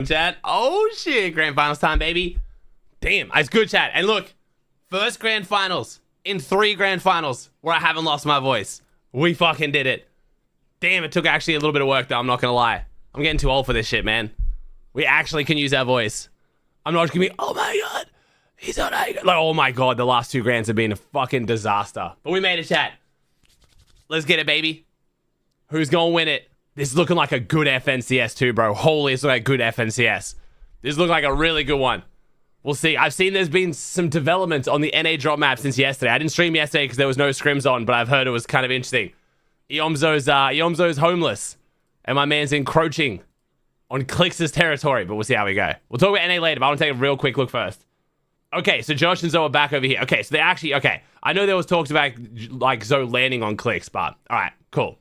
Chat. Oh shit, grand finals time, baby. Damn, it's good, chat. And look, first grand finals in 3 grand finals where I haven't lost my voice. We fucking did it. Damn, it took actually a little bit of work though, I'm not gonna lie. I'm getting too old for this shit, man. We actually can use our voice. I'm not just gonna be, oh my god, he's on a... Like, oh my god, the last 2 grands have been a fucking disaster. But we made it, chat. Let's get it, baby. Who's gonna win it? This is looking like a good FNCS too, bro. Holy, it's like a good FNCS. This looks like a really good one. We'll see. I've seen there's been some developments on the NA drop map since yesterday. I didn't stream yesterday because there was no scrims on, but I've heard it was kind of interesting. Iomzo's homeless, and my man's encroaching on Clix's territory, but we'll see how we go. We'll talk about NA later, but I want to take a real quick look first. Okay, so Josh and Zoe are back over here. Okay, so they actually, okay. I know there was talks about, like, Zoe landing on Clix, but, alright, cool.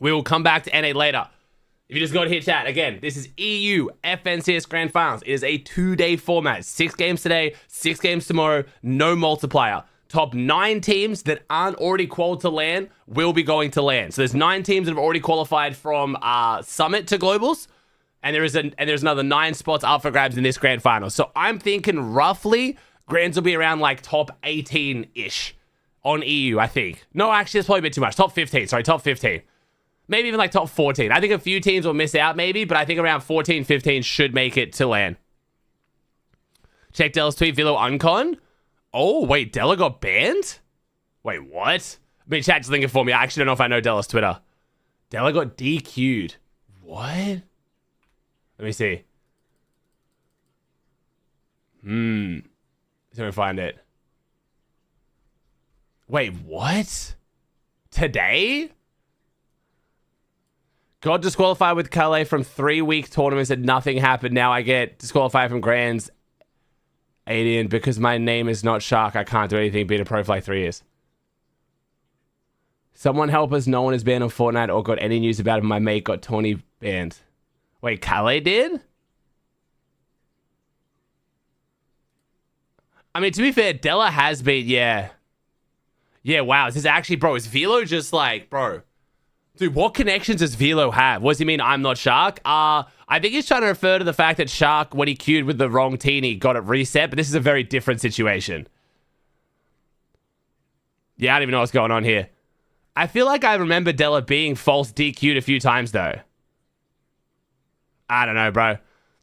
We will come back to NA later. If you just got to hit chat, again, this is EU FNCS Grand Finals. It is a 2-day format. 6 games today, 6 games tomorrow, no multiplier. Top 9 teams that aren't already qualified to LAN will be going to LAN. So there's 9 teams that have already qualified from Summit to Globals. And there's another 9 spots up for grabs in this Grand Final. So I'm thinking roughly, Grands will be around like top 18-ish on EU, I think. No, actually, that's probably a bit too much. Top 15, sorry, top 15. Maybe even like top 14. I think a few teams will miss out maybe, but I think around 14, 15 should make it to LAN. Check Della's tweet, Vilo Uncon. Oh, wait, Della got banned? Wait, what? I mean, chat's linking for me. I actually don't know if I know Della's Twitter. Della got DQ'd. What? Let me see. Let me find it. Wait, what? Today? Got disqualified with Calais from 3-week tournaments and nothing happened. Now I get disqualified from Grands. Adian, because my name is not Shark, I can't do anything. Been a pro for like 3 years. Someone help us. No one is banned on Fortnite or got any news about it. My mate got Tony banned. Wait, Calais did? I mean, to be fair, Della has been, yeah. Yeah, wow. Is this actually, bro, is Velo just like, bro... Dude, what connections does Velo have? What does he mean, I'm not Shark? I think he's trying to refer to the fact that Shark, when he queued with the wrong teeny, got it reset, but this is a very different situation. Yeah, I don't even know what's going on here. I feel like I remember Della being false DQ'd a few times, though. I don't know, bro.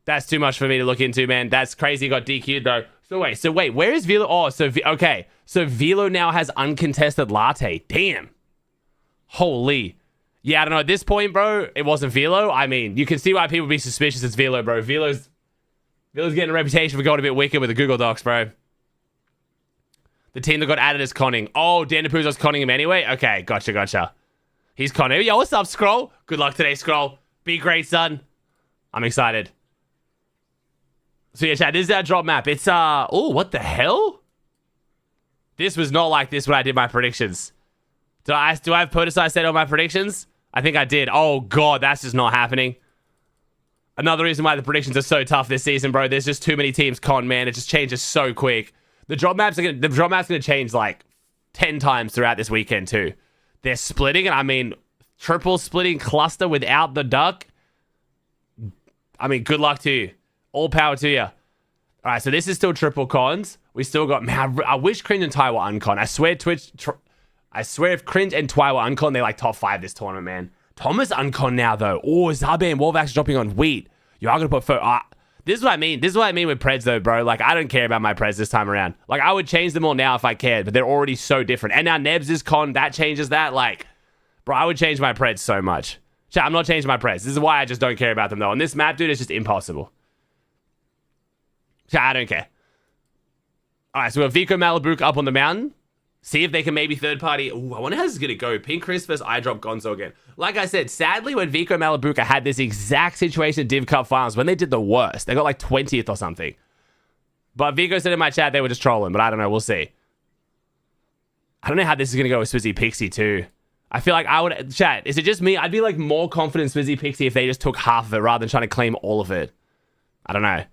That's too much for me to look into, man. That's crazy he got DQ'd, though. So wait, where is Velo? Oh, okay. So Velo now has uncontested latte. Damn. Holy. Yeah, I don't know. At this point, bro, it wasn't Velo. I mean, you can see why people would be suspicious it's Velo, bro. Velo's getting a reputation for going a bit wicked with the Google Docs, bro. The team that got added is conning. Oh, Dan DePuzzo's conning him anyway? Okay, gotcha. He's conning. Yo, what's up, Scroll? Good luck today, Scroll. Be great, son. I'm excited. So yeah, chat, this is our drop map. It's, oh, what the hell? This was not like this when I did my predictions. Do I have Podesai said on my predictions? I think I did. Oh, God, that's just not happening. Another reason why the predictions are so tough this season, bro. There's just too many teams con, man. It just changes so quick. The drop map's gonna change like 10 times throughout this weekend, too. They're splitting, and I mean, triple splitting cluster without the duck. I mean, good luck to you. All power to you. All right, so this is still triple cons. We still got... Man, I wish Cringe and Ty were uncon. I swear I swear if Cringe and Twy were uncon, they're like top 5 this tournament, man. Thomas uncon now, though. Oh, Zabe and Wolvax dropping on Wheat. You are going to put... this is what I mean. This is what I mean with Preds, though, bro. Like, I don't care about my Preds this time around. Like, I would change them all now if I cared, but they're already so different. And now Nebs is con. That changes that. Like, bro, I would change my Preds so much. Chat, I'm not changing my Preds. This is why I just don't care about them, though. On this map, dude, it's just impossible. Chat, I don't care. All right, so we have Vico Malabrook up on the mountain. See if they can maybe third party. Ooh, I wonder how this is going to go. Pink Chris versus iDrop Gonzo again. Like I said, sadly, when Vico Malabuka had this exact situation at Div Cup Finals, when they did the worst, they got like 20th or something. But Vico said in my chat they were just trolling, but I don't know. We'll see. I don't know how this is going to go with Swizzy Pixie too. I feel like I would... Chat, is it just me? I'd be like more confident in Swizzy Pixie if they just took half of it rather than trying to claim all of it. I don't know.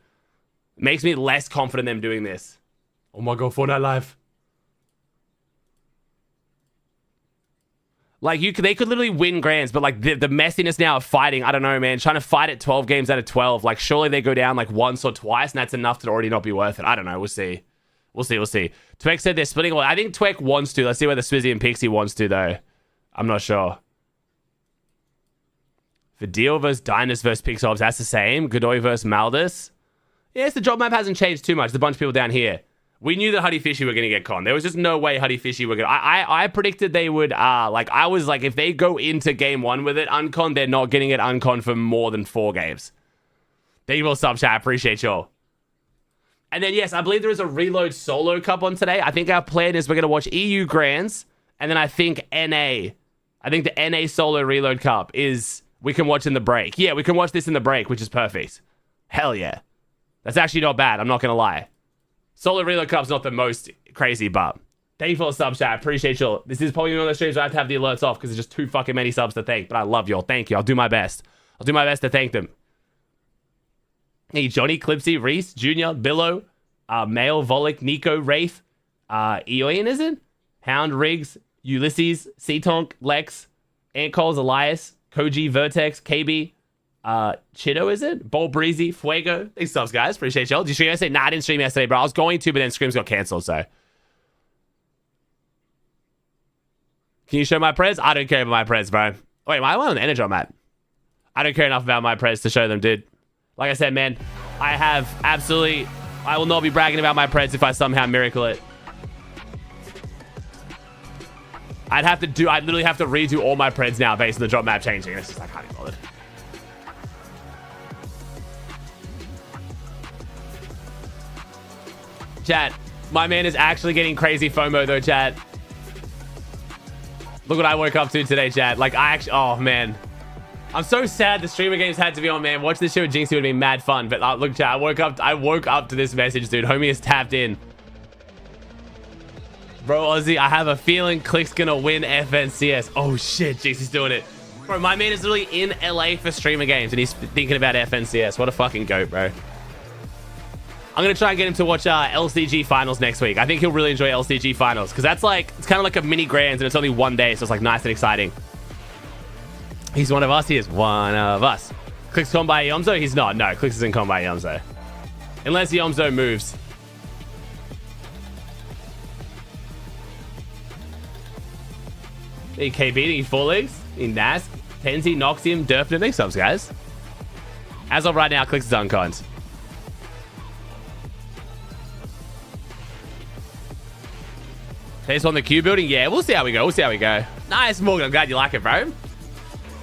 Makes me less confident in them doing this. Oh my God, Fortnite Live. Like, they could literally win grands, but like the messiness now of fighting, I don't know, man. Trying to fight at 12 games out of 12, like surely they go down like once or twice, and that's enough to already not be worth it. I don't know. We'll see. We'll see. Twek said they're splitting. I think Twek wants to. Let's see whether Swizzy and Pixie wants to, though. I'm not sure. Vidal versus Dynus versus Pixobs, that's the same. Godoy versus Maldus. Yes, the job map hasn't changed too much. There's a bunch of people down here. We knew that Huddy Fishy were going to get con. There was just no way Huddy Fishy were going to... I predicted they would... I was like, if they go into game 1 with it uncon, they're not getting it uncon for more than 4 games. Thank you for sub chat. I appreciate y'all. And then, yes, I believe there is a Reload Solo Cup on today. I think our plan is we're going to watch EU Grands, and then I think NA. I think the NA Solo Reload Cup is... we can watch in the break. Yeah, we can watch this in the break, which is perfect. Hell yeah. That's actually not bad. I'm not going to lie. Solo Reload Cup's not the most crazy, but thank you for the sub chat. I appreciate y'all. This is probably one of those streams where I have to have the alerts off because there's just too fucking many subs to thank. But I love y'all. Thank you. I'll do my best. I'll do my best to thank them. Hey, Johnny, Clipsy, Reese, Junior, Billow, Mail, Volic, Nico, Wraith, Eoyan, is it? Hound, Riggs, Ulysses, Seatonk, Lex, Antcols, Elias, Koji, Vertex, KB, Chido, is it? Bowl Breezy, Fuego. Thanks, subs, guys. Appreciate y'all. Did you stream yesterday? Nah, I didn't stream yesterday, bro. I was going to, but then Screams got cancelled, so. Can you show my prez? I don't care about my prez, bro. Wait, am I on the Energon map? I don't care enough about my prez to show them, dude. Like I said, man, I have absolutely... I will not be bragging about my prez if I somehow miracle it. I'd literally have to redo all my preds now based on the drop map changing. It's just, I can't be bothered. Chat, my man is actually getting crazy FOMO though, chat. Look what I woke up to today, chat. Like, oh man. I'm so sad the streamer games had to be on, man. Watch this show with Jinxie would have been mad fun. But look, chat, I woke up to this message, dude. Homie is tapped in. Bro, Aussie, I have a feeling Click's gonna win FNCS. Oh shit, Jinxie's doing it. Bro, my man is literally in LA for streamer games and he's thinking about FNCS. What a fucking goat, bro. I'm going to try and get him to watch LCG Finals next week. I think he'll really enjoy LCG Finals because that's like, it's kind of like a mini Grands and it's only one day, so it's like nice and exciting. He's one of us. He is one of us. Click's con by Yomzo? He's not. No, Clicks isn't con by Yomzo. Unless Yomzo moves. He KB, he Full Leagues, he Nas, Tenzi, Noxium, Derpner. Thanks subs, guys. As of right now, Clicks is unconned. Taste on the queue building? Yeah, we'll see how we go. Nice, Morgan. I'm glad you like it, bro.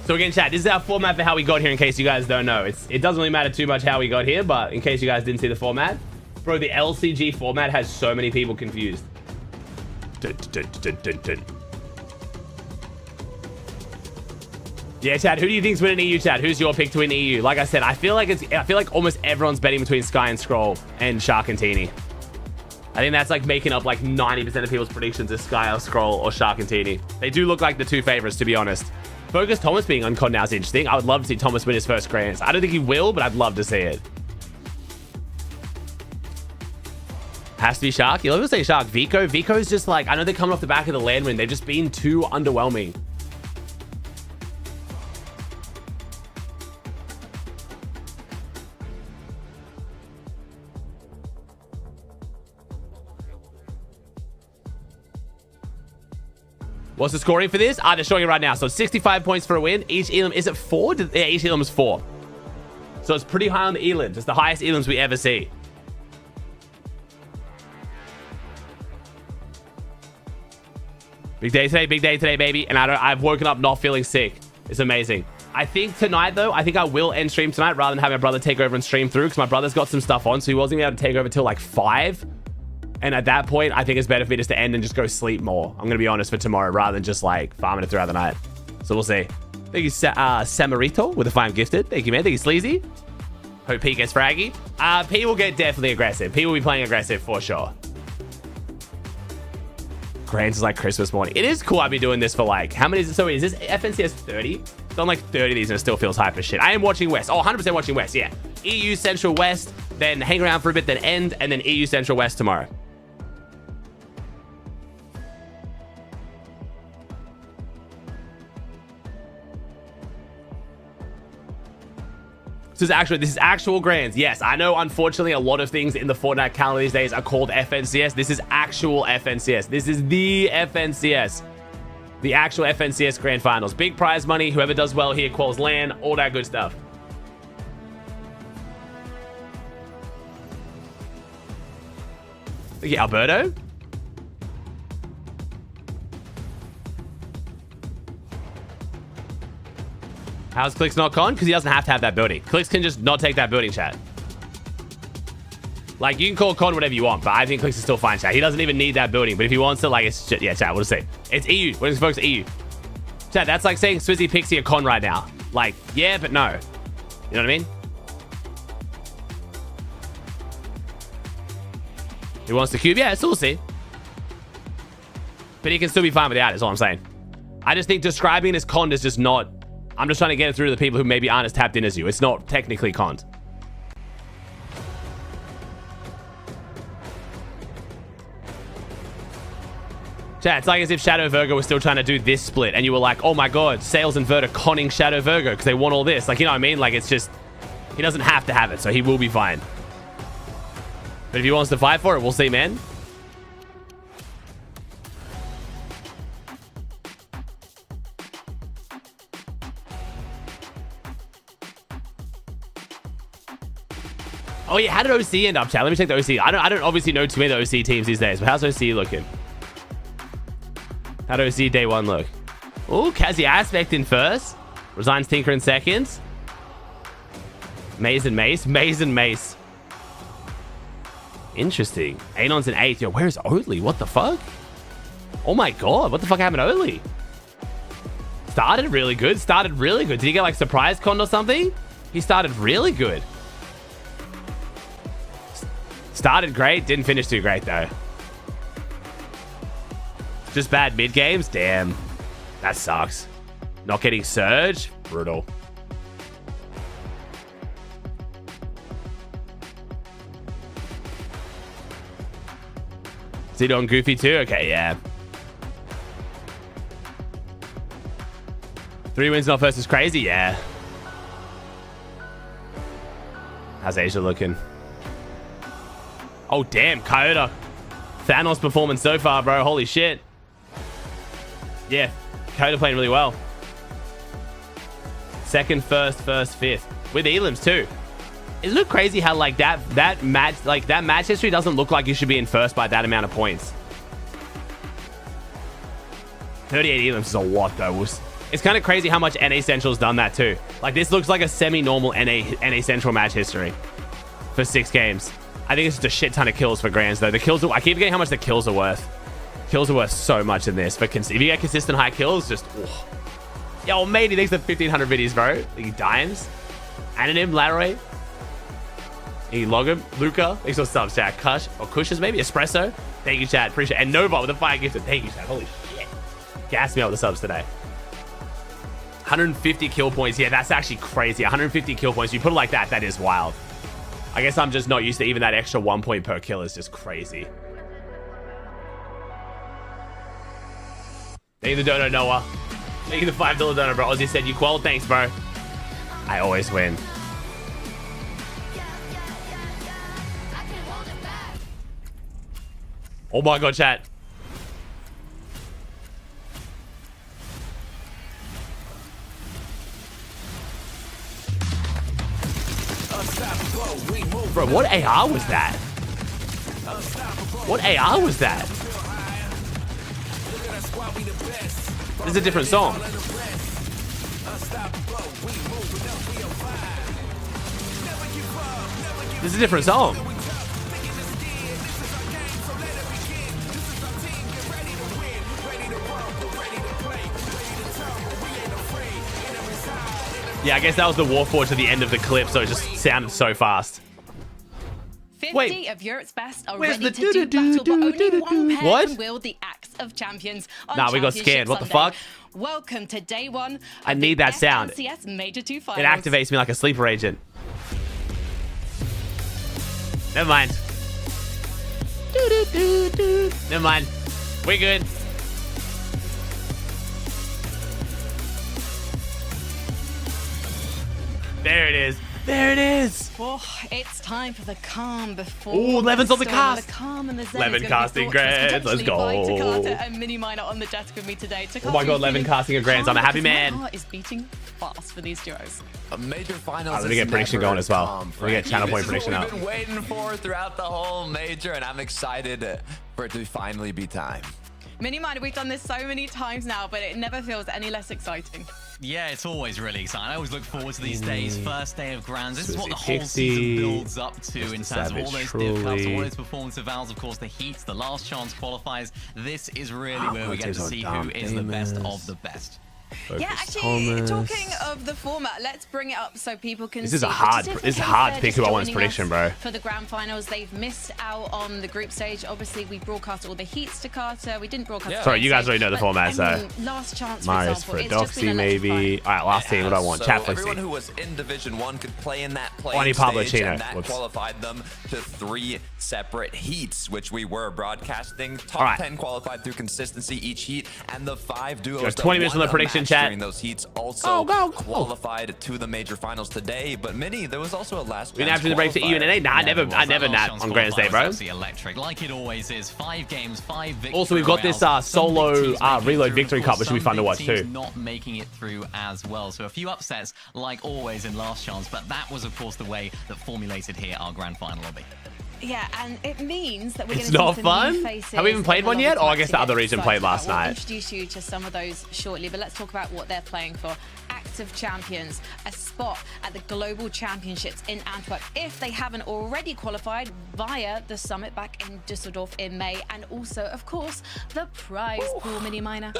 So again, chat, this is our format for how we got here in case you guys don't know. It doesn't really matter too much how we got here, but in case you guys didn't see the format. Bro, the LCG format has so many people confused. Yeah, chat, who do you think's winning EU, chat? Who's your pick to win EU? Like I said, I feel like almost everyone's betting between Sky and Scroll and Shark and Teeny. I think that's like making up like 90% of people's predictions is Sky or Scroll or Shark and Teeny. They do look like the two favorites, to be honest. Focus Thomas being uncon now is interesting. I would love to see Thomas win his first Grands. I don't think he will, but I'd love to see it. Has to be Shark. You'll ever say Shark. Vico's just like, I know they're coming off the back of the land win. They've just been too underwhelming. What's the scoring for this? They're showing it right now. So 65 points for a win. Each Elam, is it 4? Yeah, each Elam is 4. So it's pretty high on the Elams. It's the highest Elams we ever see. Big day today, baby. And I've woken up not feeling sick. It's amazing. I think tonight, though, I think I will end stream tonight rather than have my brother take over and stream through because my brother's got some stuff on, so he wasn't able to take over till like 5. And at that point, I think it's better for me just to end and just go sleep more. I'm going to be honest for tomorrow rather than just like farming it throughout the night. So we'll see. Thank you, Samarito with the 5 gifted. Thank you, man. Thank you, Sleazy. Hope P gets fraggy. P will get definitely aggressive. P will be playing aggressive for sure. Grands is like Christmas morning. It is cool I've been doing this for like, how many is it? So is this FNCS 30? It's on like 30 of these and it still feels hype as shit. I am watching West. Oh, 100% watching West, yeah. EU Central West, then hang around for a bit, then end, and then EU Central West tomorrow. This is actual grands. Yes, I know, unfortunately, a lot of things in the Fortnite calendar these days are called FNCS. This is actual FNCS. This is the FNCS. The actual FNCS Grand Finals. Big prize money. Whoever does well here quals LAN. All that good stuff. Look at Alberto. How's Clicks not con? Because he doesn't have to have that building. Clicks can just not take that building, chat. Like, you can call con whatever you want, but I think Clicks is still fine, chat. He doesn't even need that building, but if he wants to, like, it's just, yeah, chat, we'll just say. It's EU. We're just focused EU. Chat, that's like saying Swizzy Pixie a con right now. Like, yeah, but no. You know what I mean? He wants to cube? Yeah, so we'll see. But he can still be fine without it, is all I'm saying. I just think describing it as con is just not... I'm just trying to get it through to the people who maybe aren't as tapped in as you. It's not technically conned. Chat, it's like as if Shadow Virgo was still trying to do this split and you were like, oh my god, Sales and Vert are conning Shadow Virgo because they want all this. Like, you know what I mean? Like, it's just... He doesn't have to have it, so he will be fine. But if he wants to fight for it, we'll see, man. Oh yeah, how did OC end up, chat? Let me check the OC. I don't obviously know too many of the OC teams these days, but how's OC looking? How'd OC day one look? Oh, Kazi Aspect in first. Resigns Tinker in second. Maze and Mace. Maze and Mace. Interesting. Anon's in eighth. Yo, where's Oatly? What the fuck? Oh my god, what the fuck happened to Oatly? Started really good. Did he get like surprise con or something? He started really good. Started great, didn't finish too great though. Just bad mid games? Damn. That sucks. Not getting Surge? Brutal. Is he doing Goofy too? Okay, yeah. 3 wins not first is crazy? Yeah. How's Asia looking? Oh, damn, Coyote. Thanos performance so far, bro. Holy shit. Yeah, Coyote playing really well. Second, first, fifth. With Elims, too. Isn't it crazy how, like, that match history doesn't look like you should be in first by that amount of points? 38 Elims is a lot, though. It's kind of crazy how much NA Central's done that, too. Like, this looks like a semi-normal NA Central match history for 6 games. I think it's just a shit ton of kills for Grands, though. The kills, I keep forgetting how much the kills are worth. Kills are worth so much in this. But if you get consistent high kills, just... Oh. Yo, matey, thanks for 1,500 videos, bro. He dimes. Anonym, Laroy. He Logum, Luca. Thanks for subs, chat. Kush, or Kushes, maybe? Espresso. Thank you, chat. Appreciate it. And Nova with the fire gifted. Thank you, chat. Holy shit. Gas me out with the subs today. 150 kill points. Yeah, that's actually crazy. 150 kill points. You put it like that, that is wild. I guess I'm just not used to even that extra 1 point per kill is just crazy. Thank you the dono, Noah. Thank you the $5 dono, bro. Aussie said you qual. Thanks, bro. I always win. Oh my god, chat. Bro, what AR was that? What AR was that? This is a different song. This is a different song. Yeah, I guess that was the Warforged at the end of the clip, so it just sounded so fast. 50 of Europe's best are ready to do battle, but only one pair can wield the axe of champions on Nah, we got scared. What the fuck? Welcome to day one. I need that sound. FNCS Major 2 It finals. activates me like a sleeper agent. Never mind. Never mind. We're good. There it is. There it is. Oh, it's time for the calm before. Ooh, Levin's on the cast. The calm and the zen Levin is gonna be casting thought to Grants. Let's potentially go. buy Takata and Mini Miner on the desk with me today. Oh my god, Levin casting a Grants. I'm a happy man. My heart is beating fast for these duos. A major finals. Let me get prediction going as well. Let me get channel point prediction out. out. We've been waiting for throughout the whole major, and I'm excited for it to finally be time. Mini Miner, we've done this so many times now, but it never feels any less exciting. Yeah, it's always really exciting. I always look forward to these days. First day of Grands. This is what the whole Pixie, season builds up to in terms of all those Savage, div cups, all those performance evals, of course, the heats, the last chance qualifiers. This is really where we get to see who is the best of the best. Yeah, actually, talking of the format, let's bring it up so people can see. This is hard to pick who I want as prediction, bro. For the grand finals, they've missed out on the group stage. Obviously, we broadcast all the heats to Carter. We didn't broadcast. Yeah. Sorry, you guys already know the format, so. Last chance, Marius for Doxy, maybe. All right, last team. What do I want? So Chat, please. everyone who was in Division 1 could play in that playing Only Pablo stage, Chino. and that qualified them to 3 separate heats, which we were broadcasting. Top right. 10 qualified through consistency each heat, and the 5 duos. Got 20 minutes on the prediction chat. During those heats also go. qualified to the major finals today. But Minnie, there was also a last. We didn't have to break to even and A. Nah, I never nat on Grand's Day, bro. Electric, like it always is. 5 games, 5 victories. Also, we've got this solo reload victory cup, which should be fun to watch too. Not making it through as well. So a few upsets, like always in last chance, but that was of course the way that formulated here our grand final lobby. Yeah, and it means that we're It's going to not see fun. New faces. Have we even played one yet? Oh, I guess the other region played last night. We'll introduce you to some of those shortly, but let's talk about what they're playing for. Active champions, a spot at the Global Championships in Antwerp if they haven't already qualified via the summit back in Düsseldorf in May, and also, of course, the prize pool, Mini Miner.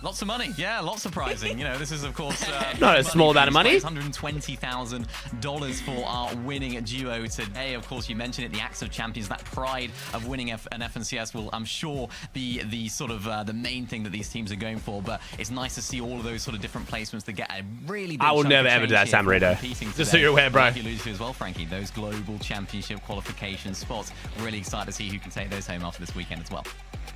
Lots of money, yeah, lots of prizing. You know, this is of course not a small amount of money. $120,000 for our winning duo today. Of course, you mentioned it, the acts of champions. That pride of winning an FNCS will, I'm sure, be the sort of the main thing that these teams are going for. But it's nice to see all of those sort of different placements that get a really big I will chunk never of ever do that, change here Samarito. competing Just so today. you're aware, bro. Like you alluded to as well, Frankie, those global championship qualification spots. Really excited to see who can take those home after this weekend as well.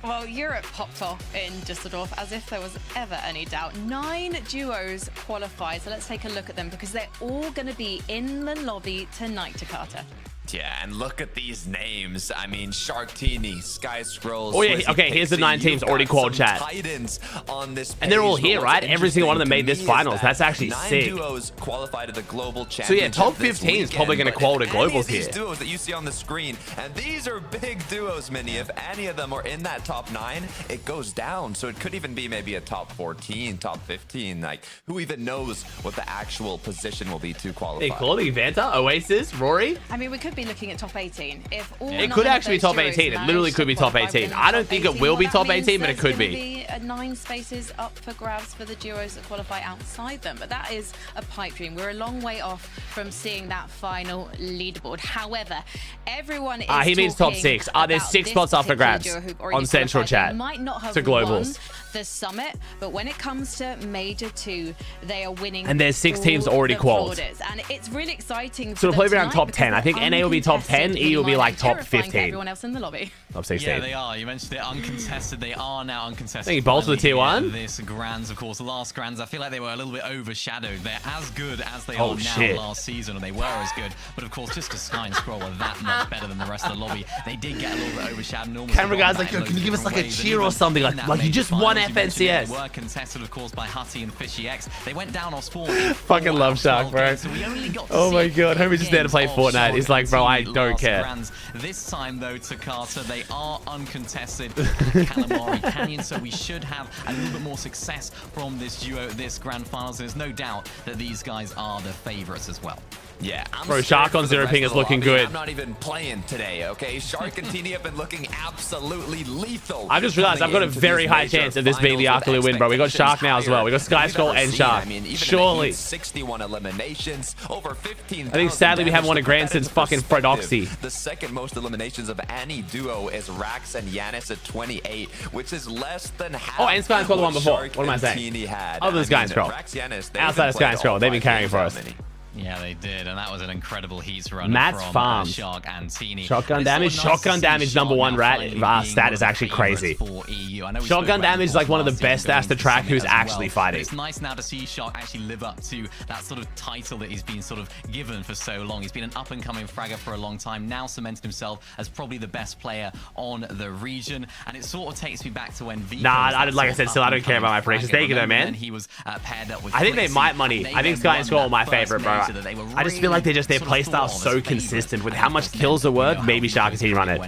Well, Europe popped off in Düsseldorf as if there was ever any doubt. 9 duos qualified, so let's take a look at them because they're all going to be in the lobby tonight, Takata. Yeah, and look at these names. I mean, Sharktini, Sky Scrolls. Oh yeah, okay, here's the 9 teams already qualified, chat. Titans on this And they're all page, here, but right? what's Every single one of them made this interesting to me finals. is That's actually 9 sick. duos qualified to the global So championship. yeah, top this 15 is probably weekend, going to qualify to but any globals of these here. duos that you see on the screen, and these are big duos, Minnie. If any of them are in that top 9, it goes down. So it could even be maybe a top 14, top 15. Like, who even knows what the actual position will be to qualify? Hey, quality Vanta, Oasis, Rory. I mean, we could be looking at top 18. If all It could actually be top 18. It literally could be top 18. I don't think it will be top 18, but it could be. 9 spaces up for grabs for the duos that qualify outside them. But that is a pipe dream. We're a long way off from seeing that final leaderboard. However, everyone is he means top 6. There's 6 spots up for grabs on Central Chat. Might not have to globals. won the summit, but when it comes to Major 2, they are winning. And there's 6 teams all already the qualified. plaudits. And it's really exciting. So we'll play around tonight top because 10. I think they're NA will be top 10, uncontested, E will be like top terrifying for 15. everyone else in the lobby. Top 16. Yeah, they are. You mentioned it, uncontested. They are now uncontested. Thank you, Bolts, for the tier 1. This Grands, of course, the last Grands, I feel like they were a little bit overshadowed. They're as good as they Oh, are now shit. last season, or they were as good. But of course, just because Sky and Scroll are that much better than the rest of the lobby, they did get a little bit overshadowed. Almost Camera guys like, yo, can you give us like a cheer or something? Like you just won FNCS. They were contested, of course, by Hutty and Fishy X. They went down off spawn. Fucking love Shark, bro. So we only got to Oh see my god, homie's just there to play games of Fortnite. He's like, bro, I Shark don't last care. Grands. This time, though, Takata, they are uncontested at Calamari Canyon, so we should have a little bit more success from this duo, this grand finals. There's no doubt that these guys are the favorites as well. Yeah, I'm Bro, scared Shark for on the Zero rest Ping of is the looking lobby. good. I'm not even playing today, okay? Shark and Tini have been looking absolutely lethal. I just realized I've got a coming very into high these major chance of this being the finals Akali with win, bro. We got Shark now as well. We got Sky expectations Scroll higher and than we've ever Shark. seen. I mean, even Surely. in the 61 eliminations, over 15. I think sadly we haven't won a grand since fucking Fredoxy. The second most eliminations of any duo is Rax and Yanis at 28, which is less than half. Oh, and Sky and Scroll the one what before. Shark What am I and saying? Tini had. Other than Sky and Scroll. Rax, Yanis, they've Outside been of Sky and playing Scroll, all they've been 5 carrying games for out us. many. Yeah, they did, and that was an incredible heat run Matt's from farms. Shark and Teeny. Shotgun damage. Shotgun damage number one stat is actually crazy. Shotgun damage is like one of the best stats to track who's actually fighting. It's nice now to see Shark actually live up to that sort of title that he's been sort of given for so long. He's been an up-and-coming fragger for a long time, now cemented himself as probably the best player on the region, and it sort of takes me back to when Vico like I said, still I don't care about my predictions. Thank you though, man. He was paired up with I think they might money. I think Sky and Skull are my favorite, bro. that they were I just feel like their playstyle so consistent with how much kills are worth. Maybe Shark and Teeny run it.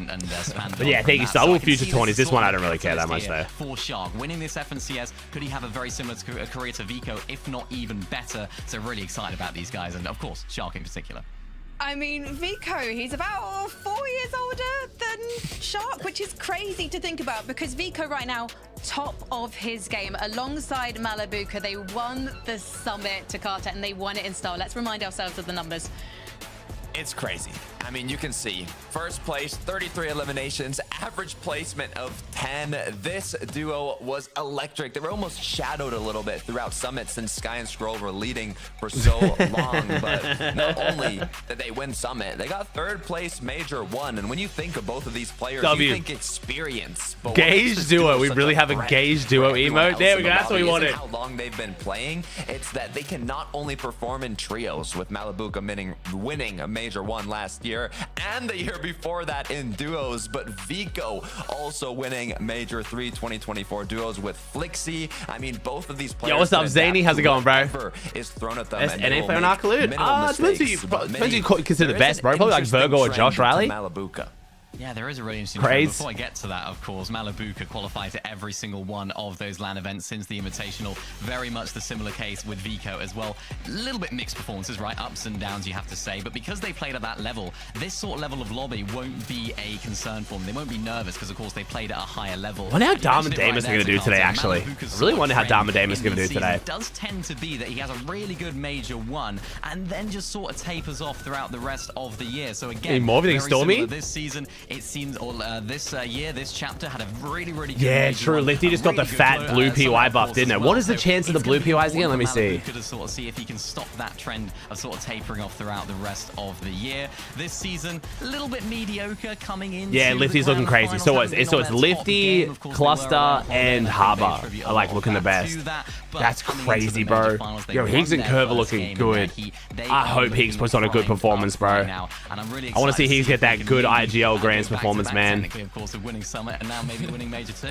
But yeah, thank you. Star Wars Future Tourneys. This one I don't really care that much though. For Shark, winning this FNCS, could he have a very similar career to Vico, if not even better? So really excited about these guys, and of course, Shark in particular. I mean, Vico, he's about 4 years older than Shark, which is crazy to think about because Vico right now, top of his game. Alongside Malabuka, they won the summit to Carter and they won it in style. Let's remind ourselves of the numbers. It's crazy. I mean, you can see first place, 33 eliminations, average placement of 10. This duo was electric. They were almost shadowed a little bit throughout Summit since Sky and Scroll were leading for so long. But not only did they win Summit, they got third place Major 1. And when you think of both of these players, you think experience. But Gauge duo. We really have a Gauge duo emote. There we go. That's what we wanted. How long they've been playing. It's that they can not only perform in trios with Malabuka winning a Major 1 last year and the year before that in duos, but Vico also winning Major 3 2024 duos with Flixie. I mean, both of these players. Yo, what's up, Zany? How's it going, bro? Is thrown at them. That's NA player not collude. Depends who you consider the best, bro. Probably like Virgo or Josh Riley. Malabuka. Yeah, there is a really interesting trend. Before I get to that, of course, Malabuka qualified to every single one of those LAN events since the Invitational. Very much the similar case with Vico as well. A little bit mixed performances, right? Ups and downs, you have to say. But because they played at that level, this sort of level of lobby won't be a concern for them. They won't be nervous because, of course, they played at a higher level. I wonder how Dharma Damus are going to do today, actually. I really wonder how Dharma Damus is going to do today. It does tend to be that he has a really good Major 1 and then just sort of tapers off throughout the rest of the year. So again, more everything Stormy? This season, it seems this year, this chapter had a really good true. Lifty just got the fat blue PY buff, didn't it? What is the chance of the blue PYs again? Let me see. To sort of see if he can stop that trend of sort of tapering off throughout the rest of the year. This season, a little bit mediocre coming in. Yeah, Lifty's looking crazy. So it's Lifty, Cluster, and Harbor are like looking the best. That's crazy, bro. Yo, Higgs and Curve are looking good. I hope Higgs puts on a good performance, bro. I want to see Higgs get that good IGL Grands performance, man. Technically, of course, of winning Summit and now maybe winning Major 2.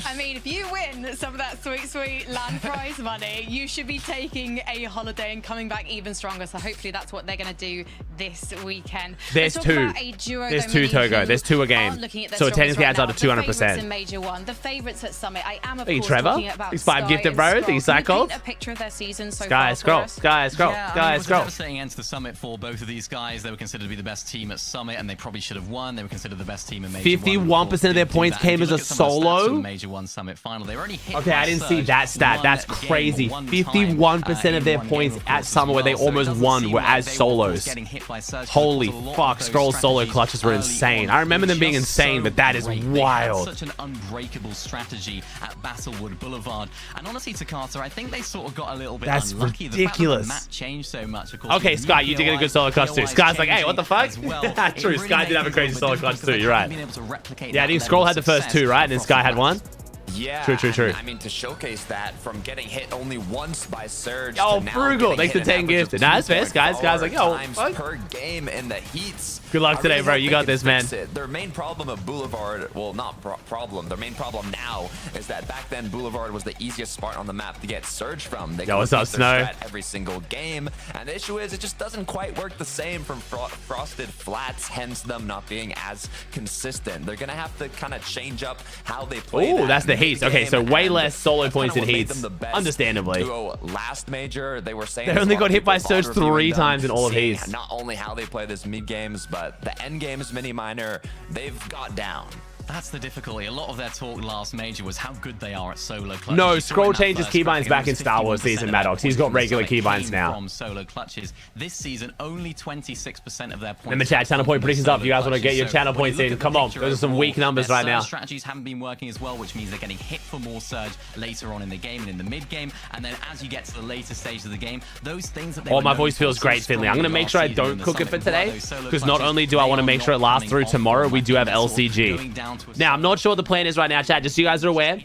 I mean, if you win some of that sweet LAN prize money, you should be taking a holiday and coming back even stronger. So hopefully that's what they're going to do this weekend. There's two. There's two, Togo. There's two a game. So it technically adds up to 200%. In Major 1, the favorites at Summit. I am, of course, Trevor? Talking about he's 5 gifted, bro. Think Cycle? A picture of their season so Sky Scroll. Yeah, it was a devastating end to the Summit for both of these guys. They were considered to be the best team at Summit, and they probably should have won. They were considered the best team in Major 1. 51% of their points came as a solo. Major 1 Summit final. They were only hit okay, I didn't see that stat. That's crazy. 51% of their points at Summer where they almost won were as solos. Holy fuck, Scroll solo clutches were insane. I remember them being insane, but that is wild. Such an unbreakable strategy at Battlewood Boulevard. And honestly, to Carter, I think they sort of got a little bit unlucky. Ridiculous. The fact that the map changed so much, of course. Okay, Sky, you did get a good solo clutch too. Sky's like, hey, what the fuck? True, Sky did have a crazy solo clutch too. You're right. Yeah, I think Scroll had the first two, right? And then Sky had one. Yeah, true. I mean, to showcase that from getting hit only once by Surge. Oh, Frugal. Thanks for 10 gifted. Nah, that's fair, guys. Guys, like, yo, per game in the heats. Good luck today, bro. You got this, man. Their main problem of Boulevard, well, not problem. Their main problem now is that back then Boulevard was the easiest spot on the map to get Surge from. They yo, what's up, Snow? Every single game, and the issue is it just doesn't quite work the same from Frosted Flats. Hence them not being as consistent. They're gonna have to kind of change up how they play. Oh, that's the heats. Okay, so way less solo points in heats. Understandably. Last Major, they were saying they only got hit by Surge 3 times in all of heats. Not only how they play this mid games, but the end games mini minor, they've got down. That's the difficulty. A lot of their talk last major was how good they are at solo clutches. No, Scroll changes keybinds back in Star Wars season, Maddox. He's got regular keybinds now. From solo clutches. This season, only 26% of their points. Remember, chat, channel point predictions up. You guys want to get your channel points in? Come on. Those are some weak numbers right now. Strategies haven't been working as well, which means they're getting hit for more surge later on in the game and in the mid game. And then as you get to the later stage of the game, those things that they my voice feels great, Finley. I'm going to make sure I don't cook it for today, because not only do I want to make sure it lasts through tomorrow, we do have LCG. Now, I'm not sure what the plan is right now, chat. Just so you guys are aware,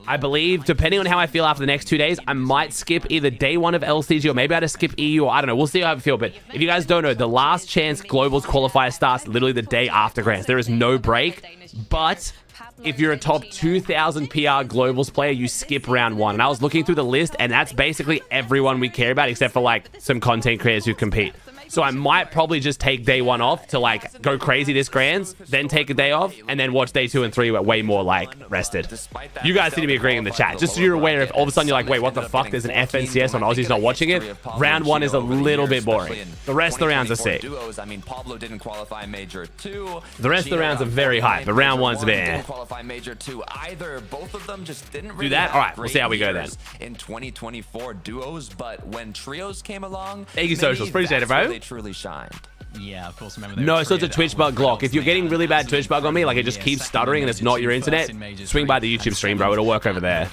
I believe, depending on how I feel after the next 2 days, I might skip either day 1 of LCG, or maybe I just skip EU, or I don't know. We'll see how I feel. But if you guys don't know, the last chance Globals qualifier starts literally the day after Grands. There is no break, but if you're a top 2,000 PR Globals player, you skip round 1. And I was looking through the list, and that's basically everyone we care about, except for, like, some content creators who compete. So I might probably just take day 1 off to, like, go crazy this Grands, then take a day off, and then watch day 2 and 3 way more, like, rested. You guys seem to be agreeing in the chat. Just so you're aware, if all of a sudden you're like, wait, what the fuck? There's an FNCS on Aussie's not watching it. Round 1 is a little bit boring. The rest of the rounds are sick. I mean, Pablo didn't qualify Major 2. The rest of the rounds are very high, but round 1's a bit didn't qualify Major 2 either. Both of them just didn't really do that. have All right, we'll see how we go then. In 2024 duos, but when trios came along, thank you, socials. Appreciate it, bro. They truly shined. Yeah, of course. Remember, no, so it's a Twitch bug, Glock. If you're getting really bad Twitch bug on me, like it just keeps stuttering and it's not your internet, swing by the YouTube stream, bro. It'll work over there.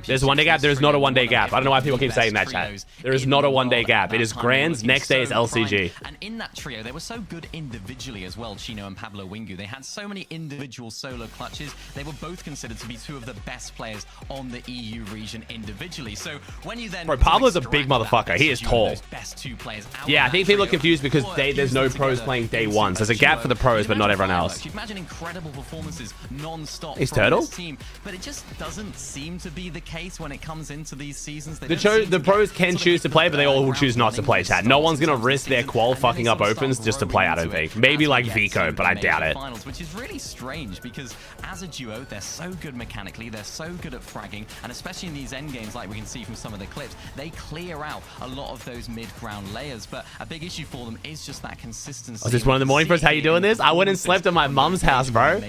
There's a 1 day gap. There is not a 1 day gap. I don't know why people keep saying that, chat. There is not a 1 day gap. It is Grands. Next day is LCG. And in that trio, they were so good individually as well, Chino and Pablo Wingu. They had so many individual solo clutches. They were both considered to be 2 of the best players on the EU region individually. So when you then... Bro, Pablo's a big motherfucker. He is tall. Yeah, I think people are confused because there's no pros playing day 1. So there's a gap for the pros, but not everyone else. Imagine incredible performances non-stop from Turtle? this team, but it just doesn't seem to be the case when it comes into these seasons. The pros can choose to play, but they all will choose not to play, chat. No one's going to risk their qual fucking up opens just to play, I don't think. Maybe like Vico, but I doubt it. Which is really strange because as a duo, they're so good mechanically, they're so good at fragging, and especially in these end games, like we can see from some of the clips, they clear out a lot of those mid-ground layers. But a big issue for them is just that consistency. Was this 1 in the morning for us? How you doing this? I went and slept at my mum's house, bro.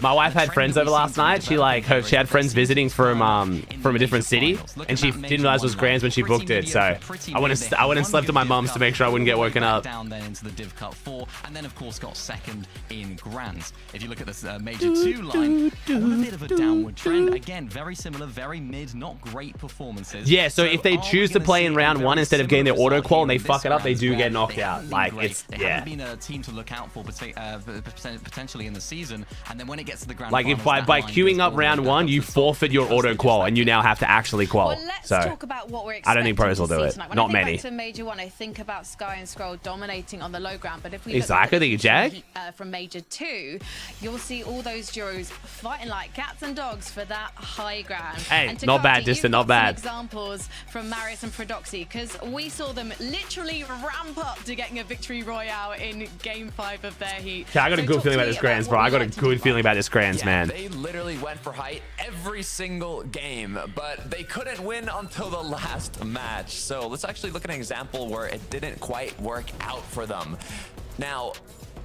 My wife had friends over last night. She she had friends visiting from a different city, and she didn't realize it was Grands when she booked it. So I went and slept at my mum's to make sure I wouldn't get woken up. Down then into the Div Cup 4, and then of course got second in Grands. If you look at this Major 2 line, on a bit of a downward trend. Again, very similar, very mid, not great performances. Yeah, so if they choose to play in round 1 instead of getting their auto qual and they fuck it up, they do get knocked out. Like it's been a team to look out for potentially in the season, and then when it gets to the grand like if by queuing up round 1 you forfeit your auto qual and you now have to actually qual. Well, let's so talk about what we're I don't think pros will do it. Tonight. Not I think many. Back to Major 1, I think about Sky and Scroll dominating on the low ground, but if we exactly, look at Jag from Major 2, you'll see all those duos fighting like cats and dogs for that high ground. Hey, not bad, Distant, not bad. Examples from Marius and Prodoxy, because we saw them literally ramp up to getting a victory royale in Game 5 of their heat. Yeah, I got a good feeling about this Grands, bro. I got a good feeling about this Grands, man. They literally went for height every single game, but they couldn't win until the last match. So let's actually look at an example where it didn't quite work out for them. Now,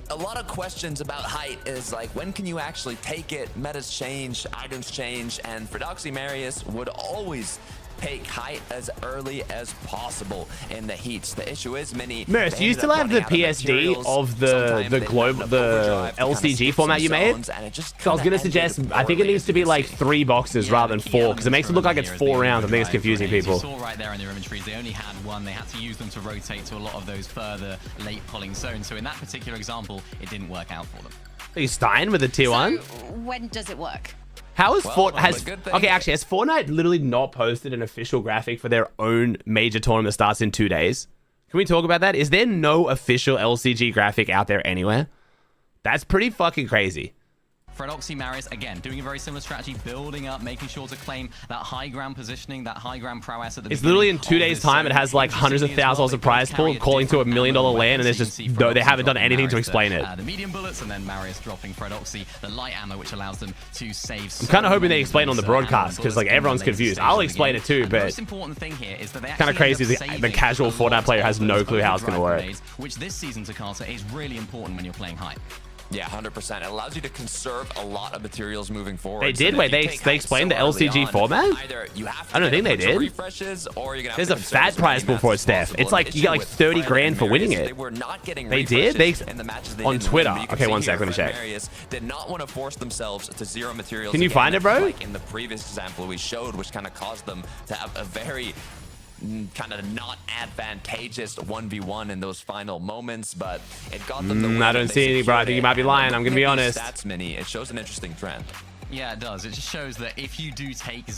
a lot of questions about height is like, when can you actually take it? Metas change, items change, and Prodoxy Marius would always take height as early as possible in the heats. The issue is Marius, do you still have the PSD of the LCG format you made? So I was gonna suggest, I think it needs to be like 3 boxes rather than 4, because it makes it look like it's 4 rounds. I think it's confusing people. You saw right there in their inventories, they only had 1. They had to use them to rotate to a lot of those further late polling zones. So in that particular example, it didn't work out for them. Are you Stein with a tier 1? When does it work? How is okay, actually, has Fortnite literally not posted an official graphic for their own major tournament that starts in 2 days? Can we talk about that? Is there no official LCG graphic out there anywhere? That's pretty fucking crazy. Prodoxy Marius, again, doing a very similar strategy, building up, making sure to claim that high ground positioning, that high ground prowess at the It's literally in 2 days' time. It has like hundreds of thousands of prize pool, calling to $1 million land, and there's just they haven't done anything to explain it. The medium bullets, and then Marius dropping Prodoxy the light ammo, which allows them to save. I'm kind of hoping they explain on the broadcast, because like everyone's confused. I'll explain it too, but the most important thing here is that they kind of crazy the casual Fortnite player has no clue how it's going to work. Which this season, Takata, is really important when you're playing high. Yeah, 100%. It allows you to conserve a lot of materials moving forward. They did? Wait, they explained the LCG format? I don't think they did. Refreshes, or you're gonna There's a fat prize pool for it, Steph. It's like, you get like 30 grand for winning it. They were not getting They did? in the matches they on didn't Twitter. win, Okay, one sec, let me check. Did not want to force themselves to zero materials. Can you find it, bro? Like in the previous example we showed, which kind of caused them to have a very kind of not advantageous 1v1 in those final moments, but it got them the win. I don't see any, bro. I think you might be lying. I'm gonna be honest. Stats mini, it shows an interesting trend. Yeah, it does. It just shows that if you do take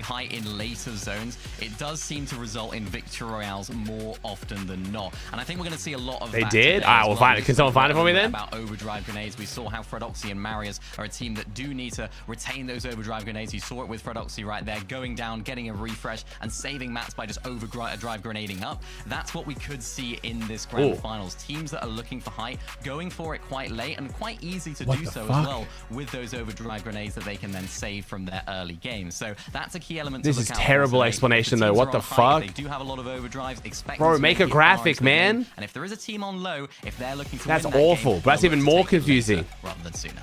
height in later zones, it does seem to result in victory royales more often than not. And I think we're going to see a lot of They that did? today All right, as we'll well. find it. Can someone find it for me then? About overdrive grenades, we saw how Fredoxy and Marius are a team that do need to retain those overdrive grenades. You saw it with Fredoxy right there, going down, getting a refresh, and saving mats by just overdrive grenading up. That's what we could see in this grand finals. Teams that are looking for height, going for it quite late and quite easy to do so as well with those overdrive grenades that they can then save from their early games. So that's a key element. This is terrible explanation though. What the fuck? They do have a lot of overdrives. Bro, make a graphic, man. And if there is a team on low, if they're looking to That's win that awful. game, But that's they'll even look to more take it confusing. later rather than sooner.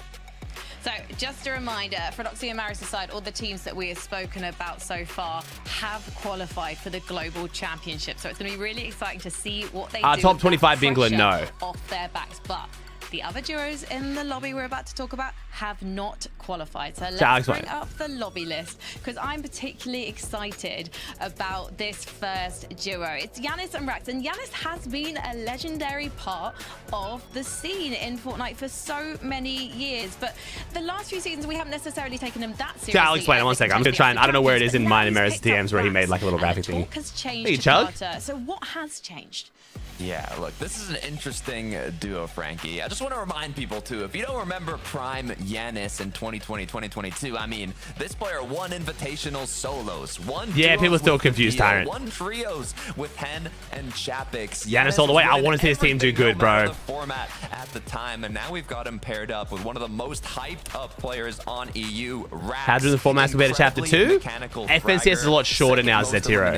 So, just a reminder, Fredoxy and Marius aside, all the teams that we have spoken about so far have qualified for the Global Championship. So, it's going to be really exciting to see what they do. Top with 25 that England, no. pressure off their backs. But the other duos in the lobby we're about to talk about have not qualified. So let's bring up the lobby list, because I'm particularly excited about this first duo. It's Yanis and Rax, and Yanis has been a legendary part of the scene in Fortnite for so many years, but the last few seasons we haven't necessarily taken him that seriously. I'll explain it one second. I'm gonna try and I don't know where it is in mine and Maris DMs where he made like a little graphic thing. Has changed. So what has changed? Yeah, look, this is an interesting duo, Frankie. I just want to remind people, too, if you don't remember Prime Yanis in 2020, 2022, I mean, this player won invitational solos, people still confused, Tyrant. Won trios with Hen and Chapix. Yanis all the way. I want to see his team do good, bro. The format at the time, and now we've got him paired up with one of the most hyped up players on EU, Rax. How do the formats compare to Chapter 2? FNCS is a lot shorter now as Zetiro.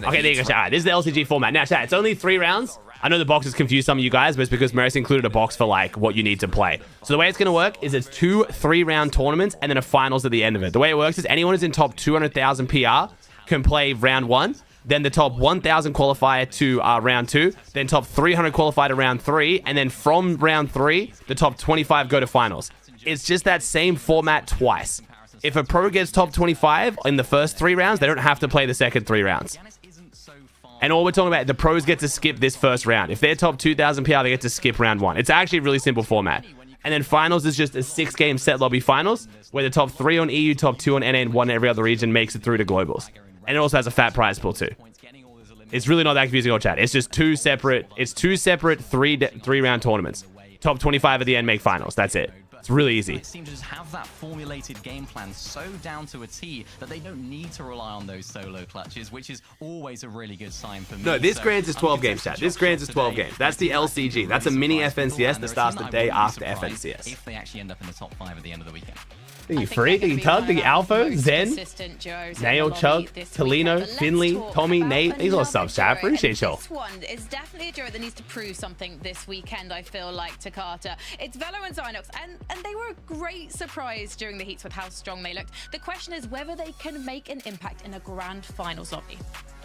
Okay, there you go, chat. This is the LCG format. Now, chat, it's only 3 rounds. I know the box has confused some of you guys, but it's because Maris included a box for like what you need to play. So the way it's going to work is it's 2 3-round tournaments and then a finals at the end of it. The way it works is anyone who's in top 200,000 PR can play round 1, then the top 1,000 qualifier to round 2, then top 300 qualifier to round 3, and then from round 3, the top 25 go to finals. It's just that same format twice. If a pro gets top 25 in the first 3 rounds, they don't have to play the second 3 rounds. And all we're talking about, the pros get to skip this first round. If they're top 2,000 PR, they get to skip round 1. It's actually a really simple format. And then finals is just a 6-game set lobby finals, where the top 3 on EU, top 2 on NA, and 1 in every other region makes it through to globals. And it also has a fat prize pool too. It's really not that confusing, old chat. It's just 2 separate 3-round tournaments. Top 25 at the end make finals. That's it. It's really easy. It seems to just have that formulated game plan so down to a T that they don't need to rely on those solo clutches, which is always a really good sign for me. No, this Grands is 12 games, chat. This Grands is 12 games. That's the LCG. That's a mini FNCS that starts the day after FNCS. If they actually end up in the top 5 at the end of the weekend. Thingy Freak, Thingy Tug, Thingy Alpha, Zen, Nail, Chug, Tolino, Finley, Tommy, Nate. These are subs, chat. Appreciate y'all. This one is definitely a duo that needs to prove something this weekend, I feel like, to Carter. It's Velo and Zynox, and they were a great surprise during the heats with how strong they looked. The question is whether they can make an impact in a grand finals lobby.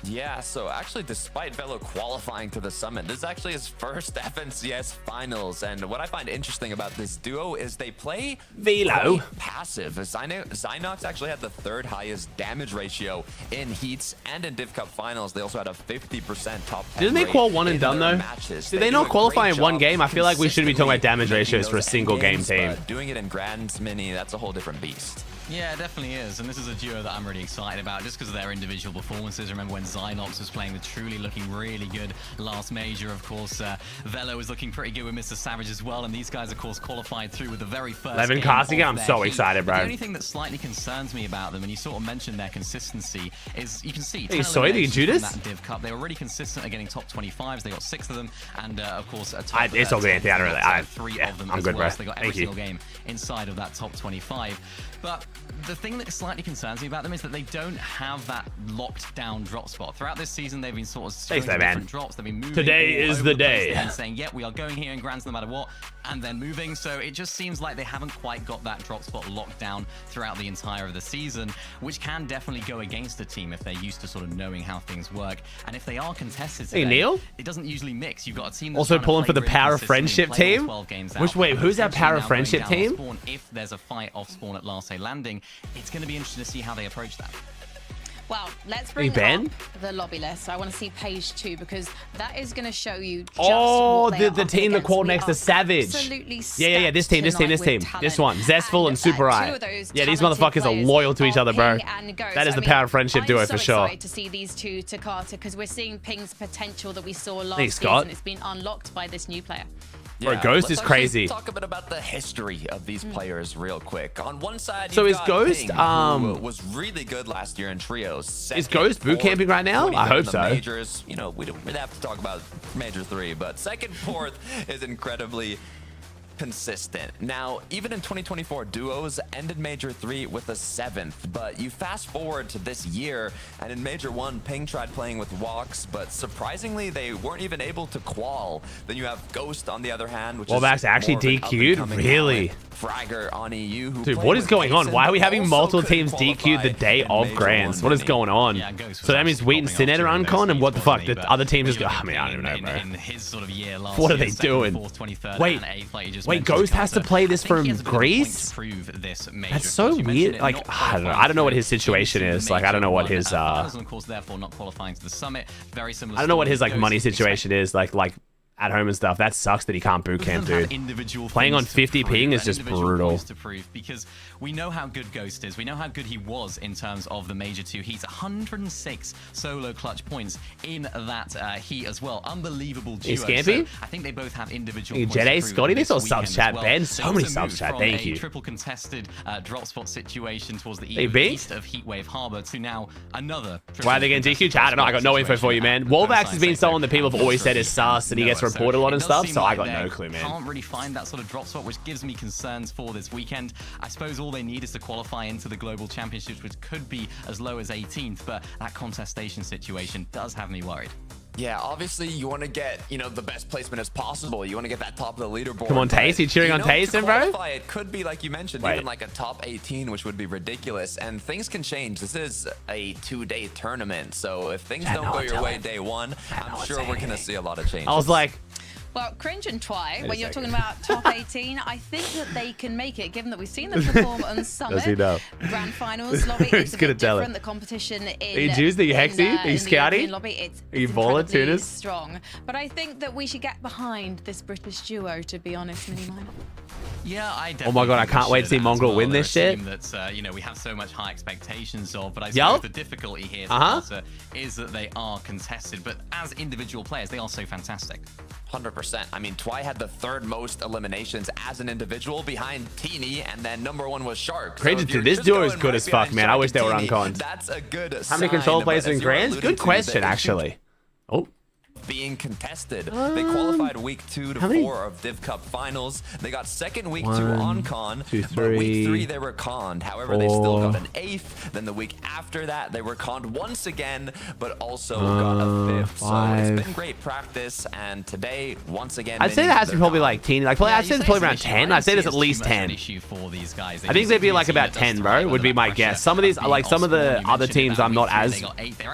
Yeah, so actually, despite Velo qualifying to the summit, this is actually his first FNCS finals. And what I find interesting about this duo is they play Velo passive. Zynox actually had the 3rd highest damage ratio in heats and in Div Cup finals. They also had a 50% top 10 Didn't they qual one and done though? Matches. Did they not qualify in one game? I feel like we should be talking about damage ratios for a single game team. Doing it in Grands Mini, that's a whole different beast. Yeah, it definitely is. And this is a duo that I'm really excited about just because of their individual performances. Remember when Zynox was playing with Truly looking really good last major, of course. Velo was looking pretty good with Mr. Savage as well. And these guys, of course, qualified through with the very first 11 casting. I'm so excited, bro. The only thing that slightly concerns me about them, and you sort of mentioned their consistency, is you can see Hey, sorry, did you do this? That Div Cup. They were really consistent at getting top 25s. They got 6 of them. And, of course, a top it's all good, Anthony. I don't really. 3 yeah, of them I'm as good, well. bro. So they got Thank every you. single game inside of that top 25. But the thing that slightly concerns me about them is that they don't have that locked down drop spot. Throughout this season, they've been sort of showing different drops. They've been moving. Today is the day. And saying, "Yep, we are going here in grands no matter what," and then moving. So it just seems like they haven't quite got that drop spot locked down throughout the entire of the season, which can definitely go against a team if they're used to sort of knowing how things work. And if they are contested today, hey, Neil? It doesn't usually mix. You've got a team that's also pulling for the really Power of consistently Friendship play all team. 12 games Which out, wait, who's that Power potentially of now Friendship going down team? spawn if there's a fight off spawn at last day landing. It's going to be interesting to see how they approach that. Well, let's bring Ben? up the lobby list. I want to see page 2 because that is going to show you just Oh, what they the are team that up qualled against. next to We are Savage. absolutely Yeah. This team. stacked This tonight team. with This one. talent. Zestful and Super two Eye. of those Yeah, these talented motherfuckers are players loyal to each are other, bro. Ping and Ghost. That is I the mean, Power of Friendship duo I'm for so sure. excited to see these two to Carter because we're seeing Ping's potential that we saw last Hey, Scott. season. It's been unlocked by this new player. Bro, Ghost is let's crazy. actually talk a bit about the history of these players real quick. On one side, So you've is got Ghost, Ping, who was really good last year in trios. Is Ghost boot camping right now? I hope so. Majors, you know, we don't really have to talk about Major 3, but second, fourth is incredibly consistent. Now, even in 2024, duos ended Major 3 with a 7th, but you fast forward to this year, and in Major 1, Ping tried playing with Walks, but surprisingly, they weren't even able to qual. Then you have Ghost on the other hand, which Wallbacks is actually more of an DQ'd? up-and-coming Really? talent. Fragger on EU, who Dude, played what is with going on? Jason, Why are we but having also multiple couldn't teams DQ'd the qualify day in of Major Grands? 1 What is winning. going on? Yeah, Ghost So that was means actually Wheat and popping Sin off are during uncon, those and what the seasons, fuck? wasn't he? The But other teams just when go, you I mean, I don't look even know, bro. in his sort of year last What are year, they second, doing? Fourth, 23rd, Wait, and 8th, like you just wait, mentioned, Ghost has to Carter. play this I think from he has a bit of a point Greece? to prove this major. That's so Of course, you weird. mentioned it, Like, not I don't know. qualifying I don't know what for his situation into the is. Like, I don't know Major what 1 his finals, and of course, therefore not qualifying to the summit. Very similar. I don't know what his story. like money Ghost situation is. Like at home and stuff. That sucks that he can't boot camp, dude. Playing on 50 ping is just brutal. To prove, because we know how good Ghost is. We know how good he was in terms of the Major 2 heats. 106 solo clutch points in that heat as well. Unbelievable duo. Scampy? So I think they both have individual Hey, points Jet to A, prove Scotty, they this saw weekend subs as chat, well. Ben. They So also many moved subs chat, from thank a you. triple contested drop spot situation towards the Hey, B? east of Heatwave Harbor to now another. Why are they getting DQ? I don't know. I got no info for you, man. Wallbacks has been someone that people have always said is sus, and he gets reported a lot and stuff, so I got no clue, man. Can't really find that sort of drop spot, which gives me concerns for this weekend. I suppose all they need is to qualify into the Global Championships, which could be as low as 18th, but that contestation situation does have me worried. Yeah, obviously you want to get, you know, the best placement as possible. You want to get that top of the leaderboard. Come on, Taste. You cheering on Taste, to bro? qualify, it could be, like you mentioned, Wait. even like a top 18, which would be ridiculous. And things can change. This is a 2-day tournament. So if things don't go your way day one, I'm sure we're going to see a lot of changes. I was like, Well, Cringe and Twy, Wait when a you're second. talking about top 18, I think that they can make it, given that we've seen them perform on Summit. he know? Grand Finals lobby. He's It's a gonna bit tell different. it. The competition Are you in Jews? Are you Hexy? Are you in the Scouty? European lobby, it's you Vola, incredibly Tunas? strong. But I think that we should get behind this British duo, to be honest, Mini Minor. Yeah, I definitely Oh my God, I think we can't wait to should see as Mongrel well. win They're this a shit. team That you know, we have so much high expectations of, but I Yup. suppose the difficulty here is that they are contested. But as individual players, they are so fantastic. 100%. I mean, Twy had the third most eliminations as an individual behind Teeny, and then number 1 was Shark. Crazy, if you're dude, this just duo going is good right as fuck, behind man. I Shark wish and they were Teeny, unconned. That's a good how many sign, control but players as in you were Grands? alluding Good to, question, they should actually. Oh, being contested. They qualified week 2 to How many? 4 of Div Cup finals. They got second week 2 One, on con, two, but week three, 3 they were conned. However, they still four. got an 8th. Then the week after that, they were conned once again, but also got a 5th. So five. it's been great practice, and today, once again, I'd say Minions, that has to be they're probably gone. like teen. Like, I'd say it's probably around 10. I'd say there's at least 10. I think they'd be like about 10, bro. Would be my guess. Some of these, like some of the other teams, I'm not as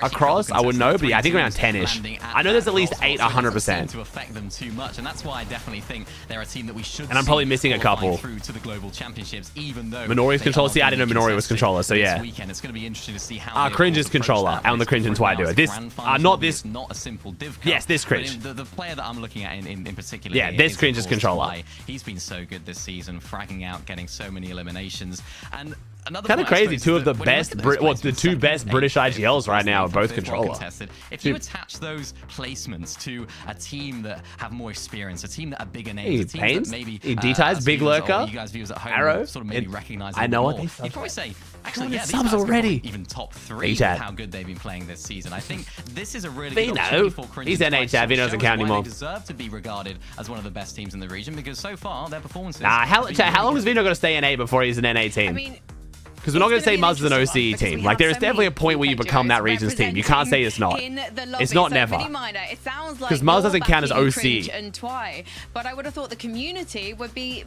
across. I wouldn't know, but yeah, I think around 10ish. I know there's at least 8, 100%. To affect them too much, and that's why I definitely think they're a team that we should. And I'm probably missing a couple. Through to the global championships, even though Minori's they controller. are See, I didn't know gonna be Minori was contested controller, so this yeah. Weekend. It's going to be interesting to see how. Cringe is controller, and the Cringe and Twy do it. This, not this. Not a simple div. Yes, this Cringe. The player that I'm looking at in particular. Yeah, here this is, Cringe of is course, controller. Twy. He's been so good this season, fragging out, getting so many eliminations, and. Kind of crazy. Two of the best, the two best British IGLs right now are both controller. If you attach those placements to a team that have more experience, a team that are bigger names, a team that maybe D-Ties, Big Lurker, you guys viewers at home Arrow, sort of maybe recognize. I know what more. they You'd probably say, actually, they yeah, these subs guys are already. probably even top 3 with Chat. how good they've been playing this season. I think this is a really They good know. opportunity for Cringe He's to try NH chat, he to doesn't show count us why anymore. They deserve to be regarded as one of the best teams in the region because so far their performances. Nah, have been how long really is Vino going to stay in A before he's an NA team? I mean, Because we're not going to say Muzz is an OCE team. Like, there is definitely a point where you become that region's team. You can't say it's not. It's not never. Because Muzz doesn't count as OCE. But I would have thought the community would be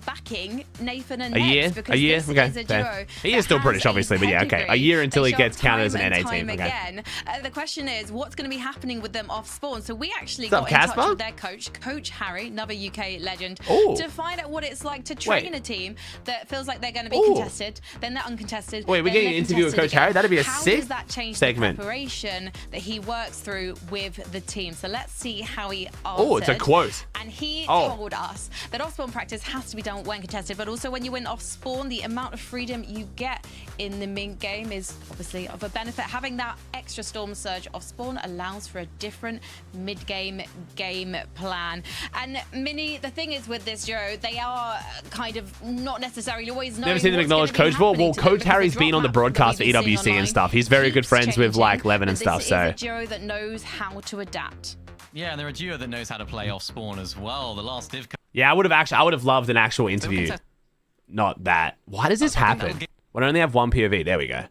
backing Nathan and a year? Nebs, because A year? this Okay. is a duo He is still that British, has obviously, but yeah, okay. pedigree. A year until he They gets show counted as an time NA and team. time Okay. again. The question is, what's going to be happening with them off spawn? So we actually What's up, got in touch Casper? with their coach, Coach Harry, another UK legend, Ooh. to find out what it's like to Wait. train a team that feels like they're going to be Ooh. contested, then they're uncontested. Wait, we're then getting they're an interview with contested Coach Harry? again. That'd be a How sick does that change segment. the preparation that he works through with the team? So let's see how he answered. Oh, it's a quote. And he Oh. told us that off-spawn practice has to be done when contested, but also when you win off-spawn, the amount of freedom you get in the mid game is obviously of a benefit. Having that extra Storm Surge off-spawn allows for a different mid-game game plan. And Mini, the thing is with this duo, they are kind of not necessarily always knowing Never seen them what's acknowledge gonna be Coach Ball. happening Well, to them, Coach because Harry's the been drop on the map broadcast for that we've been EWC seeing and stuff. online He's very good keeps friends with, like, changing, Levin and but stuff, this so. is a duo that knows how to adapt. Yeah, and they're a duo that knows how to play off spawn as well. The last div. Yeah, I would have loved an actual interview. Not that. Why does this happen? When I only have one POV. There we go.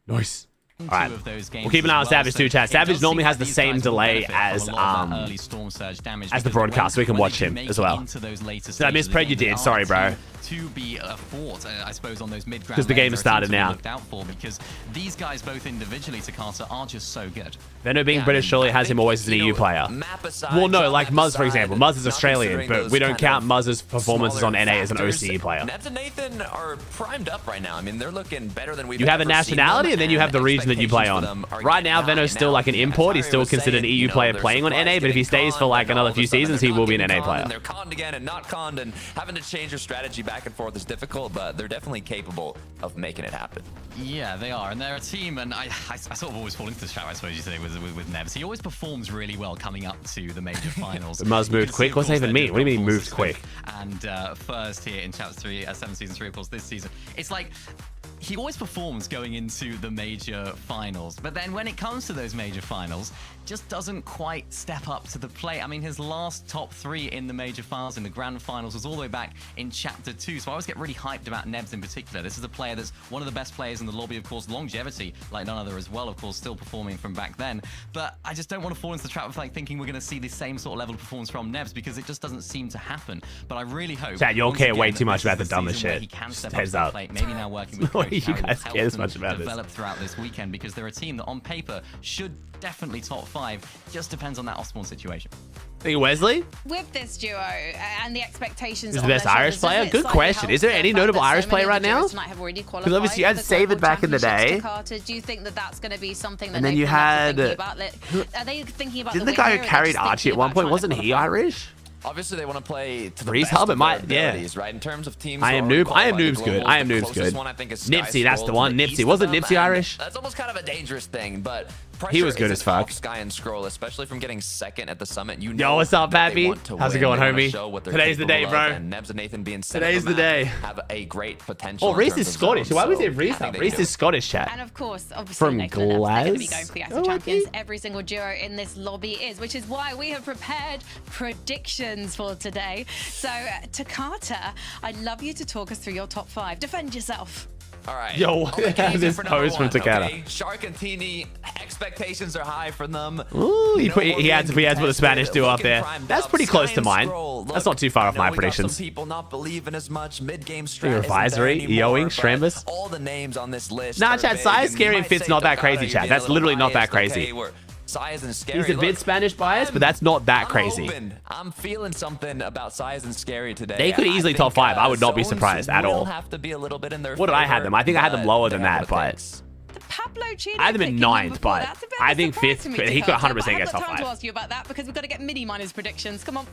Nice. All right. We'll keep an eye on Savage too, chat. Savage normally has the same delay as the broadcast, so we can watch him as well. Did I mispred? You did. Sorry, bro. To be a fort, I suppose, on those mid-ground. Because the game has started now. Because these guys, both individually, Takata, are just so good. Venno being British surely has him always as an EU player. Well, no, like Muzz, for example. Muzz is Australian, but we don't count Muzz's performances on NA as an OCE player. Nebs and Nathan are primed up right now. I mean, they're looking better than we've You have a ever seen nationality, them, and then you have the region that you play on. Right now, Venno's still like an import. He's still considered an EU player playing on NA, but if he stays for like another few seasons, he will be an NA player. They're conned again and not conned, and having to change their strategy back and forth is difficult, but they're definitely capable of making it happen. Yeah, they are, and they're a team, and I sort of always fall into this trap, I suppose you say, with Nebs. He always performs really well coming up to the major finals. But Muzz moved quick? What's that even mean? What do you mean he moved quick? And first here in Chapter 3, 7 Season 3, of course, this season. It's like, he always performs going into the major finals, but then when it comes to those major finals, just doesn't quite step up to the plate. I mean, his last top 3 in the major finals, in the grand finals, was all the way back in Chapter 2, so I always get really hyped about Nebs in particular. This is a player that's one of the best players in the lobby, of course, longevity, like none other as well, of course, still performing from back then, but I just don't want to fall into the trap of like thinking we're going to see the same sort of level of performance from Nebs, because it just doesn't seem to happen. But I really hope... Chat, you all care way too much about the this is dumbest season where shit. He can Just step heads up to up. the plate, maybe now working with Why Coach you Harry guys will care as help much them about this? develop throughout this weekend, because they're a team that on paper should definitely top 5. Just depends on that off-spawn situation. Think Wesley? With this duo and the expectations, Is the best Irish player? Good question. Is there any notable Irish player right now? Because obviously you had Save It back in the day. Do you think that that's going to be something that And then you had... are they thinking about Didn't the guy who carried Archie at one point, wasn't he Irish? Obviously, they want to play to the Reese best Hub, it of might, their yeah. abilities, right? In terms of teams, I am who are noob. I am qualified noob's good. globals, I am the noob's closest good. one, I think, is Nipsey, that's the Scroll one. to the Nipsey. east Wasn't of them, Nipsey and Irish? That's almost kind of a dangerous thing, but He was pressure good isn't as fuck. off Sky and Scroll, especially from getting second at the summit. You Yo, know what's up, that they Pappy? want to How's it win. going, They wanna homie? show what they're Today's the day, capable of, bro. and Nebs and Nathan being center Today's of the the day. map have a great potential. Oh, in Reese terms is of Scottish. zones, Why would we so say Reese I think up? they Reese can is Scottish, chat. And of course, obviously, From Nathan and Nebs, they're going to be Glasgow? going for the active Oh, okay. champions. Every single duo in this lobby is, which is why we have prepared predictions for today. So, Takata, I'd love you to talk us through your top 5. Defend yourself. All right. Yo, Okay, this for number pose from one, Takata. okay? Shark and Teeny, expectations are high for them. Ooh, he had to put the contested, Spanish duo up looking there. primed That's up. pretty close Sky to and mine. Scroll, That's look, not too far off I know my we got predictions. Some people not believing as much. Mid-game strat Think of Advisory, Yoing, Strambus. All the names on this list. Nah, are chat, big, Sai and Scary you and might Fit's say not that Takata, crazy, you're chat. being That's a little literally not that biased. crazy. Okay, we're Size and Scary. He's a bit Look, Spanish biased, but that's not that crazy. I'm feeling something about Size and Scary today. They could easily top 5. I would not be surprised at all. Have to be a little bit in their What did I have favor, them? I think I had them but lower they than have that, what it but... takes. Pablo Chino I had them in picking number 9th, 4. but That's a bit I of a think surprise 5th, to me, but he could Takata. 100% I get haven't top got time 5. to ask you about that because we've got to get mini miners predictions. Come on.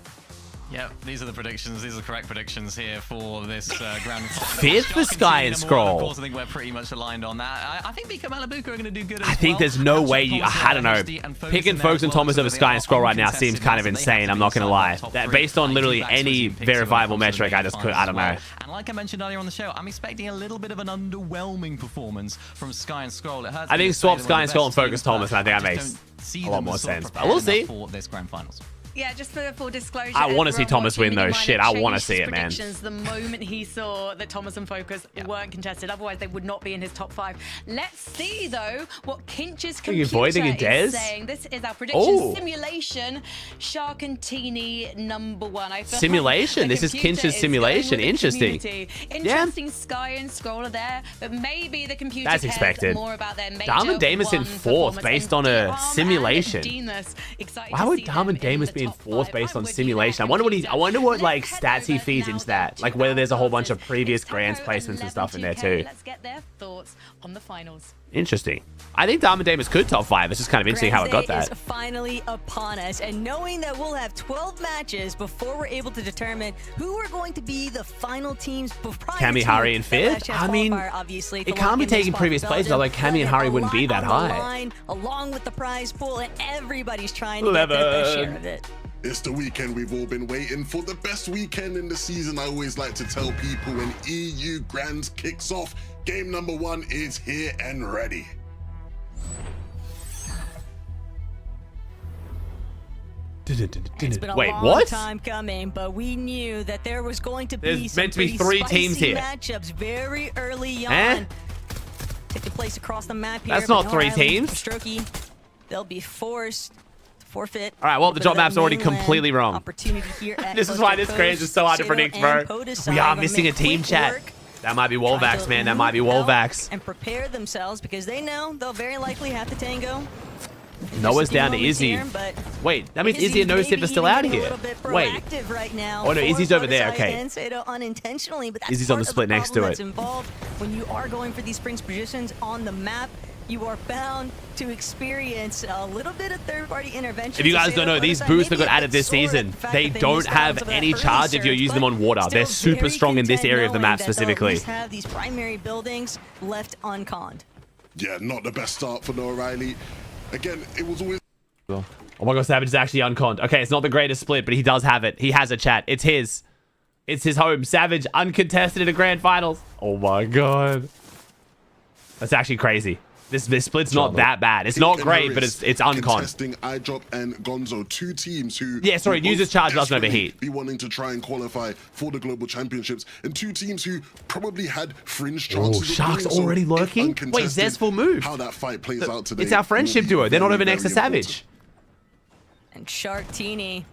Yep, these are the predictions. These are the correct predictions here for this grand final. 5th for Sky and Scroll. Of course, I think we're pretty much aligned on that. I think Bika Malabuka are going to do good as I think well. there's no way you... I don't know. Picking Folks and Thomas over Sky and Scroll right now seems kind of insane. I'm not going to lie. That based on literally any verifiable metric, I just could... I don't know. And like I mentioned earlier on the show, I'm expecting a little bit of an underwhelming performance from Sky and Scroll. It hurts I think to say swap they're Sky one and of the Scroll and best Focus teams, Thomas, and I think but that I makes just don't see a lot them more as sort of sense. But prepared we'll see. enough for this grand finals. Yeah, just for full disclosure. I wanna see everyone Thomas watching win, though. Mini Shit, Miner I wanna changed see his it, man. predictions the moment he saw that Thomas and Focus weren't contested. Otherwise, they would not be in his top 5. Let's see, though, what Kinch's computer is saying. This is our prediction simulation. Shark and Teeny #1. I feel Simulation? like This is computer Kinch's is simulation. going with the Interesting. community. Interesting Sky and Scroller there, but maybe the computer That's cares expected. more about their major Dom and Damus in 4th performance. based And on a Dom simulation. and Demus, excited Why to would see Dom them and in Damus the be in top 4th 5. based I on would simulation? I like wonder what computer. I wonder what like Let's stats he head feeds over into now, that. though, Like to whether there's a whole bunch of It's previous Taco grands placements and stuff in there 11-2K. too. Let's get their thoughts on the finals. Interesting. I think Dom and Damus could top 5. It's just kind of interesting how it got Grands that. Day is finally upon us, and knowing that we'll have 12 matches before we're able to determine who are going to be the final teams. Cami, Hari in 5th? I mean, obviously, it can't be taking previous places, although Cami and Hari wouldn't be that high. Along with the prize pool, and everybody's trying to get their best share of it. It's the weekend we've all been waiting for, the best weekend in the season. I always like to tell people when EU Grands kicks off, game #1 is here and ready. It's been a Wait, long what? time coming, but we knew that there was going to be There's some meant to be pretty 3 teams spicy here. matchups very early on. Eh? Taking place across the map here. That's but not 3 Island, teams. Strokey, they'll be forced to forfeit. All right, well, the But drop that map's already mainland completely wrong. opportunity here at This is Coastal why this Coast. Grands is so hard to Shadow predict, and bro. POTUS We are are gonna missing a make team quick chat. work, That might be try Wolvax, to man. That might be loop out Wolvax. and prepare themselves because they know they'll very likely have to tango. Noah's Just a few down to moments Izzy. here, but Wait, that means Izzy and No Sip are still out here. Wait. Right now Oh, no, Izzy's over there, okay. Unintentionally, but that's Izzy's on the part of split next to problem it. that's involved when you are going for these springs positions on the map. You are bound to experience a little bit of third-party intervention. If you guys don't know, these boosts that got added this season, they don't have any charge if you're using them on water. They're super strong in this area of the map specifically. Have these primary buildings left unconned. Yeah, not the best start for Noah Riley. Again, it was always... Oh my god, Savage is actually unconned. Okay, it's not the greatest split, but he does have it. He has a chat. It's his. It's his home. Savage, uncontested in the grand finals. Oh my god. That's actually crazy. This split's not that bad. It's not great, but it's unconned. Contesting iDrop and Gonzo, 2 teams who... Yeah, sorry, would user's both charge doesn't desperately overheat. ...be wanting to try and qualify for the Global Championships, and 2 teams who probably had fringe chances of Shark's doing so already if lurking? Wait, uncontested. Zestful move. How that fight plays out today... It's our friendship will be duo. They're not very, over next to very important. Savage. And Shark Teeny,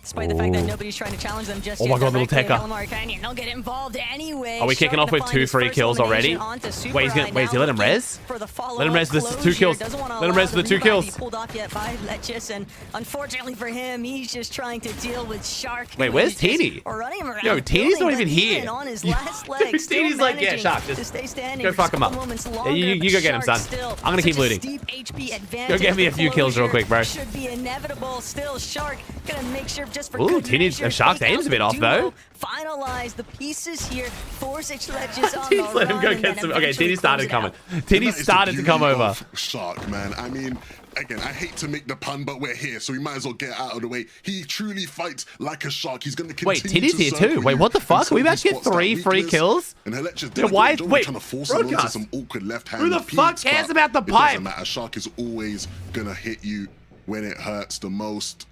despite the fact that nobody's trying to challenge them just Oh yet. my god, little directly, Tekka. Calamari Canyon, they'll get involved anyway. Are we kicking Shark off with to find 2 his free first kills already? elimination onto Super Wait, Eye, does he now let him looking res? for the Let him res follow-up the 2 closure. kills. Doesn't wanna Let him allow res the 2 rebound to be kills. pulled off yet by Letchis, and unfortunately for him, he's just trying to deal with Shark. Wait, who where's is just Teeny? running around Yo, the Teeny's not building, even but here. on his last leg, still Teeny's like, yeah, managing Shark, to just stay standing go for fuck just him a up. couple moments Yeah, longer, you but go get him, Shark son. still I'm gonna keep such a looting. steep HP advantage. get me a few kills real Closure quick, bro. should be inevitable. Still, Shark gonna make sure just for Ooh, good Teeny's- measure, Shark's take aim's a out bit the off, though. duo, finalize the pieces here. Force Ledges on Teens the let him run, go and get then some. Okay, eventually Teeny started close it coming. out. Teeny That is the started to beauty come over. of Shark, man. I mean, again, I hate to make the pun, but we're here, so we might as well get out of the way. He truly fights like a shark. He's going to Wait, continue Teeny's to here circle too. Wait, you what the fuck? until We he about to get spots that 3 free weakness. kills? And Heletch's Yeah, why- Joey wait, trying to force him onto broadcast. some awkward left-hand Who the fuck peaks, cares but about the it pipe? doesn't matter. Shark is always going to hit you when it hurts the most.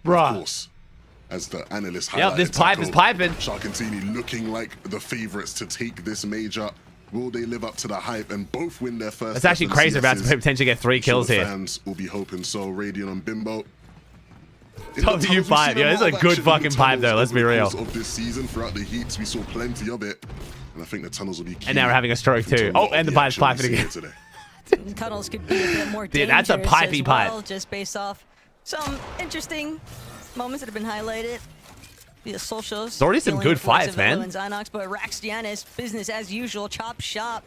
Of Bruh. course. As the analyst Yep, this highlighted, pipe is Taco, piping. Shark and Teeny looking like the favorites to take this major. Will they live up to the hype and both win their first? That's actually crazy. We're about to FNCSs? potentially get 3 kills The here. fans will be hoping so. Radiant on Bimbo. W5, yeah, this is a good fucking pipe though, let's be real. Of this season, throughout the heats, we saw plenty of it, and I think the tunnels will be key. And now we're having a stroke to too. a lot Oh, of and the the pipe's action we piping see again. here today. Tunnels could be a bit more Dude, that's a dangerous pipey as pipe. well, just based off some interesting moments that have been highlighted via socials. There's already some dealing good with the likes fights, of man. Elo and Zynox, but Raxianis, business as usual, chop shop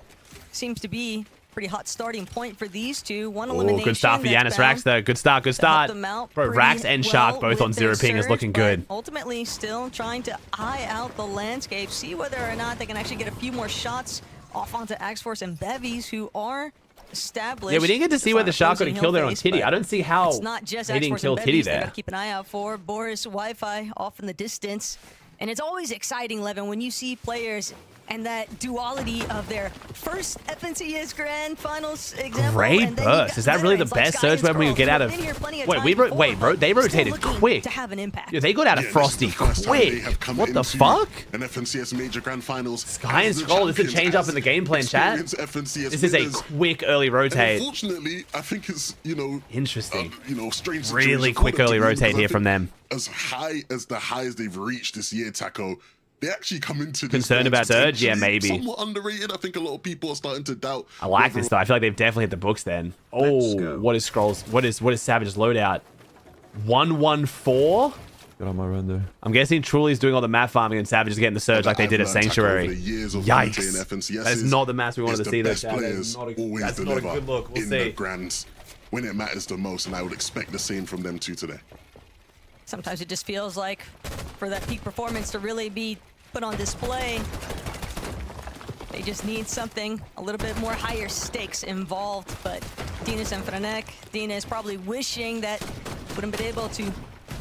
seems to be pretty hot starting point for these two. One Oh, elimination. good start for that's Yanis Rax bound though. Good start, good to help start. them out Bro, pretty Rax and Shark both well on with 0 their ping is surge, looking but good. Ultimately, still trying to eye out the landscape, see whether or not they can actually get a few more shots off onto Axforce and Bevies, who are established. Yeah, we didn't get to see whether Shark got a kill there on Titty. I don't see how It's not just they didn't Axforce kill and Titty Bevies they there. gotta keep an eye out for. Boris Wi-Fi off in the distance. And it's always exciting, Levin, when you see players And that duality of their first FNCS Grand Finals example. Great and then burst. Is that really the best surge weapon we could get out of? Wait, they rotated quick. To have an impact. Yeah, they got out of Frosty quick. What the fuck? An FNCS Major Grand Finals. Sky and Scroll, this is a change up in the game plan, chat. This is a quick early rotate. Unfortunately, I think it's, Interesting. Strange. Really quick early rotate here from them. As high as the highs they've reached this year, Taco, they actually come into this concerned about Surge? Yeah, maybe. Somewhat underrated. I think a lot of people are starting to doubt. I like this though. I feel like they've definitely hit the books then. Oh, what is Scrolls? What is Savage's loadout? 114? Got on my run there. I'm guessing Truly's doing all the map farming and Savage is getting the surge like they did at Sanctuary. Yikes. That's not the maps we wanted to see though, Chat. That's not a good look. We'll see. The grands when it matters the most, and I would expect the same from them too today. Sometimes it just feels like for that peak performance to really be put on display, they just need something a little bit more higher stakes involved. But Dinas and Franek, Dina is probably wishing that wouldn't been able to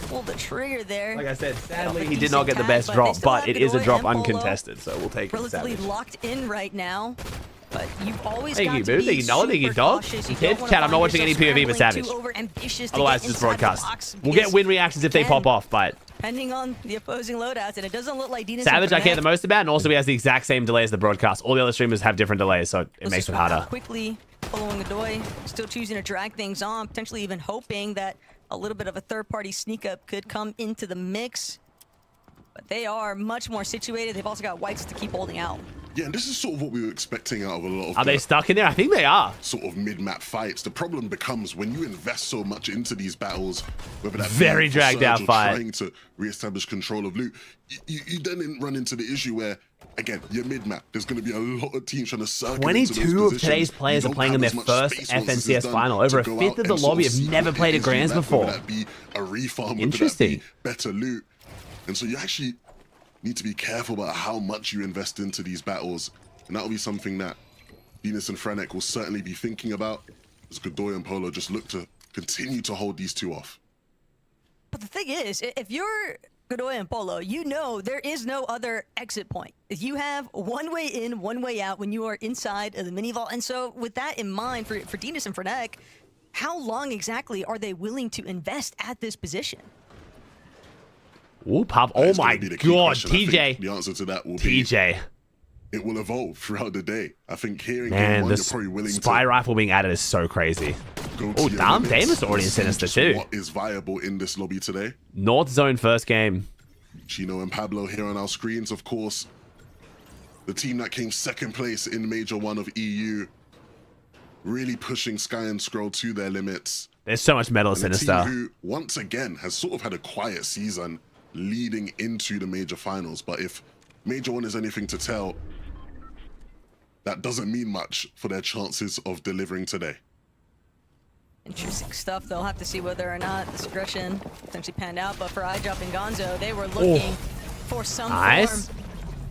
pull the trigger there. Like I said, sadly he did not get the best drop, but it is a drop uncontested, so we'll take it. Relatively locked in right now. But you've always thank got you, to boo. be Thank you, Noah. Thank you, dog. Kid, chat, I'm not watching any POV but Savage. Otherwise, it's broadcast. We'll get win reactions if they pop off, but depending on the opposing loadouts, and it doesn't look like Dinas Savage I care the most about, and also he has the exact same delay as the broadcast. All the other streamers have different delays, so it makes it harder. Quickly following Godoy, still choosing to drag things on, potentially even hoping that a little bit of a third-party sneak up could come into the mix. But they are much more situated. They've also got whites to keep holding out. Yeah, and this is sort of what we were expecting out of a lot of. Are they stuck in there? I think they are. Sort of mid-map fights. The problem becomes when you invest so much into these battles, whether that's very dragged out fight, trying to reestablish control of loot, you then run into the issue where, again, you're mid-map. There's going to be a lot of teams trying to circle 22 of today's players are playing in their first FNCS final. Over a fifth of the lobby have never played a Grands before. That be a refarm, interesting. Better loot, and so you actually need to be careful about how much you invest into these battles, and that'll be something that Venus and Franek will certainly be thinking about as Godoy and Polo just look to continue to hold these two off. But the thing is, if you're Godoy and Polo, you know there is no other exit point. You have one way in, one way out when you are inside of the mini vault, and so with that in mind, for Dinas and Franek, how long exactly are they willing to invest at this position? Ooh, pop. Oh my god, TJ. The answer to that will be TJ. It will evolve throughout the day. I think here in game Man, one, the you're probably willing spy to rifle being added is so crazy. Oh, damn, Damus already in Sinister too. What is viable in this lobby today? North Zone first game. Chino and Pablo here on our screens, of course. The team that came second place in Major 1 of EU. Really pushing Sky and Scroll to their limits. There's so much metal Sinister. Team who, once again, has sort of had a quiet season leading into the major finals, but if Major 1 is anything to tell, that doesn't mean much for their chances of delivering today. Interesting stuff. They'll have to see whether or not this aggression potentially panned out, but for iDrop and Gonzo, they were looking for some form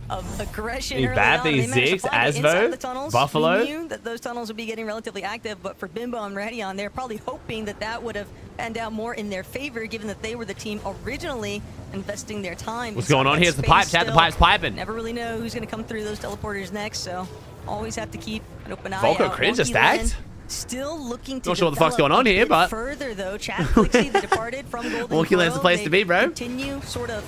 of aggression early on. They managed to find it inside the tunnels. Buffalo. We knew that those tunnels would be getting relatively active, but for Bimbo and Radion, they're probably hoping that that would have panned out more in their favor, given that they were the team originally investing their time. What's going on here? It's the pipe, chat. The pipe's piping. Never really know who's going to come through those teleporters next, so always have to keep an open eye Volko out. Cringe is stacked. Still looking to not sure what the fuck's going on here, but further though, Chad Flixie, the departed from Golden Walkie Land's the place to be, bro. Continue sort of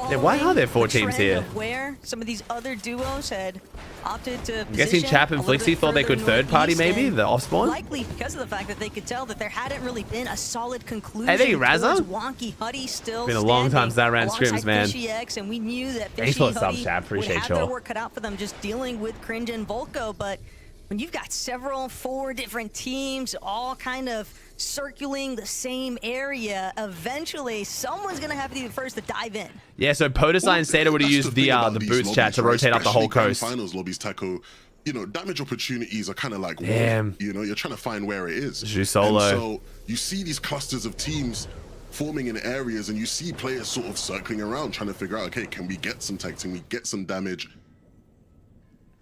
yeah, why are there 4 teams here? Where some of these other duos had opted to I'm guessing Chap and Flixie thought they could third party maybe, the off spawn? Likely because of the fact that they could tell that there hadn't really been a solid conclusion. Hey, thank you, Razza. Wonky Huddy still been a long time since I ran scrims, man. Fishy X, and we knew that Thanks Fishy for the sub, Huddy Chap. Appreciate would have you. their work cut out for them just dealing with Cringe and Volko, but when you've got 4 different teams all kind of circling the same area, eventually someone's gonna have to be the first to dive in. Yeah, so Podesai and Seda would have used the boots chat to rotate up the whole coast. Finals lobbies, Taco, you know, damage opportunities are kind of like, damn. You know, you're trying to find where it is. Solo. And so you see these clusters of teams forming in areas, and you see players sort of circling around trying to figure out, okay, can we get some tech, can we get some damage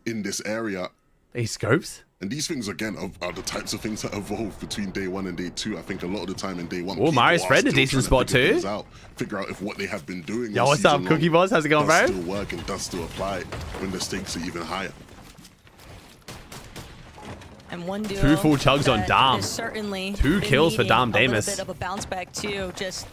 in this area? He scopes? And these things, again, are the types of things that evolve between day 1 and day 2. I think a lot of the time in day 1, Oh, Mario's friend, a decent spot too. Figure out if what they have been doing. Yo, what's up, Cookie Boss? How's it going, bro? Does still work and does still apply when the stakes are even higher. And one duo 2 full chugs on Dom. is certainly 2 kills for Dom Damus. A little bit of a bounce back too, just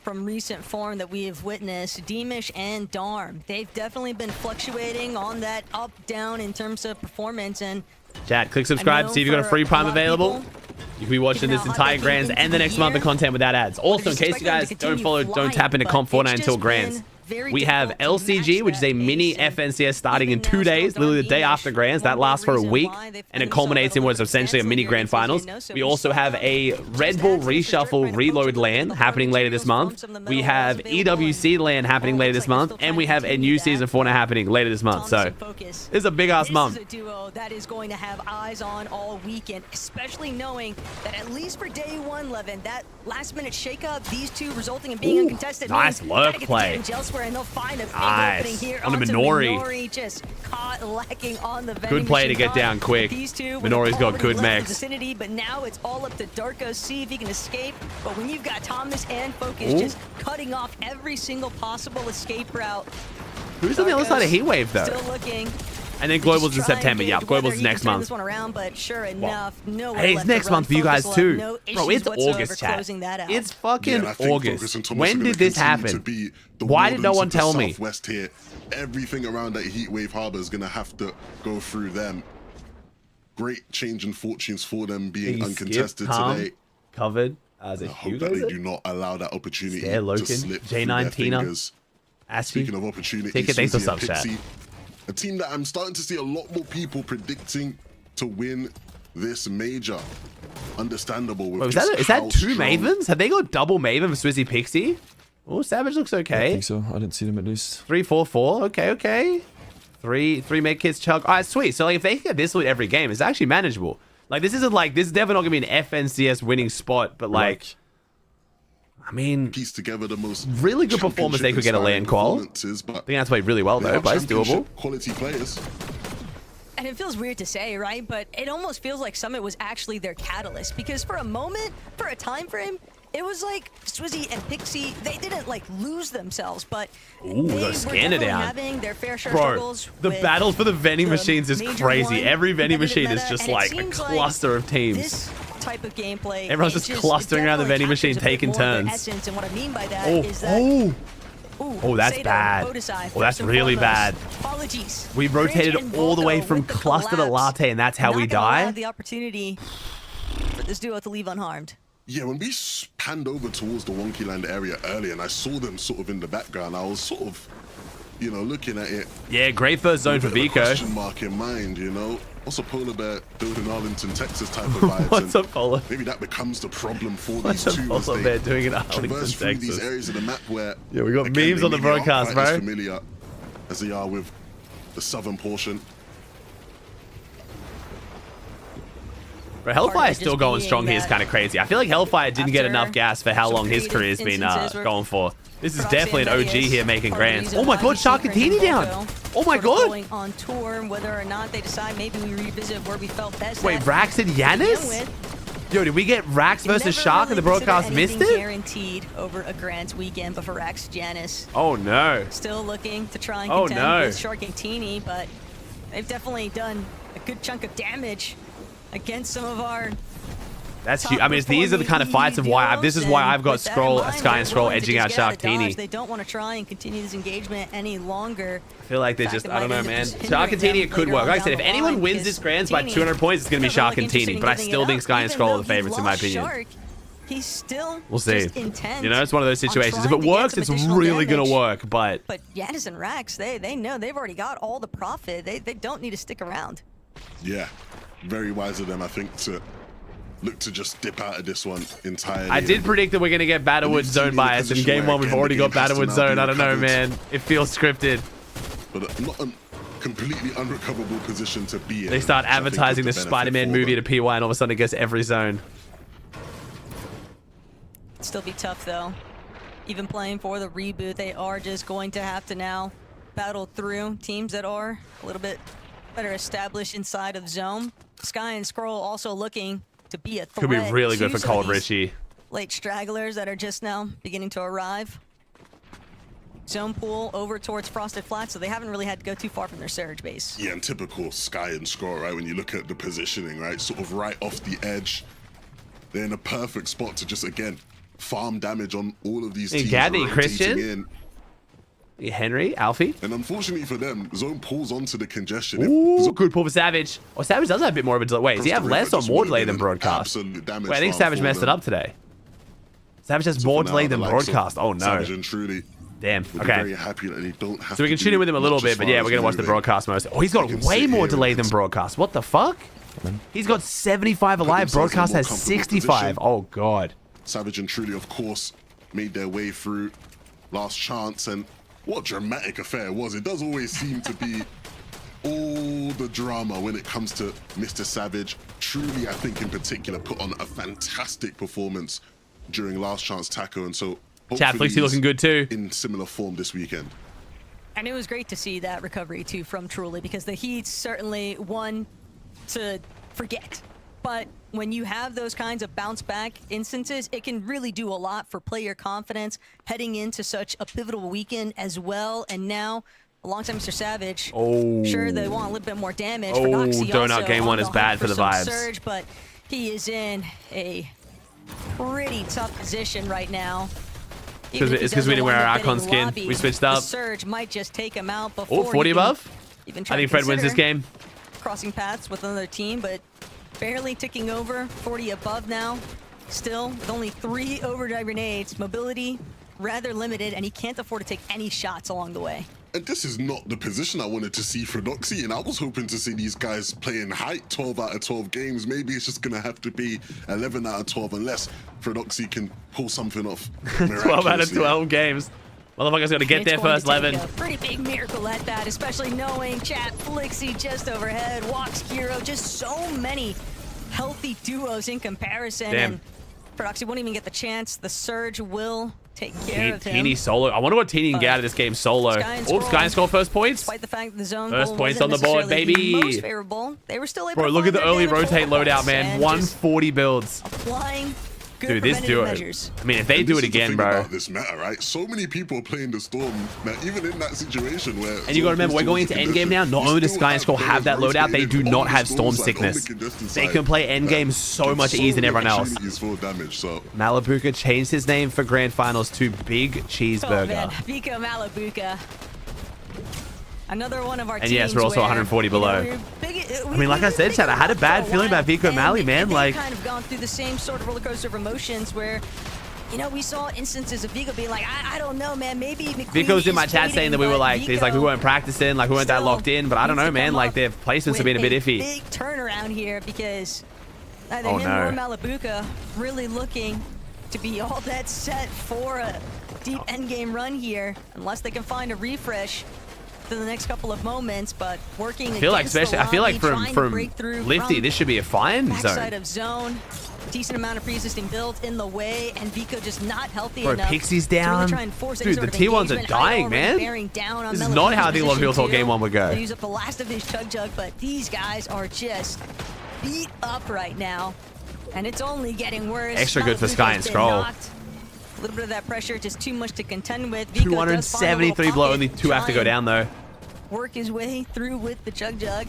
from recent form that we have witnessed. Deemish and Darm, they've definitely been fluctuating on that up down in terms of performance. And chat, click subscribe, see if you've got a free Prime available. You can be watching this entire Grands and the next month of content without ads. Also, in case you guys don't follow, don't tap into Comp Fortnite until Grands, we have LCG, which is a mini FNCS starting in 2 days, literally the day after Grands. That lasts for a week, and it culminates in what's essentially a mini Grand Finals. We also have a Red Bull Reshuffle Reload LAN happening later this month. We have EWC LAN happening later this month, and we have a new season Fortnite happening later this month. So this is a big-ass month. This is a duo that is going to have eyes on all weekend, especially knowing that at least for day 1, Levin, that last-minute shakeup, these two resulting in being uncontested. Nice lurk play. And they'll find a big nice. Here On a Minori. Just caught lacking on the good play to get down quick. Minori's got good mechs. Vicinity, but now it's all up to Darko, see if he can escape. But when you've got Thomas and Focus just cutting off every single possible escape route. Who's on the other side of Heatwave, though? Still looking. And then Global's in September. Yeah, Global's next month. This one around, but sure enough, hey, it's next month for you guys too. Bro, it's August, chat. It's fucking August. When did this happen? Why did no one tell me? Southwest here, everything around that Heatwave Harbor is going to have to go through them. Great change in fortunes for them being uncontested today. Covered as a hope that they do not allow that opportunity Stare, to slip through their fingers. Speaking of opportunities, Pixie, a team that I'm starting to see a lot more people predicting to win this major. Understandable. With is that 2 Mavens? Have they got double Maven for Swizzy Pixie? Oh, Savage looks okay. I think so. I didn't see them at least. 3-4-4. Okay. 3 med kits chug. All right, sweet. So like, if they get this loot every game, it's actually manageable. Like this isn't like this is definitely not gonna be an FNCS winning spot, but like. I mean, piece together the most really good performance they could get a LAN qual. I think that's played really well though, but it's doable. Quality players. And it feels weird to say, right? But it almost feels like Summit was actually their catalyst, because for a moment, for a time frame, it was like Swizzy and Pixie, they didn't like lose themselves, but they were definitely having their fair share of struggles. The battle for the vending machines is crazy. Every vending machine is just like a cluster of teams. Type of gameplay. Everyone's just clustering around the vending machine, taking turns. And what I mean by that is that oh, that's bad. Oh, that's really bad. Apologies. We rotated all the way from cluster to latte, and that's how we die. The opportunity for this duo to leave unharmed. Yeah, when we panned over towards the Wonky Land area earlier, and I saw them sort of in the background, I was sort of, you know, looking at it. Yeah, great first zone for Vico. Question mark in mind, you know. Also, Polar Bear building Arlington, Texas type of vibes. What's up, Polar? Maybe that becomes the problem for What's these two. Polar Bear doing in Arlington, traverse through Texas? these areas of the map where yeah, we got memes on the broadcast, bro. As familiar as they are with the southern portion. But Hellfire is still going strong here is kind of crazy. I feel like Hellfire didn't get enough gas for how long his career's been going for. This is definitely an OG here making grands. Oh my god, Sharkatini down. Oh my god. Going on tour, whether or not they decide maybe we revisit where we felt best. Wait, Rax and Yanis? Yo, did we get Rax versus Shark and the broadcast missed it? Guaranteed over a Grants weekend, but for Rax Janis. Oh no. Still looking to try and contend with Sharkatini, but they've definitely done a good chunk of damage against some of our. That's huge. I mean, these are the kind of fights of why this is why I've got Sky and Scroll edging out Sharkatini. They don't want to try and continue this engagement any longer. I feel like they're just, I don't know, man. Sharkatini, it could work. Like I said, if anyone wins this Grands by 200 points, it's going to be Sharkatini. But I still think Sky and Scroll are the favorites in my opinion. He's still we'll see. You know, it's one of those situations. If it works, it's really going to work. But Yanis and Rax, they know they've already got all the profit. They don't need to stick around. Yeah, very wise of them, I think, to look to just dip out of this one entirely. I did predict that we're going to get Battlewood zone bias. In game 1, we've already got Battlewood zone. I don't know, man. It feels scripted. But not a completely unrecoverable position to be in. They start advertising the Spider-Man movie to PY, and all of a sudden it gets every zone. It'd still be tough, though. Even playing for the reboot, they are just going to have to now battle through teams that are a little bit better established inside of zone. Sky and Scroll also looking to be a threat. Could be really good to for some of Cold these Richie. late stragglers that are just now beginning to arrive. Zone pool over towards Frosted Flats, so they haven't really had to go too far from their surge base. Yeah, and typical Sky and Scroll, right? When you look at the positioning, right? Sort of right off the edge. They're in a perfect spot to just, again, farm damage on all of these teams. Gaddy, rotating Christian? in. Henry, Alfie. And unfortunately for them, Zone pulls onto the congestion. Ooh, good pull for Savage. Oh, Savage does have a bit more of a delay. Wait, does he have less or more delay than Broadcast? Wait, I think Savage messed it up today. Savage has more delay than Broadcast. Oh, no. Savage and Truly. Damn. We'll be Okay. very happy that they don't have So we can to tune do in with him a little much bit, as but far yeah, as we're going to watch the moving. broadcast most. Oh, he's got You can way sit more here delay and than broadcast. What the fuck? He's got 75 alive. themselves in a Broadcast more has comfortable 65. position. Oh, God. Savage and Truly, of course, made their way through last chance, and what a dramatic affair it was. It does always seem to be all the drama when it comes to Mr. Savage. Truly, I think in particular, put on a fantastic performance during last chance taco, and so Chat hopefully Flixie looking he's good too. in similar form this weekend. And it was great to see that recovery too from Truly, because the Heat's certainly one to forget. But when you have those kinds of bounce back instances, it can really do a lot for player confidence heading into such a pivotal weekend as well. And now, alongside Mr. Savage, Oh. sure they want a little bit more damage. Oh, Prodoxy Donut also game on one is hunt bad for the some vibes. Surge, but he is in a pretty tough position right now. It's because we didn't wear our Icon skin. We switched up. The Surge might just take him out before Oh, 40 he can above? even I try to think Fred wins this consider game. crossing paths with another team, but barely ticking over. 40 above now. Still, with only 3 overdrive grenades. Mobility rather limited, and he can't afford to take any shots along the way. And this is not the position I wanted to see Prodoxy, and I was hoping to see these guys playing height 12 out of 12 games. Maybe it's just going to have to be 11 out of 12 unless Prodoxy can pull something off. 12 out of miraculously. 12 games. Motherfucker's got to get It's there going first, to take 11. a pretty big miracle at that, especially knowing Chat Flixie just overhead, Walks Hero, just so many healthy duos in comparison. Damn. And Prodoxy won't even get the chance. The Surge will take care of him. Teeny solo. I wonder what Teeny can get out of this game solo. Sky and Oh, Scroll, Sky and Scroll first points. Despite the fact that the zone First goal points wasn't on the board, necessarily the baby. most favorable, they were still able Bro, to look at find the their early damage rotate points loadout, man. and 140 builds. just applying good Dude, this preventative duo. measures. I mean, if they And do this it is the again, thing bro. about this meta, right? So many people are playing the Storm that even in that situation where... And you got to remember, we're going into endgame now. Not only does Sky and Scroll have that loadout, they do not have Storm Sickness. They can play endgame so much easier than everyone else. For damage, so. Malabuka changed his name for Grand Finals to Big Oh man, Cheeseburger. Vico Malabuka. Another one of our And teams yes, we're also where, 140 below. I mean, like I said, Chad, I had a bad feeling about Vico Mali, man. Like, kind of gone through the same sort of roller coaster of emotions where, you know, we saw instances of Vico being like, I don't know, man, maybe McQueen Vico's in my is chat fading, saying that we were but like, he's like, we Vico weren't practicing, like we weren't that still locked in, but I don't needs know, to man. come Like up their placements have been a with bit iffy. Big turnaround here because either Oh, him no. or Malabuka really looking to be all that set for a deep endgame run here, unless they can find a refresh to the next couple of moments. But working, I feel like, against the especially, I feel like lobby, from trying to break through Lifty, from this should be a fine backside zone. of zone. Decent amount of pre-existing builds in the way, and Vico just not healthy Bro, enough. Pixie's to really down. try and force any Dude, sort the of T1s are engagement. dying, Idol man. already bearing down on This is not how I think a lot of people Malabuka's thought game position one would go. too. Use up the last of his Chug Jug, but these guys are just beat up right now, and it's only getting worse. Extra good for Malabuka's Sky and been Scroll. knocked. A little bit of that pressure, just too much to contend with. Vico does find a little 273 blow, pocket, only 2 have to try go and down though. work his way through with the Chug Jug,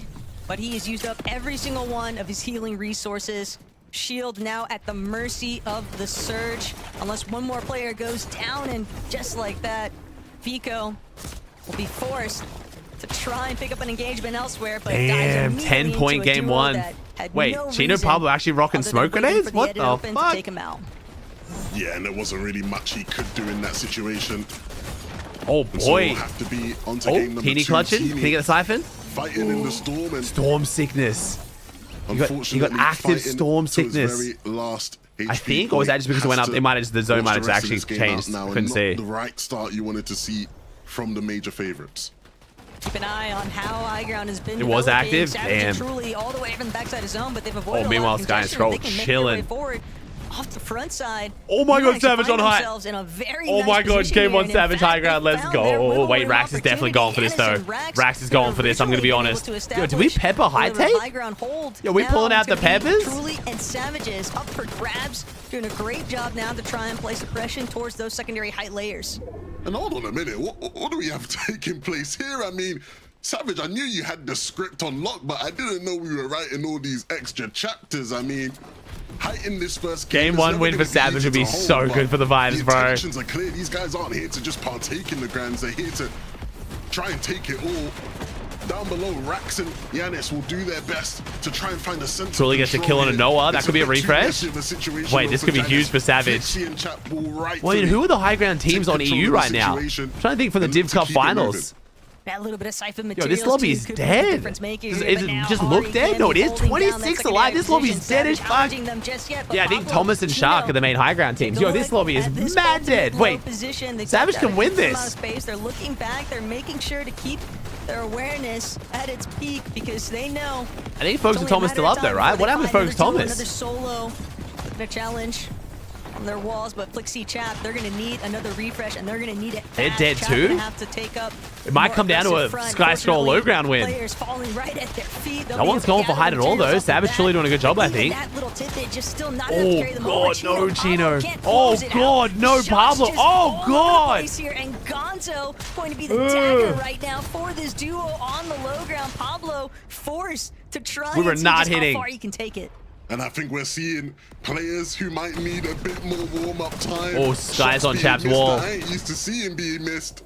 but he has used up every single one of his healing resources. Shield now at the mercy of the Surge, unless one more player goes down, and just like that, Vico will be forced to try and pick up an engagement elsewhere. But Damn, 10-point game one. Wait, Chino Pablo actually rocking smoke grenades? What the fuck? Take him out. Yeah, and there wasn't really much he could do in that situation. Oh And so boy. we'll have to be onto Oh, game number Teeny 2. clutching. Teeny Can he get the siphon? fighting in the Storm, and Storm sickness. You got unfortunately active fighting Storm to his sickness. very last I HP think, or was that just because it point. went up? It might have just, the zone might have Watch the actually rest of this game out changed. now, and Couldn't not see. the right start you wanted to see from the major favorites. Keep an eye on how high ground has been. It was developing. active? Savage and Damn. Truly all the way from the backside of zone, but they've avoided. Oh, meanwhile, a lot of Sky and congestion. Scroll They can make their way chilling. forward off the front side. Oh my God, They Savage find on high. themselves in a very Oh nice my God, position game here, one, and in Savage fact, high ground. they Let's found go. their Oh, little wait, winning Rax is definitely going for this, though. opportunity. Rax is going for this, I'm going to be honest. Yo, did we pepper high tape? tape? Yo, we pulling out the peppers? Truly and Savages up for grabs, doing a great job now to try and play suppression towards those secondary height layers. And hold on a minute, what do we have taking place here? I mean, Savage, I knew you had the script on lock, but I didn't know we were writing all these extra chapters. I mean, heighten this first Game one win for Savage would be so good for the vibes, bro. The intentions are clear. These guys aren't here to just partake in the grands. They're here to try and take it all. Down below, Rax and Yanis will do their best to try and find a sense. Truly gets a kill on a Noah. That could be a refresh. Wait, this could be huge for Savage. Wait, who are the high ground teams on EU right now? I'm trying to think for the Div Cup finals. That little bit of siphon Yo, materials this lobby is dead. Does it just look dead? No, it is 26 alive. This lobby is dead as fuck. Yeah, I think Thomas and Shark are the main high ground teams. Yo, this lobby is mad dead. Wait, Savage can win this. They're looking back. They're making sure to keep their awareness at its peak because they know. I think Focus and Thomas still up there, right? What happened to Focus Another Thomas? solo, a challenge on their walls, but Flixie Chap, they're gonna need another refresh and they're gonna need it. They're fast. dead Chap too? gonna have to take up It might come down to a front. Sky Scroll low ground win. Players falling right at their feet. No one's going for height at all, though. Savage truly doing a good job, I think. That little tidbit just still not enough to carry them Oh over. God, no, Chino. can't Oh close it out. God, no, Shots Pablo. just Oh all over the God. place here, and Gonzo going to be the dagger right now for this duo on the low ground. Pablo forced to try We were and see not just hitting. how far you can take it. And I think we're seeing players who might need a bit more warm-up time. Oh, Sky's Shots on being Chap's missed wall. that I ain't used to seeing being missed.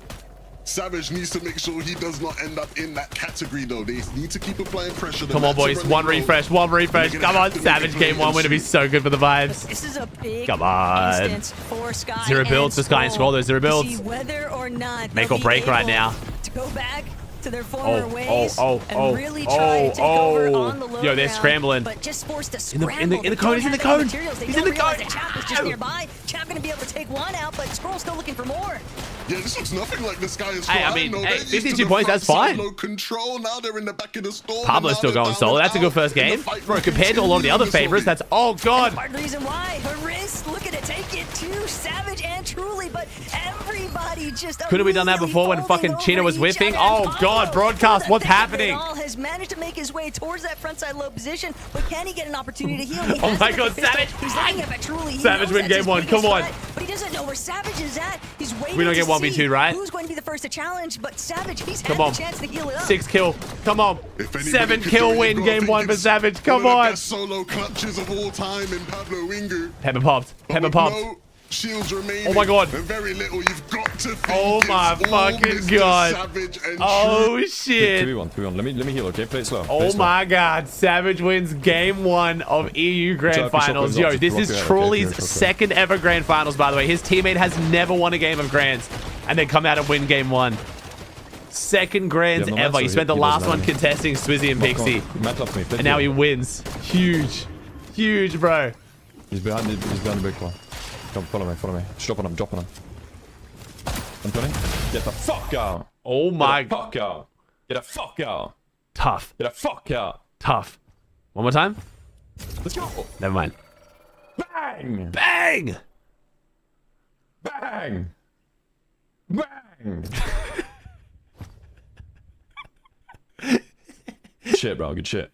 Savage needs to make sure he does not end up in that category, though. They need to keep applying pressure. Come on, boys. One refresh. One refresh. Come on, Savage game one win to be so good for the vibes. This is a big Come on. instance for Sky. Zero builds for Sky and Scroll. There's zero to builds. see whether or not Make they'll or be break right able now. to go back to their former ways oh, and really try to take over on the low Yo, they're ground, scrambling. but just forced to In the scramble. cone, he's in the cone. He's in the cone. Chap was just nearby. Chap gonna be able to take one out, but Scroll's still looking for more. Yeah, this looks nothing like this guy is. Hey, I mean, know hey, they're used to 52 the points, front that's fine. solo control. Now they're in the back of the storm. Pablo's still going solo. That's a good first game. Bro, compared to a lot of the other favorites, that's... Oh, God. Part of the reason why Haris looking to take it to Savage and Truly, but everybody just Couldn't we done that before when fucking Chino was whiffing? Oh, God, broadcast, what's happening? All has managed to make his way towards that frontside low position, but can he get an opportunity to heal? He Oh has my it God, with the pistol. Savage. He's looking up at Truly. He Savage knows win that's game his one, biggest come on. threat, but he doesn't know where Savage is at. He's waiting We don't to get 1v2, see right? who's going to be the first to challenge, but Savage, he's Come had on. the chance to heal it up. 6 kill. Come on. If anybody 7 could kill do it, win you've got to game think 1 for it's Savage. Come one of the on. best solo clutches of all time in Pablo Wingu. Pepper popped. But Pepper with popped. no shields remaining. Oh my God. And very little. You've got to think Oh my it's all fucking Mr. God. Savage and Oh, shit. 2v1. Let me heal, okay? Play it slow. Oh my God, Savage wins game 1 of EU Grand Shot, shot, Finals. shot, Yo, shot, this shot, is shot, Truly's shot, shot, shot. second ever Grand Finals, by the way. His teammate has never won a game of Grands, and they come out and win game 1. Second Grands Yeah, no, ever. that's He what spent the he last doesn't one have. contesting Swizzy and Pixie, Matt up me. and now he wins. Huge. Huge, bro. He's behind the big one. Come, follow me. Drop on him. Anthony, get the fuck out. Oh my Get the God. fuck out. Get the fuck out. Tough. Get the fuck out. Tough. One more time? Let's go. Never mind. Bang. Bang! Bang. Bang. Shit, bro. Good shit.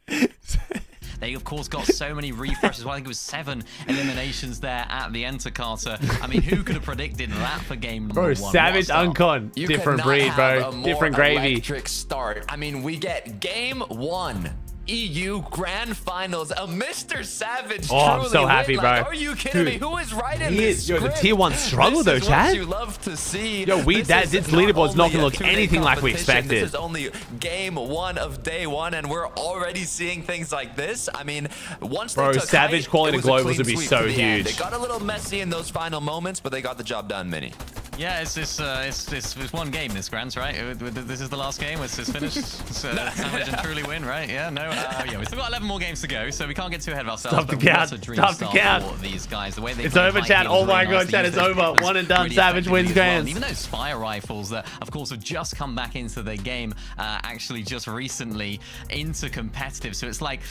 They, of course, got so many refreshes. Well, I think it was 7 eliminations there at the Enter Carter. I mean, who could have predicted that for game number 1? Bro, Savage Uncon. You Different could not breed, have bro. a more Different gravy. electric start. I mean, we get game 1. EU Grand Finals, a Mr. Savage. Oh, I'm truly so happy, win. Like, bro. are you kidding me? Dude, Who is right in he this is. Yo, the script? tier 1 struggle, though, This is Chad. what you love to see. Yo, This this is leaderboard's not only gonna a look two-day anything like we competition. expected. This is only game 1 of day 1, and we're already seeing things like this. I mean, once Bro, they took Savage height, calling it a was globals clean would be sweep so to the end. huge. They got a little messy in those final moments, but they got the job done, Mini. Yeah, it's one game, this Grants, right? This is the last game. It's finished. Savage and truly win, right? Yeah, no. Yeah, we've still got 11 more games to go, so we can't get too ahead of ourselves. Stop the count. What a dream Stop the start count. for these guys. The way they It's play over, high chat. heels Oh my really god, nicely, chat, use it's those over. weapons One and done. really Savage effectively wins as well. Grants. And even those Spire rifles that, of course, have just come back into the game, actually just recently into competitive. So it's like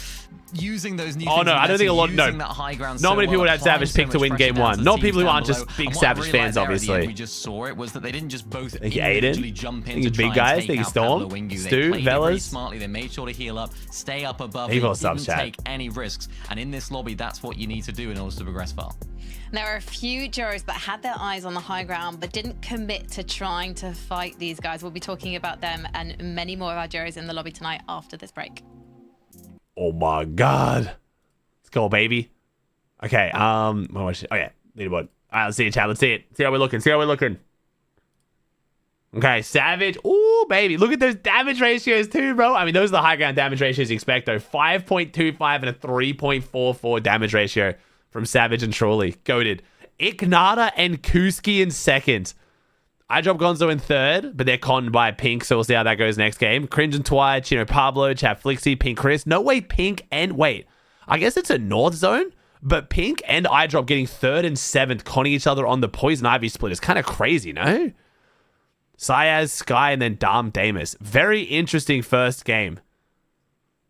using those new. Oh no, I don't think a lot. No, that high ground not many people would have applying Savage pick so to much win game pressure down one. to Not teams people who down aren't below. just big And what I Savage really fans, liked there at the end, obviously. we just saw it was that they didn't just both Think individually Aiden? jump in Think to big try and guys? take Think out Storm? Pablo Wingu. They Stu? played it very Velas? smartly. They made sure to heal up, stay up above. Evil They subs, didn't chat. take any risks. And in this lobby, that's what you need to do in order to progress far. There are a few duos that had their eyes on the high ground but didn't commit to trying to fight these guys. We'll be talking about them and many more of our duos in the lobby tonight after this break. Oh my god. Let's go, baby. Okay, oh yeah, leaderboard. All right, let's see it, chat. Let's see it. See how we're looking. See how we're looking. Okay, Savage. Ooh, baby. Look at those damage ratios too, bro. I mean, those are the high ground damage ratios you expect, though. 5.25 and a 3.44 damage ratio from Savage and Trolley. Goated. Ignata and Kuski in second. I drop Gonzo in third, but they're conned by Pink, so we'll see how that goes next game. Cringe and Twy, Chino Pablo, Chat Flixie, Pink Chris. No way Pink and... Wait. I guess it's a North Zone, but Pink and iDrop getting third and seventh, conning each other on the Poison Ivy split is kind of crazy, no? Syaz, Sky, and then Dom Damus. Very interesting first game.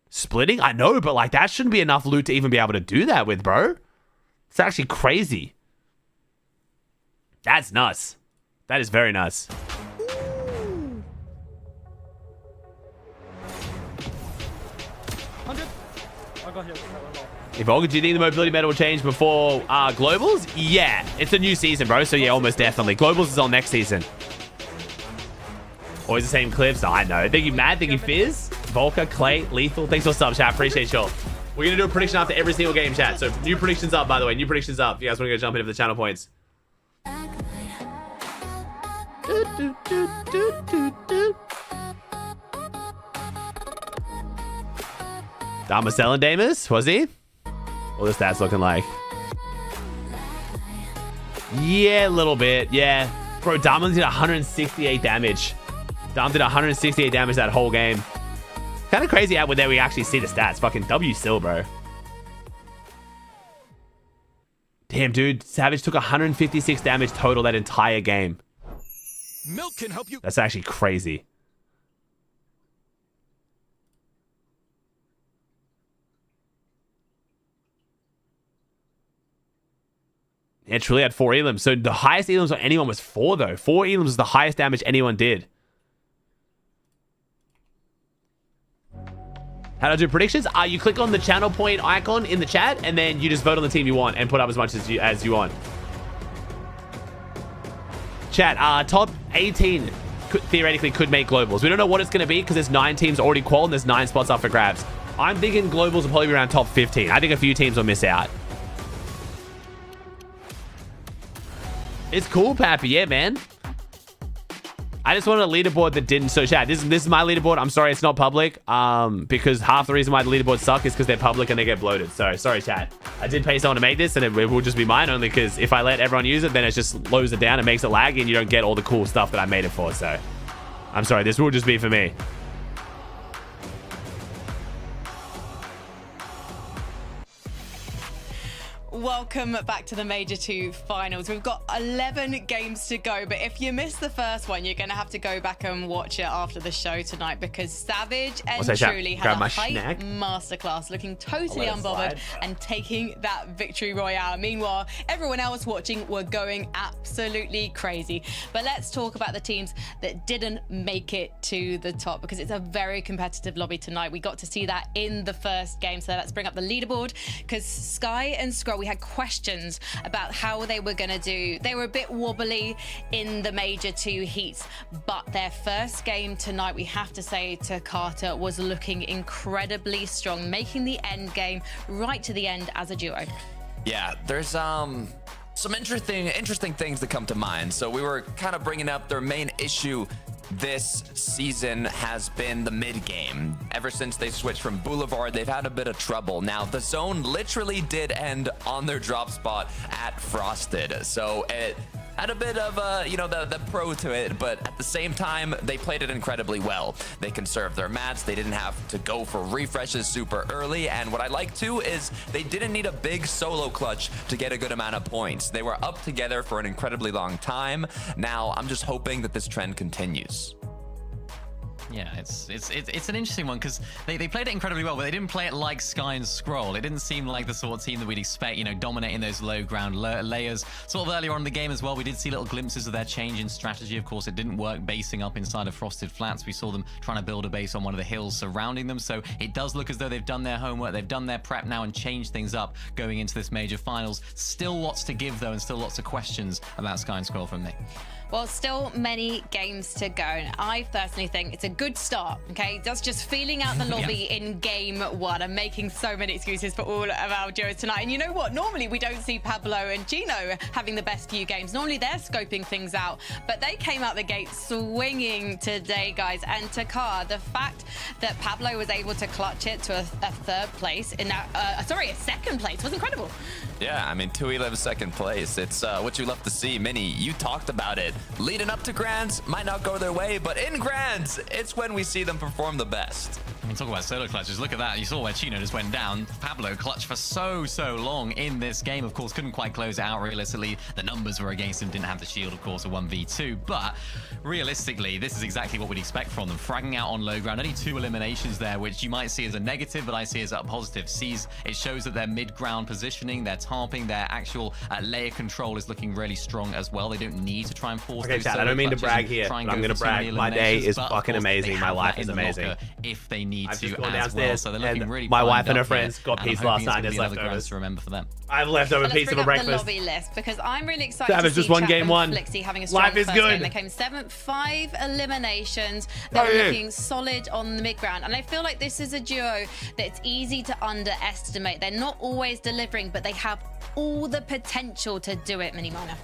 Splitting? I know, but like that shouldn't be enough loot to even be able to do that with, bro. It's actually crazy. That's nuts. That is very nuts. If Olga, do you think the mobility meta will change before Globals? Yeah, it's a new season, bro. So yeah, almost definitely. Globals is on next season. Always the same clips. Oh, I know. Thank you, Matt. Thank you, Fizz. Volker, Clay, Lethal. Thanks for sub, chat. Appreciate y'all. We're going to do a prediction after every single game, chat. So new predictions up, by the way. New predictions up. If you guys want to go jump into the channel points. Marcel and Damus, was he? What are the stats looking like? Yeah, a little bit. Yeah. Bro, Dom did 168 damage. Dom did 168 damage that whole game. Kind of crazy out there we actually see the stats. Fucking W still, bro. Damn, dude. Savage took 156 damage total that entire game. Milk can help you. That's actually crazy. Yeah, truly had 4 elims. So the highest elims on anyone was 4, though. 4 elims was the highest damage anyone did. How do I do predictions? You click on the channel point icon in the chat, and then you just vote on the team you want and put up as much as you want. Chat, top 18 theoretically could make globals. We don't know what it's going to be because there's 9 teams already qualified and there's 9 spots up for grabs. I'm thinking globals will probably be around top 15. I think a few teams will miss out. It's cool, Pappy. Yeah, man. I just wanted a leaderboard that didn't. So, chat, this is my leaderboard. I'm sorry it's not public. Because half the reason why the leaderboards suck is because they're public and they get bloated. So, sorry, chat. I did pay someone to make this, and it will just be mine only because if I let everyone use it, then it just slows it down and makes it laggy, and you don't get all the cool stuff that I made it for. So, I'm sorry. This will just be for me. Welcome back to the Major 2 finals. We've got 11 games to go, but if you missed the first one, you're going to have to go back and watch it after the show tonight because Savage and Truly had a hype masterclass, looking totally unbothered and taking that victory royale. Meanwhile, everyone else watching were going absolutely crazy. But let's talk about the teams that didn't make it to the top because it's a very competitive lobby tonight. We got to see that in the first game. So let's bring up the leaderboard because Sky and Scroll, we had questions about how they were going to do. They were a bit wobbly in the Major 2 heats, but their first game tonight, we have to say to Carter, was looking incredibly strong, making the end game right to the end as a duo. Yeah, there's some interesting things that come to mind. So we were kind of bringing up their main issue this season has been the mid game. Ever since they switched from Boulevard, they've had a bit of trouble. Now, the zone literally did end on their drop spot at Frosted. So had a bit of, you know, the pro to it, but at the same time, they played it incredibly well. They conserved their mats. They didn't have to go for refreshes super early. And what I like too is they didn't need a big solo clutch to get a good amount of points. They were up together for an incredibly long time. Now, I'm just hoping that this trend continues. Yeah, it's an interesting one because they played it incredibly well, but they didn't play it like Sky and Scroll. It didn't seem like the sort of team that we'd expect, you know, dominating those low ground layers. Sort of earlier on in the game as well, we did see little glimpses of their change in strategy. Of course, it didn't work basing up inside of Frosted Flats. We saw them trying to build a base on one of the hills surrounding them. So it does look as though they've done their homework, they've done their prep now and changed things up going into this major finals. Still lots to give though, and still lots of questions about Sky and Scroll from me. Well, still many games to go. And I personally think it's a good start, okay? That's just feeling out the lobby in game one. I'm making so many excuses for all of our duos tonight. And you know what? Normally we don't see Pablo and Gino having the best few games. Normally they're scoping things out. But they came out the gate swinging today, guys. And Takar, the fact that Pablo was able to clutch it to a third place in that, a second place was incredible. Yeah, I mean, 2-11 second place. It's what you love to see. Minnie, you talked about it. Leading up to Grands might not go their way, but in Grands, it's when we see them perform the best. I mean, talk about solo clutches. Look at that. You saw where Chino just went down. Pablo clutched for so long in this game. Of course, couldn't quite close it out realistically. The numbers were against him. Didn't have the shield, of course, a 1v2. But realistically, this is exactly what we'd expect from them. Fragging out on low ground. Only 2 eliminations there, which you might see as a negative, but I see as a positive. It shows that their mid-ground positioning, their tarping, their actual layer control is looking really strong as well. They don't need to try and force those Chad, I don't mean to brag here, but I'm going to brag. My day is fucking amazing. My life is amazing. If they need I've to just gone as well. downstairs, So they're looking and really my wife and her up friends here, got and pizza I'm last hoping night it's as gonna be another leftovers. to remember for them. I've leftover Let's pizza bring for up the breakfast. lobby list because I'm really excited Savage, to see just won Chap game and one. Flixie having a strong Life is first good. game. They came 7th, 5 eliminations. They're looking solid on the mid-ground. And I feel like this is a duo that's easy to underestimate. They're not always delivering, but they have all the potential to do it, Mini Miner.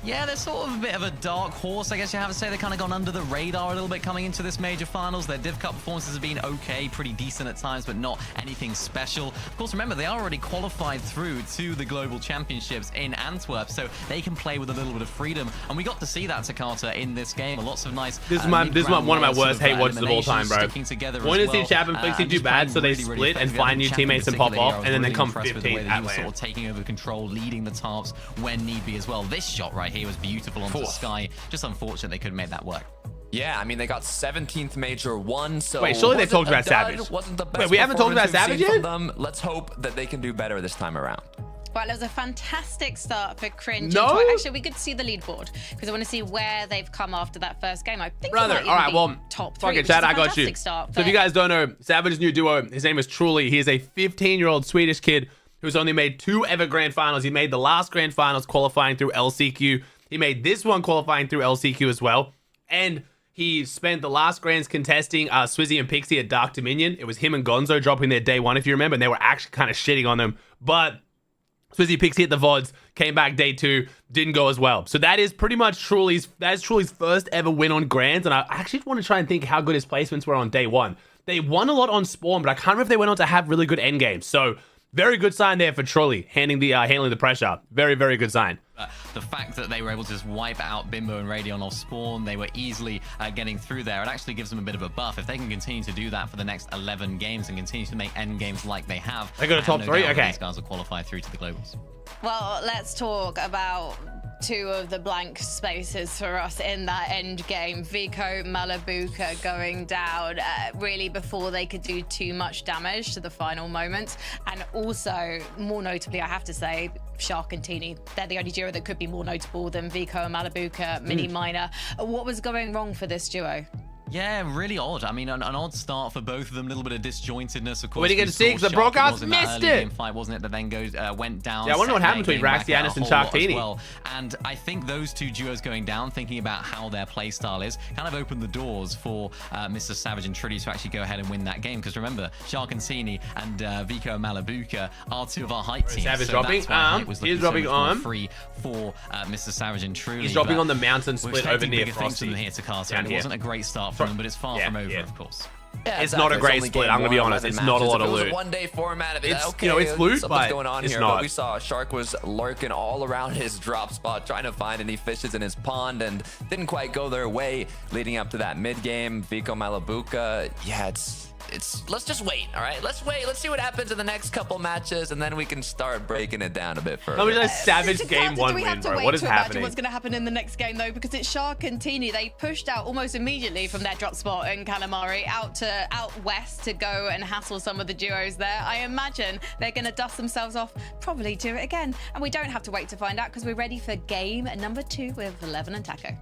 Yeah, they're sort of a bit of a dark horse, I guess you have to say. They've kind of gone under the radar a little bit coming into this major finals. Their Div Cup performances have been okay, pretty decent at times, but not anything special. Of course, remember, they are already qualified through to the Global Championships in Antwerp, so they can play with a little bit of freedom. And we got to see that, Takata, in this game. Lots of nice This is one of my worst hate watches of all time, bro. Want to see Chap and Flixie do bad, so they split and find new teammates and pop off, and then they come 15th at sort of taking over control, leading the tarps when need be as well. This shot right here was beautiful onto Sky. Just unfortunate they couldn't make that work. Yeah, I mean, they got 17th Major 1, so... Wait, surely they talked about Savage. Wasn't the best Wait, we haven't talked about Savage yet? Them. Let's hope that they can do better this time around. Well, it was a fantastic start for Cringe. No? Actually, we could see the leaderboard because I want to see where they've come after that first game. I think Brother, it might all right, even well, be top 3. fuck it, which Chad, is a I got you. fantastic start So if you guys don't know, Savage's new duo, his name is Truly. He is a 15-year-old Swedish kid who's only made 2 ever grand finals. He made the last grand finals qualifying through LCQ. He made this one qualifying through LCQ as well. And he spent the last grands contesting Swizzy and Pixie at Dark Dominion. It was him and Gonzo dropping their day 1, if you remember, and they were actually kind of shitting on them. But Swizzy Pixie at the VODs, came back day 2, didn't go as well. So that is pretty much Truly's first ever win on grands. And I actually want to try and think how good his placements were on day 1. They won a lot on Spawn, but I can't remember if they went on to have really good end games. So very good sign there for Truly, handling the pressure. Very, very good sign. The fact that they were able to just wipe out Bimbo and Radeon off Spawn, they were easily getting through there. It actually gives them a bit of a buff. If they can continue to do that for the next 11 games and continue to make end games like they have, they go to top 3? Okay. These guys will qualify through to the Globals. Well, let's talk about 2 of the blank spaces for us in that end game. Vico, Malabuka going down really before they could do too much damage to the final moments. And also, more notably, I have to say, Shark and Teeny, they're the only duo that could be more notable than Vico and Malabuka, Mini Miner. What was going wrong for this duo? Yeah, really odd. I mean, an odd start for both of them. A little bit of disjointedness, of course. We didn't get to see because the broadcast missed it. Fight, wasn't it? That then went down. Yeah, I wonder what happened between Raxianis and Sharktini. Well. And I think those 2 duos going down, thinking about how their play style is, kind of opened the doors for Mr. Savage and Trudy to actually go ahead and win that game. Because remember, Sharkantini and Vico and Malabuka are 2 of our hype teams. Savage so dropping arm. He's dropping arm. Free for Mr. Savage and Trudy. He's dropping on the mountain split over near Frosty. Here to Carter, and it wasn't a great start for them, but it's far from over, of course. Yeah, It's not a exactly. great only split. game I'm gonna be one, honest. 11 It's not a matches. lot If of it was loot. a one-day format, it'd be It's, okay, you know, it's loot, something's but going on it's here. not. But we saw Shark was lurking all around his drop spot, trying to find any fishes in his pond, and didn't quite go their way leading up to that mid game. Vico Malabuka, yeah, it's let's just wait, all right? Let's wait. Let's see what happens in the next couple matches, and then we can start breaking it down a bit further. How much a savage It's game exciting. one Do we win, have to bro? wait What is to imagine happening? what's going to happen in the next game, though? Because it's Shark and Teeny. They pushed out almost immediately from their drop spot in Calamari out west to go and hassle some of the duos there. I imagine they're going to dust themselves off, probably do it again. And we don't have to wait to find out because we're ready for game number 2 with 11 and Taco.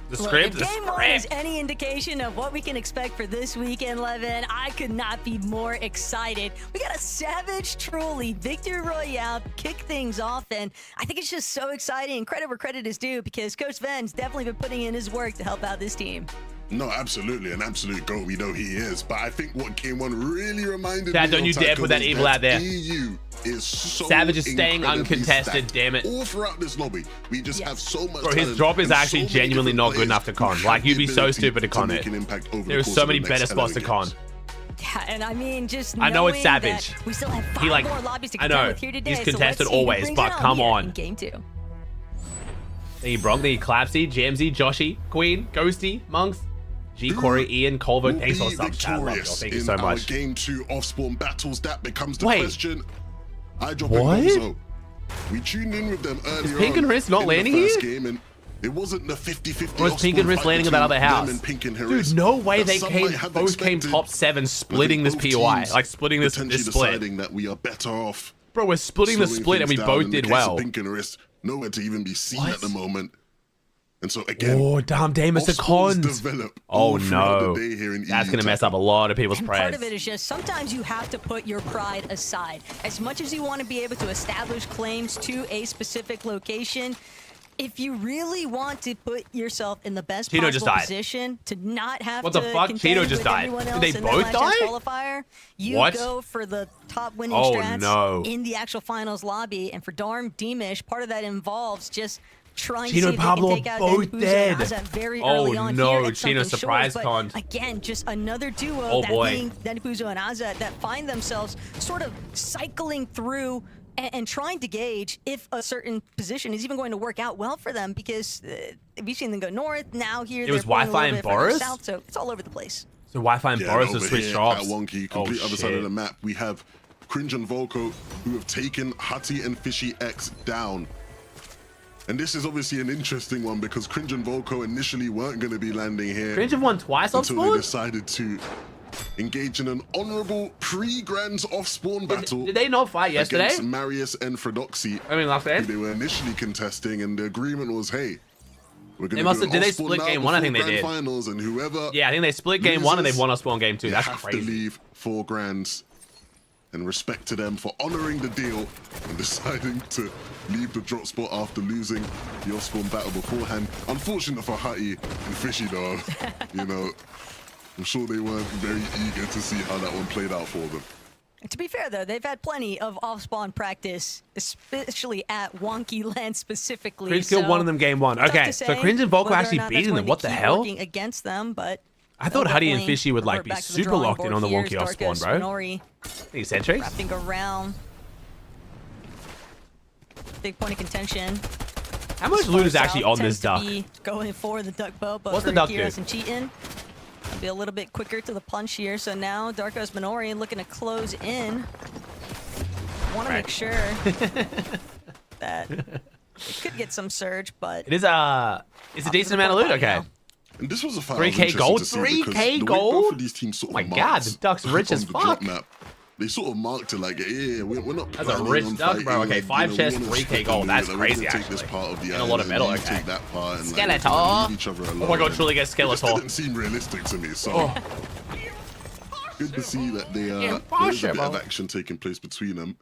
The Look, script, if the game one is script. any indication of what we can expect for this weekend, Levin, I could not be more excited. We got a savage, truly victory royale, kick things off, and I think it's just so exciting. Credit where credit is due, because Coach Ven's definitely been putting in his work to help out this team. No, absolutely, an absolute GOAT. We know he is. But I think what game one really reminded Dad, me don't of you dare Taco put that is evil out there. EU is so Savage is staying incredibly uncontested, stacked. damn it. All throughout this lobby, we just have so much Bro, his talent drop is and actually so many genuinely different not good players enough to who con. have Like, the you'd be so ability stupid to con make it. an impact over the There's course so of the many next better spots 11 to con. games. Yeah, and I mean, just I know it's knowing savage. that we still have 5 He, like, more lobbies to I contend know, with here today. he's so let's contested see who always, brings but it on come here on. in game 2. Thank you, Bronk. Thank you, Clapsy, Jamsy, Joshy, Queen, Ghosty, Monks, G, Corey, Ian, Colvo. Will Thanks for be the subs, chat. I love y'all. victorious Thank you in so our much. game 2 off-spawn battles. That becomes the Wait. question. I drop What? in Gonzo. We tuned in with them earlier Pink on and Risk not in landing the first here? game, and it wasn't the 50-50 Or is Pink and off-spawn Risk fight landing at that other between them house? and Pink and Dude, Harris no way that they some came, might have both came expected. top 7 I splitting think this both POI. teams Like, splitting this potentially split. deciding that we are better off Bro, we're splitting the slowing split and we things down. both In the did case well. of Pink and Risk, nowhere to even be seen What? at the moment. And so again, Oh, damn, damn, it's a off-spawns cons. develop Oh, all throughout no. the day here in That's EU going to mess Taco. up a lot of people's And part preds. of it is just sometimes you have to put your pride aside. As much as you want to be able to establish claims to a specific location, if you really want to put yourself in the best Cheeto just possible died. position to not have What to the fuck? contend Cheeto just with died. everyone Did else they in that both last chance die? qualifier, you What? go for the top winning Oh, strats no. in the actual finals lobby. And for Darm Demish, part of that involves just trying Chino to see and if Pablo they can take out both Denpuzo dead. and Azza very Oh, early on no, here at Chino Sunken surprise Shores. conned. But again, just another duo, Oh, that boy. being Denpuzo and Azza, that find themselves sort of cycling through and trying to gauge if a certain position is even going to work out well for them, because we've seen them go north, now here It was they're going a Wi-Fi little and bit further Boris? south, so it's all over the place. So Wi-Fi and Boris have over switched here drops. At Wonky, Oh, complete other side shit. of the map, we have Cringe and Volko, who have taken Hutty and Fishy X down. And this is obviously an interesting one, because Cringe and Volko initially weren't going to be landing here Cringe have won twice off until they spawn? decided to engage in an honorable pre-Grands off-spawn battle. Did they not fight yesterday? Against Marius and Fredoxy, I mean, last who day? they were initially contesting, and the agreement was, hey, we're going They to must do have- an did they off-spawn split now game one? I think they before did. Grand Finals, and whoever Yeah, I think they split game 1 and they've loses, won off spawn game 2. you That's have crazy. to leave 4 grands, and respect to them for honoring the deal and deciding to leave the drop spot after losing the off-spawn battle beforehand. Unfortunate for Hutty and Fishy though, you know, I'm sure they weren't very eager to see how that one played out for them. To be fair, though, they've had plenty of off-spawn practice, especially at Wonky Land specifically. Cringe killed one of them game 1. tough Okay, to so say Cringe and Volko whether or actually not that's beating them. going to What the keep hell? working against them, but I thought they'll Huddy and definitely Fishy would like revert be back to the super drawing locked in board on the here. wonky off spawn, Darkos, bro. Minori These Centrics? wrapping around. Big point of contention. How much loot is actually on this duck? Going for the duck bow, but What's for the duck Kiros do? and Cheatin', it'll be a little bit quicker to the punch here. So now Darkos Minori looking to close in. Want to Right. make sure that it could get some surge, but It is it's a decent amount of loot. Okay. And this was a fight 3K gold? 3K gold? Both of these teams sort Oh my of God, marked the duck's rich on as the drop fuck. map. They sort of marked it like, yeah, we're not. That's a planning rich on duck, bro. fighting, Okay, like, 5 we chests, wanna 3K split the gold. loot, That's like, we're crazy, gonna take this actually. part of the And a lot of island, metal, you okay. take that part, and Skeletor. like, we're gonna leave each other alone. Oh my God, And truly gets it just Skeletor. didn't seem realistic to me. So Oh. good to see that there's a bit Impossible. of action taking place between them.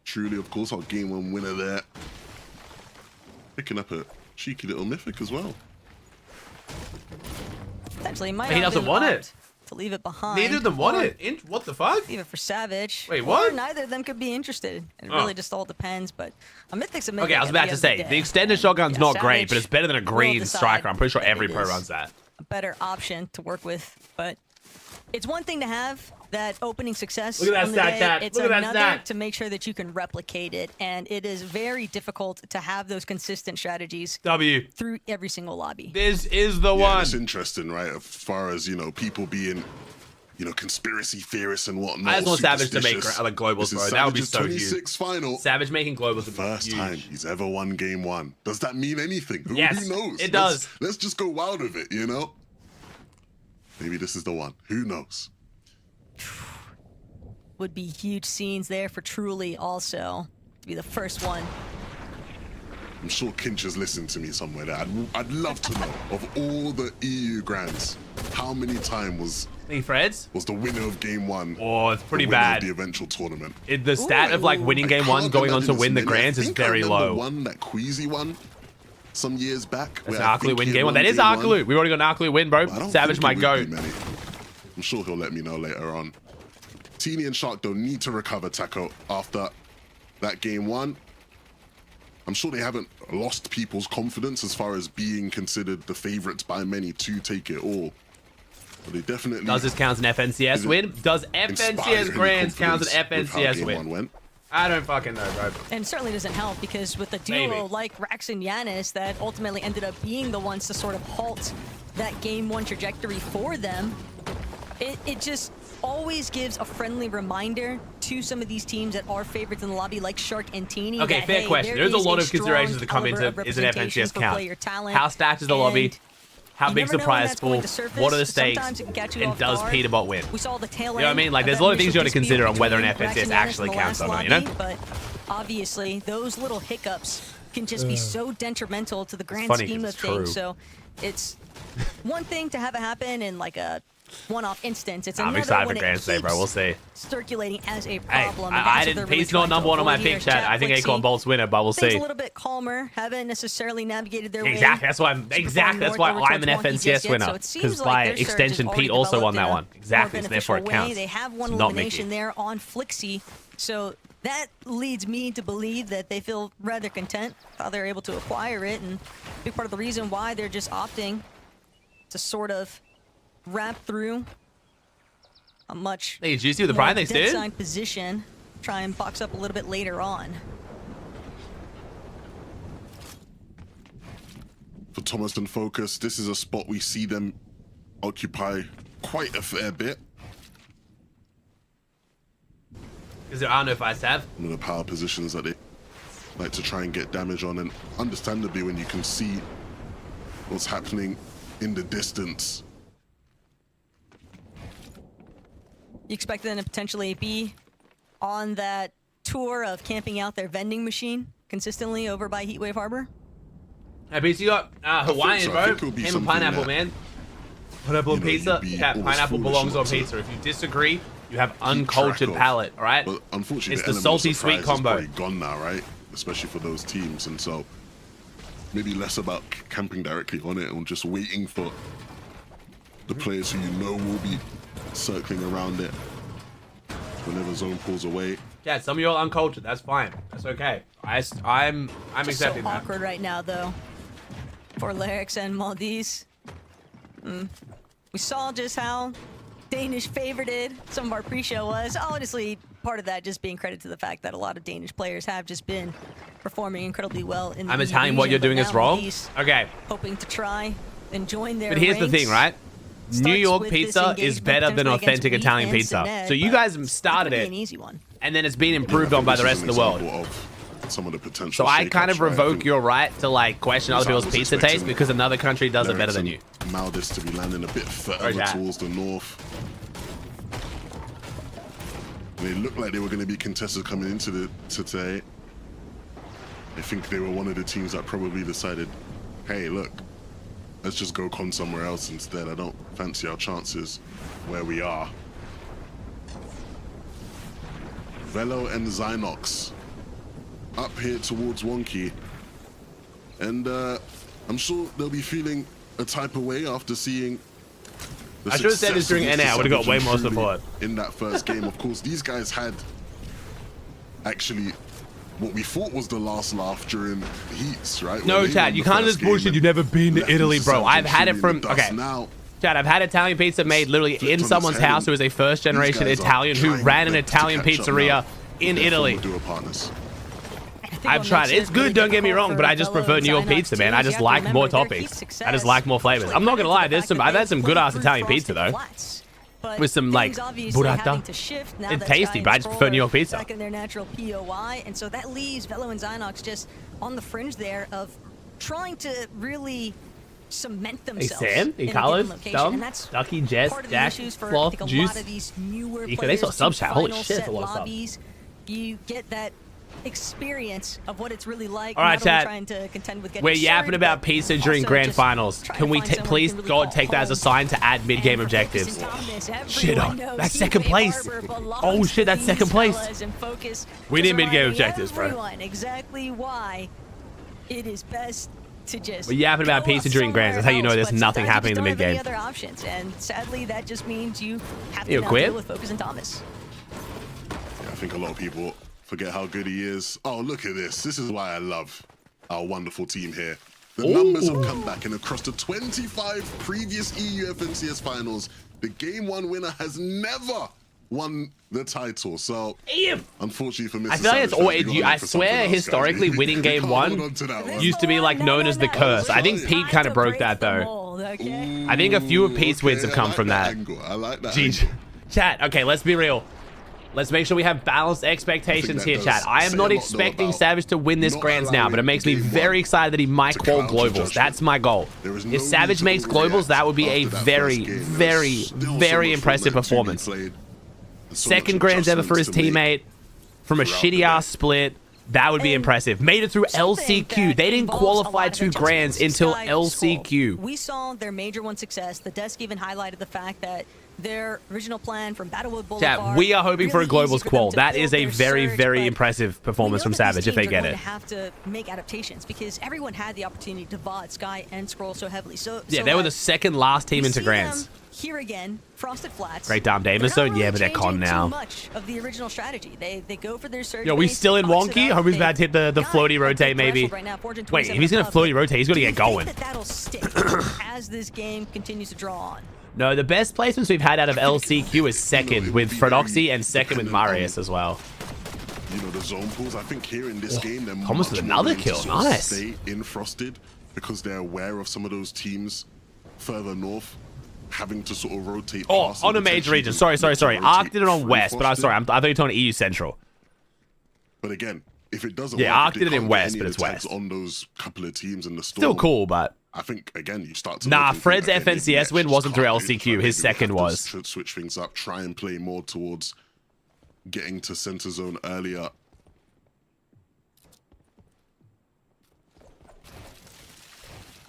Truly, of course, our game 1 winner there, picking up a cheeky little mythic as well. potentially might But he not doesn't have want opt it. to leave it behind. Neither of them want or it. What the fuck? Leave it for Savage. Wait, Or what? neither of them could be interested. It Oh. really just all depends. But a mythic's a mythic. Okay, I was at the about end to of say, day. the extended shotgun's Yeah, not great, Savage but it's better than a will green decide striker. I'm pretty sure that every it pro is runs that. a better option to work with. But it's one thing to have that opening success. Look at that on the stack, day. Cat. It's Look at that another stack. to make sure that you can replicate it, and it is very difficult to have those consistent strategies W. through every single lobby. This is the Yeah, one. it's interesting, right? As far as, you know, people being, you know, conspiracy theorists and whatnot. I just want Savage to make superstitious. like globals, This is bro. That would be Savage's so huge. 26th final. Savage making globals would be First huge. time he's ever won game one. Does that mean anything? Who Yes, knows? it does. Let's just go wild with it, you know? Maybe this is the one. Who knows? Would be huge scenes there for Truly also to be the first one. I'm sure Kinch has listened to me somewhere there. I'd love to know, of all the EU grands, how many times Hey, Freds? was the winner of game one Oh, it's pretty the winner bad. of the eventual tournament? The stat of like winning game one, can't going on to imagine win the it's many. grands I is think I very remember low. One that Queasy won some years back. That's where an I Arkloo think win he game one. won That is game one. Arkloo. We already got an Arkloo win, bro. I don't Savage think might it go. would be many. I'm sure he'll let me know later on. Teeny and Shark don't need to recover Taco after that game one. I'm sure they haven't lost people's confidence as far as being considered the favorites by many to take it all. But they definitely Does this count as an FNCS Is it win? Does inspire FNCS any grands count as an confidence with how FNCS game win? one went? I don't fucking know, bro. And it certainly doesn't help because with a Maybe. duo like Rax and Yanis that ultimately ended up being the ones to sort of halt that game one trajectory for them, it just always gives a friendly reminder to some of these teams that are favorites in the lobby like Shark and Teeny. Okay, that, fair hey, question. there There's a is lot of strong considerations that come caliber into of is an representation FNCS for count. player talent, How stacked is the lobby? and How you big's never the know when prize that's going pool? to surface. What are the stakes? Sometimes it can catch you And off does guard. Peterbot win? We saw the tail You know what I end mean? Like, of there's that a lot of things you initial got to consider on whether an dispute FNCS between Rax and Yanis actually in the counts or last not, you know? lobby, But obviously, those little hiccups can just be so detrimental to the grand funny 'cause scheme of it's true. things. So it's one thing to have it happen in like a one-off instance. It's I'm another excited when for it Grand State, bro. keeps We'll see. circulating as a Hey, problem. and I that's what didn't. they're really He's not trying to number one on my avoid here. pick chat. I think Flexi Acorn Bolt's winner, but we'll things see. a little bit calmer, haven't necessarily navigated their way. Exactly. That's why I'm. Exactly. That's why I'm an FNCS winner. Because by extension, Pete also won that one. Exactly. So therefore, it counts. They have one It's not elimination Mickey. there on Flixie, so that leads me to believe that they feel rather content how they're able to acquire it, and a big part of the reason why they're just opting to sort of wrap through a much Hey, juicy with the more prime, thanks, dude. dead-side position, try and box up a little bit later on. For Thomas and Focus, this is a spot we see them occupy quite a fair bit. Because I don't know if I have. One of the power positions that they like to try and get damage on, and understandably when you can see what's happening in the distance. You expect them to potentially be on that tour of camping out their vending machine consistently over by Heatwave Harbor? Hey, Pete, you got Hawaiian, so. I bro. think it'll be Ham and something pineapple, that, man. Pineapple and you know, pizza. you'd be Yeah, almost pineapple foolish belongs not on to pizza. If you disagree, you have Keep uncultured track of. palate, all right? But unfortunately, It's the element of salty surprise sweet is combo. probably gone now, right? Especially for those teams, and so maybe less about camping directly on it and just waiting for the players who you know will be circling around it whenever zone pulls away. Yeah, some of you are uncultured. That's fine. That's okay. I'm Just accepting so that. awkward right now, though, for Larix and Maldives. We saw just how Danish favorited some of our pre-show was. Honestly, part of that just being credit to the fact that a lot of Danish players have just been performing incredibly well in the I'm EU Italian. What region, you're but doing now is wrong. Maldives Okay, hoping to try and join their but here's the thing, ranks. right? New Starts York with this pizza is engagement better than potentially authentic against Italian Wheat pizza. and Sinet, So you but guys started could be it, an easy one. and then it's been I improved think on by the this rest is of the an world. example of some of the potential So I kind shakeups, of right? I revoke think your right to like question other I people's was pizza expecting taste because another country does it better than you. Larix and Maldis to be landing a bit further Where's that? towards the north. They looked like they were going to be contestants coming into today. I think they were one of the teams that probably decided, hey, look, let's just go con somewhere else instead. I don't fancy our chances where we are. Velo and Zynox up here towards Wonky. And I'm sure they'll be feeling a type of way after seeing the I should have said this during success of NA. I would have got Savage way and more Truly support. in that first game. Of course, these guys had actually what we thought was the last laugh during the heats, right? No, When they Chad, won you the can't first just bullshit. game You've never been to left Italy, Mr. bro. Sargent I've had it shooting from. in the dust. Okay. Now, Chad, I've had Italian pizza made literally flipped in on someone's its head house who and is a first these generation guys are Italian who trying ran an their best to Italian catch up pizzeria now in with their Italy. former duo partners. I've tried it. It's good, don't get me wrong, but I just prefer New York pizza, man. I just like more toppings. I just like more flavors. I'm not gonna lie, I've had some good ass Italian pizza though. With some like burrata. It's tasty, but I just prefer New York pizza. Back in their natural POI, and so that leaves Velo and Zynox just on the fringe there of trying to really cement Hey themselves Sam, in hey a Carlos, given location, Dumb, and that's Ducky, Jess, part of the Jack, issues for, I Fluff, think, a Juice. lot of these newer They players saw to sub chat. Holy final shit, set for what's up. lobbies. You get that experience of what it's really like. All right, not only chat. trying to contend with getting We're yapping started, about but pizza during also grand just finals. trying Can to we find someone please, who can really God, call take that as a home. sign to add mid-game And for objectives? Focus and Thomas, Shit everyone on. knows That's Heatwave second place. Harbor belongs Oh to shit, that's these second place. fellas, and Focus We is need mid-game reminding objectives, bro. everyone exactly why it is best to just We're yapping about go pizza during grands. That's how you know somewhere there's else, nothing but happening in the sometimes you just mid-game. don't have any other options, and sadly, that just means you have to You now quit? deal with Focus and Thomas. Yeah, I think a lot of people forget how good he is. Oh, look at this. This is why I love our wonderful team here. The numbers have come back, and across the 25 previous EU FNCS finals, the game one winner has never won the title. So, unfortunately for Mr. I feel like it's Savage, always, we gotta I look for something swear else, guys. historically winning game Hold one on to that one. used to be like known as the curse. I think Pete kind of broke that though. I think a few of Pete's wins have Okay, come I from like that. angle. I like that Jeez. angle. Chat, okay, let's be real. Let's make sure we have balanced expectations that here, does chat. I am say a not lot, though, expecting about Savage to win this not grands now, but it allowing makes me game very one excited that he might to call count to globals. judgment. That's my goal. There is no If Savage need to makes globals, overreact that would be a after that very, first game. very, There's still so very much impressive Fortnite to be performance. played. There's so Second much grands ever for his adjustments to make. teammate from a throughout the shitty ass day. split. That would be And impressive. Made it through something LCQ. that They didn't involves a qualify lot of to grands adjustments. until Sky LCQ. Skull. We saw their major one success. The desk even highlighted the fact that their original plan from Battlewood Boulevard. Chat, we are hoping for a really easy globals for them qual. to That build is a their very, surge, very but impressive performance we from know that these Savage if they teams are get going it. to have to make adaptations because everyone had the opportunity to VOD, Sky, and Scroll so heavily. Yeah, they were the second last team into grands. Here again, Frosted Flats. Great Dom Davis They're not zone, yeah, but they're changing con now. Too much of the original strategy. They go for their surge. Yo, we base, still they in box it wonky? up, Hope he's they about to hit the got floaty a good rotate, maybe. threshold right now, 427 Wait, if he's gonna above, floaty but rotate, he's gonna do get you think going. that that'll stick as this game continues to draw on? No, the best placements we've had out of LCQ is second with Fredoxy and second with Marius as well. You know, the zone pools. I think here in this game, they're Thomas with much another more willing to kill. sort of Nice. Stay in Frosted because they're aware of some of those teams further north having to sort of rotate. Oh, past on and a major potentially region. to Sorry. rotate Arc did it on through West, but I'm Frosted. sorry. I thought you were talking EU Central. But again, if it doesn't Yeah, work, Arc if did it they in can't get West, any but of it's the tags West. on those couple of teams in the store. Still cool, but I think again you start to Nah, look and Fred's think, okay, maybe FNCS let's win just wasn't through cut it, LCQ, but maybe his we second have to was. switch things up, try and play more towards getting to center zone earlier.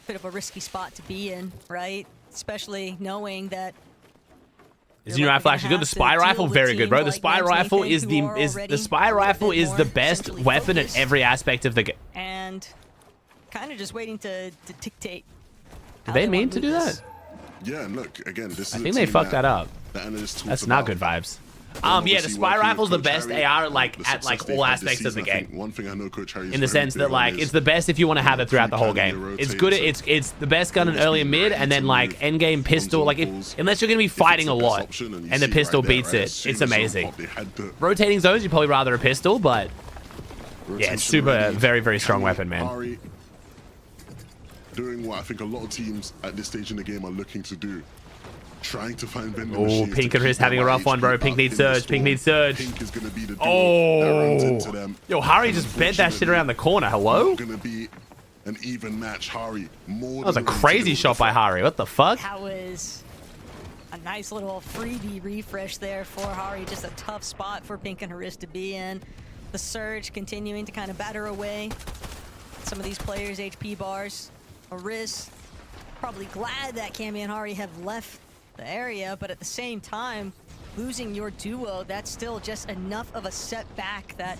Bit of a risky spot to be in, right? Especially knowing that. Is your rifle actually good? The spy rifle, very good, bro. The spy rifle is the spy rifle is the best weapon in every aspect of the game. And kind of just waiting to dictate. Did they mean to do that? Yeah, and look again. This is I a think they team fucked that up. the analysts talked That's not about. good vibes. And Yeah, the obviously spy working with rifle's the Coach best Harry, AR the like at success like they've all had this aspects of the season, I game. think one thing I know Coach Harry is In the very sense big that on like is it's the best if you want to have it throughout the whole game. rotate It's good. to It's the best gun in almost early be and mid, ready and to then like move end game on pistol. zone Like pulls. unless you're gonna be If it's fighting the a best lot, option, you and the see pistol right there, beats right? it. As soon It's as zone amazing. pop, they had the Rotating zones, you'd probably rather a pistol, but yeah, rotation it's super ready. very strong Can weapon, man. Ari doing what I think a lot of teams at this stage in the game are looking to do. Trying to find vending Oh, machines Pink to and Riz keep having a their rough one, bro. HP Pink up needs in the surge. Pink storm. needs surge. Pink is gonna be the duo that runs into them. Yo, Hari And just bent that shit unfortunately, around the corner. Hello? Gonna be an even match. Hari more. That was a than willing to crazy deal with shot the by fight. Hari. What the fuck? That was a nice little freebie refresh there for Hari. Just a tough spot for Pink and Haris to be in. The surge continuing to kind of batter away some of these players' HP bars. Haris probably glad that Cammy and Hari have left the area, but at the same time, losing your duo, that's still just enough of a setback that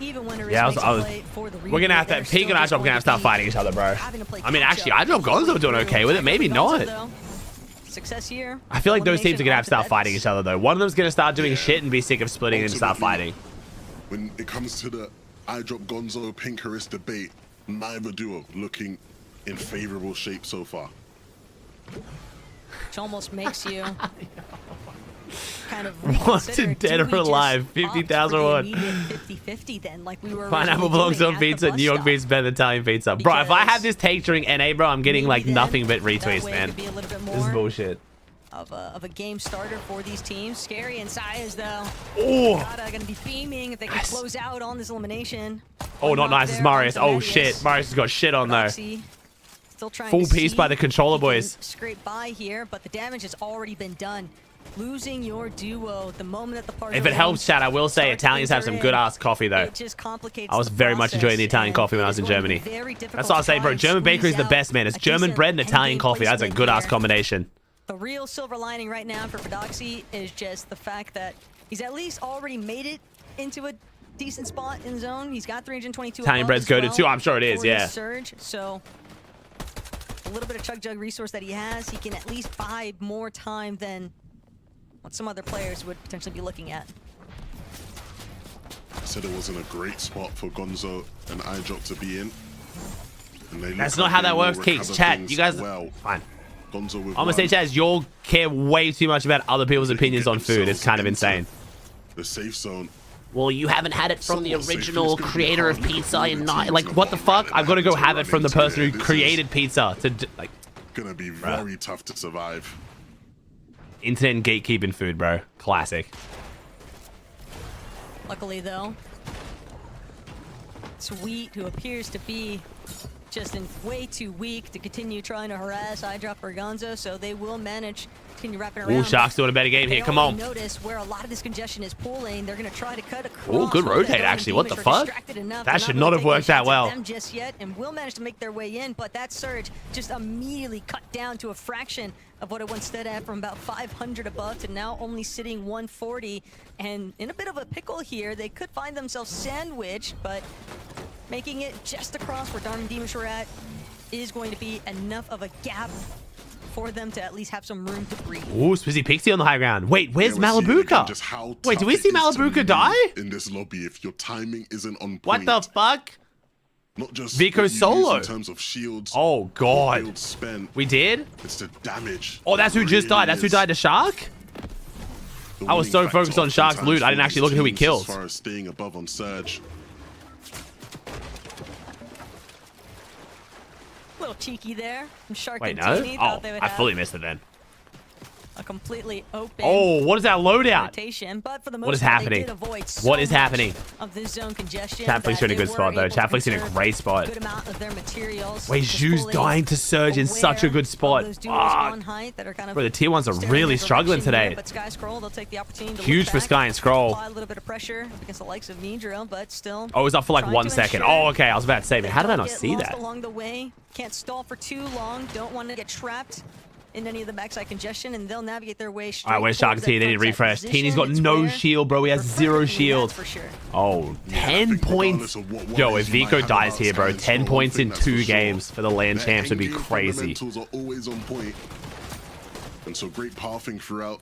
even when Haris Yeah, makes a play for the we're gonna have to. they're Pink still and just iDrop gonna have to start be fighting each other, bro. having to play I mean, actually, catch-up. iDrop Gonzo doing okay with it. Maybe Gonzo, not. though, success here. I feel like those teams are gonna have to start Elimination fighting each other, though. One of them's gonna start doing Yeah. shit and be sick of splitting and start Ultimately, fighting. When it comes to the iDrop Gonzo Pink Harris debate, neither duo looking in favorable shape so far. Which almost makes you kind of Wanted dead or alive, 50,000 won. 50-50 then, like we were Pineapple belongs on pizza. New York pizza better than Italian pizza. Bro, if I have this take during NA, bro, I'm getting like nothing but retweets, man. This is bullshit. Of a game starter for these teams. Scary and Sayas though. Oh, Gonna be beaming if they can close out on this elimination. oh, not nice. It's Marius. Oh shit, Marius has got shit on though. Still trying Full to piece see by the controller if he boys. can scrape by here, but the damage has already been done. Losing your duo the moment that the party. If it helps, chat, I will say Italians have some good ass coffee though. It just complicates I was the very much enjoying the process, Italian and coffee when I was in it's going to be Germany. very difficult That's what I to say, try bro. and German bakery is squeeze the best, man. It's out a German decent bread and Italian endgame coffee. That's a placement good ass here. combination. The real silver lining right now for Fidoxy is just the fact that he's at least already made it into a decent spot in zone. He's got 322 Italian above bread's as goated well too. I'm sure it is, for yeah. his surge, so a little bit of chug jug resource that he has, he can at least buy more time than what some other players would potentially be looking at. I said it wasn't a great spot for Gonzo and iDrop to be in. And they That's look not like how they that will works, Keeks. recover Chat, things you guys. well. Fine. Gonzo with I'm gonna say, one. chat, you'll care way too much about other people's opinions on food. It's kind of insane. The safe zone. Well, you haven't had it from the Somewhat safe. original It's gonna be creator of hard to pizza avoid in the night. teams Like, of what the fuck? Ireland I've got to go having have it from the into person who This is created pizza. Like, gonna be very tough to survive. internet and gatekeeping food, bro. Classic. Luckily, though, Sweet, who appears to be just way too weak to continue trying to harass iDrop or Gonzo, so they will manage to continue wrapping around. Ooh, Shark's doing a better game here. Come on. Notice where a lot of this congestion is pulling. They're going to try to cut across. Ooh, good rotate, actually. What the fuck? That should not have worked that well. Them just yet, and will manage to make their way in, but that surge just immediately cut down to a fraction of what it once stood at, from about 500 above to now only sitting 140, and in a bit of a pickle here. They could find themselves sandwiched, but making it just across where Darm and Demosh are at is going to be enough of a gap for them to at least have some room to breathe. Ooh, Spizzy Pixie on the high ground. Wait, where's Yeah, we're seeing again Malabuka? just how Wait, do tough we it see is to Malabuka move die? in this lobby if your timing isn't on point? What the fuck? Not just Vico what you use solo. in terms of shields. Oh, God. Shields spent. We did? It's the damage. Oh, that's who just died. That's who died to Shark? The I was winning so factor focused on Shark's oftentimes loot, I didn't for actually these look at who he teams killed. As far as staying above on Surge. A little cheeky there from Shark Wait, and no? Teeny. Oh, Thought they would I have fully missed it then. a completely open Oh, what is that loadout? rotation, but for the most What is part, happening? They did avoid What so is much happening? of this zone congestion. Chatflick's in a good spot, though. Chatflick's in a great spot. Good amount of their materials. Wait, just Zhu's fully dying to surge in such a aware good spot. of those duos Fuck. on height that are kind of Bro, the tier ones are staring really in struggling direction here, today. But Sky Scroll, they'll take the opportunity to Huge look for back, Sky and Scroll. apply a little bit of pressure against the likes of Nidro, but still. Oh, it was up for like trying 1 to second. ensure Oh, okay. I was about to say, man, they how did I don't not get see lost that? along the way. Can't stall for too long. Don't want to get trapped in any of the backside congestion, and they'll navigate their way straight. All right, where's Shark towards T? that They need frontside refresh. position. Teeny's got It's no where shield, bro. He has we're 0 perfectly shield. at for sure. Oh, Yeah, I 10 think points. regardless of what Yo, worries if you might Vico have dies about here, bro, Sky and 10 Scroll, points one in thing that's 2 for sure, games for the land their champs would be in-game crazy. fundamentals are always on point. And so great pathing throughout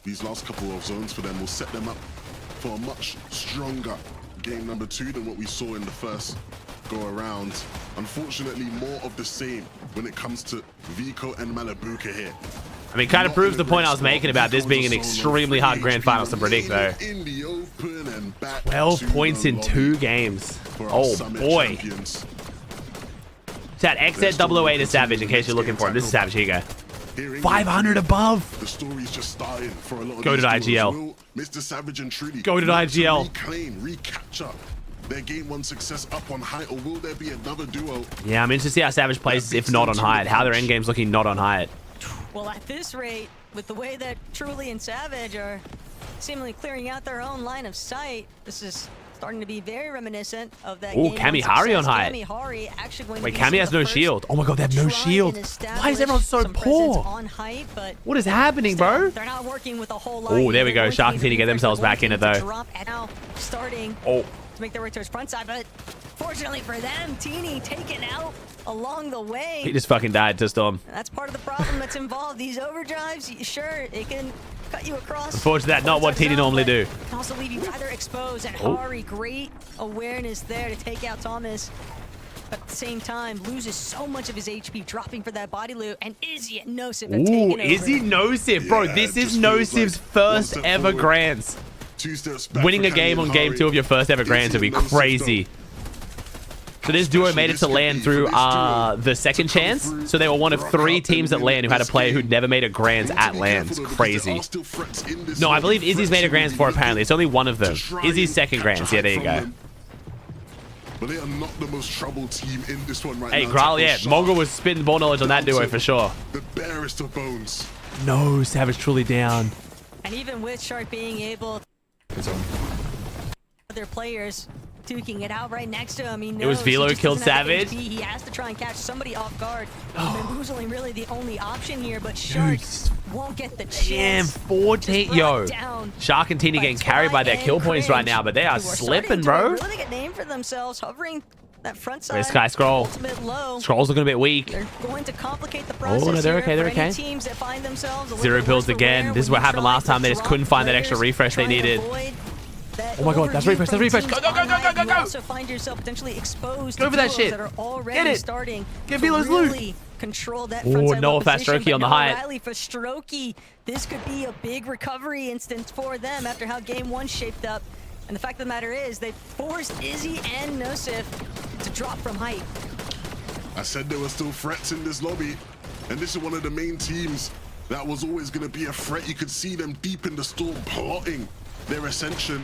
these last couple of zones for them will set them up for a much stronger game number 2 than what we saw in the first go around. Unfortunately, more of the same when it comes to Vico and Malabuka here. I mean, kind of Not proves in the a point great I was spot. making about this Vico being was an a solo extremely hard grand HP finals to predict, though. in the open and back 12 to points the in lobby 2 games. for our Oh, Summit boy. champions. Chat, XZ008 is Savage, in case you're looking for him. This is Savage. Here you go. 500 above. The story's just starting for a lot of Go to these the duos. IGL. Will Mr. Savage and Truly Go to the look IGL. reclaim, recapture their game 1 success up on height, or will there be another duo? Yeah, I'm interested to see how Savage plays if not on height. How their endgame's looking not on height. Well, at this rate, with the way that Truly and Savage are seemingly clearing out their own line of sight, this is starting to be very reminiscent of that. Ooh, game Kami 1 Hari on success. height. Kami Hari actually going to Wait, be Kami some has of the no first shield. Oh my god, they have to no try shield. and Why is everyone so establish some presence poor? on height, but What is happening, bro? they're not working with a whole lot. Oh, there we They're go. going Shark need continue to get refresh. themselves They're back in it, going to though. drop and now starting Oh, to make their way to his front side, but fortunately for them, Teeny taken out along the way. He just fucking died to Storm. That's part of the problem that's involved. These overdrives, sure, it can cut you across. Unfortunately, that's not what TD normally do. Can also leave you rather exposed. And Oh. Hari, great awareness there to take out Thomas. But at the same time, loses so much of his HP, dropping for that body loot. And Izzy and Nosif have taken Ooh, over. Izzy Nosif. Bro, Yeah, this it is just feels Nosif's like first one step ever forward, Grands. 2 steps back Winning for a game Kenny on game and 2 of your first ever Izzy Grands would be and Nosif, crazy. though. So this duo Special made it this to could LAN be through for this duo the second to come chance. through, So they were one of rock 3 up teams and at LAN who had a win player this who'd never made a game. Grands You need to at be LAN. careful, It's though, because crazy. there are still threats in this No, I lobby, believe Izzy's threats made a who Grands really for looking apparently. It's only one of to them. try Izzy's and second catch Grands. a Yeah, there you hype go. from them. But they are not the most troubled team in this one right Hey, now. Graal, yeah. Tackle Mongo sharp, was spitting ball knowledge on that down duo to for sure. The barest of bones. No, Savage truly down. And even with Shark being able It's on. other players duking it out right next to him. He knows It was he Velo just killed doesn't have the Savage. HP. He has to try and catch somebody off guard. Bamboozling really the only option here, but Shark won't get the Damn, chance. 14. Just Yo, brought down Shark and Teeny getting carried by their kill points right now, but they are slipping, bro. Really make a name for themselves, hovering that front side. Where's Sky Scroll? Ultimate low. Scroll's looking a bit weak. They're going to complicate the process. Oh, no, they're here okay, they're for any okay. teams that find themselves a little Zero bit builds worse for again. wear This is when what you happened try last time. They to just drop couldn't find that extra players, refresh they try and needed. avoid that Oh my God, that's overview refresh, that's from refresh. teams Go, go, go, on go, high. go, You go. also find yourself potentially exposed Go to for that duos shit. that are Get already it. starting Get to Velo's loot. really control that Ooh, front side Noah low fast position, Strokey on the but Noah height. Riley for Strokey, this could be a big recovery instance for them after how game 1 shaped up. And the fact of the matter is, they forced Izzy and Nosif to drop from height. I said there were still threats in this lobby, and this is one of the main teams that was always going to be a threat. You could see them deep in the storm plotting their ascension.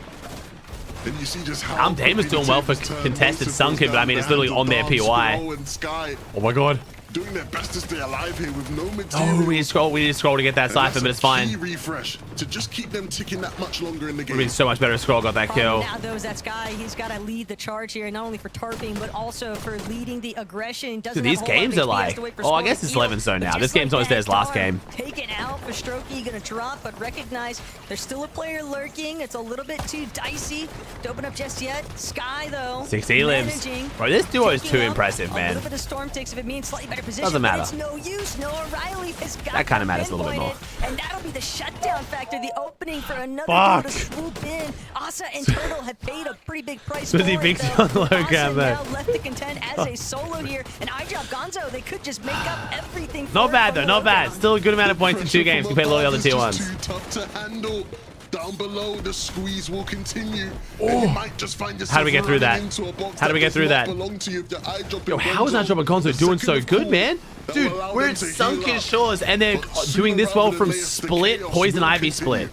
And you see just how Dame is doing well for contested sunken, but I mean, it's literally on their POI. And Sky Oh my God. doing their best to stay alive here with no material. Oh, we need to scroll to get that And Cypher, that's but a it's fine. key refresh to just keep them ticking that much longer in the Would game. have been so much better if Scroll got that kill. Now, though, is that Sky. He's got to lead the charge here, not only for tarping, but also for leading the aggression. Doesn't Dude, these have a whole lot of games are HP, has like, to wait for oh, I Score guess to it's heal. 11 zone But now. just This game's like almost that, theirs last Darn, game. Taken out for Strokey, gonna drop, but recognize there's still a player lurking. It's a little bit too dicey to open up just yet. Sky, though, 60 lives. managing, Bro, this duo is taking too up impressive, A man. little bit of storm takes if it means slightly better position. Doesn't but matter. It's no use. Noah Riley has got That kinda matters a little bit more. pinpointed, and that'll be the shutdown factor, the opening for another Fuck. duo to swoop in. Asa and Turtle have paid a pretty big price Swizzy for it, Bixie though. on the low Asa ground there. now left to contend as a solo here, and iDrop Gonzo, they could just make up everything for Not it bad from though, the not low bad. ground. Still a good amount of points in 2 games compared to all the other tier It's 1s. just too tough to handle. Down below, the squeeze will continue. And you might just find yourself How do we get through running that? into a box How do we get does through not that? belong to you if your eye drop Yo, in how is Gonzo. Nitro and Gonzo The doing second so of good, four, man? that Dude, will allow we're them at to heal Sunken up. Shores and they're But doing sooner this well rather from than later, the split, chaos Poison will Ivy continue. split.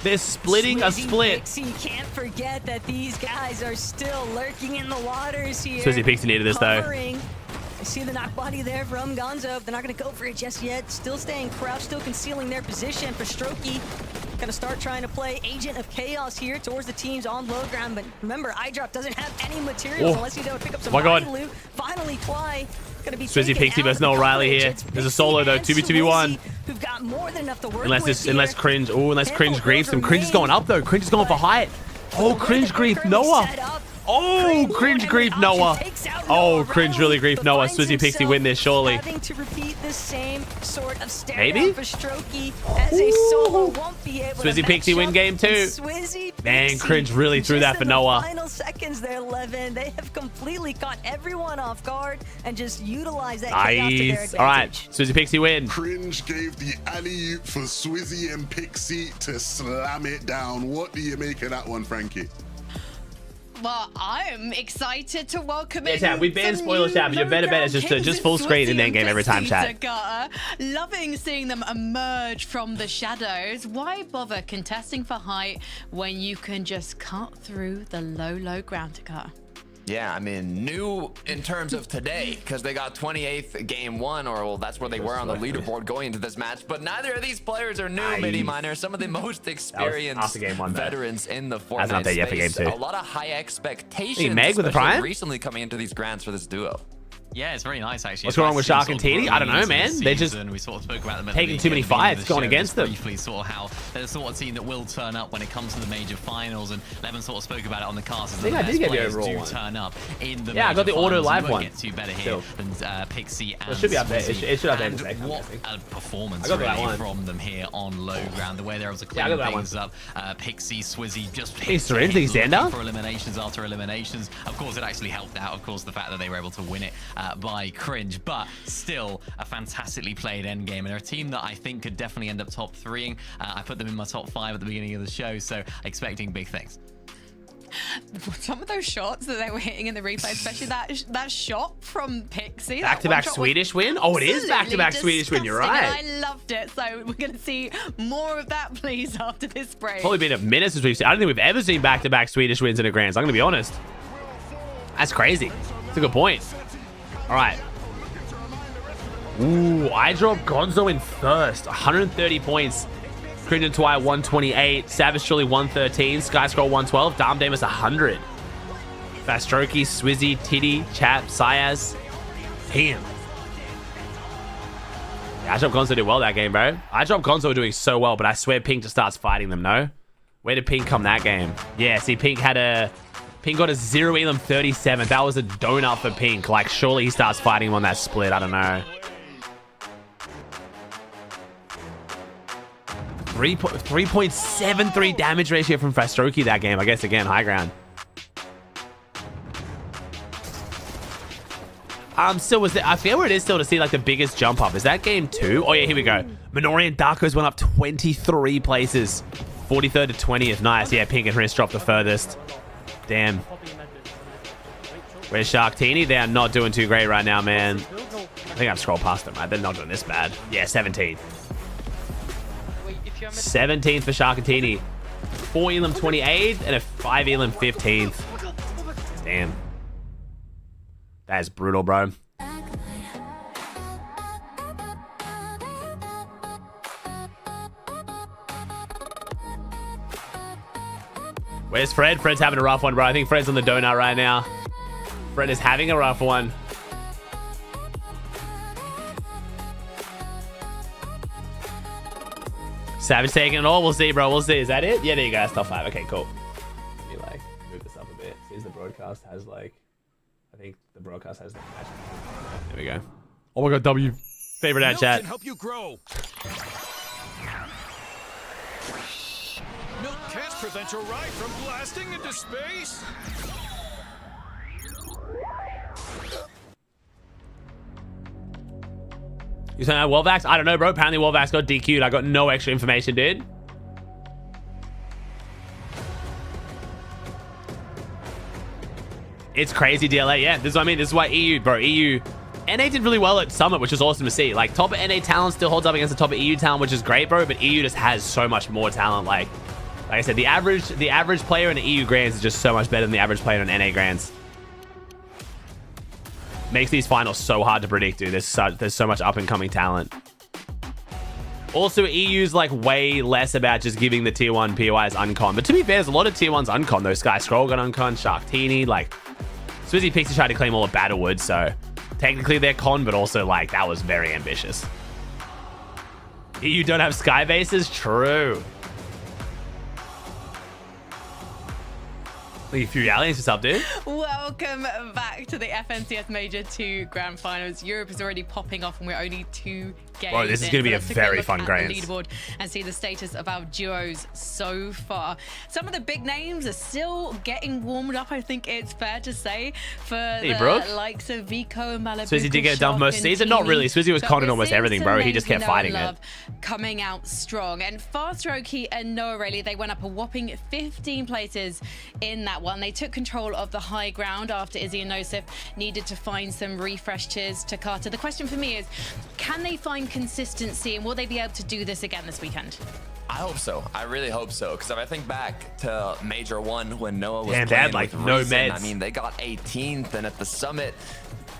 They're splitting a Swizzy split. Pixie can't forget that these guys are still lurking in the waters here. Swizzy Pixie needed this though. Hovering. I see the knock body there from Gonzo. They're not going to go for it just yet. Still staying crouched, still concealing their position for Strokey. Going to start trying to play Agent of Chaos here towards the teams on low ground. But remember, iDrop doesn't have any materials Oh. unless he's able to pick up some Oh my God. body loot. Finally, Twy going to be Swizzy taken Pixie out versus of the Noah Riley coverage. here. It's There's a Pixie solo though, and 2v2v1. Swizzy, who've got more than enough to work Unless with this, here. unless Cringe, oh, unless Handful Cringe of griefs kills him. Cringe is going remain. up though. Cringe is going for height. Oh, Cringe griefed Noah. Oh, Cringe griefed Noah. Oh, Cringe really griefed Noah. Swizzy Pixie win this surely. Having to repeat the same sort of stare Maybe? down for Strokey as a solo won't be able to Swizzy match Pixie win up. game 2. And Swizzy Man, Pixie, Cringe really threw just that for in the Noah. Final seconds there, Levin. They have completely caught everyone off guard and just utilized that chaos to their Nice. advantage. All right, Swizzy Pixie win. Cringe gave the alley-oop for Swizzy and Pixie to slam it down. What do you make of that one, Frankie? Well, I'm excited to welcome Yeah, in chat, we banned some spoiler new chat, but your better bet is low-ground just kings full in screen in Swizzy their and game every time, Pixie chat. together. Loving seeing them emerge from the shadows. Why bother contesting for height when you can just cut through the low ground to cut? Yeah, I mean, new in terms of today, because they got 28th game 1, or well, that's where they were on the leaderboard going into this match. But neither of these players are new, Nice. Mini Miner. Some of the most experienced after game 1 though. veterans in the That's not Fortnite there yet for game space. 2. A lot of high expectations, Hey, Meg with the especially Prime? recently coming into these grands for this duo. Yeah, it's very nice actually. What's going on with Shark and TD? I don't know, man. They're just we sort of spoke about them at taking the too many beginning of fights, the going show, against them. Briefly, sort of how they're the sort of team that will turn up when it comes to the major finals, and Levin sort of spoke about it on the cast. I think I did get the overall one. Turn up in the yeah, I got the auto finals. live one. Get two better here than Pixie and it should be up there. Swizzy. It should up there. And what a performance really from them here on low ground. The way they're able to clean things up. Pixie, Swizzy just syringe, did he stand down? For eliminations after eliminations. Of course, it actually helped out. Of course, the fact that they were able to win it by cringe, but still a fantastically played end game, and they're a team that I think could definitely end up top 3ing. I put them in my top 5 at the beginning of the show, so expecting big things. Some of those shots that they were hitting in the replay, especially that shot from Pixie. Back-to-back Swedish win? Oh, it is back-to-back Swedish win. You're right. I loved it. So we're going to see more of that, please, after this break. Probably been a minute since we've seen. I don't think we've ever seen back-to-back Swedish wins in a Grands. I'm going to be honest. That's crazy. That's a good point. All right. Ooh, I dropped Gonzo in first. 130 points. Cringe and Twy 128. Savage Chili 113. Sky Scroll 112. Dom Damus 100. Fastrokey, Swizzy, Titty, Chap, Syaz. Damn. Yeah, I dropped Gonzo did well that game, bro. I dropped Gonzo doing so well, but I swear Pink just starts fighting them, no? Where did Pink come that game? Yeah, see, Pink got a 0 elim 37th. That was a donut for Pink. Like, surely he starts fighting him on that split. I don't know. 3.73 damage ratio from Fastrokey that game. I guess, again, high ground. Still was there, I forget where it is still to see like the biggest jump up. Is that game 2? Oh yeah, here we go. Minori and Darkos went up 23 places. 43rd to 20th. Nice. Yeah, Pink and Riss dropped the furthest. Damn. Where's Sharktini? They are not doing too great right now, man. I think I've scrolled past them, right? They're not doing this bad. Yeah, 17th. 17th for Sharkatini. 4 elim 28th and a 5 elim 15th. Damn. That is brutal, bro. Where's Fred? Fred's having a rough one, bro. I think Fred's on the donut right now. Fred is having a rough one. Savage taking it all. We'll see, bro. We'll see. Is that it? Yeah, there you go. That's top 5. Okay, cool. Let me like move this up a bit. Seems the broadcast has like, I think the broadcast has the match. There we go. Oh my god, W. Favorite ad chat. Can help you grow. Milk can't prevent your ride from blasting into space. You saying Wolvax? I don't know, bro. Apparently Wolvax got DQ'd. I got no extra information, dude. It's crazy, DLA. Yeah, this is what I mean. This is why EU, bro. EU. NA did really well at Summit, which is awesome to see. Like, top of NA talent still holds up against the top of EU talent, which is great, bro. But EU just has so much more talent. Like I said, the average player in the EU Grands is just so much better than the average player in NA Grands. Makes these finals so hard to predict, dude. There's so much up-and-coming talent. Also, EU's like way less about just giving the tier 1 POIs uncon. But to be fair, there's a lot of tier 1s uncon. Those Sky Scroll got uncon, Sharktini, like Swizzy Pixie tried to claim all of Battlewood, so technically they're con, but also like that was very ambitious. EU don't have Sky bases? True. Look, Furialians, what's up, dude? Welcome back to the FNCS Major 2 Grand Finals. Europe is already popping off and we're only 2 games. Bro, this is going to be a very fun grand. Leaderboard and see the status of our duos so far. Some of the big names are still getting warmed up, I think it's fair to say, for the likes of Vico and Malibu. Swizzy did get dumped most of the season? Not really. Swizzy was conning almost everything, bro. He just kept fighting it. Coming out strong. And Fastrokey and Noah Rayleigh, they went up a whopping 15 places in that one. They took control of the high ground after Izzy and Nosif needed to find some refresh. Cheers to Carter. The question for me is, can they find consistency and will they be able to do this again this weekend? I hope so. I really hope so. Because if I think back to Major 1 when Noah was playing they had like with no Reason, meds. I mean, they got 18th, and at the Summit,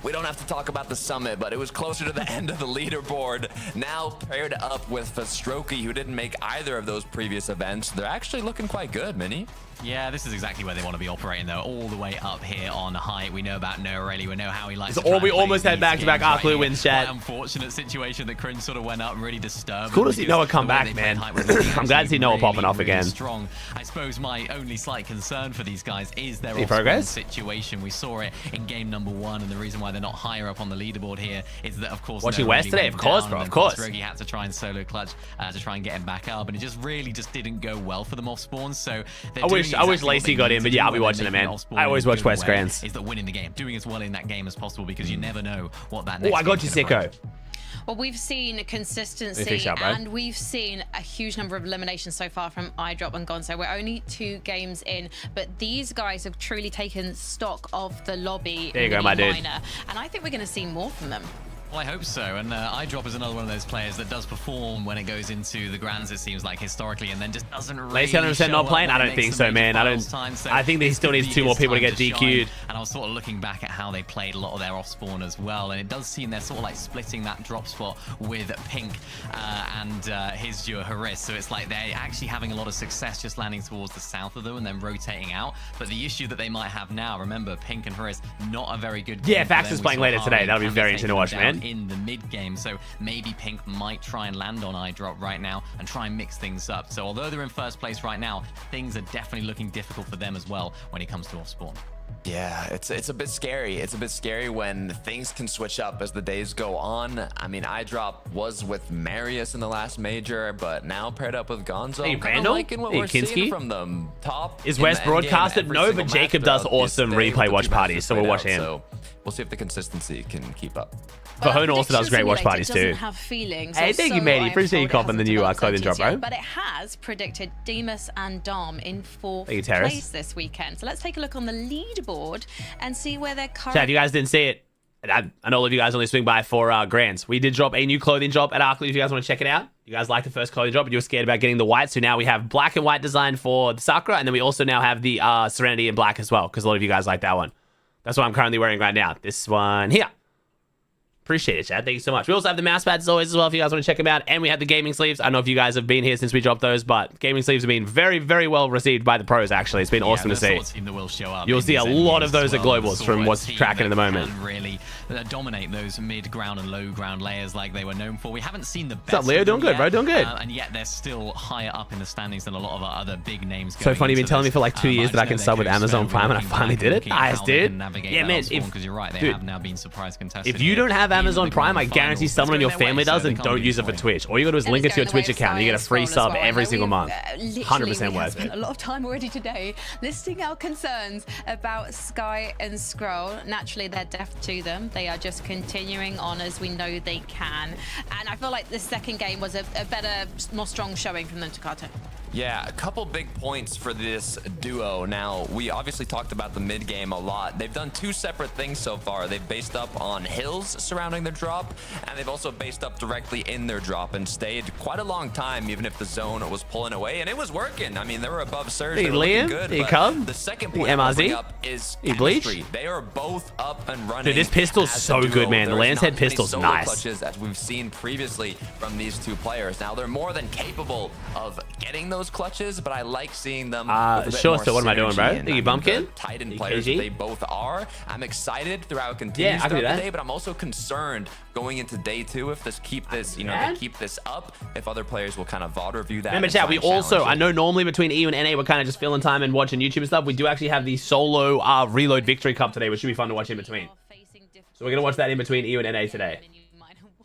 we don't have to talk about the summit, but it was closer to the end of the leaderboard. Now paired up with Fastroki, who didn't make either of those previous events. They're actually looking quite good, Mini. Yeah, this is exactly where they want to be operating, though. All the way up here on height. We know about Noah Rayleigh. We know how he likes to we almost had back-to-back Arclu wins, chat. Quite unfortunate situation that Kryn sort of went up and really disturbed. It's cool to see Noah come back, man. I'm glad to see Noah popping off again. Strong. I suppose my only slight concern for these guys is their progress situation. We saw it in game number 1, and the reason why they're not higher up on the leaderboard here is that, of course, watching Noah West really today, of course, bro, of course. Rogi had to try and solo clutch to try and get him back up, and it just really didn't go well for them off spawn. So I wish Lacey got in, but yeah, I'll be watching it, man. I always watch West Grands. Is that winning the game, doing as well in that game as possible, because you never know what that next I got you, Sicko. Well, we've seen consistency and we've seen a huge number of eliminations so far from iDrop and Gonzo. We're only 2 games in, but these guys have truly taken stock of the lobby. There you go, my dude. And I think we're going to see more from them. Well, I hope so. And iDrop is another one of those players that does perform when it goes into the Grands, it seems like, historically, and then just doesn't really Lacey 100% not playing? I don't think so, man. I think he still needs 2 more people to get DQ'd. And I was sort of looking back at how they played a lot of their off spawn as well, and it does seem they're sort of like splitting that drop spot with Pink and his duo Haris. So it's like they're actually having a lot of success just landing towards the south of them and then rotating out. But the issue that they might have now, remember, Pink and Haris, not a very good game. Yeah, Fax is playing later today. That'll be very interesting to watch, man. In the mid game, so maybe Pink might try and land on iDrop right now and try and mix things up. So although they're in first place right now, things are definitely looking difficult for them as well when it comes to off spawn. Yeah, it's a bit scary. It's a bit scary when things can switch up as the days go on. I mean, iDrop was with Marius in the last major, but now paired up with Gonzo. Hey, Randall? Liking what we're seeing from them. Top is West broadcasted? No, but Jacob does awesome replay watch parties, so we'll watch him. So we'll see if the consistency can keep up. Vahona also does great watch parties too. Hey, thank you, matey. Appreciate you copping the new clothing drop, bro. But it has predicted Demus and Dom in 4th place this weekend. So let's take a look on the leaderboard and see where they're currently. Chat, if you guys didn't see it, I know all of you guys only swing by for Grands. We did drop a new clothing drop at Arclu if you guys want to check it out. You guys liked the first clothing drop, but you were scared about getting the white. So now we have black and white design for the Sakura, and then we also now have the Serenity in black as well, because a lot of you guys like that one. That's what I'm currently wearing right now. This one here. Appreciate it, Chad. Thank you so much. We also have the mouse pads as always as well if you guys want to check them out. And we have the gaming sleeves. I don't know if you guys have been here since we dropped those, but gaming sleeves have been very, very well received by the pros, actually. It's been awesome to see. You'll see a lot of those at Globals from what's tracking in the moment. Really dominate those mid-ground and low-ground layers like they were known for. We haven't seen the best. What's up, Leo? Doing good, bro. Doing good. And yet they're still higher up in the standings than a lot of our other big names. So funny, you've been telling me for like 2 years that I can sub with Amazon Prime, and I finally did it. Nice, dude. Yeah, man. Because you're right, they have now been surprise contested. If you don't have Amazon Prime, I guarantee someone in your family does, and don't use it for Twitch. All you gotta do is link it to your Twitch account and you get a free sub every single month. 100% worth it. A lot of time already today listing our concerns about Sky and Scroll. Naturally, they're deaf to them. They are just continuing on as we know they can. And I feel like the second game was a better, more strong showing from them, Takato. Yeah, a couple big points for this duo. Now, we obviously talked about the mid game a lot. They've done 2 separate things so far. They've based up on hills surrounding their drop, and they've also based up directly in their drop and stayed quite a long time, even if the zone was pulling away, and it was working. I mean, they were above surge. They were looking good. The second point I'm bringing up is chemistry. They are both up and running. Dude, this pistol's so good, man. The Lance Head pistol's nice. Clutches as we've seen previously from these 2 players. Now, they're more than capable of getting those clutches, but I like seeing them. Sure. So what am I doing, bro? Thank you, Bumpkin. Titan players they both are. I'm excited throughout it continues throughout the day, but I'm also concerned going into day 2 if they keep this up. If other players will kind of VOD review that. Remember, chat. We also, I know normally between EU and NA we're kind of just filling time and watching YouTube and stuff. We do actually have the solo Reload Victory Cup today, which should be fun to watch in between. So we're gonna watch that in between EU and NA today.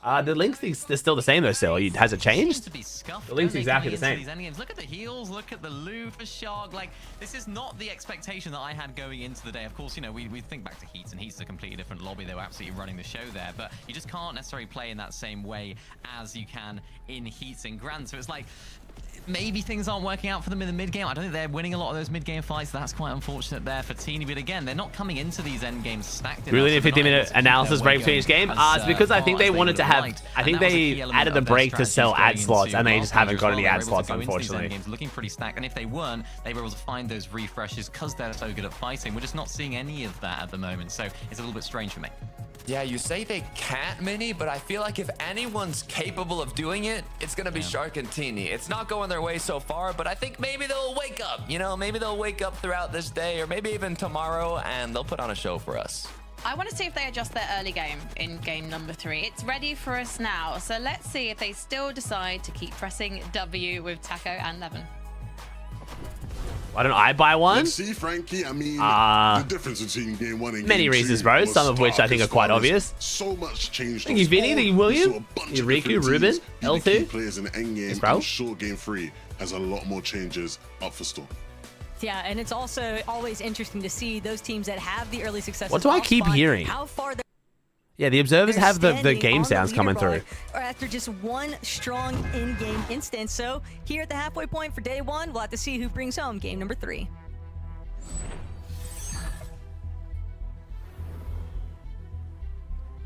The links, they're still the same though. Still, has it changed? The link's exactly the same. Look at the heals, look at the loot for Shark. Like, this is not the expectation that I had going into the day. Of course, you know, we think back to Heats, and Heats is a completely different lobby. They were absolutely running the show there, but you just can't necessarily play in that same way as you can in Heats and Grand. So it's like, maybe things aren't working out for them in the mid game. I don't think they're winning a lot of those mid game fights. That's quite unfortunate there for Teeny. But again, they're not coming into these end games stacked. We really need a 15-minute analysis break between each game. It's because I think they wanted to have. I think they added the break to sell ad slots, and they just haven't got any ad slots, unfortunately. Looking pretty stacked, and if they weren't, they were able to find those refreshes because they're so good at fighting. We're just not seeing any of that at the moment, so it's a little bit strange for me. Yeah, you say they can't, Mini, but I feel like if anyone's capable of doing it, it's going to be Shark and Teeny. It's not going their way so far, but I think maybe they'll wake up. You know, maybe they'll wake up throughout this day or maybe even tomorrow, and they'll put on a show for us. I want to see if they adjust their early game in game number 3. It's ready for us now, so let's see if they still decide to keep pressing W with Taco and Levin. Why don't I buy one? Let's see, Frankie. I mean, the difference between game 1 and many game 2 reasons, bro. was Some of which I think are quite stark. obvious. So much changed. Thank you, Vinny. Thank you, William. Riku, Ruben, L2. Players in the end game. bro. I'm sure game 3 has a lot more changes up for Storm. Yeah, and it's also always interesting to see those teams that have the early successes. What do I keep hearing? How far Yeah, the observers they're have the standing game on the sounds coming through. leaderboard, or after just one strong in-game instance. So here at the halfway point for day 1, we'll have to see who brings home game number 3.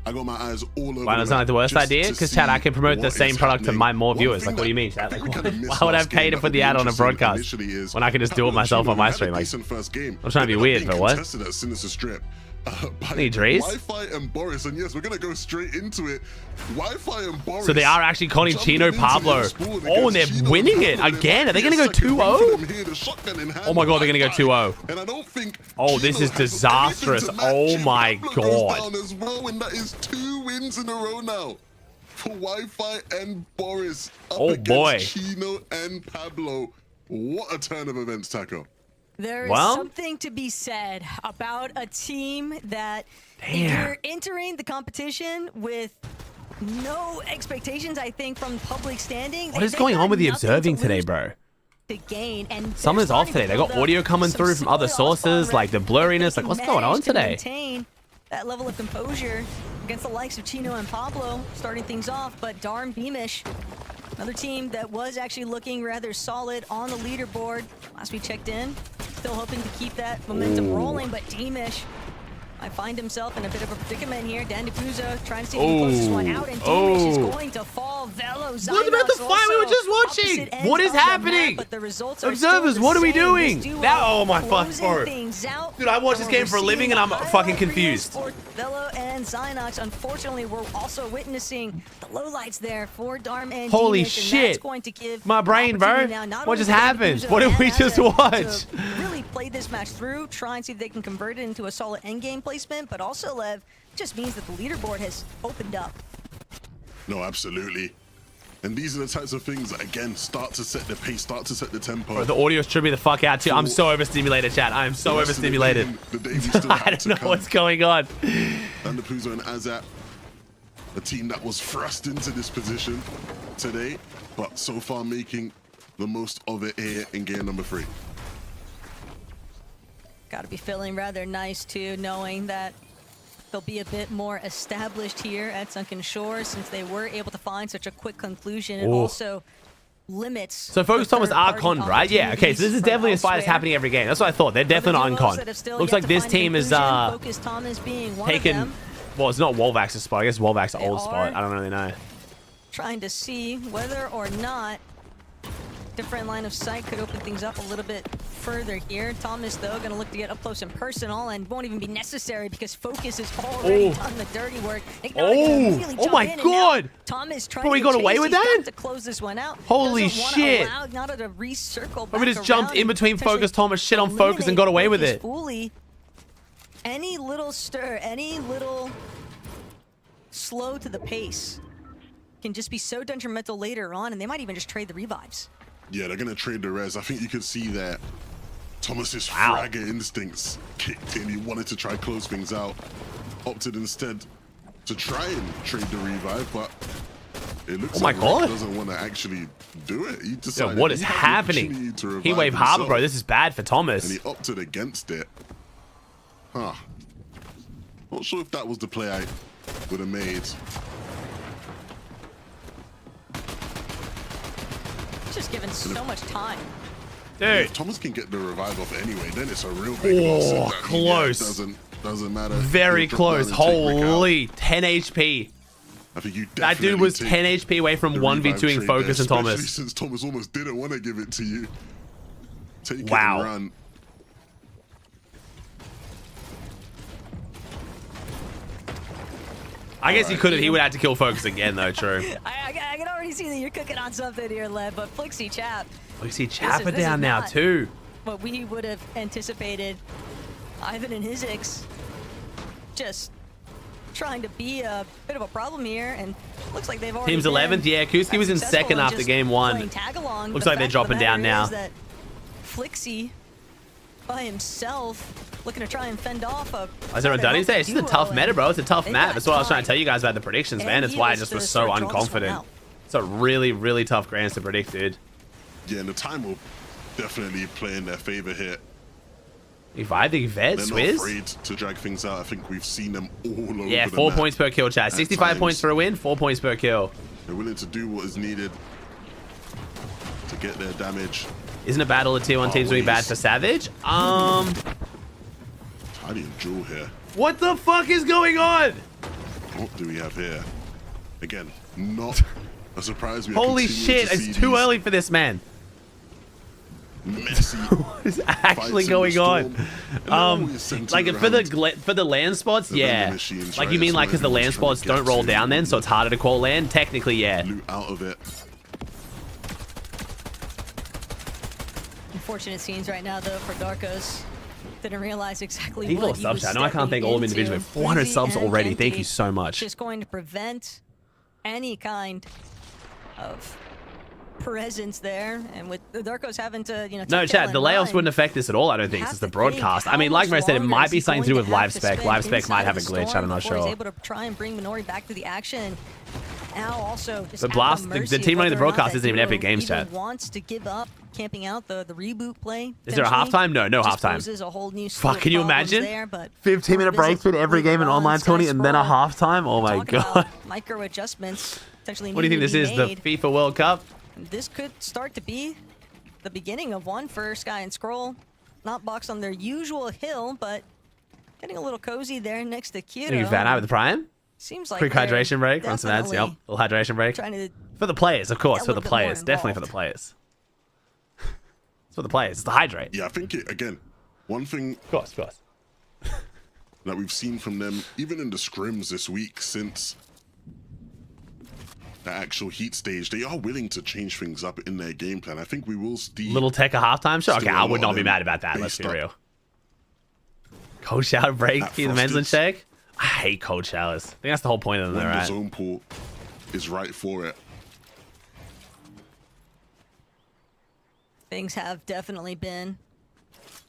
I got my eyes all over. Why does that like the worst just idea? to Because Chad, I see can promote the what same is product to happening. my more One viewers. thing Like, what do you that mean, Chad? I Like, think we kinda missed why would I last pay game to that put the would be ad on a interesting broadcast initially is when I can just do it myself on my stream? Like, decent first game. I'm trying to be weird, but what? Contested at Sinister Strip. By Need Drees? Wi-Fi and Boris, and yes, we're gonna go straight into it. Wi-Fi and Boris. So they are actually calling jumping Chino into Pablo. the spawn Oh, and they're against Chino winning it Pablo. again. Are they There going to might go be a second 2-0? for them here, the shotgun in hand Oh my God, they're going to go Wi-Fi. 2-0. And I don't think Oh, this Chino is has anything disastrous. to match Oh it. my Pablo goes God. down as well, and that is 2 wins in a row now for Wi-Fi and Boris. Up Oh, against boy. Chino and Pablo. What a turn of events, Taco. There is Well- something to be said about a team that Damn. you're entering the competition with no expectations, I think, from public standing. What is going on with the observing today, bro? To gain, and Something's off today. They got audio coming through from other sources, like the blurriness. Like, what's going on today? Maintain that level of composure against the likes of Chino and Pablo, starting things off. But Darm Beamish, another team that was actually looking rather solid on the leaderboard last we checked in. Still hoping to keep that momentum rolling, but Beamish might find himself in a bit of a predicament here. Dan DePuzo trying to see if he can close this one out, and Beamish is going to fall. Velo What about the Zynox fight we were just also watching? opposite ends What is of the map, happening? but the results are Observers, still the what are we same. doing? This duo That- oh my fuck, closing bro. things out. Dude, I watch this And game we're for a living seeing and I'm the fucking highlight confused. reels for Velo and Zynox. Unfortunately, we're also witnessing the lowlights there for Darm and Holy Deemish, and shit. that's going to give My brain, bro. opportunity now, not What only just for happened? DePuzo What did and we just Azek watch? to really play this match through, try and see if they can convert it into a solid endgame placement, but also, Lev, just means that the leaderboard has opened up. No, absolutely. And these are the types of things that, again, start to set the pace, start to set the tempo. Bro, the audio should be the fuck out too. I'm so overstimulated, chat. I am so The rest of the overstimulated. game, the day we still I have don't to know come. what's going on. And Puzo and Azat, a team that was thrust into this position today, but so far making the most of it here in game number 3. Got to be feeling rather nice too, knowing that they'll be a bit more established here at Sunken Shore since they were able to find such a quick conclusion. It Ooh. also limits. So Focus Thomas are con, right? Yeah, okay, so this is definitely a fight that's happening every game. That's what I thought. They're definitely not on con. Looks like this team is Focus Thomas being one of taken. them, Well, it's not Wolvax's spot. I guess Wolvax's They old spot. are. I don't really know. trying to see whether or not different line of sight could open things up a little bit further here. Thomas, though, going to look to get up close and personal, and won't even be necessary because Focus has already done the dirty work. Oh my God! Thomas trying Bro, he to got away chase. with He's that? got to close this one out. Holy Doesn't wanna shit. allow Nada to recircle But we back just jumped around in and between potentially Focus Thomas, shit on Focus, and got away with eliminate it. Focus fully. Any little stir, any little slow to the pace can just be so detrimental later on, and they might even just trade the revives. Yeah, they're going to trade the res. I think you could see that Thomas's Wow. fragger instincts kicked in. He wanted to try close things out. Opted instead to try and trade the revive, but it looks Oh my like God. Rick doesn't want to actually do it. He Yo, decided what is he had the happening? opportunity to He revive wave Harbor, himself, bro. This is bad for and Thomas. he opted against it. Huh. Not sure if that was the play I would have made. just given so much time. Dude. If Thomas can get the revive off anyway, then it's a real big loss. Oh, That- close. Yeah, doesn't matter. Very He'll drop down close. and take Rick out. Holy, 10 HP. I think you That dude was 10 HP away from 1v2ing Focus and Thomas. Especially since Thomas almost didn't want to give it to you. Take it Wow. and run. I guess he couldn't. He would have to kill Focus again, though. True. I can already see that you're cooking on something here, Lev, but Flixie Chap, We see this Chapper is down now not- too. what we would have anticipated. Ivan and his Ix just trying to be a bit of a problem here, and looks like they've already Team's been 11th. Yeah, Kuski was in successful second after just game 1. playing tag along. Looks The like they're fact of dropping the down matter now. is that Flixie by himself looking to try and fend off a Is there a Dunny there? It's just a tough meta, bro. It's a tough They've map. got That's what I was trying time. to tell you guys about the predictions, man. And That's why I heals just to was so start drawing this one unconfident. out. It's a really, really tough Grands to predict, dude. Yeah, and the time will definitely play in their favor here. If I think Vet, They're not Swizz. afraid to drag things out. I think we've seen them all over Yeah, the 4 map. points per kill, chat. At 65 points times. for a win, 4 points per kill. They're willing to do what is needed to get their damage. Isn't a battle of tier 1 teams doing bad for Savage? Tidy and Jewel here. What the fuck is going on? What do we have here? Again, not a surprise. We are Holy continuing shit, to see it's too these early for this, man. Messy. What is actually fights in going the on? storm. And they're always centered Like around for the land spots, the vending yeah. machines, Like right? you mean That's like what because the land everyone's trying spots to get don't roll to. down then, so it's harder to call land? Technically, yeah. loot out of it. Unfortunate scenes right now, though, for Darkos. Didn't realize exactly People what are he subs, was chat. I know I can't stepping thank all of them into. individually. 400 Flizzy subs and already. Thank Empty you so much. Just going to prevent any kind of presence there, and with the Darkos having to, you know, No, tuck chat, tail the and layoffs run, wouldn't affect this at all, I don't think. have It's the to broadcast. think, I mean, how like much I said, it longer might is be he something to do going with have live to spec. spend Live spec might inside have a the glitch. storm I'm not before he's sure. able to try and bring Minori back to the action. Now also just But at Blast- the mercy team of running the whether or not broadcast that isn't even duo Epic Games, even chat. wants to give up camping out the reboot play. Is there a potentially. halftime? No Just halftime. poses a whole new slew Fuck, of can you problems imagine? there, but 15-minute for break Visit, between every later game in on, online Sky 20 and then a Scroll halftime? Oh my talk about god. micro adjustments potentially. What do you think this is? The FIFA World Cup? This could start to be the beginning of one for Sky and Scroll. Not boxed on their usual hill, but getting a little cozy there next to Kyoto. Think you Van out with the Prime? Seems like Quick they're hydration break. Run some ads. Yep. definitely Little hydration break. trying to For the players, of course. Get a For the little bit more players. Definitely for the involved. players. It's for the players. It's to hydrate. Yeah, I think again, one thing Of course, of course. that we've seen from them, even in the scrims this week since the actual heat stage, they are willing to change things up in their game plan. I think we will see Little tech a halftime show? Okay, Still a I lot would not of be them mad about that. Let's based be up real. Cold shower break. at Keep the men's in Frosted's. check. I hate cold showers. I think that's the whole point of them, when though, the right? zone pool is right for it. things have definitely been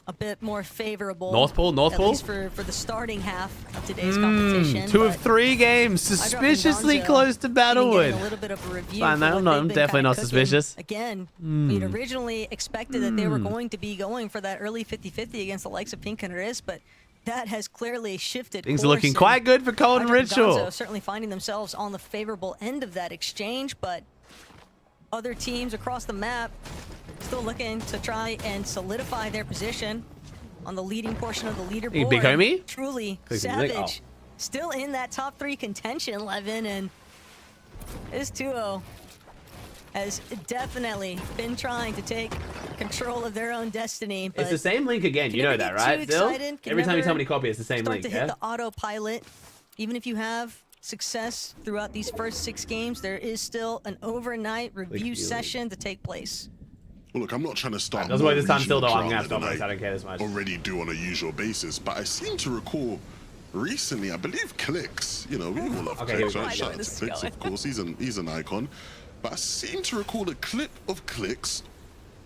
a bit more favorable. North Pole, North at Pole? least for the starting half of today's competition. 2 of but 3 games. Hydro and Suspiciously Gonzo close to even getting Battlewood. A little bit of a review Fine, for though. what No, they've I'm been definitely kinda not cooking. suspicious. Again, we'd originally expected that they were going to be going for that early 50-50 against the likes of Pink and Riz, but that has clearly shifted. Things are course, looking and quite good for Cold and Hydro and Ritual. Gonzo certainly finding themselves on the favorable end of that exchange, but other teams across the map still looking to try and solidify their position on the leading portion of the leaderboard. Big homie? Truly Click the link. savage. Oh. Still in that top 3 contention, Levin, and this duo has definitely been trying to take control of their own destiny. But It's the same link again. can You know never that, get right? too Still? excited, can Every time you never tell me to copy, it's the same start link, to hit yeah? the autopilot. Even if you have success throughout these first 6 games, there is still an overnight review session to take place. Well, look, I'm not trying to start. Doesn't more work this time still, though. I'm gonna drama have to stop than this. I don't care this much. already do on a usual basis, but I seem to recall recently, I believe Clicks, you know, we all love Okay, Clicks, here we right? go. Shout out This to is Clicks, going. of course, he's an icon. But I seem to recall a clip of Clicks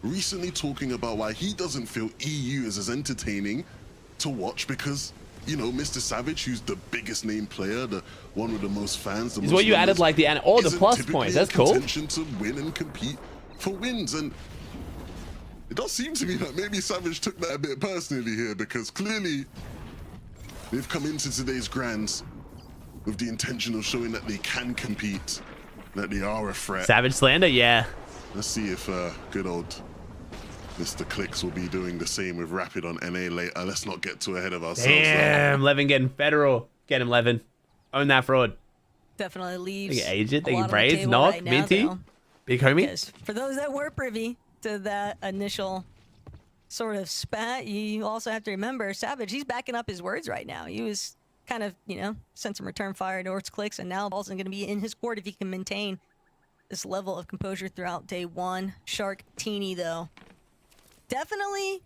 recently talking about why he doesn't feel EU is as entertaining to watch because, you know, Mr. Savage, who's the biggest name player, the one with the most fans, the Is most what you added, numbers, like the the isn't plus typically points. in That's cool. contention to win and compete for wins. And it does seem to me that maybe Savage took that a bit personally here because clearly they've come into today's Grands with the intention of showing that they can compete, that they are a threat. Savage slander, yeah. Let's see if good old Mr. Clicks will be doing the same with Rapid on NA later. Let's not get too ahead of ourselves. Damn, Levin getting federal. Get him, Levin. Own that fraud. Definitely leaves. They get Agent, they a get lot on the Braids, table Knock, right now, Minty, though. Big Homie. Because for those that were privy to that initial sort of spat, you also have to remember Savage, he's backing up his words right now. He was kind of, you know, sent some return fire towards Clicks, and now ball's going to be in his court if he can maintain this level of composure throughout day one. Shark Teeny, though, definitely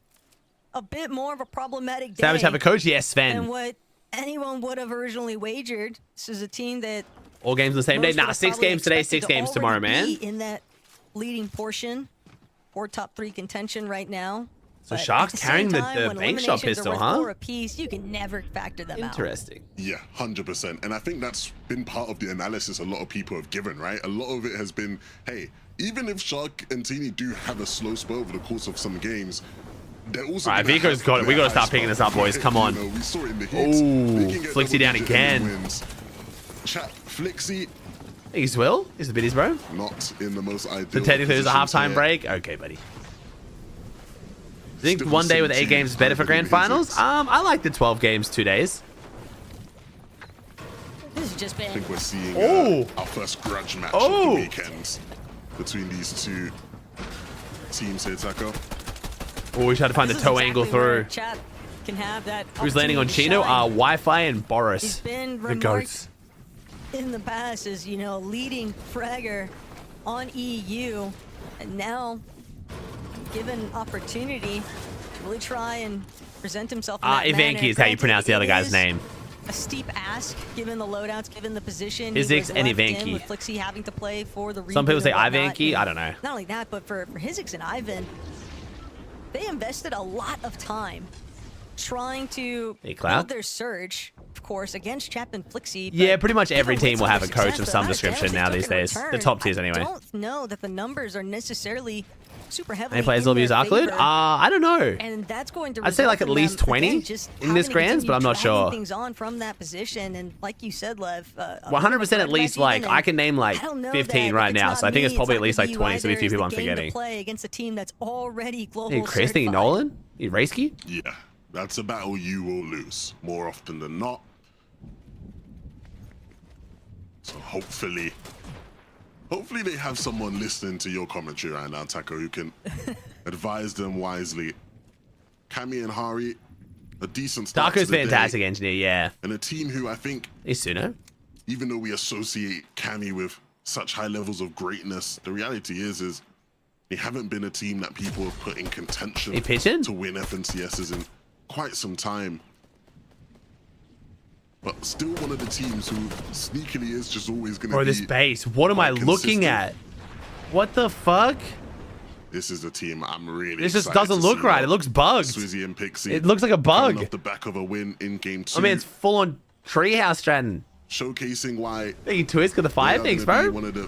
a bit more of a problematic day Savage have a coach? Yes, than Sven. what anyone would have originally wagered. This is a team that All games the same day? most would Nah, have 6 probably games today, expected 6 to games tomorrow, already man. be in that leading portion for top 3 contention right now. So But Sharks at the carrying same the time, when bank shot eliminations are pistol, worth huh? 4 apiece, you can never factor them out. Interesting. Yeah, 100%. And I think that's been part of the analysis a lot of people have given, right? A lot of it has been, hey, even if Shark and Teeny do have a slow spell over the course of some games, they're also. All right, Vico's got it. We got to start picking this up, boys. Come on. You know, we saw it in the heats. Ooh, They can get Flixie down double-digit again. wins. Chat, Flixie, He's Will? Is the biddies, bro? not in the most ideal. So technically there's a positions halftime here. break? Okay, buddy. I think Still one day with 8 17 games is better for grand finals. I like the 12 games 2 days. This has just I been think we're seeing Oh. our first grudge match Oh. of the weekend between these two teams here, Taco. Oh, we tried to find the this is toe exactly angle where through. Chat can have that Who's landing on opportunity Chino? to shine. Wi-Fi and Boris. He's been The remarked goats. in the past as, you know, leading fragger on EU, and now given opportunity to really try and present himself in that manner. Ivanki is how you Granted, pronounce the other it guy's is name. a steep ask given the loadouts, given the position. Physics he was and left in Ivanki. with Flixie having to play for the Some people reboot say and whatnot, Ivanki. and I don't know. Not only that, but for Physics and Ivan, they invested a lot of time trying to Hey, Cloud. build their surge, of course, against Chap and Flixie. Yeah, but pretty much every even team with will some have a coach success, of the some amount description damage they now took these in days. return, The top tiers anyway. I don't know that the numbers are necessarily super heavily Any players in will their use Arcload? favor. I don't know. And that's going to I'd say result like at in least them, 20 again, just in having this to grands, but I'm not continue dragging sure. things on from that position, and like you said, Lev, 100% at least, like, I can name like I don't know 15 that right if it's now, not so I think me, it's probably at not least gonna like be 20, so there's a few either. people I'm It's the game to forgetting. play against a team that's already global Hey, Christy certified. Nolan? You Raisky? Yeah, that's a battle you will lose more often than not. So hopefully they have someone listening to your commentary right now, Taco, who can advise them wisely. Cammy and Hari, a decent start Darko's to the fantastic day, engineer, yeah. and a team who I think, Hey, Suno? even though we associate Cammy with such high levels of greatness, the reality is they haven't been a team that people have put in contention Hey, pitching? to win FNCSs in quite some time. But still one of the teams who sneakily is just always going to Bro, be... this base. What am I quite looking consistent. at? What the fuck? This is a team I'm really This just excited doesn't to look see right. what It looks bugged. Swizzy and Pixie It looks like a coming bug. off the back of a win in game 2. I mean, it's full on treehouse Stratton. showcasing why Thank you, Twist, for the they 5 are things, gonna be bro. one of the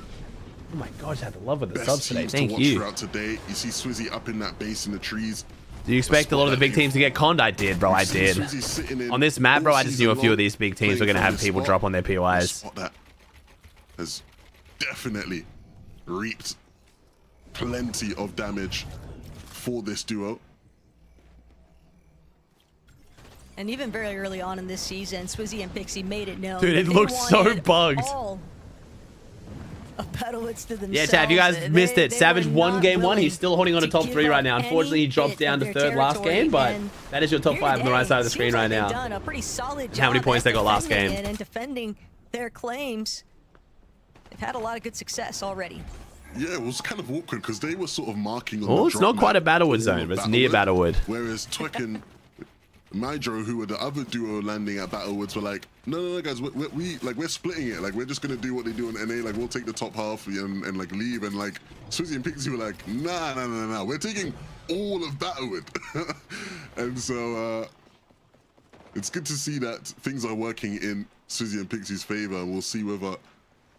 Oh my gosh, I had to love with the best subs today. teams to Thank watch you. throughout today. You see Swizzy up in that base in the trees. Do you expect a lot of the big teams to get conned? I did, bro. I You've seen did. Swizzy sitting in On this map, bro, all I just knew a season few of long, these big teams playing were going to from have this people spot. drop on their A POIs. spot that has definitely reaped plenty of damage for this duo. And even very early on in this season, Swizzy and Pixie made it known. Dude, that it they looks so wanted bugged. all of Battlewoods to themselves. Yeah, Chad, if you guys missed it, They Savage were won not game 1. willing He's still holding on to to top give 3 right up now. Unfortunately, he any dropped bit down of to their 3rd last territory, game, but and that is your top here 5 on the right today, side of the seems screen like right they've now. done a pretty solid job How many points at they got last defending game? it and defending their claims. They've had a lot of good success already. Yeah, it was kind of awkward because they were sort of marking on Oh, the it's drop not quite map a Battlewood for zone, all of but it's near Battlewood. Whereas Twek and Mydro, who were the other duo landing at Battlewoods, were like, no, guys, we're splitting it. Like, we're just gonna do what they do in NA. Like, we'll take the top half and like leave. And like Swizzy and Pixie were like, nah, we're taking all of Battlewood. And so it's good to see that things are working in Swizzy and Pixie's favor, and we'll see whether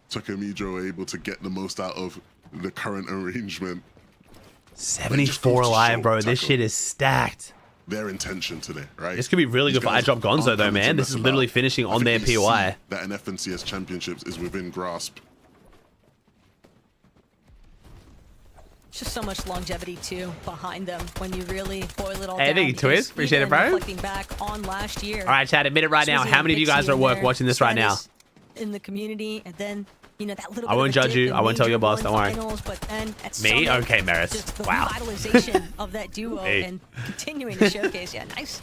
Twek and Mydro are able to get the most out of the current arrangement. 74 alive, bro. This shit is stacked. Their intention today, right? This could be really These good for guys iDrop Gonzo, aren't though, coming to man. This mess is literally about. finishing I on think their they POI. see that an FNCS championships is within grasp. Just so much longevity too behind them when you really boil it all Hey, down. thank you, Twist. because Appreciate it, even bro. Reflecting back on last year. All right, chat. Admit it right now. Swizzy How many of you guys Mixie are at and work their watching this right now? status in the community, and then that little I bit won't of a judge dip you. in I won't tell your Major boss. Don't worry. Finals, but then at Me? Summit, Okay, Maris. just the Wow. revitalization of that duo Hey. and continuing to showcase. Yeah, nice.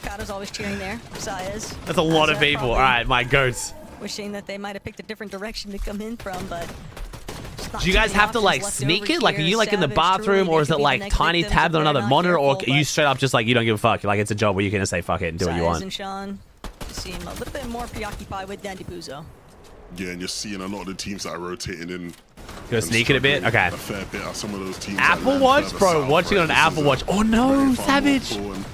Kato's always cheering there. Saez. That's a lot of people. All right, my goats. Wishing that they might have picked a different direction to come in from, but just not Do you too guys many have to options like left sneak over it? Like, are here. you like in the Savage, bathroom, truly, or is they it could be like the tiny victims tabs if on they're another not monitor, or careful, are you but straight up just like you don't give a fuck? Like it's a job where you can just say fuck it and do what you Saez want. and Sean seem a little bit more preoccupied with Dandy Puzo. Yeah, and you're seeing a lot of the teams that are rotating in. Go and sneak it a bit. struggling Okay. A fair bit are some of those teams. that Apple land Watch, further bro. south, Watching right? on This Apple is a Watch. Oh no, very far Savage. more and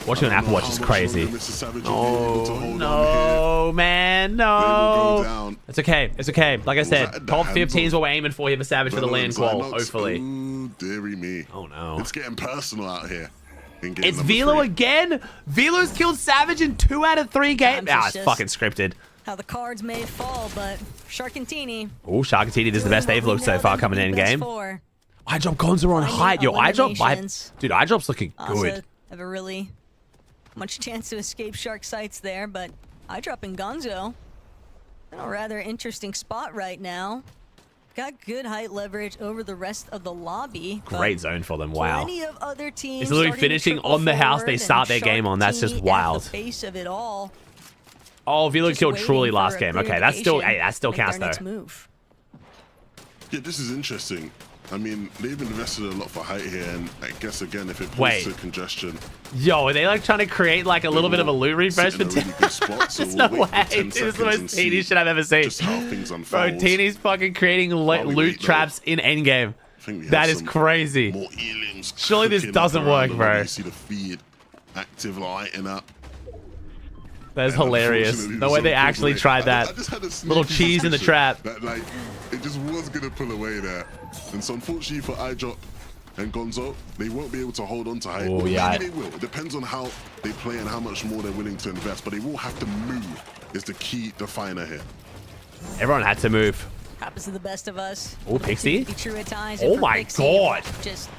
Watching on I don't Apple know Watch how is much crazy. longer Mr. Savage will be able to Oh hold on no, man, here. They will go no. down. It's okay. It's okay. Like I Was that said, the top hands 15 is on? what we're aiming for here for Savage for the land qual. Hopefully. Ooh, dearie me. Oh no. It's getting personal out here. in game It's number Velo 3. again. Velo's killed Savage in 2 out of 3 games. Times Ah, it's it's just- fucking scripted. How the cards may fall, but Sharkantini. Oh, Sharkatini is the best they've looked so far coming in game. I drop Gonzo on Finding height. Yo, I drop eliminations. dude, I drop's looking Also good. have a really much chance to escape Shark sights there, but I drop in Gonzo in a rather interesting spot right now. Got good height leverage over the rest of the lobby. but Great zone for them. Wow. Plenty of other teams It's literally starting to finishing trickle on the house forward, they and start their game on. That's just Sharkantini wild. At the base of it all. Oh, Velo Just killed waiting Truly for last a game. clear Okay, that's still indication hey, that still to make counts their next though. move. Yeah, this is interesting. I mean, they've invested a lot for height here, and I guess again, if it pulls Wait. to congestion, Yo, are they like trying to create like a little bit of a loot refresh sit for in a really good spot, so There's we'll no wait for way. 10 Dude, this is the seconds most and see teeny shit I've ever seen. just how things Bro, unfold. Teeny's fucking creating While we loot wait, though, traps in endgame. I think we have That is some crazy. More aliens Surely this cooking doesn't up around work, the bro. lobby. You see the feed active lighting up. That's And hilarious. unfortunately, The way there's they some actually people- tried I that. just had a Little sneaky cheese in the suspicion trap. That like it just was gonna pull away there, and so unfortunately for iDrop and Gonzo, they won't be able to hold on to height. Oh, Well, yeah. maybe they will. It depends on how they play and how much more they're willing to invest. But they will have to move. Is the key definer here. Everyone had to move. Happens to the best of us. Oh, Pixie? Be true at times. Oh and for my Pixie, God. Just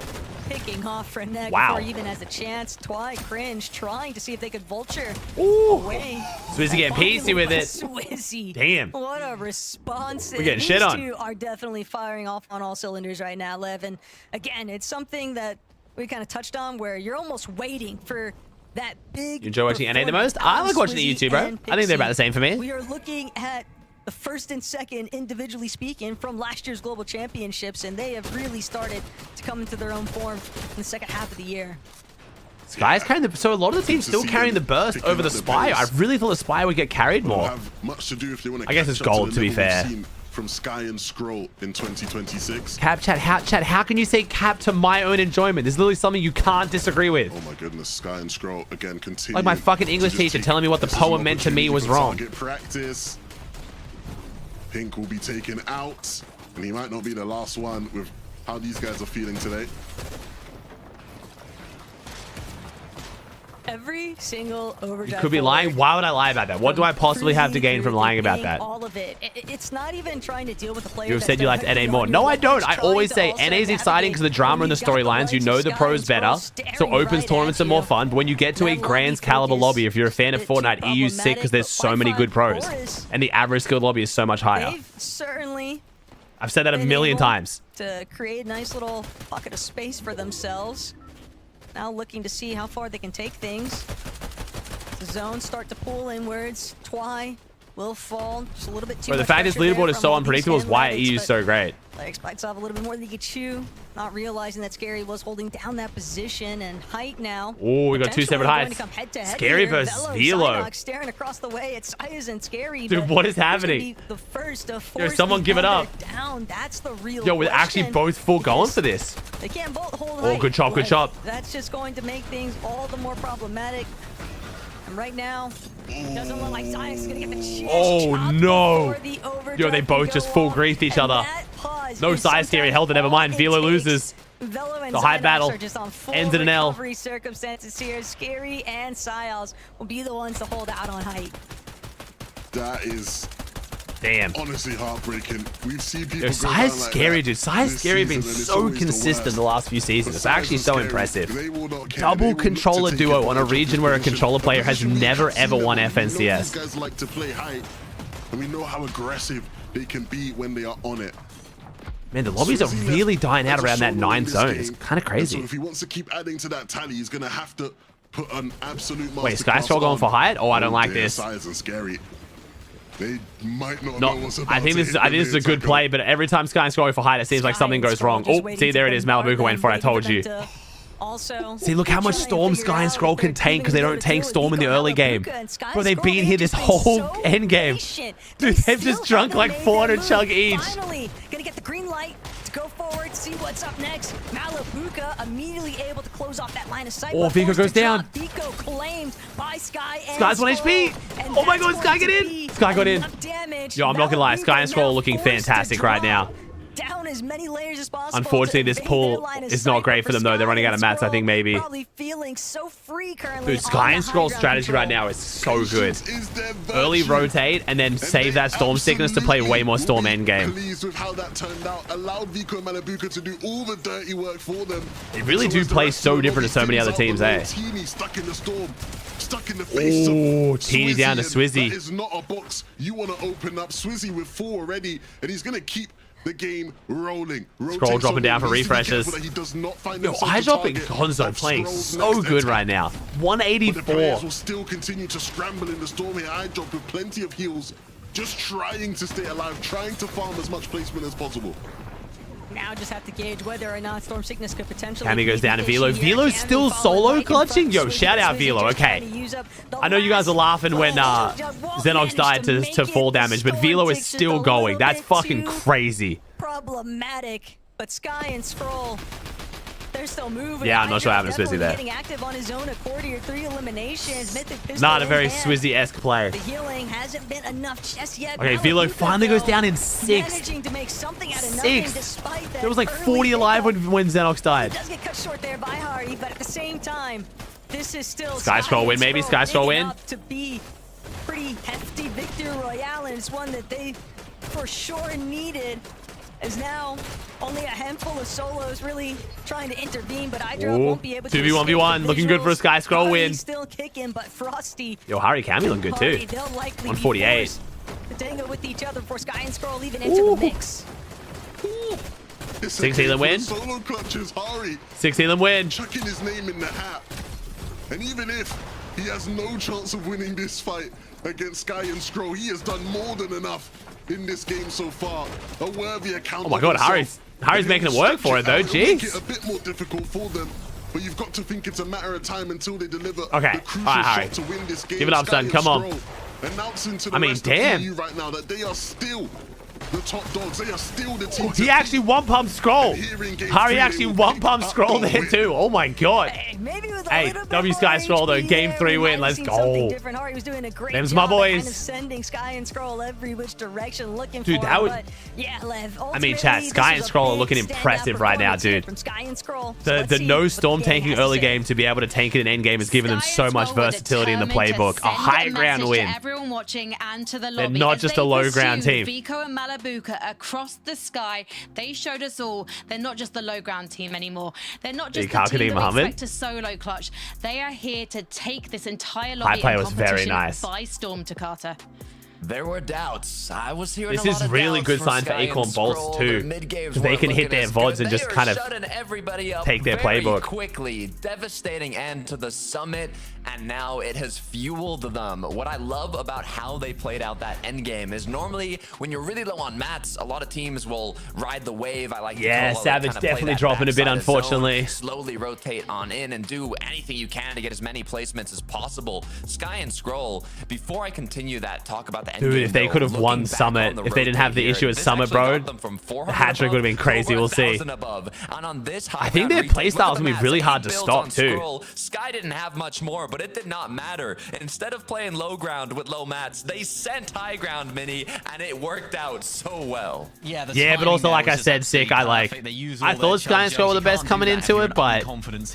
picking off for neck Wow. before he even has a chance. Twy cringe, trying to see if they could vulture Ooh. away. Swizzy getting PC with it. Swizzy. Damn. What a response. We're getting These shit on. two are definitely firing off on all cylinders right now, Lev. And again, it's something that we kind of touched on where you're almost waiting for that big. You enjoy watching NA the performance most? I out like of watching the Swizzy YouTube, bro. and I think they're about Pixie. the same for me. We are looking at the first and second, individually speaking, from last year's global championships, and they have really started to come into their own form in the second half of the year. Sky's carrying the so a lot of the teams To still see carrying the them burst picking over the up the Spire. I pace. really thought the Spire would get carried Will more. have much to do if they want to. I guess it's gold, to be fair. From Sky and Scroll in 2026. Cap chat, how can you say cap to my own enjoyment? There's literally something you can't disagree with. Oh my goodness, Sky and Scroll again continue. Like my fucking English teacher telling me what the poem meant to me was wrong. Target practice. Pink will be taken out, and he might not be the last one with how these guys are feeling today. Every single overdrive. Could be lying. forward Why would I lie about that? What do I possibly have to gain from lying about that? All of it. It's not even trying to deal with the players. You have said you liked NA more. No, I don't. I always say NA is exciting because of the drama and the storylines. You know the pros better, so opens tournaments are more fun. But when you get to a Grand's caliber lobby, if you're a fan of Fortnite, EU's sick because there's so many good pros, and the average skilled lobby is so much higher. They've certainly I've said that a been million able times. to create a nice little pocket of space for themselves. Now looking to see how far they can take things. The zones start to pull inwards. Twy will fall just a little bit too But the much fact this pressure there leaderboard is from so all these unpredictable is why analytics, EU's but so great. Lex bites off a little bit more than he could chew, not realizing that Scary was holding down that position and height now. Oh, we got two potentially separate going heights. to come head to head Scary here. versus Velo, Velo. Psylocke staring across the way at Sias and Scary. Dude, but what is who's gonna happening? be the first to Yo, force someone the give it other up. Down. That's the real Yo, we're actually question, both full going because for this. They can't both hold Oh, height. good chop, good Like, chop. That's just going to make things all the more problematic. And right now, doesn't look like Sias is gonna get the chance. Oh, chop no. before the overdrive Yo, they can both go just full off, griefed each and other. that pause No is Sias theory sometimes held it, never mind. all it Velo takes. loses. Velo and The high Zynox battle are just on full ends in an L. recovery circumstances here. Scary and Sias will be the ones to hold out on height. That is Damn. Honestly heartbreaking. We've seen people Dude, go Sai down is like scary, that dude. Sai's this scary been season, and it's so always the consistent worst. the last few seasons. It's actually so impressive. They will not care. Double They will look to controller take duo on a advantage of region where a position. controller player has Position we never have ever seen won them. We know FNCS. these guys like to play high, and we know how aggressive they can be when they are on it. Man, the lobbies are Swizzy really left dying out as a around that solo 9 in this zone. game, It's kind of and So crazy. if he wants to keep adding to that tally, he's gonna have to put an absolute. Wait, Sky Scroll going for height? Oh, I don't like dear, this. Size are scary. They might not No, know what's about I think to this hit when is they a good tackle. play, but every time Sky and Scroll for height, it seems like something goes wrong. Oh, see, there it is. Malibuka went for it. I told you. Also, See, look how much Storm Sky and Scroll can tank because they don't tank Storm in the early game. Bro, they've been here this whole end game. Dude, they've just drunk like 400 chug each. Finally, gonna get the green light to go forward, see what's up next. Malibuka immediately able to close off that line of sight. Oh, but Vico forced goes to drop. down. Vico claimed by Sky and Sky's 1 HP. Scroll, and Oh my that's God, Sky going get to in. be Sky got in. enough damage. Yo, I'm not gonna lie, Sky and Malibuka Scroll now looking forced to fantastic right now. drop down as many layers as possible. Unfortunately, to this evade pool their line of is not sight, great but for them, though. They're Sky running out of and mats, I think, Scroll maybe. Probably feeling so free currently. Dude, Sky on and the Scroll's high ground strategy right control. now is so good. Patience is their Early virtue. rotate and then save that Storm Sickness to play way more Storm Absolutely endgame. pleased with how that turned out. Allowed Vico and Malibuka to do all the dirty work for them. They really do as the play rest so of the different to so many lobby other thins teams, out, eh? the Teeny stuck in the storm, stuck in the face Ooh, of Teeny down to Swizzy, and Swizzy. That is not a box you want to open up. Swizzy with 4 already, and he's gonna keep the game rolling. Scroll dropping down for refreshes. He does not find Yo, himself eye the dropping target Gonzo of playing Scroll's so next good attack. right now. But the players 184. will still continue to scramble in the storm here. I drop with plenty of heals, just trying to stay alive, trying to farm as much placement as possible. Now just have to gauge whether or not Storm Sickness could potentially. Cammy goes be down to the Velo. issue here. Velo's Cammy still followed solo right in front clutching? of Yo, Swizzy. shout out Swizzy Velo, just okay. trying to use up the I know you guys are last laughing when won't Xenox manage died make to it. full damage, but Storm Velo is takes just a still going. little That's bit fucking too crazy. problematic. But Sky and Scroll, they're still moving. Yeah, I'm not sure what happened to Swizzy Definitely there. Getting active on his own accord here. 3 eliminations. Mythic pistol Not a in very hand. Swizzy-esque play. The healing hasn't been enough just yet. Okay, Velo Malibuka, finally goes though, down in 6th. managing to make something out of nothing 6th. despite that There was like early 40 alive pickup. when Xenox died. Does get cut short there by Hardy, but at the same time, this is still Sky Scroll and win, maybe? Sky Scroll big win? enough to be pretty hefty victory royale, and it's one that they for sure needed. As now only a handful of solos really trying to intervene, but Hydra Ooh, won't be able to 2v1v1, escape the looking good for a visuals. Sky Scroll win. Hardy's still kicking, but Frosty. Yo, Harry Cammy looking good Hardy, too. they'll likely 148. be forced to tango with each other before Sky and Scroll even enter the mix. 6 healing win. Solo clutches Hari, 6 healing win. chucking his name in the hat. And even if he has no chance of winning this fight against Sky and Scroll, he has done more than enough in this game so far. A worthy account. Oh my of God, himself. Harry's And making he'll it work for stretch it though, out. It'll make jeez. it a bit more difficult for them. But you've got to think it's a matter of time until they deliver Okay, the crucial all right, Harry. shot to win this game. Give it up, Sky son, and come on. Scroll announcing to the I mean, rest damn. of EU right now that they are still the top dogs. They are still the team. He to actually beat. one-pump Scroll. And here in game Harry 3, actually they will one-pump pick up Scroll the there win. too. Oh my God. Maybe with a Hey, little bit W more Sky Scroll, though, HP game there, 3 we win, might let's have seen something go. different. Hardy was doing a great Them's job my of kind boys. of sending Sky and Scroll every which direction, looking Dude, for that him, would- but yeah, Lev, I mean, chat, ultimately, Sky this and was a Scroll are big looking standout impressive right now, performance here dude. from Sky and Scroll. So The let's see no what Storm the game tanking has to early say. game to be able to tank it in end game has given them Sky so and much Scroll were versatility in the determined to playbook. A send high ground message win. to everyone watching and to the They're lobby. not As just they a low ground pursued team. Vico and Malibuka across the sky. They showed us all they're not just the low ground team anymore. They're not just Big the Kalkadee team that Mohammed. expect to solo clutch. They are here to take this entire High lobby play and was very competition nice. by storm, Takata. There were doubts. I was hearing This a is lot of really doubts good for sign for Sky and Acorn Bolts, Scroll. too. Their mid-games 'Cause they weren't can hit looking their as VODs good. and just They are kind of shutting everybody up take their very playbook. quickly. Devastating end to the summit, and now it has fueled them. What I love about how they played out that end game is normally when you're really low on mats, a lot of teams will ride the wave. I like to Yeah, call it, Savage kinda play definitely that dropping a bit, backside of zone, unfortunately. slowly rotate on in and do anything you can to get as many placements as possible. Sky and Scroll, before I continue that talk about the end Dude, game, if they though, could have looking won back Summit, on the if they didn't have the rotate issue here, with this Summit, actually bro, got them from 400 the hat trick above would have been to crazy. over We'll see. 1,000 above. And on this I think their high-ground retake, playstyles look at gonna be the really mats, hard to 8 builds stop, on too. Scroll. Sky didn't have much more, but but it did not matter. Instead of playing low ground with low mats, they sent high ground, Mini, and it worked out so well. Yeah, but also, like I said, Sick, I thought Sky and Scroll were the best coming into it, but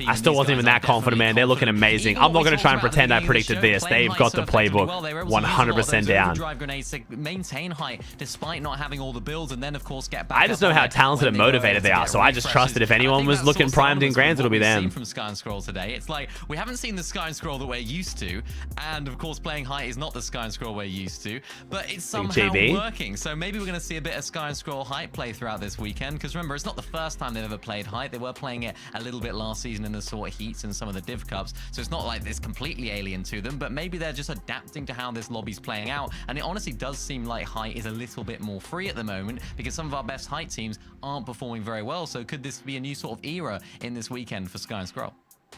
I still wasn't even that confident, man. They're looking amazing. I'm not going to try and pretend I predicted this. They've got the playbook 100% down. Drive grenades to maintain height despite not having all the builds, and then of course get back. I just know how talented and motivated they are, so I just trusted if anyone was looking primed in Grands, it'll be them. From Sky and Scroll today, it's like we haven't seen the Sky and Scroll that we're used to, and of course playing height is not the Sky and Scroll we're used to, but it's somehow working. So maybe we're going to see a bit of Sky and Scroll height play throughout this weekend, because remember, it's not the first time they've ever played height. They were playing it a little bit last season in the sort of heats and some of the div cups, so it's not like it's completely alien to them, but maybe they're just adapting to how this lobby's playing out. And it honestly does seem like height is a little bit more free at the moment, because some of our best height teams aren't performing very well. So could this be a new sort of era in this weekend for Sky and Scroll?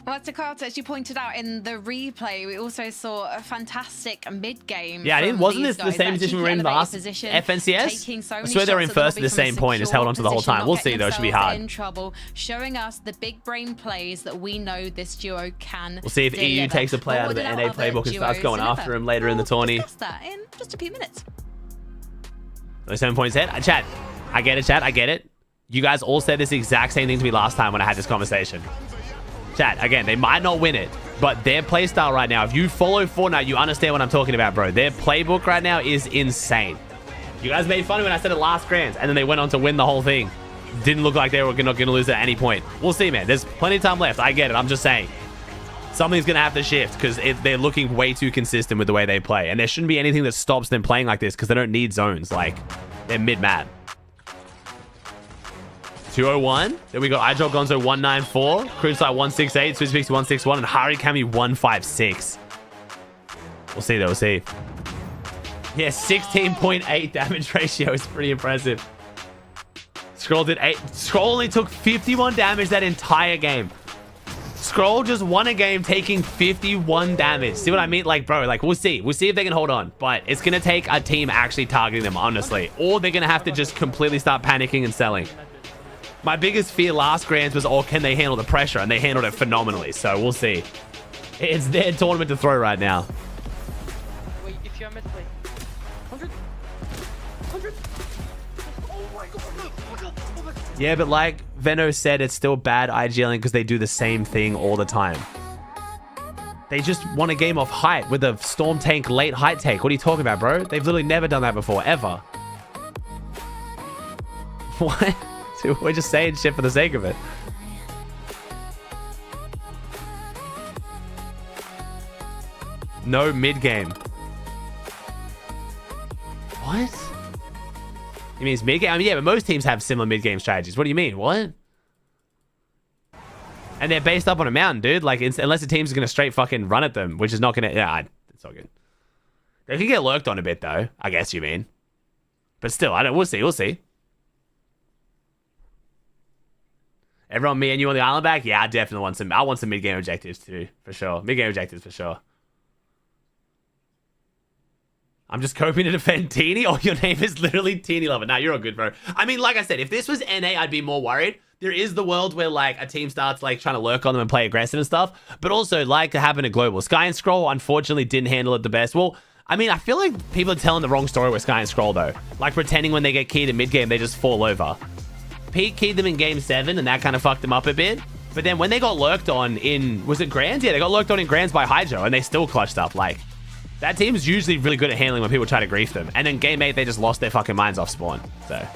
Well, Takata, as you pointed out in the replay, we also saw a fantastic mid-game. Yeah, wasn't this the same position we were in last FNCS? I swear they were in first at the same point, just held on to the whole time. We'll see, though. It should be hard. In trouble, showing us the big brain plays that we know this duo can. We'll see if EU takes a play out of the NA playbook and starts going after him later in the tourney. We'll discuss that in just a few minutes. Only 7 points ahead. Chat, I get it, chat. I get it. You guys all said this exact same thing to me last time when I had this conversation. Chat, again, they might not win it, but their playstyle right now, if you follow Fortnite, you understand what I'm talking about, bro. Their playbook right now is insane. You guys made fun of me when I said it last Grands, and then they went on to win the whole thing. Didn't look like they were not going to lose at any point. We'll see, man. There's plenty of time left. I get it. I'm just saying. Something's going to have to shift, because they're looking way too consistent with the way they play. And there shouldn't be anything that stops them playing like this, because they don't need zones. Like, they're mid-map. 201. Then we got iDrop Gonzo 194, Cruiseside 168, Swissbix 161, and Hari Kami 156. We'll see though, we'll see. Yeah, 16.8 damage ratio is pretty impressive. Scroll did 8. Scroll only took 51 damage that entire game. Scroll just won a game taking 51 damage. See what I mean? Like, bro, like, we'll see. We'll see if they can hold on. But it's going to take a team actually targeting them, honestly. Or they're going to have to just completely start panicking and selling. My biggest fear last Grands was, oh, can they handle the pressure? And they handled it phenomenally. So we'll see. It's their tournament to throw right now. Wait, if you're mid play. 100. 100. Oh my god. Yeah, but like Veno said, it's still bad IGLing because they do the same thing all the time. They just won a game off height with a Storm Tank late height take. What are you talking about, bro? They've literally never done that before, ever. What? We're just saying shit for the sake of it. No mid-game. What? You mean it's mid-game? I mean, yeah, but most teams have similar mid-game strategies. What do you mean? What? And they're based up on a mountain, dude. Like, unless the team's going to straight fucking run at them, which is not going to... Yeah, it's all good. They can get lurked on a bit, though. I guess you mean. But still, I don't... We'll see. We'll see. Everyone, me and you on the island back? Yeah, I definitely want some... I want some mid-game objectives, too. For sure. Mid-game objectives, for sure. I'm just coping to defend Teeny? Oh, your name is literally Teeny Lover. Nah, you're all good, bro. I mean, like I said, if this was NA, I'd be more worried. There is the world where, like, a team starts, like, trying to lurk on them and play aggressive and stuff. But also, like, to happen at Global. Sky and Scroll, unfortunately, didn't handle it the best. Well, I mean, I feel like people are telling the wrong story with Sky and Scroll, though. Like, pretending when they get keyed in mid-game, they just fall over. Pete keyed them in Game 7, and that kind of fucked them up a bit. But then when they got lurked on in... Was it Grands? Yeah, they got lurked on in Grands by Hydro, and they still clutched up. Like, that team is usually really good at handling when people try to grief them. And then Game 8, they just lost their fucking minds off spawn. So,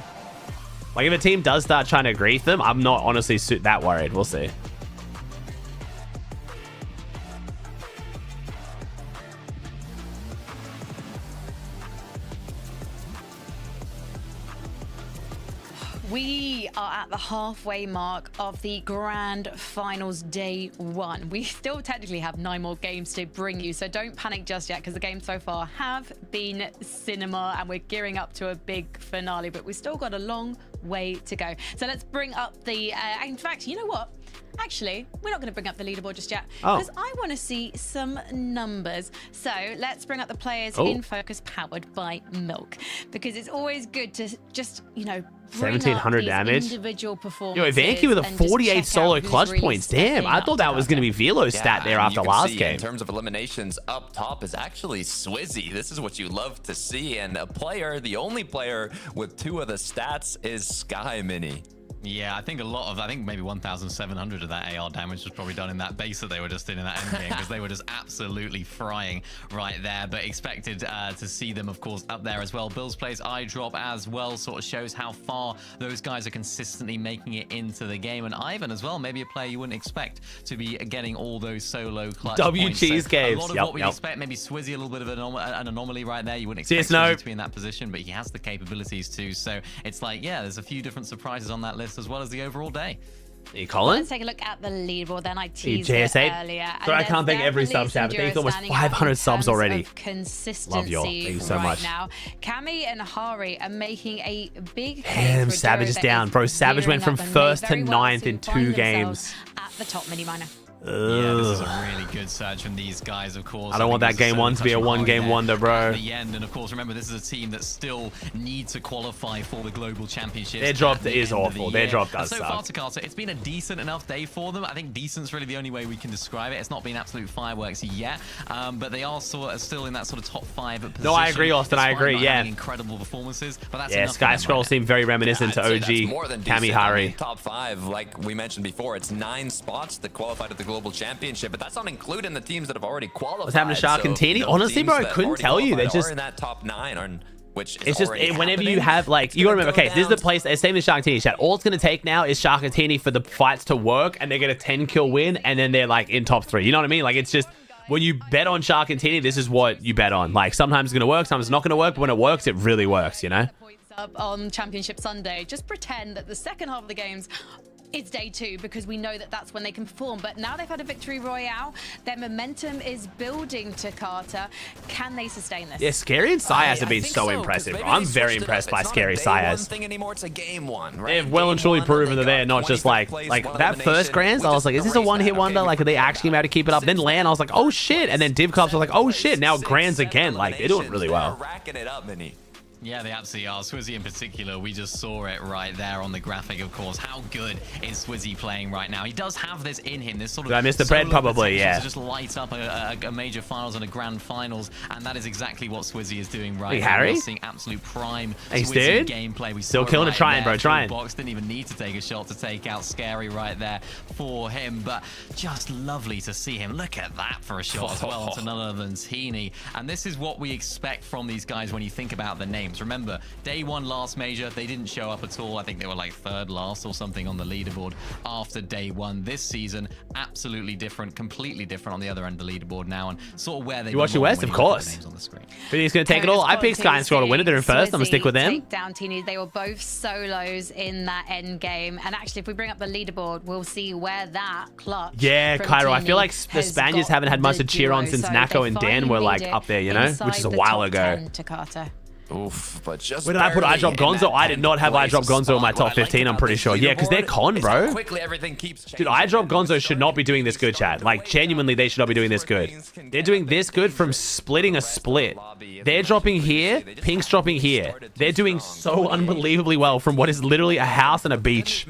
like, if a team does start trying to grief them, I'm not honestly that worried. We'll see. We are at the halfway mark of the Grand Finals Day 1. We still technically have 9 more games to bring you, so don't panic just yet because the games so far have been cinema and we're gearing up to a big finale, but we've still got a long way to go. So let's bring up the... in fact, you know what? Actually, we're not going to bring up the leaderboard just yet Oh. because I want to see some numbers. So let's bring up the players Oh. in focus powered by Milk, because it's always good to just, you know, bring 1700 up these damage. individual Yo, performances. Vanky with a and just 48 check solo out who's clutch really points. Damn, stepping I up thought that was going to be Velo's stat there and after you can last see game. In terms of eliminations, up top is actually Swizzy. This is what you love to see. And a player, the only player with 2 of the stats is Sky Mini. Yeah, I think I think maybe 1,700 of that AR damage was probably done in that base that they were just in that end game, because they were just absolutely frying right there. But expected to see them, of course, up there as well. Bills plays eye drop as well, sort of shows how far those guys are consistently making it into the game. And Ivan as well, maybe a player you wouldn't expect to be getting all those solo clutch points. Cheese So games. a lot of what we expect, maybe Swizzy a little bit of an anomaly right there. You wouldn't expect Swizzy to be in that position, but he has the capabilities too. So it's like, yeah, there's a few different surprises on that list, as well as the overall day. Hey, Colin? Let's take a look at the leaderboard. Then I teased JS8. it earlier. Sorry, I can't thank every sub chat, but thanks almost 500 subs already. Consistency Love y'all. Thank you so right much. Now, Cammy and Hari are making a big. Damn, Savage is down. Bro, Savage went from 1st to 9th in 2 games. At the top mini miner. Yeah, this is a really good surge from these guys, of course. I don't want that game 1 to be a 1-game wonder, bro. At the end, and of course, remember, this is a team that still needs to qualify for the global championships. Their drop is awful. Their drop does suck. So far, suck. Takata, it's been a decent enough day for them. I think decent's really the only way we can describe it. It's not been absolute fireworks yet, but they are still in that sort of top 5 position. No, I agree, Austin. I agree. Yeah. Incredible performances, but that's yeah. Sky Scroll seemed very reminiscent to OG Cammy Hari. Top 5, like we mentioned before, it's 9 spots that qualified at the global championship, but that's not including the teams that have already qualified. What's happening to Shark and Tini? Honestly, bro, I couldn't tell you. They're just in that top 9, or which is it's just whenever happening. you have like you gotta remember. Okay, this is the place. Same as Shark and Tini. Chat. All it's gonna take now is Shark and Tini for the fights to work, and they get a 10-kill win, and then they're like in top 3. You know what I mean? Like it's just when you bet on Shark and Tini, this is what you bet on. Like sometimes it's gonna work, sometimes it's not gonna work, but when it works, it really works. You know. Points up on Championship Sunday. Just pretend that the second half of the games. It's day 2 because we know that that's when they can perform. But now they've had a victory royale. Their momentum is building to Carter. Can they sustain this? Yeah, Scary and Syaz have been so impressive. Bro. I'm very impressed by Scary Syaz. Thing anymore, it's a game 1, right? They've well and truly proven that they're not just like that first Grands. I was like, is this a one-hit wonder? Like, are they actually about to keep it up? Then Lan, I was like, oh shit. And then Div Cups, I was like, oh shit. Now Grands again. Like, they're doing really well. Racking it up, Mini. Yeah, they absolutely are. Swizzy in particular, we just saw it right there on the graphic, of course. How good is Swizzy playing right now? He does have this in him, this sort of... Did I miss the bread? Probably, yeah. To just light up a major finals and a grand finals, and that is exactly what Swizzy is doing right now. Harry? We're seeing absolute prime Thanks, Swizzy dude. gameplay. We Still saw killing right it, trying, there. bro, trying. Box didn't even need to take a shot to take out Scary right there for him, but just lovely to see him. Look at that for a shot as well, onto none other than Teeny. And this is what we expect from these guys when you think about the names. Remember, Day 1 last major, they didn't show up at all. I think they were like 3rd last or something on the leaderboard after day 1. This season, absolutely different, completely different on the other end of the leaderboard now, and sort of where they You watch the West, of course. But he's going to take it all. I picked Sky and Scroll to win it. They're in first. I'm going to stick with them. Take down Teeny. They were both solos in that end game. And actually, if we bring up the leaderboard, we'll see where that clutch. Yeah, Cairo. I feel like the Spaniards haven't had much to cheer on since Nako and Dan were like up there, you know, which is a while ago. To Carter. Oof, but just where did I put iDrop Gonzo? I did not have iDrop Gonzo in my top 15, I'm pretty sure. Yeah, because they're con, bro. Quickly everything keeps Dude, iDrop Gonzo should not be doing this good, chat. Like, genuinely, they should not be doing this good. They're doing this good from splitting a split. They're dropping here, Pink's dropping here. They're doing so unbelievably well from what is literally a house and a beach.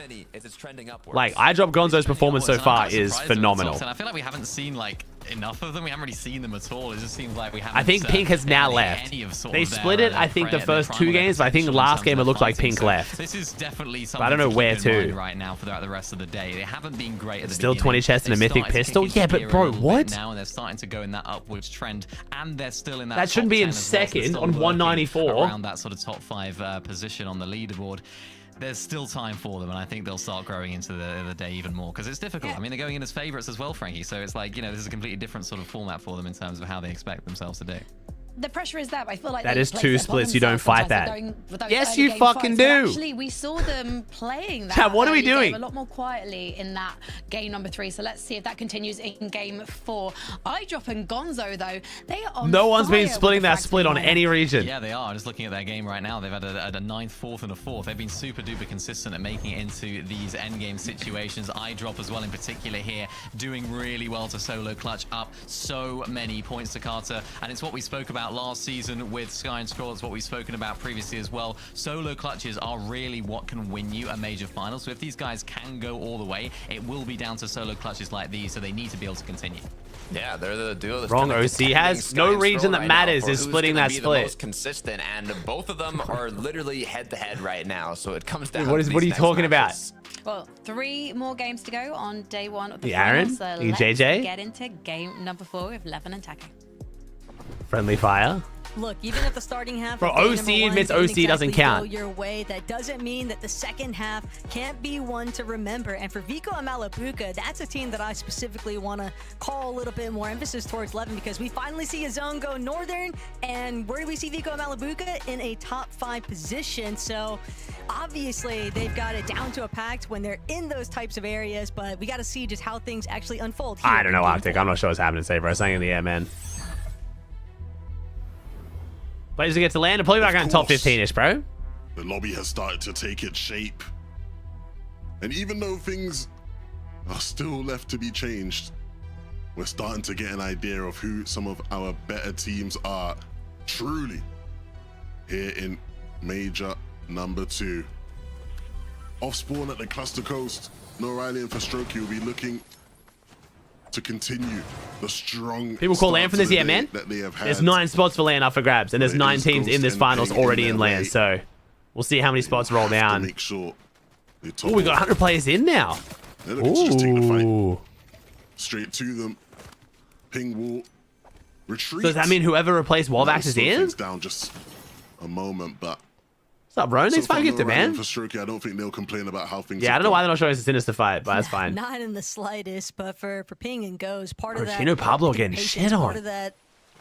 Like, iDrop Gonzo's performance so far is phenomenal. I feel like we haven't seen, like, enough of them. We haven't really seen them at all. It just seems like we haven't. I think Pink has now left. They split it, I think, the first 2 games, but I think the last game it looked like Pink left. This is definitely something I don't know where to. Right now for the rest of the day. They haven't been great at the Still beginning. 20 chests and a mythic pistol? Yeah, but bro, what? Now, and they're starting to go in that upwards trend, and they're still in that. That shouldn't be in second on 194. Around that sort of top 5 position on the leaderboard. There's still time for them, and I think they'll start growing into the day even more, because it's difficult. I mean, they're going in as favorites as well, Frankie, so it's like, you know, this is a completely different sort of format for them in terms of how they expect themselves to do. the pressure is there. But I feel like That they is place two it upon splits. You don't themselves fight sometimes. that. They're going with those Yes, early you game fucking fights, but do. Actually, we saw them playing that. Chat, what are we early game doing? A lot more quietly in that game number 3. So let's see if that continues in game 4. iDrop and Gonzo though, they are on No one's fire been with splitting the that frags split on behind any region. Yeah, they are. Just looking at their game right now, they've had a 9th, 4th, and a 4th. They've been super duper consistent at making it into these endgame situations. iDrop as well in particular here, doing really well to solo clutch up so many points to Carter. And it's what we spoke about last season with Sky and Scroll. It's what we've spoken about previously as well. Solo clutches are really what can win you a major final. So if these guys can go all the way, it will be down to solo clutches like these. So they need to be able to continue. Yeah, they're the duo that's Wrong kind of OC contending has Sky no and region Scroll that right matters now for is who's splitting gonna that be split. The most consistent, and both of them are literally head-to-head right now. So it comes down. What to are these you next talking about? matches. Well, 3 more games to go on day 1 of the The finals. Aaron? So You let's JJ? get into game number 4 with Levin and Take. Friendly fire. Look, even if the starting half Bro, of game OC number 1 admits didn't OC doesn't exactly count. go your way, that doesn't mean that the second half can't be one to remember. And for Vico and Malabuka, that's a team that I specifically want to call a little bit more emphasis towards Levin, because we finally see a zone go northern. And where do we see Vico and Malabuka? In a top 5 position. So obviously they've got it down to a pact when they're in those types of areas, but we got to see just how things actually unfold here I don't know, in game Arctic. 4. I'm not sure what's happening today, bro. Something in the air, man. Players who get to land are probably back on top 15-ish, bro. The lobby has started to take its shape. And even though things are still left to be changed, we're starting to get an idea of who some of our better teams are truly here in major number 2. Off spawn at the cluster coast, No Riley and Fastroki will be looking to continue the strong People call land start for to this the year, day man. that they have had. There's 9 spots for land up for grabs, and there's It 9 is teams in Ghost this and finals Ping already in in their land. way. So we'll see how many spots roll Have to down. make sure they Oh, we got 100 players in now. They're looking to just take the fight Ooh. straight to them. Ping wall. Retreat. So does that mean whoever replaced Warbax is Slow in? things down just a moment, but What's up, bro? Thanks so for far, gifted, no Ryan man. For Stroke, I don't think they'll complain about how things. Yeah, I have don't know why gone. they're not showing us a sinister fight, but that's fine. Not in the slightest, but for Ping and Goes, part Bro, of that. Chino Pablo getting patience, shit Part on. of that,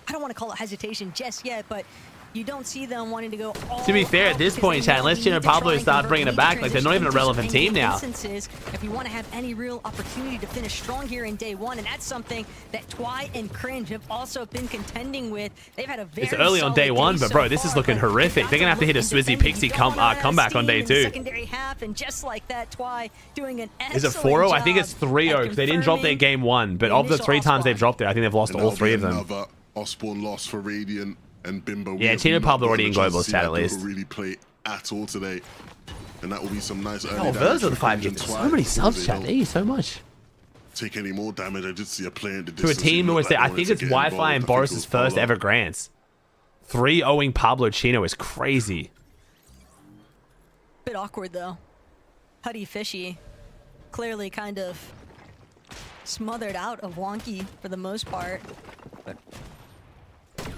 I don't want to call it hesitation just yet, but you don't see them wanting to go all To be fair, out at this because point, they chat, know unless we Chino need to try Pablo and start convert, bringing we it need back, to like, they're not even a transition relevant into team now. instances if we want to have any real opportunity to finish strong here in day 1, and that's something that Twy and Cringe have also been contending with. They've had a very It's early on day solid 1, day but bro, so this is far, looking but horrific. you've They're got gonna have to hit a look and Swizzy defend. Pixie You don't wanna comeback on steam day in the 2. secondary half, and just like that, Twy doing an Is it excellent 4-0? I think it's job 3-0 at because they didn't drop their confirming game 1, but the of the initial 3 times they've off-spawn. dropped it, I think they've lost And all that'll 3 be of them. Another Osborne loss for Radiant and Bimbo. We Yeah, have Chino not Pablo already gotten in a chance globals, to see chat, that at duo least. really play at all today, and that will be some nice early Oh, damage those are for the 5 Cringe and gifted. Twy So many before subs, they chat. don't Thank you so much. Take any more damage. I did see a player in the To a distance team who who was looked there, like I they think wanted it's to get Wi-Fi involved. and I think it Boris's was first Polo. ever grants. 3-0ing Pablo Chino is crazy. Bit awkward though. Huddy Fishy clearly kind of smothered out of Wonky for the most part. But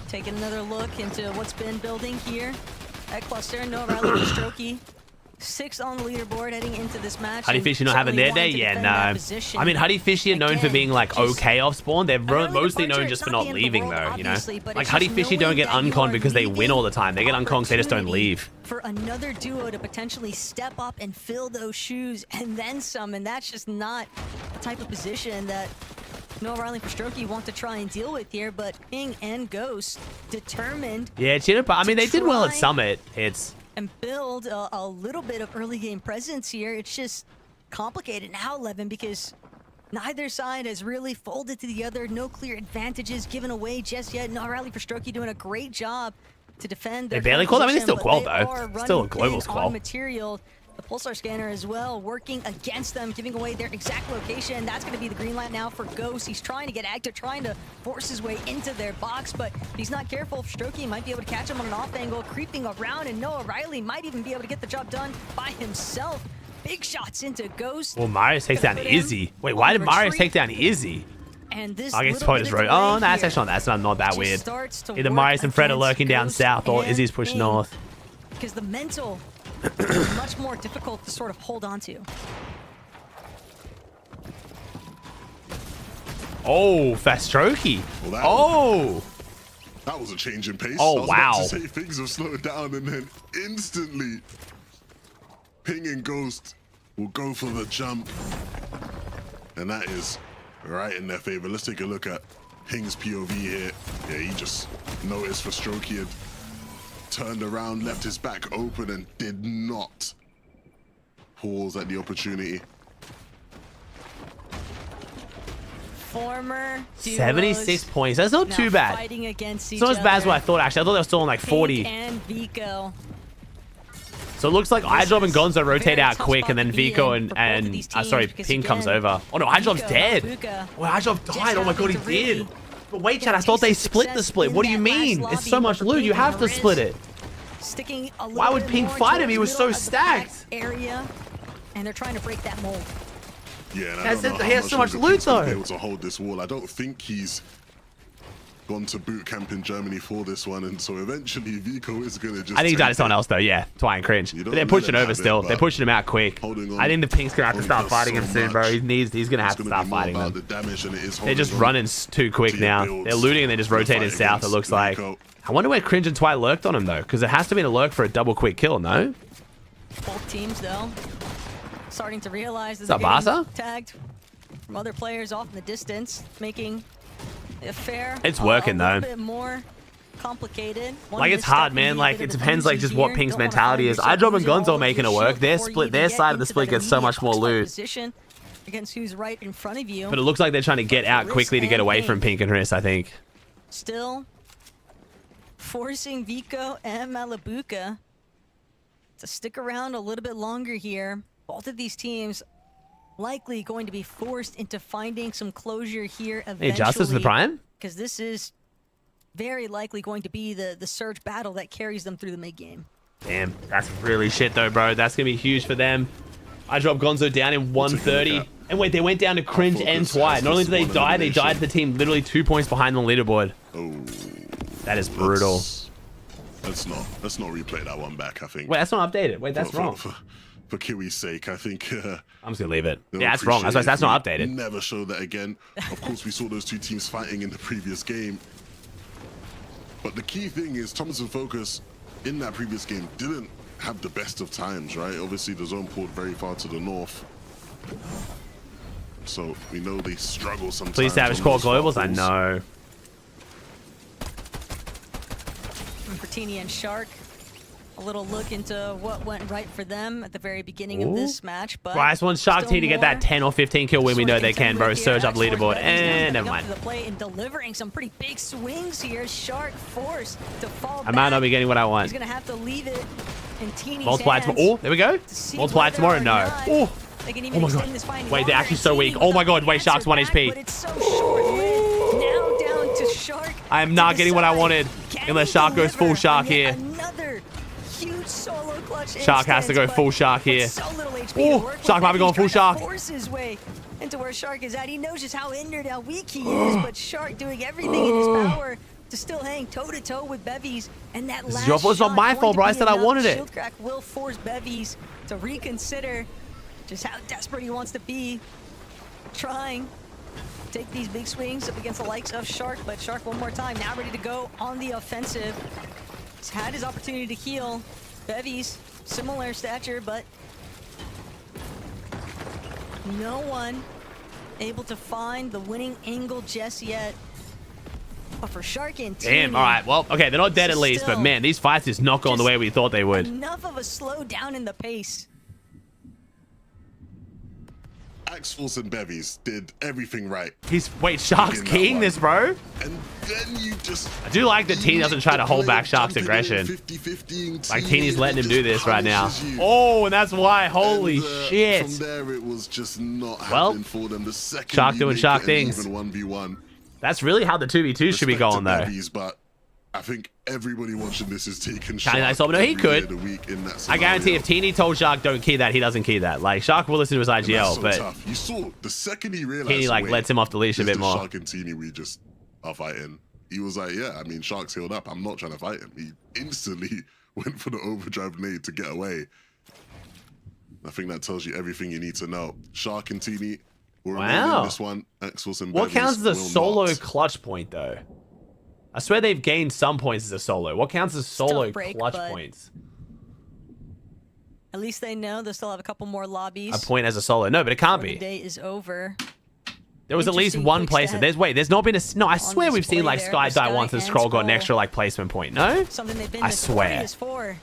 taking another look into what's been building here at Cluster. No Riley Strokey. 6th on the leaderboard heading into this match. Huddy and Fishy not having certainly their day? wanting to Yeah, defend that no. position. I mean, Huddy Fishy are known for Again, being like just okay off spawn. They're an early mostly known departure, just it's for not not the end of the leaving world, though, you know? obviously, but Like it's Huddy just Fishy don't knowing get that you unconned are because they win leaving all the time. They get unconned because they just don't opportunity leave. for another duo to potentially step up and fill those shoes and then some, and that's just not the type of position that Noah Riley and Strokey want to try and deal with here, but Ping and Ghost determined Yeah, Chino, I mean, they did well at try Summit. It's and build a little bit of early game presence here. It's just complicated now, Levin, because neither side has really folded to the other. No clear advantages given away just yet. Noah Riley for Strokey doing a great job to defend their They barely current qualled. I mean, they position, still qualled, but they though. are Still a running globals thin qual. on material. The Pulsar scanner as well, working against them, giving away their exact location. That's going to be the green light now for Ghost. He's trying to get active, trying to force his way into their box, but if he's not careful, Strokey might be able to catch him on an off angle, creeping around, and Noah Riley might even be able to get the job done by himself. Big shots into Ghost. well, Marius takes down Gonna put him Izzy. Wait, why on did the Marius retreat. take down Izzy? And this I guess little Toad is bit of road. delay Oh, no, that's here actually not that just weird. starts to Either work Marius and Fred are against lurking down Ghost south, or and Izzy's pushed Ping, north. because the mental is much more difficult to sort of hold on to. Oh, Fastrokey. Well, that Oh, That was a change in pace. Oh, I was about wow. to say things have slowed down, and then instantly, Ping and Ghost will go for the jump. And that is right in their favor. Let's take a look at Ping's POV here. Yeah, he just noticed for Strokey had turned around, left his back open, and did not pause at the opportunity. Former duos 76 points. That's not now too bad. fighting against It's each not as bad as what I other. thought, actually. I thought they were still on like 40. Pink and Vico. So it looks like iDrop and Gonzo rotate very out tough quick, and spot then to be Vico in and for both of these teams, sorry, because Ping comes again, over. Oh no, iDrop's Vico, dead. Buka, Oh, iDrop died. Oh my god, he having to really did. But wait, get Chad, a I thought they taste of split the success split. in What do you that last mean? lobby, It's so but much for loot. Pink You and have to Mariz, split it. Sticking a Why little would bit Pink more fight him? He towards was middle so of the pack stacked. area, and they're trying to break that mold. Yeah, and I That's don't know it. how He has so much longer loot, Pink's gonna be though. able to hold this wall. I don't think he's gone to boot camp in Germany for this one, and so eventually Vico is gonna just. I think he died to take someone it. else though. Yeah, Twy and Cringe. You But don't they're let pushing him over have it, still. They're but pushing him out quick. holding on I think the Pink's gonna have to only start does fighting so him soon, bro. much. He's gonna have It's to gonna start be more fighting about them. the damage than it is They're just holding on running too quick to your now. builds They're looting and they're just to the rotating fight south. It against looks like. Vico. I wonder where Cringe and Twy lurked on him though, because it has to be a lurk for a double quick kill, no? Both teams, though, starting to realize that Is that they're getting Barca? tagged from other players off in the distance, making it fair. It's working, a little though. bit more complicated. One Like, it's misstep hard, can man. be a Like, bit it of a depends, like, doozy just what here. Pink's Don't wanna mentality find is. yourself iDrop and losing all Gonzo of making your it work. shield Their before you split, even their get side of the into split that gets so immediate much more crossfire loot. position against who's right in front of you. But it looks like they're trying to get out Risk quickly to get and away Pink. from Pink and Riss, I think. Still forcing Vico and Malabuka to stick around a little bit longer here. Both of these teams likely going to be forced into finding some closure here eventually. Hey, Justice for the Prime? Because this is very likely going to be the surge battle that carries them through the mid game. Damn, that's really shit though, bro. That's gonna be huge for them. I dropped Gonzo down in 130. And wait, they went down to Cringe and Twy. Not only did they die, they died to the team literally 2 points behind the leaderboard. Oh, That is brutal. let's not replay that one back. I think. Wait, that's not updated. Wait, that's wrong. For Kiwi's sake, I think. I'm just gonna leave it. they'll Yeah, that's wrong. That's appreciate that's if not we updated. Never show that again. Of course, we saw those two teams fighting in the previous game. But the key thing is Thomas and Focus in that previous game didn't have the best of times, right? Obviously, the zone pulled very far to the north. So we know they struggle sometimes. Please Savage on Core those far Globals. I pulls. know. And for Teeny and Shark, a little look into what went right for them at the very beginning of this match. But Right, I just want Shark still T to get that more 10 or 15 kill win. We know they can, bro. Surge up leaderboard. And never mind. The play and delivering some pretty big swings here. Shark forced to fall I might not be getting what I He's want. gonna have to leave it in Teeny's Multiply hands tomorrow. Oh, there we go. to see Multiply whether tomorrow. or No. not Oh. they can Oh even my extend god. this fight any Wait, they're longer. actually so weak. Teeny Oh my with god. the Wait, Shark's 1 answer back, HP. but it's so short-lived. Now down to Shark. I am not to getting what I decide, wanted. can Unless he Shark goes full deliver Shark on yet here. Another huge solo clutch Shark has to go instance, full but Shark with here. so little HP Oh, to work with, Shark might be going he's full trying Shark. to force his way into where Shark is at. He knows just how injured, how weak he is, but Shark doing everything in his power to still hang toe-to-toe with Bevies. And that This is last your fault. It's not shot my going fault, to bro. I be said I enough. wanted it. Shield crack will force Bevies to reconsider just how desperate he wants to be, trying to take these big swings up against the likes of Shark. But Shark one more time, now ready to go on the offensive. He's had his opportunity to heal. Bevies, similar stature, but no one able to find the winning angle just yet. But for Shark and Teeny, Damn. All right. Well, okay. They're not dead at least, but still man, these fights is not going the way we thought they would. enough of a slowdown in the pace. Axels and Bevies did everything right. Wait, Shark's In that keying one. this, bro? And then you just... I do like that Teeny doesn't try to hold back Shark's aggression. 50-50 Like, Teeny's letting him do this right now. punishes you. Oh, and that's why. Holy And, shit. From there, it was just not Well, happening for them. The second Shark you doing make Shark it an things. even 1v1. That's really how the 2v2 should be Respect going, to though. Bevies, but I think everybody watching this is taking Kinda Shark nice of him. No, he every day could. of the week in that I guarantee scenario. if Teeny told Shark don't key that, he doesn't key that. Like, Shark will listen to his And that's IGL, so but tough. You saw the second he realized Teeny, like, wait, lets him off the leash a this bit is more. Shark and Teeny, we just are fighting. He was like, yeah, I mean, Shark's healed up. I'm not trying to fight him. He instantly went for the overdrive nade to get away. I think that tells you everything you need to know. Shark and Teeny will remain Wow. in this one. Axels and what Bevies counts as a will solo not. clutch point, though? I swear they've gained some points as a solo. What counts as solo tough break, clutch but points? At least they know they'll still have a couple more lobbies. A point as a solo. No, but it can't before be. the day is over. There was at least Interesting one quick placement. stat There's not been a... No, I swear we've seen display like there Sky for die Sky once and and Scroll got an Scroll. extra like placement point. No? Something they've been I swear. notorious for.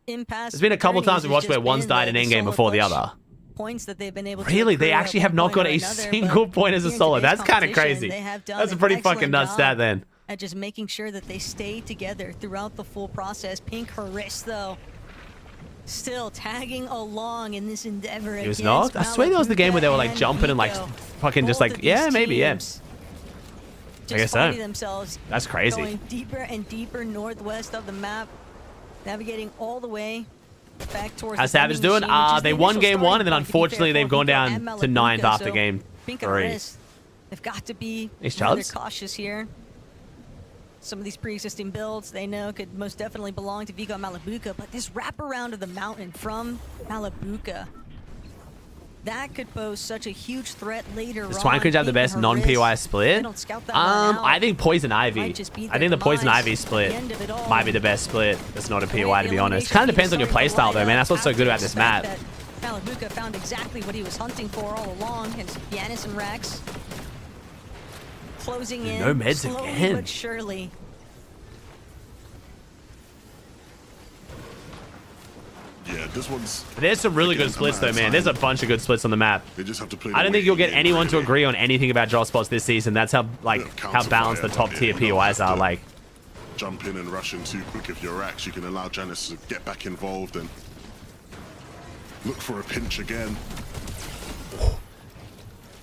In past There's been a couple journeys, times we've it's watched where just one's been died in the endgame solo before the clutch other. Points that they've been able to Really? They accrue at actually one have not point got or a another, single but point as a here in solo. today's That's kind of competition, crazy. they have done That's a an pretty fucking excellent nuts job stat then. at just making sure that they stay together throughout the full process. Pink Haris, though, still tagging along in this endeavor. He was knocked? I swear that was the game where they were like jumping and like fucking just like, yeah, maybe, yeah. I guess so. Themselves That's crazy. Going deeper and deeper northwest of the map, navigating all the way back towards How's the Savage vending doing? machine, which is They the won initial game 1 and then starting point, to be fair, unfortunately they've for gone Vico down and to 9th Malabuka, after so game Pink and 3. Riz, they've got to be Thanks, rather Chubbs. cautious here. Some of these pre-existing builds they know could most definitely belong to Vico and Malabuka, but this wraparound of the mountain from Malabuka, that could pose such a huge threat later on. Does Twine Cringe have the Pink best and non-PY Haris, split? they don't scout that one out. I think Poison Ivy. Might just be I their think the Poison demise Ivy at split the end of it all. might be the best split. That's not a The way POI, the to be honest. elimination Kind of team depends on your started to playstyle, though, line man. up That's what's so good about after this the map. fact that Malabuka found exactly what he was hunting for all along, and Yanis and Rex closing in no meds slowly again. but surely. Yeah, this one's. There's some really good splits, though, man. There's a bunch of good splits on the map. They just have to play. I don't think you'll get anyone to agree on anything about drop spots this season. That's how, like, how balanced the top tier POIs are. Like, jump in and rush in too quick. If you're Rax, you can allow Janice to get back involved and look for a pinch again.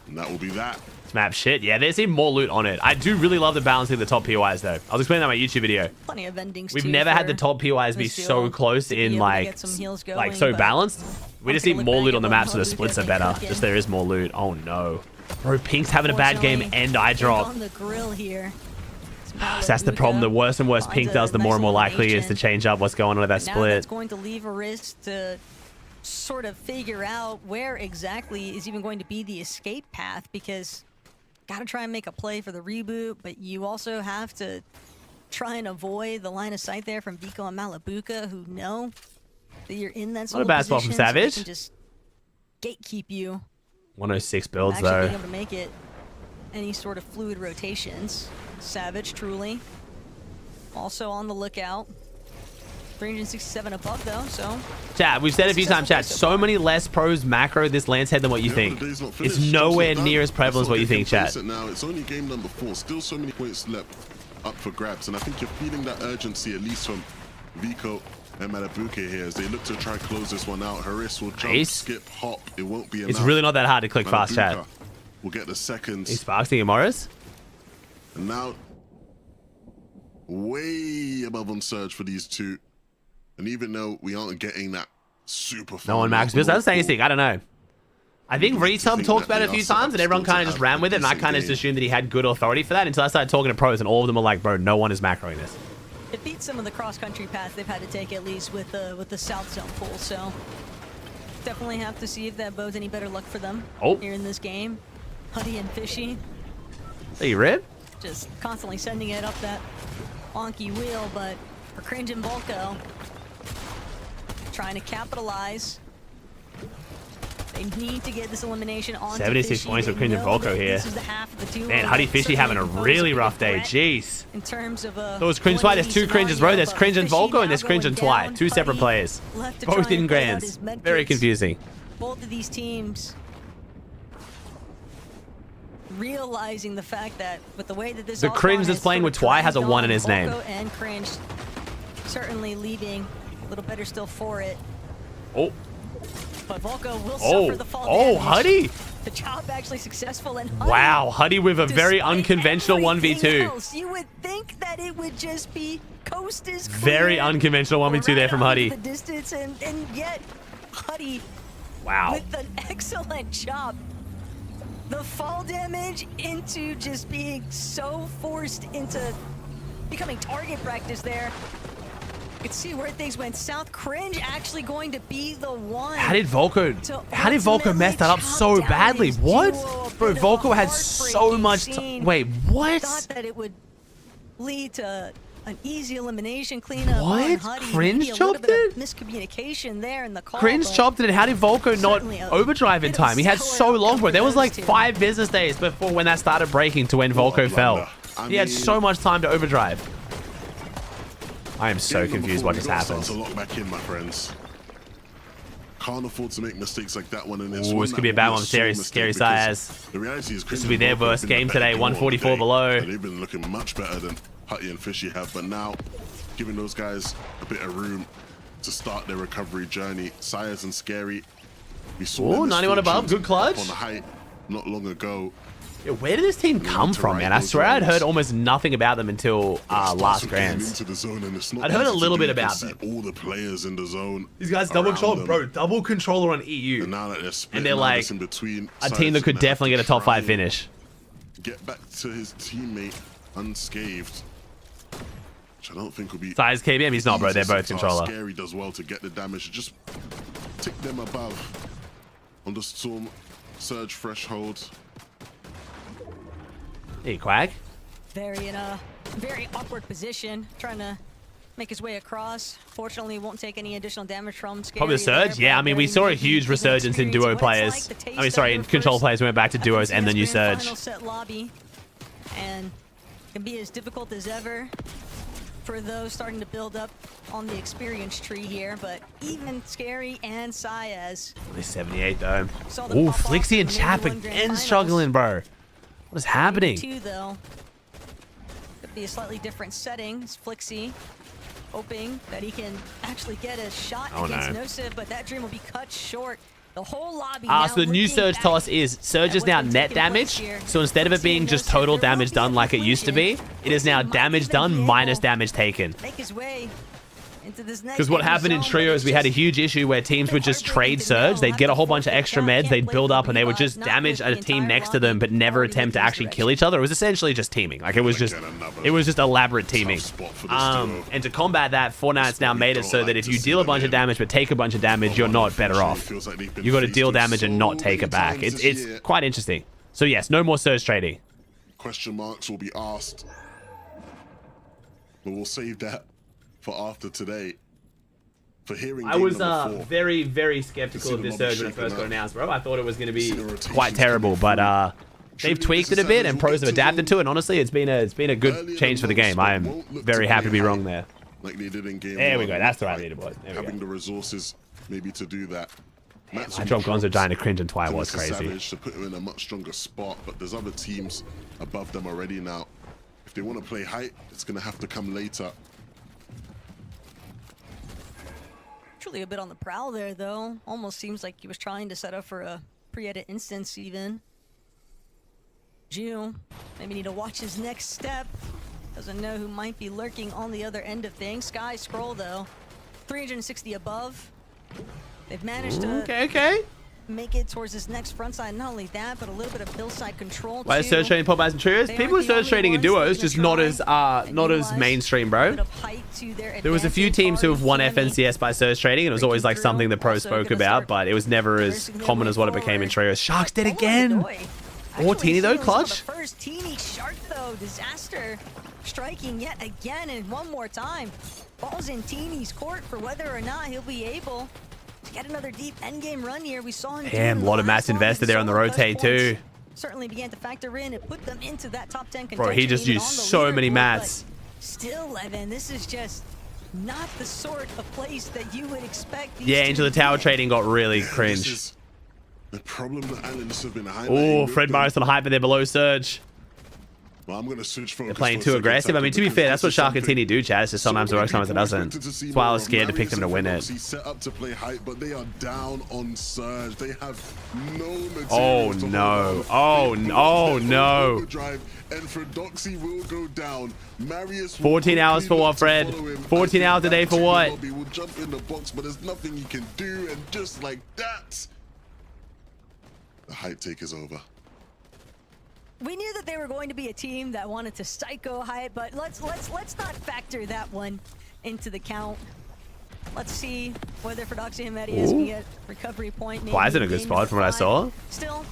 And that will be that. this map shit. Yeah, there's even more loot on it. I do really love the balancing of the top POIs, though. I was explaining that in my YouTube video. Plenty of endings. We've too never had for the top POIs be this so duo close to be in, able to like, get some heals going, so but balanced. We just I'm need gonna more look loot back on the at map what so the Malabuka splits are did better. again. Just there is more loot. Oh, no. Bro, Pink's having a bad game and I drop. On the grill here. That's the problem. The worse and worse Pink does, the more and more likely he is to change up what's going on with that Now that's split. going to leave a risk to sort of figure out where exactly is even going to be the escape path, because got to try and make a play for the reboot, but you also have to try and avoid the line of sight there from Vico and Malabuka, who know that you're in that Not a bad spot from position, so they Savage. can just gatekeep you 106 from builds, actually though. being able to make it any sort of fluid rotations. Savage, truly. Also on the lookout. 367 above, though, so... Chat, we've said a few times, chat, so many less pros macro this Lance head than what you think. It's nowhere near as prevalent as what you think, chat. Now it's only game number 4. Still so many points left up for grabs, and I think you're feeling that urgency, at least from Vico and Malabuka here, as they look to try and close this one out. Haris will jump, Nice. skip, hop. It won't be enough. It's really not that hard to click fast, chat. We'll get the seconds. Hey, Sparks, thinking Morris? And now, way above on surge for these two. And even though we aren't getting that super No one max builds. That's the same thing. I don't know. I think Retub talked about it a few times and everyone kind of just ran with it, and I kind of just assumed that he had good authority for that until I started talking to pros, and all of them were like, bro, no one is macroing this. It beats some of the cross-country paths they've had to take, at least with the South Zone pool, so... Definitely have to see if that bodes any better luck for them here in this game. Huddy and Fishy Hey, Rib? just constantly sending it up that wonky wheel, but for Cringe and Volko, trying to capitalize. They need to get this elimination on 76 points for Cringe and Volko here. This is the half of the duo. Man, Huddy Fishy having a really rough day. Jeez. In terms of Those Cringe Twi, there's two Cringes, bro. There's Cringe and Volko, and there's Cringe and Twi. Two separate players. Both in grands. Very confusing. Both of these teams realizing the fact that with the way that this The Cringe that's playing with Twi has a 1 in his name. Volko and Cringe certainly leaving a little better still for it. Oh. But Volko will suffer the fall damage. Huddy. The job actually successful, and Huddy, Wow, Huddy with a very despite unconventional everything 1v2. else, you would think that it would just be coast is clear, Very unconventional 1v2 there from right Huddy. off into the distance, and yet Huddy Wow. with an excellent job. The fall damage into just being so forced into becoming target practice there. You can see where things went south. Cringe actually going to be the one. How did Volko mess that up so badly? What? Bro, Volko had so much... Wait, what? Thought that it would lead to an easy elimination cleanup. What? on Huddy. Cringe Maybe a little chopped bit of it? Miscommunication there in the call. Cringe but chopped it. And how did Volko not certainly a overdrive in bit of time? He had stellar so long, outcome bro. for There was those like two. 5 business days before when that started breaking to when What a Volko fell. blunder. I He had mean, so much time to overdrive. I am so game number confused 4, what we just gotta start happened. to lock back in, my friends. Can't afford to make mistakes like that one. And it's Ooh, one this could that be a bad will one. be a Scary, sore scary mistake because Siaz. The reality is This will be their worst game today. 144 below. They've been looking much better than Hutty and Fishy have, but now giving those guys a bit of room to start their recovery journey. Siaz and Scary, we saw Ooh, them as 91 above. fortunes Good clutch. up on the height not long ago. Yeah, where did this team come to from, right man? I those swear I'd rounds. heard almost nothing about them until Starts last with getting grands. into the zone, and it's not I'd heard a easy to little do. bit You can about see them. all the players in the zone. These guys double around control, them. bro. Double controller on And EU. now that they're split, And they're now like it's in between a sides, team that could and they have definitely to get a top try 5 and finish. Get back to his teammate unscathed. Which I don't think will be. Size KBM, he's not, bro. They're both easy. controller. Scary does well to get the damage. Just tick them above on the storm surge threshold. Hey, Quack. Very in a very awkward position, trying to make his way across. Fortunately, won't take any additional damage from Scary. Probably the surge. there, Yeah, but I mean, we very saw a maybe huge doesn't resurgence in experience duo what it's players. like, the taste I mean, sorry, of in your control first players, we went back to duos and then you FNCS Grand surge. Final set lobby, and can be as difficult as ever for those starting to build up on the experience tree here. But even Scary and Siaz Only 78 though. saw them Ooh, pop off Flixie and in the Chap League One Grand again Finals. struggling, bro. What is happening? Two though. Could be a slightly different setting. It's Flixie hoping that he can actually get a shot Oh, against no. Nosif, but that dream will be cut short. The whole lobby. So now the new looking surge back toss is surge at is what's now been net taking place damage. here. So instead of it Flixie being and just Nosif, total there will damage be done a like it used to be, conclusion. it is now Flixie damage might done even be minus able damage taken. to make his way into this next Because what game happened in zone, but trios, it's we had a just huge issue where teams would just trade surge. They'd get a whole bunch of extra meds, they'd build up, and they would just damage a team next to them, but never attempt to actually kill each other. It was essentially just teaming. Like it was just elaborate teaming. Spot for this duo. And to combat that, Fortnite's now made it so that if you deal a bunch of damage but take a bunch of damage, you're not better off. Feels like they've been You got to faced deal with damage and so not take many it back. times It's this year. quite interesting. So yes, no more surge trading. Question marks will be asked, but we'll save that for after today. For hearing I game was number 4. very, very skeptical of this Cinema surge when it shaking first got up. announced, bro. I thought it was going to be See the rotations quite terrible, coming but through. they've tweaked it a bit and pros have adapted to it. And honestly, it's been a Earlier good than change for the most, game. but I am won't look very to happy to be play wrong high there. Like they did in game There we 1. go. That's the right leaderboard. There we Having go. the resources maybe to do that. I dropped Gonzo dying to cringe and Twi was Mr. crazy. Savage to put him in a much stronger spot, but there's other teams above them already now. If they want to play height, it's going to have to come later. Truly a bit on the prowl there, though. Almost seems like he was trying to set up for a pre-edit instance, even. Ju, maybe need to watch his next step. Doesn't know who might be lurking on the other end of things. Sky Scroll, though, 360 above. They've managed to Okay. make it towards this next front side. Not only that, but a little bit of hillside control, Why is too. surge trading pop and trios? They People are aren't the surge only trading in ones duos, looking just to not try as and not as utilize mainstream, a bro. bit of height to their There was a few advantage. teams who have won Already FNCS by surge trading, and it was always like something the pros Also spoke gonna about, start but it was never as reversing their common way as what it became in forward. trios. Sharks dead Oh, again. Godoy. More Actually, teeny though, Signals on clutch. the first teeny shark though, disaster striking yet again and one more time. Balls in Teeny's court for whether or not he'll be able to get another deep endgame run here. We saw him. Damn, a lot of mats invested there on the rotate too. Certainly began to factor in and put them into that top 10 contention. Bro, he just even used on the so many leaderboard, mats. but Still, Evan, this is just not the sort of place that you would expect. These Yeah, two into the to be tower in. trading got really This cringe. is the problem that analysts have been highlighting. Oh, with Fred them. Morris on hyper there below surge. Well, I'm going to switch focus They're playing for a too second, aggressive. I mean, to be because fair, that's this what is Shark and something Tini do, Chaz. Just sometimes it so works, many sometimes it people doesn't. expected to see That's why I more was of. scared to pick them to win Marius it. and set up to play height, but they are down on surge. They have no materials Oh, to no. hold on. Oh, They've oh, lost their no. overdrive, and Frodoxy will go down. Marius will 14 hours for quickly what, look to Fred? follow him. 14 I hours a think day that for Tini what? Lobby will jump in the box, but there's nothing he can do, and just like that, the height take is over. We knew that they were going to be a team that wanted to psycho height, but let's not factor that one into the count. Let's see whether Frodoxy and Medius can get recovery point. Why is it a good spot from what I saw? Still,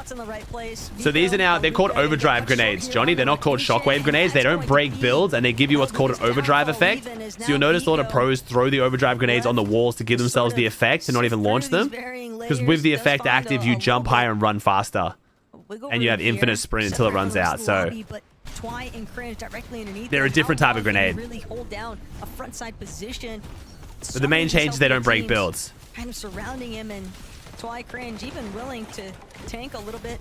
Spots in the right place. So these are now, they're called overdrive grenades, Johnny. They're not called shockwave grenades. They don't break builds, and they give you what's called an overdrive effect. So you'll notice a lot of pros throw the overdrive grenades on the walls to give themselves the effect and not even launch them. Because with the effect active, you jump higher and run faster. And you have infinite sprint until it runs out. So they're a different type of grenade. But the main change is they don't break builds. Kind of surrounding him, and Twy Cringe even willing to tank a little bit.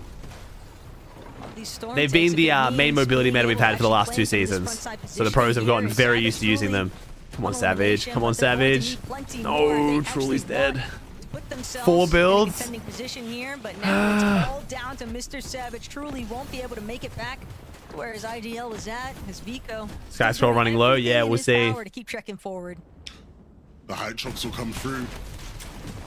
They've been the main mobility meta we've had for the last 2 seasons. So the pros have gotten very used to using them. Come on, Savage. Come on, Savage. No, Truly's dead. 4 builds. Position here, but now it's all down to Mr. Savage. Truly won't be able to make it back where his IGL was at. His Vico. Sky Scroll running low. Yeah, we'll see. To keep trekking forward. The high chocks will come through.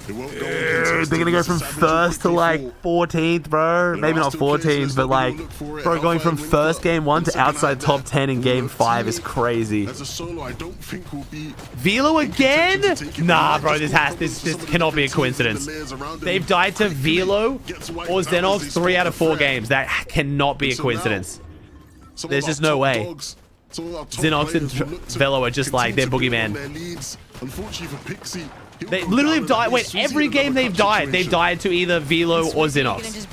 They won't go. They're gonna go from first to like 14th, bro. Maybe not 14th, but like, bro, going from first game 1 to outside top 10 in game 5 is crazy. As a solo, I don't think will be Velo again? Nah, bro, this cannot be a coincidence. They've died to Velo or Xenox 3 out of 4 games. That cannot be a coincidence. There's just no way. Xenox and Velo are just like, they're boogeyman. Unfortunately for Pixie, they literally have died. Wait, every game they've died to either Velo or Xenox.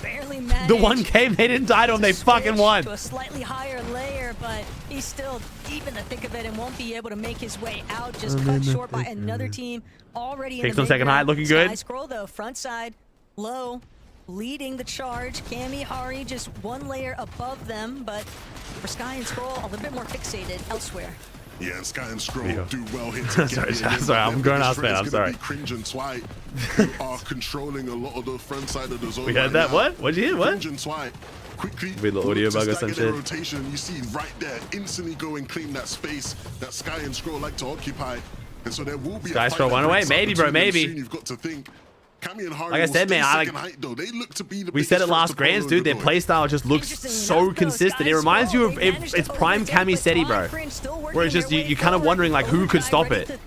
The one game they didn't die to him, they fucking won. To a slightly higher layer, but he's still deep in the thick of it and won't be able to make his way out. Just cut short by another team already. Picks on second high, looking good. Sky Scroll though, front side, low, leading the charge. Cammy, Hari just 1 layer above them, but for Sky and Scroll a little bit more fixated elsewhere. Yeah, and Sky and Scroll do well here to sorry, I'm going off, man. I'm sorry. Cringe and Twy who are controlling a lot of the front side of the zone. We heard that. What? What'd you hear? What? Cringe and Twy quickly. With the audio bug or some shit. Rotation, you see right there, instantly go and claim that space that Sky and Scroll like to occupy. And so there will be Sky Scroll one away. Maybe, bro. Maybe. You've got to think. Like I said, man, we said it last grands, dude. Their playstyle just looks so consistent. It reminds you of it's prime Cammy Seti, bro. Where it's just you kind of wondering like who could stop it.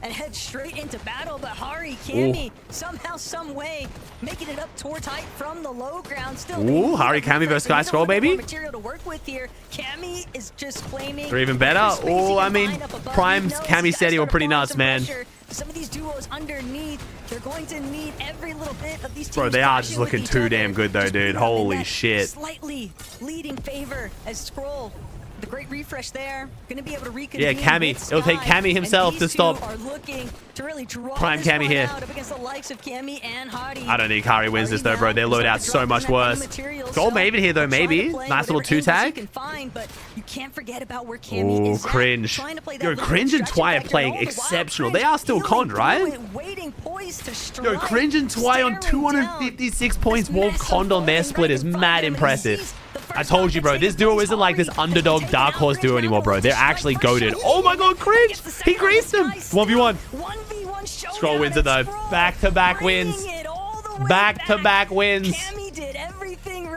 And head straight into battle, but Hari, Cammy, somehow, some way, making it up towards height from the low ground. Still, ooh, Hari, Cammy versus Sky Scroll, baby. Material to work with here. Cammy is just claiming. Or even better. Oh, I mean, prime Cammy Seti were pretty nuts, man. Some of these duos underneath, they're going to need every little bit of these teams. Bro, they are just looking too damn good though, dude. Holy shit. Slightly leading favor as Scroll. The great refresh there. Going to be able to reconvene. Yeah, Cammy. It'll take Cammy himself to stop prime Cammy here. I don't think Hari wins this though, bro. Their loadout's so much worse. Gold Maven here though, maybe. Nice little 2-tag. Oh, Cringe. Yo, Cringe and Twy are playing exceptional. They are still conned, right? Yo, Cringe and Twy on 256 points more conned on their split is mad impressive. I told you, bro, this duo isn't like this underdog dark horse duo anymore, bro. They're actually goated. Oh my god, Cringe! He greased him! 1v1. Scroll wins it though. Back-to-back wins. Back-to-back wins.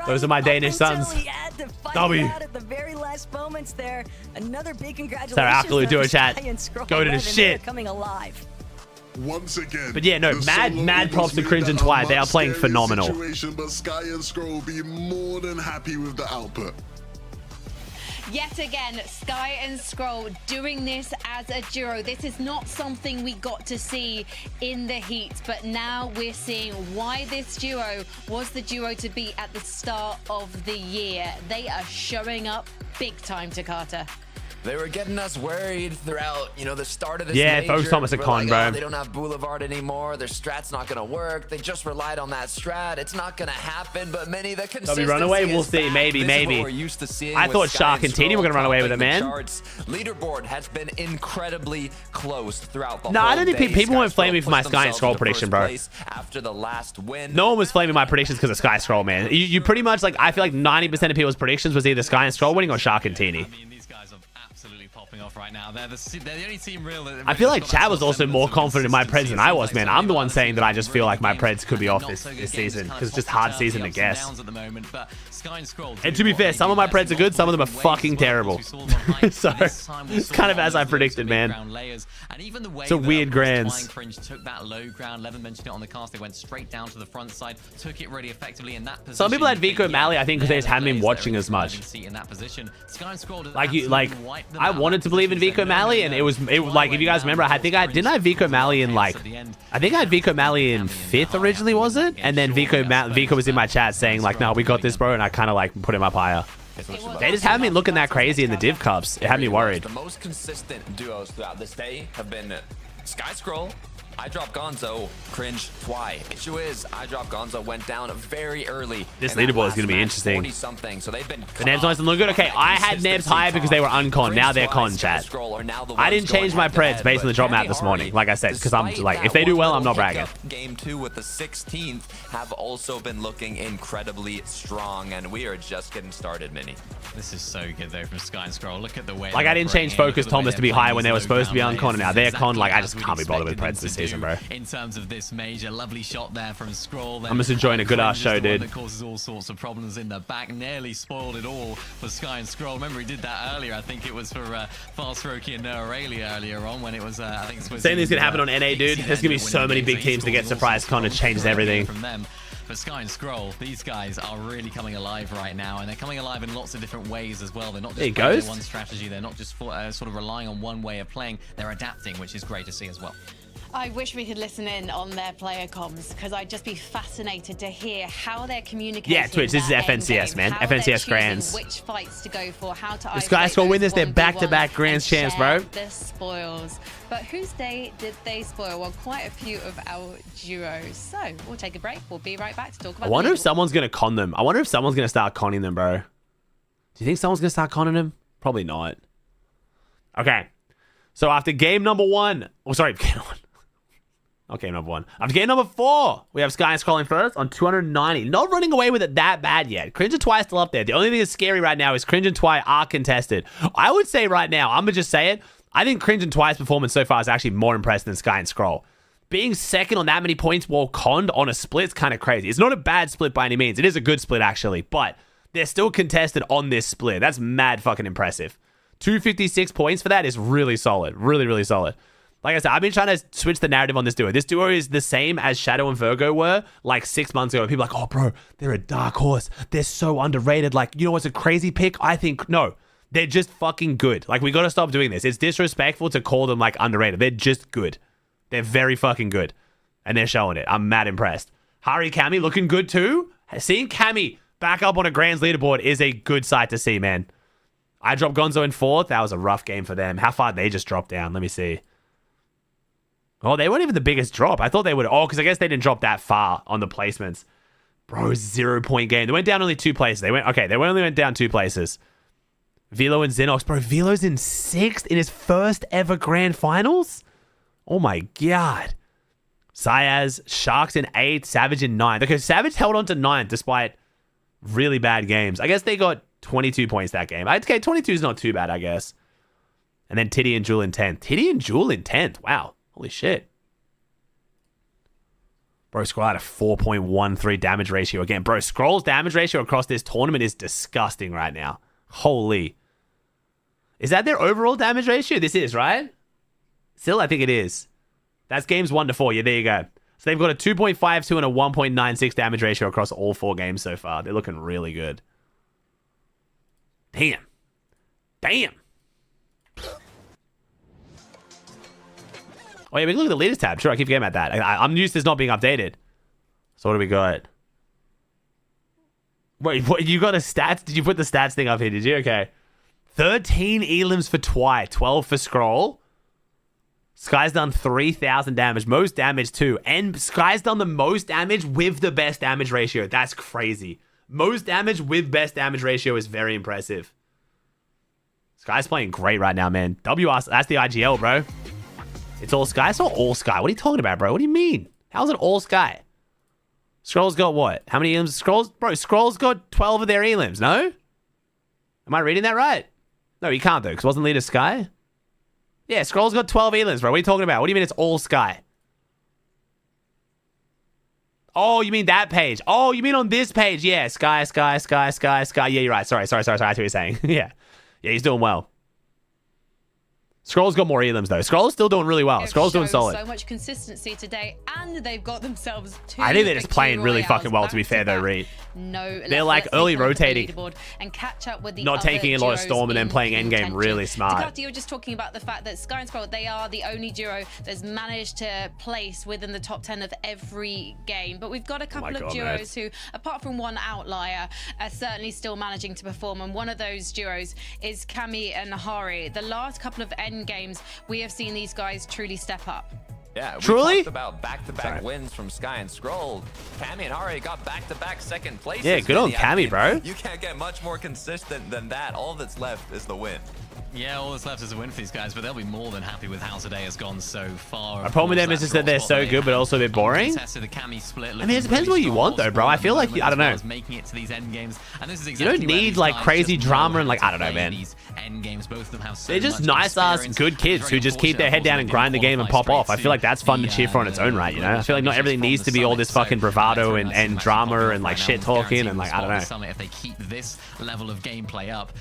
Those are my Danish sons. W. Sorry, Akalu duo chat. Goated as shit. Once again, but yeah, no, mad props to Cringe and Twy. They are playing phenomenal. But Sky and Scroll will be more than happy with the output. Yet again, Sky and Scroll doing this as a duo. This is not something we got to see in the heat, but now we're seeing why this duo was the duo to beat at the start of the year. They are showing up big time, Takata. They were getting us worried throughout, you know, the start of this major. Focus Thomas a con, bro. They don't have Boulevard anymore. Their strat's not going to work. They just relied on that strat. It's not going to happen, but many of the consistency run away? We'll see. Maybe. I thought Shark and Teeny were going to run away with it, man. Leaderboard has been incredibly close throughout the whole I don't think people weren't flaming me for my Sky and Scroll prediction, bro. After the last win. No one was flaming my predictions because of Sky Scroll, man. You pretty much, like, I feel like 90% of people's predictions was either Sky and Scroll winning or Shark and Teeny. I mean, these guys have absolutely popping off right now. They're the only team real that I feel like Chad was also more confident in my Preds than I was, man. I'm the one saying that I just feel like my Preds could be off this season because it's just hard season to guess. And to be fair, some of my Preds are good, some of them are fucking terrible. So it's kind of as I predicted, man. It's a weird grands. Took that low ground. Levin mentioned it on the cast. They went straight down to the front side, took it really effectively in that position. Some people had Vico Mally, I think, because they just hadn't been watching as much. Like I wanted to believe in Vico Mally, and it was like, if you guys remember, I think I have Vico Mally in like, I think I had Vico Mally in 5th originally, was it? And then Vico was in my chat saying like, no, we got this, bro, and I kind of like put him up higher. They just haven't been looking that crazy in the Div Cups. It had me worried. The most consistent duos throughout this day have been Sky Scroll, I Drop Gonzo, Cringe, Twy. Issue is, I Drop Gonzo went down very early. This leaderboard is going to be interesting. 40-something, so they've been the Nebs nice and look good. Okay, I had Nebs higher because they were uncon. Now they're con, chat. I didn't change my Preds based on the drop map this morning, like I said, because I'm like, if they do well, I'm not bragging. Game 2 with the 16th have also been looking incredibly strong, and we are just getting started, Mini. This is so good though from Sky and Scroll. Look at the way. Like I didn't change Focus Thomas to be high when they were supposed to be uncon, and now they're con. Like I just can't be bothered with Preds this season, bro. In terms of this major, lovely shot there from Scroll. I'm just enjoying a good ass show, dude. That causes all sorts of problems in the back. Nearly spoiled it all for Sky and Scroll. Remember he did that earlier. I think it was for Fast Roki and Noah Rayleigh earlier on when it was. I think same thing's gonna happen on NA, dude. There's gonna be so many big teams to get surprise con. It changes everything. From them. But Sky and Scroll, these guys are really coming alive right now, and they're coming alive in lots of different ways as well. They're not just playing one strategy. They're not just sort of relying on one way of playing. They're adapting, which is great to see as well. I wish we could listen in on their player comms because I'd just be fascinated to hear how they're communicating. Yeah, Twitch, this is FNCS, man. FNCS Grands. Which fights to go for, how to. The Sky Scroll win this, they're back-to-back Grands champs, bro. The spoils. But whose day did they spoil? Well, quite a few of our duos. So we'll take a break. We'll be right back to talk about. I wonder if someone's gonna con them. I wonder if someone's gonna start conning them, bro. Do you think someone's gonna start conning them? Probably not. Okay. So after game number 1, oh sorry, game 1. Okay, number 1. After game number 4, we have Sky scrolling first on 290. Not running away with it that bad yet. Cringe and Twy still up there. The only thing that's scary right now is Cringe and Twy are contested. I would say right now, I'm going to just say it, I think Cringe and Twy's performance so far is actually more impressive than Sky and Scroll. Being second on that many points while conned on a split is kind of crazy. It's not a bad split by any means. It is a good split, actually. But they're still contested on this split. That's mad fucking impressive. 256 points for that is really solid. Really, really solid. Like I said, I've been trying to switch the narrative on this duo. This duo is the same as Shadow and Virgo were like 6 months ago. People are like, oh, bro, they're a dark horse. They're so underrated. Like, you know what's a crazy pick? I think, no, they're just fucking good. Like, we got to stop doing this. It's disrespectful to call them like underrated. They're just good. They're very fucking good. And they're showing it. I'm mad impressed. Hari Kami looking good too. Seeing Kami back up on a Grands leaderboard is a good sight to see, man. I dropped Gonzo in 4th. That was a rough game for them. How far did they just drop down? Let me see. Oh, they weren't even the biggest drop. I thought they would. Oh, because I guess they didn't drop that far on the placements. Bro, 0-point game. They went down only 2 places. They only went down 2 places. Velo and Xenox. Bro, Velo's in 6th in his first ever grand finals? Oh my god. Syaz, Sharks in 8th, Savage in 9th. Okay, Savage held on to 9th despite really bad games. I guess they got 22 points that game. Okay, 22 is not too bad, I guess. And then Tiddy and Jewel in 10th. Tiddy and Jewel in 10th. Wow. Holy shit. Bro, Scroll had a 4.13 damage ratio again. Bro, Scroll's damage ratio across this tournament is disgusting right now. Holy. Is that their overall damage ratio? This is, right? Still, I think it is. That's games 1 to 4. Yeah, there you go. So they've got a 2.52 and a 1.96 damage ratio across all 4 games so far. They're looking really good. Damn. Damn. Oh, yeah, we can look at the leaders tab. Sure, I keep forgetting about that. I'm used to this not being updated. So what do we got? Wait, what, you got a stats? Did you put the stats thing up here? Did you? Okay. 13 elims for Twy, 12 for Scroll. Sky's done 3,000 damage. Most damage, too. And Sky's done the most damage with the best damage ratio. That's crazy. Most damage with best damage ratio is very impressive. Sky's playing great right now, man. WR, that's the IGL, bro. It's all Sky? It's not all Sky. What are you talking about, bro? What do you mean? How's it all Sky? Scroll's got what? How many elims? Scroll's got 12 of their elims, no? Am I reading that right? No, he can't though, because wasn't leader Sky? Yeah, Scroll's got 12 elims, bro. What are you talking about? What do you mean it's all Sky? Oh, you mean that page? Oh, you mean on this page? Yeah, Sky. Yeah, you're right. Sorry. I see what you're saying. Yeah, he's doing well. Scroll's got more elims though. Scroll's still doing really well. Scroll's doing solid. So much consistency today, and they've got themselves two. I think they're just playing really fucking well. To be fair though, Reed. No, they're like early rotating, and catch up with the not taking a lot of Storm and then playing endgame really smart. Takati, you were just talking about the fact that Sky and Scroll, they are the only duo that's managed to place within the top 10 of every game. But we've got a couple of duos who, apart from one outlier, are certainly still managing to perform. And one of those duos is Cammy and Hari. The last couple of end games, we have seen these guys truly step up. Yeah, we truly talked about back-to-back wins from Sky and Scroll. Cammy and Hari got back-to-back second places. Yeah, good on Cammy, bro. You can't get much more consistent than that. All that's left is the win. Yeah, all that's left is a win for these guys, but they'll be more than happy with how today has gone so far. My problem with them is just that they're so good, but also a bit boring. I mean, it depends what you want, though, bro. I feel like, I don't know. Making it to these end games, and this is you don't need like crazy drama and like, I don't know, man. They're just nice-ass good kids who just keep their head down and grind the game and pop off. I feel like that's fun to cheer for on its own right, you know? I feel like not everything needs to be all this fucking bravado and drama and like shit talking and like, I don't know. If they keep this level of gameplay up,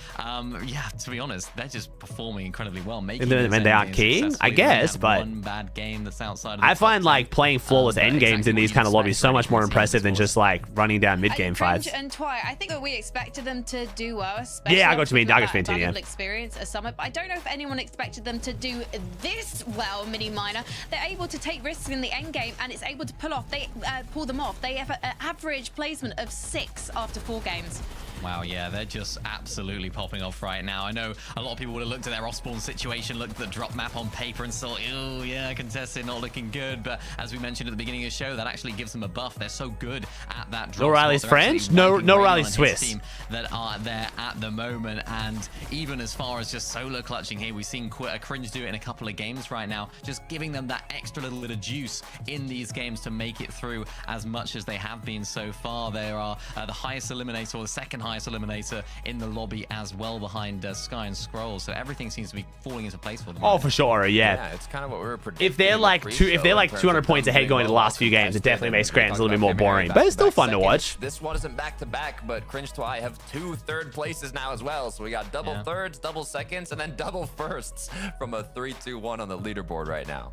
yeah, to be honest, they're just performing incredibly well. Making when they aren't keying, I guess, but one bad game that's outside of I find like playing flawless end games in these kind of lobbies so much more impressive than just like running down mid game fights. And Twy, I think that we expected them to do well. Yeah, I got you mean. I got you mean, yeah. Experience a summit, but I don't know if anyone expected them to do this well. Mini Miner, they're able to take risks in the end game, and it's able to pull them off. They have an average placement of 6 after 4 games. Wow, yeah, they're just absolutely popping off right now. I know a lot of people would have looked at their off-spawn situation, looked at the drop map on paper and thought, oh, yeah, contested, not looking good. But as we mentioned at the beginning of the show, that actually gives them a buff. They're so good at that drop. No Riley's French? No Riley's Swiss. That are there at the moment. And even as far as just solo clutching here, we've seen Cringe do it in a couple of games right now, just giving them that extra little bit of juice in these games to make it through as much as they have been so far. They are the highest eliminator, or the second highest eliminator in the lobby as well, behind Sky and Scroll. So everything seems to be falling into place for them. Oh, for sure, yeah. Yeah, it's kind of what we were predicting. If they're like 200 points ahead going to the last few games, it definitely makes Scrans a little bit more boring, but it's still fun to watch. This one isn't back-to-back, but Cringe Twy have 2 third places now as well. So we got double thirds, double seconds, and then double firsts from a 3-2-1 on the leaderboard right now.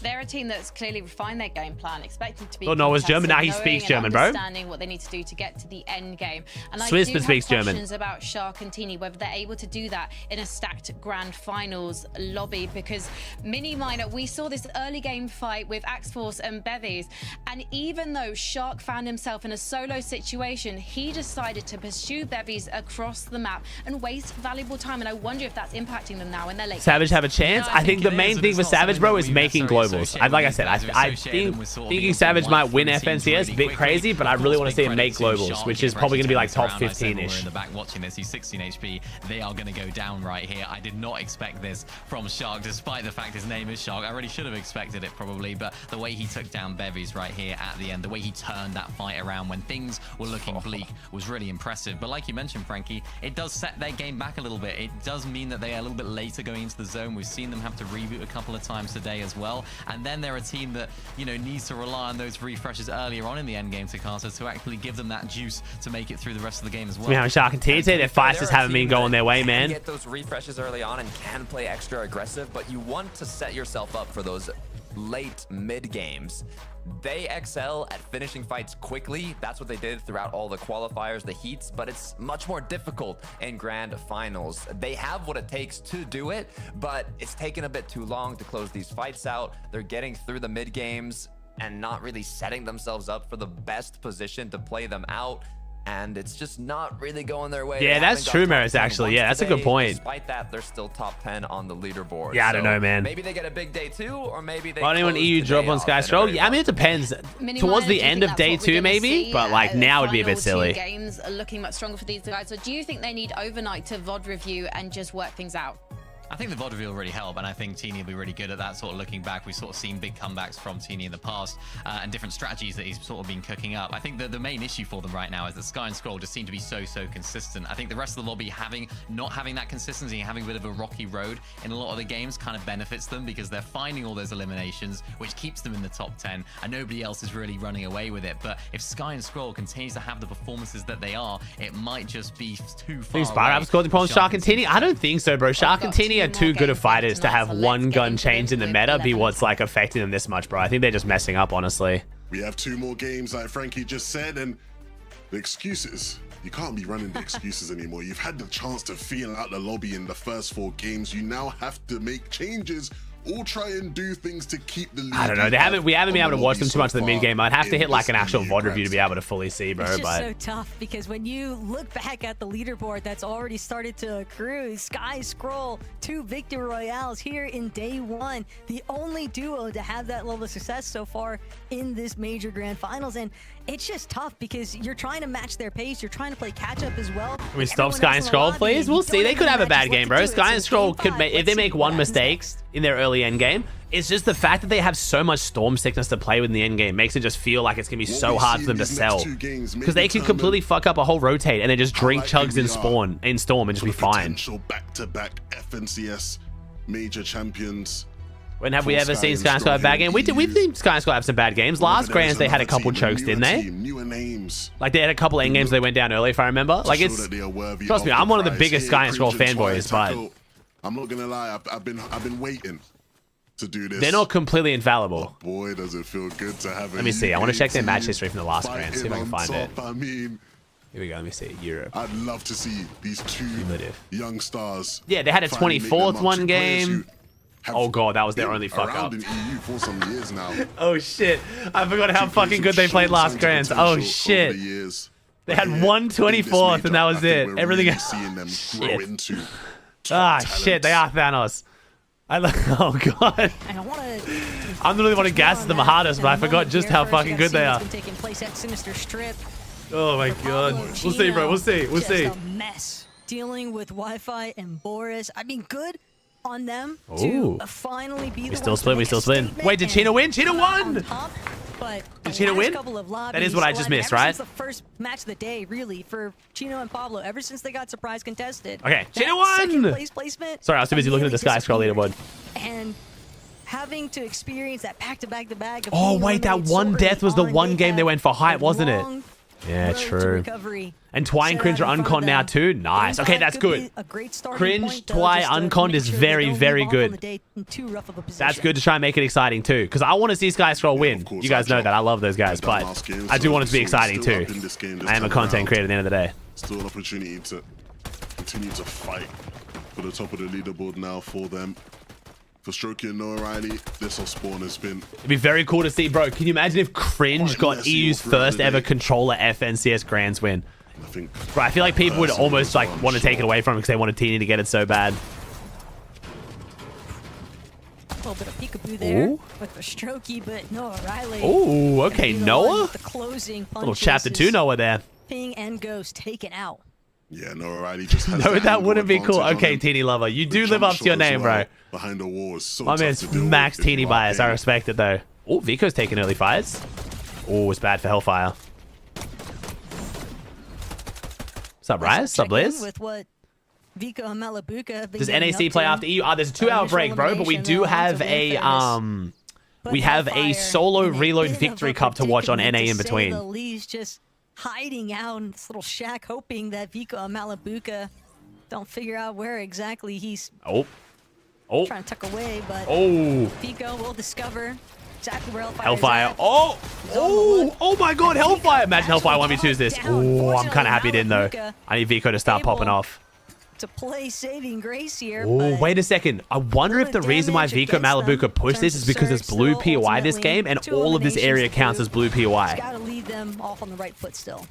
They're a team that's clearly refined their game plan, expected to be. Oh, no, it's German. Now he speaks German, bro. Understanding what they need to do to get to the end game. And Swiss I do speaks have German. questions about Shark and Teeny, whether they're able to do that in a stacked grand finals lobby, because Mini Miner, we saw this early game fight with Axe Force and Bevies, and even though Shark found himself in a solo situation, he decided to pursue Bevies across the map and waste valuable time, and I wonder if that's impacting them now in their late Savage games. have a chance? No, I think the main thing for Savage, bro, is making globals. Like I said, I think thinking Savage might win FNCS, a bit crazy, but I really want to see him make globals, which is probably going to be like top 15-ish. In the back watching this, he's 16 HP. They are going to go down right here. I did not expect this from Shark, despite the fact his name is Shark. I really should have expected it probably, but the way he took down Bevies right here at the end, the way he turned that fight around when things were looking bleak was really impressive. But like you mentioned, Frankie, it does set their game back a little bit. It does mean that they are a little bit later going into the zone. We've seen them have to reboot a couple of times today as well. And then they're a team that, you know, needs to rely on those refreshes earlier on in the end game to Carter to actually give them that juice to make it through the rest of the game as well. Yeah, Shark and TT, their fights just haven't been going their way, man. Get those refreshes early on and can play extra aggressive, but you want to set yourself up for those late mid games. They excel at finishing fights quickly. That's what they did throughout all the qualifiers, the heats, but it's much more difficult in grand finals. They have what it takes to do it, but it's taken a bit too long to close these fights out. They're getting through the mid games and not really setting themselves up for the best position to play them out. And it's just not really going their way. Yeah, that's true, Maris, actually. Yeah, that's a good point. Despite that, they're still top 10 on the leaderboard. Yeah, I don't know, man. Maybe they get a big day 2, or maybe they Why anyone EU drop on Sky Scroll? Yeah, I mean, it depends. Towards the end of day 2, maybe, but like now would be a bit silly. Games are looking much stronger for these guys. So do you think they need overnight to VOD review and just work things out? I think the VOD reveal really helped, and I think Teeny will be really good at that. Sort of looking back, we've sort of seen big comebacks from Teeny in the past, and different strategies that he's sort of been cooking up. I think that the main issue for them right now is that Sky and Scroll just seem to be so consistent. I think the rest of the lobby not having that consistency, having a bit of a rocky road in a lot of the games kind of benefits them, because they're finding all those eliminations, which keeps them in the top 10, and nobody else is really running away with it. But if Sky and Scroll continues to have the performances that they are, it might just be too far. Spyraps causing problems. Shark and Teeny? I don't think so, bro. Shark and Teeny are too good of fighters to have one gun change in the meta be what's like affecting them this much, bro. I think they're just messing up, honestly. We have 2 more games, like Frankie just said, and the excuses. You can't be running the excuses anymore. You've had the chance to feel out the lobby in the first 4 games. You now have to make changes or try and do things to keep the lead. I don't know. We haven't been able to watch them too much in the mid game. I'd have to hit like an actual VOD review to be able to fully see, bro. It's just but so tough, because when you look back at the leaderboard that's already started to accrue, Sky Scroll, 2 victory royales here in day 1, the only duo to have that level of success so far in this major grand finals. And it's just tough because you're trying to match their pace, you're trying to play catch up as well. Can we stop Sky and Scroll, please? We'll see. They could have a bad game, bro. Sky and Scroll could make, if they make one mistake in their early end game, it's just the fact that they have so much storm sickness to play with in the end game makes it just feel like it's gonna be so hard for them to sell, because they can completely fuck up a whole rotate and then just drink chugs in storm and just be fine. Back-to-back FNCS major champions. When have we ever seen Sky and Scroll have a bad game? We've seen Sky and Scroll have some bad games. Last Grands they had a couple chokes, didn't they? Like they had a couple end games they went down early, if I remember. Like it's, trust me, I'm one of the biggest Sky and Scroll fanboys, but I'm not gonna lie, I've been waiting to do this. They're not completely infallible. But boy, does it feel good to have. Let me see. I want to check their match history from the last Grand. See if I can find it. I mean, here we go. Let me see. Europe. I'd love to see these 2 young stars. Yeah, they had a 24th one game. Oh god, that was their only fuck up. In EU for some years now. Oh shit, I forgot how fucking good they played last Grands. Oh shit. They had 124th and that was it. Everything else. Seeing them grow into shit, they are Thanos. Oh god. I'm the only one who gasses them hardest, but I forgot just how fucking good they are. Oh my god. We'll see, bro. We'll see. We'll see. A mess dealing with Wi-Fi and Boris. I mean, good on them to finally be we still split. Wait, did Chino win? Chino won! But did Chino win? That is what I just missed, right? It's the first match of the day, really, for Chino and Pablo, ever since they got surprise contested. Okay, Chino won! Place placement, sorry, I was too busy looking at the Sky Scroll leaderboard. And having to experience that back-to-back-to-back. Oh, wait, that one death was the one game they went for height, wasn't it? Yeah, true. And Twy and Cringe are uncon now too. Nice. Okay, that's good. Cringe, Twy, uncon is very, very good. That's good to try and make it exciting too, because I want to see Sky Scroll win. You guys know that. I love those guys, but I do want it to be exciting too. I am a content creator at the end of the day. Still an opportunity to continue to fight for the top of the leaderboard now for them. For Strokey and Noah Riley, this off spawn has been... It'd be very cool to see, bro. Can you imagine if Cringe got EU's first ever controller FNCS Grands win? Bro, I feel like people would almost like want to take it away from him because they wanted Teeny to get it so bad. A little bit of peekaboo there with the Strokey, but Noah Riley. Oh, okay, Noah. The closing little chapter 2 Noah there. Ping and Ghost taken out. Yeah, Noah Riley just has no, that wouldn't be cool. Okay, Teeny Lover, you do live up to your name, bro. Behind the wall is so my man's max Teeny bias. I respect it though. Oh, Vico's taking early fires. Oh, it's bad for Hellfire. What's up, Rise? What's up, Liz? With what Vico and Malabuka does NAC play after EU? There's a 2-hour break, bro, but we do have a solo reload victory cup to watch on NA in between. Lee's just hiding out in this little shack, hoping that Vico and Malabuka don't figure out where exactly he's trying to tuck away, but Vico will discover exactly where Hellfire. Oh my god, Hellfire. Imagine Hellfire 1v2s this. Oh, I'm kind of happy it didn't though. I need Vico to start popping off. To play saving grace here. Oh, wait a second. I wonder if the reason why Vico Malabuka pushed this is because there's blue POI this game and all of this area counts as blue POI. Gotta lead them off on the right foot still.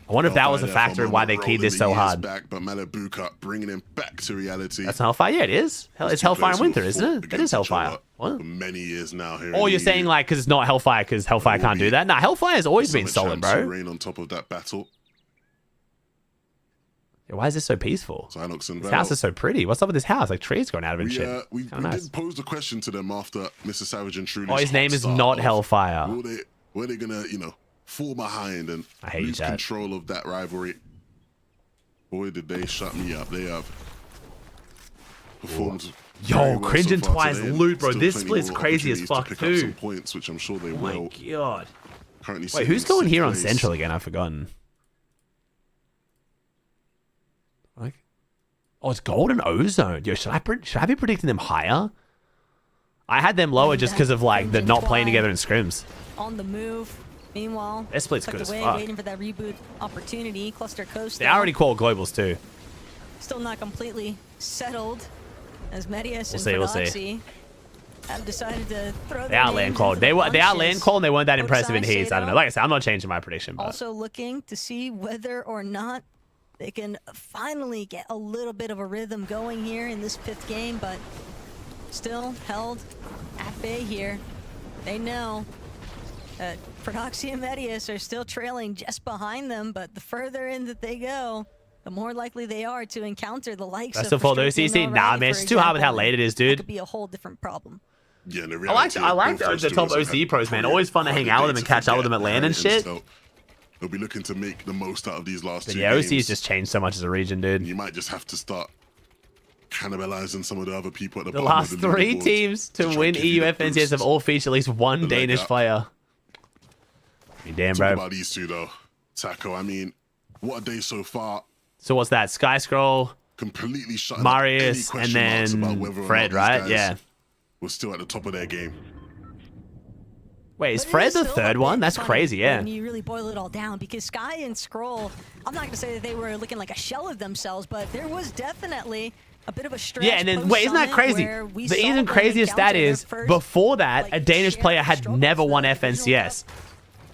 I wonder if that was a factor in why they keyed this so hard. But Malabuka bringing him back to reality. That's Hellfire. Yeah, it is. It's Hellfire in Winter, isn't it? It is Hellfire. What? For many years now here. Oh, you're saying like because it's not Hellfire because Hellfire can't do that? Nah, Hellfire has always been solid, bro. Rain on top of that battle. Why is this so peaceful? Synox and This house is so pretty. What's up with this house? Like trees growing out of it and we, shit. we Nice. did pose the question to them after Mr. Savage and Truly's Oh, his name hot is start not of, Hellfire. Were they gonna, you know, fall behind and I hate lose that. control of that rivalry? Boy, did they shut me up. They have performed. Yo, very well cringe so and far twice today, and loot, bro. still This plenty split's more crazy as opportunities to fuck pick up too. some points, which I'm sure they Oh my will. god. Currently Wait, sitting who's in going sixth here on place. Central again? I've forgotten. Like, oh, it's Gold and Ozone. Yo, should I be predicting them higher? I had them lower just because of like the not playing together in scrims. On the move. Meanwhile, Their split's tucked good as away, fuck. waiting for that reboot opportunity. Cluster Coast. They already called globals too. Still not completely settled, as Medius and We'll Prodoxy see. have decided to throw. They are land called. They are land called and they weren't that impressive in heats. I don't know. Shado Like I said, I'm not changing my prediction, but also looking to see whether or not they can finally get a little bit of a rhythm going here in this 5th game, but still held at bay here. They know that Prodoxy and Medius are still trailing just behind them, but the further in that they go, the more likely they are to encounter the likes Best of of all those Frustrated CC. and Nah, O'Reilly, man, for it's too hard with how example, late it is, That dude. could be a whole different problem. Yeah, and the I like reality is the both top those duos OC have pros, man. had Always fun to quite hang a out day with them and to catch up with them at forget, LAN and shit. so they'll be looking to make the most out of these last But two yeah, games. OC's just changed so much as a region, dude. You might just have to start cannibalizing some of the other people at the The bottom last of the 3 leaderboard teams to try and win give you EU that FNCS boost. have all featured at least one leg Danish up. player. I mean, damn, Talk bro. about these two though, Taco. I mean, what a day so far. So what's that? Sky Scroll, Completely shutting Marius, up any and question marks about then whether or Fred, not these right? guys Yeah. We're still at the top of their game. Wait, is But it Fred is the still a third bit one? That's funny crazy, yeah. When you really boil it all down, because Sky and Scroll, I'm not going to say that they were looking like a shell of themselves, but there was definitely a bit of a stretch. Yeah, and then wait, isn't that crazy? The even crazier stat is before that, a Danish player had never won FNCS.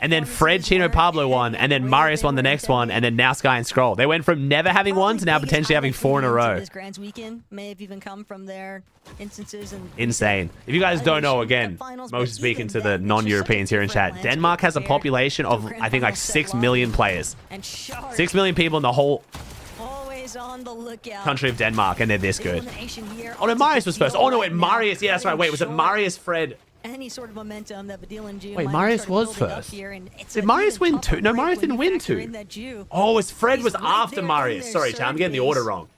And then Fred, Chino, Pablo won, and then Marius won the next one, and then now Sky and Scroll. They went from never having one to now potentially having 4 in a row. This Grands weekend may have even come from their instances and Insane. If you guys don't know, again, mostly speaking to the non-Europeans here in chat, Denmark has a population of, I think, like 6 million players. 6 million people in the whole always on the lookout. country of Denmark, and they're this good. Elimination here Oh, no, onto Marius was first. Oh, no, wait, Vidil right now, Marius. Yeah, that's right. Wait, was it cutting Marius, short Fred? any sort of momentum that Vidil and Jew Wait, might have Marius started was building up first. here, and it's Did an Marius even win tougher two? No, break Marius when didn't you win factor 2. in that Jew Oh, it's Fred was is right after there in Marius. their Sorry, chat, I'm getting the order serve wrong.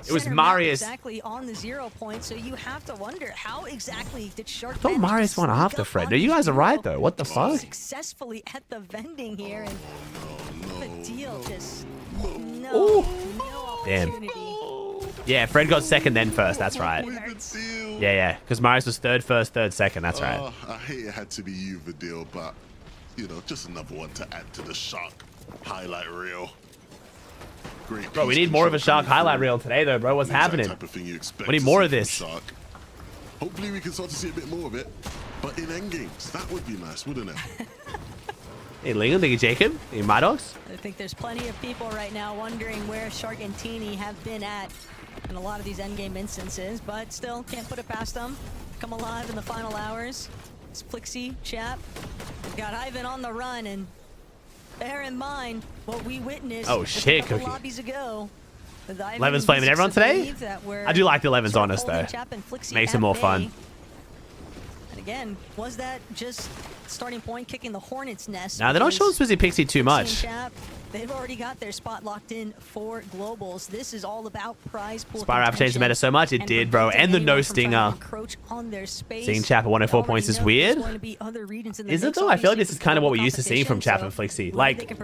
It was center map Marius. exactly on the 0 point, so you have to wonder how exactly did Shark I thought manage to Marius won sneak after up Fred. on No, you this guys are right, duo though. What the fuck? successfully at the vending here, and Vidil just Ooh. no Damn. opportunity. Yeah, Fred got second, then first. That's right. Yeah, because Marius was third, first, third, second. That's right. I hate it had to be you, Vidil, but you know, just another one to add to the Shark highlight reel. Great. Bro, we piece need more of a control Shark coming highlight through. reel today, though, bro. What's The exact happening? type of thing you expect We need to more see of from this. Shark. Hopefully, we can start to see a bit more of it, but in end games, that would be nice, wouldn't it? Hey, Lincoln, thank you, Jacob. Hey, My Dogs. I think there's plenty of people right now wondering where Shark and Teeny have been at in a lot of these endgame instances, but still can't put it past them. Come alive in the final hours. It's Flixie, Chap. We've got Ivan on the run, and bear in mind what we witnessed Oh, just shit, a couple Cookie. lobbies ago. with Ivan Levin's flaming and everyone Beast, I today? believe that we're I do like the Levin's sort of honest, holding though. Chap and Flixie Makes it at more bay. fun. And again, was that just starting point kicking the Hornet's nest? Nah, they're not showing Swizzy Pixie too much. Chap, they've already got their spot locked in for globals. This is all about prize pool. Spyro App changed the meta so much. It did, bro. And the no stinger. Seeing Chap at 104 points is weird. Is it though? I feel like this is kind of what we used to see from Chap and Flixie. Like,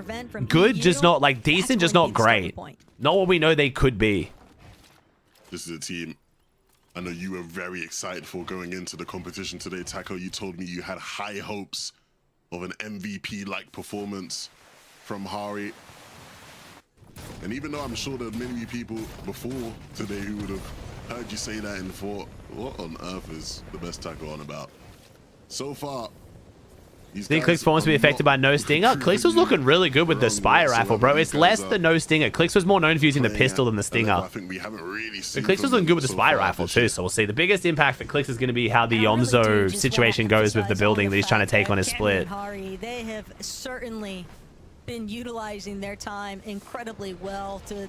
good, just not, like, decent, just not great. Not what we know they could be. This is a team I know you were very excited for going into the competition today, Taco. You told me you had high hopes of an MVP-like performance from Hari. And even though I'm sure there are many people before today who would have heard you say that and thought, what on earth is the best Taco on about? So far, Think Clicks performance will be affected by no stinger? Clicks was looking really good with the Spire rifle, bro. It's less the no stinger. Clicks was more known for using the pistol than the stinger. I think we haven't really seen But Clicks was looking good with the Spire rifle too, so we'll see. The biggest impact for Clicks is going to be how the Yomzo situation goes with the building that he's trying to take on his split. They have certainly been utilizing their time incredibly well to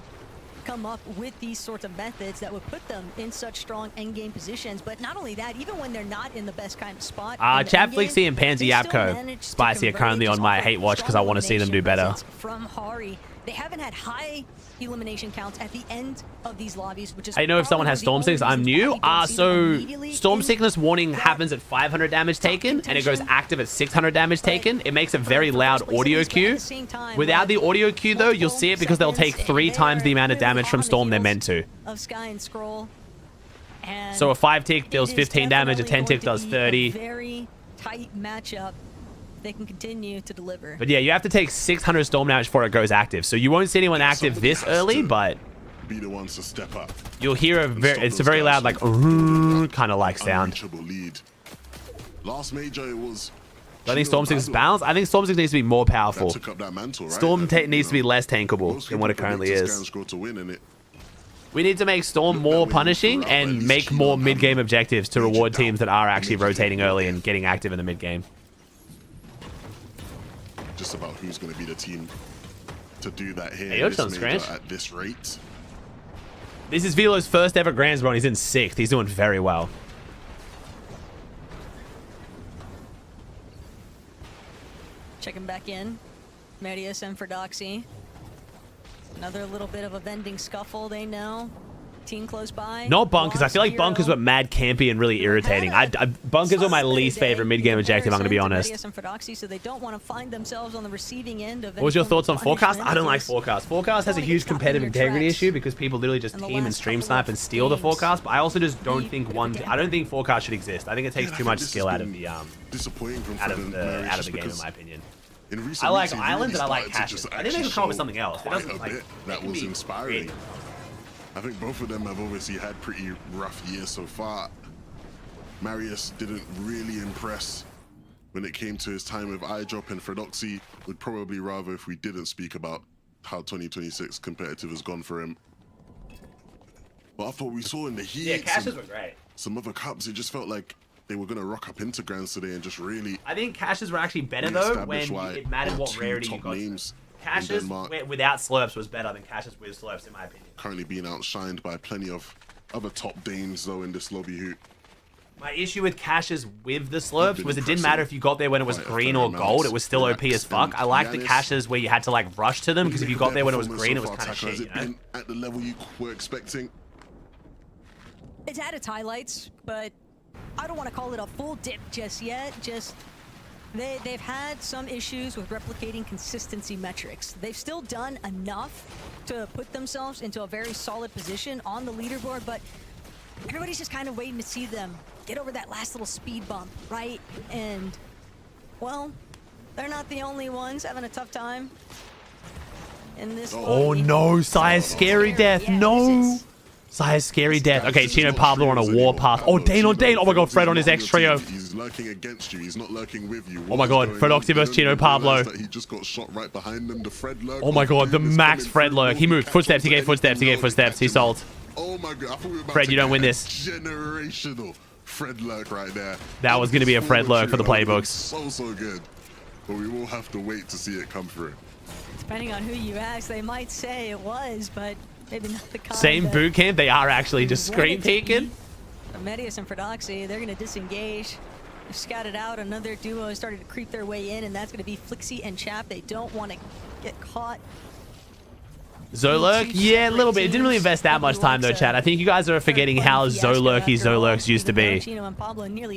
come up with these sorts of methods that would put them in such strong endgame positions. But not only that, even when they're not in the best kind of spot. Chad Flixie and Pansy Yapko Spicy are currently on my hate watch because I want to see them do better. From Hari, they haven't had high elimination counts at the end of these lobbies, which is I know if someone has Storm Sickness, I'm new. So Storm Sickness warning happens at 500 damage taken, and it goes active at 600 damage taken. It makes a very loud audio cue. Without the audio cue, though, you'll see it because they'll take 3 times the amount of damage from Storm they're meant to. So a 5-tick deals 15 damage, a 10-tick does 30. Very tight matchup. They can continue to deliver. But yeah, you have to take 600 storm damage before it goes active. So you won't see anyone active this early, but be the ones to step up. You'll hear it's a very loud, like kind of like sound. Lead. Last major it was. I think Storm 6 is balanced. I think Storm 6 needs to be more powerful. Took up that mantle, right? Storm needs to be less tankable than what it currently is. We need to make Storm more punishing and make more mid-game objectives to reward teams that are actually rotating early and getting active in the mid-game. Just about who's going to be the team to do that here Hey, at this rate. This is Velo's first ever Grands, bro, and he's in 6th. He's doing very well. Checking back in. Medius and Fordoxy. Another little bit of a vending scuffle, they know. Team close by. Not bunkers. I feel like bunkers were mad campy and really irritating. Bunkers were my least favorite mid-game objective, I'm going to be honest. So they don't want to find themselves on the receiving end of what was your thoughts on Forecast? I don't like Forecast. Forecast has a huge competitive integrity issue because people literally just team and stream snipe and steal the Forecast. But I also just don't think I don't think Forecast should exist. I think it takes too much skill out of the out of the game, in my opinion. I like Islands and I like Caches. I think they could come up with something else. It doesn't like that was inspiring. I think both of them have obviously had pretty rough years so far. Marius didn't really impress when it came to his time with iDrop, and Fredoxy would probably rather if we didn't speak about how 2026 competitive has gone for him. But I thought we saw in the heat, yeah, Caches were great. Some other cups, it just felt like they were going to rock up into Grands today and just really... I think Caches were actually better though when it mattered what rarity you got. Caches without slurps was better than Caches with slurps, in my opinion. Currently being outshined by plenty of other top Danes, though, in this lobby who... My issue with Caches with the slurps was it didn't matter if you got there when it was green or gold, it was still OP as fuck. I like the Caches where you had to, like, rush to them, because if you got there when it was green, it was kind of shit, you know? At the level you were expecting? It's had its highlights, but I don't want to call it a full dip just yet. They've had some issues with replicating consistency metrics. They've still done enough to put themselves into a very solid position on the leaderboard, but everybody's just kind of waiting to see them get over that last little speed bump, right? And, well, they're not the only ones having a tough time in this. Oh no, Sire's scary death, no! Sire's scary death. Okay, Chino Pablo on a warpath. Oh, Dane on Dane. Oh my god, Fred on his X trio. He's lurking against you. He's not lurking with you. Oh my god, Fredoxy versus Chino Pablo. He just got shot right behind them. The Fred lurk. Oh my god, the max Fred lurk. He moved. Footsteps. He gave footsteps. He gave footsteps. He sold. Oh my god, I thought we were about Fred, to you don't get win this. Generational Fred lurk right there. That was going to be a Fred lurk for the playbooks. So good. But we will have to wait to see it come through. Depending on who you ask, they might say it was, but maybe not the kind. Same boot camp, they are actually just screen peeking. Medius and Fredoxy, they're going to disengage. They've scouted out another duo, started to creep their way in, and that's going to be Flixie and Chap. They don't want to get caught. Zolurk? Yeah, a little bit. It didn't really invest that much time though, chat. I think you guys are forgetting how Zolurky Zolurks used to be.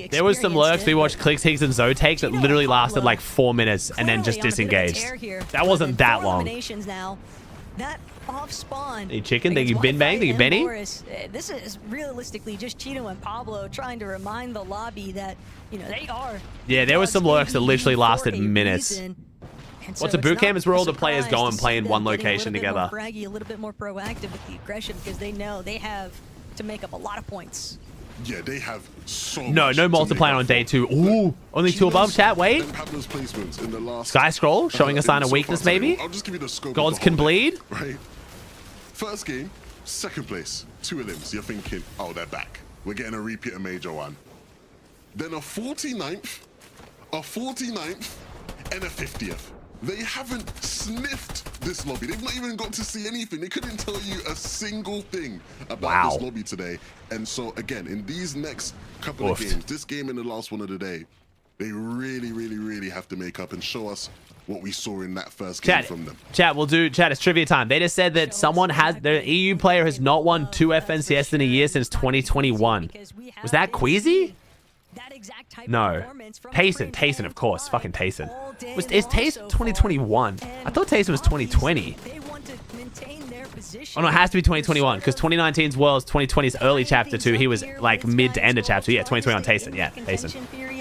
There was some lurks we watched Clicks, Higgs, and Zotake that literally lasted like 4 minutes and then just disengaged. That wasn't that long. That off spawn. Hey, chicken, thank you, Bin Bang, thank you, Benny. This is realistically just Chino and Pablo trying to remind the lobby that, you know, they are. Yeah, there was some lurks that literally lasted minutes. What's a boot camp? It's where all the players go and play in one location together. A little bit more proactive with the aggression because they know they have to make up a lot of points. Yeah, they have so no multiplier on day 2. Ooh, only 2 above, chat. Wait. Sky Scroll showing a sign of weakness, maybe. I'll just give you the scope. Gods can bleed. Right. First game, second place, 2 elims. You're thinking, oh, they're back. We're getting a repeat of Major 1. Then a 49th, and a 50th. They haven't sniffed this lobby. They've not even got to see anything. They couldn't tell you a single thing about this lobby today. And so again, in these next couple of games, this game and the last one of the day, they really have to make up and show us what we saw in that first game from them. Chat, it's trivia time. They just said that the EU player has not won 2 FNCS in a year since 2021. Was that Queasy? No. Tayson, of course. Fucking Tayson. Is Tayson 2021? I thought Tayson was 2020. Oh no, it has to be 2021 because 2019's Worlds, 2020's early chapter 2. He was like mid to end of chapter 2. Yeah, 2021 Tayson. Yeah, Tayson.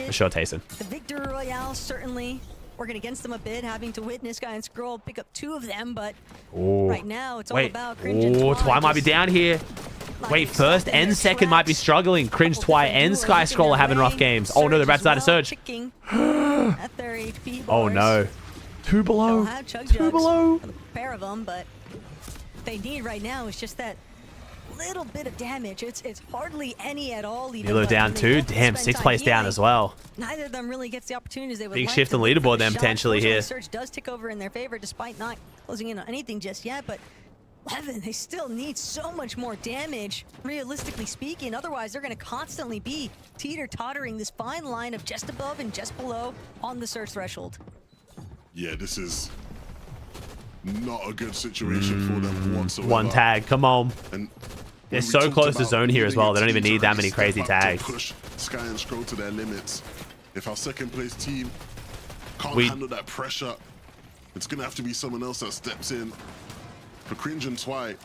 For sure, Tayson. The Victory Royale certainly working against them a bit, having to witness Guy and Scroll pick up 2 of them, but right now it's all about Cringe and Twy might be down here. Wait, first and second might be struggling. Cringe, Twy, and Sky Scroll are having rough games. Oh no, they're about to start a surge. Oh no. 2 below. 2 below. A pair of them, but they need right now is just that little bit of damage. It's hardly any at all. Milo down 2. Damn, 6th place down as well. Neither of them really gets the opportunities they would big like shift in leaderboard then potentially here. The surge does tick over in their favor despite not closing in on anything just yet, but 11, they still need so much more damage, realistically speaking. Otherwise, they're going to constantly be teeter-tottering this fine line of just above and just below on the surge threshold. Yeah, this is not a good situation for them whatsoever. 1 tag, come on. And they're so close to zone here as well. They don't even need that many crazy tags. Push Sky and Scroll to their limits. If our second place team can't handle that pressure, it's going to have to be someone else that steps in. For Cringe and Twy.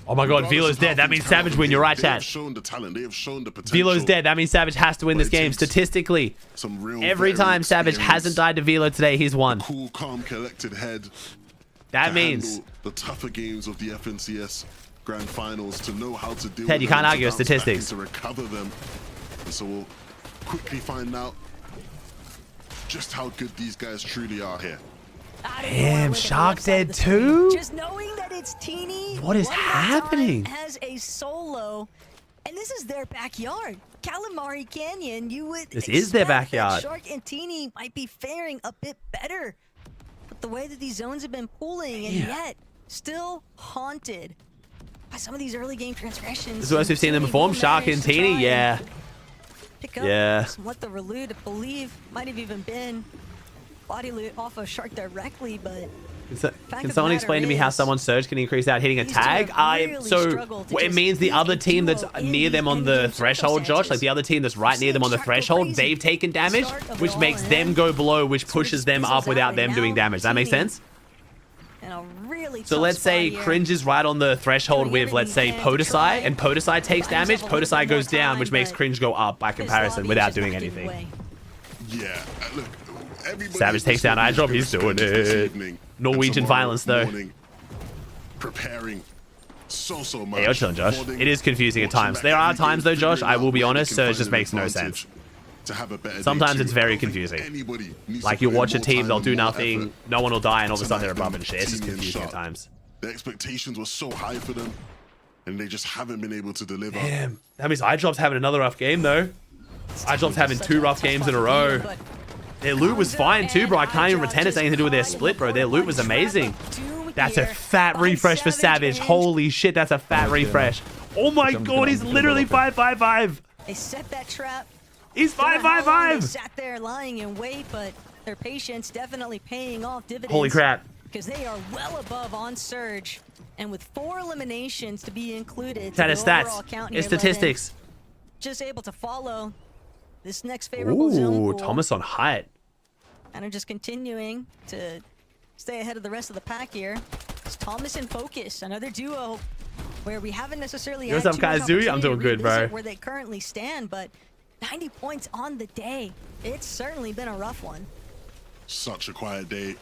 Oh my god, Velo's dead. That means Savage win. You're right, chat. They have shown the talent. They have shown the potential. Velo's dead. That means Savage has to win this game. Statistically, every time Savage hasn't died to Velo today, he's won. Cool, calm, collected head. That means the tougher games of the FNCS Grand Finals to know how to deal Ted, with you can't them, argue with statistics. to recover them. And so we'll quickly find out just how good these guys truly are here. Damn, Shark dead too? Just knowing that it's Teeny. What is happening? As a solo, and this is their backyard. Calamari Canyon, you would This is their backyard. Shark and Teeny might be faring a bit better. But the way that these zones have been pooling and yet still haunted by some of these early game transgressions. This is what we've seen them perform. Shark and Teeny, yeah. Pick up what the Relude believe might have even been body loot off of Shark directly, but can someone explain to me how someone's surge can increase out hitting a tag? It means the other team that's near them on the threshold, Josh, like the other team that's right near them on the threshold, they've taken damage, which makes them go below, which pushes them up without them doing damage. That makes sense? So let's say Cringe is right on the threshold with, let's say, Podesai, and Podesai takes damage, Podesai goes down, which makes Cringe go up by comparison without doing anything. Yeah, look. Savage takes down iDrop, he's doing it. Norwegian violence though. Preparing so much. Hey, you're chilling, Josh. It is confusing at times. There are times though, Josh, I will be honest, so it just makes no sense. Sometimes it's very confusing. Like you'll watch a team, they'll do nothing, no one will die, and all of a sudden they're above and shit. It's just confusing at times. The expectations were so high for them, and they just haven't been able to deliver. Damn. That means iDrop's having another rough game though. iDrop's having 2 rough games in a row. Their loot was fine too, bro. I can't even pretend it's anything to do with their split, bro. Their loot was amazing. That's a fat refresh for Savage. Holy shit, that's a fat refresh. Oh my god, he's literally 5-5-5. They set that trap. He's 5-5-5. They sat there lying in wait, but their patience definitely paying off dividends. Holy crap. Because they are well above on Surge, and with 4 eliminations to be included. That is stats. It's statistics. Just able to follow this next favorable zone. Ooh, Thomas on height. And I'm just continuing to stay ahead of the rest of the pack here. It's Thomas and Focus, another duo where we haven't necessarily had what's up, Kazui? I'm doing good, bro. Where they currently stand, but 90 points on the day. It's certainly been a rough one. Such a quiet day.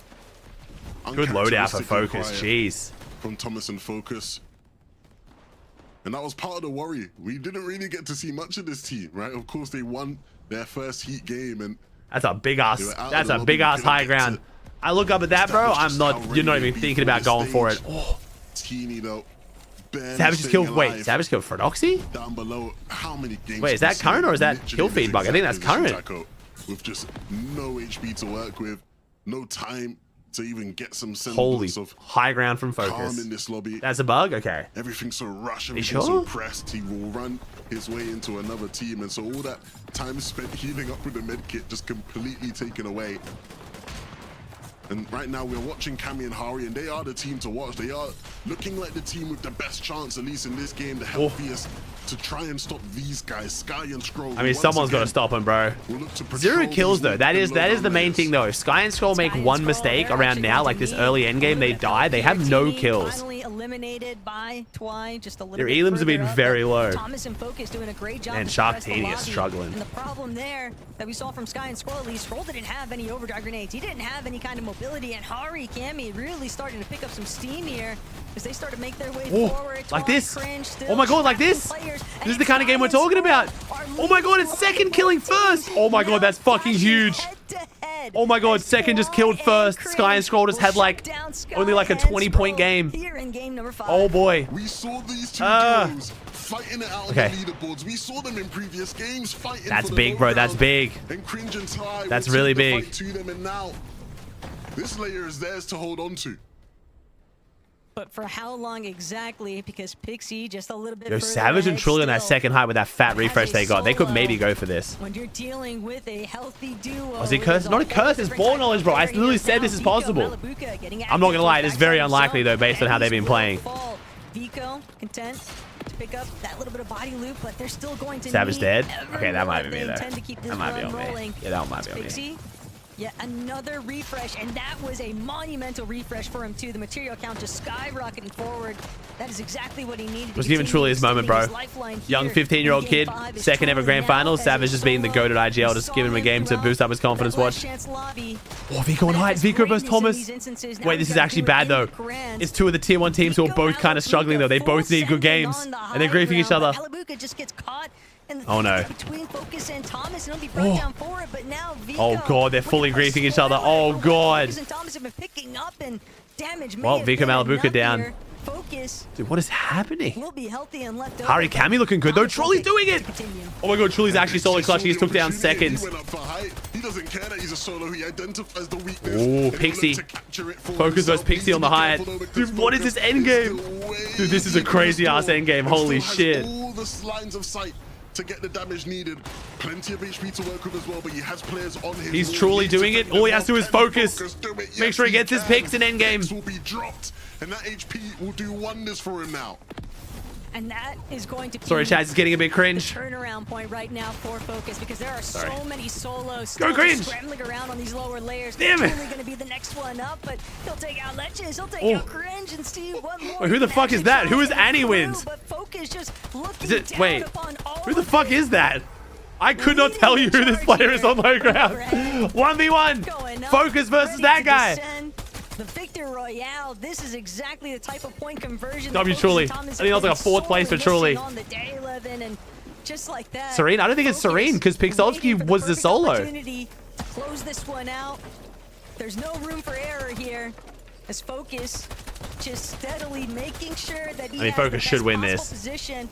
Good loadout for Focus, jeez. From Thomas and Focus. And that was part of the worry. We didn't really get to see much of this team, right? Of course, they won their first heat game, and that's a big ass. That's a big ass high ground. I look up at that, bro. I'm not. You're not even thinking about going for it. Oh. Teeny though. Savage just killed. Wait, Savage killed Frodoxy? Down below, how many games? Wait, is that current or is that kill feed bug? I think that's current. With just no HP to work with, no time to even get some Holy semblance of high ground from calm Focus. in this lobby. That's a bug? Okay. Everything's so rushed, You everything's sure? so pressed. He will run his way into another team, and so all that time spent healing up with the med kit just completely taken away. And right now we're watching Cammy and Hari, and they are the team to watch. They are looking like the team with the best chance, at least in this game, the healthiest, to try and stop these guys, Sky and Scroll. I mean, someone's got to stop him, bro. Will look to patrol 0 kills these though. That is the main layers. thing though. If Sky and Scroll make one mistake around now, like this early endgame, they die. They have no kills. Finally eliminated by Twy, just a little Their bit elims have been further up, very but low. Thomas and Focus doing a great job. And to suppress the Sharktini is lobby. struggling. And the problem there that we saw from Sky and Scroll, at least, Scroll didn't have any overdrive grenades. He didn't have any kind of mobility, and Hari, Cammy really starting to pick up some steam here as they start to make their way forward. Like Twy, this. Cringe, still Oh my god, like this. trapping players, This and is the kind of game we're Sky and talking about. Scroll are Oh my god, it's leading second killing first. Oh my god, that's fucking huge. head-to-head. Oh my god, As second just Twy killed and first. Cringe Sky and Scroll just will had like shut down Sky only like a and 20-point Scroll game. here in game number 5. Oh boy. We saw these two duos fighting it out Okay. on the leaderboards. We saw them in previous games fighting. That's for the big, low bro. That's ground. big. And Cringe and Twy That's will really take the big. fight to them, and now this layer is theirs to hold on to. But for how long exactly? Because Pixie just a little bit Yo, further Savage and ahead Truly on that still. second height with that fat refresh they got. They could maybe go for this. When you're dealing with a healthy duo. Aussie curse? Not a curse, it's ball knowledge, bro. I literally said this is possible. I'm not gonna lie, it is very unlikely, though, based on how they've been playing. Vico content to pick up that little bit of body loop, but they're still going to Savage need dead? everyone Okay, that might be they me, though. intend to keep this That might be run on me. rolling. Yeah, that might be on me. Pixie, yet another refresh, and that was a monumental refresh for him too. The material count just skyrocketing forward. That is exactly what he needed. Was giving Truly his moment, bro. Young 15-year-old kid, second ever grand finals. Savage just being the goated IGL, just giving him a game to boost up his confidence. Watch. Oh, Vico on height. Vico versus Thomas. Wait, this is actually bad though. It's two of the tier 1 teams who are both kind of struggling though. They both need good games, and they're griefing each other. Just gets caught in the Oh no. between Focus and Thomas, and he'll be brought down for it. But now Vico, Oh god, they're fully griefing each other. Oh god. Focus and Thomas have been picking up, and damage may Well, have Vico been Malabuka enough down. here. Focus Dude, what is happening? will be healthy and left over. Hari Cammy looking good though. Truly's doing it. Continue. Oh my god, Truly's actually solo clutching. He took down seconds. He went up for height. He doesn't care that he's a solo. He identifies the weakness. Ooh, and he'll look Pixie. to capture it for Focus versus himself. Pixie Needs on the to be height. careful though, because Dude, what is Focus this endgame? still way Dude, this is a deep in crazy the ass store endgame. and Holy still has shit. all the lines of sight to get the damage needed. Plenty of HP to work with as well, but he has players on his He's wall. truly Needs to doing it. take them All he has to do out. is Can focus. do it? Make Yes, sure he gets his can. picks in endgame. Picks will be dropped, and that HP will do wonders for him now. And that is going to be Sorry, Chaz, it's getting a bit the cringe. turnaround point right now for Focus, because there are so many solos Go still Cringe! scrambling around on these lower layers. Damn it! Truly going to be the next one up, but he'll take out Leches, he'll take Oh. out Cringe, and see what more. Wait, who the he can fuck is actually that? try Who is and Annie through, Wins? But Focus just looking Is it? down Wait. upon all Who the of fuck it. is that? I could not tell you who this player is on low ground. 1v1. Going up, Focus versus ready that to guy. descend. The Victor Royale, this is exactly the type of point conversion. W that Focus Truly. and Thomas I have think that was like a been fourth place for sorely Truly. missing on the day 11, and just like that. Serene? I don't think it's Focus Serene, 'cause Pixelski waiting for was the perfect solo. opportunity to close this one out. There's no room for error here, as Focus just steadily making sure that he I mean, has Focus the should best win possible this. position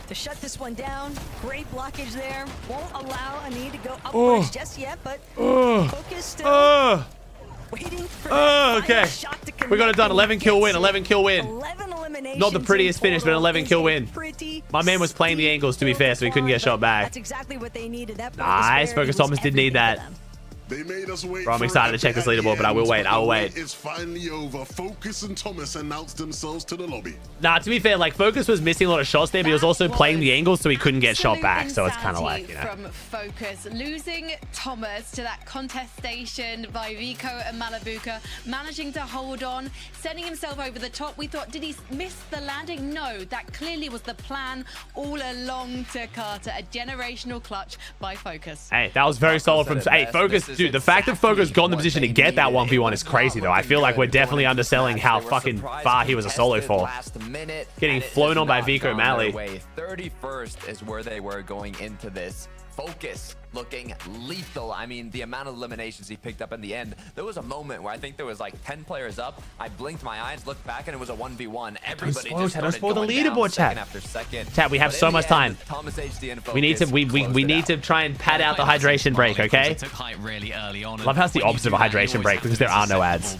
to shut this one down. Great blockage there. Won't allow a need to go Oh. upwards just yet, but Oh. Focus still Oh. waiting for Oh, that final okay. shot to We got it connect, done. and 11 kill gets win. it. 11 kill win. 11 eliminations Not the prettiest in finish, but an total 11 is kill a win. pretty My man was playing the steep angles, to be hill fair, so he couldn't get climb, shot but back. That's exactly what they needed. That Nice. disparity Focus was Thomas did need everything that. for them. They made us wait. Bro, I'm for excited it to check this at the leaderboard, but I will end, wait. I will the wait. It's finally over. Focus and Thomas announced themselves to the lobby. Nah, to be fair, like, Focus was missing a lot of shots there, but he was also playing the angles, so he couldn't get shot Absolute back. So it's kind of like, insanity you know. from Focus, losing Thomas to that contestation by Vico and Malabuka, managing to hold on, sending himself over the top. We thought, did he miss the landing? No, that clearly was the plan all along to Carter. A generational clutch by Focus. Hey, that was very solid from... Hey, Focus... Dude, the fact that Focus got in the position to get that 1v1 is crazy, though. I feel like we're definitely underselling how fucking far he was a solo for. Getting flown on by Vico Malley. 31st is where they were going into this. Focus looking lethal. I mean, the amount of eliminations he picked up in the end. There was a moment where I think there was like 10 players up. I blinked my eyes, looked back, and it was a 1v1. Everybody just started spoil the going down leaderboard, second chat. after second. Chat, we have But so in the much end, time. Thomas HD and We need to Focus we closed need it to out. try and pad out the hydration break, okay? Took height really early on. Love how it's the opposite of a hydration break because there are no ads.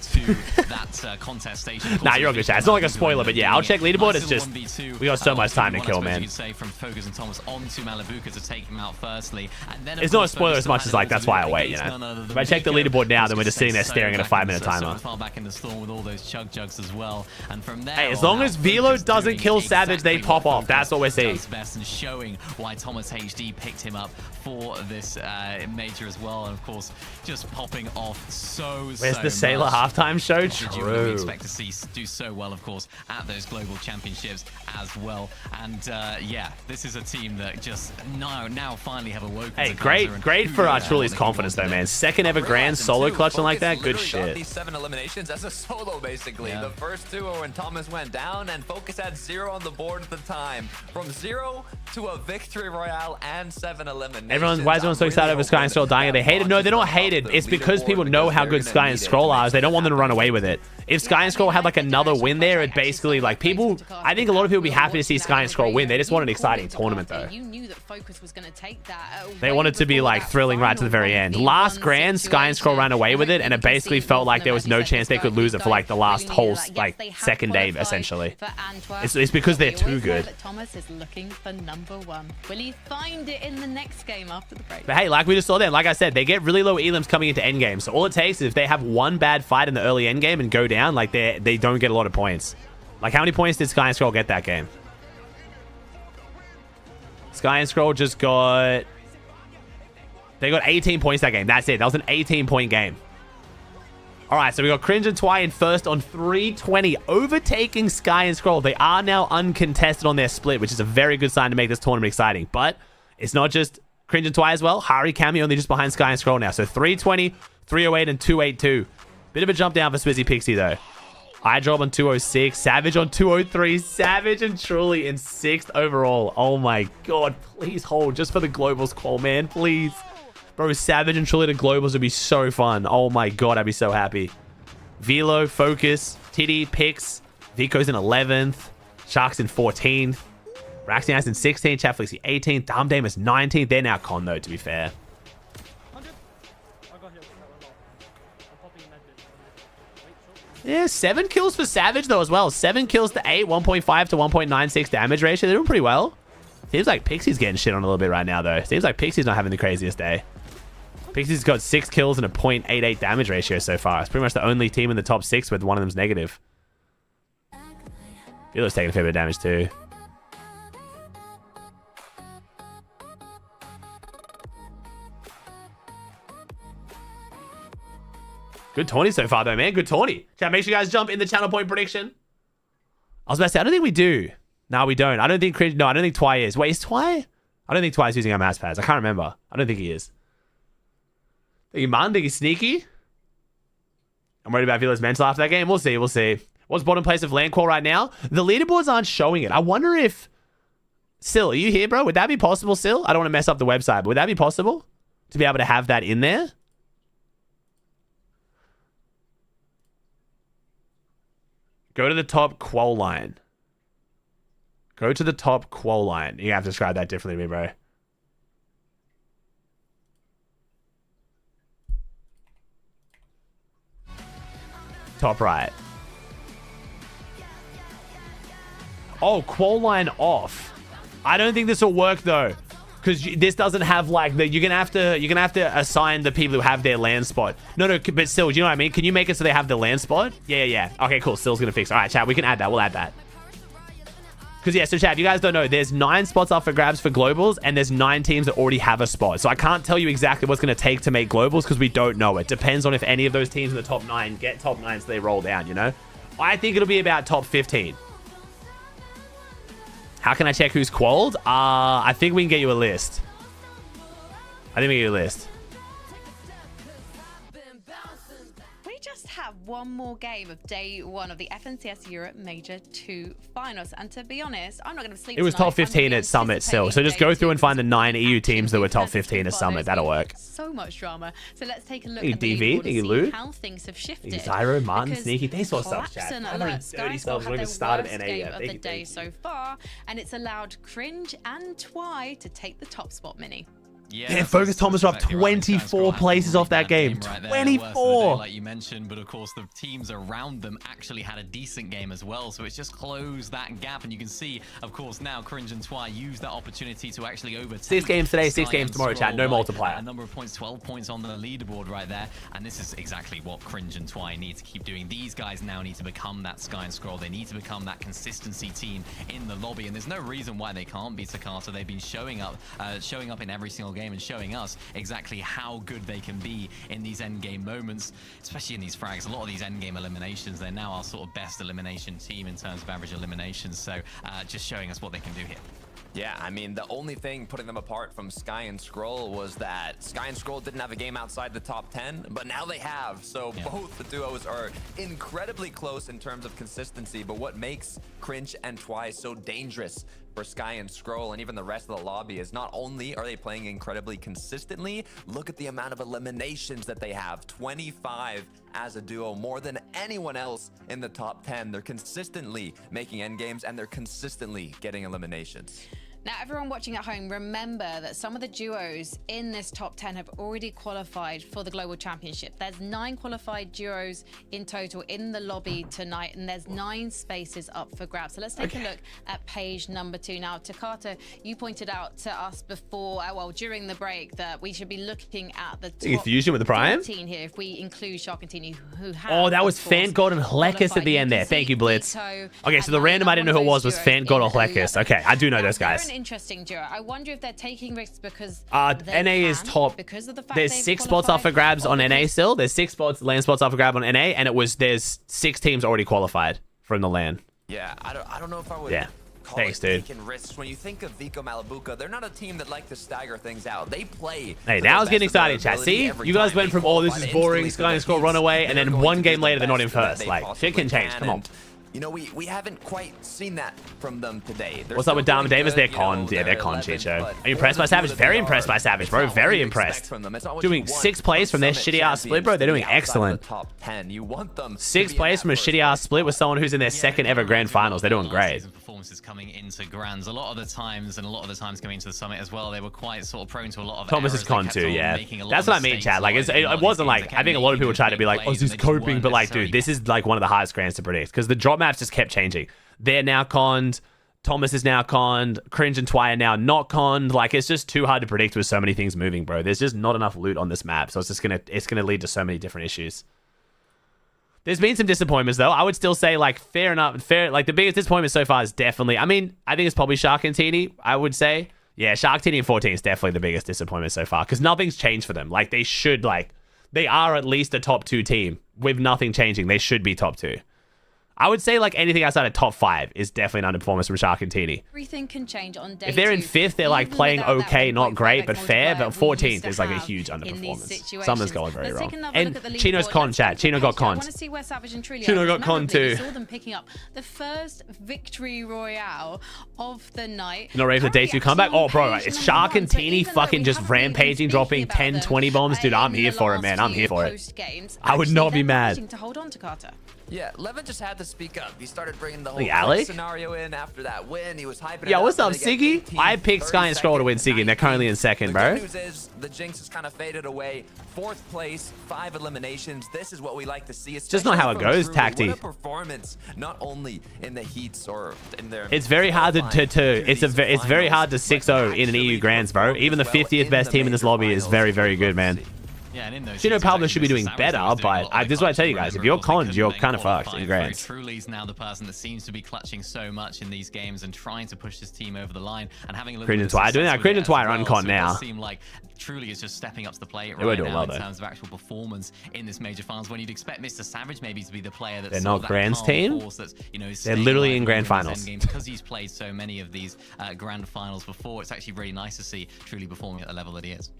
Nah, you're all good, chat. It's not like a spoiler, but yeah, I'll check leaderboard. It's just we got so much time to kill, man. From Focus and Thomas onto Malibuca to take him out firstly. And then, It's not a spoiler as much as like that's why I wait, you know. If I check the leaderboard now, then we're just sitting there staring at a 5-minute timer. Far back in the storm with all those chug jugs as well. And from there, Hey, as long as Velo doesn't kill Savage, they pop off. That's what we're seeing. Best and showing why Thomas HD picked him up for this major as well. And of course, just popping off Where's the Sailor much. halftime show? We True. expect to see do so well, of course, at those global championships as well. And yeah, this is a team that just now finally have awoken. Hey, to Gaza and great who for they are, Truly's what they can confidence though, do. man. Second ever grand solo clutching like that. Good Focus literally got shit. these 7 eliminations as a solo, basically. Yeah. The first 2 were when Thomas went down, and Focus had 0 on the board at the time. From 0 to a victory royale and 7 eliminations. Why is everyone so excited over Sky and Scroll dying? Are they hated? No, they're not hated. It's because people know how good Sky and Scroll are. They don't want them to run away with it. If Sky and Scroll had like another win there, it basically like people. I think a lot of people would be happy to see Sky and Scroll win. They just want an exciting tournament though. You knew that Focus was going to take that. They want it to be like thrilling right to the very end. Last grand, Sky and Scroll ran away with it, and it basically felt like there was no chance they could lose it for like the last whole like second day essentially. It's because they're too good. Thomas is looking for #1. Will he find it in the next game after the break? But hey, like we just saw then, like I said, they get really low elims coming into endgame. So all it takes is if they have one bad fight in the early endgame and go down, like they don't get a lot of points. Like how many points did Sky and Scroll get that game? Sky and Scroll just got... They got 18 points that game. That's it. That was an 18-point game. All right, so we got Cringe and Twy in first on 320, overtaking Sky and Scroll. They are now uncontested on their split, which is a very good sign to make this tournament exciting. But it's not just Cringe and Twy as well. Hari Kami only just behind Sky and Scroll now. So 320, 308, and 282. Bit of a jump down for Swizzy Pixie, though. iDrop on 206, Savage on 203, Savage and Truly in 6th overall. Oh my god, please hold just for the globals qual, man, please. Bro, Savage and Truly to globals would be so fun. Oh my god, I'd be so happy. Velo, Focus, Titty, Pix, Vico's in 11th, Shark's in 14th, Raxian's in 16th, Chatflixy 18th, Damdame is 19th. They're now con though, to be fair. Yeah, 7 kills for Savage though as well. 7 kills to 8, 1.5 to 1.96 damage ratio. They're doing pretty well. Seems like Pixie's getting shit on a little bit right now though. Seems like Pixie's not having the craziest day. Pixie's got 6 kills and a 0.88 damage ratio so far. It's pretty much the only team in the top 6 with one of them's negative. Velo's taking a fair bit of damage too. Good tourney so far, though, man. Good tourney. Chat, make sure you guys jump in the channel point prediction. I was about to say, I don't think we do. No, we don't. I don't think Cringe... No, I don't think Twy is. Wait, is Twy? I don't think Twy's using our mouse pads. I can't remember. I don't think he is. Think he man? Think he's sneaky? I'm worried about Velo's mental after that game. We'll see. We'll see. What's bottom place of land call right now? The leaderboards aren't showing it. I wonder if... Sil, are you here, bro? Would that be possible, Sil? I don't want to mess up the website, but would that be possible? To be able to have that in there? Go to the top qual line. Go to the top qual line. You have to describe that differently to me, bro. Top right. Oh, qual line off. I don't think this will work though, because this doesn't have like the. You're gonna have to assign the people who have their land spot. No, but still, do you know what I mean? Can you make it so they have the land spot? Yeah. Okay, cool. Still's gonna fix. All right, chat. We can add that. We'll add that. Because yeah, so chat, if you guys don't know, there's 9 spots up for grabs for globals, and there's 9 teams that already have a spot. So I can't tell you exactly what's gonna take to make globals because we don't know. It depends on if any of those teams in the top 9 get top 9, so they roll down. You know, I think it'll be about top 15. How can I check who's qualled? I think we can get you a list. We just have one more game of day 1 of the FNCS Europe Major 2 finals. And to be honest, I'm not going to sleep It was tonight. top 15 at Summit still. So just go through and find the 9 EU teams that were top 15 at Summit. That'll work. So much drama. So let's take a look Hey, at the DV, leaderboard hey, and Lou. see how things have shifted. Zyro, Martin, Because Sneaky. Thanks for subs, Collapse chat. and How Alert many Sky dirty Squad subs had were their even started worst NA game yet? of Thank the you, day thank you. so far, and it's allowed Cringe and Twy to take the top spot, Mini. Yeah, Focus Thomas were up 24 places off that game. 24! Like you mentioned, but of course the teams around them actually had a decent game as well, so it's just closed that gap, and you can see, of course, now Cringe and Twy use that opportunity to actually overtake 6 games today, 6 Sky games and tomorrow, chat. Scroll No by multiplier. A number of points, 12 points on the leaderboard right there, and this is exactly what Cringe and Twy need to keep doing. These guys now need to become that Sky and Scroll. They need to become that consistency team in the lobby, and there's no reason why they can't be Takata. They've been showing up in every single game and showing us exactly how good they can be in these end game moments, especially in these frags. A lot of these end game eliminations, they're now our sort of best elimination team in terms of average eliminations, so just showing us what they can do here. Yeah, I mean, the only thing putting them apart from Sky and Scroll was that Sky and Scroll didn't have a game outside the top 10, but now they have. So both the duos are incredibly close in terms of consistency, but what makes Cringe and Twy so dangerous for Sky and Scroll and even the rest of the lobby is not only are they playing incredibly consistently, look at the amount of eliminations that they have. 25 as a duo, more than anyone else in the top 10. They're consistently making end games and they're consistently getting eliminations. Now, everyone watching at home, remember that some of the duos in this top 10 have already qualified for the Global Championship. There's 9 qualified duos in total in the lobby tonight, and there's 9 spaces up for grabs. So let's take a look at page number 2. Now, Takata, you pointed out to us before, during the break, that we should be looking at the top Fusion with the Prime? 14 here if we include Sharkantini, who have, Oh, that was of course, Fant God and Hlekus at the end there. Thank you, Blitz. Okay, so the random I didn't know who it was Fant God or Hlekus. Okay, I do know those guys. Interesting duo. I wonder if they're taking risks because NA is top. Because of the fact there's 6 spots up for grabs on NA still. There's 6 land spots up for grab on NA, and there's 6 teams already qualified from the LAN. Yeah, I don't know if I would call Thanks, it dude. taking risks. When you think of Vico Malabuca, they're not a team that like to stagger things out. They play. Hey, now it's getting exciting, chat. See, you guys went from, oh, this is boring, Sky and Scroll run away, and then one game later they're not in first. Like, shit can change. Come on. You know, we haven't quite seen that from them today. What's up with Dama Davis? They're cons. Yeah, they're cons, Chicho. Are you impressed by Savage? Very impressed by Savage, bro. Very impressed. Doing 6th place from their shitty-ass split, bro. They're doing excellent. 6th place from a shitty-ass split with someone who's in their 2nd ever Grand Finals. They're doing great. Performances coming into Grands. A lot of the times coming into the Summit as well, they were quite sort of prone to a lot of Thomas is con too, yeah. That's what I mean, chat. Like, it wasn't like, I think a lot of people tried to be like, oh, this is coping, but like, dude, this is like one of the hardest Grands to predict because the drop maps just kept changing. They're now conned. Thomas is now conned. Cringe and Twy are now not conned. Like, it's just too hard to predict with so many things moving, bro. There's just not enough loot on this map, so it's gonna lead to so many different issues. There's been some disappointments though. I would still say like like the biggest disappointment so far is definitely, I mean, I think it's probably Sharkantini, I would say. Yeah, Sharkantini in 14 is definitely the biggest disappointment so far because nothing's changed for them. Like, they are at least a top 2 team with nothing changing. They should be top 2. I would say like anything outside of top 5 is definitely an underperformance from Sharkantini. Everything can change on day If they're in 5th, they're like playing okay, not great, but fair. But 14th is is like a huge underperformance. Something's going very wrong. And Chino's con, chat. Chino got conned. I want to see where Savage and Trilio Chino got conned too. saw them picking up the first victory royale of the night. You're not ready for the day 2 comeback? Oh, bro, it's Sharkantini fucking just rampaging, dropping 10, 20 bombs. Dude, I'm here for it, man. I'm here for it. I would not be mad. To hold on to Carter. Yeah, Levin just had to speak up. He started bringing the whole Alec scenario in after that win. He was hyping it Yo, up, what's up, and they get Siggy? I picked Sky and Scroll to win Siggy, and they're currently in 2nd, bro. The good news is the jinx has kind of faded away. 4th place, 5 eliminations. This is what we like to see. It's just not how it goes, Tacti. What a performance, not only in the heats or in their. It's very hard it's very hard to 6-0 in an EU Grands, bro. Even the 50th best team in this lobby is very, very good, man. Yeah, and in those Chino Palmer should be doing better, but this is what I tell you guys. If you're conned, you're kind of fucked in Grands. Truly's now the person that seems to be clutching so much in these games and trying to push his team over the line and having a little Cringe and Twy doing that. Cringe and Twy are unconned now. It seem like Truly is just stepping up to the plate right now in terms of actual performance in this major finals. When you'd expect Mr. Savage maybe to be the player that's they're not Grands team. They're literally in Grand Finals because he's played so many of these Grand Finals before. It's actually really nice to see Truly performing at the level that he is.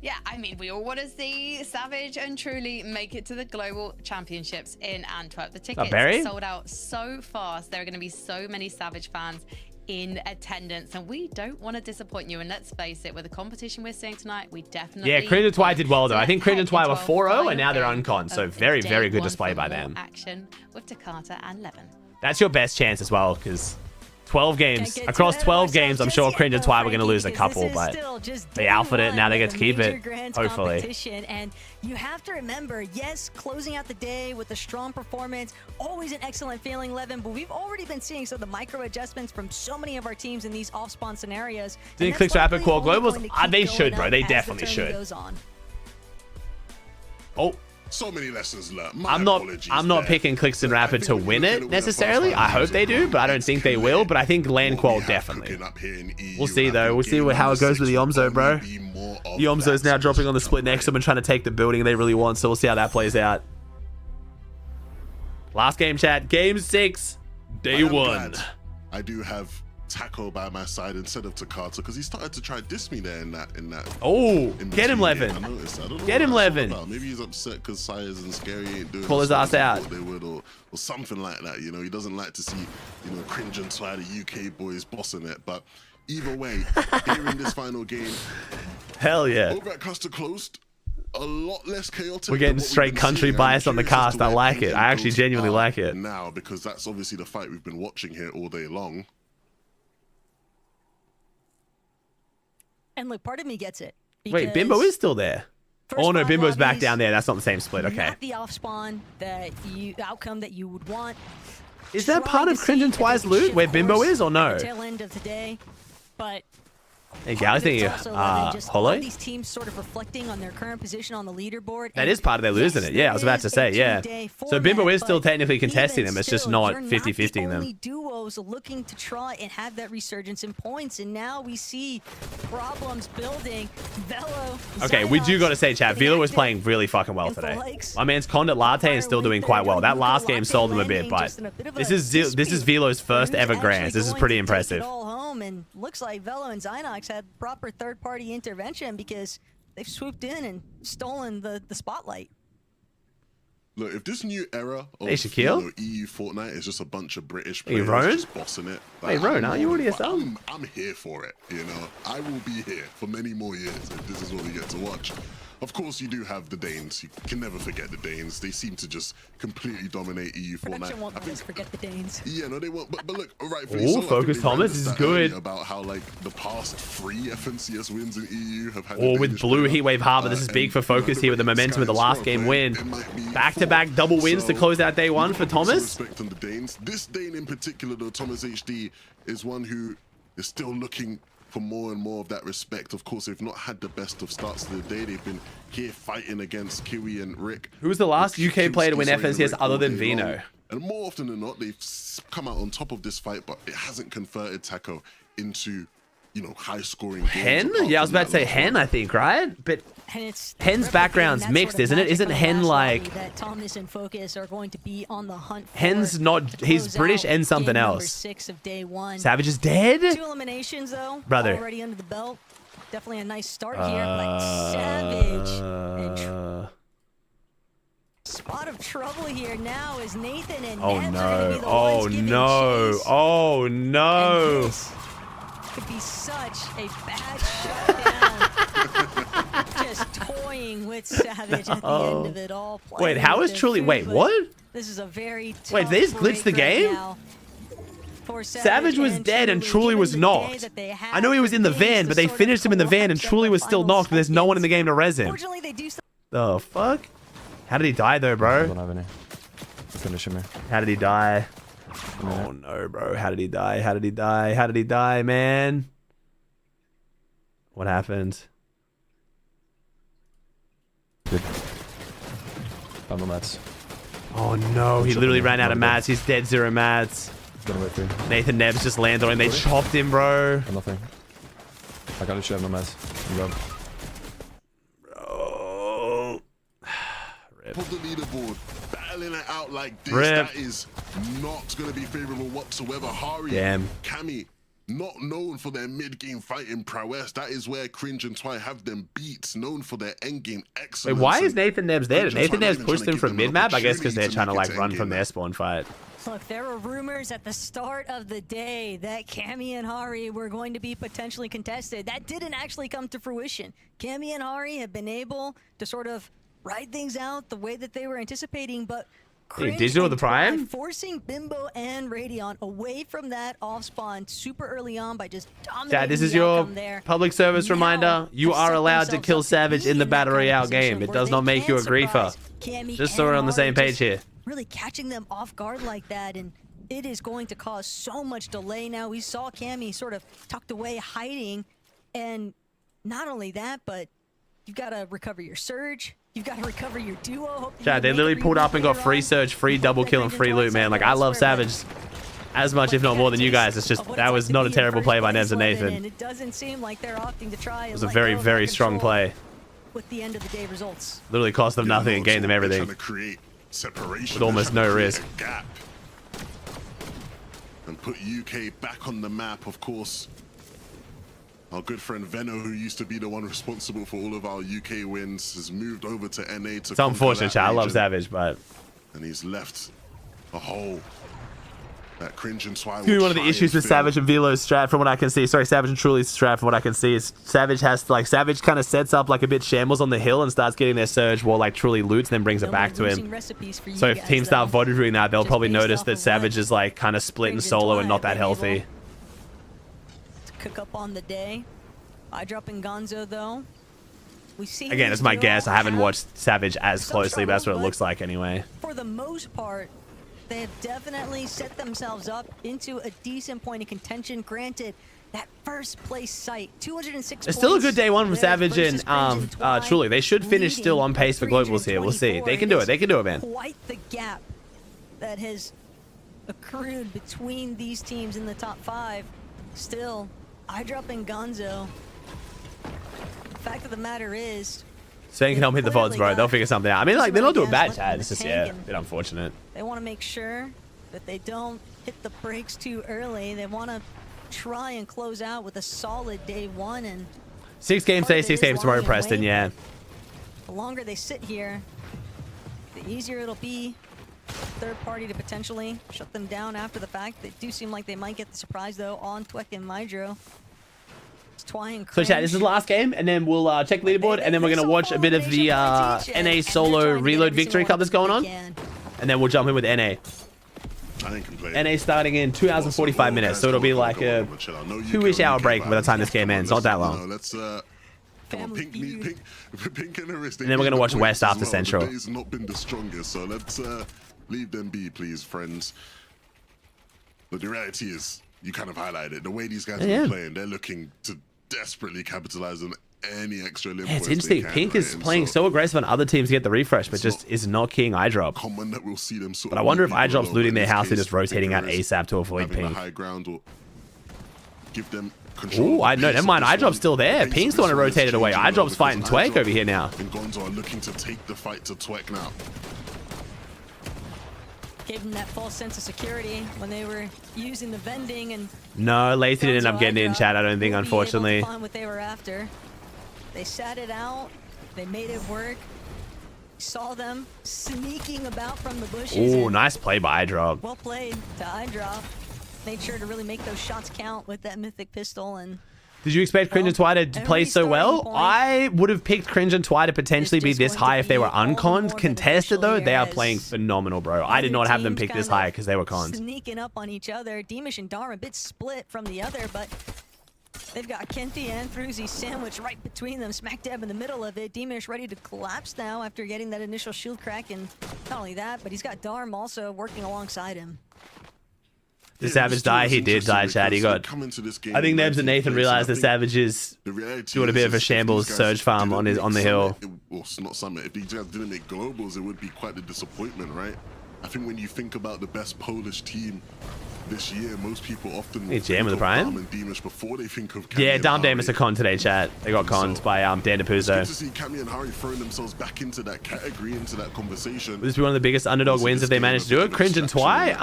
Yeah, I mean, we all want to see Savage and Truly make it to the Global Championships in Antwerp. The tickets sold out so fast. There are going to be so many Savage fans in attendance, and we don't want to disappoint you. And let's face it, with the competition we're seeing tonight, we definitely... Yeah, Cringe and Twy did well, though. I think Cringe and Twy were 4-0, and now they're uncon. So very, very good display by them. Action with Takata and Levin. That's your best chance as well, because 12 games. Across 12 games, I'm sure Cringe and Twy were going to lose a couple, but they alphaed it. Now they get to keep it, hopefully. And you have to remember, yes, closing out the day with a strong performance, always an excellent feeling, Levin, but we've already been seeing some of the micro adjustments from so many of our teams in these off-spawn scenarios. Didn't Clicks Rapid call Globals? They should, bro. They definitely should. Oh. So many lessons learned. I'm not picking Clicks and Rapid to win it necessarily. I hope they do, but I don't think they will. But I think Land Qual definitely. We'll see though. We'll see how it goes with the Yomzo, bro. Yomzo's now dropping on the split next to them and trying to take the building they really want. So we'll see how that plays out. Last game, chat. Game 6, day 1. I do have Taco by my side instead of Takata because he started to try diss me there in that. Oh, get him, Levin. Get him, Levin. Maybe he's upset because Sires and Scary ain't doing. Pull his ass out. They would, or something like that. You know, he doesn't like to see, you know, Cringe and Twy, the UK boys, bossing it. But either way, here in this final game, hell yeah. Over at Custer Closed, a lot less chaotic. We're getting straight country bias on the cast. I like it. I actually genuinely like it. Now, because that's obviously the fight we've been watching here all day long. And look, part of me gets it. Wait, Bimbo is still there. Oh no, Bimbo's back down there. That's not the same split. Okay. Not the off spawn the outcome that you would want. Is that part of Cringe and Twy's loot where Bimbo is or no? Tail end of the day, but hey, I was thinking, Holo? These teams sort of reflecting on their current position on the leaderboard. That is part of their loot, isn't it? Yeah, I was about to say, yeah. So Bimbo is still technically contesting them. It's just not 50-50ing them. Only duos looking to try and have that resurgence in points, and now we see problems building. Velo. Okay, we do got to say, chat. Velo was playing really fucking well today. My man's Condit Latte is still doing quite well. That last game sold him a bit, but this is Velo's first ever Grands. This is pretty impressive. And looks like Velo and Zynox had proper third-party intervention because they've swooped in and stolen the spotlight. Look, if this new era of EU Fortnite is just a bunch of British players just bossing it. Hey, Ron, are you already a sub? I'm here for it, you know. I will be here for many more years if this is what we get to watch. Of course, you do have the Danes. You can never forget the Danes. They seem to just completely dominate EU Fortnite. Production won't let us forget the Danes. Yeah, no, they won't. But look, rightfully so. Focus Thomas is good. About how like the past 3 FNCS wins in EU have had. Or with Blue Heatwave Harbor, this is big for Focus here with the momentum of the last game win. Back-to-back double wins to close out day 1 for Thomas. Respect on the Danes. This Dane in particular, though, Thomas HD, is one who is still looking for more and more of that respect. Of course, they've not had the best of starts to the day. They've been here fighting against Kiwi and Rick. Who was the last UK player to win FNCS other than Vino? And more often than not, they've come out on top of this fight, but it hasn't converted Taco into, you know, high-scoring Hen? Yeah, I was about to say Hen, I think, right? But Hen's background's mixed, isn't it? Isn't Hen like... That Thomas and Focus are going to be on the hunt for. Hen's not... He's British and something else. 6 of day 1. Savage is dead? 2 eliminations, though. Brother. Already under the belt. Definitely a nice start here, but Savage and... Spot of trouble here now is Nathan and Nebs are going to be the ones giving chase. Oh no! Could be such a bad shutdown. Just toying with Savage at the end of it all. Wait, how is Truly? Wait, what? This is a very tough wait, they just glitched the game? Savage was dead and Truly was knocked. I know he was in the van, but they finished him in the van and Truly was still knocked, but there's no one in the game to res him. The fuck? How did he die though, bro? I don't have any. Finish him here. How did he die? Oh no, bro. How did he die? How did he die? How did he die, man? What happened? Good. I have no mats. Oh no, he literally ran out of mats. He's dead 0 mats. Gonna wait for you. Nathan Nebs just landed on him. They chopped him, bro. Nothing. I got to have no mats. Bro. Pull the leaderboard, battling it out like this. That is not going to be favorable whatsoever. Hari, damn. Cammy, not known for their mid-game fighting prowess. That is where Cringe and Twy have them beats, known for their end-game Wait, excellence. why is Nathan Nebs there? Cringe and Nathan Twy not Nebs even pushed trying him to from give them an mid-map, I guess, because they're opportunity trying to make like it run endgame from their map. spawn fight. Look, there were rumors at the start of the day that Cammy and Hari were going to be potentially contested. That didn't actually come to fruition. Cammy and Hari have been able to sort of ride things out the way that they were anticipating, but Cringe Digital and the Prime? Twy forcing Bimbo and Radion away from that off spawn super early on by just dominating Dad, this is the your outcome there. public service Now reminder. You have are set allowed to themselves kill up Savage be in the that Battle kind of Royale position game. It where does they not make can you a griefer. surprise Cammy Just so and we're on the Hari, same page just here. really catching them off guard like that, and it is going to cause so much delay now. We saw Cammy sort of tucked away, hiding, and not only that, but you've got to recover your surge. You've got to recover your duo. Hope that Chad, you they make literally a pulled up and got read free later search, free on. double Hope kill, that and Cringe free and loot, Twy man. Like, side I love elsewhere, but Savage as much, if not more, than you guys. It's just, of what that it's was like to not a be in terrible first play by place, Nevs and Levin, Nathan. and it doesn't seem like they're opting to try. It was a very, very strong play. With the end of the day results. Literally cost them nothing and gained them everything. Trying to create separation. With almost They're no trying to risk. create a gap and put UK back on the map, of course. Our good friend Venno, who used to be the one responsible for all of our UK wins, has moved over to NA to It's unfortunate, Chad. I love Savage, but and he's left a hole that Cringe and Twy it's gonna be one of the issues with Savage and Velo's strat, from what I can see. Sorry, Savage and Truly's strat, from what I can see, is Savage kind of sets up like a bit shambles on the hill and starts getting their surge while like Truly loots, and then brings it back to him. So if teams start VOD doing that, they'll probably notice that Savage is like kind of split and solo and not that healthy. Cook up on the day. I drop in Gonzo though. We see Again, it's my guess. I haven't watched Savage as closely, but that's what it looks like anyway. For the most part, they have definitely set themselves up into a decent point of contention. Granted, that first place site, 206 It's still a good points day one from there Savage versus and Cringe Twy, Truly. They should finish leading still on pace for globals here. We'll see. They can do it. They can do it, man. Quite the gap that has accrued between these teams in the top 5. Still, I drop in Gonzo. The fact of the matter is, So you can help hit the VODs, bro. They'll figure something out. I mean, like, they're not doing bad, Chad. It's just, yeah, a bit unfortunate. they want to make sure that they don't hit the brakes too early. They want to try and close out with a solid day one. And 6 games today, 6 games tomorrow, Preston, yeah. the longer they sit here, the easier it'll be third party to potentially shut them down after the fact. They do seem like they might get the surprise though on Twek and Mydro. It's Twy and So, Chad, this is the last game, and then we'll check leaderboard, and then we're going to watch a bit of the NA solo reload victory cup that's going on, and then we'll jump in with NA. NA starting in 2 hours and 45 minutes, so it'll be like a 2-ish hour break by the time this game ends. Not that long. Pink and Arist, And then we're gonna watch West after Central. The day's not been the strongest, so let's leave them be, please, friends. But the reality is, you kind of highlighted it. The way these guys are playing, they're looking to desperately capitalize on any extra limb. Yeah, it's interesting. Pink is playing so aggressive on other teams to get the refresh, but just is not keying eyedrop. Common that we'll see them But I wonder if eyedrop's looting their house and just rotating out ASAP to avoid Pink. Pink. High ground will give them control. Ooh, I know. Never mind. Eyedrop's still there. Pink's the one who rotated away. Eyedrop's fighting Twek over here now. And Gonzo are looking to take the fight to Twek now. Gave them that false sense of security when they were using the vending, and No, Lacey didn't end up getting in, Gonzo Chad, I don't think, will be able to unfortunately. find what they were after. They sat it out. They made it work. Saw them sneaking about from the bushes. Ooh, and nice play by eyedrop. well played to eyedrop. Made sure to really make those shots count with that mythic pistol. And Did you expect Cringe and Twy to play so well? I would have picked Cringe and Twy to potentially be this high if they were unconned. Contested, though, they are playing phenomenal, bro. I did not have them pick this high because they were cons. Sneaking up on each other. Demish and Dara a bit split from the other, but they've got Kenty and Thruzy sandwiched right between them, smack dab in the middle of it. Demish ready to collapse now after getting that initial shield crack, and not only that, but he's got Darm also working alongside him. Did Savage die? He did die, Chad. He got... I think Nebs and Nathan realized that Savage is doing a bit of a shambles surge farm on the hill. Well, it's not Summit. If these guys didn't make globals, it would be quite a disappointment, right? I think when you think about the best Polish team this year, most people often Hey, Jam with the Prime? Dom and Deemish before they think of Cammy Yeah, and Dom Hari. Damus a con today, chat. They got conned by Dan It's good DePuzo. to see Cammy and Hari throwing themselves back into that category, into that conversation. Would this be one of the biggest underdog wins if they manage to do it? Cringe and Twy?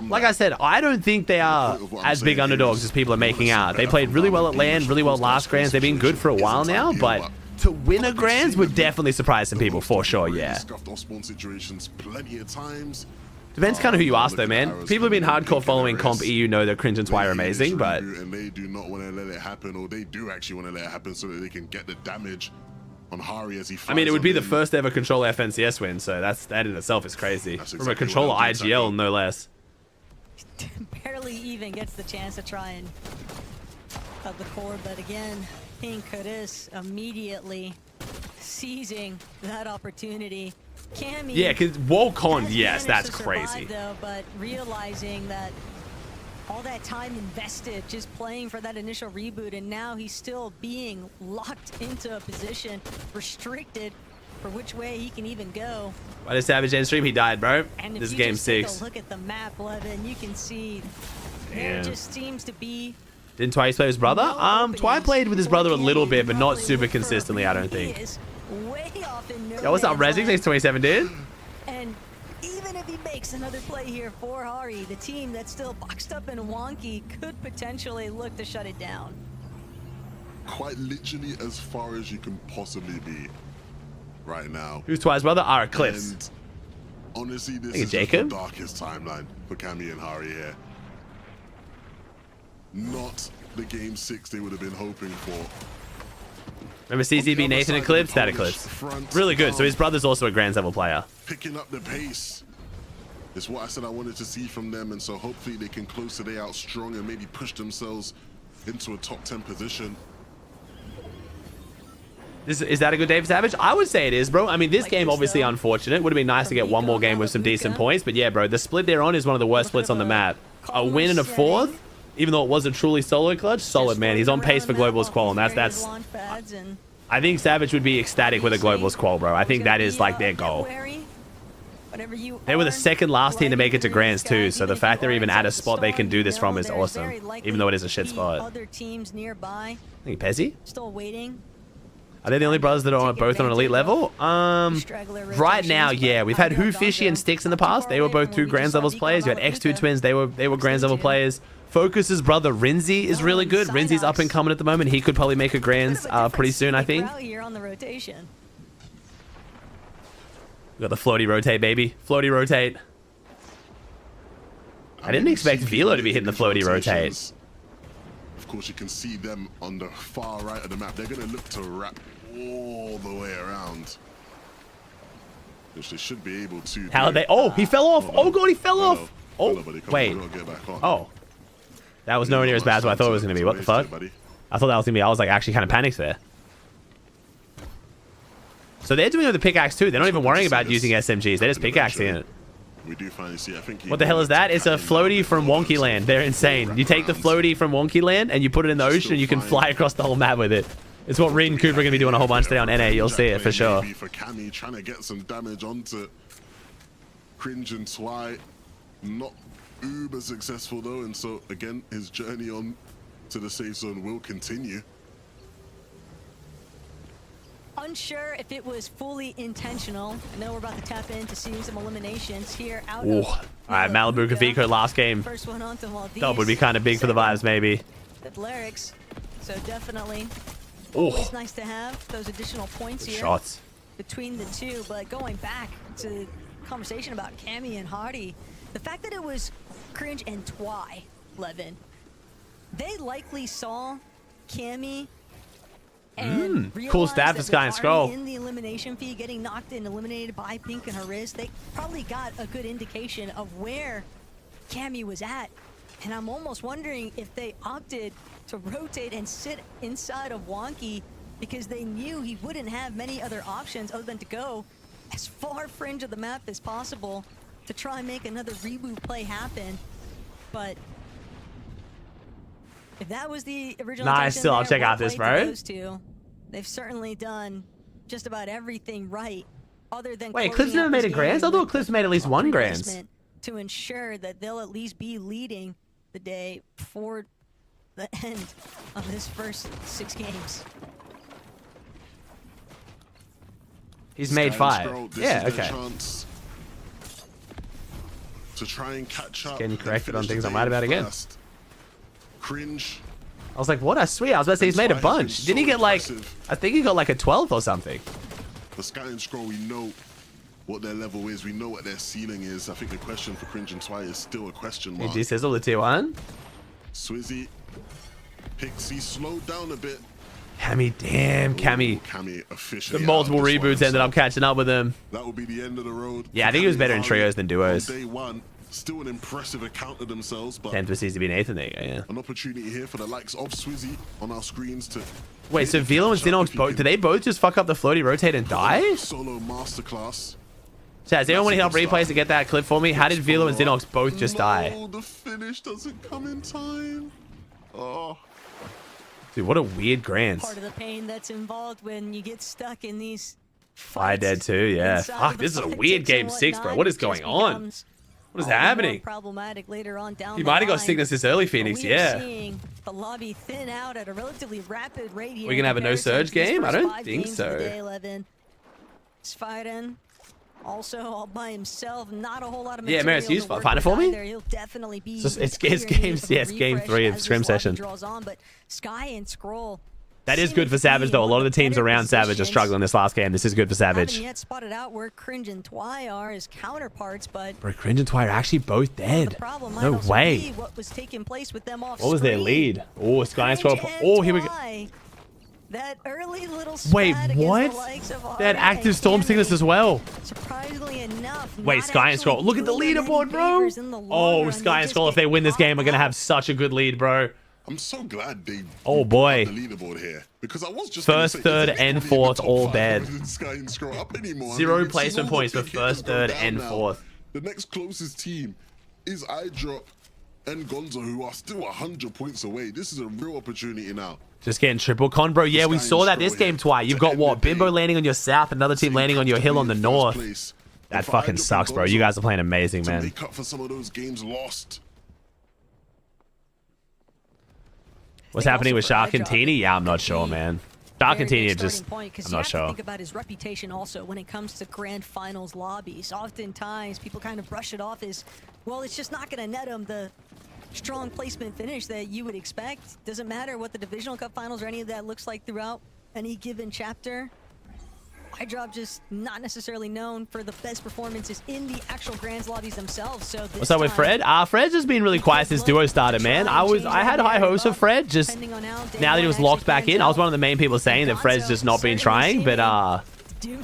Like I said, I don't think they are as big underdogs as people are making out. They played really well at LAN, really well last Grands. They've been good for a while now, but to win a Grands would definitely surprise some people for sure, yeah. Scuffed off spawn situations plenty of times. Depends kind of who you ask though, man. People have been hardcore following Comp EU know that Cringe and Twy are amazing, but And they do not want to let it happen, or they do actually want to let it happen so that they can get the damage on Hari as he I mean, it would be the flies first ever controller FNCS win, so that in itself is crazy. That's From a exactly controller what I'm doing, IGL, no less. Barely even gets the chance to try and cut the cord, but again, King Curtis immediately seizing that opportunity. Cammy, Yeah, because Wolcon, has yes, managed that's to survive, crazy. though, but realizing that all that time invested just playing for that initial reboot, and now he's still being locked into a position, restricted for which way he can even go. By the Savage end stream, he died, bro. And if This is you game just take 6. a look at the map, Levin, you can see there Damn. just seems to be Didn't Twy play with his brother? no Twy openings played with his for brother a little Cammy bit, but not to super look for a consistently, I don't lead. think. He is way off in no Yo, what's up, man's Rezzy? land. Thanks 27, dude. And even if he makes another play here for Hari, the team that's still boxed up and wonky could potentially look to shut it down. quite literally as far as you can possibly be right now. Who's Twy's brother? Eclipse. And honestly, this Hey, is just Jacob? the darkest timeline for Cammy and Hari here. Not the game 6 they would have been hoping for. Remember CZB Nathan Eclipse? That Eclipse. Really good. So his brother's also a Grands level player. Picking up the pace is what I said I wanted to see from them, and so hopefully they can close today out strong and maybe push themselves into a top 10 position. Is that a good day for Savage? I would say it is, bro. I mean, this Like game this, obviously though. unfortunate. Would have been nice to get one more game with some decent points, but yeah, bro, the split they're on is one of the worst splits on the map. A win and a fourth, even though it was a truly solo clutch, solid, man. He's on pace for Global's qual, and that's. I think Savage would be ecstatic with a Global's qual, bro. I think that is like their goal. They were the second last team to make it to Grands too, so the fact they're even at a spot they can do this from is awesome, even though it is a shit spot. Other teams nearby I think Pezzy? still waiting. Are they the only brothers that are both on an elite level? Right now, yeah. We've had Who Fishy and Sticks in the past. They were both 2 Grands levels players. You had X2 Twins. They were Grands level players. Focus's brother Rinzi is really good. Rinzi's up and coming at the moment. He could probably make a Grands pretty soon, I think. Here on the rotation. We got the floaty rotate, baby. Floaty rotate. I didn't expect Velo to be hitting the floaty rotate. Of course, you can see them on the far right of the map. They're going to look to wrap all the way around, which they should be able to. How are they? Oh, he fell off. Oh, God, he fell off. Oh, Hello, buddy. Come on, wait. we gotta get back on. Oh. That was nowhere near as bad as I thought it was going to be. What the fuck? I thought that was going to be. I was like actually kind of panicked there. So they're doing it with the pickaxe too. They're not even worrying about using SMGs. They're just pickaxing it. We do finally see. I think. What the hell is that? It's a floaty from Wonky Land. They're insane. You take the floaty from Wonky Land and you put it in the ocean and you can fly across the whole map with it. It's what Reed and Cooper are going to be doing a whole bunch today on NA. You'll see it for sure. For Cammy, trying to get some damage onto Cringe and Twy. Not uber successful though, and so again, his journey on to the safe zone will continue. Unsure if it was fully intentional. I know we're about to tap into seeing some eliminations here out Ooh. of All right, Malibu Kaviko last game. First one onto Maldives. Dub would be kind of big for the vibes, maybe. The lyrics. So definitely Ooh. always nice to have those additional points Good here shots. between the two. But going back to the conversation about Cammy and Hardy, the fact that it was Cringe and Twy, Levin, they likely saw Cammy and cool stab realized for that Sky and with Scroll. Hardy in the elimination feed, getting knocked and eliminated by Pink and Hariz, they probably got a good indication of where Cammy was at. And I'm almost wondering if they opted to rotate and sit inside of Wonky because they knew he wouldn't have many other options other than to go as far fringe of the map as possible to try and make another reboot play happen. But if that was the original Nice, intention still, I'll there, check out this, well played to bro. those two. They've certainly done just about everything right, other than Wait, closing Eclipse never out made this a Grands? I game thought with Eclipse made at least one Grands. placement to ensure that they'll at least be leading the day before the end of this first 6 games. He's made 5. Yeah, okay. Chance to try and catch up. Getting corrected on things I'm right about again. Cringe. I was like, what? I swear. I was about to say he's made a bunch. Didn't he get like, I think he got like a 12 or something. For Sky and Scroll, we know what their level is. We know what their ceiling is. I think the question for Cringe and Twy is still a question mark. Did sizzle the tier 1? Swizzy, Pixie slowed down a bit. Cammy, damn, Cammy. Cammy officially The multiple out of this reboots one, ended up catching up with him. That will be the end of the road. Yeah, I think he was better in trios than duos. On day 1, still an impressive account of themselves, but 10th was easy to be Nathan there, yeah. an opportunity here for the likes of Swizzy on our screens to... Wait, so Velo and Xenox both, did they both just fuck up the floaty rotate and die? Solo masterclass. Chaz, anyone want to help replays to get that clip for me? How did Velo and Xenox both just die? No, the finish doesn't come in time. Oh. Dude, what a weird grand. Part of the pain that's involved when you get stuck in these I dead too, yeah. Fuck, this is a weird game 6, bro. What is going on? What is happening? Problematic later on down You might have got sickness this early, Phoenix, yeah. Seeing the lobby thin out at a relatively rapid rate here. We're gonna have a no surge game? I don't think so. Spiden also all by himself, not a whole lot of yeah, material. Maris, find it for me. He'll definitely be So it's games, yes, game 3 of Scrim Session. Draws on, but Sky and Scroll. That is good for Savage, though. A lot of the teams around Savage are struggling this last game. This is good for Savage. Haven't yet spotted out where Cringe and Twy are as counterparts, but Bro, Cringe and Twy are actually both dead. No way. What was taking place with them off What was their screen. lead? Oh, Sky and Scroll. Oh, here we go. That early little Wait, spat what? against the likes of They had Ari active and Storm Sickness Cammy. as well. Surprisingly enough, Wait, not Sky and actually Scroll. Look at the doing them leaderboard, any bro. favors in the long Oh, run. Sky They and just Scroll, if get they win this caught game, are going to out. have such a good lead, bro. I'm so glad they Oh, boy. the leaderboard here because I was just First, gonna say, third, is it and really in the fourth top all 5 dead. where Sky and Scroll up anymore? 0 we've seen placement all the points for big hitters first, go third, down and now. fourth. The next closest team is iDrop and Gonzo, who are still 100 points away. This is a real opportunity now. Just getting triple con, bro. Yeah, we saw that this game, Twy. You've got what? Bimbo landing on your south, another team landing on your hill on the north. That fucking sucks, bro. You guys are playing amazing, To man. make up for some of those games lost. What's happening with Shark and Teeny? Yeah, I'm not sure, man. Shark and Teeny are just... I'm not sure. Think about his reputation also when it comes to grand finals lobbies. Oftentimes, people kind of brush it off as, well, it's just not going to net him the strong placement finish that you would expect. Doesn't matter what the Divisional Cup finals or any of that looks like throughout any given chapter. iDrop just not necessarily known for the best performances in the actual Grands lobbies themselves. So this What's up with Fred? Fred's just been really quiet since duo started, man. I had high hopes of Fred, just now that he was locked back in. I was one of the main people saying that Fred's just not been trying, but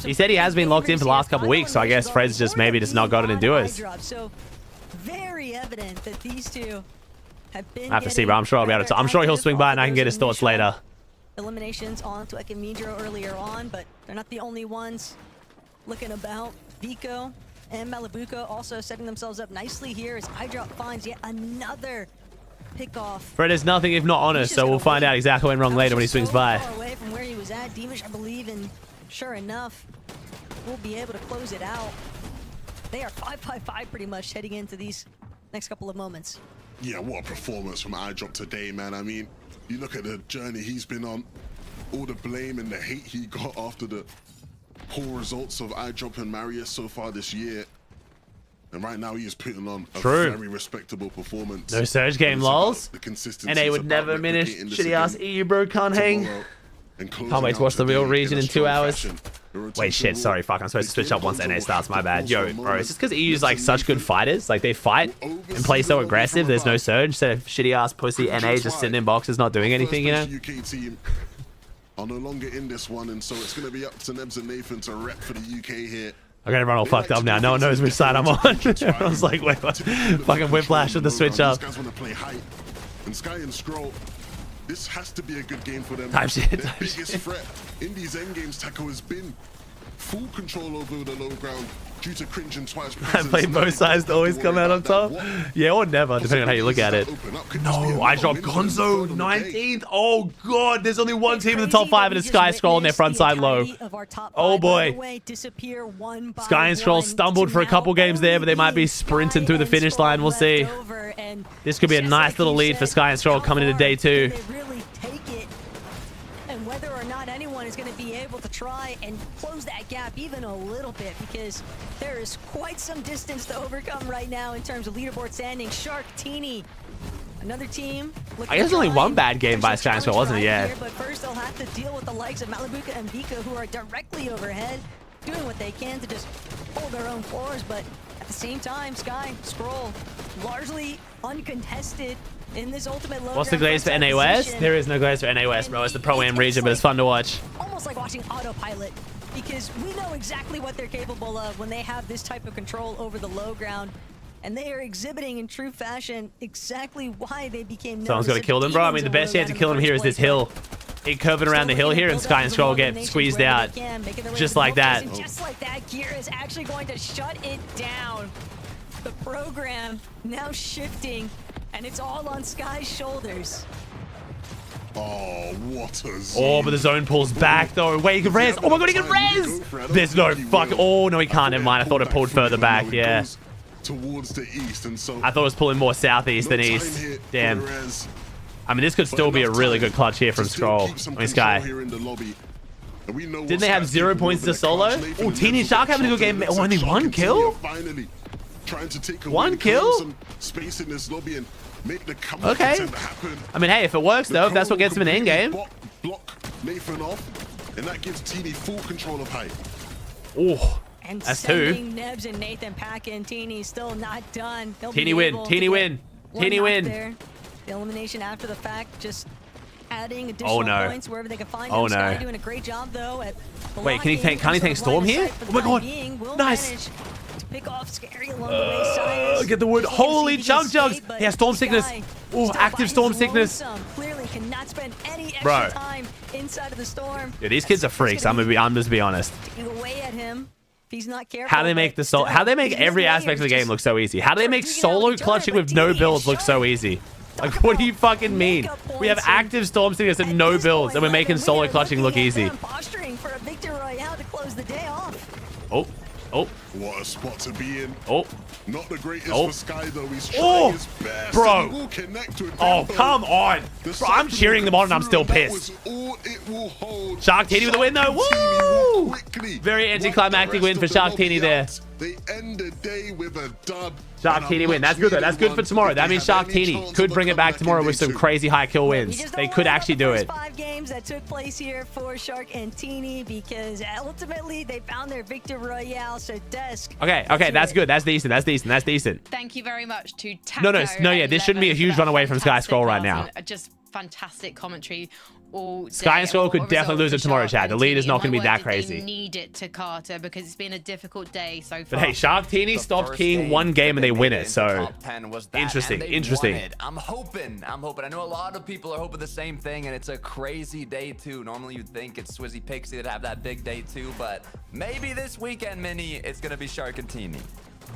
he said he has been locked in for the last couple weeks, so I guess Fred's just maybe just not got it in duos. So very evident that these two have been I have to see, bro. I'm sure I'll be able to. I'm sure he'll swing by and I can get his thoughts later. Eliminations on to Ekimidro earlier on, but they're not the only ones looking about. Vico and Malibuco also setting themselves up nicely here as iDrop finds yet another pickoff. Fred is nothing if not honest, so we'll find out exactly what went wrong later when he swings by. Far away from where he was at, Demish, I believe, and sure enough, we'll be able to close it out. They are 5-5-5 pretty much heading into these next couple of moments. Yeah, what a performance from iDrop today, man. I mean, you look at the journey he's been on, all the blame and the hate he got after the poor results of iDrop and Marius so far this year. And right now he is putting on a very respectable performance. No surge game, lols. And they would never diminish. Shitty ass EU, bro. Can't hang. Can't wait to watch the real region in 2 hours. Wait, shit, sorry, fuck, I'm supposed to switch up once NA starts, my bad. Yo, bro, it's just because EU's like such good fighters. Like, they fight and play so aggressive, there's no surge. So shitty ass pussy NA just sitting in boxes not doing anything, you know? UK team are no longer in this one, and so it's going to be up to Nebs and Nathan to rep for the UK here. I'm gonna run all fucked up now. No one knows which side I'm on. I was like, wait, what? Fucking whiplash with the switch up. These guys want to play height. And Sky and Scroll, this has to be a good game for them. Type shit. Their biggest threat in these end games, Taco, has been full control over the low ground. due to cringe and twice. I play both sides to always come out on top. Yeah, or never, depending on how you look at it. No, I dropped Gonzo 19th. Oh god, there's only one team in the top 5 and it's Sky Scroll on their front side low. Oh boy. Sky and Scroll stumbled for a couple games there, but they might be sprinting through the finish line. We'll see. This could be a nice little lead for Sky and Scroll coming into day 2. Whether or not anyone is going to be able to try and close that gap even a little bit, because there is quite some distance to overcome right now in terms of leaderboard standing. Shark, Teeny, another team. I guess only one bad game by Sky and Scroll, wasn't it? Yeah. But first they'll have to deal with the likes of Malibuka and Vika, who are directly overhead, doing what they can to just hold their own floors. But at the same time, Sky, Scroll, largely uncontested in this ultimate low. What's the glaze for NA West? There is no glaze for NA West, bro. It's the Pro-Am region, but it's fun to watch. Almost like watching autopilot, because we know exactly what they're capable of when they have this type of control over the low ground. And they are exhibiting in true fashion exactly why they became known. Someone's got to kill them, bro. I mean, the best chance to kill them here is this hill. It curving around the hill here, and Sky and Scroll get squeezed out. Just like that. And just like that, Gear is actually going to shut it down. The program now shifting, and it's all on Sky's shoulders. Oh, what a zone. Oh, but the zone pulls back, though. Wait, he can res. Oh my god, he can res! There's no fuck. Oh, no, he can't. Never mind. I thought it pulled further back. Yeah. Towards the east, and so I thought it was pulling more southeast than east. Damn. I mean, this could still be a really good clutch here from Scroll. I mean, Sky. Didn't they have 0 points to solo? Oh, Teeny and Shark having a good game. Oh, only one kill? One kill? Okay. I mean, hey, if it works, though, if that's what gets him in the endgame. Block Nathan off, and that gives Teeny full control of height. Oh. And that's 2. Nebs and Nathan packing. Teeny still not done. Teeny win. Teeny win. Teeny win. The elimination after the fact, just adding additional points wherever they can find them. Oh no. Sky doing a great job though at wait, can he tank Storm here? Oh my god. Nice. To pick off Scary along the way. Science. Get the wood. Holy chunk jugs. Yeah, Storm Sickness. Oh, active Storm Sickness. Clearly cannot spend any extra time inside of the storm. Yeah, these kids are freaks. I'm just be honest. Taking away at him. He's not careful. How do they make how they make every aspect of the game look so easy? How do they make solo clutching with no builds look so easy? Like, what do you fucking mean? We have active Storm Sickness and no builds, and we're making solo clutching look easy. Posturing for a victory royale to close the day off. Oh. Oh. What a spot to be in. Oh. Not the greatest for Sky, though. He's trying his best. Bro. Will connect with oh, come on. Bro, I'm cheering them on and I'm still pissed. Shark Teeny with the win, though. Woo! Very anticlimactic win for Shark Teeny there. They end the day with a dub. Shark Teeny win. That's good, though. That's good for tomorrow. That means Shark Teeny could bring it back tomorrow with some crazy high kill wins. They could actually do it. 5 games that took place here for Shark and Teeny, because ultimately they found their victory royale. So Desk. Okay, that's good. That's decent. That's decent. That's decent. Thank you very much to Taco. No, yeah, this shouldn't be a huge run away from Sky Scroll right now. Just fantastic commentary all day. Sky and Scroll could definitely lose it tomorrow, Chad. The lead is not going to be that crazy. They need it to Carter because it's been a difficult day so far. But hey, Shark Teeny stopped keying one game and they win it. So interesting. I'm hoping. I know a lot of people are hoping the same thing, and it's a crazy day too. Normally you'd think it's Swizzy Pixie that have that big day too, but maybe this weekend, Mini, it's going to be Shark and Teeny.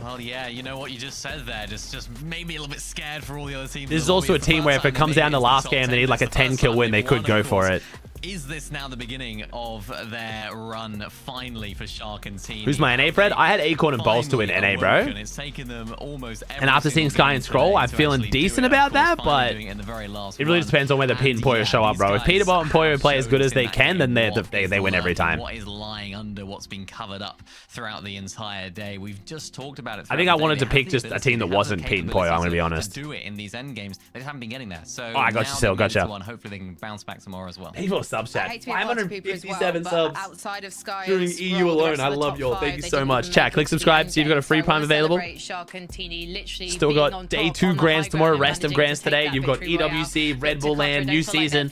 Well, yeah, you know what you just said there. Just made me a little bit scared for all the other teams. This is also a team where if it comes down to last game, they need like a 10 kill win. They could go for it. Is this now the beginning of their run finally for Shark and Teeny? Who's my NA, Fred? I had Acorn and Balls to win NA, bro. It's taken them almost and after seeing Sky and Scroll, I'm feeling decent about that, but it really just depends on whether Pete and Poyo show up, bro. If Peterbot and Poyo play as good as they can, then they win every time. What is lying under what's been covered up throughout the entire day? We've just talked about it. I think I wanted to pick just a team that wasn't Pete and Poyo, I'm going to be honest. Do it in these end games. They just haven't been getting there. So I got you, Sil. Gotcha. Hopefully they can bounce back tomorrow as well. People subs chat. 557 well, subs of Sky during EU alone. I love y'all. Thank you so much. Chat, click subscribe. See if you've got a free prime available. Still got day 2 grands tomorrow, rest of grands today. You've got EWC, Red Bull Land, new season.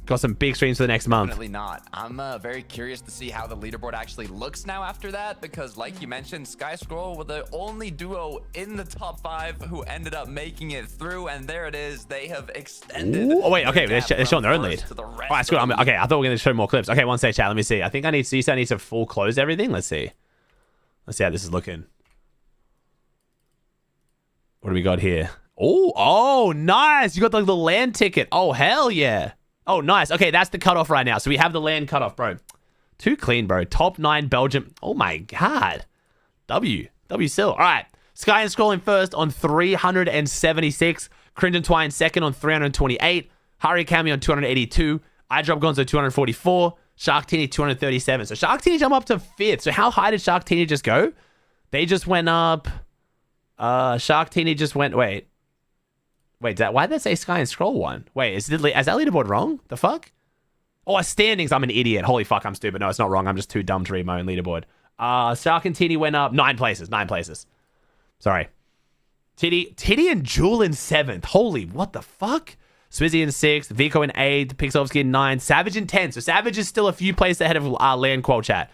Got some big streams for the next month. Definitely not. I'm very curious to see how the leaderboard actually looks now after that, because like you mentioned, Sky Scroll were the only duo in the top 5 who ended up making it through, and there it is. They have extended. Ooh. Oh wait, okay, they're showing their own lead. Alright, screw it. Okay, I thought we were going to show more clips. Okay, one sec, chat. Let me see. I think I need to full close everything. Let's see. Let's see how this is looking. What do we got here? Oh, nice. You got the land ticket. Oh, hell yeah. Oh, nice. Okay, that's the cutoff right now. So we have the land cutoff, bro. Too clean, bro. Top 9 Belgium. Oh, my God. W still. All right. Sky and Scrolling first on 376. Cringe and Twine second on 328. Hari Kami on 282. iDrop Gonzo 244. Shark Teeny 237. So Shark Teeny jump up to 5th. So how high did Shark Teeny just go? They just went up. Shark Teeny just went. Wait, why did that say Sky and Scroll 1? Wait, is that leaderboard wrong? The fuck? Oh, standings. I'm an idiot. Holy fuck, I'm stupid. No, it's not wrong. I'm just too dumb to read my own leaderboard. Shark and Teeny went up 9 places. 9 places. Sorry. Titty and Jewel in 7th. Holy, what the fuck? Swizzy in 6th, Vico in 8th, Pixovsky in 9th, Savage in 10th. So Savage is still a few places ahead of Land Qual chat.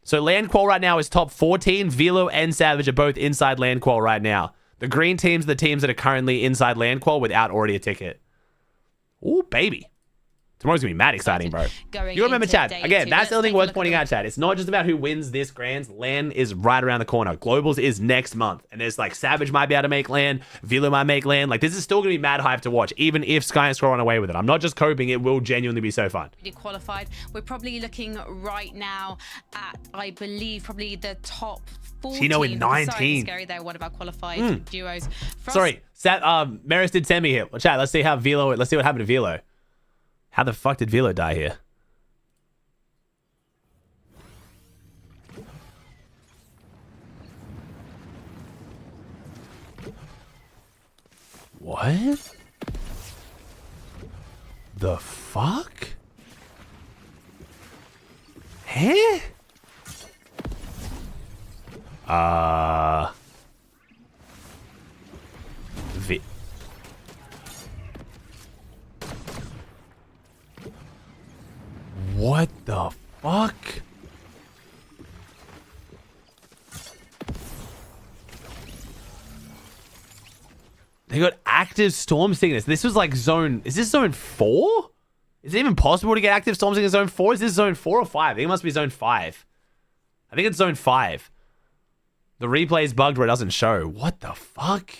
So Land Qual right now is top 14. Velo and Savage are both inside Land Qual right now. The green teams are the teams that are currently inside Land Qual without already a ticket. Ooh, baby. Tomorrow's going to be mad exciting, bro. You remember, chat. Again, that's the other thing worth pointing out, chat. It's not just about who wins this Grands. LAN is right around the corner. Globals is next month. And there's like Savage might be able to make LAN. Velo might make LAN. Like, this is still going to be mad hype to watch, even if Sky and Scroll run away with it. I'm not just coping. It will genuinely be so fun. Qualified. We're probably looking right now at, I believe, probably the top 14. Chino in 19. Scary there, one of our qualified duos. Sorry, Maris did send me here. Well, chat, let's see how Velo, let's see what happened to Velo. How the fuck did Velo die here? What? The fuck? Huh? What the fuck? They got active storm sickness. This was like zone. Is this zone 4? Is it even possible to get active storm sickness in zone 4? Is this zone 4 or 5? I think it must be zone 5. I think it's zone 5. The replay is bugged where it doesn't show. What the fuck?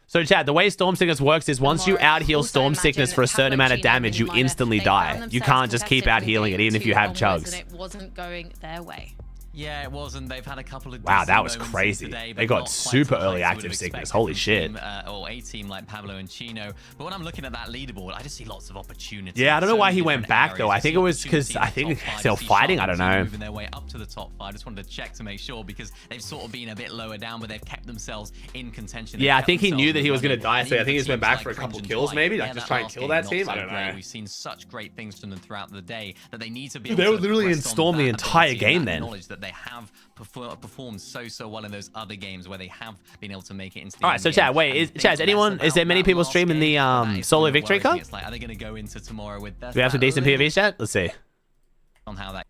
So, chat, the way Storm Sickness works is once you out-heal Storm Sickness for a certain amount of damage, you instantly die. You can't just keep out-healing it, even if you have chugs. It wasn't going their way. Yeah, it wasn't. They've had a couple of wow, that was crazy. Today, they got super early active sickness. Holy shit. Or a team like Pablo and Chino. But when I'm looking at that leaderboard, I just see lots of opportunities. Yeah, I don't know why he went back though. I think it was because I think still fighting. I don't know. Moving their way up to the top 5. Just wanted to check to make sure because they've sort of been a bit lower down, but they've kept themselves in contention. Yeah, I think he knew that he was going to die, so I think he just went back for a couple kills, maybe, like just try and kill that team. I don't know. We've seen such great things from them throughout the day that they need to be. They were literally in Storm the entire game then. Knowledge that they have performed so well in those other games where they have been able to make it into the all right, so chat, wait, is there many people streaming the solo victory cup? Like, are they going to go into tomorrow with do we have some decent POVs, chat? Let's see. On how that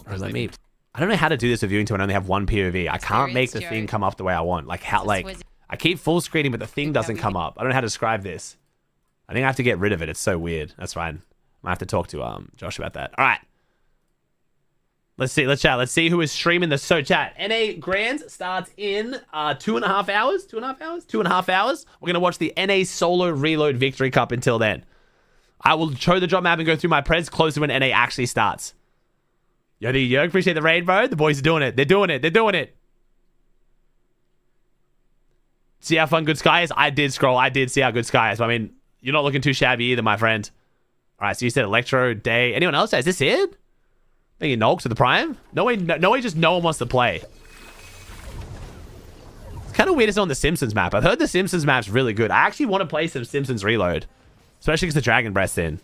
I don't know how to do this with viewing to when I only have one POV. I can't make the thing come up the way I want. Like how I keep full screening, but the thing doesn't come up. I don't know how to describe this. I think I have to get rid of it. It's so weird. That's fine. I have to talk to Josh about that. All right. Let's see. Let's chat. Let's see who is streaming the so chat. NA Grands starts in 2.5 hours. 2.5 hours. 2.5 hours. We're gonna watch the NA Solo Reload Victory Cup until then. I will show the drop map and go through my preds closer when NA actually starts. Yo, the Yerk, appreciate the raid, bro. The boys are doing it. They're doing it. They're doing it. See how fun Good Sky is? I did scroll. I did see how Good Sky is. I mean, you're not looking too shabby either, my friend. All right, so you said Electro, Day. Anyone else? Is this it? Thinking Nulks with the Prime? No way, just no one wants to play. It's kind of weird it's on the Simpsons map. I've heard the Simpsons map's really good. I actually want to play some Simpsons Reload. Especially because the Dragon Breast's in.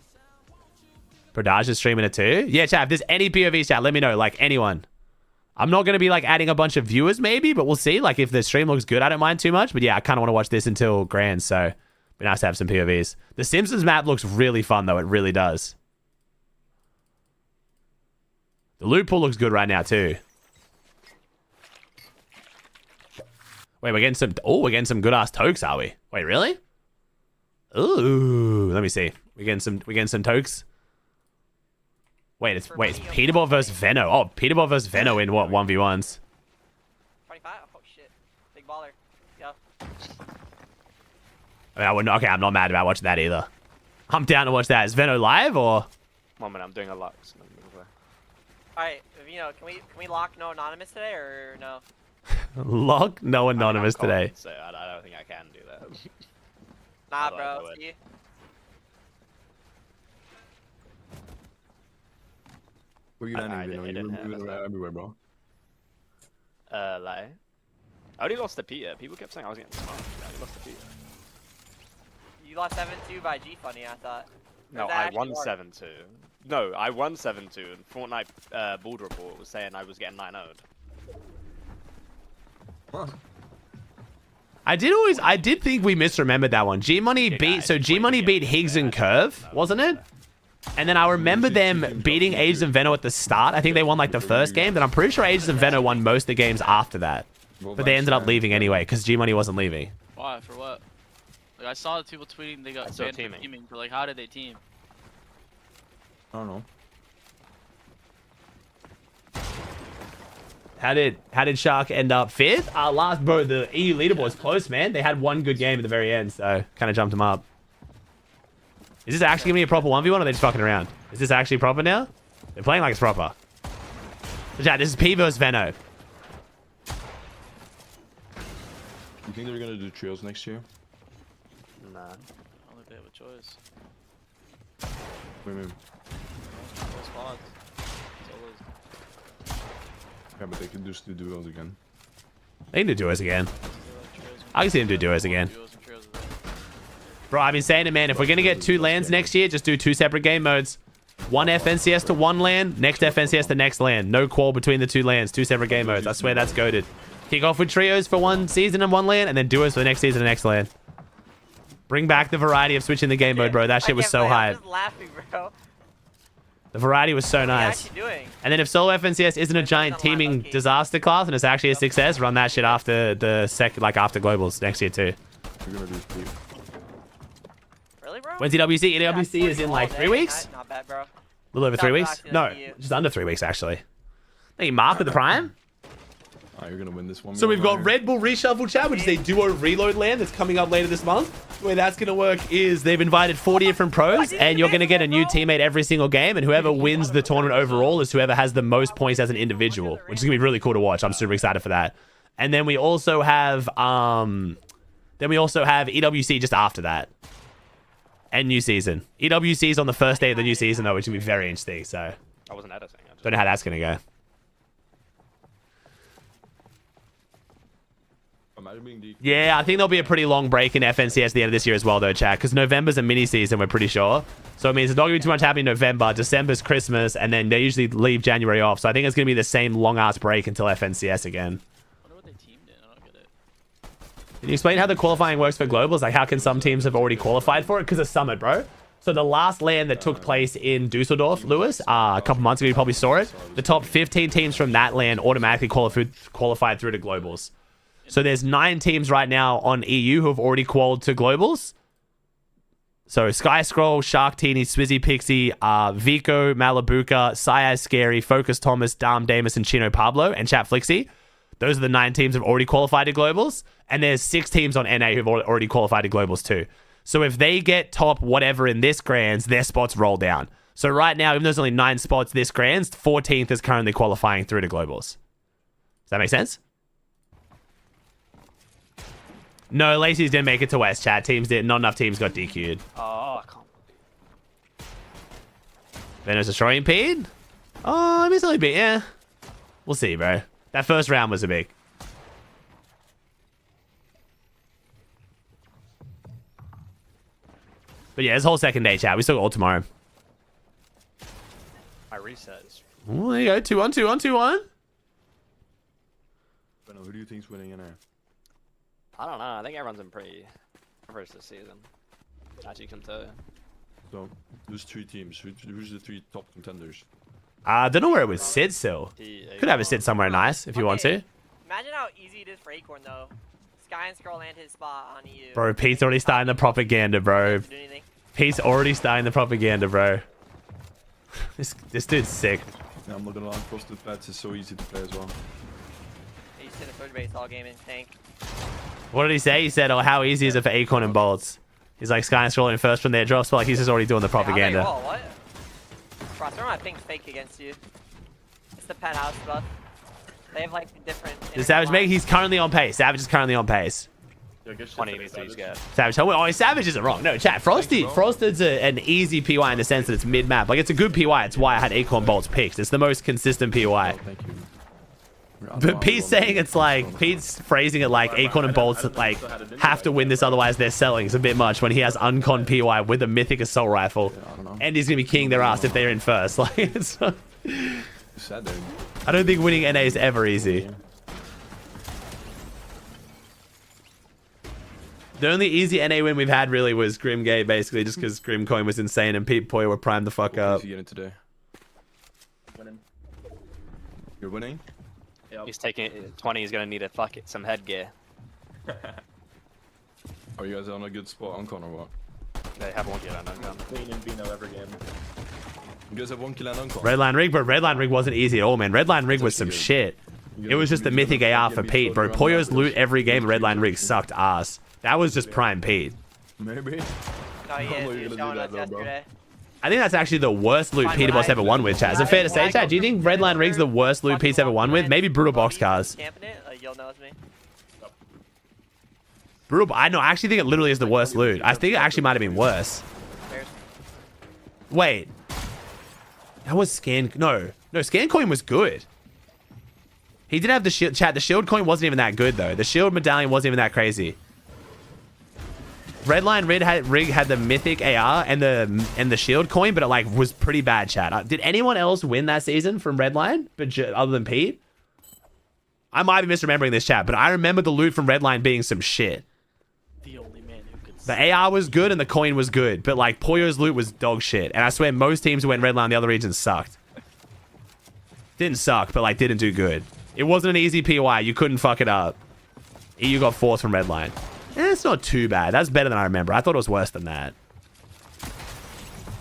Prodage is streaming it too? Yeah, chat, if there's any POV chat, let me know. Like, anyone. I'm not going to be, like, adding a bunch of viewers maybe, but we'll see. Like, if the stream looks good, I don't mind too much. But yeah, I kind of want to watch this until Grand, so it'd be nice to have some POVs. The Simpsons map looks really fun, though. It really does. The loot pool looks good right now, too. Wait, we're getting some... Oh, we're getting some good-ass tokes, are we? Wait, really? Ooh, let me see. We're getting some tokes. Wait, it's Peterbot versus Veno. Oh, Peterbot versus Veno in what, 1v1s? baller. Yeah. I mean, I wouldn't, okay, I'm not mad about watching that either. I'm down to watch that. Is Veno live or? One minute, I'm doing a lot. Alright, Vino, can we lock no anonymous today or no? Lock no anonymous today. So I don't think I can do that. Nah, do I bro. do it? See? Where you I landing, didn't Vino? have You're that. everywhere, bro. Like, I only lost to Peter. People kept saying I was getting smart. I only lost to Peter. You lost 7-2 by G Funny, I thought. No, that I actually won hard? 7-2. No, I won 7-2, and Fortnite board report was saying I was getting 9-0'd. Huh. I did think we misremembered that one. G Money beat, so G Money beat Higgs and Curve, wasn't it? And then I remember them beating Ages and Veno at the start. I think they won like the first game. Then I'm pretty sure Ages and Veno won most of the games after that. But they ended up leaving anyway because G Money wasn't leaving. Why? For what? Like I saw the people tweeting they got still banned teaming. from teaming, but like how did they team? I don't know. How did Shark end up fifth? Last, bro, the EU leaderboard's close, man. They had one good game at the very end, so kind of jumped them up. Is this actually gonna be a proper 1v1 or are they just fucking around? Is this actually proper now? They're playing like it's proper. So chat, this is P versus Veno. You think they're gonna do trios next year? Nah. I don't think they have a choice. What do you mean? No spots. Solos. Yeah, but they can just do duos again. They can do duos again. They like trios and I can see them do duos again. duos and trios of that. Bro, I've been saying it, man. If we're gonna get 2 lands next year, just do 2 separate game modes. One FNCS to one land, next FNCS to next land. No qual between the 2 lands, 2 separate game modes. I swear that's goated. Kick off with trios for 1 season and 1 land, and then duos for the next season and next land. Bring back the variety of switching the game mode, bro. That shit was so I'm hype. just laughing, bro. The variety was so What are you nice. actually doing? And then if solo FNCS isn't a It's giant not a line, teaming low-key. disaster class and it's actually a success, run that shit after the after globals next year too. We're gonna do split. Really, bro? When's EWC? Yeah, EWC is in all like day, 3 weeks? Not bad, bro. A little over 3 Not weeks? relaxing No, to you. just under 3 weeks actually. Thank you, Mark, with the prime. Ah, you're gonna win this one. So we've got Red Bull Reshuffle Chat, which is a duo reload land that's coming up later this month. The way that's going to work is they've invited 40 different pros, and you're going to get a new teammate every single game, and whoever wins the tournament overall is whoever has the most points as an individual, which is going to be really cool to watch. I'm super excited for that. And then we also have EWC just after that. And new season. EWC is on the first day of the new season, though, which will be very interesting, so I wasn't editing. I just... don't know how that's going to go. Imagine being the Yeah, I think there'll be a pretty long break in FNCS at the end of this year as well, though, chat, because November's a mini season, we're pretty sure. So it means there's not going to be too much happening in November. December's Christmas, and then they usually leave January off. So I think it's going to be the same long-ass break until FNCS again. I wonder what they teamed in. I don't get it. Can you explain how the qualifying works for globals? Like, how can some teams have already qualified for it? Because of Summit, bro. So the last LAN that took place in Dusseldorf, Lewis, a couple months ago, you probably saw it. The top 15 teams from that LAN automatically qualified through to globals. So there's 9 teams right now on EU who have already qualified to globals. So Sky Scroll, Shark Teeny, Swizzy Pixie, Vico, Malabuka, Syaz Scary, Focus Thomas, Dam Damus, and Chino Pablo, and Chat Flixie. Those are the 9 teams who have already qualified to globals. And there's 6 teams on NA who've already qualified to globals too. So if they get top whatever in this Grands, their spots roll down. So right now, even though there's only 9 spots this Grands, 14th is currently qualifying through to globals. Does that make sense? No, Lacey's didn't make it to West, chat. Teams didn't. Not enough teams got DQ'd. Oh, I can't. Venom's destroying Pete? Oh, I mean, it's only big. Yeah. We'll see, bro. That first round was a big. But yeah, it's whole second day, chat. We still got all tomorrow. My reset is... Oh, there you go. 2-1, 2-1, 2-1. Who do you think's winning in there? I don't know. I think everyone's in pretty average this season. As you can tell. So, there's 3 teams. Who's the 3 top contenders? I don't know where it would sit still. Could have it sit somewhere nice if you want to. Imagine how easy it is for Acorn, though. Sky and Scroll land his spot on EU. Bro, Pete's already starting the propaganda, bro. Do anything. Pete's already starting the propaganda, bro. This dude's sick. Yeah, I'm not gonna lie, Frosted Pets is so easy to play as well. He's hit a third base all game and tank. What did he say? He said, "Oh, how easy is it for Acorn and Bolts?" He's like, Sky and scrolling first from their drops, but like he's just already doing the propaganda. Whoa, what? Bro, throw my ping fake against you. It's the penthouse stuff. They have like different. The Savage make he's currently on pace. Savage is currently on pace. 20 needs to get. Savage, oh, Savage isn't wrong. No, chat. Frosted's an easy PY in the sense that it's mid-map. Like, it's a good PY. It's why I had Acorn Bolts picked. It's the most consistent PY. Thank you. But Pete's saying it's like, Pete's phrasing it like Acorn and Bolts like have to win this, otherwise they're selling. It's a bit much when he has Uncon PY with a mythic assault rifle. And he's going to be keying their ass if they're in first. Like, it's Sad, dude. I don't think winning NA is ever easy. The only easy NA win we've had really was Grimgate, basically, just because Grimcoin was insane and Pete Poy were primed the fuck up. What are you getting today? Winning. You're winning? Yep. He's taking 20. He's gonna need some headgear. Are you guys on a good spot on Con or what? They have one kill and gun. Queen and Vino every game. You guys have 1 kill and Uncon? Redline Rig, bro. Redline Rig wasn't easy at all, man. Redline Rig was some shit. It was just the mythic AR for Pete, bro. Poyo's loot every game. Redline Rig sucked ass. That was just prime Pete. Maybe. No, he is. He was showing us yesterday. I think that's actually the worst loot Peter Boss ever won with, Chad. Is it fair to say, Chad? Do you think Redline Rig's the worst loot Pete's ever won with? Maybe Brutal Boxcars. You'll know it's me. Brutal, I actually think it literally is the worst loot. I think it actually might have been worse. Wait. That was Scan... No, Scan Coin was good. He did have the shield... Chat, the shield coin wasn't even that good, though. The shield medallion wasn't even that crazy. Redline Rig had the mythic AR and the shield coin, but it like was pretty bad, chat. Did anyone else win that season from Redline, but other than Pete? I might be misremembering this, chat, but I remember the loot from Redline being some shit. The only man who could. The AR was good and the coin was good, but like Poyo's loot was dog shit. And I swear most teams who went Redline in the other regions sucked. Didn't suck, but like didn't do good. It wasn't an easy PY. You couldn't fuck it up. EU got 4th from Redline. It's not too bad. That's better than I remember. I thought it was worse than that.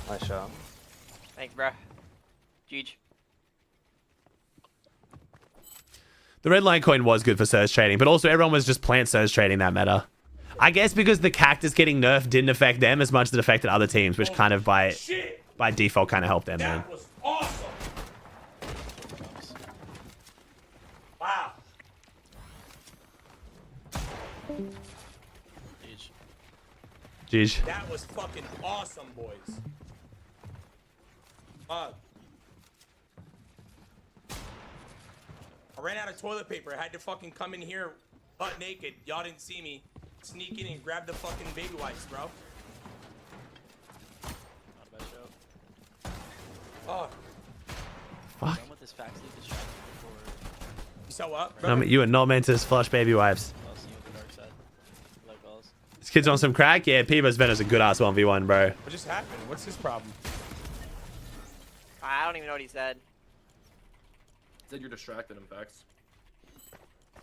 Nice shot. Thanks, bro. Huge. The red line coin was good for surge trading, but also everyone was just plant surge trading that meta. I guess because the cactus getting nerfed didn't affect them as much as it affected other teams, which kind of by default kind of helped them, man. That was awesome. Wow. Jeez. That was fucking awesome, boys. I ran out of toilet paper. I had to fucking come in here butt naked. Y'all didn't see me. Sneak in and grab the fucking baby wipes, bro. Not a bad show. Oh. Fuck. Done with this fax leak distraction before. You saw what? No, you are not meant to flush baby wipes. I'll see you with the dark side. Like balls. This kid's on some crack? Yeah, Peebo's Venom's a good ass 1v1, bro. What just happened? What's his problem? I don't even know what he said. He said you're distracted, in fact.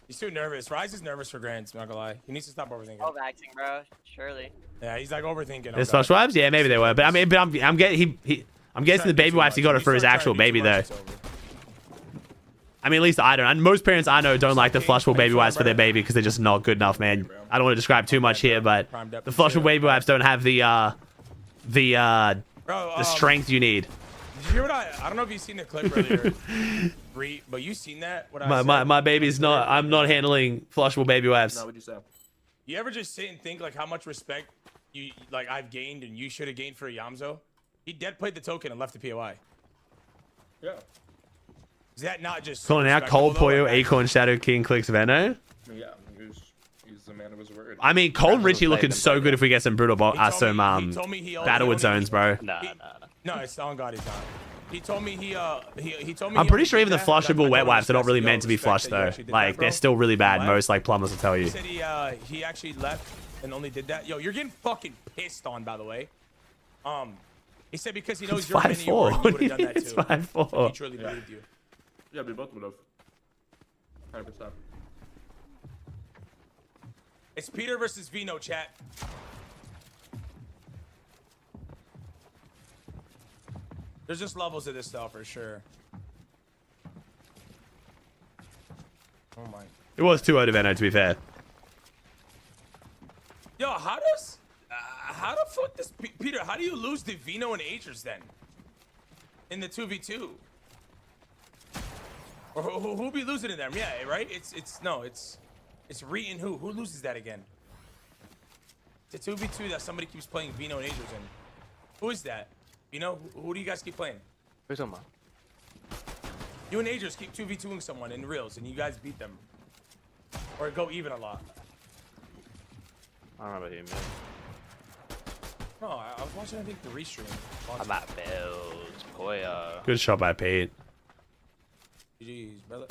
He's too nervous. Rise is nervous for Grants, not gonna lie. He needs to stop overthinking. Oh, vaxing, bro. Surely. Yeah, he's like overthinking. His flush wipes? Yeah, maybe they were. But I mean, I'm guessing the baby wipes he got it for his actual baby though. I mean, at least I don't. And most parents I know don't like the flushable baby wipes for their baby because they're just not good enough, man. I don't want to describe too much here, but the flushable baby wipes don't have the strength you need. Did you hear what I don't know if you've seen the clip earlier, Bree, but you seen that? What My baby's not. I'm not handling flushable baby wipes. No, what'd you say? You ever just sit and think like how much respect I've gained and you should have gained for Yamzo? He dead played the token and left the POI. Yeah. Is that not just Calling out Cold Poyo, Acorn, Shadow King, Clicks, Veno? Yeah, he's the man of his word. I mean, Cold and Richie looking so good if we get some brutal Battlewood zones, bro. No, it's on God, he's not. He told me he told me. I'm pretty sure even the flushable wet wipes are not really meant to be flushed though. Like they're still really bad. Most like plumbers will tell you. He said he actually left and only did that. Yo, you're getting fucking pissed on, by the way. He said because he knows you're 5'4". you would have done that too. It's 5'4". He truly believed you. Yeah, we both would have. 100%. It's Peter versus Vino, chat. There's just levels of this stuff for sure. Oh my. It was 2-0 to Veno, to be fair. Yo, how the fuck does Peter? How do you lose to Vino and Agers then? In the 2v2. Or who be losing to them? Yeah, right. It's Reet and who loses that again? It's a 2v2 that somebody keeps playing Vino and Agers in. Who is that? You know, who do you guys keep playing? Who's on, man? You and Agers keep 2v2ing someone in reels, and you guys beat them, or go even a lot. I don't remember who, man. No, I was watching, I think, the restream. I'm at build. Poya. Good shot by Pete. Jeez, brother.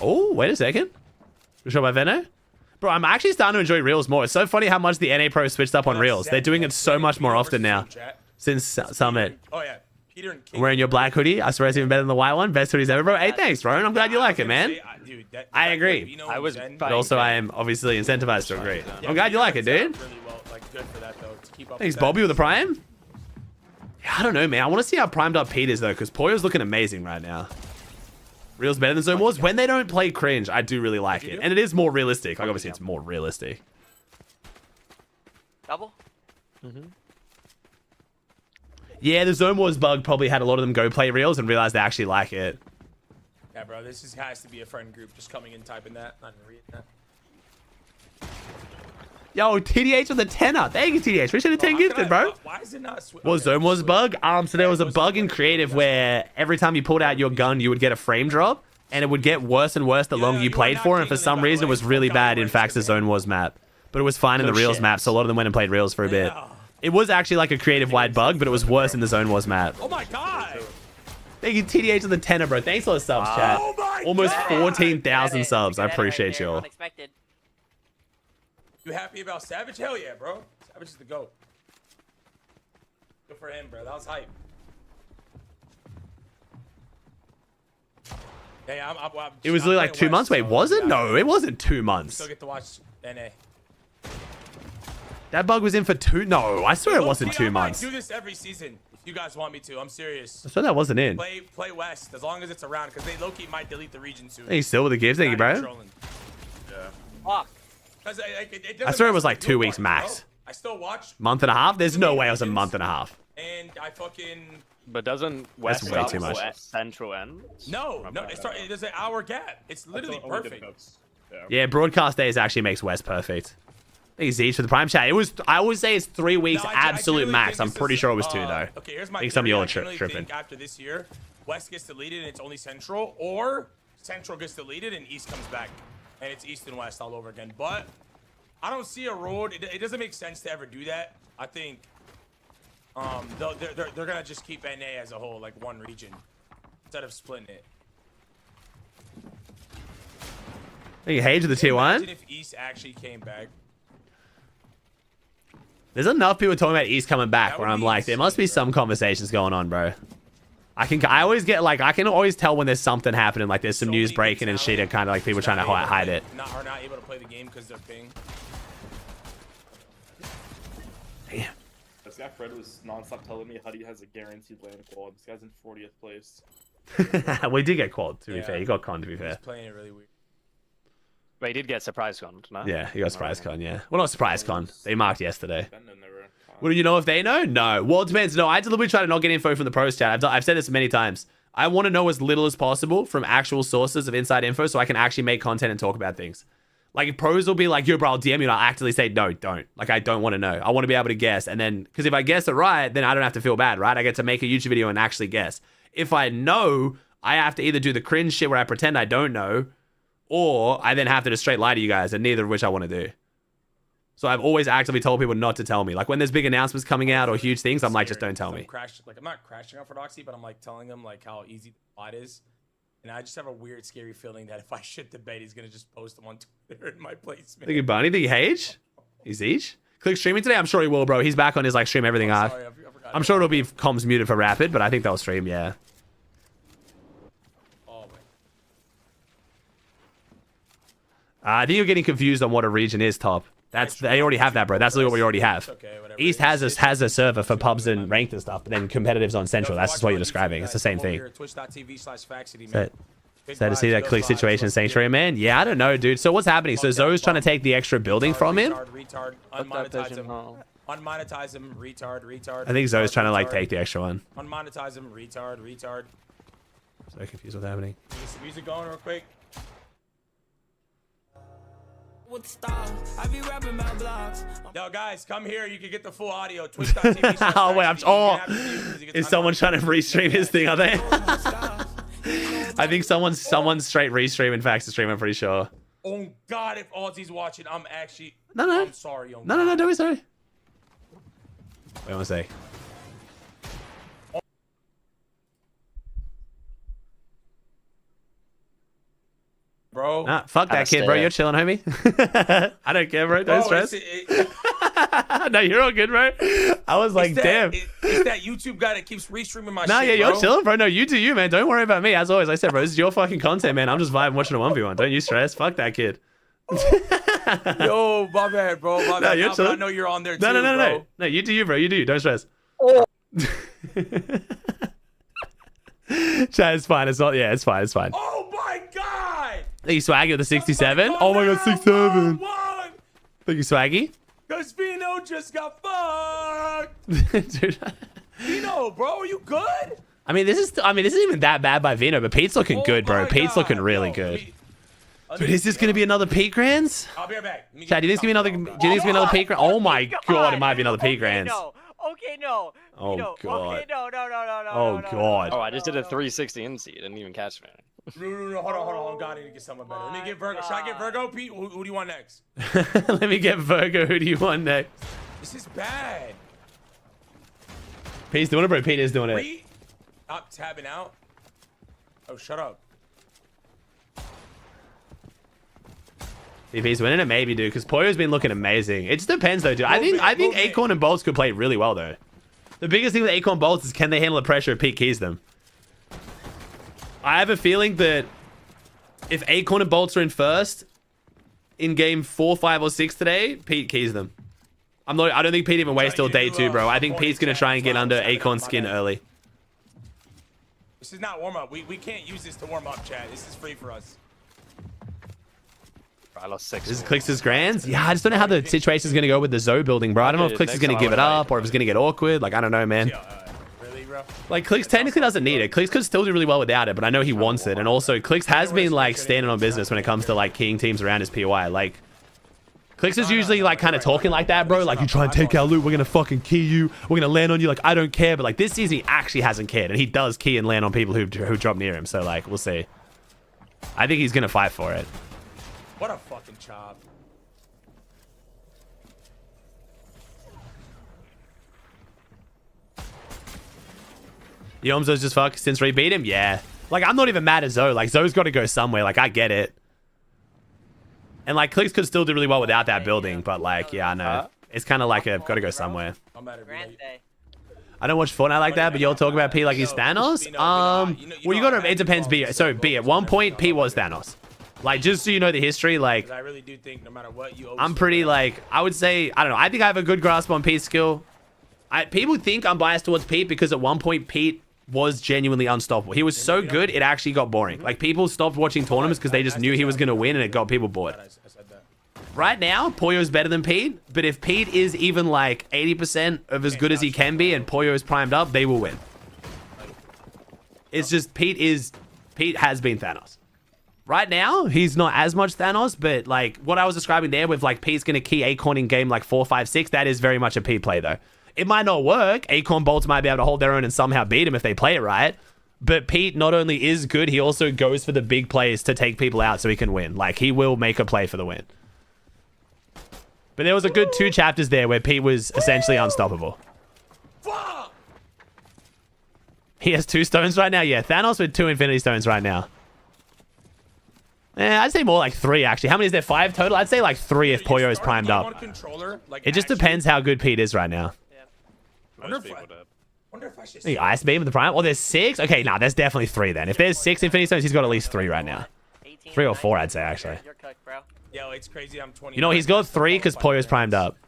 Oh, wait a second. Good shot by Veno. Bro, I'm actually starting to enjoy Reels more. It's so funny how much the NA Pro switched up on Reels. They're doing it so much more often now. Since Summit. Oh, yeah. Peter and King. I'm wearing your black hoodie. I swear it's even better than the white one. Best hoodies ever, bro. Hey, thanks, bro. And I'm glad you like it, man. I agree. But also, I am obviously incentivized to agree. I'm glad you like it, dude. Thanks, Bobby, with the Prime. Yeah, I don't know, man. I want to see how primed up Pete is, though, because Poyo's looking amazing right now. Reel's better than Zone Wars. When they don't play cringe, I do really like it. And it is more realistic. Like, obviously, it's more realistic. Double? Yeah, the Zone Wars bug probably had a lot of them go play Reels and realize they actually like it. Yeah, bro, this has to be a friend group just coming and typing that, not even reading that. Yo, TDH with a 10-er. Thank you, TDH. Appreciate the 10 gifted, bro. Why is it not switch? Was Zone Wars bug? So there was a bug in creative where every time you pulled out your gun, you would get a frame drop, and it would get worse and worse the longer you played for, and for some reason it was really bad in Fax's Zone Wars map. But it was fine in the Reels map, so a lot of them went and played Reels for a bit. It was actually like a creative-wide bug, but it was worse in the Zone Wars map. Oh my god! Thank you, TDH with the 10-er, bro. Thanks for the subs, chat. Oh my Almost God. 14,000 subs. I appreciate you all. Unexpected. You happy about Savage? Hell yeah, bro. Savage is the GOAT. Good for him, bro. That was hype. Yeah, I'm It was like 2 months. Wait, was it? No, it wasn't 2 months. Still get to watch NA. That bug was in for 2. No, I swear it wasn't 2 months. I might do this every season if you guys want me to. I'm serious. I swear that wasn't in. Play West as long as it's around because they low-key might delete the region soon. Thank you still with the gives. Thank you, bro. Yeah. Fuck. I swear it was like 2 weeks max. I still watch. Month and a half? There's no way it was a month and a half. And I fucking. But doesn't West way too much. Central end? No, there's an hour gap. It's literally perfect. Yeah, broadcast days actually makes West perfect. Thank you, Zeech, for the Prime chat. It was. I always say it's 3 weeks absolute max. I'm pretty sure it was 2 though. Okay, here's my. I think some of y'all are tripping. tripping. After this year, West gets deleted and it's only Central, or Central gets deleted and East comes back, and it's East and West all over again. But I don't see a road. It doesn't make sense to ever do that. I think they're gonna just keep NA as a whole, like one region, instead of splitting it. Thank you, Hage, with the tier 1. Imagine if East actually came back. There's enough people talking about East coming back where I'm like, there must be some conversations going on, bro. I always get like, I can always tell when there's something happening, like there's some news breaking and shit, and kind of like people trying to hide it. Are not able to play the game because they're ping. Damn. This guy Fred was non-stop telling me Huddy has a guaranteed land qual. This guy's in 40th place. We did get quad, to be fair. He got con, to be fair. He's playing it really weird. But he did get surprise con, no? Yeah, he got surprise con, yeah. Well, not surprise con. They marked yesterday. Well, do you know if they know? No. Well, it depends. No, I deliberately try to not get info from the pros chat. I've said this many times. I want to know as little as possible from actual sources of inside info so I can actually make content and talk about things. Like, if pros will be like, yo, bro, I'll DM you, and I'll actively say, no, don't. Like, I don't want to know. I want to be able to guess. And then, because if I guess it right, then I don't have to feel bad, right? I get to make a YouTube video and actually guess. If I know, I have to either do the cringe shit where I pretend I don't know, or I then have to just straight lie to you guys, and neither of which I want to do. So I've always actively told people not to tell me. Like when there's big announcements coming out or huge things, I'm like, just don't tell me. I'm not crashing out for Doxy, but I'm like telling them like how easy the plot is. And I just have a weird, scary feeling that if I shit the bed, he's going to just post them on Twitter in my placement. Think you Bunny? Think you Hage? He's each? Click streaming today? I'm sure he will, bro. He's back on his like stream everything off. I'm sure it'll be comms muted for Rapid, but I think they'll stream, yeah. I think you're getting confused on what a region is, Top. They already have that, bro. That's literally what we already have. East has a server for pubs and ranked and stuff, but then competitives on Central. That's just what you're describing. It's the same thing. Twitch.tv/Faxity, man. Sad to see that click situation in Sanctuary, man. Yeah, I don't know, dude. So what's happening? So Zoe's trying to take the extra building from him. Retard. Unmonetize him. Unmonetize him. Retard. I think Zoe's trying to like take the extra one. Unmonetize him. Retard. So confused what's happening. Get some music going real quick. Yo, guys, come here. You can get the full audio. Twitch.tv. Oh wait, is someone trying to restream his thing? Are they? I think someone's straight restreaming Fax's stream. I'm pretty sure. Oh God, if Aussie's watching, I'm actually. No. I'm sorry. Oh, No, don't be sorry. Wait one sec. Bro. Nah, fuck that kid, bro. You're chilling, homie. I don't care, bro. Don't stress. No, you're all good, bro. I was like, damn. It's that YouTube guy that keeps restreaming my shit. Nah, yeah, you're bro. chilling, bro. No, you do you, man. Don't worry about me. As always, I said, bro, this is your fucking content, man. I'm just vibing watching a 1v1. Don't you stress. Fuck that kid. Yo, my bad, bro. My bad. No, you're chilling. I know you're on there too, No. No, you do you, bro. You do you. Don't stress. Chat, it's fine. It's not. Yeah, it's fine. It's fine. Oh my God! Thank you, Swaggy, with the 67. Oh my God, 67. Thank you, Swaggy. Cause Vino just got fucked. Dude. Vino, bro, are you good? I mean, this isn't even that bad by Vino, but Pete's looking good, bro. Pete's looking really good. Dude, is this gonna be another Pete Grands? I'll be right back. Chad, do you think it's gonna be another? Do you think it's gonna be another Pete Grands? Oh my God, it might be another Pete Grands. Okay, no. Oh no. God. Okay, no. Oh God. Oh, I just did a 360 in seat. Didn't even catch me. No. Hold on. God, I need to get someone better. Let me get Virgo. Should I get Virgo, Pete? Who do you want next? Let me get Virgo. Who do you want next? This is bad. Pete's doing it, bro. Pete is doing it. Stop tabbing out. Oh, shut up. If he's winning it, maybe, dude, because Poyo's been looking amazing. It just depends, though, dude. I think Acorn and Bolts could play really well, though. The biggest thing with Acorn and Bolts is can they handle the pressure if Pete keys them? I have a feeling that if Acorn and Bolts are in first in game 4, 5, or 6 today, Pete keys them. I don't think Pete even waits till day 2, bro. I think Pete's gonna try and get under Acorn's skin early. This is not warm up. We can't use this to warm up, chat. This is free for us. I lost 6. This is Clix's Grands? Yeah, I just don't know how the situation's going to go with the Zoe building, bro. I don't know if Clix is going to give it up or if it's going to get awkward. Like, I don't know, man. Really, bro? Like, Clix technically doesn't need it. Clix could still do really well without it, but I know he wants it. And also, Clix has been, like, standing on business when it comes to, like, keying teams around his POI. Like, Clix is usually, like, kind of talking like that, bro. Like, you try and take our loot, we're going to fucking key you. We're going to land on you. Like, I don't care. But, like, this season, he actually hasn't cared. And he does key and land on people who drop near him. So, like, we'll see. I think he's going to fight for it. What a fucking chop. Yomzo's just fucked since Re beat him? Yeah. Like, I'm not even mad at Zoe. Like, Zoe's got to go somewhere. Like, I get it. And, like, Clix could still do really well without that building. But, like, yeah, I know. It's kind of like a got to go somewhere. I don't watch Fortnite like that, but you'll talk about P like he's Thanos? Well, you got to... It depends, B. So, B, at one point, P was Thanos. Like, just so you know the history, like... I really do think no matter what, you I'm pretty, like... I would say... I don't know. I think I have a good grasp on Pete's skill. People think I'm biased towards Pete because at one point, Pete was genuinely unstoppable. He was so good, it actually got boring. Like, people stopped watching tournaments because they just knew he was going to win and it got people bored. Right now, Poyo's better than Pete, but if Pete is even, like, 80% of as good as he can be and Poyo is primed up, they will win. It's just Pete has been Thanos. Right now, he's not as much Thanos, but, like, what I was describing there with, like, Pete's going to key Acorn in game, like, 4, 5, 6, that is very much a Pete play, though. It might not work. Acorn Bolts might be able to hold their own and somehow beat him if they play it right. But Pete not only is good, he also goes for the big plays to take people out so he can win. Like, he will make a play for the win. But there was a good 2 chapters there where Pete was essentially unstoppable. He has 2 stones right now? Yeah, Thanos with 2 Infinity Stones right now. I'd say more like 3, actually. How many is there? 5 total? I'd say like 3 if Poyo is primed up. It just depends how good Pete is right now. Wonder if I should The Ice Beam with the prime? Oh, there's 6? Okay, nah, there's definitely 3 then. If there's 6 Infinity Stones, he's got at least 3 right now. 3 or 4, I'd say, actually. You're cooked, bro. Yo, it's crazy. I'm 20. You know, he's got 3 because Poyo's primed up.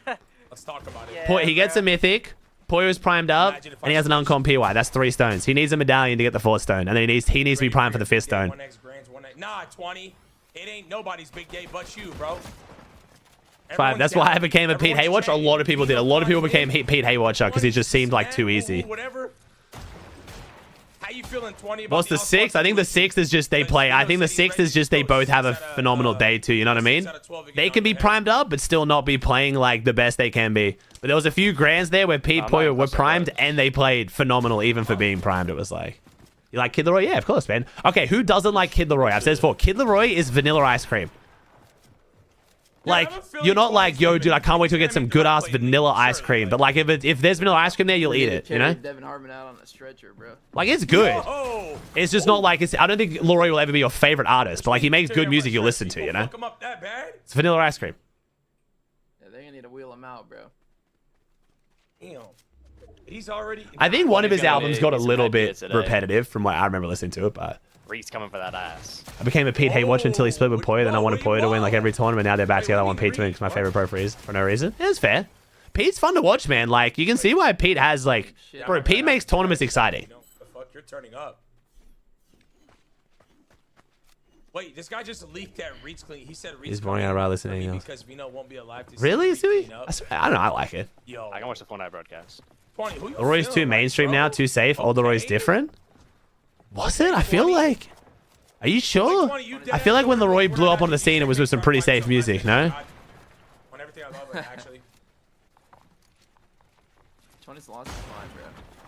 Let's talk about it. He gets a Mythic. Poyo's primed up, and he has an uncon PY. That's 3 stones. He needs a medallion to get the 4th stone, and then he needs to be primed for the 5th stone. Nah, 20. It ain't nobody's big day but you, bro. Fine. That's why I became a Pete Haywatcher. A lot of people did. A lot of people became Pete Haywatcher because it just seemed like too easy. Whatever. How you feeling, 20? What's the 6th? I think the 6th is just they play. I think the 6th is just they both have a phenomenal day too. You know what I mean? They can be primed up, but still not be playing like the best they can be. But there was a few grands there where Pete Poyo were primed and they played phenomenal even for being primed. It was like, you like Kid Leroy? Yeah, of course, man. Okay, who doesn't like Kid Leroy? I've said this before. Kid Leroy is vanilla ice cream. Like, you're not like, yo, dude, I can't wait to get some good ass vanilla ice cream. But like, if there's vanilla ice cream there, you'll eat it. You know? Devin Harmon out on a stretcher, bro. Like, it's good. It's just not like I don't think Leroy will ever be your favorite artist, but like he makes good music you'll listen to. You know? It's vanilla ice cream. Yeah, they're gonna need to wheel him out, bro. Damn. He's already. I think one of his albums got a little bit repetitive from what I remember listening to it, but. Reek's coming for that ass. I became a Pete Haywatcher until he split with Poyo. Then I wanted Poyo to win like every tournament. Now they're back together. I want Pete to win because my favorite pro for no reason. Yeah, it's fair. Pete's fun to watch, man. Like you can see why Pete has like, bro. Pete makes tournaments exciting. The fuck, you're turning up. Wait, this guy just leaked that Reed's clean. He said Reed's He's boring out rather listening else. Because Vino won't be alive to really? See I don't know. I like it. Yo, I can watch the Fortnite broadcast. Leroy's too mainstream now, too safe. Old Leroy's different. Was it? I feel like. Are you sure? I feel like when Leroy blew up on the scene, it was with some pretty safe music, no? On everything I love it, actually. 20's lost his mind, bro.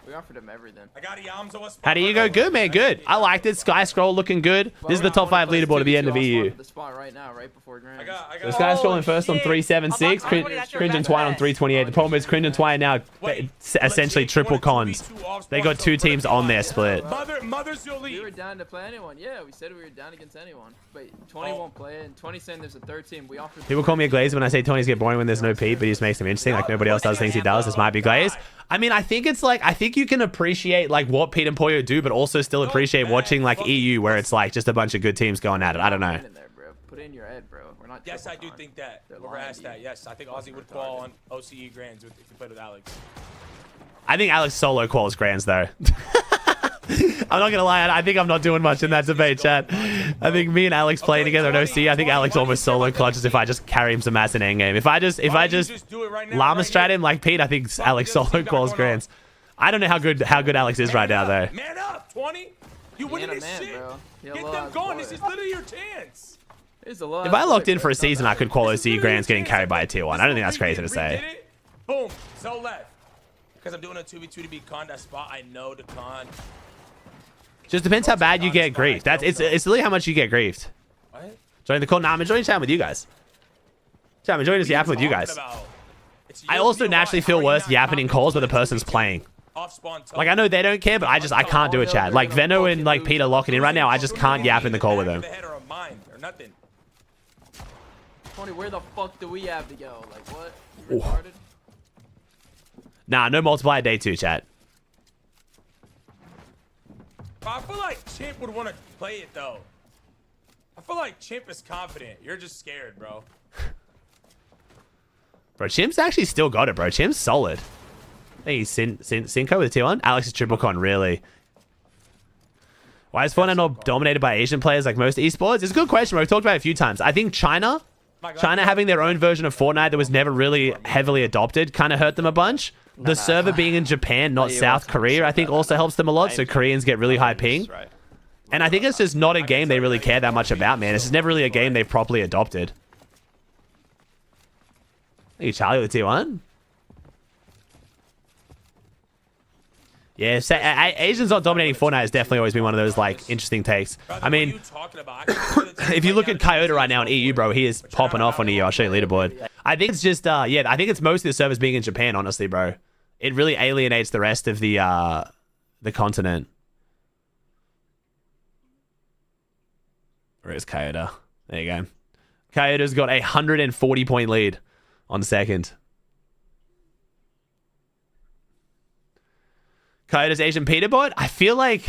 We offered him everything. I got Yamzo. How do you go? Good, man. Good. I liked it. Sky Scroll looking good. This is the top 5 leaderboard at the end of EU. The spot right now, right before grand. So Sky Scrolling first on 376. Cringe and Twine on 328. The problem is Cringe and Twine now essentially triple cons. They got 2 teams on their split. Mother's your lead. We were down to play anyone. Yeah, we said we were down against anyone. But 20 won't play it. And 20 saying there's a 3rd team. We offered. People call me a glaze when I say Tony's get boring when there's no Pete, but he just makes them interesting. Like nobody else does things he does. This might be glaze. I mean, I think it's like, I think you can appreciate like what Pete and Poyo do, but also still appreciate watching like EU where it's like just a bunch of good teams going at it. I don't know. Put it in your head, bro. We're not. Yes, I do think that. Whoever asked that, yes, I think Aussie would qual on OCE Grands if he played with Alex. I think Alex solo quals Grands though. I'm not gonna lie, I think I'm not doing much in that debate, chat. I think me and Alex playing together in OC, I think Alex almost solo clutches if I just carry him some ass in endgame. If I just llama strat him like Pete, I think Alex solo quals Grands. I don't know how good Alex is right now though. Man up, 20. You winning this shit. Get them going. This is literally your chance. If I locked in for a season, I could qual OC Grands getting carried by a tier 1. I don't think that's crazy to say. Boom. So left. Because I'm doing a 2v2 to be con that spot. I know the con. Just depends how bad you get griefed. It's literally how much you get griefed. What? Join the call. Nah, I'm enjoying chatting with you guys. Chat, I'm enjoying just yapping with you guys. I also naturally feel worse yapping in calls where the person's playing. Like I know they don't care, but I can't do it, chat. Like Veno and like Peter locking in right now. I just can't yap in the call with them. 20, where the fuck do we have to go? Like what? You retarded? Nah, no multiplier day 2, chat. I feel like Chimp would want to play it though. I feel like Chimp is confident. You're just scared, bro. Bro, Chimp's actually still got it, bro. Chimp's solid. I think he's Cinco with a tier 1. Alex is triple con, really. Why is Fortnite not dominated by Asian players like most esports? It's a good question, bro. We've talked about it a few times. I think China having their own version of Fortnite that was never really heavily adopted kind of hurt them a bunch. The server being in Japan, not South Korea, I think also helps them a lot. So Koreans get really high ping. And I think it's just not a game they really care that much about, man. It's just never really a game they've properly adopted. Thank you, Charlie, with tier 1. Yeah, Asians not dominating Fortnite has definitely always been one of those like interesting takes. I mean, if you look at Coyote right now in EU, bro, he is popping off on EU. I'll show you leaderboard. I think it's just yeah, I think it's mostly the servers being in Japan, honestly, bro. It really alienates the rest of the continent. Where is Coyote? There you go. Coyote's got a 140-point lead on second. Coyote's Asian Peter bot. I feel like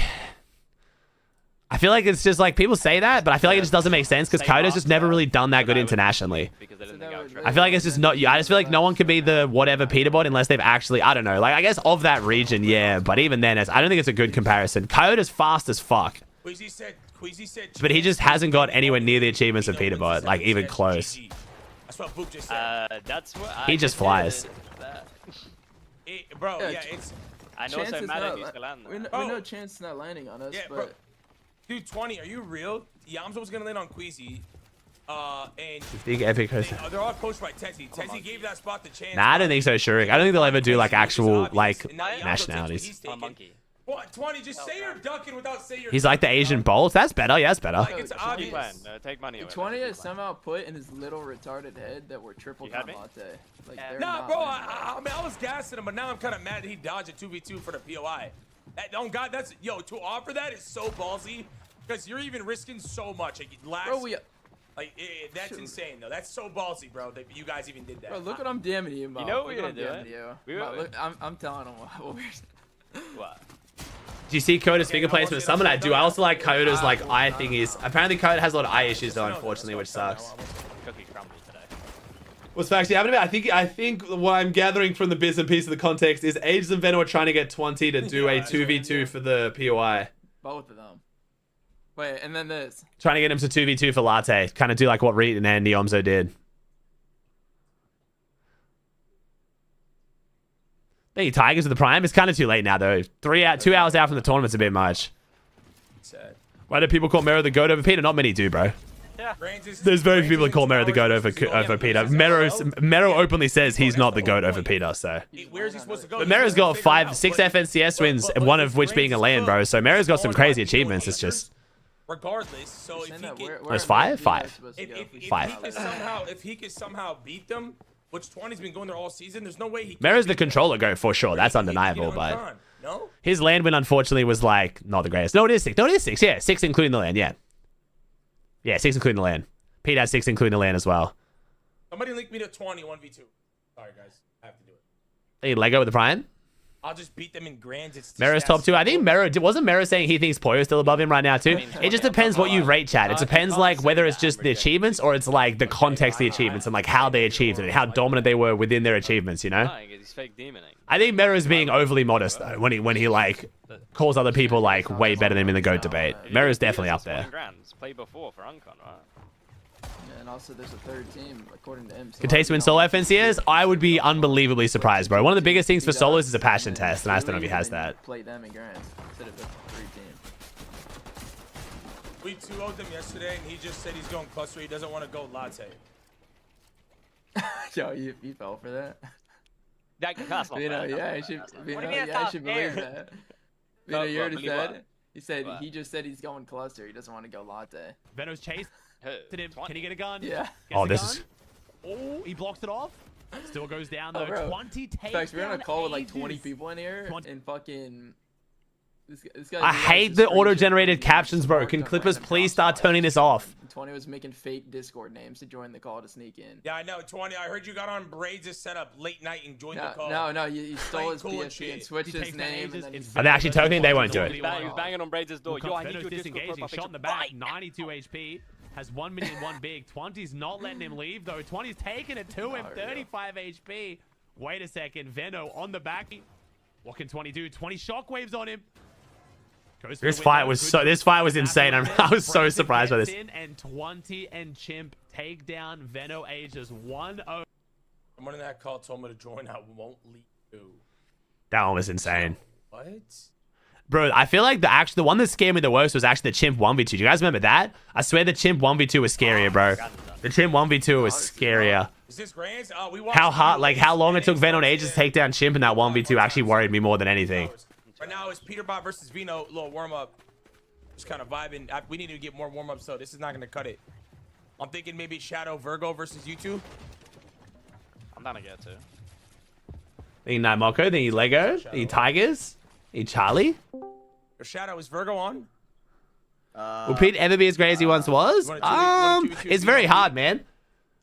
feel like it's just like people say that, but I feel like it just doesn't make sense because Coda's just never really done that good internationally. I feel like it's just not. I just feel like no one can be the whatever Peterbot unless they've actually. I don't know. Like I guess of that region, yeah. But even then, I don't think it's a good comparison. Coda's fast as fuck. Queasy said But he just hasn't got anywhere near the achievements of Peterbot, like even close. That's what Boop just said. That's what He just flies. Bro, yeah, it's. I know so mad he's gonna land. We know Chance not landing on us, Yeah, but bro. Dude, 20, are you real? Yamza was gonna land on Queasy. And Big epic host. they're all coached by Tezzy. Tezzy gave that spot to Chance. Nah, I don't think so, Shurik. I don't think they'll ever do like actual like nationalities. A monkey. What, 20? Just say you're ducking without saying you're. He's like the Asian Bolt. That's better. Yeah, that's better. Like, it's obvious. Take money away. 20 has somehow put in his little retarded head that we're triple time latte. Like, they're Nah, not bro, landing. I mean, I was gassing him, but now I'm kind of mad that he dodged a 2v2 for the POI. Oh, God, that's. Yo, to offer that is so ballsy because you're even risking so much. Like, Bro, that's insane, though. That's so ballsy, bro, that you guys even did that. Bro, look what I'm DMing you, Mo. You know Look we what I'm did DMing it. you. Mo, look, I'm telling him what we're. What? Do you see Coda's finger placement? Some of that, dude. I also like Coda's like eye thingies. Apparently, Coda has a lot of eye issues though, unfortunately, which sucks. Cookie crumbles today. What's actually happening? I think what I'm gathering from the bits and pieces of the context is Ages and Venom are trying to get 20 to do a 2v2 for the POI. Both of them. Wait, and then this. Trying to get him to 2v2 for Latte. Kind of do like what Reed and Andy Omzo did. Hey, Tigers with the Prime. It's kind of too late now, though. 2 hours out from the tournament's a bit much. Sad. Why do people call Mero the GOAT over Peter? Not many do, bro. Yeah. There's very few people that call Mero the GOAT over Peter. Mero openly says he's not the GOAT over Peter, so. Where's he supposed to go? But Mero's got 6 FNCS wins, and one of which being a LAN, bro. So Mero's got some crazy achievements. It's just. Regardless, so if he can, There's 5? 5. if he could somehow beat them, which 20's been going there all season, there's no way he. Mero's the controller GOAT for sure. That's undeniable, but no. His land win unfortunately was like not the greatest. No, it is 6. No, it is 6. Yeah, 6 including the land. Yeah. Yeah, 6 including the land. Pete has 6 including the land as well. Somebody link me to 20 1v2. Sorry guys, I have to do it. Hey, Lego with the Prime. I'll just beat them in grands. It's Mero's top 2. I think Mero wasn't Mero saying he thinks Poyo's still above him right now too. It just depends what you rate, chat. It depends like whether it's just the achievements or it's like the context of the achievements and like how they achieved it and how dominant they were within their achievements. You know. He's fake demoning. I think Mero's being overly modest though when he like calls other people like way better than him in the GOAT debate. Mero's definitely up there. Played before for Uncon, right? And also, there's a third team, according to him. Could Taste win solo FNCS? I would be unbelievably surprised, bro. One of the biggest things for solos is a passion test, and I just don't know if he has that. Play them in grands instead of the 3 team. We 2-0'd them yesterday, and he just said he's going cluster. He doesn't want to go latte. Yo, you fell for that? That's not Yeah, I should believe that. You already said. He said he just said he's going cluster. He doesn't want to go latte. Venom's chased. Can he get a gun? Yeah. Oh, this is. Oh, he blocks it off. Still goes down though. 20 takes. In fact, we're on a call with like 20 people in here, and fucking. This guy I hate the auto-generated captions, bro. Can Clippers please start turning this off? 20 was making fake Discord names to join the call to sneak in. Yeah, I know. 20. I heard you got on Braids' setup late night and joined the call. No, you stole his PSP and switched his name. And then Are they actually tokening? They won't do it. He was banging on Braids' door. Yo, I need your disengaging. Shot in the back. 92 HP. Has 1 million, 1 big. 20's not letting him leave though. 20's taking it to him. 35 HP. Wait a second. Veno on the back. What can 20 do? 20 shockwaves on him. This fight was insane. I was so surprised by this. And 20 and Chimp take down Veno Ages 1-0. Someone in that call told me to join. I won't leave you. That one was insane. What? Bro, I feel like the one that scared me the worst was actually the Chimp 1v2. Do you guys remember that? I swear the Chimp 1v2 was scarier, bro. The Chimp 1v2 was scarier. Is this grands? How long it took Veno and Ages to take down Chimp in that 1v2 actually worried me more than anything. Right now it's Peterbot versus Vino. Little warm up. Just kind of vibing. We need to get more warm ups, so this is not gonna cut it. I'm thinking maybe Shadow Virgo versus you two. I'm down to get to. Then Moko, then Lego, then Tigers, then Charlie. Your Shadow is Virgo on. Will Pete ever be as great as he once was? It's very hard, man.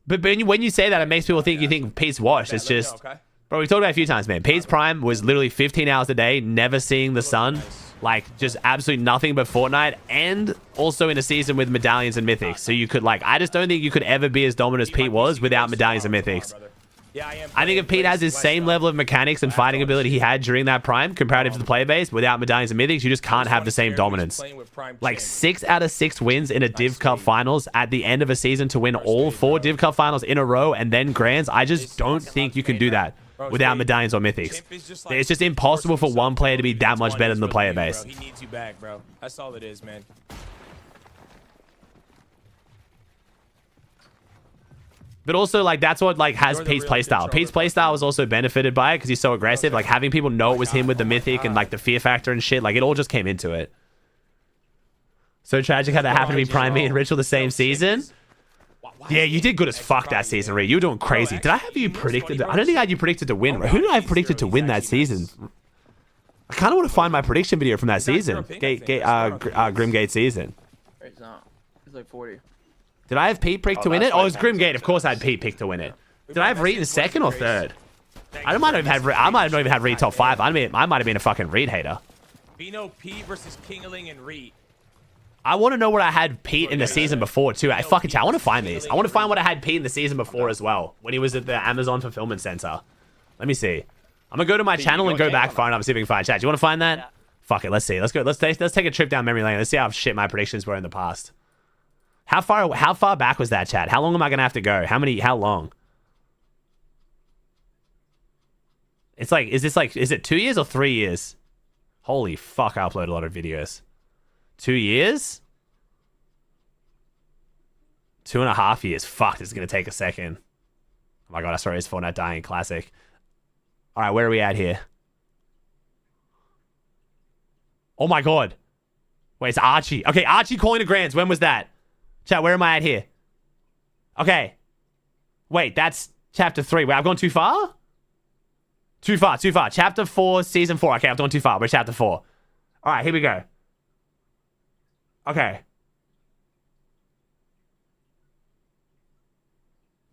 But when you say that, it makes people think you think Pete's washed. It's just. Bro, we've talked about it a few times, man. Pete's prime was literally 15 hours a day, never seeing the sun. like just absolutely nothing but Fortnite, and also in a season with medallions and mythics. So you could like, I just don't think you could ever be as dominant as Pete was without medallions and mythics. I think if Pete has his same level of mechanics and fighting ability he had during that prime, comparative to the player base, without medallions and mythics, you just can't have the same dominance. Like 6 out of 6 wins in a Div Cup finals at the end of a season to win all 4 Div Cup finals in a row and then grands, I just don't think you can do that without medallions or mythics. It's just impossible for one player to be that much better than the player base. He needs you back, bro. That's all it is, man. But also, like, that's what, like, has Pete's playstyle. Pete's playstyle was also benefited by it because he's so aggressive. Like, having people know it was him with the mythic and, like, the fear factor and shit. Like, it all just came into it. So tragic how that happened to be Prime Me and Ritual the same season. Yeah, you did good as fuck that season, Ree. You were doing crazy. Did I have you predicted? I don't think I had you predicted to win. Who did I have predicted to win that season? I kind of want to find my prediction video from that season. Grimgate season. It's not. It's like 40. Did I have Pete picked to win it? Oh, it was Grimgate. Of course I had Pete picked to win it. Did I have Reed in second or third? I might have not even had Reed top 5. I might have been a fucking Reed hater. Bino, Pete versus Kingling and Reed. I want to know what I had Pete in the season before, too. I want to find these. I want to find what I had Pete in the season before as well, when he was at the Amazon Fulfillment Center. Let me see. I'm going to go to my channel and go back, find up, see if we can find chat. Do you want to find that? Yeah. Fuck it. Let's see. Let's go. Let's take a trip down memory lane. Let's see how shit my predictions were in the past. How far back was that, chat? How long am I going to have to go? How long? It's like, is it 2 years or 3 years? Holy fuck, I upload a lot of videos. 2 years? 2.5 years. Fuck, this is going to take a second. Oh my god, I saw his Fortnite dying classic. Alright, where are we at here? Oh my god. Wait, it's Archie. Okay, Archie calling the grands. When was that? Chat, where am I at here? Okay. Wait, that's chapter 3. Wait, I've gone too far? Too far. Chapter 4, season 4. Okay, I've gone too far. We're chapter 4. Alright, here we go. Okay.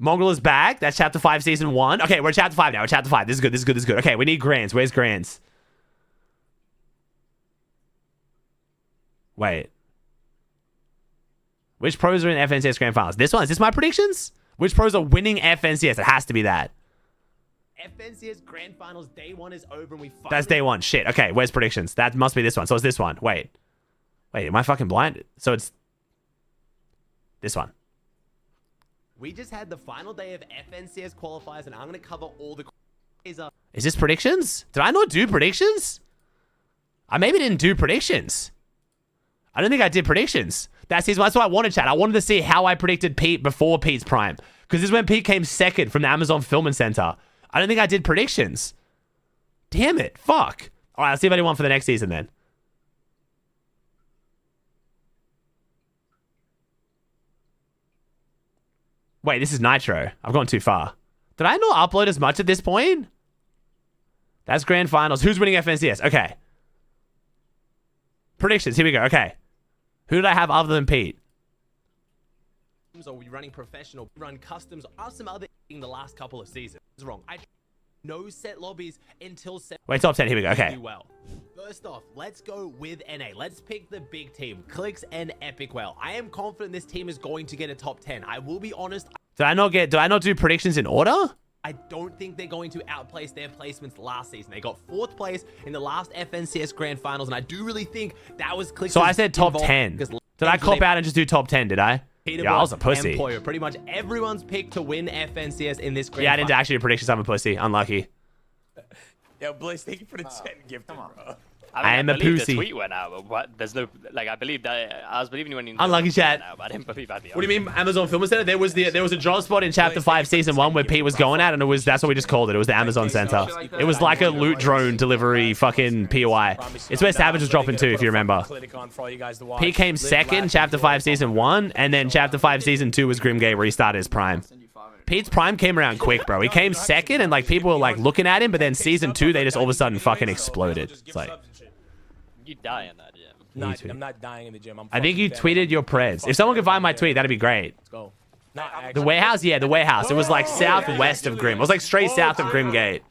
Mongol is back. That's chapter 5, season 1. Okay, we're at chapter 5 now. We're at chapter 5. This is good. Okay, we need grands. Where's grands? Wait. Which pros are in FNCS Grand Finals? This one? Is this my predictions? Which pros are winning FNCS? It has to be that. FNCS Grand Finals day 1 is over and we fucking... That's day 1. Shit. Okay, where's predictions? That must be this one. So it's this one. Wait, am I fucking blind? So it's... this one. We just had the final day of FNCS qualifiers and I'm going to cover all the... Is this predictions? Did I not do predictions? I maybe didn't do predictions. I don't think I did predictions. That's what I wanted, chat. I wanted to see how I predicted Pete before Pete's prime. Because this is when Pete came second from the Amazon Fulfillment Center. I don't think I did predictions. Damn it. Fuck. All right, let's see if I do one for the next season then. Wait, this is Nitro. I've gone too far. Did I not upload as much at this point? That's Grand Finals. Who's winning FNCS? Okay. Predictions. Here we go. Okay. Who did I have other than Pete? Are we running professional? Run customs? Are some other in the last couple of seasons? It's wrong. No set lobbies until set. Wait, top 10. Here we go. Okay. Well. First off, let's go with NA. Let's pick the big team. Clicks and Epic Well. I am confident this team is going to get a top 10. I will be honest. Did I not do predictions in order? I don't think they're going to outplace their placements last season. They got 4th place in the last FNCS Grand Finals, and I do really think that was Clicks. So I said top 10. Did I cop out and just do top 10, did I? Yeah, I was a pussy. Pretty much everyone's picked to win FNCS in this Grand Finals. Yeah, I didn't actually do predictions. I'm a pussy. Unlucky. Yo, Blaze, thank you for the 10 gift, bro. I am a pussy. The tweet went out, but there's no, like, I was believing when you... Unlucky, chat. Out, but I didn't believe I'd be what do you mean, Amazon Fulfillment Center? There was a job spot in Chapter 5, Season 1 where Pete was going at, and that's what we just called it. It was the Amazon Center. It was like a loot drone delivery fucking POI. It's where Savage was dropping too, if you remember. Pete came second, Chapter 5, Season 1, and then Chapter 5, Season 2 was Grimgate, where he started his prime. Pete's prime came around quick, bro. He came second, and like people were like looking at him, but then Season 2, they just all of a sudden fucking exploded. It's like... You die in that gym. No, I'm not dying in the gym. I think you tweeted your preds. If someone could find my tweet, that'd be great. Let's go. The warehouse? Yeah, the warehouse. It was like southwest of Grim. It was like straight south of Grimgate.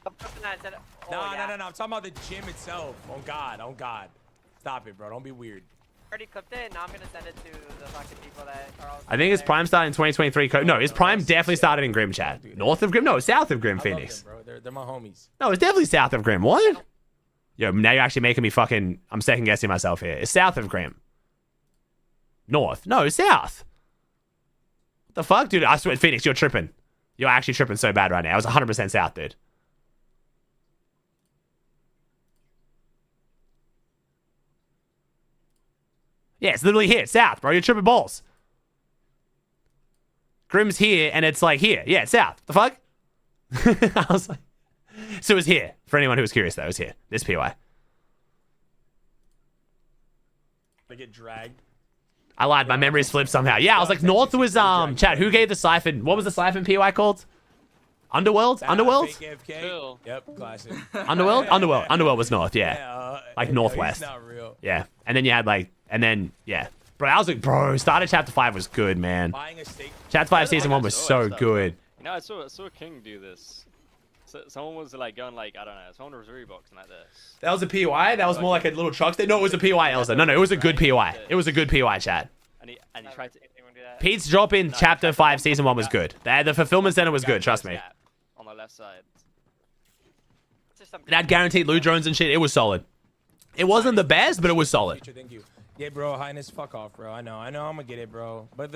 No. I'm talking about the gym itself. On God. Stop it, bro. Don't be weird. Already clipped it. Now I'm gonna send it to the fucking people that are also I think his there. prime started in 2023. No, his prime definitely started in Grim, chat. North of Grim? No, south of Grim, I Phoenix. love them, bro. They're my homies. No, it's definitely south of Grim. What? Yo, now you're actually making me fucking... I'm second guessing myself here. It's south of Grim. North. No, south. What the fuck? Dude, I swear, Phoenix, you're tripping. You're actually tripping so bad right now. I was 100% south, dude. Yeah, it's literally here. South, bro. You're tripping balls. Grim's here, and it's like here. Yeah, it's south. The fuck? I was like... So it was here. For anyone who was curious, though, it was here. This PY. They get dragged. I lied. My memory's flipped somehow. Yeah, I was like, North was, chat, who gave the Siphon? What was the Siphon PY called? Underworld? Underworld? Fake AFK. Yep, classic. Underworld? Underworld. Underworld was North, yeah. Like Northwest. He's not real. Yeah. And then you had like, and then, yeah. Bro, I was like, bro, started Chapter 5 was good, man. Buying a steak. Chapter 5 Season 1 was so good. You know, I saw King do this. So, someone was like going like, I don't know, someone was reboxing like this. That was a PY? That was more like a little truck. No, it was a PY, Elsa. No, it was a good PY. It was a good PY, chat. And he tried to... Pete's drop in Chapter 5 Season 1 was good. The fulfillment center was good, trust me. On the left side. It had guaranteed loot drones and shit. It was solid. It wasn't the best, but it was solid. Thank you. Yeah, bro, Highness, fuck off, bro. I know, I'm gonna get it, bro. But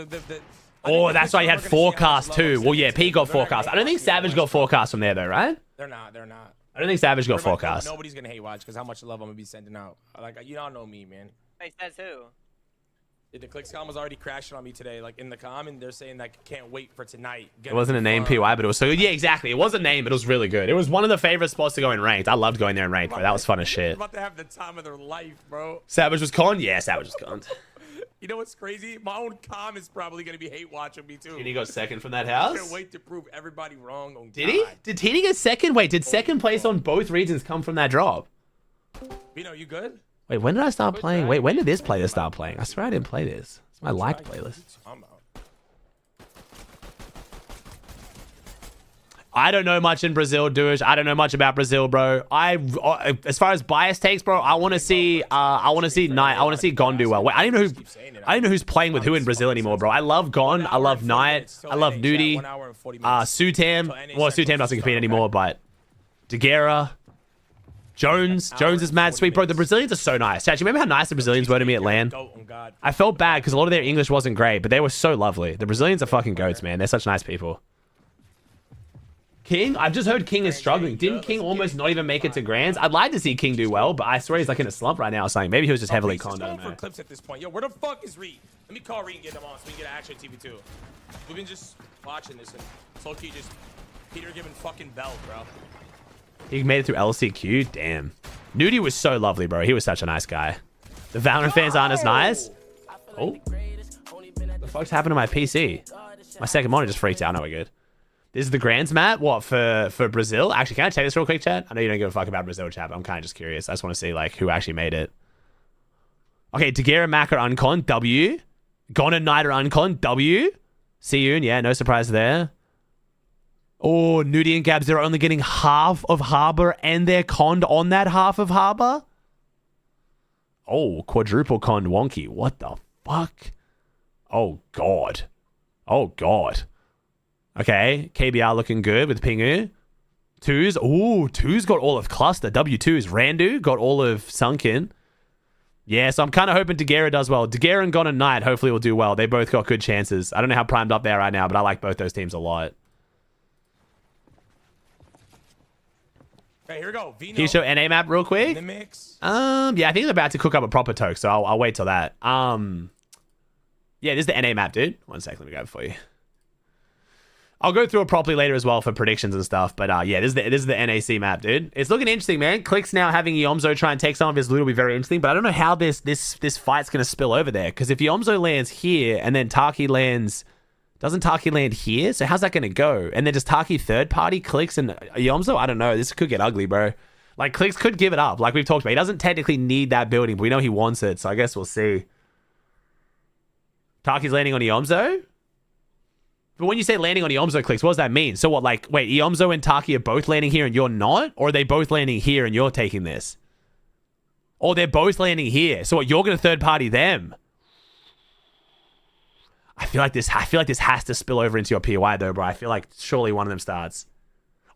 Oh, that's why you had forecast too. Well, yeah, P got forecast. I don't think Savage got forecast from there though, right? They're not. I don't think Savage got forecast. Nobody's gonna hate watch because how much love I'm gonna be sending out. Like, you all know me, man. Hey, says who? The ClicksCom was already crashing on me today, like in the com, and they're saying like can't wait for tonight. It wasn't a name PY, but it was so good. Yeah, exactly. It was a name, but it was really good. It was one of the favorite spots to go in ranked. I loved going there in ranked, bro. That was fun as shit. They're about to have the time of their life, bro. Savage was conned? Yeah, Savage was conned. You know what's crazy? My own com is probably gonna be hate watching me too. Did he go second from that I house? can't wait to prove everybody wrong. On Did he? Did TD get second? Wait, did second place on both regions come from that drop? Vino, you good? Wait, when did I start playing? Wait, when did this playlist start playing? I swear I didn't play this. It's my liked playlist. I don't know much in Brazil, Douche. I don't know much about Brazil, bro. As far as bias takes, bro, I want to see Knight. I want to see Gon do well. Wait, I don't even know who's playing with who in Brazil anymore, bro. I love Gon. I love Knight. I love Nudie. Sutam. Well, Sutam doesn't compete anymore, but Daguerre. Jones is mad sweet, bro. The Brazilians are so nice. Actually, remember how nice the Brazilians were to me at LAN? I felt bad because a lot of their English wasn't great, but they were so lovely. The Brazilians are fucking goats, man. They're such nice people. King? I've just heard King is struggling. Didn't King almost not even make it to Grands? I'd like to see King do well, but I swear he's like in a slump right now or something. Maybe he was just heavily conned. I don't know. For clips at this point. Yo, where the fuck is Reed? Let me call Reed and get them on so we can get an action TV too. We've been just watching this and Slow-key just Peter giving fucking bell, bro. He made it through LCQ? Damn. Nudie was so lovely, bro. He was such a nice guy. The Valorant fans aren't as nice. Oh. What the fuck's happened to my PC? My second monitor just freaked out. No, we're good. This is the Grands map? What, for Brazil? Actually, can I check this real quick, chat? I know you don't give a fuck about Brazil, chat, but I'm kind of just curious. I just want to see, like, who actually made it. Okay, Daguerre and Mac are uncon. W. Gon and Knight are uncon. W. Siyun, yeah, no surprise there. Oh, Nudie and Gabs, they're only getting half of Harbor and they're conned on that half of Harbor? Oh, quadruple conned Wonky. What the fuck? Oh, God. Oh, God. Okay, KBR looking good with Pingu. Twos. Ooh, Twos got all of Cluster. W2's Randu got all of Sunken. Yeah, so I'm kind of hoping Daguerre does well. Daguerre and Gon and Knight hopefully will do well. They both got good chances. I don't know how primed up they are right now, but I like both those teams a lot. Okay, here we go. Vino. Can you show NA map real quick? In the mix. Yeah, I think I'm about to cook up a proper toke, so I'll wait till that. Yeah, this is the NA map, dude. One sec, let me grab it for you. I'll go through it properly later as well for predictions and stuff. But yeah, this is the NAC map, dude. It's looking interesting, man. Click's now having Yomzo try and take some of his loot will be very interesting. But I don't know how this fight's gonna spill over there. Because if Yomzo lands here and then Taki lands, doesn't Taki land here? So how's that gonna go? And then does Taki third party Clicks and Yomzo? I don't know. This could get ugly, bro. Like Clicks could give it up, like we've talked about. He doesn't technically need that building, but we know he wants it. So I guess we'll see. Taki's landing on Yomzo. But when you say landing on Iomzo, Clicks, what does that mean? So what, like, wait, Iomzo and Taki are both landing here and you're not? Or are they both landing here and you're taking this? Oh, they're both landing here. So what, you're going to third party them? I feel like this has to spill over into your POI though, bro. I feel like surely one of them starts.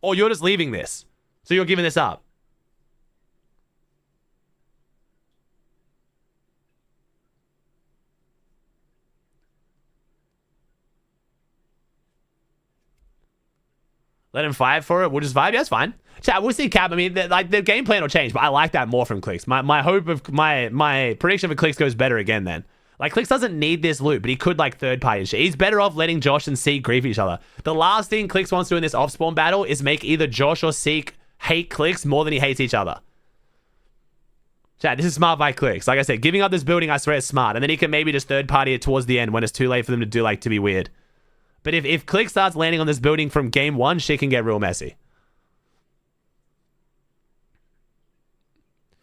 Or you're just leaving this. So you're giving this up. Let him vibe for it. We'll just vibe. Yeah, that's fine. Chat, we'll see Cap. I mean, the game plan will change, but I like that more from Clicks. My hope of my prediction for Clicks goes better again then. Like, Clicks doesn't need this loot, but he could, like, third party and shit. He's better off letting Josh and Seek grief each other. The last thing Clicks wants to do in this off-spawn battle is make either Josh or Seek hate Clicks more than he hates each other. Chat, this is smart by Clicks. Like I said, giving up this building, I swear, is smart. And then he can maybe just third party it towards the end when it's too late for them to do, like, to be weird. But if Click starts landing on this building from game one, shit can get real messy.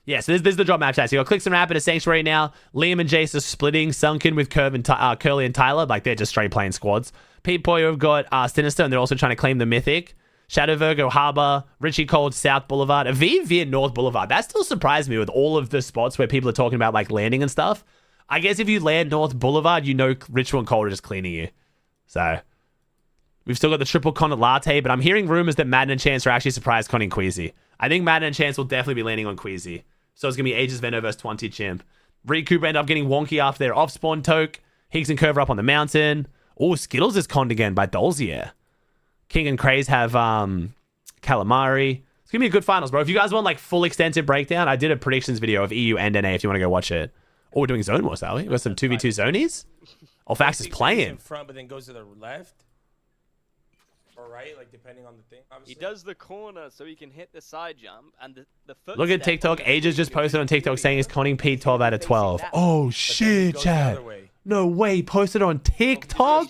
Yeah, so this is the drop map chat. So you got Clicks and Rapid, a Sanctuary now. Liam and Jace are splitting. Sunken with Curly and Tyler. Like, they're just straight playing squads. Pete Poyo have got Sinister, and they're also trying to claim the Mythic. Shadow Virgo Harbor. Richie Cold South Boulevard. Aviv via North Boulevard. That still surprised me with all of the spots where people are talking about, like, landing and stuff. I guess if you land North Boulevard, you know Ritual and Cold are just cleaning you. So, we've still got the triple con at Latte, but I'm hearing rumors that Madden and Chance are actually surprise conning Queasy. I think Madden and Chance will definitely be landing on Queasy. So it's going to be Aegis Veno versus 20 Chimp. Recoup end up getting wonky after their off-spawn toke. Higgs and Curve are up on the mountain. Oh, Skittles is conned again by Dolzier. King and Craze have Calamari. It's going to be a good finals, bro. If you guys want like full extensive breakdown, I did a predictions video of EU and NA if you want to go watch it. Oh, we're doing Zone Wars, are we? We've got some 2v2 zonies. Olfax is playing. In front, but then goes to the left. Or right, like depending on the thing. Obviously. He does the corner so he can hit the side jump, and the foot. Look at TikTok. Ages just posted on TikTok saying he's conning Pete 12 out of 12. Oh shit, Chad. No way, posted on TikTok?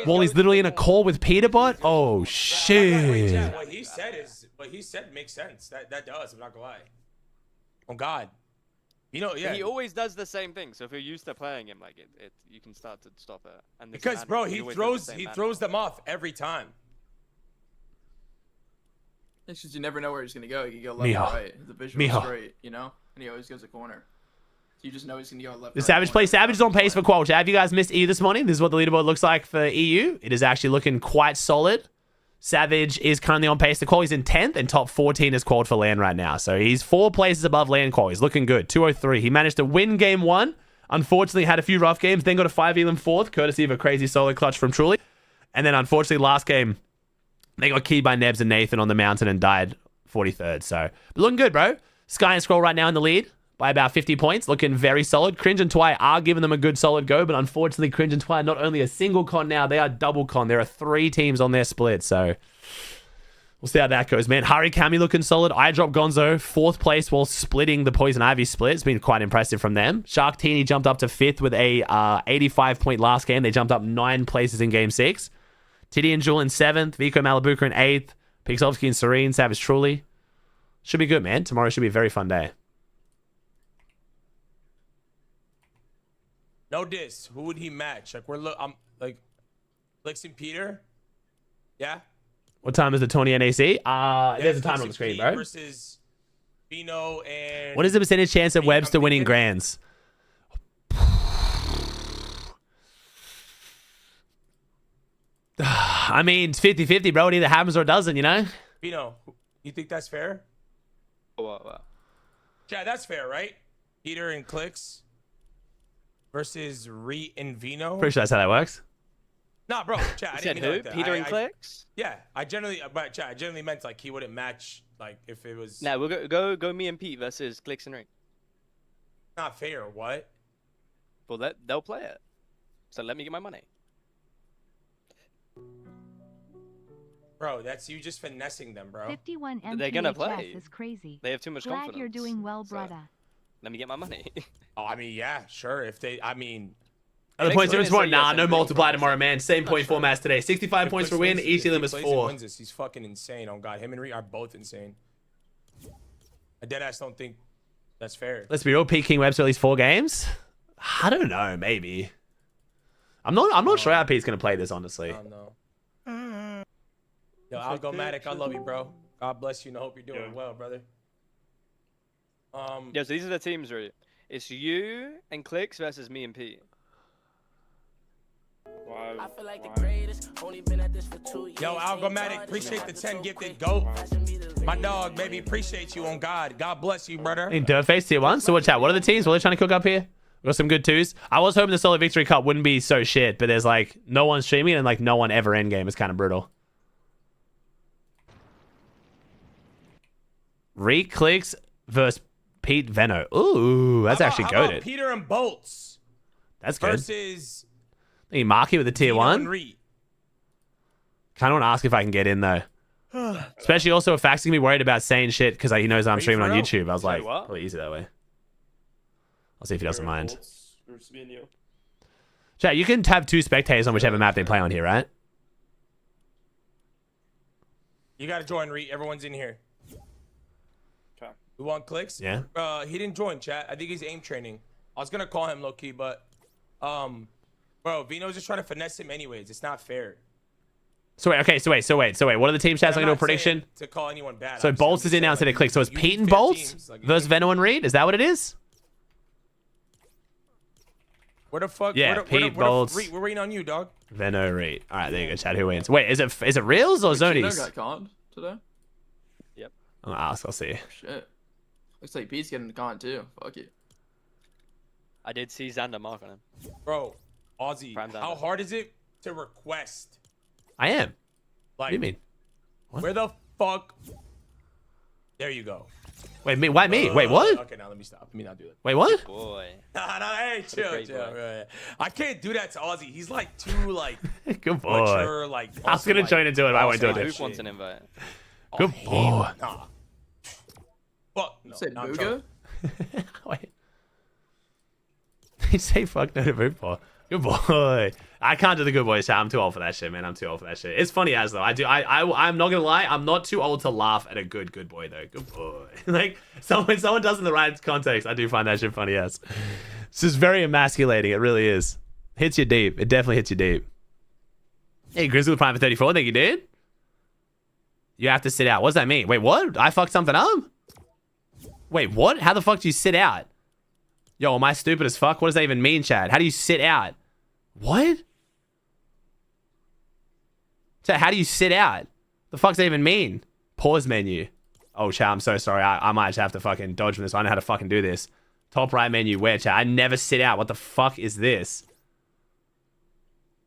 While he's literally in a call with Peterbot? Oh shit. What he said makes sense. That does, I'm not gonna lie. Oh God. You know, yeah. He always does the same thing. So if you're used to playing him, like you can start to stop it. And because bro, he throws them off every time. It's just you never know where he's gonna go. You can go left or right. The visual straight, you know, and he always goes a corner. So you just know he's gonna go left. The Savage play. Savage is on pace for qual. Have you guys missed EU this morning? This is what the leaderboard looks like for EU. It is actually looking quite solid. Savage is currently on pace to qual. He's in 10th, and top 14 is qualified for LAN right now. So he's 4 places above LAN qual. He's looking good. 203. He managed to win game 1. Unfortunately, had a few rough games. Then got a 5-elim 4th, courtesy of a crazy solo clutch from Truly. And then, unfortunately, last game, they got keyed by Nebs and Nathan on the mountain and died 43rd. So, but looking good, bro. Sky and Scroll right now in the lead by about 50 points. Looking very solid. Cringe and Twy are giving them a good solid go, but unfortunately, Cringe and Twy are not only a single con now, they are double con. There are 3 teams on their split, so we'll see how that goes, man. Hari Kami looking solid. I dropped Gonzo 4th place while splitting the Poison Ivy split. It's been quite impressive from them. Shark Teeny jumped up to 5th with a 85-point last game. They jumped up 9 places in game 6. Tiddy and Jewel in 7th. Vico Malabuka in 8th. Pixovsky and Serene. Savage Truly. Should be good, man. Tomorrow should be a very fun day. No diss. Who would he match? Like I'm like Lex and Peter. Yeah. What time is the Tony NAC? There's a timer on the screen, bro. Versus Bino and. What is the percentage chance of Webster winning Grands? I mean, it's 50-50, bro. It either happens or it doesn't, you know? Bino, you think that's fair? Wow. Yeah, that's fair, right? Peter and Clicks versus Re and Vino. Pretty sure that's how that works. Nah, bro. Chat, I didn't mean like that. Peter and Clicks? Yeah, I generally meant like he wouldn't match like if it was. Nah, we'll go me and Pete versus Clicks and Ring. Not fair. What? Well, they'll play it. So let me get my money. Bro, that's you just finessing them, bro. 51 They're gonna play. Is crazy. They have too much confidence. Glad you're doing well, brother. Let me get my money. Oh, I mean, yeah, sure. If they, I mean. Other points difference tomorrow? Nah, no multiply tomorrow, man. Same point formats today. 65 points for win. Each of them is 4. He's fucking insane. Oh god, him and Reed are both insane. I deadass don't think that's fair. Let's be real. Pete King Webster at least 4 games. I don't know. Maybe. I'm not sure how Pete's gonna play this, honestly. I don't know. Yo, I'll go Matic. I love you, bro. God bless you, and I hope you're doing well, brother. Yeah, so these are the teams, right? It's you and Clicks versus me and Pete. Wow. Yo, Algomatic, appreciate the 10 gifted goat. My dog, baby, appreciate you on God. God bless you, brother. In Dirtface tier 1. So watch out. What are the teams? What are they trying to cook up here? We got some good twos. I was hoping the Solo Victory Cup wouldn't be so shit, but there's like no one streaming and like no one ever end game. It's kind of brutal. Reclicks versus Pete Veno. Ooh, that's actually how about goated. Peter and Bolts That's good. versus You mark it with the tier Vino 1. and Reed. Kind of want to ask if I can get in though. Especially also if Fax can be worried about saying shit because he knows I'm streaming on for real? YouTube. I was like, what? probably easy that way. I'll see if he doesn't mind. Versus me and you. Chat, you can have 2 spectators on whichever map they play on here, right? You gotta join, Reed. Everyone's in here. Okay. We want clicks? Yeah. He didn't join, chat. I think he's aim training. I was gonna call him low key, but bro, Vino's just trying to finesse him anyways. It's not fair. So wait, okay, so wait. What are the team chats? I'm I'm gonna do a not prediction. saying to call anyone bad. So obviously. Bolts I'm is in just now saying, instead of like, Click. So it's you Pete and fair Bolts teams, like, versus Veno and Reed? Is that what it is? Where the fuck? Yeah, Pete, Bolts. Reed, we're waiting on you, dog. Veno, Reed. All right, there you go, chat. Who wins? Wait, is it Reels or Chino Zonies? got conned today. I'll ask. I'll see. Shit. Looks like Pete's getting conned too. Fuck you. I did see Xander mark on him. Bro, Aussie, Prime how Xander. hard is it to request? I am. Like, What do you mean? where the fuck? There you go. Wait, me? Why me? Wait, what? Okay, now let me stop. Let me not do it. Wait, what? Boy. Nah, hey, chill. great boy. Yeah. I can't do that to Aussie. He's like too like Good boy. mature. Like I was gonna join into it, but I won't do Who it. wants an invite? Good boy. Nah. Fuck no. Said Nah, I'm Booga? joking. Wait. He say fuck no to boot for. Good boy. I can't do the good boy chat. I'm too old for that shit, man. I'm too old for that shit. It's funny as though. I'm not gonna lie. I'm not too old to laugh at a good boy though. Good boy. Like someone does in the right context, I do find that shit funny as. It's just very emasculating. It really is. Hits you deep. It definitely hits you deep. Hey, Grizzly with Prime for 34. Thank you, dude. You have to sit out. What does that mean? Wait, what? I fucked something up? Wait, what? How the fuck do you sit out? Yo, am I stupid as fuck? What does that even mean, Chad? How do you sit out? What? Chad, how do you sit out? The fuck does that even mean? Pause menu. Oh, Chad, I'm so sorry. I might just have to fucking dodge from this. I know how to fucking do this. Top right menu. Where, Chad? I never sit out. What the fuck is this?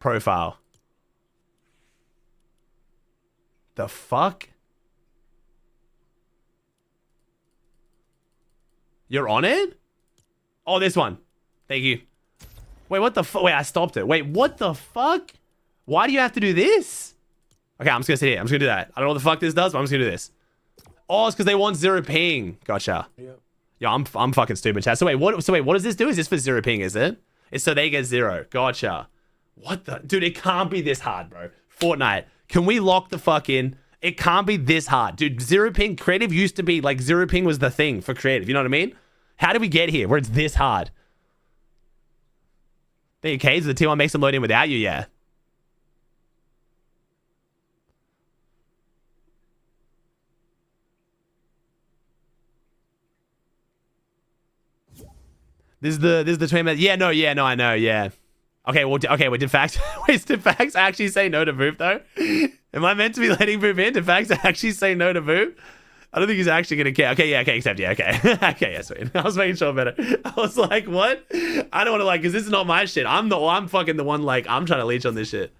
Profile. The fuck? You're on it? Oh, this one. Thank you. Wait, what the fuck? Wait, I stopped it. Wait, what the fuck? Why do you have to do this? Okay, I'm just gonna sit here. I'm just gonna do that. I don't know what the fuck this does, but I'm just gonna do this. Oh, it's because they want 0 ping. Gotcha. Yep. Yeah, I'm fucking stupid, chat. So wait, what does this do? Is this for 0 ping, is it? It's so they get 0. Gotcha. What the? Dude, it can't be this hard, bro. Fortnite. Can we lock the fuck in? It can't be this hard. Dude, 0 ping creative used to be like 0 ping was the thing for creative. You know what I mean? How did we get here where it's this hard? Think okay, so the T1 makes them load in without you, yeah. This is the train. Yeah, no, I know, yeah. Okay, well, did Fax did Fax actually say no to Boop though? Am I meant to be letting Boop in? Did Fax actually say no to Boop? I don't think he's actually gonna care. Okay, yeah, okay, accept, yeah, okay. Okay, yeah, sweet. I was making sure better. I was like, what? I don't wanna because this is not my shit. I'm fucking the one I'm trying to leech on this shit.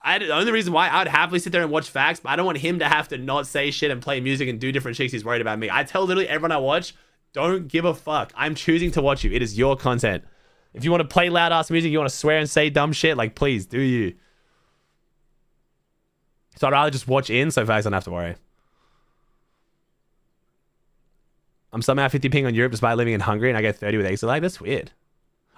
The only reason why I would happily sit there and watch Fax, but I don't want him to have to not say shit and play music and do different shit. He's worried about me. I tell literally everyone I watch, don't give a fuck. I'm choosing to watch you. It is your content. If you want to play loud ass music, you want to swear and say dumb shit, please do you. So I'd rather just watch in so Fax don't have to worry. I'm somehow 50 ping on Europe despite living in Hungary and I get 30 with exit lag. That's weird.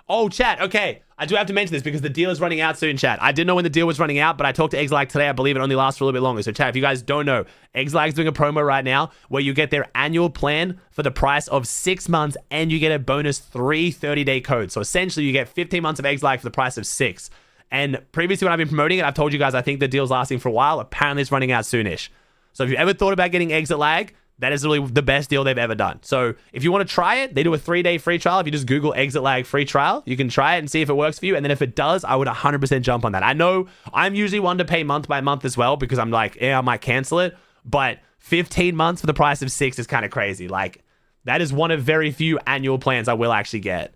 Oh, chat. Okay. I do have to mention this because the deal is running out soon, chat. I didn't know when the deal was running out, but I talked to Exlag today. I believe it only lasts for a little bit longer. So, chat, if you guys don't know, Exlag's doing a promo right now where you get their annual plan for the price of 6 months and you get a bonus 3 30-day codes. So, essentially, you get 15 months of Exlag for the price of 6. And previously, when I've been promoting it, I've told you guys I think the deal's lasting for a while. Apparently, it's running out soonish. So, if you ever thought about getting Exit Lag, That is literally the best deal they've ever done. So if you want to try it, they do a 3-day free trial. If you just Google exit lag free trial, you can try it and see if it works for you. And then if it does, I would 100% jump on that. I know I'm usually one to pay month by month as well because I'm like, yeah, I might cancel it. But 15 months for the price of 6 is kind of crazy. Like, that is one of very few annual plans I will actually get.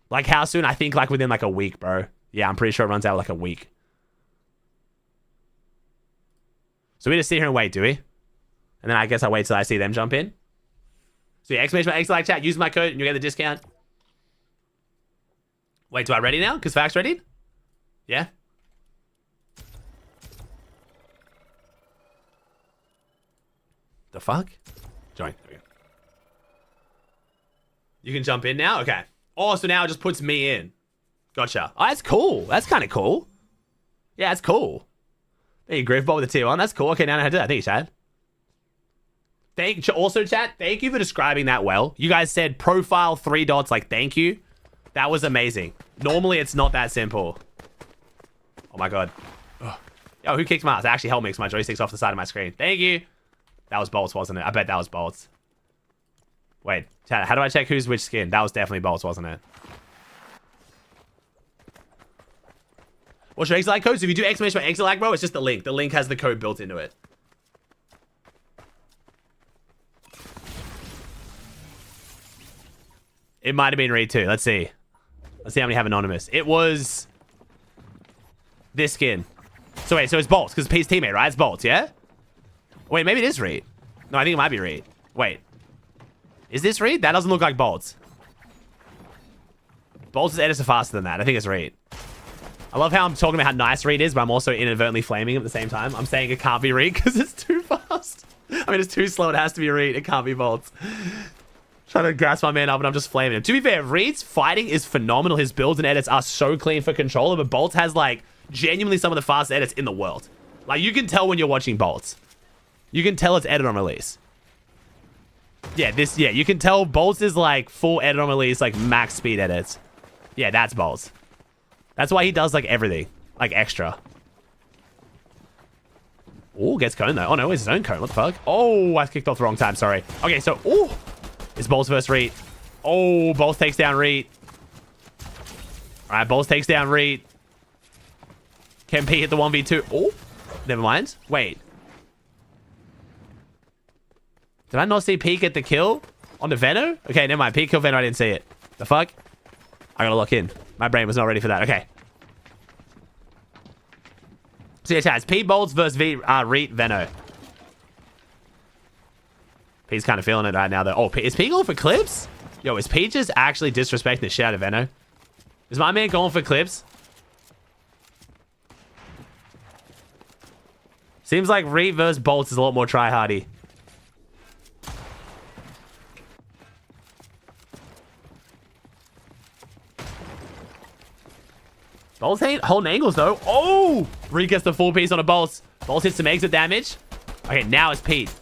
Like, how soon? I think like within like a week, bro. Yeah, I'm pretty sure it runs out like a week. So we just sit here and wait, do we? And then I guess I wait till I see them jump in. So yeah, exclamation mark, exit lag chat. Use my code and you'll get the discount. Wait, do I ready now? Because Fact's ready? Yeah? The fuck? Join. There we go. You can jump in now? Okay. Oh, so now it just puts me in. Gotcha. Oh, that's cool. That's kind of cool. Yeah, that's cool. There you go, Griffbot with the tier 1. That's cool. Okay, now I know how to do that. Thank you, Chad. Also, chat, thank you for describing that well. You guys said profile 3 dots, like, thank you. That was amazing. Normally, it's not that simple. Oh, my God. Ugh. Yo, who kicked my ass? It actually helped me because my joystick's off the side of my screen. Thank you. That was Bolts, wasn't it? I bet that was Bolts. Wait, chat, how do I check who's which skin? That was definitely Bolts, wasn't it? What's your exit lag code? So if you do exclamation mark exit lag, bro, it's just the link. The link has the code built into it. It might have been Reed too. Let's see. Let's see how many have anonymous. It was this skin. So wait, so it's Bolts because Pete's teammate, right? It's Bolts, yeah? Wait, maybe it is Reed. No, I think it might be Reed. Wait. Is this Reed? That doesn't look like Bolts. Bolts' edits are faster than that. I think it's Reed. I love how I'm talking about how nice Reed is, but I'm also inadvertently flaming him at the same time. I'm saying it can't be Reed because it's too fast. I mean, it's too slow. It has to be Reed. It can't be Bolts. Trying to grasp my man up and I'm just flaming him. To be fair, Reed's fighting is phenomenal. His builds and edits are so clean for controller, but Bolts has like genuinely some of the fastest edits in the world. Like you can tell when you're watching Bolts. You can tell it's edit on release. Yeah, you can tell Bolts is like full edit on release, like max speed edits. Yeah, that's Bolts. That's why he does like everything, like extra. Oh, gets cone though. Oh no, it's his own cone. What the fuck? Oh, I kicked off the wrong time. Sorry. Okay, so oh. It's Bolts versus Reed. Oh, Bolts takes down Reed. All right, Bolts takes down Reed. Can P hit the 1v2? Oh, never mind. Wait. Did I not see P get the kill on the Veno? Okay, never mind. P killed Veno. I didn't see it. The fuck? I gotta lock in. My brain was not ready for that. Okay. So yeah, chat. It's P Bolts versus Reed Veno. P's kind of feeling it right now, though. Oh, is P going for clips? Yo, is P just actually disrespecting the shit out of Veno? Is my man going for clips? Seems like Reed versus Bolts is a lot more try-hardy. Bolts ain't holding angles, though. Oh! Reed gets the full piece on a Bolts. Bolts hits some exit damage. Okay, now it's Pete.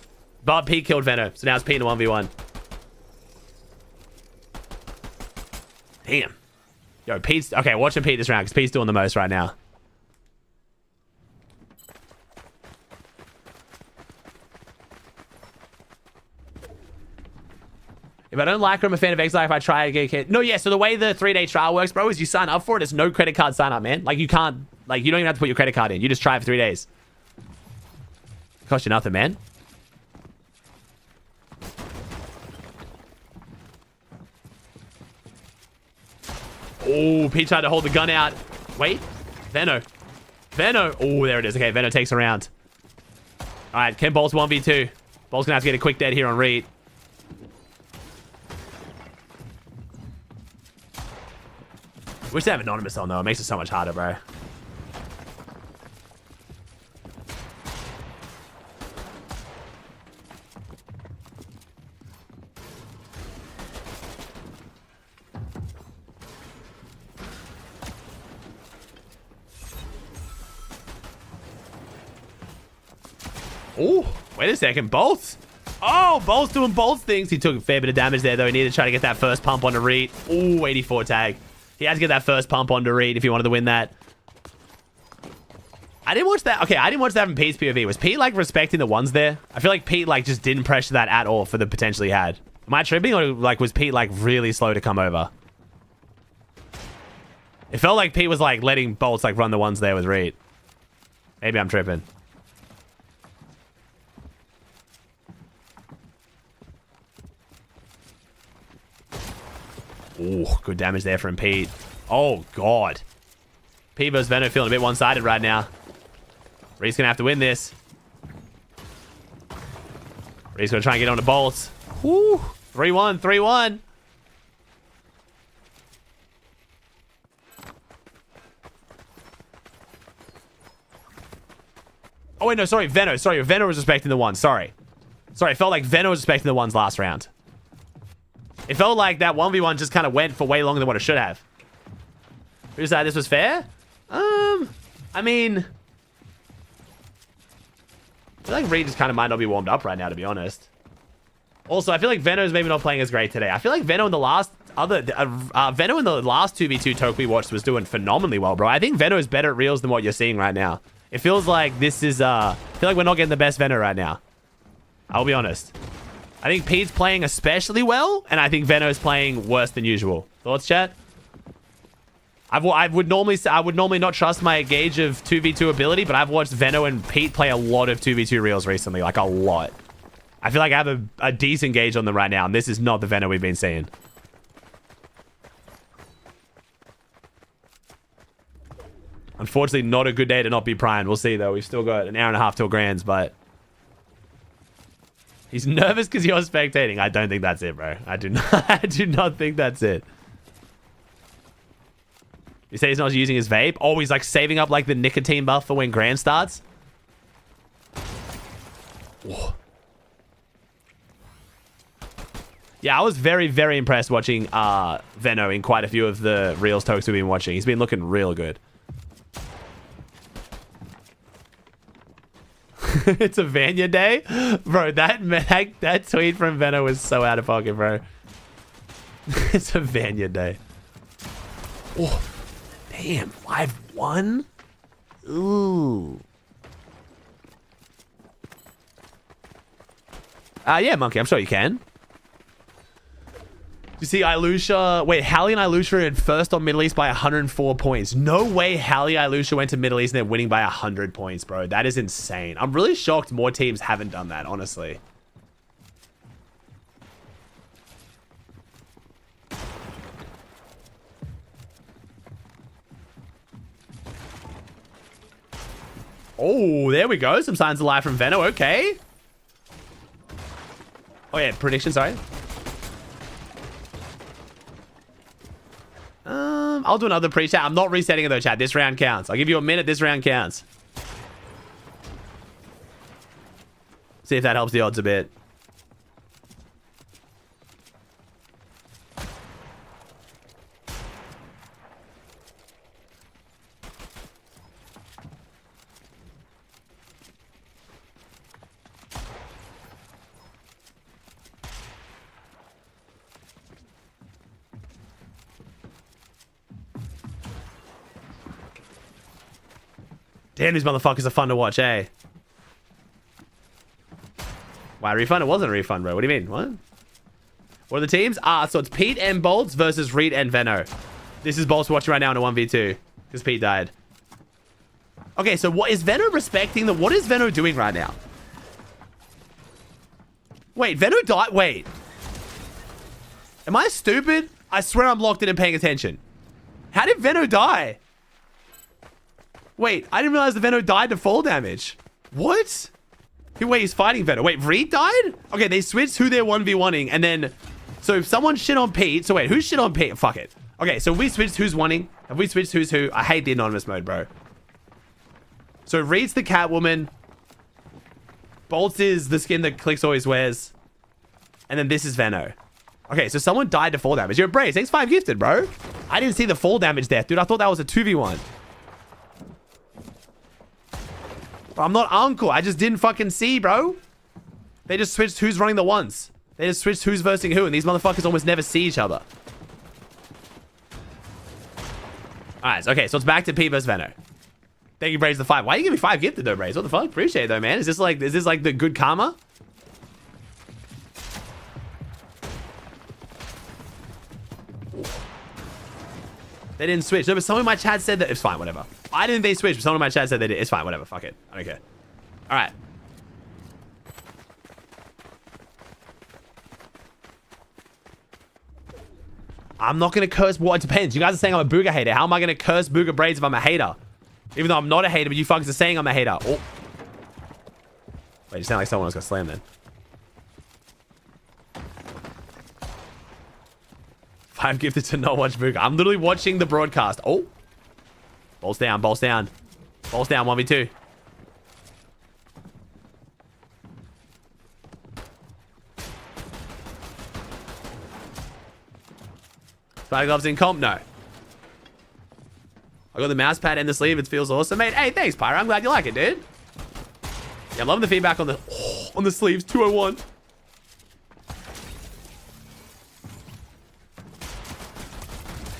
But Pete killed Veno, so now it's Pete in the 1v1. Damn. Yo, Pete's... Okay, watching Pete this round, because Pete's doing the most right now. If I don't like her, I'm a fan of Exile. If I try to get... No, yeah, so the way the 3-day trial works, bro, is you sign up for it. It's no credit card sign up, man. Like, you can't... Like, you don't even have to put your credit card in. You just try it for 3 days. It costs you nothing, man. Oh, Pete tried to hold the gun out. Wait. Veno. Veno. Oh, there it is. Okay, Veno takes a round. All right, Ken Bolts 1v2. Bolts gonna have to get a quick dead here on Reed. Wish they have anonymous on though. It makes it so much harder, bro. Oh, wait a second. Bolts. Oh, Bolts doing Bolts things. He took a fair bit of damage there, though. He needed to try to get that first pump onto Reed. Oh, 84 tag. He had to get that first pump onto Reed if he wanted to win that. I didn't watch that. Okay, I didn't watch that from Pete's POV. Was Pete like respecting the ones there? I feel like Pete like just didn't pressure that at all for the potential he had. Am I tripping, or like was Pete like really slow to come over? It felt like Pete was like letting Bolts like run the ones there with Reed. Maybe I'm tripping. Ooh, good damage there from Pete. Oh god. Pete versus Venom feeling a bit one-sided right now. Reed's gonna have to win this. Reed's gonna try and get on the Bolts. Woo! 3-1, 3-1. Oh wait, no, sorry, Veno. Sorry, Veno was respecting the ones. Sorry. Sorry, it felt like Veno was respecting the ones last round. It felt like that 1v1 just kind of went for way longer than what it should have. Who decided this was fair? I mean... I feel like Reed just kind of might not be warmed up right now, to be honest. Also, I feel like Veno's maybe not playing as great today. I feel like Veno in the last Veno in the last 2v2 toke we watched was doing phenomenally well, bro. I think Veno is better at reels than what you're seeing right now. It feels like this is, I feel like we're not getting the best Veno right now. I'll be honest. I think Pete's playing especially well, and I think Veno's playing worse than usual. Thoughts, chat? I would normally not trust my gauge of 2v2 ability, but I've watched Veno and Pete play a lot of 2v2 reels recently, like a lot. I feel like I have a decent gauge on them right now, and this is not the Veno we've been seeing. Unfortunately, not a good day to not be primed. We'll see, though. We've still got an hour and a half till Grands, but... He's nervous because you're spectating. I don't think that's it, bro. I do not think that's it. You say he's not using his vape? Oh, he's like saving up like the nicotine buff for when Grand starts? Whoa. Yeah, I was very, very impressed watching Veno in quite a few of the Reels tokes we've been watching. He's been looking real good. It's a Vanya day? Bro, that tweet from Veno was so out of pocket, bro. It's a Vanya day. Oh, damn. 5-1? Ooh. Yeah, Monkey, I'm sure you can. You see, Ilusha... Wait, Hallie and Ilusha are in first on Middle East by 104 points. No way Hallie Ilusha went to Middle East and they're winning by 100 points, bro. That is insane. I'm really shocked more teams haven't done that, honestly. Oh, there we go. Some signs of life from Veno. Okay. Oh, yeah. Prediction, sorry. I'll do another pre-chat. I'm not resetting it though, chat. This round counts. I'll give you a minute. This round counts. See if that helps the odds a bit. Damn, these motherfuckers are fun to watch, eh? Why, refund? It wasn't a refund, bro. What do you mean? What? What are the teams? So it's Pete and Bolts versus Reed and Veno. This is Bolts watching right now in a 1v2. Because Pete died. Okay, so what is Veno respecting the... What is Veno doing right now? Wait, Veno died... Wait. Am I stupid? I swear I'm locked in and paying attention. How did Veno die? Wait, I didn't realize the Veno died to fall damage. What? Wait, he's fighting Veno. Wait, Reed died? Okay, they switched who they're 1v1ing, and then... So if someone shit on Pete... So wait, who shit on Pete? Fuck it. Okay, so we switched who's winning. Have we switched who's who? I hate the anonymous mode, bro. So Reed's the Catwoman. Bolts is the skin that Clicks always wears. And then this is Veno. Okay, so someone died to fall damage. You're brave. Thanks 5 gifted, bro. I didn't see the fall damage death, dude. I thought that was a 2v1. I'm not uncle. I just didn't fucking see, bro. They just switched who's running the ones. They just switched who's versing who, and these motherfuckers almost never see each other. Alright, okay, so it's back to Pete versus Veno. Thank you, Braves, the 5. Why you give me 5 gifted though, Braves? What the fuck? Appreciate it though, man. Is this like the good karma? They didn't switch. No, but someone in my chat said that it's fine, whatever. I didn't think they switched, but someone in my chat said they did. It's fine, whatever. Fuck it. I don't care. All right. I'm not going to curse. Well, it depends. You guys are saying I'm a Booga hater. How am I going to curse Booga Braids if I'm a hater? Even though I'm not a hater, but you fuckers are saying I'm a hater. Oh. Wait, you sound like someone else got slammed then. 5 gifted to not watch Booga. I'm literally watching the broadcast. Oh. Balls down, balls down. Balls down, 1v2. Spy gloves in comp? No. I got the mouse pad and the sleeve. It feels awesome, mate. Hey, thanks, Pyro. I'm glad you like it, dude. Yeah, I'm loving the feedback on the sleeves. 201.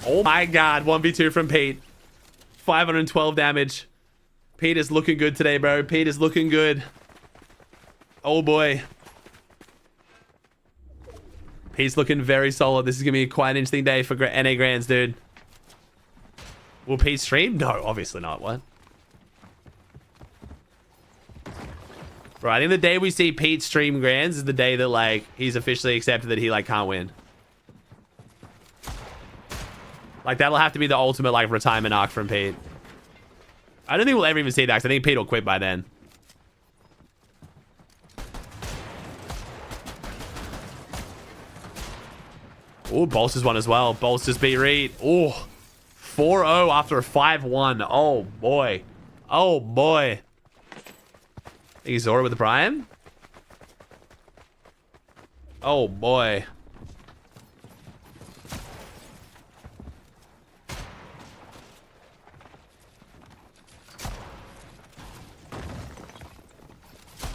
Oh my god, 1v2 from Pete. 512 damage. Pete is looking good today, bro. Pete is looking good. Oh boy. Pete's looking very solid. This is going to be quite an interesting day for NA Grands, dude. Will Pete stream? No, obviously not. What? Bro, I think the day we see Pete stream Grands is the day that, like, he's officially accepted that he, like, can't win. Like, that'll have to be the ultimate, like, retirement arc from Pete. I don't think we'll ever even see that, because I think Pete will quit by then. Oh, Bolsters won as well. Bolsters beat Reed. Oh, 4-0 after a 5-1. Oh, boy. Oh, boy. I think he's Zora with the Prime. Oh, boy.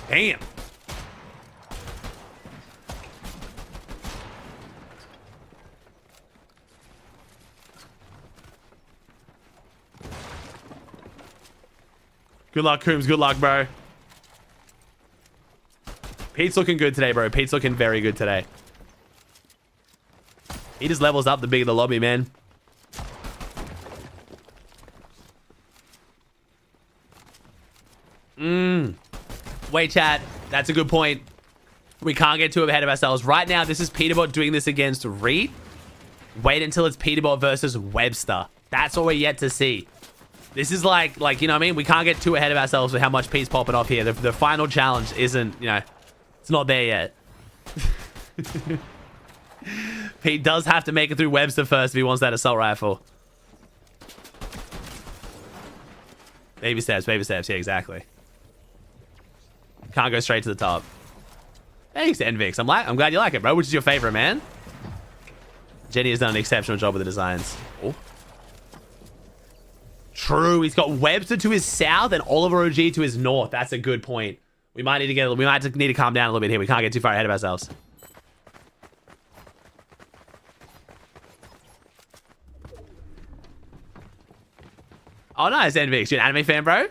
Damn. Good luck, Coombs. Good luck, bro. Pete's looking good today, bro. Pete's looking very good today. He just levels up the bigger the lobby, man. Wait, chat. That's a good point. We can't get too ahead of ourselves. Right now, this is Peterbot doing this against Reed. Wait until it's Peterbot versus Webster. That's what we're yet to see. This is like, you know what I mean? We can't get too ahead of ourselves with how much Pete's popping off here. The final challenge isn't, you know, it's not there yet. Pete does have to make it through Webster first if he wants that assault rifle. Baby steps, baby steps. Yeah, exactly. Can't go straight to the top. Thanks, Envix. I'm glad you like it, bro. Which is your favorite, man? Jenny has done an exceptional job with the designs. Oh. True. He's got Webster to his south and Oliver OG to his north. That's a good point. We might need to calm down a little bit here. We can't get too far ahead of ourselves. Oh, nice, Envix. You an anime fan, bro?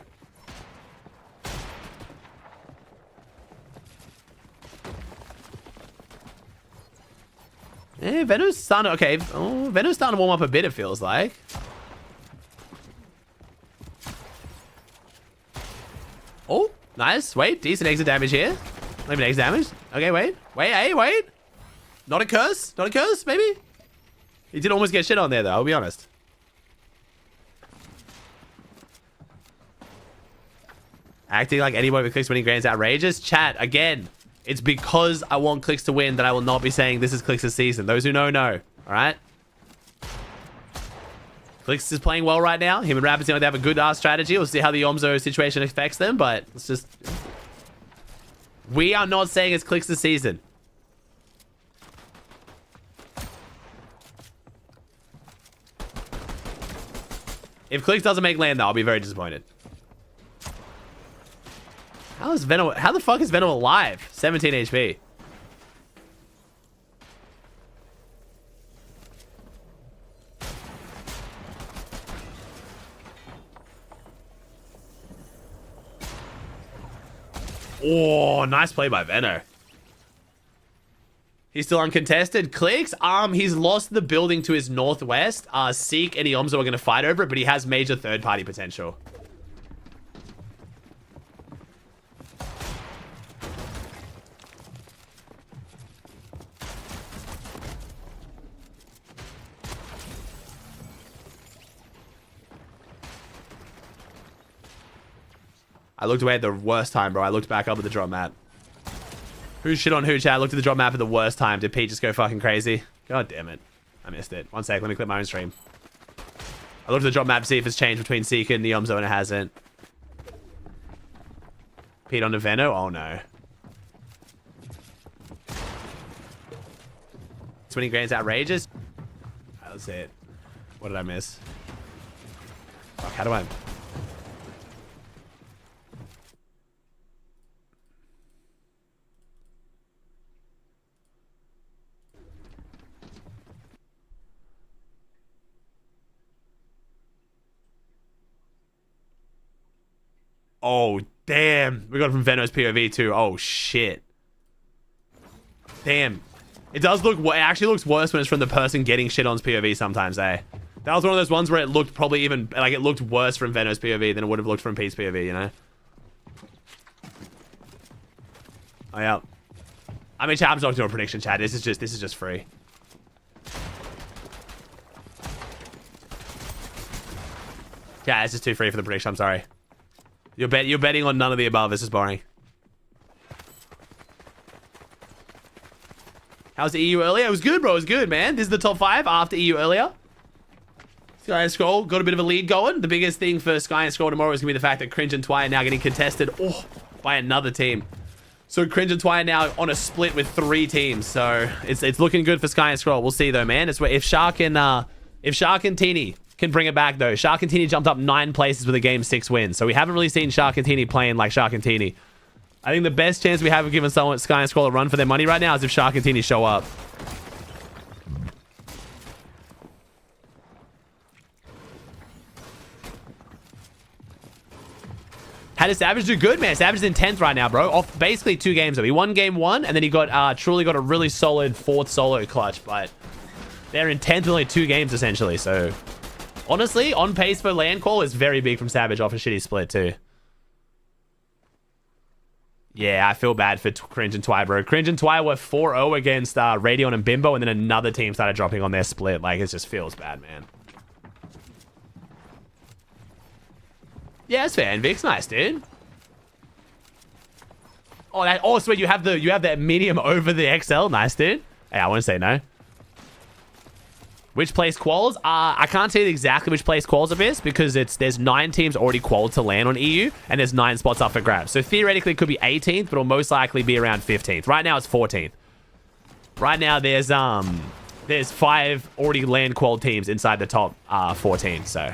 Yeah, Venom's starting to... Okay. Oh, Venom's starting to warm up a bit, it feels like. Oh, nice. Wait, decent exit damage here. Not even exit damage. Okay, wait. Wait, hey, wait. Not a curse? Not a curse, maybe? He did almost get shit on there, though. I'll be honest. Acting like anybody with clicks winning Grand's outrageous. Chat, again, it's because I want clicks to win that I will not be saying this is clicks' season. Those who know, know. All right? Clicks is playing well right now. Him and Rapid seem like they have a good strategy. We'll see how the Yomzo situation affects them, but it's just... We are not saying it's Clicks' season. If Clicks doesn't make land, though, I'll be very disappointed. How the fuck is Venom alive? 17 HP. Oh, nice play by Veno. He's still uncontested. Clicks. He's lost the building to his northwest. Seek and Iomzo are going to fight over it, but he has major third-party potential. I looked away at the worst time, bro. I looked back up at the drop map. Who shit on who, chat? I looked at the drop map at the worst time. Did Pete just go fucking crazy? God damn it. I missed it. One sec. Let me click my own stream. I looked at the drop map to see if it's changed between Seeker and Niomzo, and it hasn't. Pete on the Veno? Oh, no. 20 grand's outrageous. That was it. What did I miss? Fuck, how do I... Oh, damn. We got it from Veno's POV too. Oh, shit. Damn. It does look... It actually looks worse when it's from the person getting shit on's POV sometimes, eh? That was one of those ones where it looked probably even... Like, it looked worse from Veno's POV than it would have looked from Pete's POV, you know? Oh, yeah. I mean, chat, I'm not doing a prediction, chat. This is just free. Yeah, this is too free for the prediction. I'm sorry. You're betting on none of the above. This is boring. How's the EU earlier? It was good, bro. It was good, man. This is the top 5 after EU earlier. Sky and Scroll got a bit of a lead going. The biggest thing for Sky and Scroll tomorrow is going to be the fact that Cringe and Twy are now getting contested by another team. So Cringe and Twy are now on a split with 3 teams. So it's looking good for Sky and Scroll. We'll see though, man. It's where if Shark and Teeny can bring it back though. Shark and Teeny jumped up 9 places with a game 6 win. So we haven't really seen Shark and Teeny playing like Shark and Teeny. I think the best chance we have of giving someone Sky and Scroll a run for their money right now is if Shark and Teeny show up. How does Savage do? Good, man. Savage is in 10th right now, bro. Off basically 2 games though. He won game 1 and then he got truly got a really solid 4th solo clutch, but they're in 10th with only 2 games essentially. So honestly, on pace for land call is very big from Savage off a shitty split too. Yeah, I feel bad for Cringe and Twy, bro. Cringe and Twy were 4-0 against Radeon and Bimbo, and then another team started dropping on their split. Like, it just feels bad, man. Yeah, it's fair. Invic's nice, dude. Oh, sweet. You have that medium over the XL. Nice, dude. Hey, I wouldn't say no. Which place quals? I can't tell you exactly which place quals it is because there's 9 teams already qualified to land on EU and there's 9 spots up for grabs. So theoretically it could be 18th, but it'll most likely be around 15th. Right now it's 14th. Right now there's 5 already land qual teams inside the top 14. So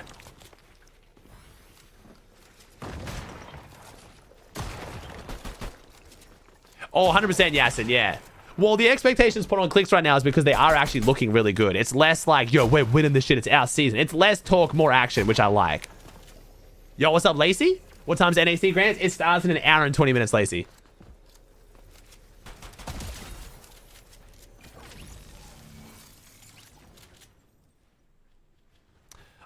oh, 100% Yasin, yeah. Well, the expectations put on Clicks right now is because they are actually looking really good. It's less like, yo, we're winning this shit. It's our season. It's less talk, more action, which I like. Yo, what's up, Lacey? What time's NAC grants? It starts in 1 hour and 20 minutes, Lacey.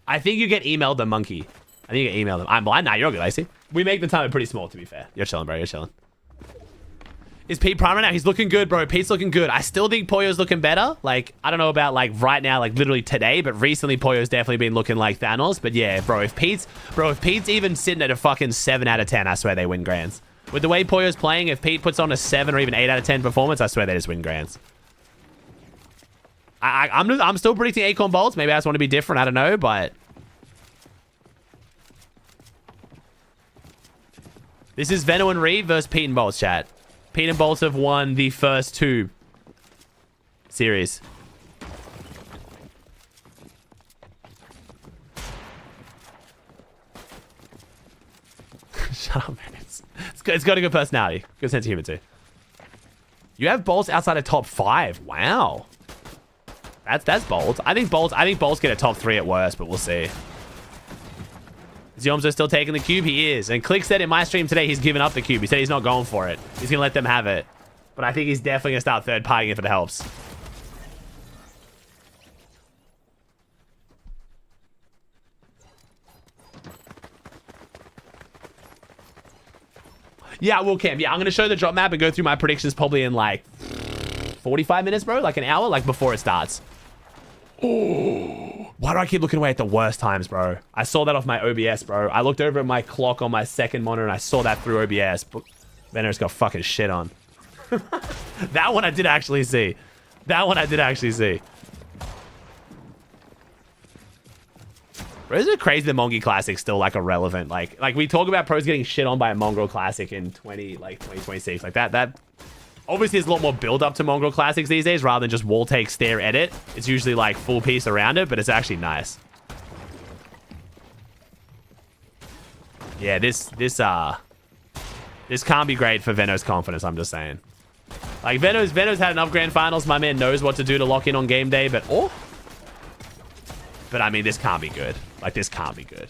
I think you get emailed them, Monkey. I think you get emailed them. I'm blind. Nah, you're good, Lacey. We make the timer pretty small, to be fair. You're chilling, bro. You're chilling. Is Pete prime right now? He's looking good, bro. Pete's looking good. I still think Poyo's looking better. Like, I don't know about, like, right now, like, literally today, but recently Poyo's definitely been looking like Thanos. But yeah, bro, if Pete's even sitting at a fucking 7 out of 10, I swear they win grands. With the way Poyo's playing, if Pete puts on a 7 or even 8 out of 10 performance, I swear they just win grands. I'm still predicting Acorn Bolts. Maybe I just want to be different. I don't know, but... This is Veno and Reed versus Pete and Bolts, chat. Pete and Bolts have won the first 2 series. Shut up, man. It's got a good personality. Good sense of humor, too. You have Bolts outside of top 5. Wow. That's Bolts. I think Bolts get a top 3 at worst, but we'll see. Ziomzo still taking the cube? He is. And Click said in my stream today he's given up the cube. He said he's not going for it. He's going to let them have it. But I think he's definitely going to start third partying if it helps. Yeah, I will, Cam. Yeah, I'm going to show the drop map and go through my predictions probably in like 45 minutes, bro. Like an hour, like before it starts. Oh, why do I keep looking away at the worst times, bro? I saw that off my OBS, bro. I looked over at my clock on my second monitor and I saw that through OBS. Venom's got fucking shit on. That one I did actually see. That one I did actually see. Bro, isn't it crazy the Mongi Classic's still like irrelevant? Like we talk about pros getting shit on by a Mongrel Classic in 2026. Like that obviously there's a lot more build up to Mongrel Classics these days rather than just wall take, stare, edit. It's usually like full piece around it, but it's actually nice. Yeah, this can't be great for Veno's confidence, I'm just saying. Like Veno's had enough grand finals. My man knows what to do to lock in on game day, but I mean, this can't be good. Like, this can't be good.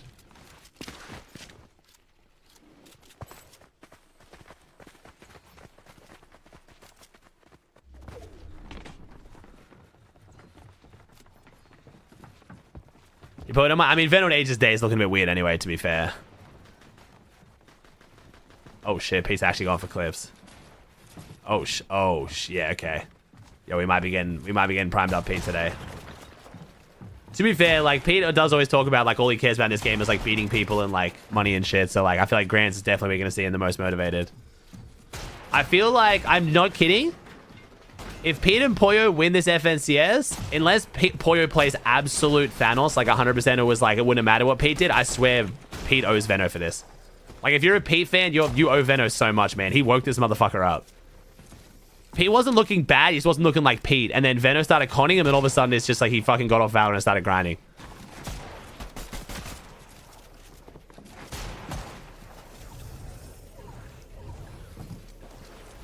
You put him, I mean, Venom Ages Day is looking a bit weird anyway, to be fair. Oh shit, Pete's actually going for cliffs. Yeah, okay. Yeah, we might be getting primed up, Pete, today. To be fair, like, Pete does always talk about, like, all he cares about in this game is, like, beating people and, like, money and shit. So, like, I feel like Grants is definitely going to see him the most motivated. I feel like, I'm not kidding. If Pete and Poyo win this FNCS, unless Poyo plays absolute Thanos, like 100%, it was like, it wouldn't matter what Pete did, I swear Pete owes Veno for this. Like, if you're a Pete fan, you owe Veno so much, man. He woke this motherfucker up. Pete wasn't looking bad. He just wasn't looking like Pete. And then Veno started conning him, and all of a sudden, it's just like he fucking got off Valorant and started grinding.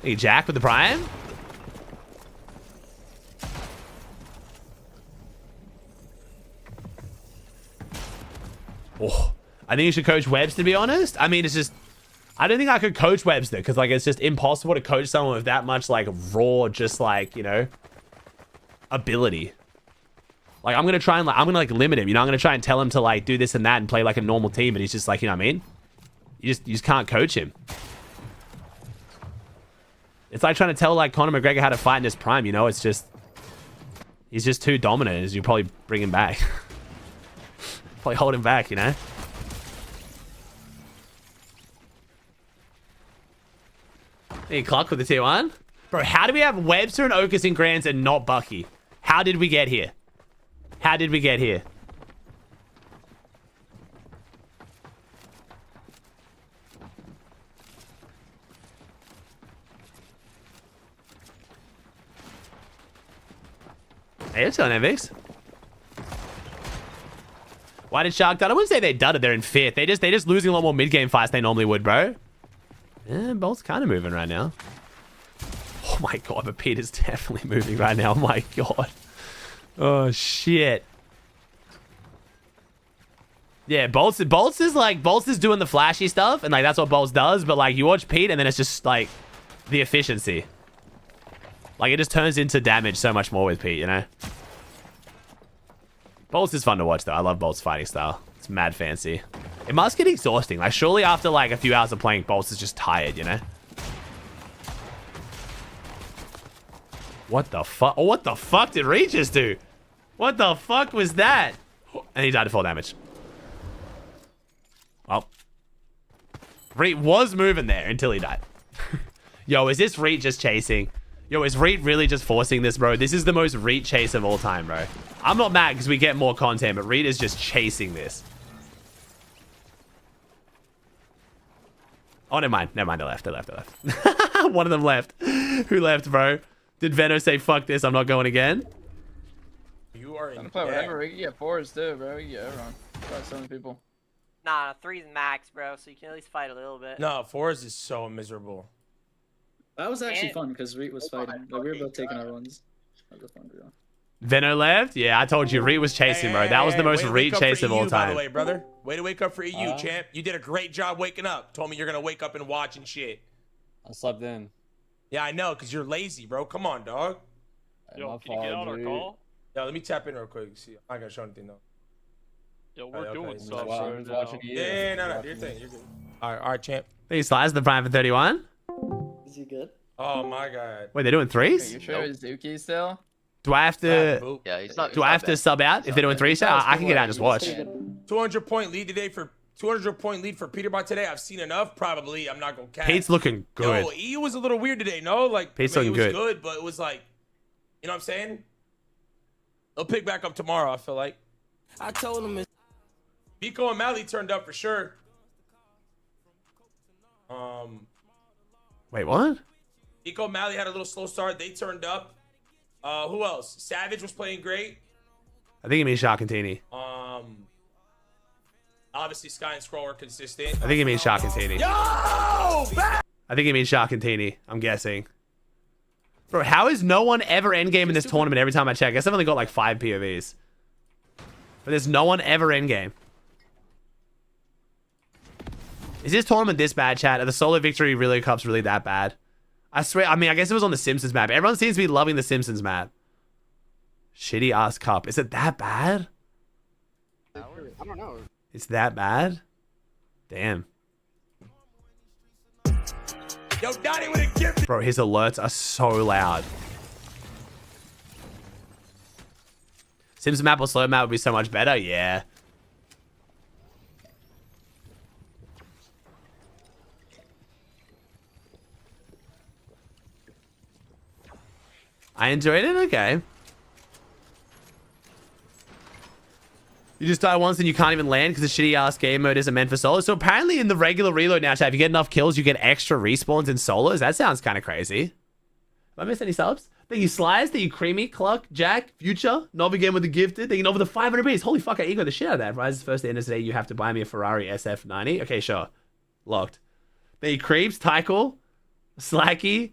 Hey, Jack with the Prime? Oh, I think you should coach Webs, to be honest. I mean, it's just... I don't think I could coach Webster because, like, it's just impossible to coach someone with that much, like, raw, just, like, you know, ability. Like, I'm going to try and, like, I'm going to, like, limit him. You know, I'm going to try and tell him to, like, do this and that and play like a normal team. But he's just, like, you know what I mean? You just can't coach him. It's like trying to tell, like, Conor McGregor how to fight in his prime, you know? It's just... He's just too dominant as you probably bring him back. Probably hold him back, you know? Hey, Clock with the tier 1. Bro, how do we have Webster and Okus in Grands and not Bucky? How did we get here? How did we get here? Hey, it's on Antics. Why did Shark dud? I wouldn't say they dudded. They're in 5th. They just losing a lot more mid-game fights they normally would, bro. Yeah, Bolt's kind of moving right now. Oh my god, but Pete is definitely moving right now. Oh my god. Oh shit. Yeah, Bolt's is doing the flashy stuff, and like that's what Bolt's does. But like you watch Pete, and then it's just like the efficiency. Like it just turns into damage so much more with Pete, you know. Bolt's is fun to watch though. I love Bolt's fighting style. It's mad fancy. It must get exhausting. Like, surely after, like, a few hours of playing, Bolts is just tired, you know? What the fuck? Oh, what the fuck did Reed just do? What the fuck was that? And he died to full damage. Well. Reed was moving there until he died. Yo, is this Reed just chasing? Yo, is Reed really just forcing this, bro? This is the most Reed chase of all time, bro. I'm not mad because we get more content, but Reed is just chasing this. Oh, never mind. Never mind. They left. One of them left. Who left, bro? Did Veno say, fuck this, I'm not going again? You are in play whatever. You can get 4s too, bro. You can get everyone. Probably so many people. Nah, 3's max, bro, so you can at least fight a little bit. No, 4s is so miserable. That was actually fun because Reed was fighting. Like, we were both taking our ones. That was fun, bro. Veno left? Yeah, I told you, Reed was chasing, bro. That was the most Reed chase of all time. By the way, brother. Way to wake up for EU, champ. You did a great job waking up. Told me you're gonna wake up and watch and shit. I slept in. Yeah, I know, cause you're lazy, bro. Come on, dog. Yo, can you get on our call? Yo, let me tap in real quick. See, I'm not gonna show anything though. Yo, we're Okay, doing okay. stuff Watching right now. Yeah, no, do your thing. You're good. All right, champ. These slides the prime for 31. Is he good? Oh my god. Wait, they're doing Are threes? you sure it's Zuki still? Do I have to? Yeah, he's not. Do I have to sub out if they're doing threes? I can get out and just watch. 200-point lead today for 200-point lead for Peterbot today. I've seen enough. Probably, I'm not gonna catch. Pete's looking good. Yo, EU was a little weird today. No, like Pete's I mean, looking it was good, but it was like, you know what I'm saying? They'll pick back up tomorrow. I feel like. I told him. Biko and Mally turned up for sure. Wait, what? Biko and Mally had a little slow start. They turned up. Who else? Savage was playing great. I think you mean Sharkantini. Obviously Sky and Scroll were consistent. I think you mean Sharkantini. Yo! I think you mean Sharkantini. I'm guessing. Bro, how is no one ever endgame in this tournament every time I check? I guess I've only got like 5 POVs. But there's no one ever endgame. Is this tournament this bad, chat? Are the solo victory relay cups really that bad? I swear, I mean, I guess it was on the Simpsons map. Everyone seems to be loving the Simpsons map. Shitty ass cup. Is it that bad? I don't know. It's that bad? Damn. Yo, Donnie with a gift. Bro, his alerts are so loud. Simpsons map or slow map would be so much better? Yeah. I enjoyed it? Okay. You just die once and you can't even land because the shitty ass game mode isn't meant for solos. So apparently in the regular reload now, chat, if you get enough kills, you get extra respawns in solos. That sounds kind of crazy. Have I missed any subs? Thank you, Slice. Thank you, Creamy, Cluck, Jack, Future, Nov again with the gifted. Thank you, Nov with the 500 beats. Holy fuck, I ego the shit out of that. Rises first to end of today. You have to buy me a Ferrari SF90. Okay, sure. Locked. Thank you, Creeps, Tykel, Slacky.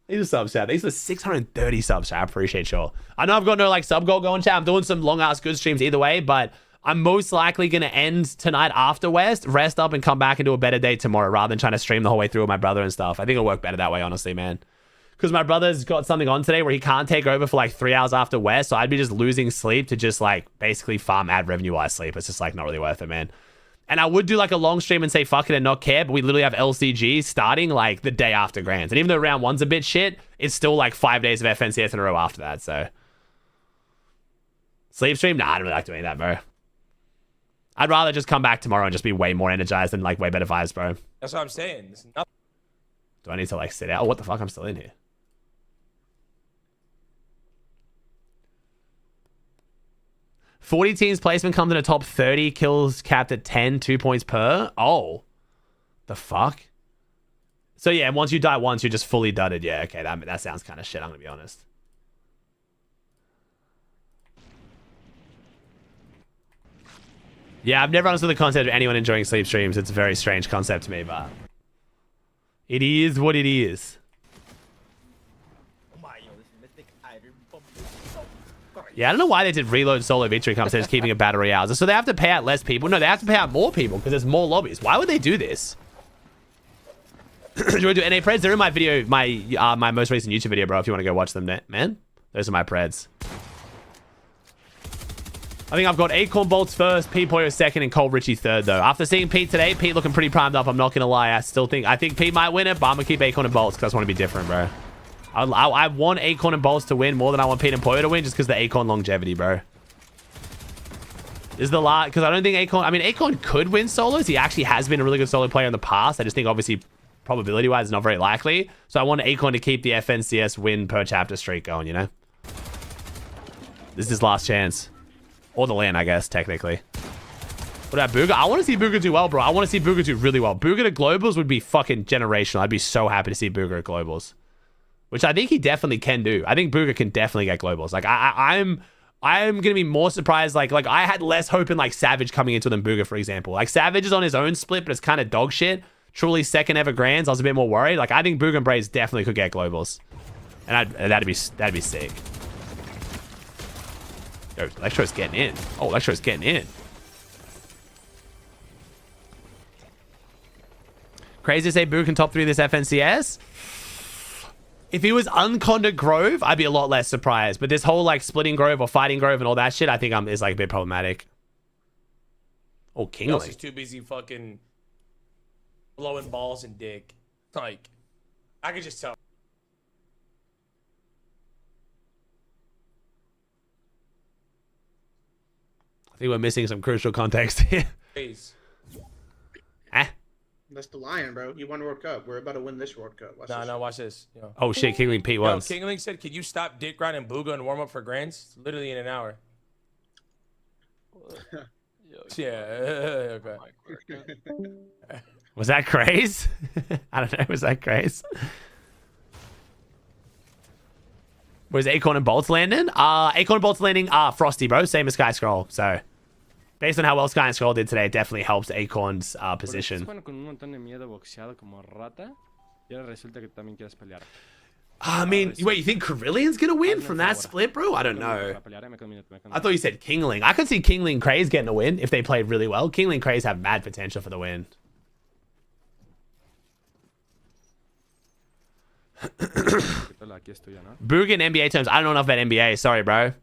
These are subs, chat. These are 630 subs, chat. I appreciate y'all. I know I've got no like sub goal going, chat. I'm doing some long ass good streams either way, but I'm most likely gonna end tonight after West, rest up, and come back and do a better day tomorrow rather than trying to stream the whole way through with my brother and stuff. I think it'll work better that way, honestly, man. Because my brother's got something on today where he can't take over for like 3 hours after West, so I'd be just losing sleep to just like basically farm ad revenue while I sleep. It's just like not really worth it, man. And I would do like a long stream and say fuck it and not care, but we literally have LCG starting like the day after Grands. And even though round 1's a bit shit, it's still like 5 days of FNCS in a row after that, so. Sleep stream? Nah, I don't really like doing that, bro. I'd rather just come back tomorrow and just be way more energized and like way better vibes, bro. That's what I'm saying. It's nothing. Do I need to like sit out? Oh, what the fuck? I'm still in here. $40 placement comes in a top 30, kills capped at 10, 2 points per. Oh. The fuck? So yeah, once you die once, you're just fully dudded. Yeah, okay, that sounds kind of shit, I'm gonna be honest. Yeah, I've never understood the concept of anyone enjoying sleep streams. It's a very strange concept to me, but it is what it is. Yeah, I don't know why they did reload solo victory comps instead of keeping a battle royale. So they have to pay out less people? No, they have to pay out more people because there's more lobbies. Why would they do this? Do you want to do NA Preds? They're in my video, my most recent YouTube video, bro, if you want to go watch them, man. Those are my Preds. I think I've got Acorn Bolts first, Pete Poyo second, and Cole Ritchie third, though. After seeing Pete today, Pete looking pretty primed up. I'm not going to lie. I think Pete might win it, but I'm going to keep Acorn and Bolts because I just want to be different, bro. I want Acorn and Bolts to win more than I want Pete and Poyo to win just because the Acorn longevity, bro. This is the last, because I don't think Acorn, I mean, Acorn could win solos. He actually has been a really good solo player in the past. I just think, obviously, probability-wise, it's not very likely. So I want Acorn to keep the FNCS win per chapter streak going, you know? This is his last chance. Or the land, I guess, technically. What about Booga? I want to see Booga do well, bro. I want to see Booga do really well. Booga to Globals would be fucking generational. I'd be so happy to see Booga at Globals. Which I think he definitely can do. I think Booga can definitely get Globals. Like, I'm going to be more surprised. Like I had less hope in, like, Savage coming into than Booga, for example. Like, Savage is on his own split, but it's kind of dog shit. Truly second ever Grands. I was a bit more worried. Like, I think Booga and Braze definitely could get Globals. And that'd be sick. Yo, Electro's getting in. Oh, Electro's getting in. Crazy to say Boo can top 3 this FNCS. If he was unconded Grove, I'd be a lot less surprised. But this whole like splitting Grove or fighting Grove and all that shit, I think is like a bit problematic. Oh, Kingling. He's too busy fucking blowing balls and dick. Like, I could just tell. I think we're missing some crucial context here. Please. That's the Lion, bro. You won World Cup. We're about to win this World Cup. Watch this. Yo. Oh shit, Kingling Pete once. Kingling said, "Can you stop dick grinding Booga and warm up for Grands?" Literally in an hour. Yeah. Okay. Was that craze? I don't know. Was that craze? Was Acorn and Bolts landing? Acorn and Bolts landing Frosty, bro. Same as Sky Scroll. So, based on how well Sky and Scroll did today, it definitely helps Acorn's position. I mean, wait, you think Carillian's gonna win from that split, bro? I don't know. I thought you said Kingling. I could see Kingling Craze getting a win if they played really well. Kingling Craze have mad potential for the win. Boog in NBA terms, I don't know enough about NBA. Sorry, bro.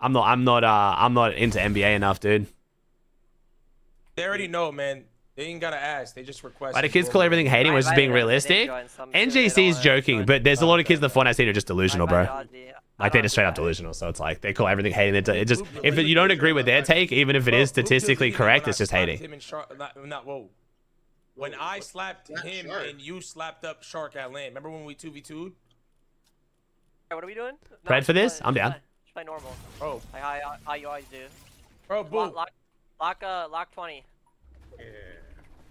I'm not into NBA enough, dude. They already know, man. They ain't gotta ask. They just request. Why do kids call everything hating, which is being realistic? NJC is joking, but there's a lot of kids in the Fortnite scene who are just delusional, bro. Like they're just straight up delusional. So it's like they call everything hating. It just if you don't agree with their take, even if it is statistically correct, it's just hating. When I slapped him and you slapped up Shark at land, remember when we 2v2'd? What are we doing? Ready for this? I'm down. Just play normal. Bro. Like how you always do. Bro, boom. Lock 20. Yeah.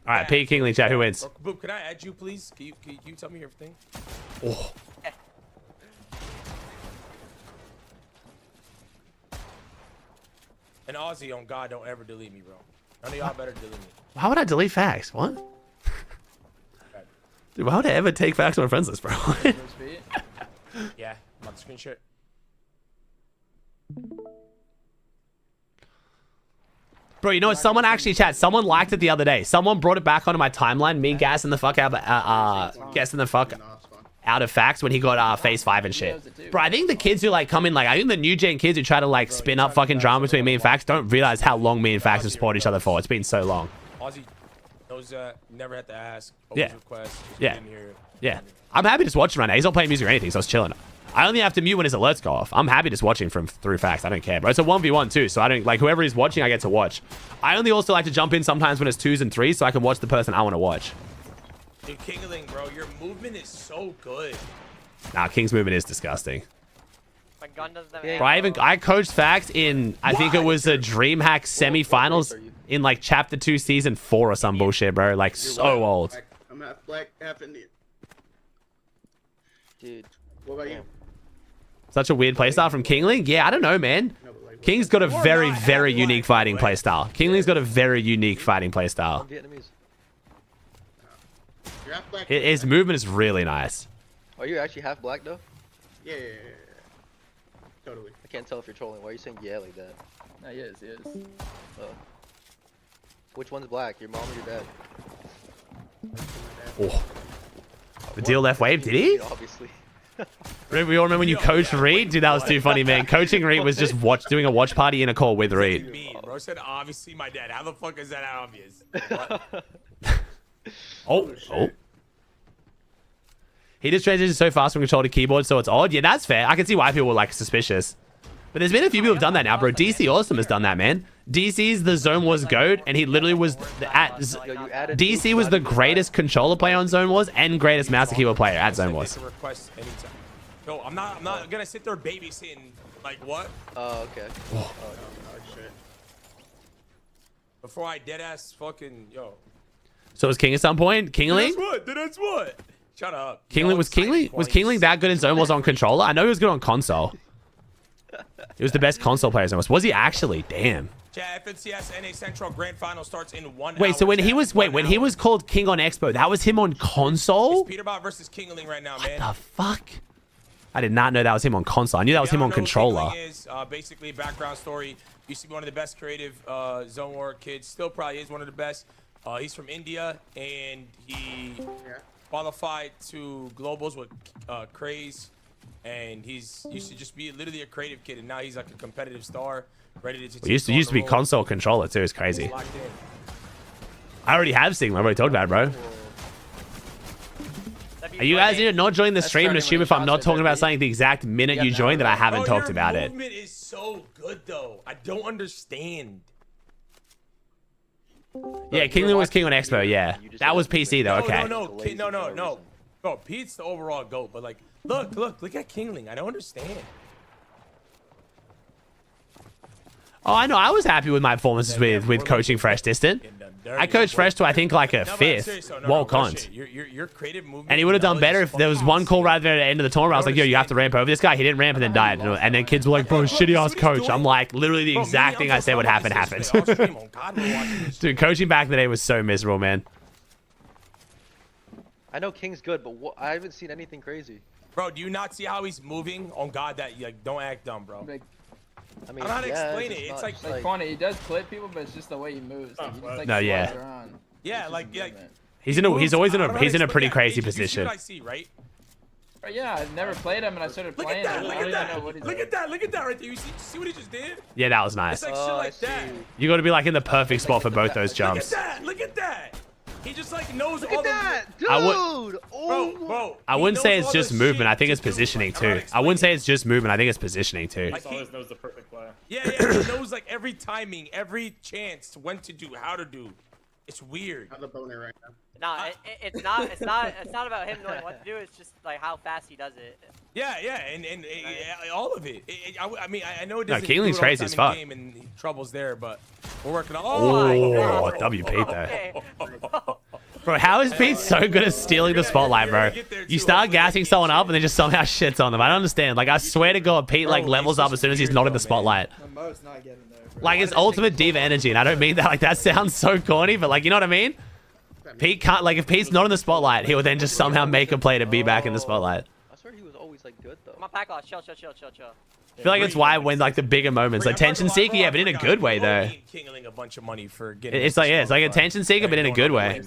All right, P Kingling chat. Who wins? Boop, can I add you, please? Can you tell me everything? Oh. Yeah. And Aussie, on God, don't ever delete me, bro. None of y'all better delete me. Why would I delete facts? What? Dude, why would I ever take facts on my friends list, bro? Yeah, I'm about to screenshot. Bro, you know what? Someone actually someone liked it the other day. Someone brought it back onto my timeline. Me gassing the fuck out of facts when he got phase 5 and shit. Bro, I think the kids who like come in like I think the new gen kids who try to like spin up fucking drama between me and facts don't realize how long me and facts have supported each other for. It's been so long. Aussie knows never had to ask. Yeah. Request, yeah. I'm happy just watching right now. He's not playing music or anything, so I was chilling. I only have to mute when his alerts go off. I'm happy just watching through facts. I don't care, bro. It's a 1v1 too, so I don't like whoever is watching. I get to watch. I only also like to jump in sometimes when it's 2s and 3s, so I can watch the person I want to watch. Dude, Kingling, bro, your movement is so good. Nah, King's movement is disgusting. My gun doesn't have Bro, I coached facts in I think it was a DreamHack semifinals in like chapter 2 season 4 or some bullshit, bro. Like so old. I'm half black, half Indian. Dude, what about you? Such a weird playstyle from Kingling? Yeah, I don't know, man. King's got a very, very unique fighting playstyle. Kingling's got a very unique fighting playstyle. His movement is really nice. Are you actually half black though? Yeah. Totally. I can't tell if you're trolling. Why are you saying yeah like that? No, he is. Oh. Which one's black? Your mom or your dad? Oh. The deal left wave, did he? Obviously. We all remember when you coached Reed? Dude, that was too funny, man. Coaching Reed was just doing a watch party in a call with Reed. Me, bro said obviously my dad. How the fuck is that obvious? What? Oh. He just transitioned so fast from control to keyboard, so it's odd. Yeah, that's fair. I can see why people were like suspicious. But there's been a few people who've done that now, bro. DC Awesome has done that, man. DC's the Zone Wars GOAT, and he literally was DC was the greatest controller player on Zone Wars and greatest mouse and keyboard player at Zone Wars. No, I'm not gonna sit there babysitting. Like what? Oh, okay. Oh shit. Before I dead ass fucking yo. So was King at some point? Kingling? That's what? Shut up. Was Kingling that good in Zone Wars on controller? I know he was good on console. He was the best console player in Zone Wars. Was he actually? Damn. FNCS NA Central Grand Final starts in 1 hour. Wait, so when he was called King on Expo, that was him on console? It's Peterbot versus Kingling right now, man. What the fuck? I did not know that was him on console. I knew that was him on controller. Is basically background story. Used to be one of the best creative Zone War kids. Still probably is one of the best. He's from India, and he qualified to globals with Craze, and he's used to just be literally a creative kid, and now he's like a competitive star, ready to. We used to be console controller too. It's crazy. I already have Sigma. I've already talked about it, bro. Are you guys not joining the stream and assume if I'm not talking about something the exact minute you join that I haven't talked about it? Your movement is so good though. I don't understand. Yeah, Kingling was king on Expo. Yeah, that was PC though. Okay. No. Bro, Pete's the overall GOAT, but like, look at Kingling. I don't understand. Oh, I know. I was happy with my performances with coaching Fresh Distant. I coached Fresh to I think like a 5th World Cons. Your creative movement. And he would have done better if there was one call right there at the end of the tournament. I was like, yo, you have to ramp over this guy. He didn't ramp and then died. And then kids were like, bro, shitty ass coach. I'm like, literally the exact thing I said would happen happened. Dude, coaching back in the day was so miserable, man. I know King's good, but I haven't seen anything crazy. Bro, do you not see how he's moving? On God, that like don't act dumb, bro. I mean, I'm not explaining it. It's like funny. He does clip people, but it's just the way he moves. Like, he just, like, no, yeah. around. Yeah, like he's always in a pretty crazy position. What I see, right? Yeah, I've never played him, and I started playing him. Look at that right there. You see what he just did? Yeah, that was nice. It's like shit like that. You got to be like in the perfect spot for both those jumps. Look at that. He just like knows all that, dude. Bro. I wouldn't say it's just movement. I think it's positioning too. I wouldn't say it's just movement. I think it's positioning too. He always knows the perfect play. Yeah. He knows like every timing, every chance, when to do, how to do. It's weird. I'm the boner right now. No, it's not about him knowing what to do. It's just like how fast he does it. Yeah, and all of it. I mean, I know it doesn't. Keeling's crazy as fuck. And troubles there, but we're working on. Oh, WP there. Bro, how is Pete so good at stealing the spotlight, bro? You start gassing someone up and then just somehow shits on them. I don't understand. Like, I swear to God, Pete like levels up as soon as he's not in the spotlight. Like, it's ultimate diva energy, and I don't mean that. Like, that sounds so corny, but like, you know what I mean? Pete can't, like, if Pete's not in the spotlight, he will then just somehow make a play to be back in the spotlight. I swear he was always like good though. Come on, pack off. Chill. I feel like it's why when like the bigger moments, like attention seeker, yeah, but in a good way though. Kingling a bunch of money for getting. It's like attention seeker, but in a good way.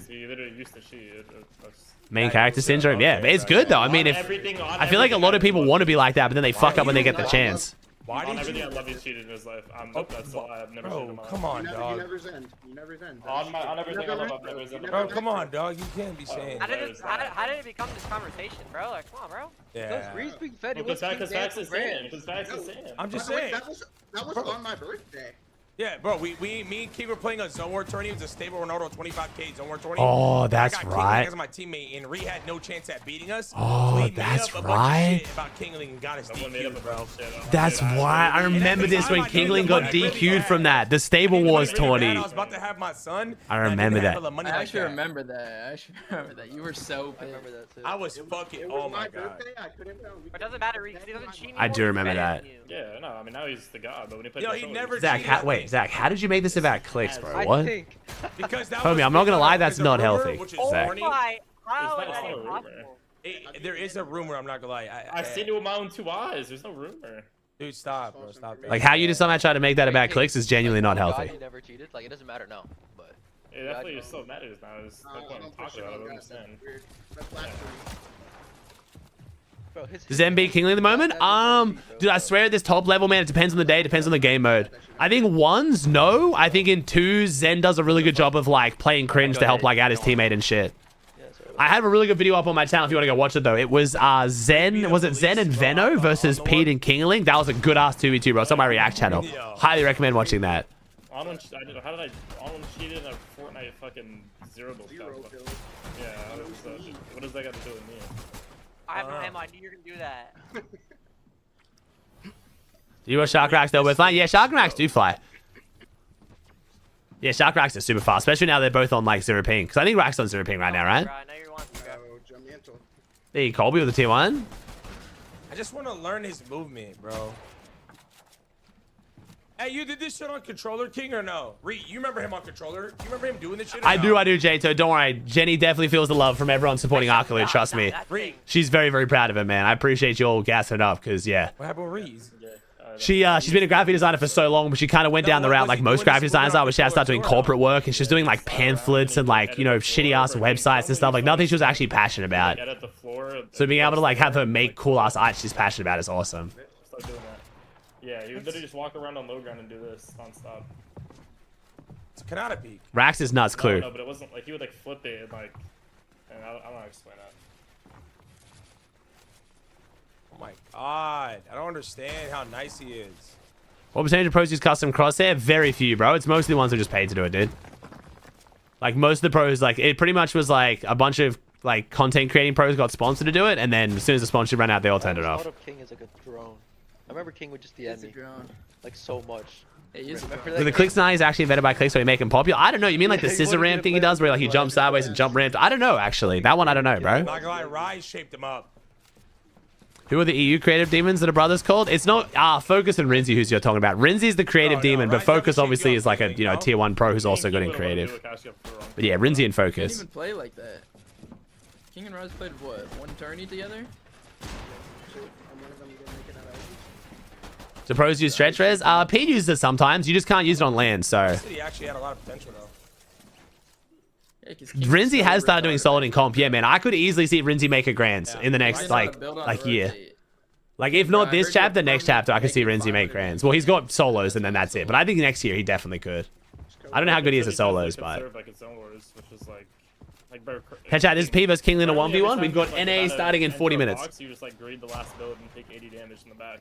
Main character syndrome, yeah, but it's good though. I mean, I feel like a lot of people want to be like that, but then they fuck up when they get the chance. Why did everything I love you cheated in his life. That's a lie. I've never seen him. Come on, dog. You never zen. You never zen. On everything I love, I've never zen. Bro, come on, dog. You can't be saying. How did it become this conversation, bro? Like, come on, bro. Yeah. Reed's being fed. Because facts is saying. I'm just saying. That was on my birthday. Yeah, bro, me and King were playing a Zone War tourney. It was a stable Ronaldo 25K Zone War tourney. Oh, that's I got right. King as my teamate, and Reed had no chance at beating us. Oh, so that's right. About Kingling and got us DQ'd, bro. That's why I remember this when Kingling got DQ'd from that. The Stable Wars tourney. I was about to have my son. I remember that. I actually remember that. You were so pissed. I remember that too. I was fucking. Oh my god. It doesn't matter, Reed. He doesn't cheat. I do remember that. Yeah, no, I mean now he's the god, but when he played. Yo, he never. Zach, wait, Zach, how did you make this about clicks, bro? What? Because that Homie, I'm not gonna lie, that's not healthy. Zach. How is that impossible? There is a rumor. I'm not gonna lie. I've seen it with my own 2 eyes. There's no rumor. Dude, stop, bro. Stop. Like how you just somehow try to make that about clicks is genuinely not healthy. You never cheated. Like it doesn't matter, no. But it definitely still matters now. There's no point in talking about it. I don't understand. Does M beat Kingling at the moment? Dude, I swear at this top level, man, it depends on the day, depends on the game mode. I think 1s, no. I think in 2s, Zen does a really good job of like playing cringe to help like out his teammate and shit. I have a really good video up on my channel if you want to go watch it though. It was Zen, was it Zen and Veno versus Pete and Kingling? That was a good ass 2v2, bro. It's on my React channel. Highly recommend watching that. How did I cheat in a Fortnite fucking 0 build? Yeah, what does that got to do with me? I have no ammo. I knew you were gonna do that. Do you watch Shark Racks though? We're flying? Yeah, Shark Racks do fly. Yeah, Shark Racks are super fast, especially now they're both on like 0 ping. Because I think Rack's on 0 ping right now, right? There you Colby with the tier 1. I just want to learn his movement, bro. Hey, you did this shit on controller, King, or no? Reed, you remember him on controller? You remember him doing this shit? I do, Jato. Don't worry. Jenny definitely feels the love from everyone supporting Arkaloo. Trust me. She's very, very proud of him, man. I appreciate you all gassing it up, because, yeah. What happened with Reed? She's been a graphic designer for so long, but she kind of went down the route like most graphic designers are, where she had to start doing corporate work, and she was doing like pamphlets and like, you know, shitty ass websites and stuff, like nothing she was actually passionate about. So being able to like have her make cool ass art she's passionate about is awesome. Start doing that. Yeah, he would literally just walk around on low ground and do this non-stop. It's Canada peak. Rax is nuts, Clue. No, but it wasn't like he would like flip it and like, and I don't know how to explain that. Oh my god, I don't understand how nice he is. What percentage of pros use custom crosshair? Very few, bro. It's mostly the ones who just paid to do it, dude. Like most of the pros, like it pretty much was like a bunch of like content creating pros got sponsored to do it, and then as soon as the sponsorship ran out, they all turned it off. King is like a drone. I remember King would just be enemy. Like so much. So the clicks now is actually invented by Click, so he make him popular. I don't know. You mean like the scissor ramp thing he does, where like he jumps sideways and jump ramp? I don't know actually. That one I don't know, bro. Not gonna lie, Rise shaped him up. Who are the EU creative demons that are brothers called? It's not Focus and Rinzi who's you're talking about. Rinzi's the creative demon, but Focus obviously is like a, you know, tier 1 pro who's also good in creative. But yeah, Rinzi and Focus. Didn't even play like that. King and Rise played what? One tourney together? So pros use stretch res? Pete uses it sometimes. You just can't use it on land, so. He actually had a lot of potential though. Rinzi has started doing solid in comp. Yeah, man. I could easily see Rinzi make a grands in the next like year. Like if not this chapter, next chapter, I could see Rinzi make grands. Well, he's got solos and then that's it. But I think next year he definitely could. I don't know how good he is at solos, but. Hey chat, this is P vs King in a 1v1. We've got NA starting in 40 minutes. You just like greed the last build and take 80 damage in the back.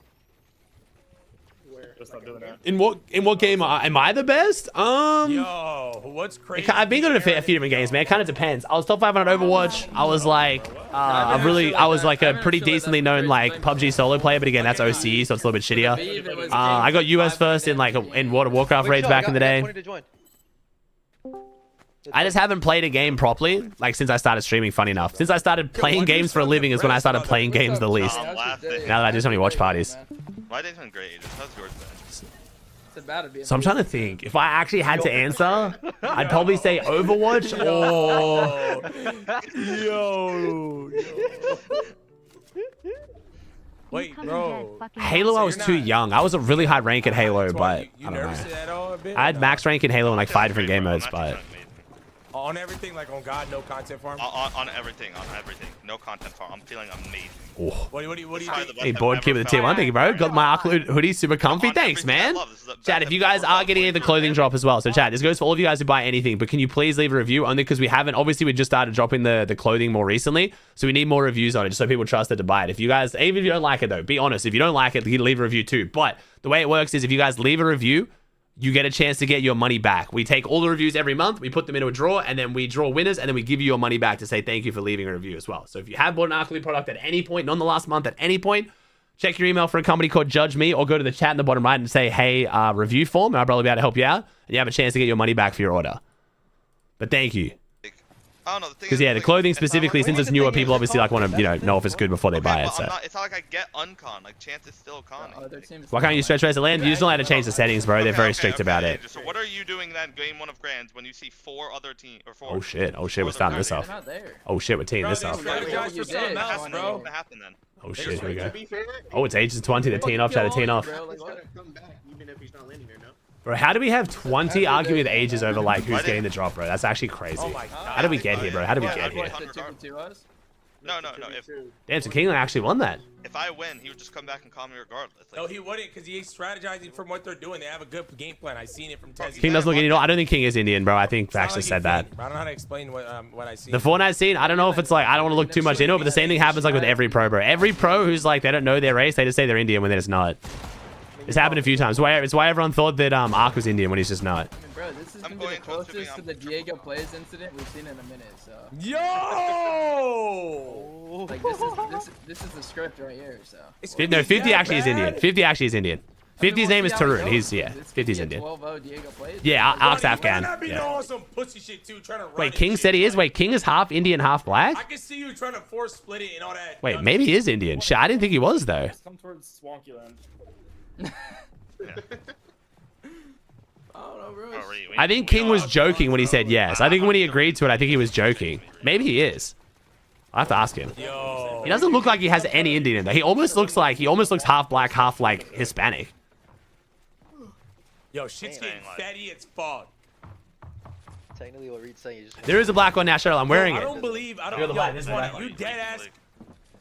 Just not doing that. In what game am I the best? Yo, what's crazy? I've been good at a few different games, man. It kind of depends. I was top 5 on Overwatch. I was like, I was like a pretty decently known like PUBG solo player, but again, that's OCE, so it's a little bit shittier. I got US first in like in World of Warcraft raids back in the day. I just haven't played a game properly, like since I started streaming. Funny enough, since I started playing games for a living is when I started playing games the least. Now that I do so many watch parties. My day's been great. How's yours been? So I'm trying to think. If I actually had to answer, I'd probably say Overwatch or... Yo. Wait, bro. Halo, I was too young. I was a really high rank at Halo, but I don't know. I had max rank in Halo in like 5 different game modes, but... On everything, like on God, no content farm? On everything, No content farm. I'm feeling amazing. Oh. What do you think? Hey, board kid with the tier 1. Thank you, bro. Got my Arcloot hoodie, super comfy. Thanks, man. Chat, if you guys are getting the clothing drop as well. So, chat, this goes for all of you guys who buy anything. But can you please leave a review? Only because we haven't. Obviously, we just started dropping the clothing more recently. So, we need more reviews on it just so people trust it to buy it. If you guys, even if you don't like it, though, be honest. If you don't like it, you leave a review too. But the way it works is if you guys leave a review, you get a chance to get your money back. We take all the reviews every month, we put them into a draw, and then we draw winners, and then we give you your money back to say thank you for leaving a review as well. So if you have bought an Arcloot product at any point, not in the last month, at any point, check your email for a company called Judge Me, or go to the chat in the bottom right and say, hey, review form, and I'll probably be able to help you out, and you have a chance to get your money back for your order. But thank you. Because yeah, the clothing specifically, since it's newer, people obviously like want to know if it's good before they buy it. So it's not like I get uncon. Like chance is still con. Why can't you stretch race at land? You just don't have to change the settings, bro. They're very strict about it. So what are you doing then, game 1 of Grands, when you see 4 other teams or 4? Oh shit! Oh shit! We're starting this off. Oh shit! We're teeing this off. Oh shit! Here we go. Oh, it's ages 20. They're teeing off. Try to tee off. Bro, how do we have 20 arguing with ages over like who's getting the drop, bro? That's actually crazy. How did we get here, bro? How did we get here? No. Damn, so King actually won that. If I win, he would just come back and call me regardless. No, he wouldn't, because he's strategizing from what they're doing. They have a good game plan. I seen it from Tezzy. King doesn't look Indian. I don't think King is Indian, bro. I think Vax just said that. I don't know how to explain what I see. The Fortnite scene, I don't know if it's like, I don't want to look too much into it, but the same thing happens like with every pro, bro. Every pro who's like, they don't know their race, they just say they're Indian when they're just not. It's happened a few times. It's why everyone thought that Ark was Indian when he's just not. I mean, bro, this is gonna be the closest to the Diego Plays incident we've seen in a minute. So. Yo! Like this is the script right here. So. No, 50 actually is Indian. 50 actually is Indian. 50's name is Tarun. He's 50's Indian. Yeah, Ark's Afghan. Wait, King said he is. Wait, King is half Indian, half black. I can see you trying to force split it and all that. Wait, maybe he is Indian. Shit, I didn't think he was though. Come towards Swanky Land. I think King was joking when he said yes. I think when he agreed to it, I think he was joking. Maybe he is. I'll have to ask him. He doesn't look like he has any Indian in there. He almost looks half black, half like Hispanic. Yo, shit's getting fatty as fuck. Technically, what Reed's saying is just. There is a black one now, Cheryl. I'm wearing it. I don't believe. I don't. You're the Yo, white, this is Tony, black. you dead ass.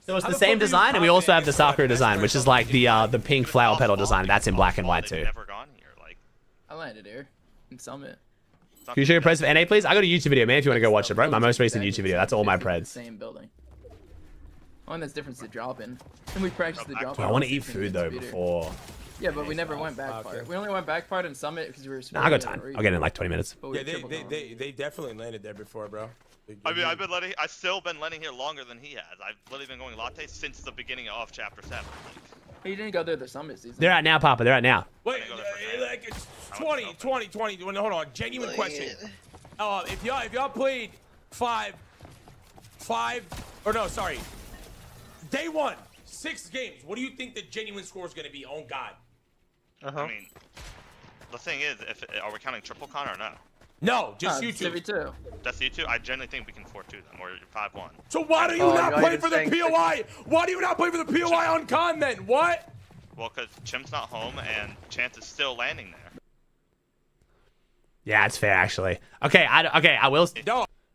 So it's the same design, and we also have the Sakura design, which is like the pink flower petal design. That's in black and white too. I landed here in Summit. Can you show your preds for NA, please? I got a YouTube video, man, if you want to go watch it, bro. My most recent YouTube video. That's all my preds. Same building. One that's different is the drop in. And we practiced the drop in. I want to eat food though before. Yeah, but we never went back part. We only went back part in Summit because we were. Nah, I got time. I'll get in like 20 minutes. Yeah, they definitely landed there before, bro. I mean, I've still been landing here longer than he has. I've literally been going latte since the beginning of Chapter 7. He didn't go there the Summit season. They're out now, Papa. They're out now. Wait, like it's 20. Hold on, genuine question. If y'all played day 1, 6 games, what do you think the genuine score is gonna be? On God. I mean, the thing is, are we counting triple con or no? No, just you two. Just you two? I generally think we can 4-2 them, or 5-1. So why do you not play for the POI? Why do you not play for the POI on con then? What? Well, because Chim's not home and Chance is still landing there. Yeah, it's fair actually. Okay, I will.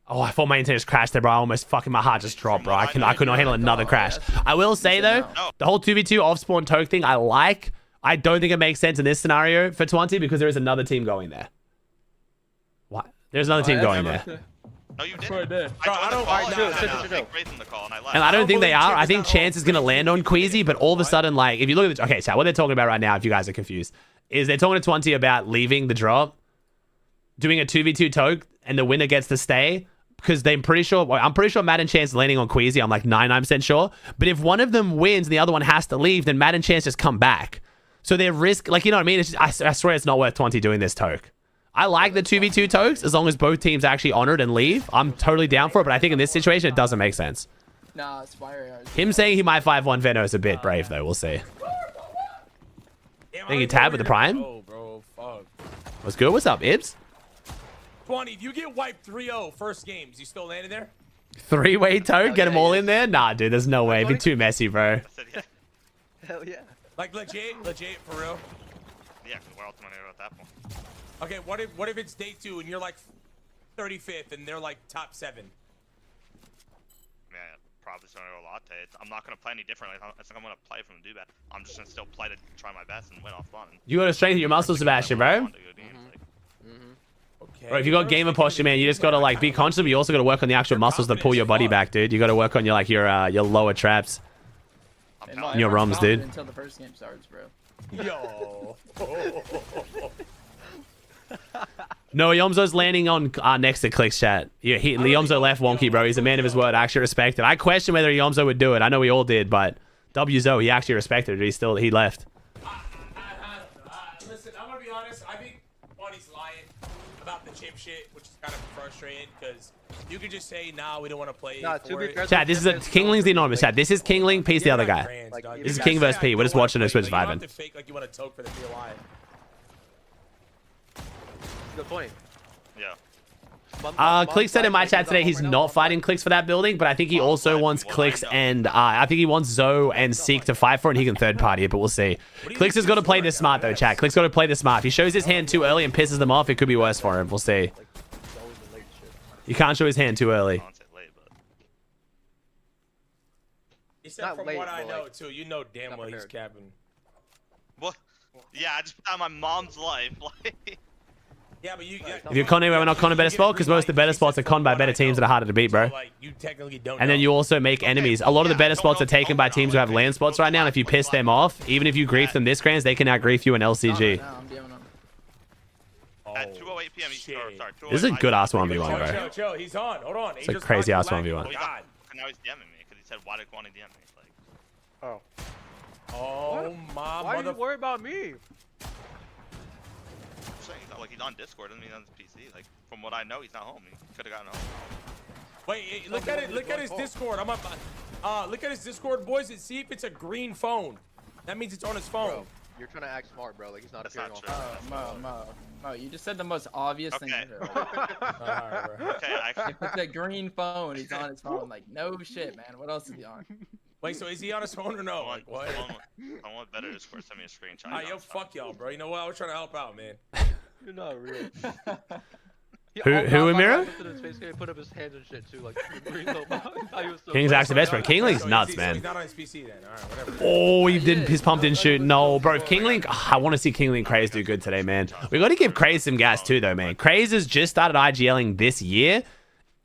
Oh, I thought my internet just crashed there, bro. I almost fucking my heart just dropped, bro. I could not handle another crash. I will say though, the whole 2v2 off spawn toke thing, I like. I don't think it makes sense in this scenario for 20 because there is another team going there. What? There's another team going there. No, you didn't. And I don't think they are. I think Chance is going to land on Queasy, but all of a sudden, like, if you look at the... Okay, so what they're talking about right now, if you guys are confused, is they're talking to 20 about leaving the drop, doing a 2v2 toke, and the winner gets to stay, because I'm pretty sure Matt and Chance landing on Queasy. I'm like 99% sure. But if one of them wins and the other one has to leave, then Matt and Chance just come back. So their risk... Like, you know what I mean? It's just, I swear it's not worth 20 doing this toke. I like the 2v2 tokes as long as both teams actually honored and leave. I'm totally down for it, but I think in this situation, it doesn't make sense. Nah, Spire. Him saying he might 5-1 Veno is a bit brave, though. We'll see. Thank you, Tab, with the Prime. Oh, bro, fuck. What's good? What's up, Ibs? 20, if you get wiped 3-0 first games, you still landing there? 3-way toke? Get them all in there? Nah, dude, there's no way. It'd be too messy, bro. Hell yeah. Like, legit, for real? Yeah, because we're ultimately at that point. Okay, what if it's day 2 and you're like 35th and they're like top 7? Man, probably starting a latte. I'm not gonna play any differently. It's like I'm gonna play from the do-bad. I'm just gonna still play to try my best and win off spawn. You gotta strengthen your muscles, Sebastian, bro. Okay. Bro, if you got gamer posture, man, you just gotta like be conscious, but you also gotta work on the actual muscles that pull your body back, dude. You gotta work on your lower traps. And your ROMs, dude. Until the first game starts, bro. Yo. No, Yomzo's landing on next to Click's chat. Yeah, Yomzo left wonky, bro. He's a man of his word. I actually respect it. I question whether Yomzo would do it. I know we all did, but WZO, he actually respected it. He left. Listen, I'm gonna be honest. I think Bonnie's lying about the chip shit, which is kind of frustrating because you could just say, nah, we don't want to play. Nah, to be fair, Chat, this is Kingling's the anonymous chat. This is Kingling, Peace the other guy. This is King vs. P. We're just watching a Switch vibing. You don't have to fake like you want to toke for the POI. Good point. Yeah. Click said in my chat today he's not fighting Clicks for that building, but I think he also wants Clicks and I think he wants Zoe and Seek to fight for it, and he can third party it, but we'll see. Clicks has got to play this smart though, chat. Clicks got to play this smart. If he shows his hand too early and pisses them off, it could be worse for him. We'll see. You can't show his hand too early. Except from what I know too, you know damn well he's capping. What? Yeah, I just put out my mom's life. Like. Yeah, but you. If you're conning, we're not conning a better spot because most of the better spots are conned by better teams that are harder to beat, bro. Like, you technically don't and then you also make enemies. A lot of the better spots are taken by teams who have land spots right now. And if you piss them off, even if you grief them this grand, they can out grief you in LCG. At 2:08 p.m. This is a good ass 1v1, bro. Chill, he's on. Hold on. It's a crazy ass 1v1. Now he's DMing me because he said, "Why did Kwani DM me?" Like. Oh my. Why are you worried about me? I'm saying, like, he's on Discord, doesn't mean he's on his PC. Like, from what I know, he's not home. He could have gotten home. Wait, look at it. Look at his Discord. I'm up. Look at his Discord, boys, and see if it's a green phone. That means it's on his phone. Bro, you're trying to act smart, bro. Like he's not appearing on. Mo, you just said the most obvious thing ever. Alright, bro. Okay, if it's a green phone, he's on his phone. Like, no shit, man. What else is he on? Wait, so is he on his phone or no? Like, what? Someone better Discord send me a screenshot. Alright, yo, fuck y'all, bro. You know what? I was trying to help out, man. You're not real. Who, Amira? Put up his hands and shit too, like. King's actually best, bro. King Link's nuts, So man. he's not on his PC then. Alright, whatever. Oh, he didn't. His pump didn't shoot. No, bro. If King Link, I want to see King Link Craze do good today, man. We got to give Craze some gas too, though, man. Craze has just started IGLing this year.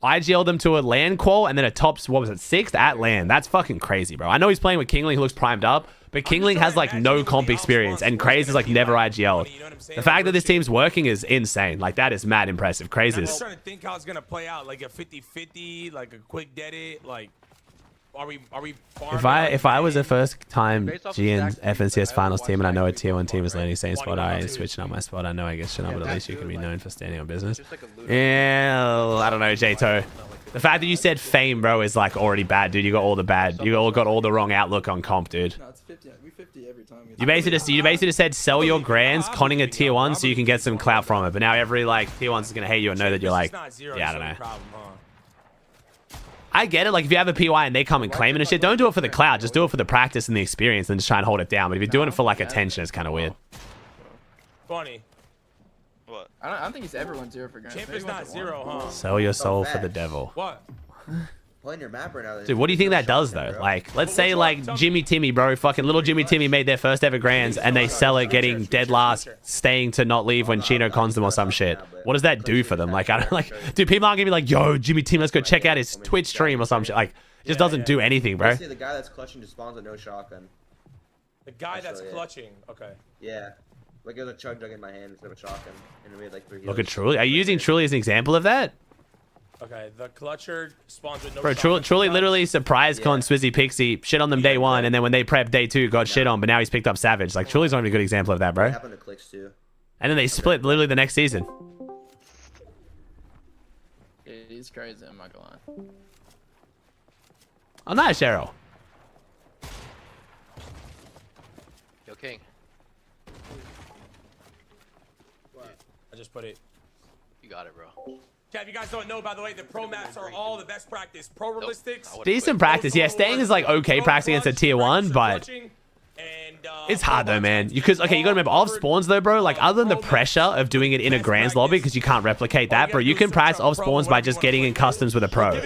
IGL'd them to a LAN qual and then a tops, what was it, 6th at LAN. That's fucking crazy, bro. I know he's playing with King Link, who looks primed up, but King Link has like no comp experience and Craze is like never IGL'd. The fact that this team's working is insane. Like that is mad impressive. Craze I'm is. just trying to think how it's gonna play out, like a 50-50, like a quick dead it, like. Are we If I was a first time GN FNCS finals team and I know a tier 1 team is landing same spot, I ain't switching on my spot. I know I guess shit on, but at least you can be known for standing on business. Yeah, I don't know, J-To. The fact that you said fame, bro, is like already bad, dude. You got all the bad. You all got all the wrong outlook on comp, dude. No, it's 50. We 50 every time. You basically just said sell your grands, conning a tier 1 so you can get some clout from it. But now every like tier 1's is gonna hate you and know that you're like, yeah, I don't know. I get it. Like, if you have a PY and they come and claim it and shit, don't do it for the cloud. Just do it for the practice and the experience and just try and hold it down. But if you're doing it for, like, attention, it's kind of weird. Funny. What? I don't think it's everyone's 0 for grand. Champ is not 0, huh? Sell your soul for the devil. What? Playing your map right now. Dude, what do you think that does, though? Like, let's say, like, Jimmy Timmy, bro. Fucking little Jimmy Timmy made their first ever grands and they sell it getting dead last, staying to not leave when Chino cons them or some shit. What does that do for them? Like, I don't like, dude, people aren't gonna be like, yo, Jimmy Timmy, let's go check out his Twitch stream or some shit. Like, it just doesn't do anything, bro. See the guy that's clutching just spawns with no shotgun. The guy that's clutching. Okay. Yeah. Like it was a chug jug in my hand instead of a shotgun, and we had like 3 heals. Look at Truly. Are you using Truly as an example of that? Okay, the clutcher spawns with no Bro, Truly literally surprised con Swizzy Pixie, shit on them day 1, and then when they prep day 2, got shit on, but now he's picked up Savage. Like, Truly's not even a good example of that, bro. It happened to Clicks too. And then they split literally the next season. He's crazy, I'm not gonna lie. Oh, nice, Cheryl. Yo, King. I just put it. You got it, bro. Kev, you guys don't know, by the way, the pro maps are all the best practice. Pro realistics. Decent practice. Yeah, staying is like okay practice against a tier 1, but it's hard though, man. Because, okay, you gotta remember, off spawns though, bro, like other than the pressure of doing it in a Grands lobby, because you can't replicate that, bro, you can practice off spawns by just getting in customs with a pro.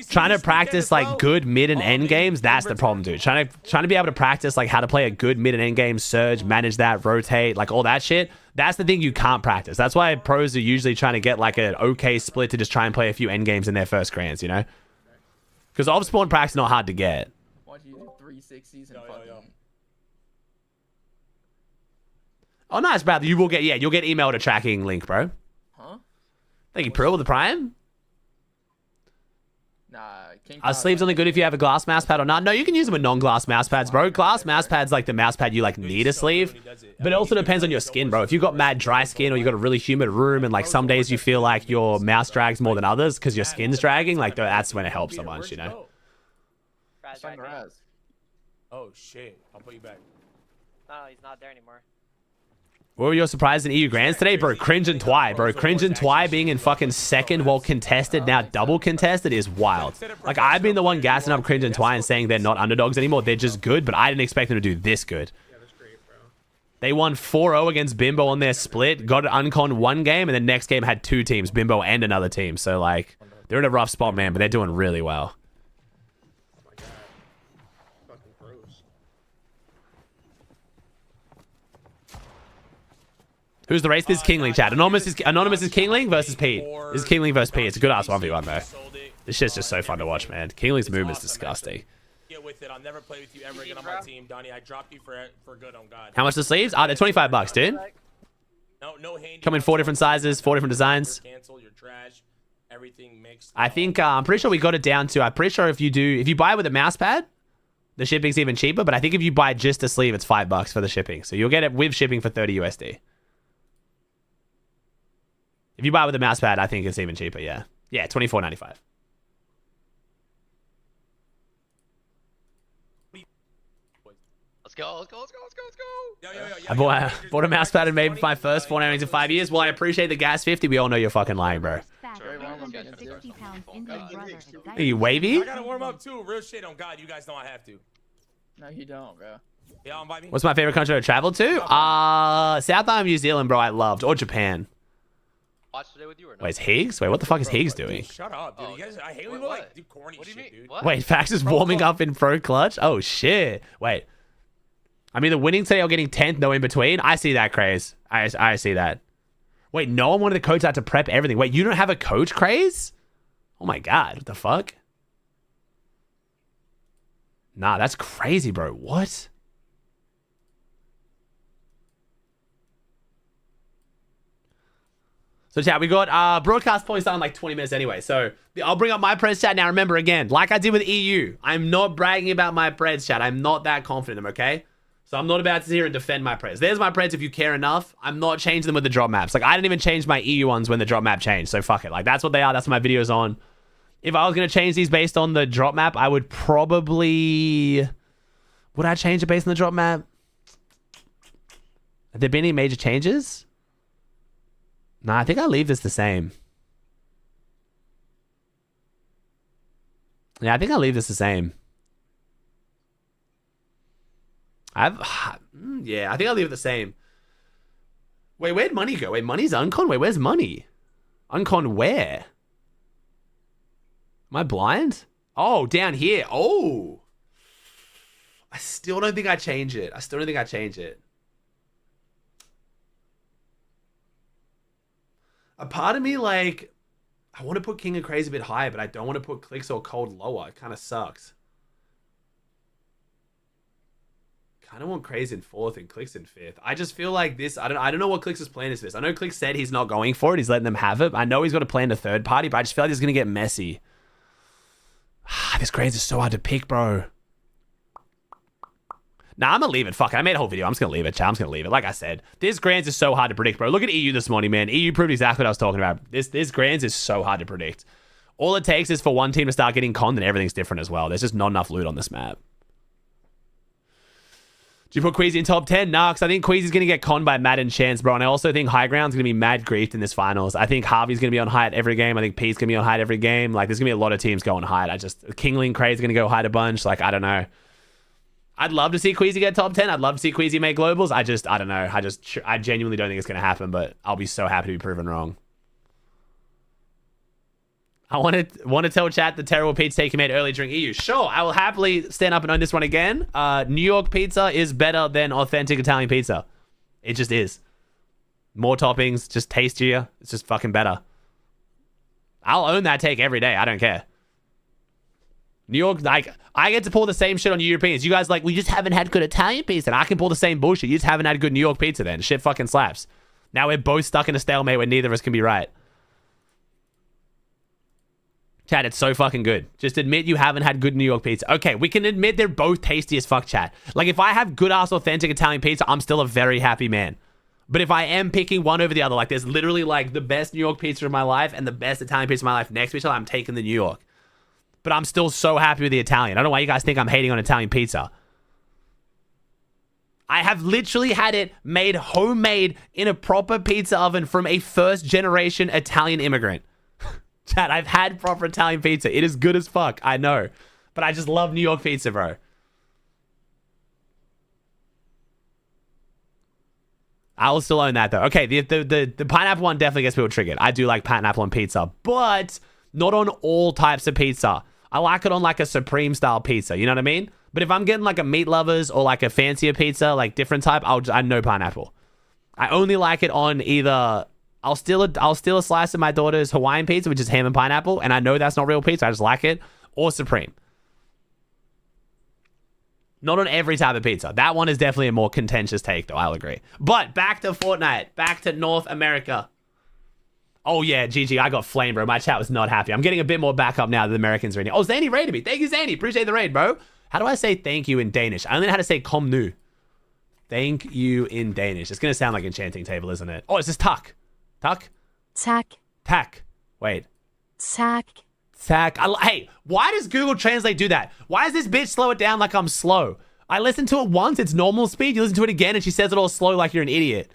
Trying to practice like good mid and end games, that's the problem, dude. Trying to be able to practice like how to play a good mid and end game, surge, manage that, rotate, like all that shit. That's the thing you can't practice. That's why pros are usually trying to get like an okay split to just try and play a few end games in their first Grands, you know? Because off spawn practice is not hard to get. Watch you do 360s and fucking... Oh, nice, brother. You will get, yeah, you'll get emailed a tracking link, bro. Huh? Thank you, Pearl with the Prime. Nah, King Are sleeves only good if you have a glass mouse pad or not? No, you can use them with non-glass mouse pads, bro. Glass mouse pad's like the mouse pad you like need a sleeve. But it also depends on your skin, bro. If you've got mad dry skin or you got a really humid room and like some days you feel like your mouse drags more than others because your skin's dragging, like that's when it helps a bunch, you know? Oh, shit. I'll put you back. No, he's not there anymore. What were your surprises in EU Grands today, bro? Cringe and Twy, bro. Cringe and Twy being in fucking second while contested, now double contested is wild. Like, I've been the one gassing up Cringe and Twy and saying they're not underdogs anymore. They're just good, but I didn't expect them to do this good. They won 4-0 against Bimbo on their split, got an uncon 1 game, and the next game had 2 teams, Bimbo and another team. So, like, they're in a rough spot, man, but they're doing really well. Who's the race? This is Kingling, chat. Anonymous is Kingling versus Pete. This is Kingling versus Pete. It's a good ass 1v1, though. This shit's just so fun to watch, man. Kingling's movement's disgusting. Get with it. I'll never play with you ever again on my team, Donnie. I dropped you for good, on God. How much the sleeves? Ah, they're 25 bucks, dude. No hand. Come in 4 different sizes, 4 different designs. Cancel your trash. Everything mixed. I think I'm pretty sure we got it down to. I'm pretty sure if you buy it with a mouse pad, the shipping's even cheaper. But I think if you buy just a sleeve, it's $5 for the shipping. So you'll get it with shipping for 30 USD. If you buy it with a mouse pad, I think it's even cheaper. Yeah, yeah, $24.95. Let's go. I bought a mouse pad and made my first Fortnite earnings in 5 years. Well, I appreciate the gas 50. We all know you're fucking lying, bro. Are you wavy? I gotta warm up too. Real shit on God. You guys know I have to. No, you don't, bro. Yeah, invite me. What's my favorite country to travel to? South Island, New Zealand, bro. I loved, or Japan. Watch today with you or no? Wait, is Higgs? Wait, what the fuck is Higgs doing? Shut up, dude. You guys, I hate when people like do corny shit, dude. What? Wait, Fax is warming up in pro clutch? Oh, shit. Wait. I mean, the winning today or getting 10th, no in between? I see that, Craze. I see that. Wait, no one wanted the coach out to prep everything. Wait, you don't have a coach, Craze? Oh my god, what the fuck? Nah, that's crazy, bro. What? So chat, we got broadcast points on in like 20 minutes anyway. So I'll bring up my Preds chat now. Remember again, like I did with EU, I'm not bragging about my Preds chat. I'm not that confident in them, okay? So I'm not about to sit here and defend my Preds. There's my Preds if you care enough. I'm not changing them with the drop maps. Like I didn't even change my EU ones when the drop map changed. So fuck it. Like that's what they are. That's what my video's on. If I was going to change these based on the drop map, I would probably... Would I change it based on the drop map? Have there been any major changes? Nah, I think I'll leave this the same. Yeah, I think I'll leave this the same. Yeah, I think I'll leave it the same. Wait, where'd money go? Wait, money's uncon? Wait, where's money? Uncon where? Am I blind? Oh, down here. Oh. I still don't think I change it. A part of me, like, I want to put King of Crazy a bit higher, but I don't want to put Clicks or Cold lower. It kind of sucks. Kind of want Crazy in 4th and Clicks in 5th. I just feel like this, I don't know what Clicks' plan is for this. I know Clicks said he's not going for it. He's letting them have it. I know he's got a plan to third party, but I just feel like it's going to get messy. This Crazy is so hard to pick, bro. Nah, I'm gonna leave it. Fuck it. I made a whole video. I'm just gonna leave it, chat. I'm just gonna leave it. Like I said, this Grands is so hard to predict, bro. Look at EU this morning, man. EU proved exactly what I was talking about. This Grands is so hard to predict. All it takes is for one team to start getting conned and everything's different as well. There's just not enough loot on this map. Do you put Queasy in top 10? Nah, because I think Queasy's going to get conned by Mad and Chance, bro. And I also think High Ground's going to be mad griefed in this finals. I think Harvey's going to be on Hyatt every game. I think Pete's going to be on Hyatt every game. Like, there's going to be a lot of teams going Hyatt. Kingling Craig's going to go Hyatt a bunch. Like, I don't know. I'd love to see Queasy get top 10. I'd love to see Queasy make globals. I don't know. I genuinely don't think it's going to happen, but I'll be so happy to be proven wrong. I want to tell chat the terrible pizza take you made early during EU. Sure, I will happily stand up and own this one again. New York pizza is better than authentic Italian pizza. It just is. More toppings, just tastier. It's just fucking better. I'll own that take every day. I don't care. New York, like, I get to pull the same shit on Europeans. You guys like, we just haven't had good Italian pizza. And I can pull the same bullshit. You just haven't had good New York pizza then. Shit fucking slaps. Now we're both stuck in a stalemate where neither of us can be right. Chat, it's so fucking good. Just admit you haven't had good New York pizza. Okay, we can admit they're both tasty as fuck, chat. Like, if I have good-ass authentic Italian pizza, I'm still a very happy man. But if I am picking one over the other, like, there's literally, like, the best New York pizza of my life and the best Italian pizza of my life next to each other, I'm taking the New York. But I'm still so happy with the Italian. I don't know why you guys think I'm hating on Italian pizza. I have literally had it made homemade in a proper pizza oven from a first-generation Italian immigrant. Chat, I've had proper Italian pizza. It is good as fuck. I know. But I just love New York pizza, bro. I will still own that, though. Okay, the pineapple one definitely gets people triggered. I do like pineapple on pizza, but not on all types of pizza. I like it on, like, a Supreme-style pizza. You know what I mean? But if I'm getting, like, a Meat Lovers or, like, a fancier pizza, like, different type, I know pineapple. I only like it on either... I'll steal a slice of my daughter's Hawaiian pizza, which is ham and pineapple, and I know that's not real pizza. I just like it. Or Supreme. Not on every type of pizza. That one is definitely a more contentious take, though. I'll agree. But back to Fortnite. Back to North America. Oh, yeah, GG. I got flamed, bro. My chat was not happy. I'm getting a bit more backup now that the Americans are in here. Oh, Zany raided me. Thank you, Zany. Appreciate the raid, bro. How do I say thank you in Danish? I only know how to say kom nu. Thank you in Danish. It's going to sound like enchanting table, isn't it? Oh, it's just tuck. Tuck? Tack. Tack. Wait. Tack. Tack. Hey, why does Google Translate do that? Why does this bitch slow it down like I'm slow? I listened to it once, it's normal speed. You listen to it again and she says it all slow like you're an idiot.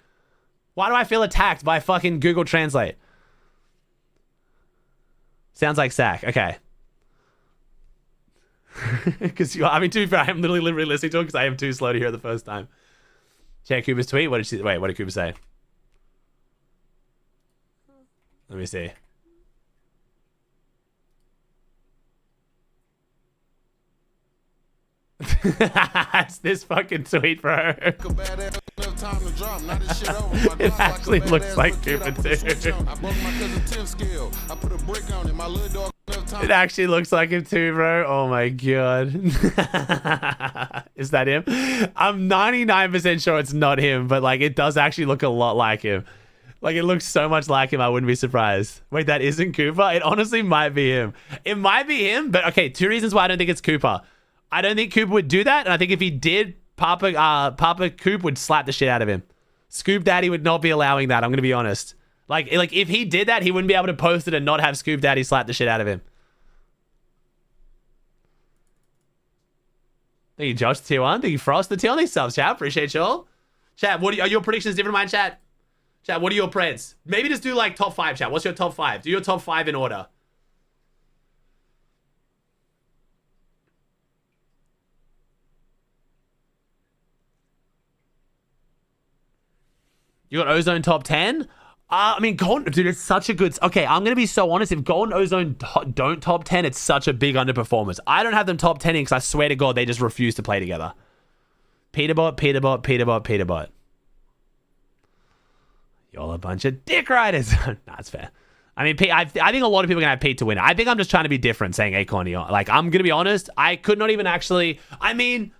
Why do I feel attacked by fucking Google Translate? Sounds like sack. Okay. Because I mean, to be fair, I'm literally listening to it because I am too slow to hear it the first time. Check Cooper's tweet. What did Cooper say? Let me see. It's this fucking tweet, bro. It actually looks like Cooper too. It actually looks like him too, bro. Oh my god. Is that him? I'm 99% sure it's not him, but like it does actually look a lot like him. Like, it looks so much like him, I wouldn't be surprised. Wait, that isn't Cooper? It honestly might be him. It might be him, but okay, 2 reasons why I don't think it's Cooper. I don't think Cooper would do that, and I think if he did, Papa Coop would slap the shit out of him. Scoop Daddy would not be allowing that, I'm going to be honest. Like, if he did that, he wouldn't be able to post it and not have Scoop Daddy slap the shit out of him. Thank you, Josh, tier 1. Thank you, Frost, the tier 1 subs, chat. Appreciate y'all. Chat, are your predictions different to mine, chat? Chat, what are your preds? Maybe just do like top 5, chat. What's your top 5? Do your top 5 in order. You got Ozone top 10? I mean, Golden... Dude, it's such a good... Okay, I'm going to be so honest. If Golden Ozone don't top 10, it's such a big underperformance. I don't have them top 10 because I swear to God, they just refuse to play together. Peterbot, Peterbot, Peterbot, Peterbot. Y'all a bunch of dick riders. Nah, that's fair. I mean, I think a lot of people are going to have Pete to win it. I think I'm just trying to be different saying Acorn. Like, I'm going to be honest. I could not even actually... I mean...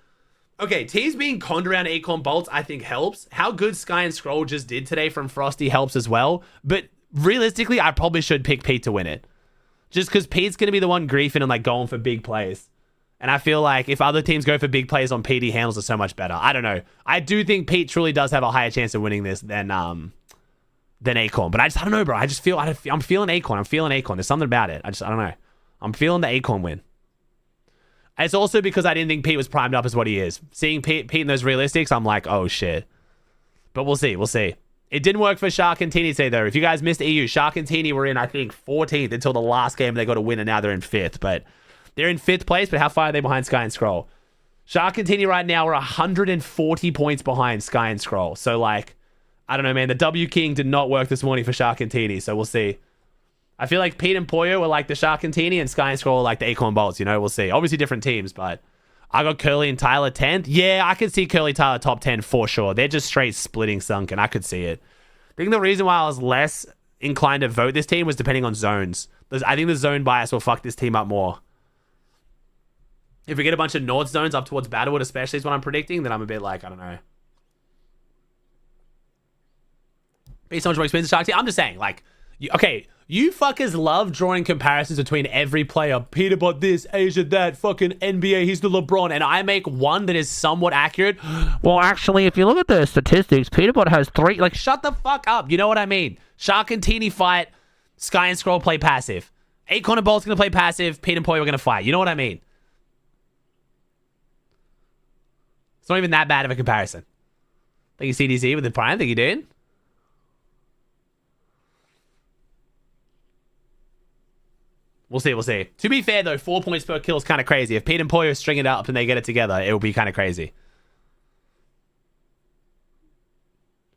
Okay, teams being conned around Acorn Bolts, I think helps. How good Sky and Scroll just did today from Frosty helps as well. But realistically, I probably should pick Pete to win it. Just because Pete's going to be the one griefing and like going for big plays. And I feel like if other teams go for big plays on Pete, he handles it so much better. I don't know. I do think Pete truly does have a higher chance of winning this than Acorn. But I don't know, bro. I'm feeling Acorn. I'm feeling Acorn. There's something about it. I don't know. I'm feeling the Acorn win. It's also because I didn't think Pete was primed up as what he is. Seeing Pete in those realistics, I'm like, oh shit. But we'll see. We'll see. It didn't work for Shark and Teeny today, though. If you guys missed EU, Shark and Teeny were in, I think, 14th until the last game they got a win, and now they're in 5th. But they're in 5th place, but how far are they behind Sky and Scroll? Shark and Teeny right now are 140 points behind Sky and Scroll. So, like, I don't know, man. The W King did not work this morning for Shark and Teeny, so we'll see. I feel like Pete and Poyo were like the Shark and Teeny, and Sky and Scroll are like the Acorn Bolts, you know? We'll see. Obviously different teams, but I got Curly and Tyler 10th. Yeah, I could see Curly Tyler top 10 for sure. They're just straight splitting sunken. I could see it. I think the reason why I was less inclined to vote this team was depending on zones. I think the zone bias will fuck this team up more. If we get a bunch of North zones up towards Battlewood, especially is what I'm predicting, then I'm a bit like, I don't know. Be so much more expensive Shark team. I'm just saying, like, okay, you fuckers love drawing comparisons between every player. Peterbot this, Asia that, fucking NBA, he's the LeBron. And I make one that is somewhat accurate. Well, actually, if you look at the statistics, Peterbot has 3. Like, shut the fuck up. You know what I mean? Shark and Teeny fight. Sky and Scroll play passive. Acorn and Bolt's going to play passive. Pete and Poy are going to fight. You know what I mean? It's not even that bad of a comparison. Thank you, CDZ, with the prime. Thank you, dude. We'll see, we'll see. To be fair, though, 4 points per kill is kind of crazy. If Pete and Poyo string it up and they get it together, it will be kind of crazy.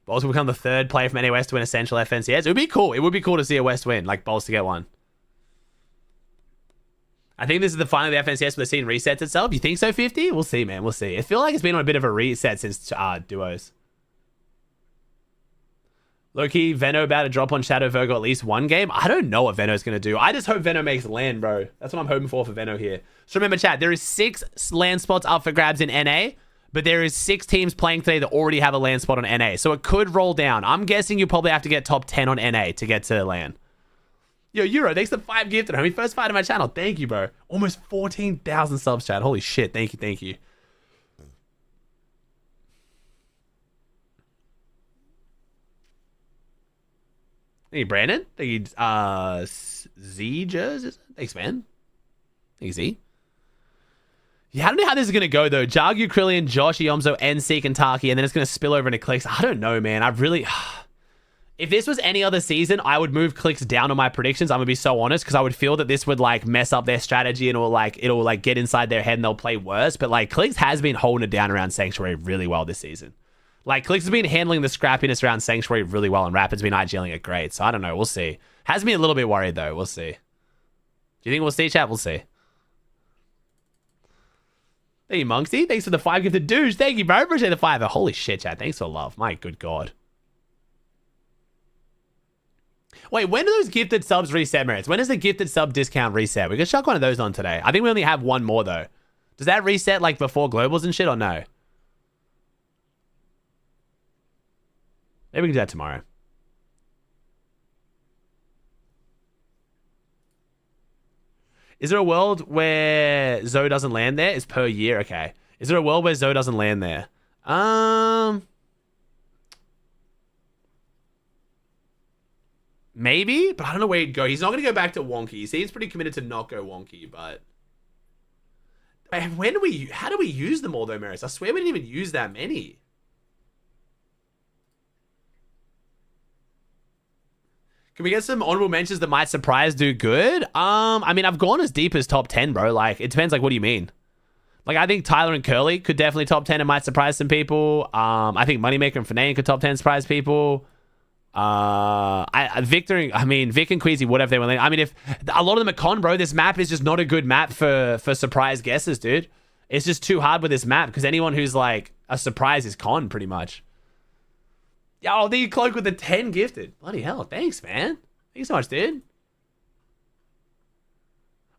Bolts will become the 3rd player from NA West to win Essential FNCS. It would be cool. It would be cool to see a West win, like Bolts to get one. I think this is the final of the FNCS where the scene resets itself. You think so, 50? We'll see, man. We'll see. I feel like it's been on a bit of a reset since duos. Low-key, Veno about to drop on Shadow Virgo at least one game. I don't know what Veno's going to do. I just hope Veno makes land, bro. That's what I'm hoping for Veno here. So remember, chat, there is 6 land spots up for grabs in NA, but there is 6 teams playing today that already have a land spot on NA. So it could roll down. I'm guessing you probably have to get top 10 on NA to get to land. Yo, Euro, thanks for 5 gifted, homie. First fight on my channel. Thank you, bro. Almost 14,000 subs, chat. Holy shit. Thank you, thank you. Thank you, Brandon. Thank you, Z-Jers. Thanks, man. Thank you, Z. Yeah, I don't know how this is going to go, though. Jagu, Krillian, Josh, Yomzo, NSeek, and Taki, and then it's going to spill over into clicks. I don't know, man. I really... If this was any other season, I would move clicks down on my predictions. I'm gonna be so honest, because I would feel that this would like mess up their strategy and it'll like get inside their head and they'll play worse. But like clicks has been holding it down around Sanctuary really well this season. Like clicks has been handling the scrappiness around Sanctuary really well, and Rapid's been IGLing it great. So I don't know. We'll see. Has me a little bit worried though. We'll see. Do you think we'll see, chat? We'll see. Thank you, Monksy. Thanks for the 5 gifted dudes. Thank you, bro. Appreciate the 5. Holy shit, chat. Thanks for love. My good God. Wait, when do those gifted subs reset, Merits? When does the gifted sub discount reset? We could chuck one of those on today. I think we only have one more, though. Does that reset, like, before globals and shit, or no? Maybe we can do that tomorrow. Is there a world where Zoe doesn't land there? It's per year, okay. Is there a world where Zoe doesn't land there? Maybe, but I don't know where he'd go. He's not going to go back to wonky. He seems pretty committed to not go wonky, but... How do we use them all, though, Maris? I swear we didn't even use that many. Can we get some honorable mentions that might surprise do good? I mean, I've gone as deep as top 10, bro. Like, it depends, like, what do you mean? Like, I think Tyler and Curly could definitely top 10 and might surprise some people. I think Moneymaker and Finane could top 10 surprise people. Vic and Queasy, whatever they want. I mean, if a lot of them are con, bro, this map is just not a good map for surprise guesses, dude. It's just too hard with this map because anyone who's like a surprise is con, pretty much. Yo, the cloak with the 10 gifted. Bloody hell, thanks, man. Thanks so much, dude.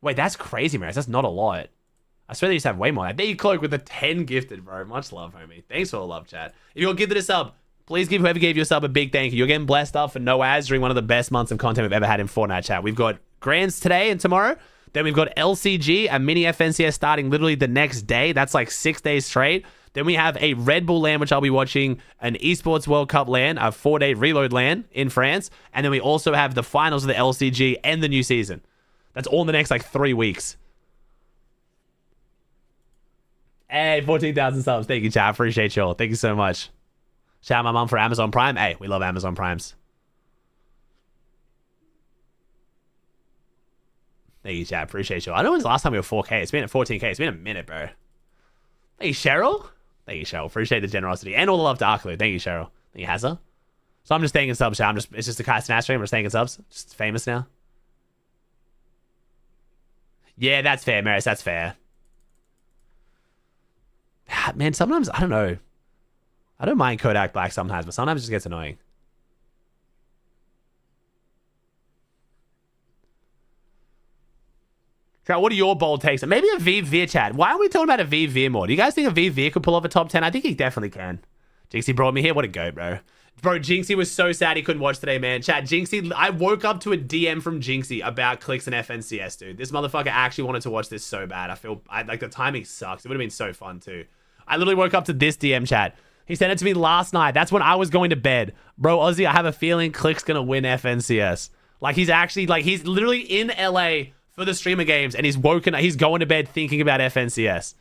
Wait, that's crazy, man. That's not a lot. I swear they used to have way more. The cloak with the 10 gifted, bro. Much love, homie. Thanks for the love, chat. If you're gifted a sub, please give whoever gave you a sub a big thank you. You're getting blessed up for no ads during one of the best months of content we've ever had in Fortnite, chat. We've got Grands today and tomorrow. Then we've got LCG and mini FNCS starting literally the next day. That's like 6 days straight. Then we have a Red Bull LAN, which I'll be watching, an Esports World Cup LAN, a 4-day reload LAN in France. And then we also have the finals of the LCG and the new season. That's all in the next like 3 weeks. Hey, 14,000 subs. Thank you, chat. Appreciate you all. Thank you so much. Shout out my mom for Amazon Prime. Hey, we love Amazon Primes. Thank you, chat. Appreciate you all. I know when's the last time we were 4K. It's been at 14K. It's been a minute, bro. Thank you, Cheryl. Thank you, Cheryl. Appreciate the generosity. And all the love to Arkloo. Thank you, Cheryl. Thank you, Hazza. So I'm just thanking subs, chat. It's just a Kai Snatch stream. I'm just thanking subs. Just famous now. Yeah, that's fair, Maris. That's fair. Man, sometimes, I don't know. I don't mind Kodak Black sometimes, but sometimes it just gets annoying. Chat, what are your bold takes? Maybe a V chat. Why aren't we talking about a V more? Do you guys think a V could pull off a top 10? I think he definitely can. Jinxie brought me here. What a go, bro. Bro, Jinxie was so sad he couldn't watch today, man. Chat, Jinxie, I woke up to a DM from Jinxie about clicks and FNCS, dude. This motherfucker actually wanted to watch this so bad. Like, the timing sucks. It would have been so fun, too. I literally woke up to this DM chat. He sent it to me last night. That's when I was going to bed. Bro, Aussie, I have a feeling Click's gonna win FNCS. Like, he's actually, like, he's literally in LA for the streamer games, and he's going to bed thinking about FNCS.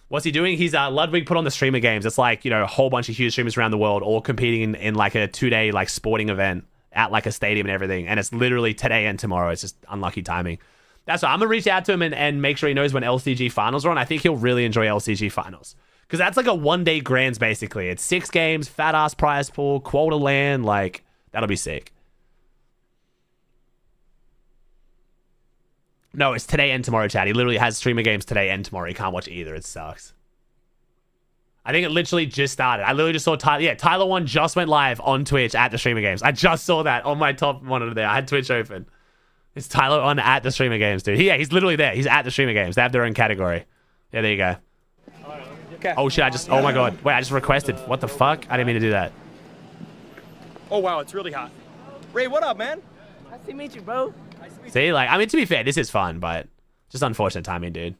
What's he doing? He's, Ludwig put on the streamer games. It's like, you know, a whole bunch of huge streamers around the world all competing in like, a 2-day, like, sporting event at, like, a stadium and everything. And it's literally today and tomorrow. It's just unlucky timing. That's why I'm gonna reach out to him and make sure he knows when LCG finals are on. I think he'll really enjoy LCG finals. Because that's like a 1-day grands, basically. It's 6 games, fat-ass prize pool, quota land. Like, that'll be sick. No, it's today and tomorrow, chat. He literally has streamer games today and tomorrow. He can't watch either. It sucks. I think it literally just started. I literally just saw Tyler. Yeah, Tyler 1 just went live on Twitch at the streamer games. I just saw that on my top monitor there. I had Twitch open. It's Tyler on at the streamer games, dude. Yeah, he's literally there. He's at the streamer games. They have their own category. Yeah, there you go. Okay. Oh shit, oh my god. Wait, I just requested. What the fuck? I didn't mean to do that. Oh wow, it's really hot. Ray, what up, man? Nice to meet you, bro. See, like, I mean, to be fair, this is fun, but just unfortunate timing, dude.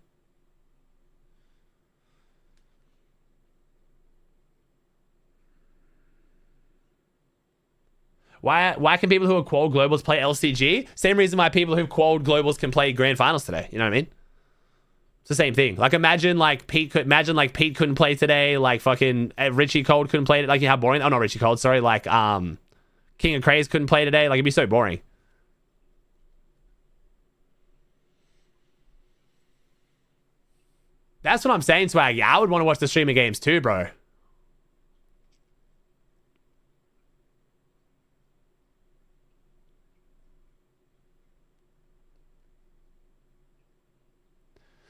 Why can people who are qual globals play LCG? Same reason why people who qual globals can play grand finals today. You know what I mean? It's the same thing. Like, imagine Pete couldn't play today. Like, fucking Richie Cold couldn't play it. Like, you know how boring. Oh, not Richie Cold. Sorry. Like, King of Craze couldn't play today. Like, it'd be so boring. That's what I'm saying, Swag. Yeah, I would want to watch the streamer games too, bro.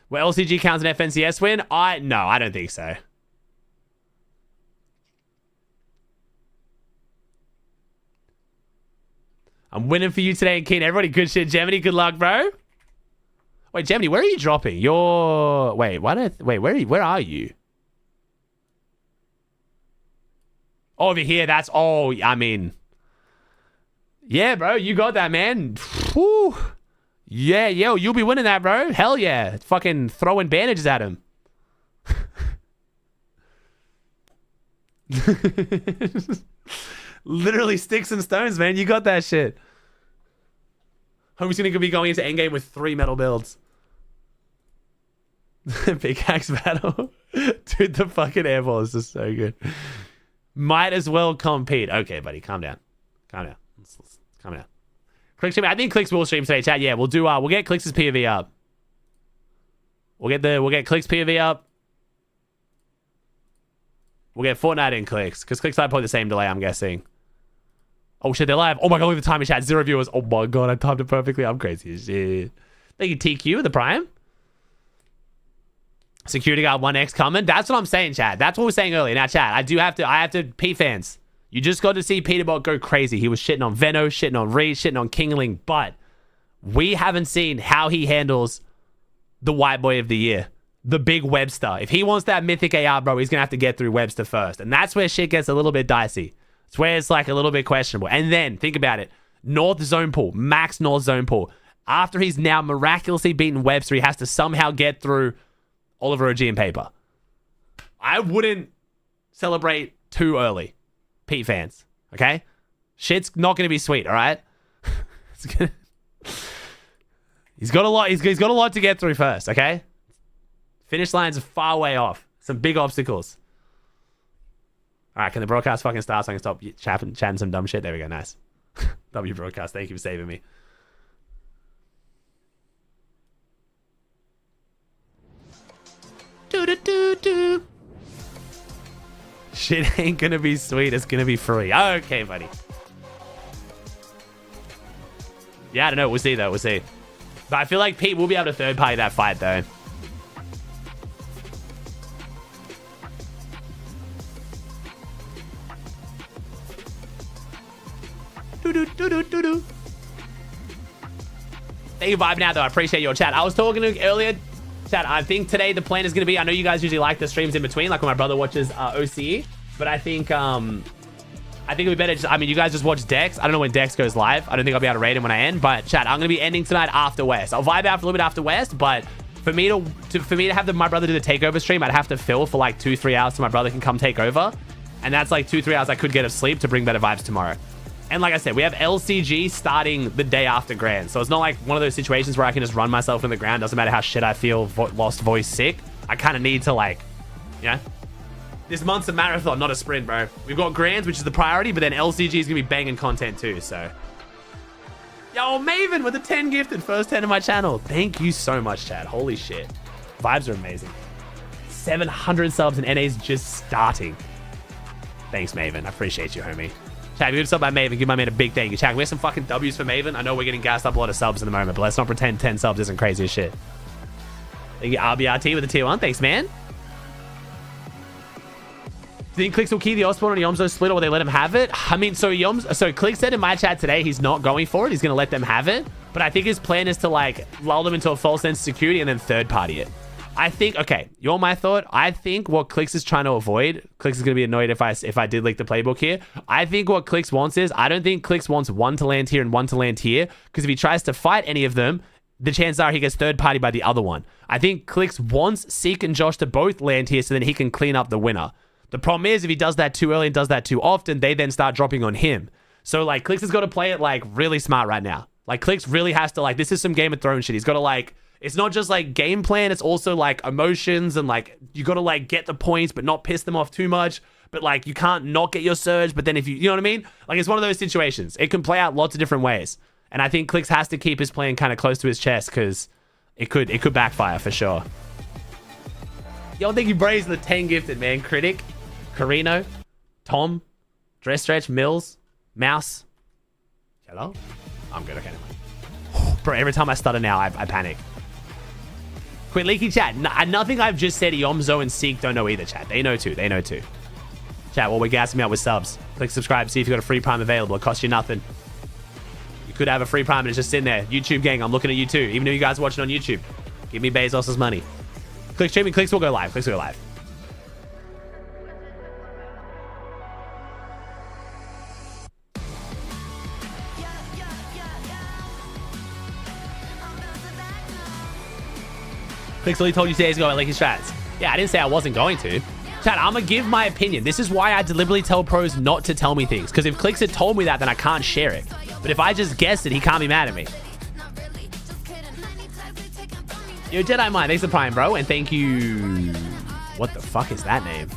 Well, LCG counts an FNCS win? No, I don't think so. I'm winning for you today, Keen. Everybody, good shit. Gemini, good luck, bro. Wait, Gemini, where are you dropping? You're... Wait, where are you? Oh, over here, that's... Oh, I mean... Yeah, bro, you got that, man. Whew. Yeah, yo, you'll be winning that, bro. Hell yeah. Fucking throwing bandages at him. Literally sticks and stones, man. You got that shit. Homie's gonna be going into endgame with 3 metal builds. Pickaxe battle. Dude, the fucking airball is just so good. Might as well compete. Okay, buddy, calm down. Calm down. Calm down. Click stream. I think Clicks will stream today, chat. Yeah, we'll do we'll get Clicks' POV up. We'll get Clicks' POV up. We'll get Fortnite in Clicks. Because Clicks might probably the same delay, I'm guessing. Oh shit, they're live. Oh my god, look at the time in chat. 0 viewers. Oh my god, I timed it perfectly. I'm crazy as shit. Thank you, TQ, the Prime. Security guard 1x coming. That's what I'm saying, chat. That's what we were saying earlier. Now, chat, I have to P fans. You just got to see Peterbot go crazy. He was shitting on Veno, shitting on Reed, shitting on Kingling, but we haven't seen how he handles the white boy of the year, the big Webster. If he wants that mythic AR, bro, he's going to have to get through Webster first. And that's where shit gets a little bit dicey. It's where it's like a little bit questionable. And then, think about it. North zone pool, max North zone pool. After he's now miraculously beaten Webster, he has to somehow get through Oliver OG and Paper. I wouldn't celebrate too early. Pete fans, okay? Shit's not gonna be sweet, all right? He's got a lot. He's got a lot to get through first, okay? Finish lines are far way off. Some big obstacles. All right, can the broadcast fucking start so I can stop chatting some dumb shit? There we go. Nice. W broadcast. Thank you for saving me. Do. Shit ain't gonna be sweet. It's gonna be free. Okay, buddy. Yeah, I don't know. We'll see, though. We'll see. But I feel like Pete will be able to third party that fight, though. Do. Thank you, Vibe, now, though. I appreciate your chat. I was talking earlier. Chat, I think today the plan is going to be, I know you guys usually like the streams in between, like when my brother watches OCE, but I think we better just, I mean, you guys just watch Dex. I don't know when Dex goes live. I don't think I'll be able to rate him when I end, but chat, I'm going to be ending tonight after West. I'll vibe out for a little bit after West, but for me to have my brother do the takeover stream, I'd have to fill for like 2-3 hours so my brother can come take over. And that's like 2-3 hours I could get of sleep to bring better vibes tomorrow. And like I said, we have LCG starting the day after Grand. So it's not like one of those situations where I can just run myself in the ground. Doesn't matter how shit I feel, lost voice, sick. I kind of need to like, you know. This month's a marathon, not a sprint, bro. We've got Grands, which is the priority, but then LCG is going to be banging content too, so. Yo, Maven with the 10 gifted. First 10 of my channel. Thank you so much, chat. Holy shit. Vibes are amazing. 700 subs and NA's just starting. Thanks, Maven. I appreciate you, homie. Chat, good sub by Maven. Give my man a big thank you. Chat, we have some fucking W's for Maven. I know we're getting gassed up a lot of subs in the moment, but let's not pretend 10 subs isn't crazy as shit. Thank you, RBRT with the tier 1. Thanks, man. Do you think Clicks will key the Osborne on Yomzo split, or will they let him have it? I mean, so Click said in my chat today he's not going for it. He's going to let them have it. But I think his plan is to, like, lull them into a false sense of security and then third party it. I think, okay, you're my thought. I think what Clicks is trying to avoid, Clicks is going to be annoyed if I did leak the playbook here. I think what Clicks wants is, I don't think Clicks wants one to land here and one to land here, because if he tries to fight any of them, the chances are he gets third party by the other one. I think Clicks wants Seek and Josh to both land here so then he can clean up the winner. The problem is, if he does that too early and does that too often, they then start dropping on him. So, like, Clicks has got to play it, like, really smart right now. Like, Clicks really has to, like, this is some Game of Thrones shit. He's got to, like, it's not just, like, game plan. It's also, like, emotions and, like, you got to, like, get the points but not piss them off too much. but like you can't not get your surge. But then if you know what I mean? Like it's one of those situations. It can play out lots of different ways. And I think Clix has to keep his plan kind of close to his chest because it could backfire for sure. Yo, thank you, Braze, the 10 gifted, man. Critic, Carino, Tom, Dress Stretch, Mills, Mouse. Hello? I'm good, okay. Bro, every time I stutter now, I panic. Quit leaky chat. Nothing I've just said, Yomzo and Seek don't know either, chat. They know too. They know too. Chat, well, we're gassing me up with subs. Click subscribe, see if you got a free prime available. It costs you nothing. You could have a free prime and it's just sitting there. YouTube gang, I'm looking at you too. Even if you guys are watching on YouTube, give me Bezos' money. Click streaming, Clicks will go live. Clicks will go live. Clicks only told you 2 days ago about Lakers strats. Yeah, I didn't say I wasn't going to. Chat, I'm gonna give my opinion. This is why I deliberately tell pros not to tell me things. Because if Clicks had told me that, then I can't share it. But if I just guess it, he can't be mad at me. Yo, Jedi Mind, thanks for Prime, bro. And thank you... What the fuck is that name?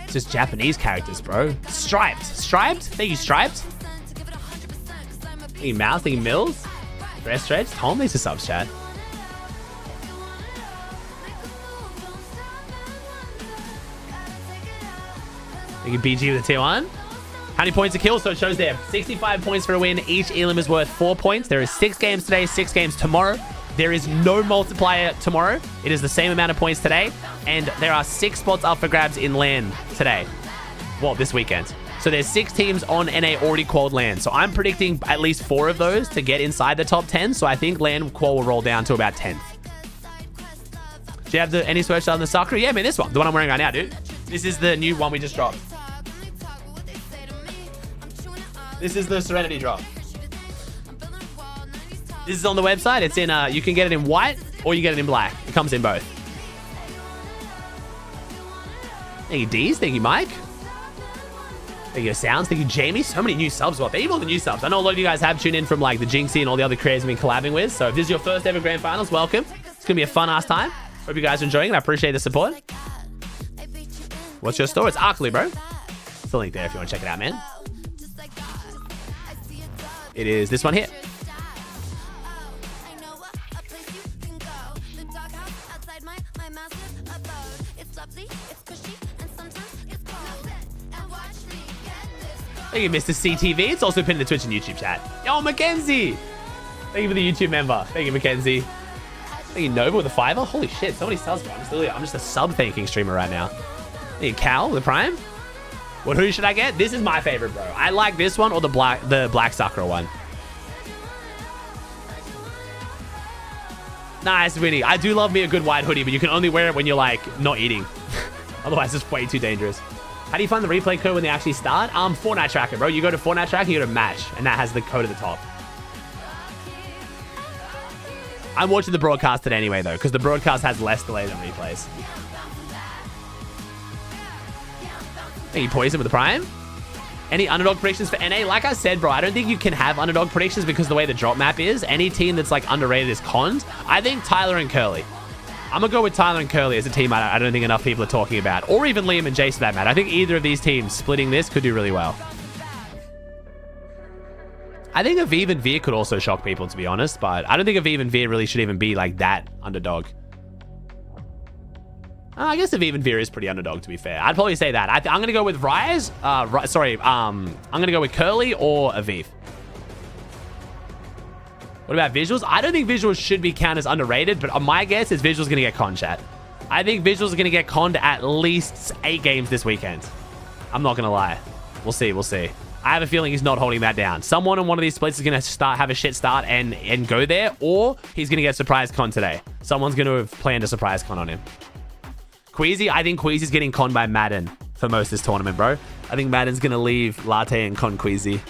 It's just Japanese characters, bro. Striped. Striped? Thank you, Striped. Thank you, Mouse. Thank you, Mills. Dress Stretch. Tom, thanks for subs, chat. Thank you, BG with the tier 1. How many points a kill? So it shows there. 65 points for a win. Each elim is worth 4 points. There is 6 games today, 6 games tomorrow. There is no multiplier tomorrow. It is the same amount of points today. And there are 6 spots up for grabs in LAN today. Well, this weekend. So there's 6 teams on NA already qualified LAN. So I'm predicting at least 4 of those to get inside the top 10. So I think LAN qual will roll down to about 10th. Do you have any sweatshirt on the Sakura? Yeah, man, this one. The one I'm wearing right now, dude. This is the new one we just dropped. This is the Serenity drop. This is on the website. It's in, you can get it in white or you get it in black. It comes in both. Thank you, D's. Thank you, Mike. Thank you, Sounds. Thank you, Jamie. So many new subs. Well, thank you all the new subs. I know a lot of you guys have tuned in from like the Jinxie and all the other creators I've been collabing with. So if this is your first ever grand finals, welcome. It's going to be a fun ass time. Hope you guys are enjoying it. I appreciate the support. What's your store? It's Arkley, bro. It's the link there if you want to check it out, man. It is this one here. Thank you, Mr. CTV. It's also pinned in the Twitch and YouTube chat. Yo, Mackenzie. Thank you for the YouTube member. Thank you, Mackenzie. Thank you, Nova with a $5. Holy shit, so many subs, bro. I'm just a sub-thanking streamer right now. Thank you, Cal with the Prime. What hoodie should I get? This is my favorite, bro. I like this one or the black Sakura one. Nice, Winnie. I do love me a good white hoodie, but you can only wear it when you're like not eating. Otherwise, it's way too dangerous. How do you find the replay code when they actually start? Fortnite Tracker, bro. You go to Fortnite Tracker, you go to match, and that has the code at the top. I'm watching the broadcast today anyway, though, because the broadcast has less delay than replays. Thank you, Poison with the Prime. Any underdog predictions for NA? Like I said, bro, I don't think you can have underdog predictions because the way the drop map is. Any team that's like underrated is conned. I think Tyler and Curly. I'm going to go with Tyler and Curly as a team I don't think enough people are talking about. Or even Liam and Jace for that matter. I think either of these teams splitting this could do really well. I think Aviv and Veer could also shock people, to be honest. But I don't think Aviv and Veer really should even be like that underdog. I guess Aviv and Veer is pretty underdog, to be fair. I'd probably say that. I'm going to go with Rise. I'm going to go with Curly or Aviv. What about Visuals? I don't think Visuals should be counted as underrated, but my guess is Visuals going to get conned, chat. I think Visuals are going to get conned at least 8 games this weekend. I'm not going to lie. We'll see. We'll see. I have a feeling he's not holding that down. Someone in one of these splits is going to have a shit start and go there, or he's going to get surprise con today. Someone's going to have planned a surprise con on him. Queasy, I think Queasy's getting conned by Madden for most of this tournament, bro. I think Madden's going to leave Latte and con Queasy.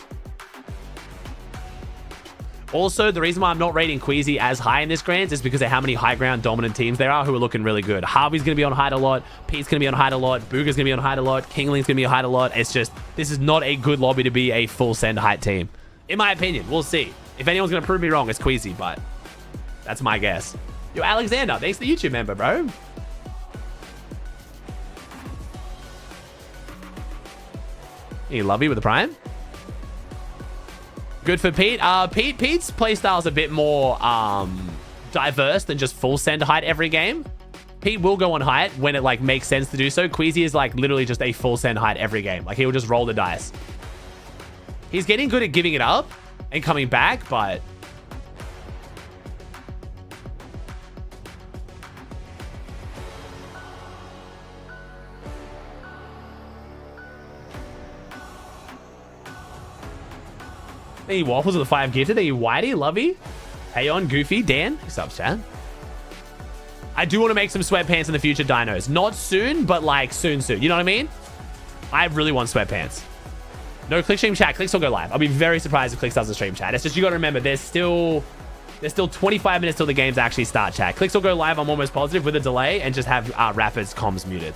Also, the reason why I'm not rating Queasy as high in this Grands is because of how many high ground dominant teams there are who are looking really good. Harvey's going to be on height a lot. Pete's going to be on height a lot. Booger's going to be on height a lot. Kingling's going to be on height a lot. It's just, this is not a good lobby to be a full send height team. In my opinion, we'll see. If anyone's going to prove me wrong, it's Queasy, but that's my guess. Yo, Alexander, thanks for the YouTube member, bro. You love you with the prime. Good for Pete. Pete's playstyle is a bit more diverse than just full send height every game. Pete will go on height when it like makes sense to do so. Queasy is like literally just a full send height every game. Like he will just roll the dice. He's getting good at giving it up and coming back, but thank you, Waffles with the 5 gifted. Thank you, Whitey, Lovey. Hey on, Goofy, Dan. What's up, chat? I do want to make some sweatpants in the future, dinos. Not soon, but like soon. You know what I mean? I really want sweatpants. No click stream chat. Clicks will go live. I'll be very surprised if Clicks doesn't stream chat. It's just you got to remember there's still 25 minutes till the games actually start chat. Clicks will go live. I'm almost positive with a delay and just have Rapid's comms muted.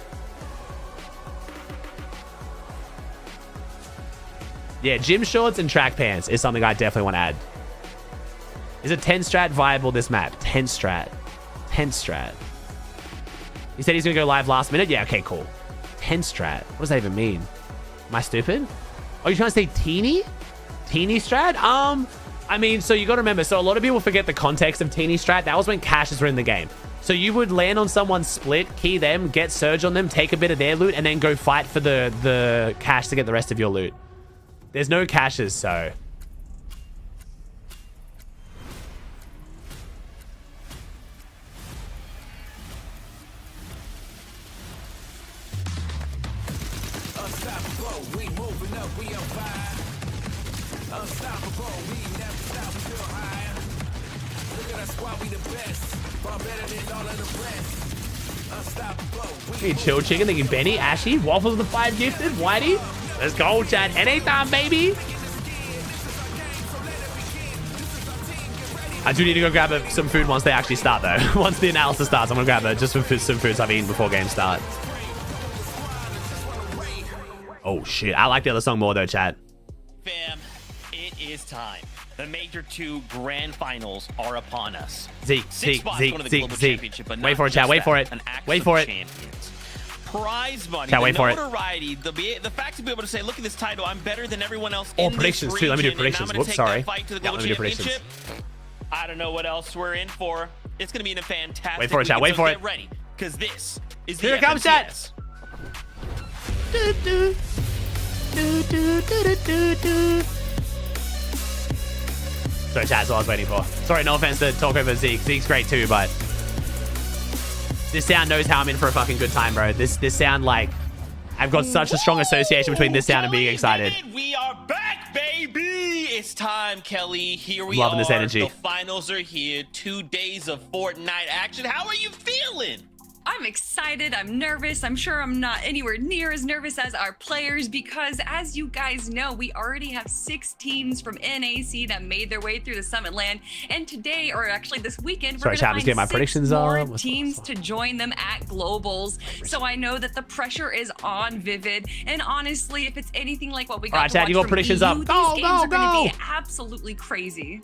Yeah, gym shorts and track pants is something I definitely want to add. Is a 10 strat viable this map? 10 strat. 10 strat. He said he's going to go live last minute? Yeah, okay, cool. 10 strat. What does that even mean? Am I stupid? Oh, you trying to say teeny? Teeny strat? I mean, so you got to remember, so a lot of people forget the context of teeny strat. That was when caches were in the game. So you would land on someone's split, key them, get surge on them, take a bit of their loot, and then go fight for the cache to get the rest of your loot. There's no caches, so... Hey, chill chicken, thank you, Benny, Ashy, Waffles with the 5 gifted, Whitey. Let's go, chat. Anytime, baby. I do need to go grab some food once they actually start, though. Once the analysis starts, I'm gonna grab just some foods I've eaten before games start. Oh shit, I like the other song more though, chat. Fam, it is time. The Major 2 Grand Finals are upon us. Zeke. But wait for it, chat. Wait for it. Wait for it. Champions. Prize money, chat, wait for it. Notoriety, the fact to be able to say, look at this title, I'm better than everyone else. Oh, predictions too. Let me do predictions. Whoops, sorry. Yeah, let me do predictions. I don't know what else we're in for. It's gonna be a fantastic. Wait for it, chat. Wait for it. Get ready, because this is the Here it comes, chat. Sorry, chat, that's what I was waiting for. Sorry, no offense to talk over Zeke. Zeke's great too, but this sound knows how I'm in for a fucking good time, bro. This sound, like, I've got such a strong association between this sound and being excited. We are back, baby! It's time, Kelly. Here we are. Loving this energy. The finals are here. 2 days of Fortnite action. How are you feeling? I'm excited, I'm nervous. I'm sure I'm not anywhere near as nervous as our players because, as you guys know, we already have 6 teams from NAC that made their way through the Summit Land. And today, or actually this weekend, we're going to find 6 more teams to join them at Globals. So I know that the pressure is on Vivid. And honestly, if it's anything like what we got to watch from predictions EU, up. these games are going to be absolutely crazy.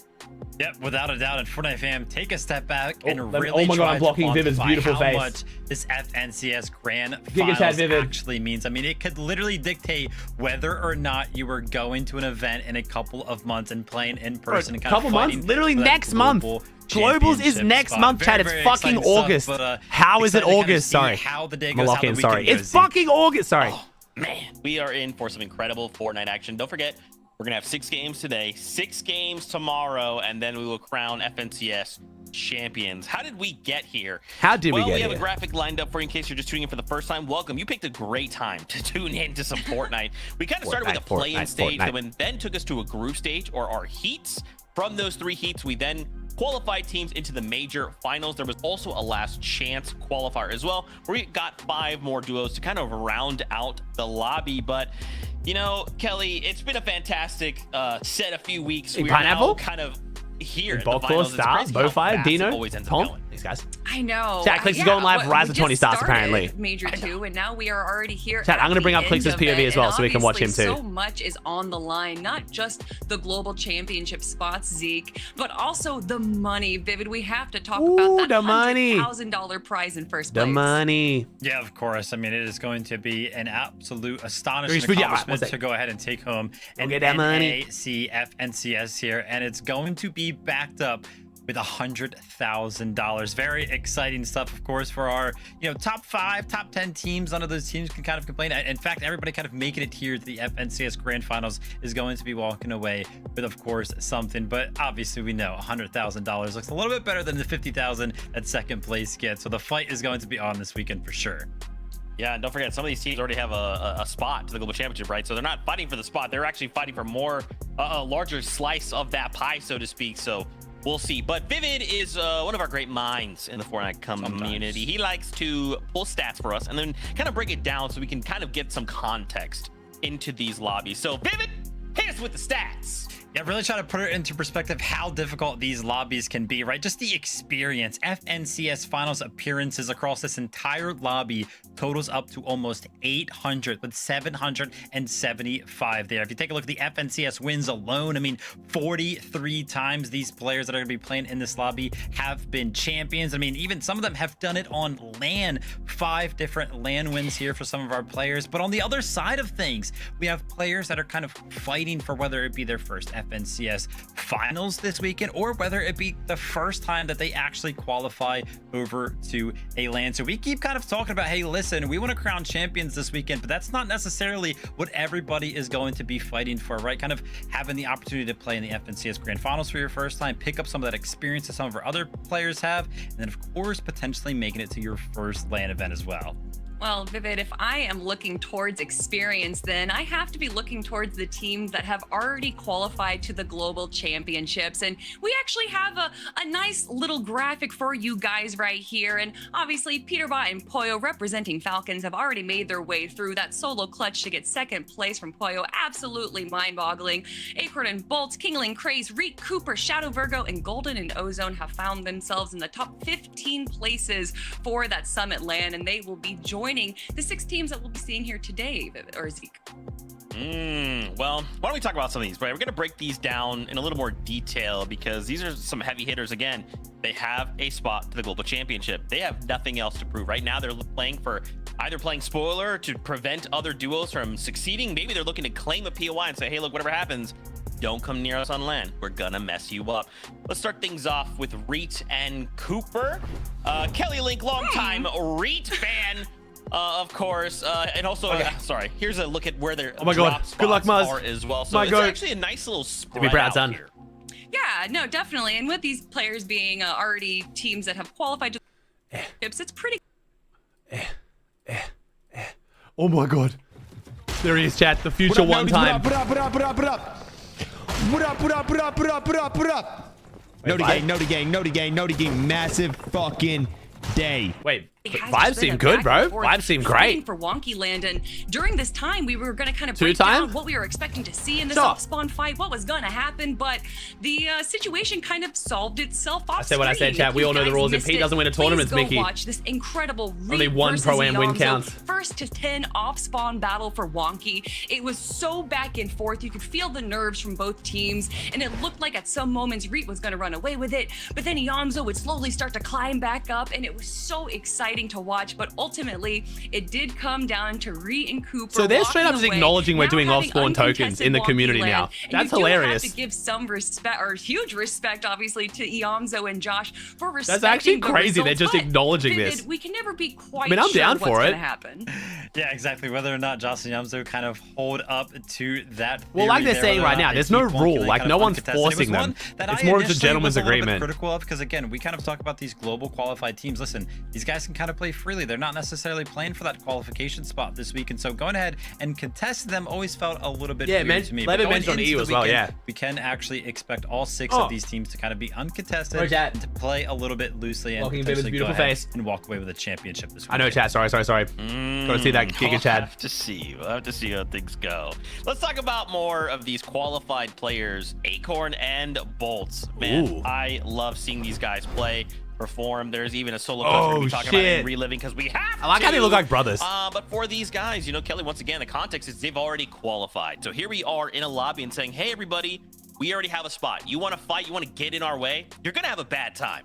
Yep, without a doubt. And Fortnite fam, take a step back and really oh my god, I'm blocking Vivid's beautiful face. How much this FNCS Grand Finals actually means. I mean, it could literally dictate whether or not you were going to an event in a couple of months and playing in person. And couple months? Literally next month. Globals is next month, chat. It's fucking August. How is it August? Sorry. How the day I'm goes, lock in, sorry. It's fucking August. Sorry. Oh, man, we are in for some incredible Fortnite action. Don't forget, we're going to have 6 games today, 6 games tomorrow, and then we will crown FNCS champions. How did we get here? How did we get here? We have a graphic lined up for you in case you're just tuning in for the first time. Welcome. You picked a great time to tune into some Fortnite. We kind of started with a play-in stage that then took us to a group stage, or our heats. From those 3 heats, we then qualified teams into the major finals. There was also a last chance qualifier as well, where we got 5 more duos to kind of round out the lobby. But you know, Kelly, it's been a fantastic set a few weeks. Hey, Pineapple? Kind of here. In at the bulk finals. course, It's Star, crazy how Bowfire, fast it Dino, always ends up Tom. going. These guys. I know. Chat, Clicks is going live. we Rise of 20 just stars, started apparently. Major 2, and now we are already here. Chat, I'm going to bring up Clicks' POV as well, so we can watch him too. So much is on the line, not just the global championship spots, Zeke, but also the money. Vivid, we have to talk about that the money. $100,000 prize in first place. The money. Yeah, of course. I mean, it is going to be an absolute astonishing Reach, yeah, accomplishment right, to go ahead and take home an get that money. NACF NCS here, and it's going to be backed up with $100,000. Very exciting stuff, of course, for our top 5, top 10 teams. None of those teams can kind of complain. In fact, everybody kind of making it here to the FNCS Grand Finals is going to be walking away with, of course, something. But obviously, we know $100,000 looks a little bit better than the $50,000 that second place gets. So the fight is going to be on this weekend for sure. Yeah, and don't forget, some of these teams already have a spot to the global championship, right? So they're not fighting for the spot. They're actually fighting for more, a larger slice of that pie, so to speak. So we'll see. But Vivid is one of our great minds in the Fortnite community. He likes to pull stats for us and then kind of break it down so we can kind of get some context into these lobbies. So Vivid, hit us with the stats. Yeah, really trying to put it into perspective how difficult these lobbies can be, right? Just the experience. FNCS finals appearances across this entire lobby totals up to almost 800 with 775 there. If you take a look at the FNCS wins alone, I mean, 43 times these players that are going to be playing in this lobby have been champions. I mean, even some of them have done it on LAN. 5 different LAN wins here for some of our players. But on the other side of things, we have players that are kind of fighting for whether it be their first FNCS finals this weekend or whether it be the first time that they actually qualify over to a LAN. So we keep kind of talking about, hey, listen, we want to crown champions this weekend, but that's not necessarily what everybody is going to be fighting for, right? Kind of having the opportunity to play in the FNCS Grand Finals for your first time, pick up some of that experience that some of our other players have, and then of course potentially making it to your first LAN event as well. Well, Vivid, if I am looking towards experience, then I have to be looking towards the teams that have already qualified to the global championships. And we actually have a nice little graphic for you guys right here. And obviously, Peterbot and Poyo representing Falcons have already made their way through that solo clutch to get second place from Poyo. Absolutely mind-boggling. Acorn and Bolt, Kingling, Craze, Reek, Cooper, Shadow Virgo, and Golden and Ozone have found themselves in the top 15 places for that Summit LAN, and they will be joining the 6 teams that we'll be seeing here today, or Zeke. Well, why don't we talk about some of these, right? We're going to break these down in a little more detail because these are some heavy hitters. Again, they have a spot to the global championship. They have nothing else to prove. Right now, they're playing for either playing spoiler to prevent other duos from succeeding. Maybe they're looking to claim a POI and say, hey, look, whatever happens, don't come near us on LAN. We're gonna mess you up. Let's start things off with Reet and Cooper. Kelly Link, longtime Reet fan. Of course, and also, sorry, here's a look at where their drop spots good luck, Muzz. are as well. So it's actually a nice little spread out here. Yeah, no, definitely. And with these players being already teams that have qualified to chips, it's pretty. Oh my god. There he is, chat. The future one time. Put up. No to gang. Massive fucking day. Wait, vibes seem good, bro. Vibes seem great. For Wonky Land, and during this time, we were going to kind of 2 break time? down what we were expecting to see in this off-spawn fight, what was going to happen, but the situation kind of solved itself off. I said what I said, chat. We all know the rules. If Pete doesn't win a tournament, it's Mickey. Watch this incredible only 1 Pro-Am win counts. First to 10 off-spawn battle for Wonky. It was so back and forth. You could feel the nerves from both teams, and it looked like at some moments Reet was going to run away with it, but then Iamzo would slowly start to climb back up, and it was so exciting to watch. But ultimately, it did come down to Reet and Cooper. So they're straight up just acknowledging we're doing off-spawn tokens in the community now. That's hilarious. Have to give some respect, or huge respect, obviously, to Iamzo and Josh for respecting. That's actually crazy. They're just acknowledging this. We can never be quite. I mean, I'm down sure for what's it. Gonna happen. Yeah, exactly. Whether or not Josh and Iamzo kind of hold up to that. Well, like they're saying right now, there's no rule. Like no one's forcing them. It's more of a gentleman's agreement. Critical of, because again, we kind of talk about these global qualified teams. Listen, these guys can kind of play freely. They're not necessarily playing for that qualification spot this week, and so going ahead and contesting them always felt a little bit weird to me. Let it mention on EU as well, yeah. We can actually expect all 6 of these teams to kind of be uncontested and to play a little bit loosely and potentially go ahead and walk away with a championship this week. I know, chat. Sorry. Gotta see that Giga Chad. We'll have to see how things go. Let's talk about more of these qualified players, Acorn and Bolts. Man, I love seeing these guys play, perform. There's even a solo quest we're gonna be talking about and reliving because we have I like how they look like brothers. But for these guys, you know, Kelly, once again, the context is they've already qualified. So here we are in a lobby and saying, hey, everybody, we already have a spot. You want to fight? You want to get in our way? You're going to have a bad time.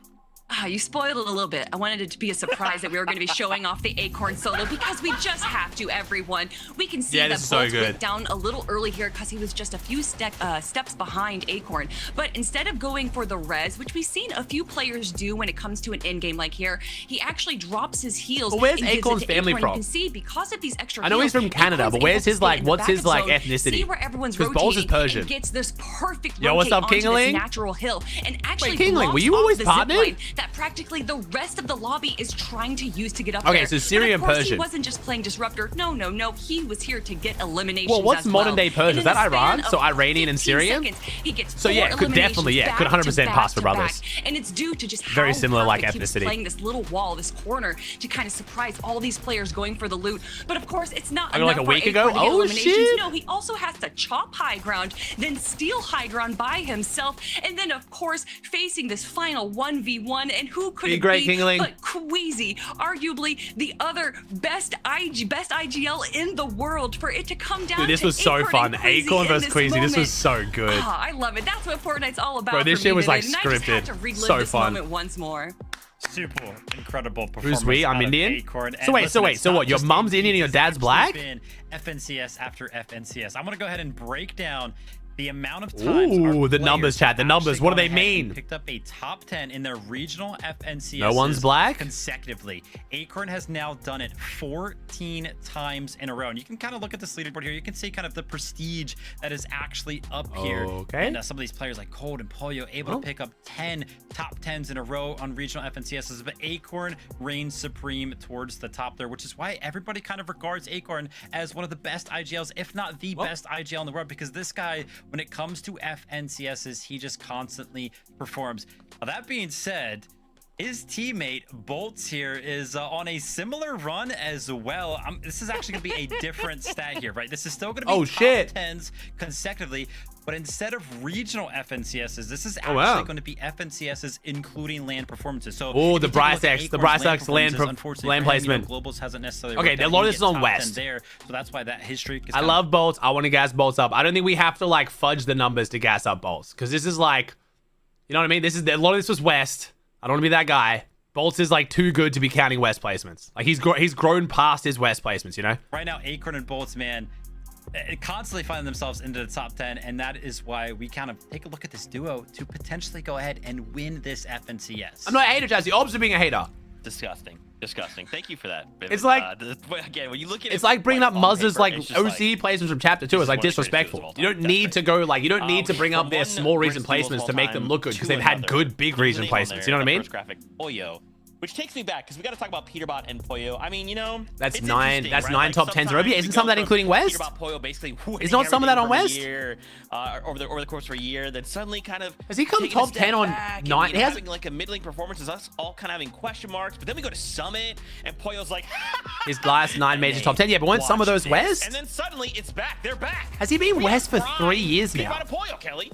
You spoiled it a little bit. I wanted it to be a surprise that we were going to be showing off the Acorn solo because we just have to, everyone. We can see that Bolt went down a little early here because he was just a few steps behind Acorn. But instead of going for the res, which we've seen a few players do when it comes to an in-game like here, he actually drops his heels. But where's Acorn's family from? You can see because of these extra I know he's from Canada, but where's his what's his ethnicity? See where everyone's rotating. Bolts is Persian. And gets this perfect Yo, what's up, Kingling? natural hill and actually Wait, Kingling, were you always partnered? That practically the rest of the lobby is trying to use to get up there. Okay, so Syrian but of course, Persian. He wasn't just playing Disruptor. No. He was here to get eliminations. Well, what's modern day Persian? Is that Iran? So Iranian and Syrian? He gets so yeah, could 100% pass for brothers. And it's due to just very similar like ethnicity. ethnicity. Playing this little wall, this corner to kind of surprise all these players going for the loot. But of course, it's not enough like a week ago. Oh shit! No, he also has to chop high ground, then steal high ground by himself, and then of course facing this final 1v1. And who could it be but Queasy, arguably the other best IGL in the world, for it to come down. Dude, this was so fun. Acorn versus Queasy. This was so good. I love it. That's what Fortnite's all about. Bro, this shit was like scripted. I just had to relive so this fun. Moment once more. Super incredible performance. Who's we? I'm Indian. Acorn. So wait, so what? Your mom's Indian and your dad's black? FNCS after FNCS. I'm gonna go ahead and break down the amount of times. Ooh, the numbers, chat. The numbers. What do they mean? Picked up a top 10 in their regional FNCS. No one's black consecutively. Acorn has now done it 14 times in a row, and you can kind of look at this leaderboard here. You can see kind of the prestige that is actually up here. Okay. And some of these players like Cold and Pollo able to pick up 10 top 10s in a row on regional FNCSs, but Acorn reigns supreme towards the top there, which is why everybody kind of regards Acorn as one of the best IGLs, if not the best IGL in the world, because this guy, when it comes to FNCSs, he just constantly performs. Now, that being said, his teammate Bolts here is on a similar run as well. This is actually going to be a different stat here, right? This is still going to be top 10s consecutively, but instead of regional FNCSs, this is actually going to be FNCSs including land performances. So the Bryce X land placement. Globals hasn't necessarily. Okay, a lot of this is on West. There, so that's why that his streak is. I love Bolts. I want to gas Bolts up. I don't think we have to like fudge the numbers to gas up Bolts, because this is like, you know what I mean? This is a lot of this was West. I don't want to be that guy. Bolts is like too good to be counting West placements. Like he's grown past his West placements, you know? Right now, Acorn and Bolts, man, constantly finding themselves into the top 10, and that is why we kind of take a look at this duo to potentially go ahead and win this FNCS. I'm not a hater, Jazzy. Obs are being a hater. Disgusting. Thank you for that. It's like again, when you look at it's like bringing up Muzz's like OC placements from chapter 2. It's like disrespectful. You don't need to go like, you don't need to bring up their small region placements to make them look good, because they've had good big region placements. You know what I mean? Pollo, which takes me back, because we got to talk about Peterbot and Pollo. I mean, you know, that's nine top 10s already. Isn't some of that including West? Peterbot, Pollo basically is not some of that on West? Over the course of a year, then suddenly kind of has he come top 10 on 9? He has having like a middling performance, is us all kind of having question marks. But then we go to Summit, and Pollo's like his last 9 majors top 10. Yeah, but weren't some of those West? And then suddenly it's back. They're back. Has he been West for 3 years now? Pollo, Kelly.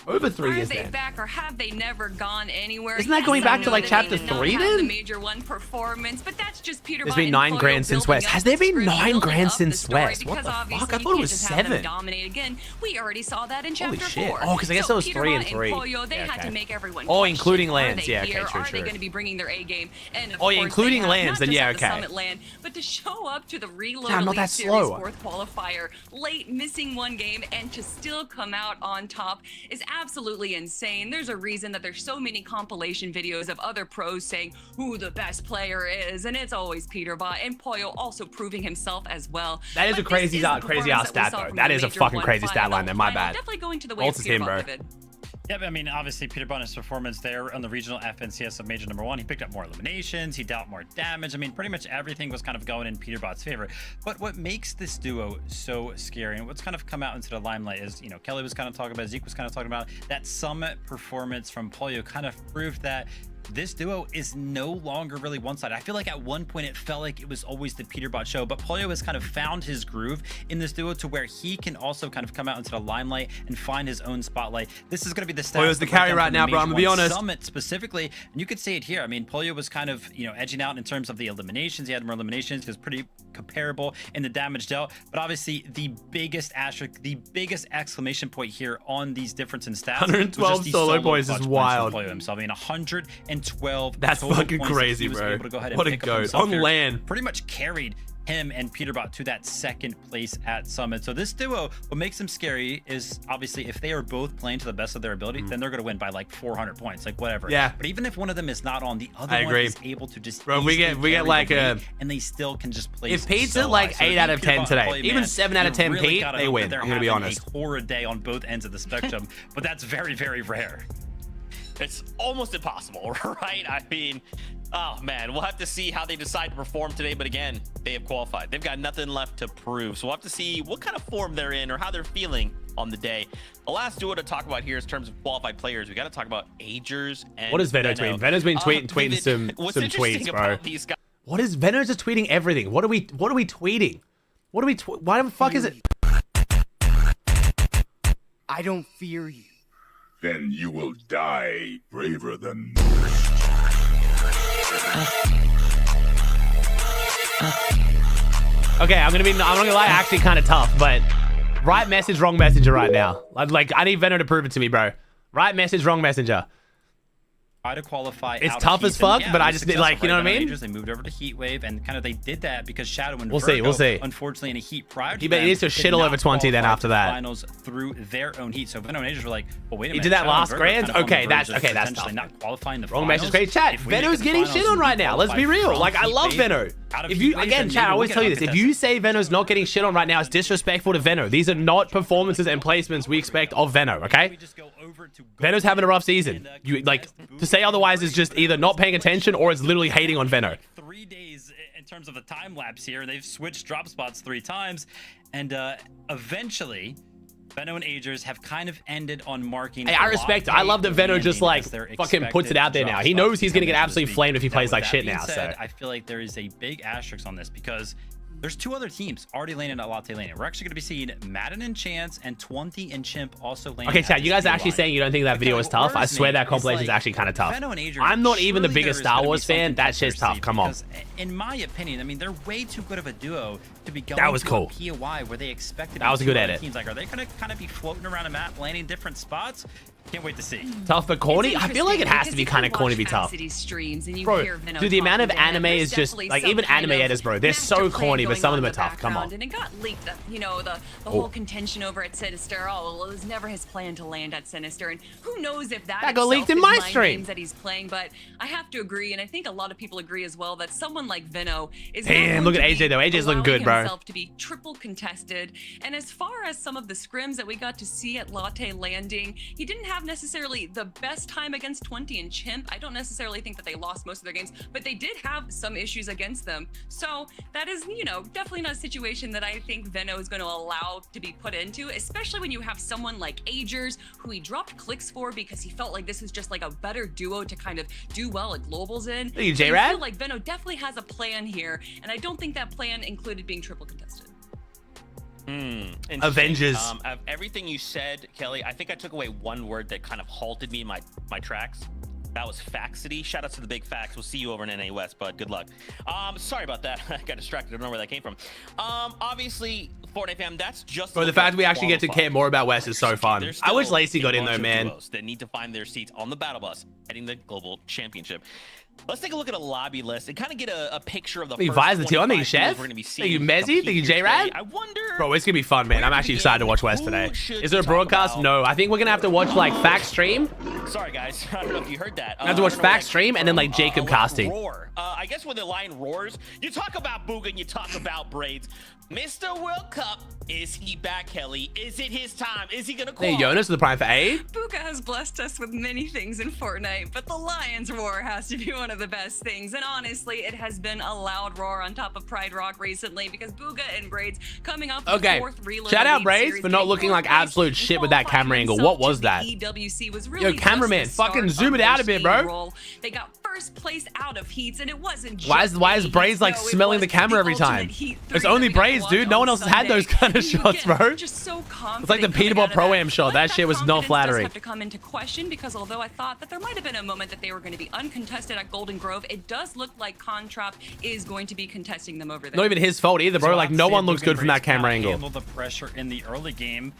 Over 3 years. Are they back, or have they never gone anywhere? Isn't that going back to like chapter 3 then? The major one performance, but that's just Peterbot. There's been 9 grand since West. Has there been 9 grand since West? What the fuck? I thought it was 7. Dominate again. We already saw that in chapter 4. Oh, because I guess that was 3 and 3. Pollo, they had to make everyone. Oh, including lands. Yeah, okay, true. Are they going to be bringing their A game? And oh, yeah, including lands. Then yeah, okay. Summit land, but to show up to the Reload I'm not that Series slow. 4th qualifier, late missing 1 game, and to still come out on top is absolutely insane. There's a reason that there's so many compilation videos of other pros saying who the best player is, and it's always Peterbot, and Pollo also proving himself as well. That is a crazy ass stat though. That is a fucking crazy stat line there. My bad. Definitely going to the way of Peterbot. Yep, I mean, obviously, Peter Bonner's performance there on the regional FNCS of Major #1, he picked up more eliminations, he dealt more damage. I mean, pretty much everything was kind of going in Peterbot's favor. But what makes this duo so scary, and what's kind of come out into the limelight is, you know, Kelly was kind of talking about, Zeke was kind of talking about, that summit performance from Pollo kind of proved that this duo is no longer really one-sided. I feel like at one point it felt like it was always the Peterbot show, but Pollo has kind of found his groove in this duo to where he can also kind of come out into the limelight and find his own spotlight. This is going to be the stats. Pollo's the carry right now, bro. I'm gonna be honest. Summit specifically, and you could see it here. I mean, Pollo was kind of, you know, edging out in terms of the eliminations. He had more eliminations. He was pretty comparable in the damage dealt, but obviously the biggest asterisk, the biggest exclamation point here on these difference in stats. 112 solo points is wild. Pollo himself. I mean, 112. That's fucking crazy, bro. What a goat on land. Pretty much carried him and Peterbot to that second place at Summit. So this duo, what makes them scary is obviously if they are both playing to the best of their ability, then they're going to win by like 400 points, like whatever. Yeah. But even if one of them is not on, the other one is able to just we get like a, and they still can just play. If Pete's at like 8 out of 10 today, even 7 out of 10 Pete, they win. I'm gonna be honest. A horror day on both ends of the spectrum, but that's very, very rare. It's almost impossible, right? I mean, oh man, we'll have to see how they decide to perform today. But again, they have qualified. They've got nothing left to prove. So we'll have to see what kind of form they're in or how they're feeling on the day. The last duo to talk about here in terms of qualified players, we got to talk about Agers and what is Veno tweeting? Veno's been tweeting some tweets, bro. These guys, what is Veno's just tweeting everything? What are we tweeting? What are we? Why the fuck is it? I don't fear you. Then you will die braver than Okay, I'm not gonna lie, actually kind of tough, but right message, wrong messenger right now. Like, I need Veno to prove it to me, bro. Right message, wrong messenger. Try to qualify. It's tough as fuck, but I just like, you know what I mean? They moved over to Heat Wave, and kind of they did that because Shadow and we'll see. Unfortunately, in a heat prior to he needs to shit all over 20 then after that. Finals through their own heat. So Veno and Agers were like, well, wait a minute. He did that last grand? Okay, that's tough. Not qualifying the wrong message, great chat. Veno's getting shit on right now. Let's be real. Like, I love Veno. If you, again, chat, I always tell you this. If you say Veno's not getting shit on right now, it's disrespectful to Veno. These are not performances and placements we expect of Veno, okay? Veno's having a rough season. You like to say otherwise is just either not paying attention or is literally hating on Veno. 3 days in terms of the time lapse here. They've switched drop spots 3 times, and eventually Veno and Agers have kind of ended on marking. Hey, I respect it. I love that Veno just like fucking puts it out there now. He knows he's gonna get absolutely flamed if he plays like shit now. So I feel like there is a big asterisk on this because there's 2 other teams already landing at Latte Lane. We're actually going to be seeing Madden and Chance and 20 and Chimp also landing. Okay, chat, you guys are actually saying you don't think that video is tough? I swear that compilation is actually kind of tough. I'm not even the biggest Star Wars fan. That shit's tough. Come on. In my opinion, I mean, they're way too good of a duo to be going that was cool. to a POI where they expected. That was a good edit. Teams. Like, are they going to kind of be floating around a map, landing different spots? Can't wait to see. Tough but corny? I feel like it has to be kind of corny to be tough. Bro, dude, the amount of anime is just, like, even anime editors, bro, they're so corny, but some of them are tough. Come on. And it got leaked, you know, the whole contention over at Sinister. Oh, well, it was never his plan to land at Sinister. And who knows if that got leaked in my stream that he's playing. But I have to agree, and I think a lot of people agree as well, that someone like Veno is damn, look at AJ, though. AJ's looking good, bro. Himself to be triple contested. And as far as some of the scrims that we got to see at Latte Landing, he didn't have necessarily the best time against 20 and Chimp. I don't necessarily think that they lost most of their games, but they did have some issues against them. So that is, you know, definitely not a situation that I think Veno is going to allow to be put into, especially when you have someone like Agers, who he dropped clicks for because he felt like this was just like a better duo to kind of do well at globals in. Hey, J-Rad? I feel like Veno definitely has a plan here, and I don't think that plan included being triple contested. Avengers. Of everything you said, Kelly, I think I took away one word that kind of halted me in my tracks. That was Faxity. Shout out to the big Fax. We'll see you over in NA West, bud. Good luck. Sorry about that. I got distracted. I don't know where that came from. Obviously, Fortnite fam, that's just. Bro, the fact we actually get to care more about West is so fun. I wish Lacey got in though, man. That need to find their seats on the battle bus heading the global championship. Let's take a look at a lobby list and kind of get a picture of the first 25 team. I think Chef. We're gonna be Thank you, Mezzy. Thank you, J-Rad. I wonder. Bro, it's gonna be fun, man. I'm actually excited to watch West today. Is there a broadcast? No. I think we're gonna have to watch like Fact stream. Sorry, guys. I don't know if you heard that. that. I have to watch Fact stream and then like Jacob casting. Roar. I guess when the lion roars, you talk about Booga and you talk about braids. Mr. World Cup, is he back, Kelly? Is it his time? Is he gonna Hey, qualify? Jonas with the prime for aid. Booga has blessed us with many things in Fortnite, but the lion's roar has to be one of the best things. And honestly, it has been a loud roar on top of Pride Rock recently because Booga and Braids coming off Okay, the 4th reload. shout out Elite Braids Series, for not getting looking 4th like place absolute shit with that qualifying camera angle. himself What was to that? the EWC was Yo, really cameraman, just the fucking start zoom of it out their a bit, speed bro. roll. They got first place out of heats, and it wasn't just Why is any Braids heats. like No, it smelling the was camera every time? ultimate heat It's 3 only that we got Braids, watch dude. No on one else has had Sunday. those kind of shots, bro. Just so It's like the Peterborough Pro-Am shot. That shit was not flattering. Have to come into question because although I thought that there might have been a moment that they were going to be uncontested at Golden Grove, it does look like Contrap is going to be contesting them over there. Not even his fault either, bro. Like no one looks good from that camera angle. Handle the pressure in the early game.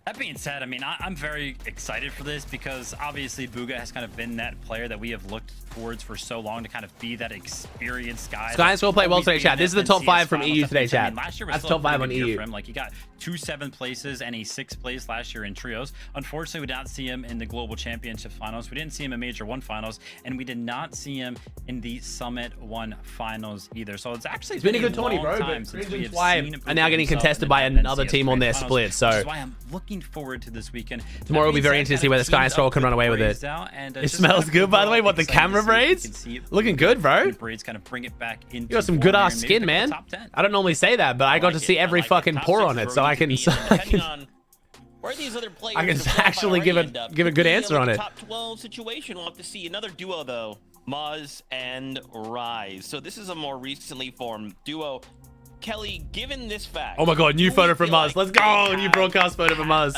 That being said, I mean, I'm very excited for this because obviously Booga has kind of been that player that we have looked towards for so long to kind of be that experienced guy. Sky's will play well today, chat. This is the top 5 from EU today, I chat. mean, last year was That's still top a 5 pretty on good year EU. for him. Like he got 2 7th places and a 6th place last year in trios. Unfortunately, we did not see him in the Global Championship finals. We didn't see him in Major 1 finals, and we did not see him in the Summit 1 finals either. So it's actually It's been a good tourney, bro. time But since we have why seen are now getting himself contested in by the another FNCS team on their Grand split. Finals, which So is why I'm looking forward to this weekend. tomorrow will be very interesting to see whether Sky and Stroll can run away with it. It smells good, by the way. What, the camera braids? Looking good, bro. Braids kind of bring it back into You got some good ass skin, man. I don't normally say that, but I got to see every fucking pore on it, so I can Where these other players I can that qualify actually already give end up. a good Could be answer on like it. a Top 12 situation. We'll have to see another duo though, Muzz and Rise. So this is a more recently formed duo. Kelly, given this fact, Oh my god, new do photo we from feel Muzz. like Let's they go, new have broadcast photo from Muzz.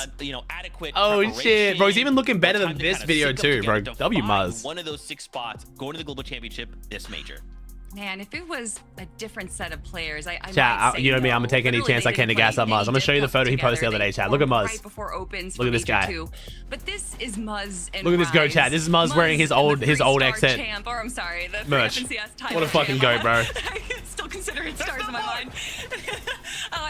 Adequate Oh shit, preparation, bro, he's even looking better or than time to this kind of video sync up too, bro. together to W find Muzz. one of those 6 spots going to the Global Championship this major. Man, if it was a different set of players, I might Chat, say you know me, no. I'm gonna take any Literally, chance they I can to didn't gas play up Muzz. I'm gonna show you the any photo he posted the other day, chat. Look at Muzz. Right before opens Look for at this Major guy. 2. But this is Muzz and Look at this go, Rise. chat. This is Muzz wearing his and old the his old three-star accent champ, or I'm sorry, the merch. FNCS title What a fucking champ. goat, bro. I still consider it stars in my mind.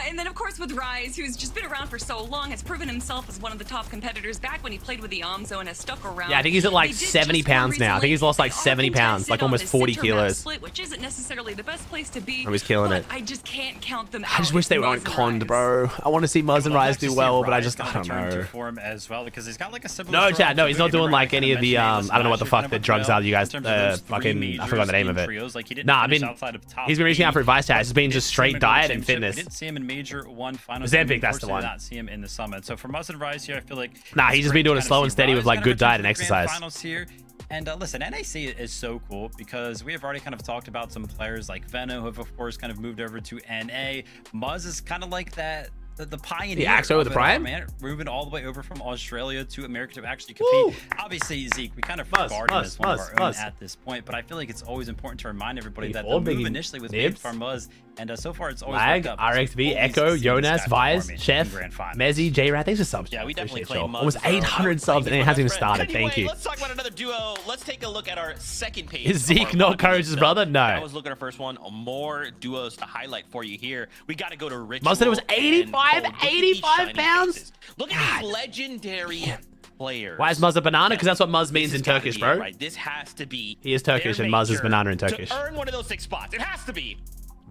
And then of course with Rise, who's just been around for so long, has proven himself as one of the top competitors back when he played with the Amzo and has stuck around. Yeah, I think he's at like They did 70 just one pounds now. I think he's lost like recently. 70 They are pounds, like contested on almost the 40 center map kilos. split, which isn't necessarily the best place to be. Oh, he's killing but it. I just can't count them I just out wish they as weren't Muzz and conned, Rise. bro. I want to see Muzz and Rise do well, but I just I don't Turn to know. form as well because he's got like a similar No, story chat. No, to he's not Booga. doing Remember, like I any of the kinda mentioned I don't know what the last fuck year the kind of drugs well are. You guys in terms of those 3 fucking I forgot the name of majors it. in trios. Like, he didn't Nah, I've finish been outside of top he's been reaching out for 8. advice, chat. It's been We just didn't see him straight in diet Global and Championship. fitness. We didn't see him in Major 1 finals. Ozempic, and that's the unfortunately one. did not see him in the Summit. So for Muzz and Rise here, I feel like Nah, he's just been doing it kind of slow see and steady with Rise like kind of good diet and return to the grand exercise. Finals here. And listen, NAC is so cool because we have already kind of talked about some players like Veno who have of course kind of moved over to NA. Muzz is kind of like that. The pioneer. The Axo with the Prime? Man, moving all the way over from Australia to America to actually compete. Woo! Obviously, Zeke, we kind of regard him as one of our own Muzz. at this point, but I feel like it's always important to remind everybody Hey, that the all move biggie initially was nibs. made for Muzz, and so far it's always Lag, worked out. RXB, Always Echo, seen Jonas, this guy Vice, performing in Chef, grand finals. Mezzy, J-Rat. Thanks for subs. Yeah, we definitely Appreciate claim y'all. Muzz Almost as our 800 subs and it hasn't even started. Anyway, Thank you. Let's talk about another duo. Let's take a look at our second page. Is Zeke not Courage's brother? No. I was looking at our first one. More duos to highlight for you here. We got to go to Ritual. Muzz said it was and 85, Cold. Look at these 85 shiny pounds? faces. Look at these legendary players. Why is Muzz a banana? Because that's what Muzz means in Turkish, bro. Right. This has to be. He is Turkish their and Muzz is major banana in Turkish. To earn one of those 6 spots, it has to be.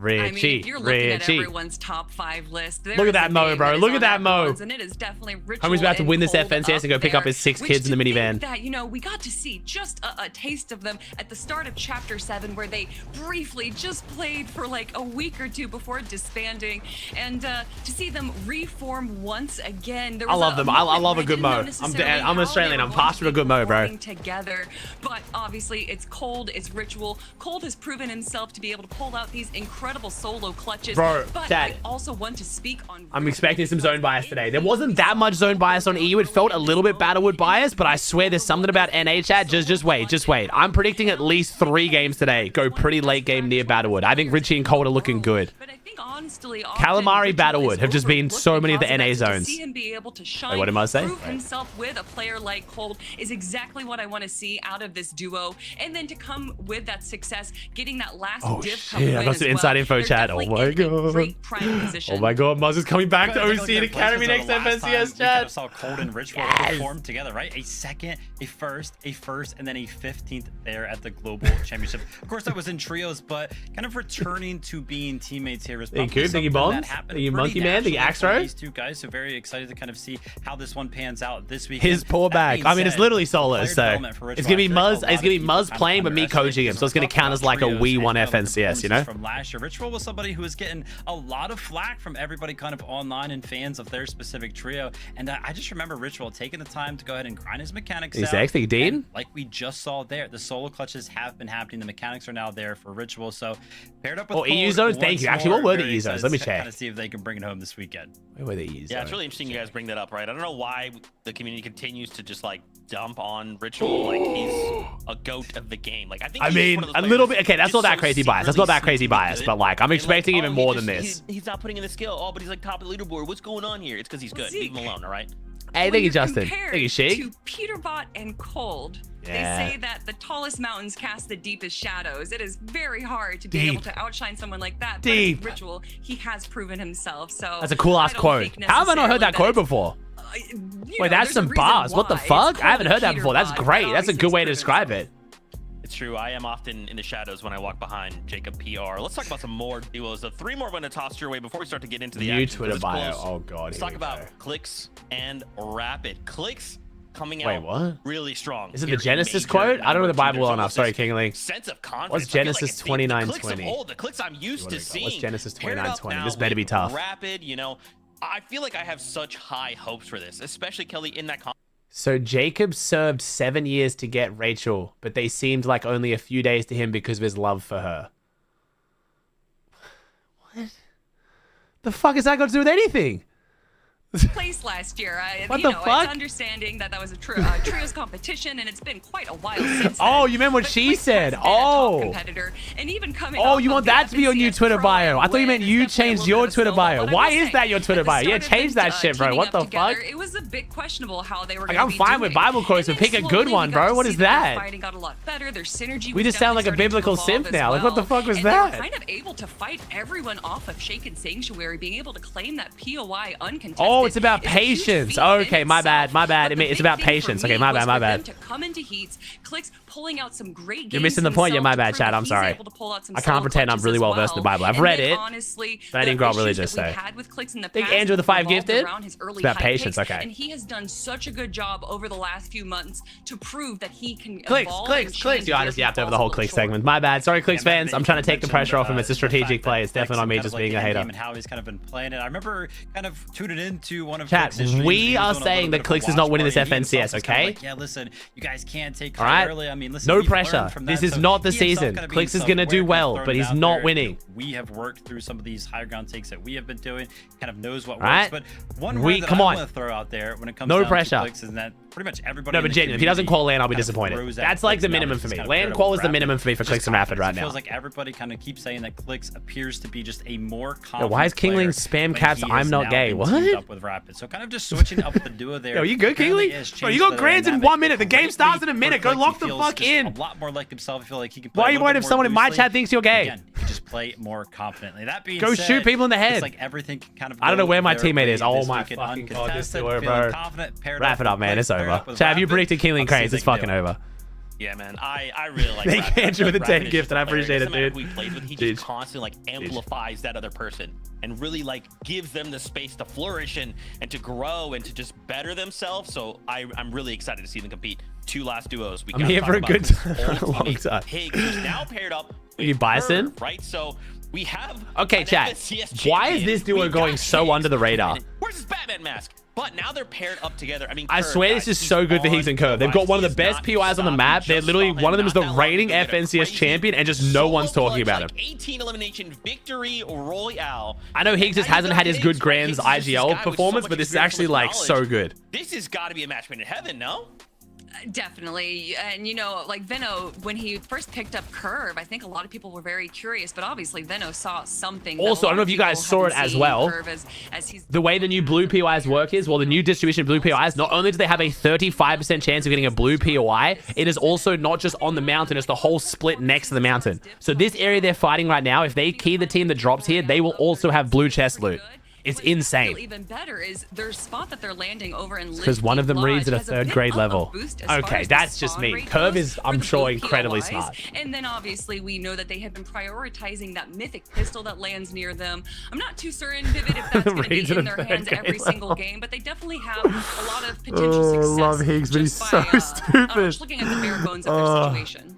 Richie, I mean, if you're looking at Richie. everyone's top 5 list, there Look at is that a Mo, name bro. is Look at on that Mo. everyone's, and it is definitely Ritual Homie's about to and win this Cold FNCS and go up pick up there, his 6 which kids in the to think minivan. That, you know, we got to see just a taste of them at the start of Chapter 7, where they briefly just played for like a week or 2 before disbanding, and to see them reform once again. There I was love them. I moment love a where I good didn't know Mo. necessarily I'm how Australian. they I'm were past going for a good Mo, bro. working together, but obviously it's Cold, it's Ritual. Cold has proven himself to be able to pull out these incredible solo clutches. Bro, but Dad, I also want to speak on. I'm expecting some zone bias today. There wasn't that much zone bias on EU. It felt a little bit Battlewood bias, but I swear there's something about NA chat. Just wait. I'm predicting at least 3 games today. Go pretty late game near Battlewood. I think Richie and Cold are looking good. think honestly, Calamari Battlewood have just been so many of the NA zones. To see him be able to shine, Wait, what am I saying? prove himself with a player like Cold is exactly what I want to see out of this duo. And then to come with that success, getting that last diff shit, I got some inside info chat. Oh my god. Oh my god, Muzz is coming back to OC to carry me next FNCS chat. We saw Cold and Rich perform together, right? A second, a first, and then a 15th there at the Global Championship. Of course, that was in trios, but kind of returning to being teammates here is Thank you, Bombs. Thank you, Monkey Man. Thank you, Axro. These two guys, so very excited to kind of see how this one pans out this week. His poor back. I mean, it's literally solo, so it's gonna be Muzz. It's gonna be Muzz playing, but me coaching him, so it's gonna count as like a Wii 1 FNCS, you know? From last year, Ritual was somebody who was getting a lot of flack from everybody kind of online and fans of their specific trio, and I just remember Ritual taking the time to go ahead and grind his mechanics out. Exactly, Dean. Like we just saw there, the solo clutches have been happening. The mechanics are now there for Ritual, so paired up with EU zones. Thank you. Actually, what were the EU zones? Let me check. Kind of see if they can bring it home this weekend. Where were the EU zones? Yeah, it's really interesting you guys bring that up, right? I don't know why the community continues to just like dump on Ritual like he's a goat of the game. Like I mean, a little bit. Okay, that's not that crazy bias. That's not that crazy bias, but like I'm expecting even more than this. He's not putting in the skill. Oh, but he's like top of the leaderboard. What's going on here? It's because he's good. Leave him alone, all right? Hey, thank you, Justin. Thank you, Sheik. To Peterbot and Cold, they say that the tallest mountains cast the deepest shadows. It is very hard to be able to outshine someone like that. But in Ritual, he has proven himself. So that's a cool ass quote. How have I not heard that quote before? Wait, that's some bars. What the fuck? I haven't heard that before. That's great. That's a good way to describe it. It's true. I am often in the shadows when I walk behind Jacob PR. Let's talk about some more duos. The 3 more I'm going to toss your way before we start to get into the new action. Twitter bio. Oh god. Let's talk about Clicks and Rapid. Clicks coming Wait, out what? really strong. Is it the Genesis quote? I don't know the Bible well enough. Sorry, Kingling. Sense of confidence. What's Genesis 2920? The Clicks I'm used to seeing. What's Genesis 2920? This better be tough. Rapid, you know, I feel like I have such high hopes for this, especially Kelly in that. So Jacob served 7 years to get Rachel, but they seemed like only a few days to him because of his love for her. What? The fuck has that got to do with anything? Place last year. What the fuck? It's understanding that that was a trios competition, and it's been quite a while since. Oh, you meant what she said. Oh. Competitor, and even coming. Oh, you want that to be your new Twitter bio? I thought you meant you changed your Twitter bio. Why is that your Twitter bio? Yeah, change that shit, bro. What the fuck? It was a bit questionable how they were. Like, I'm fine with Bible quotes, but pick a good one, bro. What is that? Fighting got a lot better. Their synergy. We just sound like a biblical simp now. Like, what the fuck was that? They were kind of able to fight everyone off of Shaken Sanctuary, being able to claim that POI uncontested. Oh, it's about patience. Okay, my bad. It's about patience. Okay, my bad. To come into heats, Clicks pulling out some great games. You're missing the point. Yeah, my bad, Chad. I'm sorry. I can't pretend I'm really well versed in the Bible. I've read it, but I didn't grow up religious. So, think Andrew the 5 gifted. It's about patience. Okay. And he has done such a good job over the last few months to prove that he can. Clicks. You honestly yapped over the whole Clicks segment. My bad. Sorry, Clicks fans. I'm trying to take the pressure off him. It's a strategic play. It's definitely not me just being a hater. And how he's kind of been playing it. I remember kind of tuning into one of Chat. We are saying that Clicks is not winning this FNCS, okay? Yeah, listen, you guys can't take credit early. I mean, listen, no pressure. This is not the season. Clicks is gonna do well, but he's not winning. We have worked through some of these higher ground takes that we have been doing. Kind of knows what works. But one word that I want to throw out there when it comes down to Clicks is that pretty much everybody. No, but genuinely, if he doesn't qual LAN, I'll be disappointed. That's like the minimum for me. LAN qual is the minimum for me for Clicks and Rapid right now. It feels like everybody kind of keeps saying that Clicks appears to be just a more confident. Why is Kingling spam caps? I'm not gay. What? Up with Rapid, so kind of just switching up the duo there. Yo, you good, Kingling? Bro, you got grands in 1 minute. The game starts in a minute. Go lock the fuck in. A lot more like himself. I feel like he can. Why are you worried if someone in my chat thinks you're gay? Again, he just play more confidently. That being go said, shoot people in the head. It's like everything can kind of. I don't know where my teammate is. Oh my fucking god, this duo, bro. Wrap it up, man. It's over. Chat, have you predicted Kingling Cranes? It's fucking over. Yeah, man, I really like. Thank Andrew with the 10 gift, and I appreciate it, dude. We played with, he just constantly like amplifies that other person and really like gives them the space to flourish and to grow and to just better themselves. So I'm really excited to see them compete. 2 last duos. I'm here for a good time, a long time. Higgs is now paired up. You Bison? Right, so we have. Okay, chat. Why is this duo going so under the radar? Where's his Batman mask? But now they're paired up together. I mean, I swear this is so good for Higgs and Curve. They've got one of the best POIs on the map. They're literally, one of them is the reigning FNCS champion, and just no one's talking about him. 18 elimination victory royale. I know Higgs just hasn't had his good Grands IGL performance, but this is actually like so good. This has got to be a match made in heaven, no? Definitely. And you know, like Veno, when he first picked up Curve, I think a lot of people were very curious, but obviously Veno saw something. Also, I don't know if you guys saw it as well. The way the new blue POIs work is, well, the new distribution of blue POIs, not only do they have a 35% chance of getting a blue POI, it is also not just on the mountain, it's the whole split next to the mountain. So this area they're fighting right now, if they key the team that drops here, they will also have blue chest loot. It's insane. Even better is their spot that they're landing over in because one of them reads at a 3rd grade level. Okay, that's just me. Curve is, I'm sure, incredibly smart. And then obviously we know that they have been prioritizing that mythic pistol that lands near them. I'm not too certain, Vivid, if that's going to be in their hands every single game, but they definitely have a lot of potential success. I love Higgs, but he's so stupid. Just looking at the bare bones of their situation.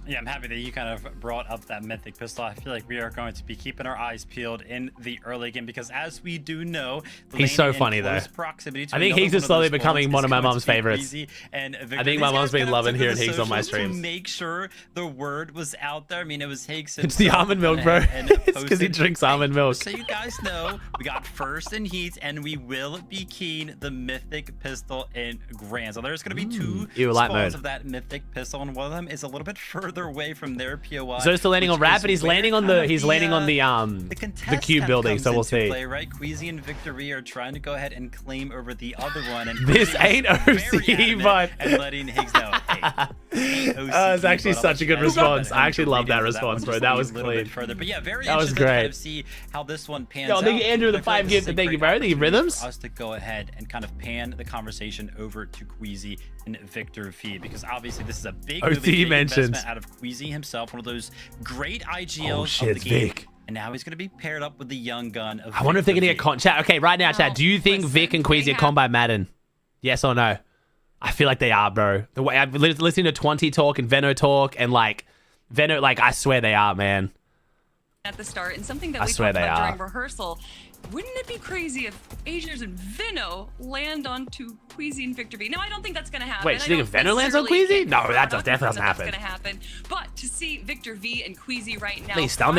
Yeah, I'm happy that you kind of brought up that mythic pistol. I feel like we are going to be keeping our eyes peeled in the early game because, as we do know, he's so funny though. I think Higgs is slowly becoming one of my mom's favorites. I think my mom's been loving hearing Higgs on my streams. To make sure the word was out there. I mean, it was Higgs. It's the almond milk, bro. It's because he drinks almond milk. So you guys know, we got first in heats, and we will be keying the mythic pistol in grand. So there's going to be two spawns of that mythic pistol, and one of them is a little bit further away from their POI. So still landing on rapid. He's landing on the the cube building. So we'll see. Play, right? Queasy and Victory are trying to go ahead and claim over the other one. And this ain't OC, but and letting Higgs know. Hey, it's actually such a good response. I actually love that response, bro. That was clean. But yeah, very that was great. To kind of see how this one pans out. Thank you, Andrew, the 5 gift. Thank you, bro. Thank you, Rhythms. Us to go ahead and kind of pan the conversation over to Queasy and Victor V, because obviously this is a big investment out of Queasy himself, one of those great IGLs of the game. Vic. And now he's going to be paired up with the young gun of I wonder if they're going to get chat. Okay, right now, chat. Do you think Vic and Queasy are combat Madden? Yes or no? I feel like they are, bro. The way I've been listening to 20 talk and Veno talk, and like Veno, like I swear they are, man. At the start, and something that we talked about during rehearsal. Wouldn't it be crazy if Asiers and Veno land onto Queasy and Victor V? Now, I don't think that's going to happen. Wait, you think if Veno lands on Queasy? No, that definitely doesn't happen. That's going to happen. But to see Victor V and Queasy right now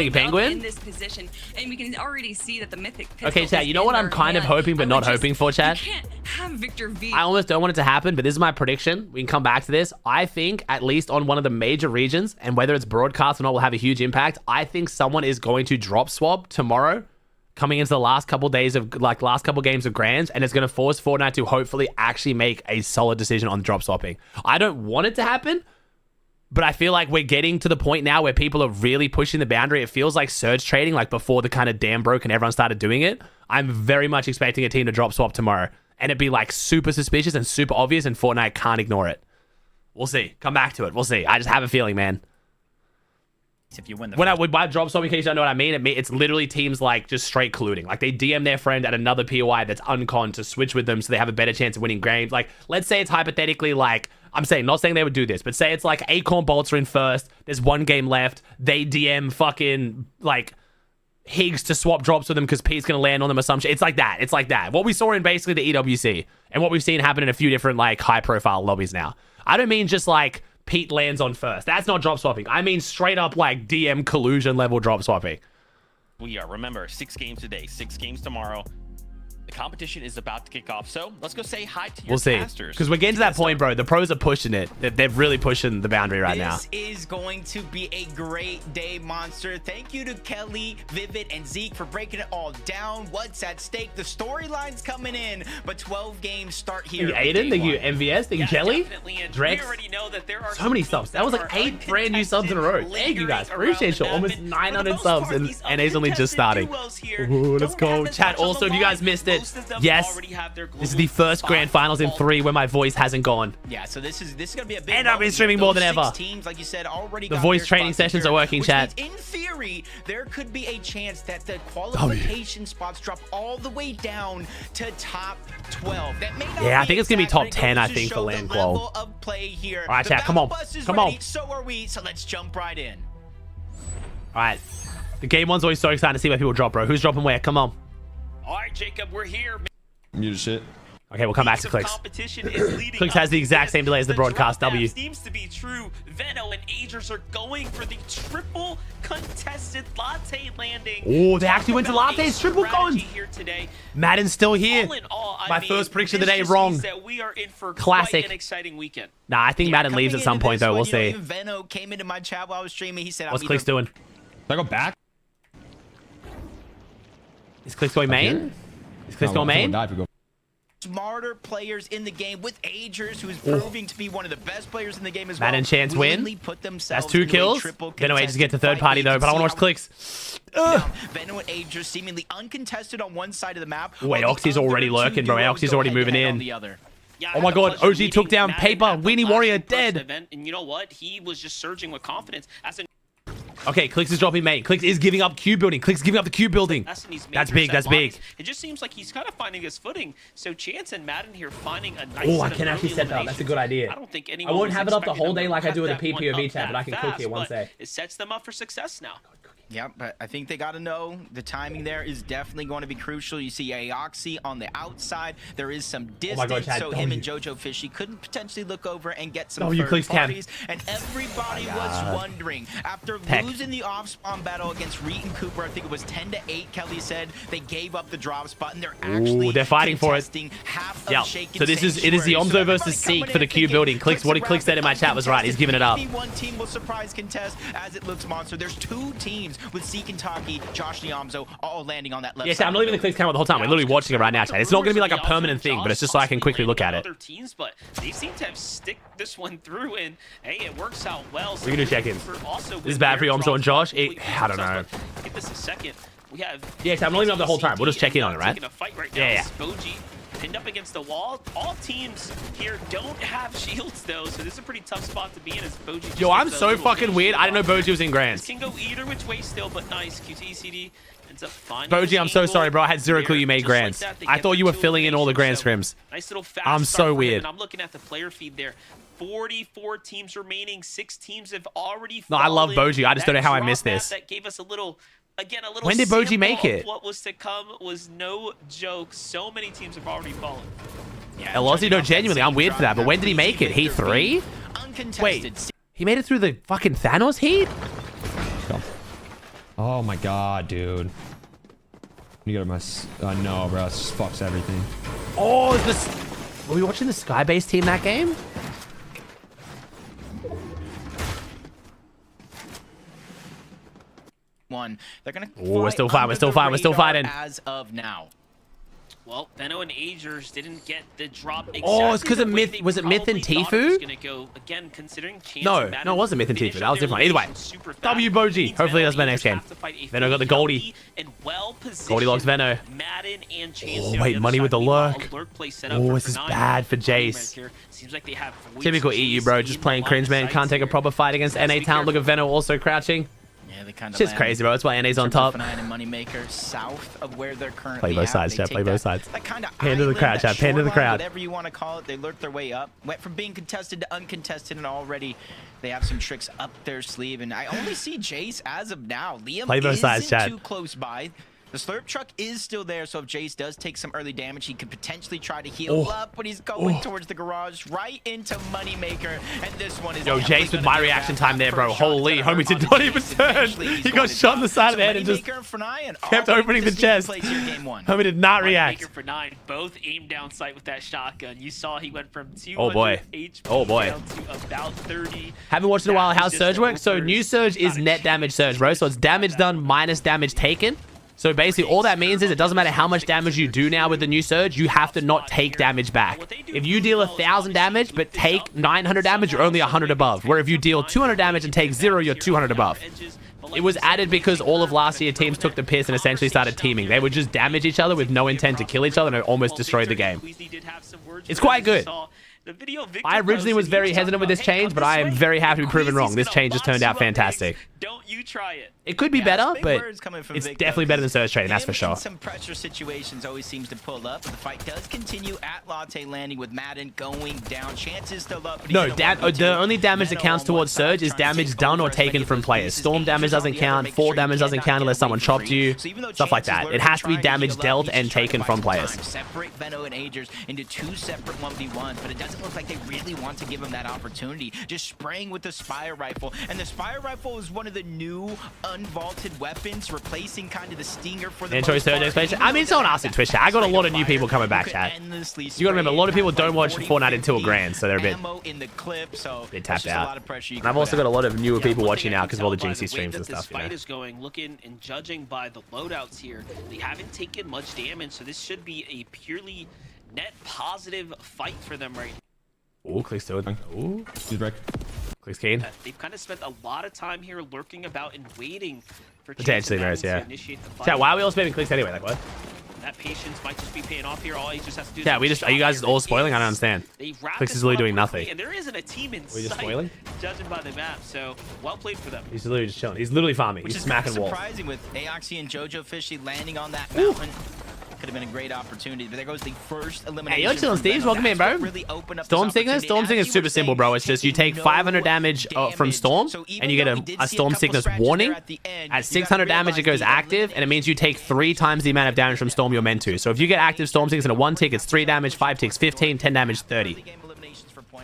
Penguin in this position, and we can already see that the mythic pistol okay, chat, you know what I'm kind of hoping but not hoping for, chat? You can't have Victor V. I almost don't want it to happen, but this is my prediction. We can come back to this. I think at least on one of the major regions, and whether it's broadcast or not will have a huge impact, I think someone is going to drop swap tomorrow, coming into the last couple days of last couple games of grands, and it's going to force Fortnite to hopefully actually make a solid decision on drop swapping. I don't want it to happen, but I feel like we're getting to the point now where people are really pushing the boundary. It feels like surge trading, like before the kind of dam broke and everyone started doing it. I'm very much expecting a team to drop swap tomorrow, and it'd be like super suspicious and super obvious, and Fortnite can't ignore it. We'll see. Come back to it. We'll see. I just have a feeling, man. If you win the when I would buy drop swap, in case you don't know what I mean, it's literally teams like just straight colluding. Like they DM their friend at another POI that's uncon to switch with them so they have a better chance of winning games. Like let's say it's hypothetically like, I'm saying, not saying they would do this, but say it's like Acorn Bolts are in first, there's 1 game left, they DM fucking like Higgs to swap drops with them because Pete's gonna land on them or some shit. It's like that. It's like that. What we saw in basically the EWC and what we've seen happen in a few different like high profile lobbies now. I don't mean just like Pete lands on first. That's not drop swapping. I mean straight up like DM collusion level drop swapping. We are, remember, 6 games today, 6 games tomorrow. The competition is about to kick off, so let's go say hi to your casters. Because we're getting to that point, bro. The pros are pushing it. They're really pushing the boundary right now. This is going to be a great day, Monster. Thank you to Kelly, Vivid, and Zeke for breaking it all down. What's at stake? The storyline's coming in, but 12 games start here. Thank you, Aiden. Thank you, MVS. Thank you, Kelly. Drex. We already know that there are so many subs. That was like 8 brand new subs in a row. Thank you, guys. Appreciate you. Almost 900 subs, and NA's only just starting. Ooh, let's go. Chat, also, if you guys missed it, yes, this is the first grand finals in 3 where my voice hasn't gone. Yeah, so this is gonna be a big. And I've been streaming more than ever. Teams, like you said, already the voice training sessions are working, chat. In theory, there could be a chance that the qualification spots drop all the way down to top 12. That may not I think it's gonna be top 10. I think for land qual. All right, chat, come on, come on. So are we. So let's jump right in. All right, the game one's always so exciting to see where people drop, bro. Who's dropping where? Come on. All right, Jacob, we're here. Muted shit. Okay, we'll come back to Clicks. Clicks has the exact same delay as the broadcast. W. Seems to be true. Veno and Agers are going for the triple contested latte landing. Oh, they actually went to Latte's triple con. Madden's still here. My first prediction of the day wrong. Classic. An exciting weekend. Nah, I think Madden leaves at some point though. We'll see. Veno came into my chat while I was streaming. He said, "What's Clicks doing? Can I go back? Is Clicks going main? Is Clicks going main? Smarter players in the game with Agers, who is proving to be one of the best players in the game as well. Madden chance win. That's 2 kills. Veno Agers get to third party though, but I want to watch Clicks. Veno and Agers seemingly uncontested on one side of the map. Wait, Oxy's already lurking, bro. Oxy's already moving in. Oh my god, OG took down Paper. Weenie Warrior dead. And you know what? He was just surging with confidence. Okay, Clicks is dropping main. Clicks is giving up Q building. Clicks giving up the Q building. That's big. That's big. It just seems like he's kind of finding his footing. So Chance and Madden here finding a nice. Oh, I can actually set that up. That's a good idea. I don't think anyone. I won't have it up the whole day like I do with a PPOV chat, but I can cook here one day. It sets them up for success now. Yeah, but I think they got to know the timing there is definitely going to be crucial. You see Aoxy on the outside. There is some distance, so him and Jojo Fishy couldn't potentially look over and get some third parties. And everybody was wondering, after losing the off-spawn battle against Reet and Cooper, I think it was 10-8, Kelly said, they gave up the drop spot, and they're actually they're fighting for it. Yeah, so this is, it is the Omzo versus Seek for the Q building. Clicks, what Clicks said in my chat was right. He's giving it up. One team will surprise contest as it looks monster. There's 2 teams with Seek and Taki, Josh Niamzo, all landing on that left side. I'm not leaving the Clicks camera the whole time. We're literally watching it right now, chat. It's not going to be like a permanent thing, but it's just so I can quickly look at it. Other teams, but they seem to have stick this one through, and hey, it works out well. We can do check-ins. This is bad for you, Omzo and Josh. I don't know. Give this a second. We have. Yeah, I'm not leaving up the whole time. We'll just check in on it, right? Yeah. Pinned up against the wall. All teams here don't have shields though, so this is a pretty tough spot to be in as Boji. Yo, I'm so fucking weird. I didn't know Boji was in Grands. Can go either which way still, but nice. QTCD ends up finding Boji, I'm so sorry, bro. I had zero clue you made Grands. I thought you were filling in all the Grand scrims. Nice little fast I'm so weird. I'm looking at the player feed there. 44 teams remaining. 6 teams have already fallen. No, I love Boji. I just don't know how I missed this. That gave us a little. Again, a little. When did Boji make it? What was to come was no joke. So many teams have already fallen. Yeah, Elozzi, no, genuinely, I'm weird for that. But when did he make it? Heat 3? Wait, he made it through the fucking Thanos heat? Oh my god, dude. You got my. No, bro. This just fucks everything. Oh, is this. Were we watching the Skybase team that game? They're gonna. Oh, we're still fighting. We're still fighting. We're still fighting. As of now. Well, Veno and Agers didn't get the drop exactly. Oh, it's because of Myth. Was it Myth and Tfue? Go, again, considering no, it wasn't Myth and Tfue. That was different. Either way, W Boji. Hopefully that's my next game. Veno got the Goldie. Goldilocks Veno. Oh, wait, money with the lurk. Oh, this is bad for Jace. Typical EU, bro. Just playing cringe, man. Can't take a proper fight against NA talent. Look at Veno also crouching. Yeah, they kind of shit's crazy, bro. That's why NA's on top. Moneymaker south of where they're currently play both sides, chat. Play both sides. Pan to the crowd, chat. Pan to the crowd. Whatever you want to call it, they lurked their way up. Went from being contested to uncontested, and already they have some tricks up their sleeve. And I only see Jace as of now. Liam play both sides, chat. Too close by. The slurp truck is still there, so if Jace does take some early damage, he could potentially try to heal up, but he's going towards the garage, right into Moneymaker, and this one is. Yo, Jace with my reaction time there, bro. Holy, homie did not even turn. He got shot in the side of the head and just kept opening the chest. Homie did not react. For 9, both aimed down sight with that shotgun. You saw he went from 200 HP down to about 30. Haven't watched in a while how Surge works. So new Surge is net damage Surge, bro. So it's damage done minus damage taken. So basically, all that means is it doesn't matter how much damage you do now with the new Surge, you have to not take damage back. If you deal 1,000 damage, but take 900 damage, you're only 100 above. Where if you deal 200 damage and take 0, you're 200 above. It was added because all of last year teams took the piss and essentially started teaming. They would just damage each other with no intent to kill each other, and it almost destroyed the game. It's quite good. The video Victor I originally was very hesitant with this change, but I am very happy to be proven wrong. This change has turned out fantastic. Don't you try it. It could be better, but it's Vic, definitely better than Surge Trading, that's for sure. Some pressure situations always seems to pull up, but the fight does continue at Latte Landing with Madden going down. Chances still up. No, the only damage that counts towards Surge is damage done or taken from players. Storm damage doesn't count, fall damage doesn't count unless someone chopped you, stuff like that. It has to be damage dealt and taken from players. Separate Veno and Agers into 2 separate 1v1s, but it doesn't look like they really want to give him that opportunity. Just spraying with the Spire Rifle, and the Spire Rifle is one of the new unvaulted weapons, replacing kind of the Stinger for the Enjoy Surge expansion. I mean, someone asked in Twitch chat. I got a lot of new people coming back, chat. You gotta remember, a lot of people don't watch Fortnite until Grand, so they're a bit tapped out. And I've also got a lot of newer people watching now because of all the Jinxie streams and stuff. Fight is going, looking and judging by the loadouts here, they haven't taken much damage, so this should be a purely net positive fight for them right now. Ooh, Click's still. Ooh, he's break. Click's keen. They've kind of spent a lot of time here lurking about and waiting for potentially Chance yeah. to initiate the fight. Chat, why are we all spamming Clicks anyway? Like what? That patience might just be paying off here. All he just has to do. Yeah, are you guys all spoiling? I don't understand. Clicks is literally doing nothing. And there isn't a team in we just sight, spoiling? judging by the map. So well played for them. He's literally just chilling. He's literally farming. He's smacking walls. Surprising with Aoxy and Jojo Fishy landing on that mountain. Could have been a great opportunity, but there goes the first elimination. Hey, you're chilling, Steves. Welcome in, bro. Storm Sickness? Storm Sickness is super simple, bro. It's just you take 500 damage from Storm, and you get a Storm Sickness warning. At 600 damage, it goes active, and it means you take 3 times the amount of damage from Storm you're meant to. So if you get active Storm Sickness in a 1 tick, it's 3 damage, 5 ticks, 15, 10 damage, 30.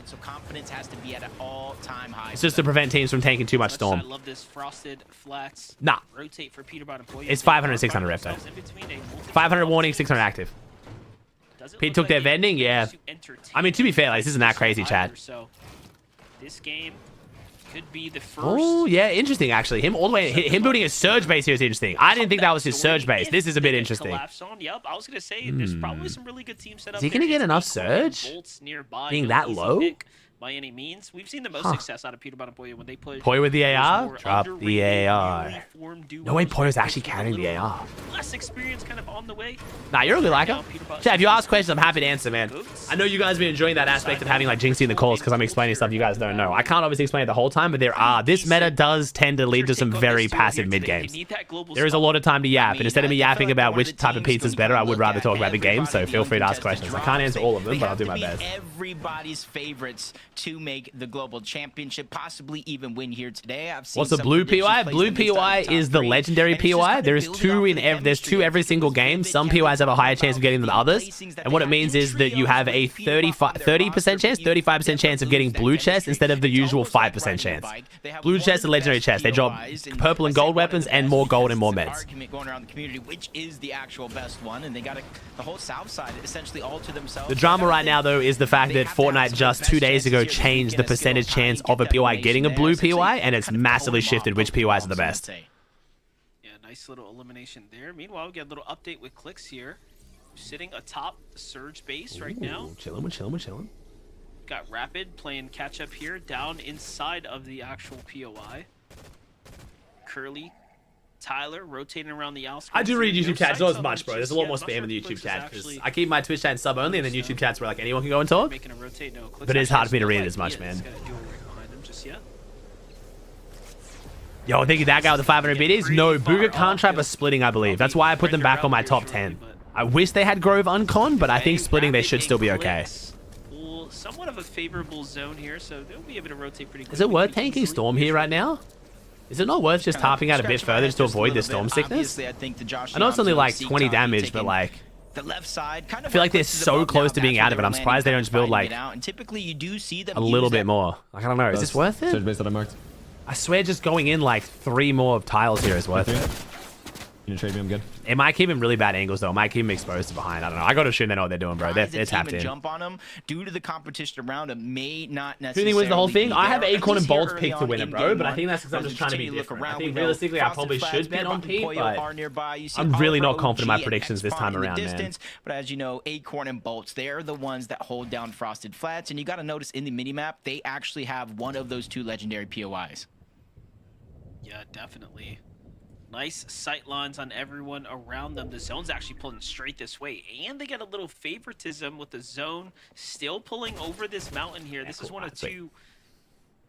So confidence has to be at an all-time high. It's just to prevent teams from taking too much Storm. I love this frosted flats. Nah. Rotate for Peter Bottom Boy. It's 500, 600 rep though. 500 warning, 600 active. Pete took their vending, yeah. I mean, to be fair, like, this isn't that crazy, chat. So this game could be the first. Oh yeah, interesting actually. Him all the way, him building a Surge base here is interesting. I didn't think that was his Surge base. This is a bit interesting. Yep, I was gonna say there's probably some really good teams set up. Is he gonna get enough Surge? Being that low? By any means, we've seen the most success out of Peter Bottom Boy when they push. Poi with the AR? Drop the AR. No way Poi was actually carrying the AR. Less experience kind of on the way. Nah, you're a good liker. Chat, if you ask questions, I'm happy to answer, man. I know you guys have been enjoying that aspect of having like Jinxie in the calls because I'm explaining stuff you guys don't know. I can't obviously explain it the whole time, but this meta does tend to lead to some very passive mid games. There is a lot of time to yap, and instead of me yapping about which type of pizza is better, I would rather talk about the game, so feel free to ask questions. I can't answer all of them, but I'll do my best. Everybody's favorites to make the global championship, possibly even win here today. I've seen what's the blue POI? Blue POI is the legendary POI. There's two every single game. Some POIs have a higher chance of getting than others. And what it means is that you have a 30% chance, 35% chance of getting blue chest instead of the usual 5% chance. Blue chest and legendary chest. They drop purple and gold weapons and more gold and more meds. Going around the community, which is the actual best one, and they got the whole south side essentially all to themselves. The drama right now though is the fact that Fortnite just 2 days ago changed the percentage chance of a POI getting a blue POI, and it's massively shifted which POIs are the best. Yeah, nice little elimination there. Meanwhile, we get a little update with Clicks here, sitting atop Surge base right now. Chilling, we're chilling. Got Rapid playing catch up here, down inside of the actual POI. Curly, Tyler rotating around the outskirts. I do read YouTube chats, not as much, bro. There's a lot more spam in the YouTube chat because I keep my Twitch chat sub only, and then YouTube chats where like anyone can go and talk. But it's hard for me to read it as much, man. Yo, I think that guy with the 500 BDs? No, Booga can't trap a splitting, I believe. That's why I put them back on my top 10. I wish they had Grove uncon, but I think splitting they should still be okay. Somewhat of a favorable zone here, so they'll be able to rotate pretty quickly. Is it worth tanking Storm here right now? Is it not worth just topping out a bit further just to avoid the Storm Sickness? I know it's only like 20 damage, but like, the left side, I feel like they're so close to being out of it. I'm surprised they don't just build like a little bit more. Like, I don't know. Is this worth it? I swear just going in like 3 more tiles here is worth it. You trade me, I'm good. It might keep him really bad angles though. It might keep him exposed to behind. I don't know. I gotta assume they know what they're doing, bro. They're tapped in. Jump on him due to the competition around it may not necessarily. Who do you think wins the whole thing? I have Acorn and Bolt picked to win it, bro. But I think that's because I'm just trying to be different. I think realistically I probably should bet on Pete, but I'm really not confident in my predictions this time around, man. But as you know, Acorn and Bolts, they're the ones that hold down Frosted Flats, and you got to notice in the minimap they actually have one of those 2 legendary POIs. Yeah, definitely. Nice sight lines on everyone around them. The zone's actually pulling straight this way, and they get a little favoritism with the zone still pulling over this mountain here. This is one of two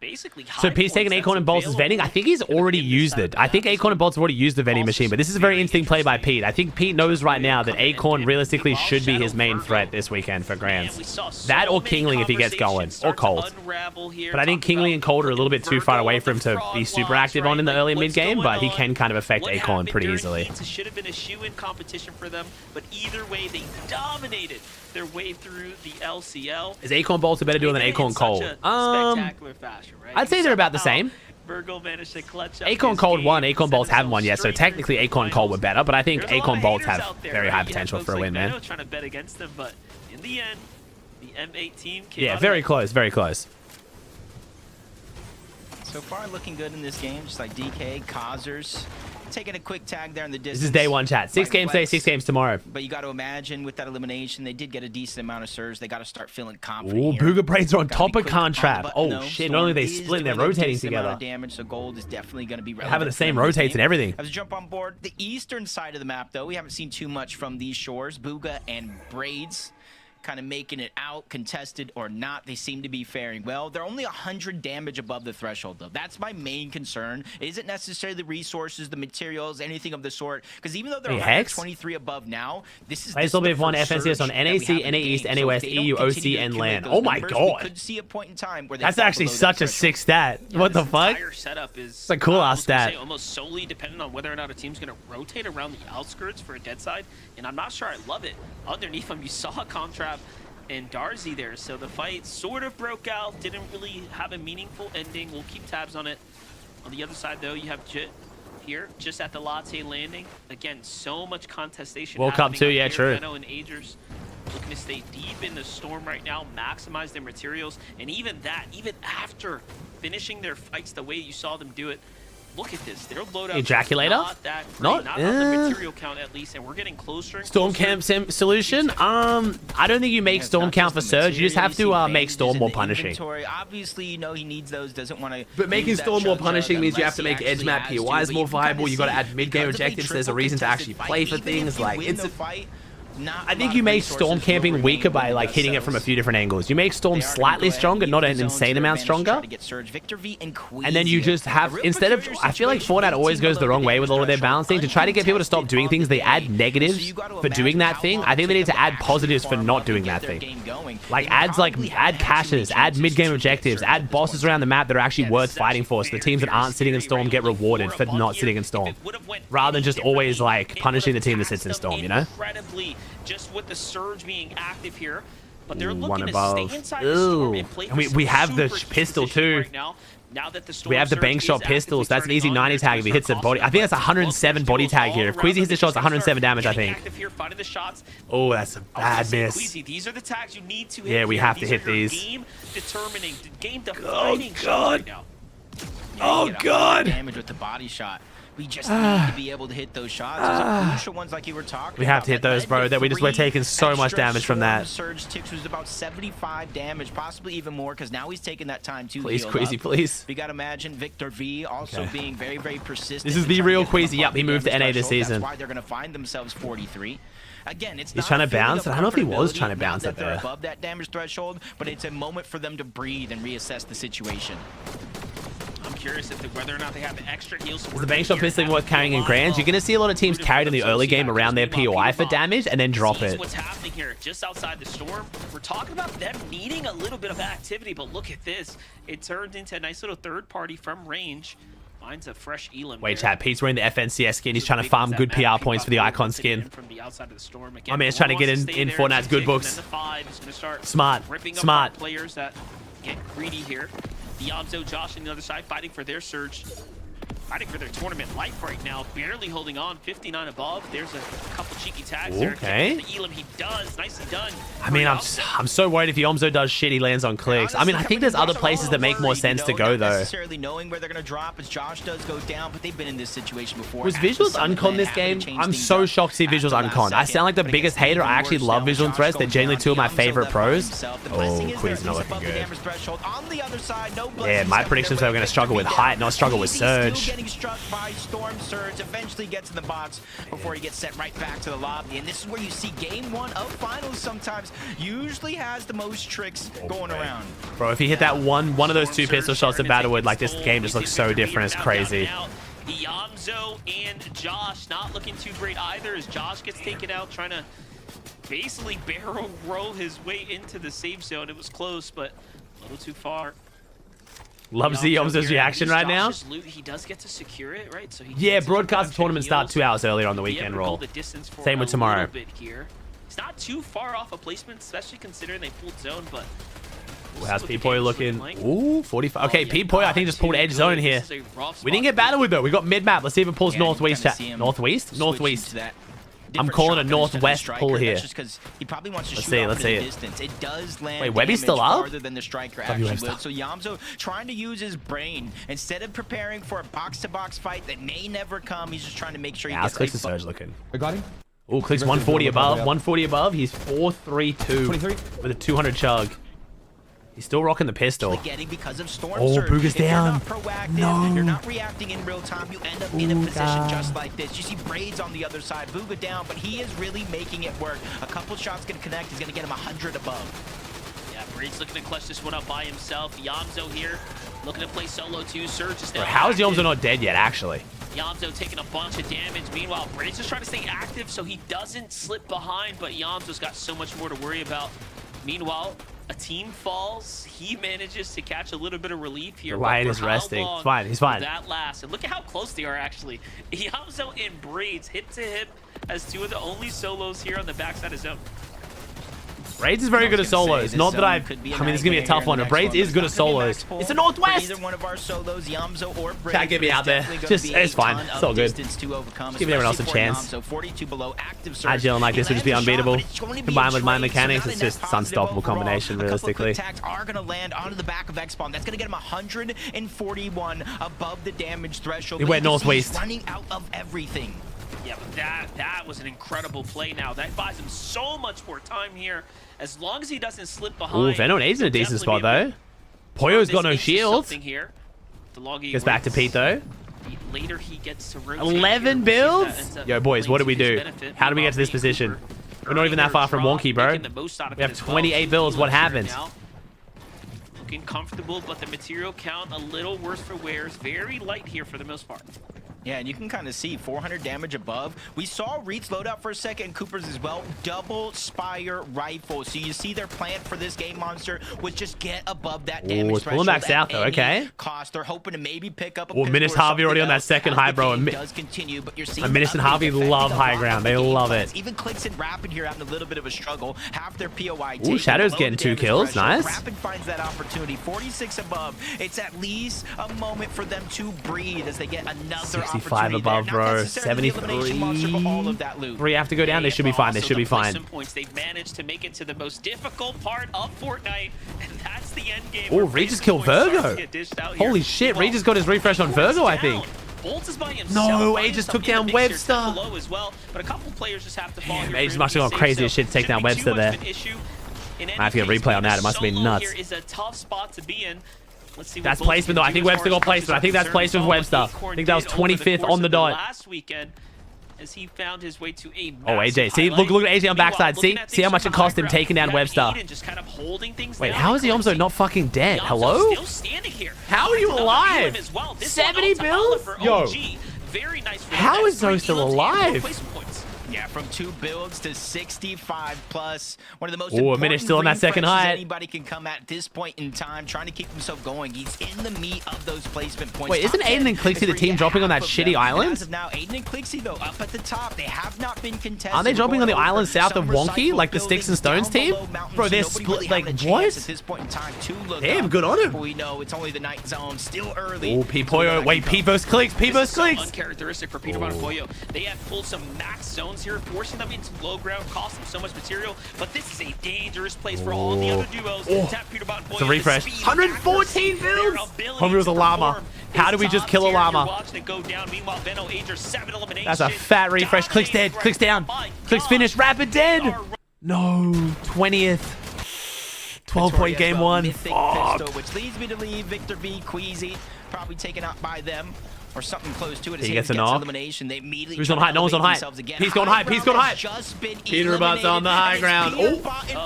basically so Pete's taking Acorn and Bolts' vending. I think he's already used it. I think Acorn and Bolts have already used the vending machine, but this is a very interesting play by Pete. I think Pete knows right now that Acorn realistically should be his main threat this weekend for Grands. That or Kingling if he gets going, or Cold. But I think Kingling and Cold are a little bit too far away for him to be super active on in the early mid game, but he can kind of affect Acorn pretty easily. It should have been a shoe-in competition for them, but either way, they dominated their way through the LCL. Is Acorn Bolts a better duo than Acorn Cold? Spectacular fashion, right? I'd say they're about the same. Virgo managed to clutch up Acorn Cold won, Acorn Bolts haven't won yet, so technically Acorn Cold were better, but I think Acorn Bolts have very high potential for a win, man. Trying to bet against them, but in the end, the M8 team came Yeah, very close, very close. So far, looking good in this game, just like DK, Causers. Taking a quick tag there in the distance. This is day one, chat. 6 games today, 6 games tomorrow. But you got to imagine with that elimination, they did get a decent amount of surge. They got to start feeling confident. Ooh, Booga Braids are on top of Contrap. Oh shit! Not only are they splitting, they're rotating together. Damage, so gold is definitely going to be having the same rotates and everything. As we jump on board the eastern side of the map, though, we haven't seen too much from these shores. Booga and Braids kind of making it out, contested or not, they seem to be faring well. They're only 100 damage above the threshold, though. That's my main concern. It isn't necessarily the resources, the materials, anything of the sort, because even though they're 123 above now, this is still have one FNCS on NAC, NA East, NA West, EU, OC, and LAN. Oh my god. Could see a point in time where that's actually such a sick stat. What the fuck? Setup is it's a cool ass stat. Almost solely dependent on whether or not a team's going to rotate around the outskirts for a dead side, and I'm not sure I love it. Underneath them, you saw Contrap and Darzi there, so the fight sort of broke out, didn't really have a meaningful ending. We'll keep tabs on it. On the other side, though, you have Jit here, just at the Latte landing. Again, so much contestation. World Cup 2, yeah, true. Venom and Agers looking to stay deep in the storm right now, maximize their materials, and even that, even after finishing their fights the way you saw them do it, look at this. Their loadout Ejaculator? Not that great. Not on the material count at least, and we're getting closer and Storm Camp solution? I don't think you make Storm Count for Surge. You just have to make Storm more punishing. Obviously, you know he needs those, doesn't want to. But making Storm more punishing means you have to make Edge Map POIs more viable. You got to add mid-game objectives. There's a reason to actually play for things. Like it's. I think you make Storm camping weaker by like hitting it from a few different angles. You make Storm slightly stronger, not an insane amount stronger. And then you just have, instead of, I feel like Fortnite always goes the wrong way with all of their balancing. To try to get people to stop doing things, they add negatives for doing that thing. I think they need to add positives for not doing that thing. Like add caches, add mid-game objectives, add bosses around the map that are actually worth fighting for, so the teams that aren't sitting in Storm get rewarded for not sitting in Storm. Rather than just always like punishing the team that sits in Storm, you know? Just with the surge being active here, but they're looking to stay inside the storm and play. And we have the pistol too. Right now that the storm we have the bank shot pistols. That's an easy 90 tag if he hits a body. I think that's 107 body tag here. If Queasy hits the shots, 107 damage, I think. Oh, that's a bad miss. These are the tags you need to hit. Yeah, we have to hit these. Game determining, game defining shots right now. Oh god. Damage with the body shot. We just need to be able to hit those shots. Those crucial ones like you were talking about. We have to hit those, bro. That we're taking so much damage from that. Surge Tix was about 75 damage, possibly even more, because now he's taking that time to please, heal Queasy, up. please. We got to imagine Victor V also being very, very persistent. This is the real Queasy. Yep, he moved to NA this season. That's why they're going to find themselves 43. Again, it's he's trying to bounce. I don't know if he was trying to bounce it there. Above that damage threshold, but it's a moment for them to breathe and reassess the situation. I'm curious if whether or not they have extra heals. Is the bank shot pistol worth carrying in Grands? You're going to see a lot of teams carried in the early game around their POI for damage and then drop it. What's happening here just outside the storm? We're talking about them needing a little bit of activity, but look at this. It turned into a nice little third party from range. Finds a fresh Elam. Wait, chat. Pete's wearing the FNCS skin. He's trying to farm good PR points for the Icon skin. From the outside of the storm. My man's trying to get in Fortnite's good books. Smart. Smart. Players that get greedy here. The Omzo Josh on the other side fighting for their surge, fighting for their tournament life right now, barely holding on, 59 above. There's a couple cheeky tags there. Okay. The Elam, he does, nicely done. I mean, I'm so worried if Omzo does shit, he lands on clicks. I mean, I think there's other places that make more sense to go though. Necessarily knowing where they're gonna drop as Josh does go down, but they've been in this situation before. Was Visuals uncon this game? I'm so shocked to see Visuals uncon. I sound like the biggest hater. I actually love Visual and Threats. They're generally two of my favorite pros. Oh, Queen's not looking good. Yeah, my predictions they were gonna struggle with height, not struggle with surge. getting struck by Storm Surge. Eventually gets in the box before he gets sent right back to the lobby. And this is where you see game 1 of finals sometimes usually has the most tricks going around. Bro, if he hit that one of those 2 pistol shots in Battlewood, like this game just looks so different. It's crazy. Yamzo and Josh not looking too great either as Josh gets taken out, trying to basically barrel roll his way into the safe zone. It was close, but a little too far. Loves the Yamzo's reaction right now. Loot, he does get to secure it, right? So he Yeah, broadcast tournament start 2 hours earlier on the weekend roll. Same with tomorrow. It's not too far off a placement, especially considering they pulled zone, but how's P-Poy looking? Ooh, 45. Okay, P-Poy I think just pulled edge zone here. We didn't get Battlewood though. We got mid-map. Let's see if it pulls northwest. Northwest? Northwest. I'm calling a northwest pull here. Let's see it. It does land. Wait, Webby's still up? Farther than the striker actually would. So Yamzo trying to use his brain instead of preparing for a box-to-box fight that may never come. He's just trying to make sure he gets. How's Click's Surge looking? I got him. Oh, Click's 140 above. 140 above. He's 432 with a 200 chug. He's still rocking the pistol. Because of Storm oh, Surge. Booga's down. If you're not proactive, you're not reacting in real time, you end up in a position just like this. You see Braids on the other side. Booga down, but he is really making it work. A couple shots going to connect. He's going to get him 100 above. Yeah, Braids looking to clutch this one up by himself. Yamzo here looking to play solo too. Surge is down. How is Yamzo not dead yet, actually? Yamzo taking a bunch of damage. Meanwhile, Braids is trying to stay active so he doesn't slip behind, but Yamzo's got so much more to worry about. Meanwhile, a team falls. He manages to catch a little bit of relief here. Lion is resting. It's fine. He's fine. That last. And look at how close they are, actually. Yamzo and Braids hip to hip as 2 of the only solos here on the backside of zone. Braids is very good at solos. Not that I mean, it's going to be a tough one, but Braids is good at solos. It's a northwest. Either one of our solos, Yamzo or Braids, can't get me out there. Just, it's fine. It's all good. Just give everyone else a chance. Agile like this would just be unbeatable. Combined with my mechanics, it's just an unstoppable combination, realistically. Attacks are going to land onto the back of X-Spawn. That's going to get him 141 above the damage threshold. He went northwest. He's running out of everything. Yeah, but that was an incredible play now. That buys him so much more time here. As long as he doesn't slip behind. Ooh, Venom A's in a decent spot, though. Poyo's got no shields. Gets back to Pete, though. Later he gets to rotate 11 builds? Yo, boys, what do we do? How do we get to this position? We're not even that far from Wonky, bro. We have 28 builds. What happens? Looking comfortable, but the material count a little worse for wears. Very light here for the most part. Yeah, and you can kind of see 400 damage above. We saw Reed's loadout for a second, and Cooper's as well. Double Spire rifle. So you see their plan for this game, Monster, was just get above that damage threshold. Pulling back south, though. Okay. Cost. They're hoping to maybe pick up a pistol. Minis Harvey already on that second high, bro. Does continue, but you're seeing Minis and Harvey love high ground. They love it. Even Clicks and Rapid here having a little bit of a struggle. Half their POI. Ooh, Shadow's getting 2 kills. Nice. Rapid finds that opportunity. 46 above. It's at least a moment for them to breathe as they get another 65 above, bro. 73. 3 have to go down. They should be fine. They should be fine. They've managed to make it to the most difficult part of Fortnite, and that's the end game. Oh, Reed just killed Virgo. Holy shit, Reed just got his refresh on Virgo, I think. No, A just took down Webster. But a couple players just have to fall. Damn, A just must have gone crazy as shit to take down Webster there. I have to get a replay on that. It must have been nuts. Here is a tough spot to be in. Let's see that's placement, though. I think Webster got placement. I think that's placement with Webster. I think that was 25th on the dot. Last weekend, as he found his way to a oh, AJ. See, look at AJ on backside. See how much it cost him taking down Webster. Wait, how is the Yamzo not fucking dead? Hello? How are you alive? 70 builds? Yo. How is Zoe still alive? Yeah, from 2 builds to 65 plus. One of the most important a minute still on that second high. Anybody can come at this point in time, trying to keep himself going. He's in the meat of those placement points. Wait, isn't Aiden and Clixie the team dropping on that shitty island? As of now, Aiden and Clixie, though, up at the top. They have not been contested. Aren't they dropping on the island south of Wonky, like the Sticks and Stones team? Bro, they're split. Like, what? At this point in time to look damn, good on him. We know it's only the night zone, still early. Oh, P-Poyo. Wait, P versus Clicks. P versus Clicks. Uncharacteristic for Peter Poyo. They have pulled some max zones here, forcing them into low ground, cost them so much material, but this is a dangerous place for all the other duos. Tap Peter Boy. It's a refresh. 114 builds! Homie was a llama. How do we just kill a llama? That's a fat refresh. Click's dead. Click's down. Click's finished. Rapid dead. No. 20th. 12-point game 1. Pistol, which leads me to leave Victor B, Queasy, probably taken out by them. Or something close to it. He gets a knock. Elimination. They immediately Who's on height? No one's on height. He's going height. He's going height. Peterbutt's on the high ground. Oh.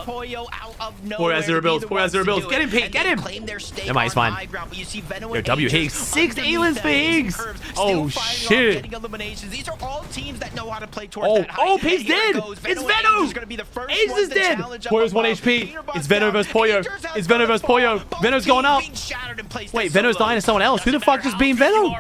Poyo has 0 builds. Poyo has 0 builds. Get him, Pete. Get him. Never mind, he's fine. Yo, W Higgs. 6 Elans for Higgs. Oh, shit. These are all teams that know how to play towards that height. Oh, Pete's dead. It's Veno. Ace is dead. Poyo's 1 HP. It's Veno versus Poyo. It's Veno versus Poyo. Veno's going up. Wait, Veno's dying to someone else. Who the fuck just beat Veno?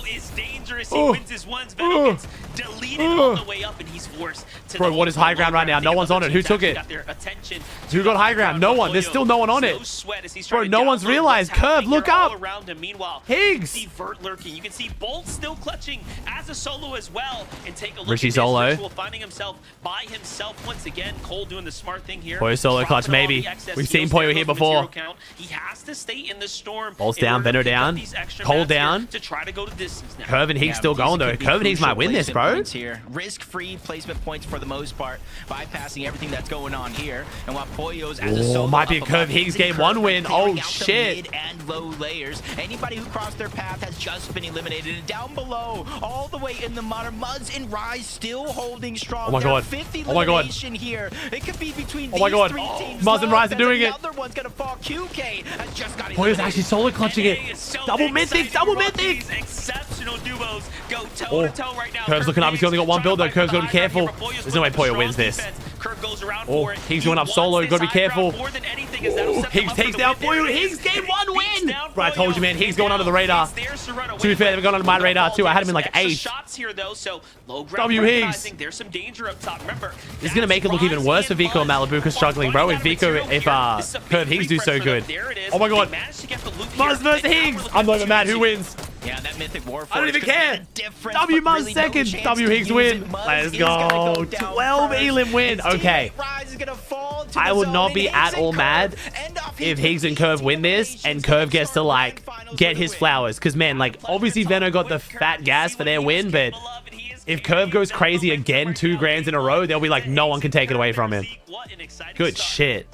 Is dangerous. He wins his ones. Venom gets deleted on the way up, and he's forced to. Bro, what is high ground right now? No one's on it. Who took it? Who got high ground? No one. There's still no one on it. Bro, no one's realized. Curve, look up. Meanwhile, Higgs. You can see Vert lurking. You can see Bolt still clutching as a solo as well. And take a look Richie at solo. Ritual finding himself by himself once again. Cole doing the smart thing here. Poyo solo clutch, maybe. We've seen Poyo here before. He has to stay in the storm. Bolt's down, Veno down, Cole down. To try to go to distance now. Curve and Higgs still going though. Curve and Higgs might win this, bro. Risk-free placement points for the most part, bypassing everything that's going on here. And while Poyo's as a solo might be a Curve Higgs game 1 win. Oh shit. Mid and low layers. Anybody who crossed their path has just been eliminated. And down below, all the way in the modern, Muzz and Rise still holding strong. Oh my god. Oh my god. Here. It could be between oh my god. Muzz and Rise are doing it. Another one's gonna fall. QK has just got Poyo's actually solo clutching it. Double mythic, double mythic. Exceptional duos go toe to toe right now. Curve's looking up. He's only got 1 build though. Curve's got to be careful. There's no way Poyo wins this. Oh, Higgs going up solo. Got to be careful. Oh, Higgs takes down Poyo. Higgs game 1 win. Bro, I told you, man. Higgs going under the radar. To be fair, they've gone under my radar too. I had him in like 8th. W Higgs. There's some danger up top. Remember, this is gonna make it look even worse for Vico and Malibuka struggling, bro. If Curve Higgs do so good. Oh my god. Muzz versus Higgs. I'm not even mad. Who wins? Yeah, that mythic war. I don't even care. W Muzz really second. No W Higgs win. Let's go. 12 Elim win. Okay. I would not be at all mad if Higgs and Curve win this and Curve gets to like get his flowers. Because man, like obviously Veno got the fat gas for their win, but if Curve goes crazy again 2 grands in a row, they'll be like no one can take it away from him. Good shit.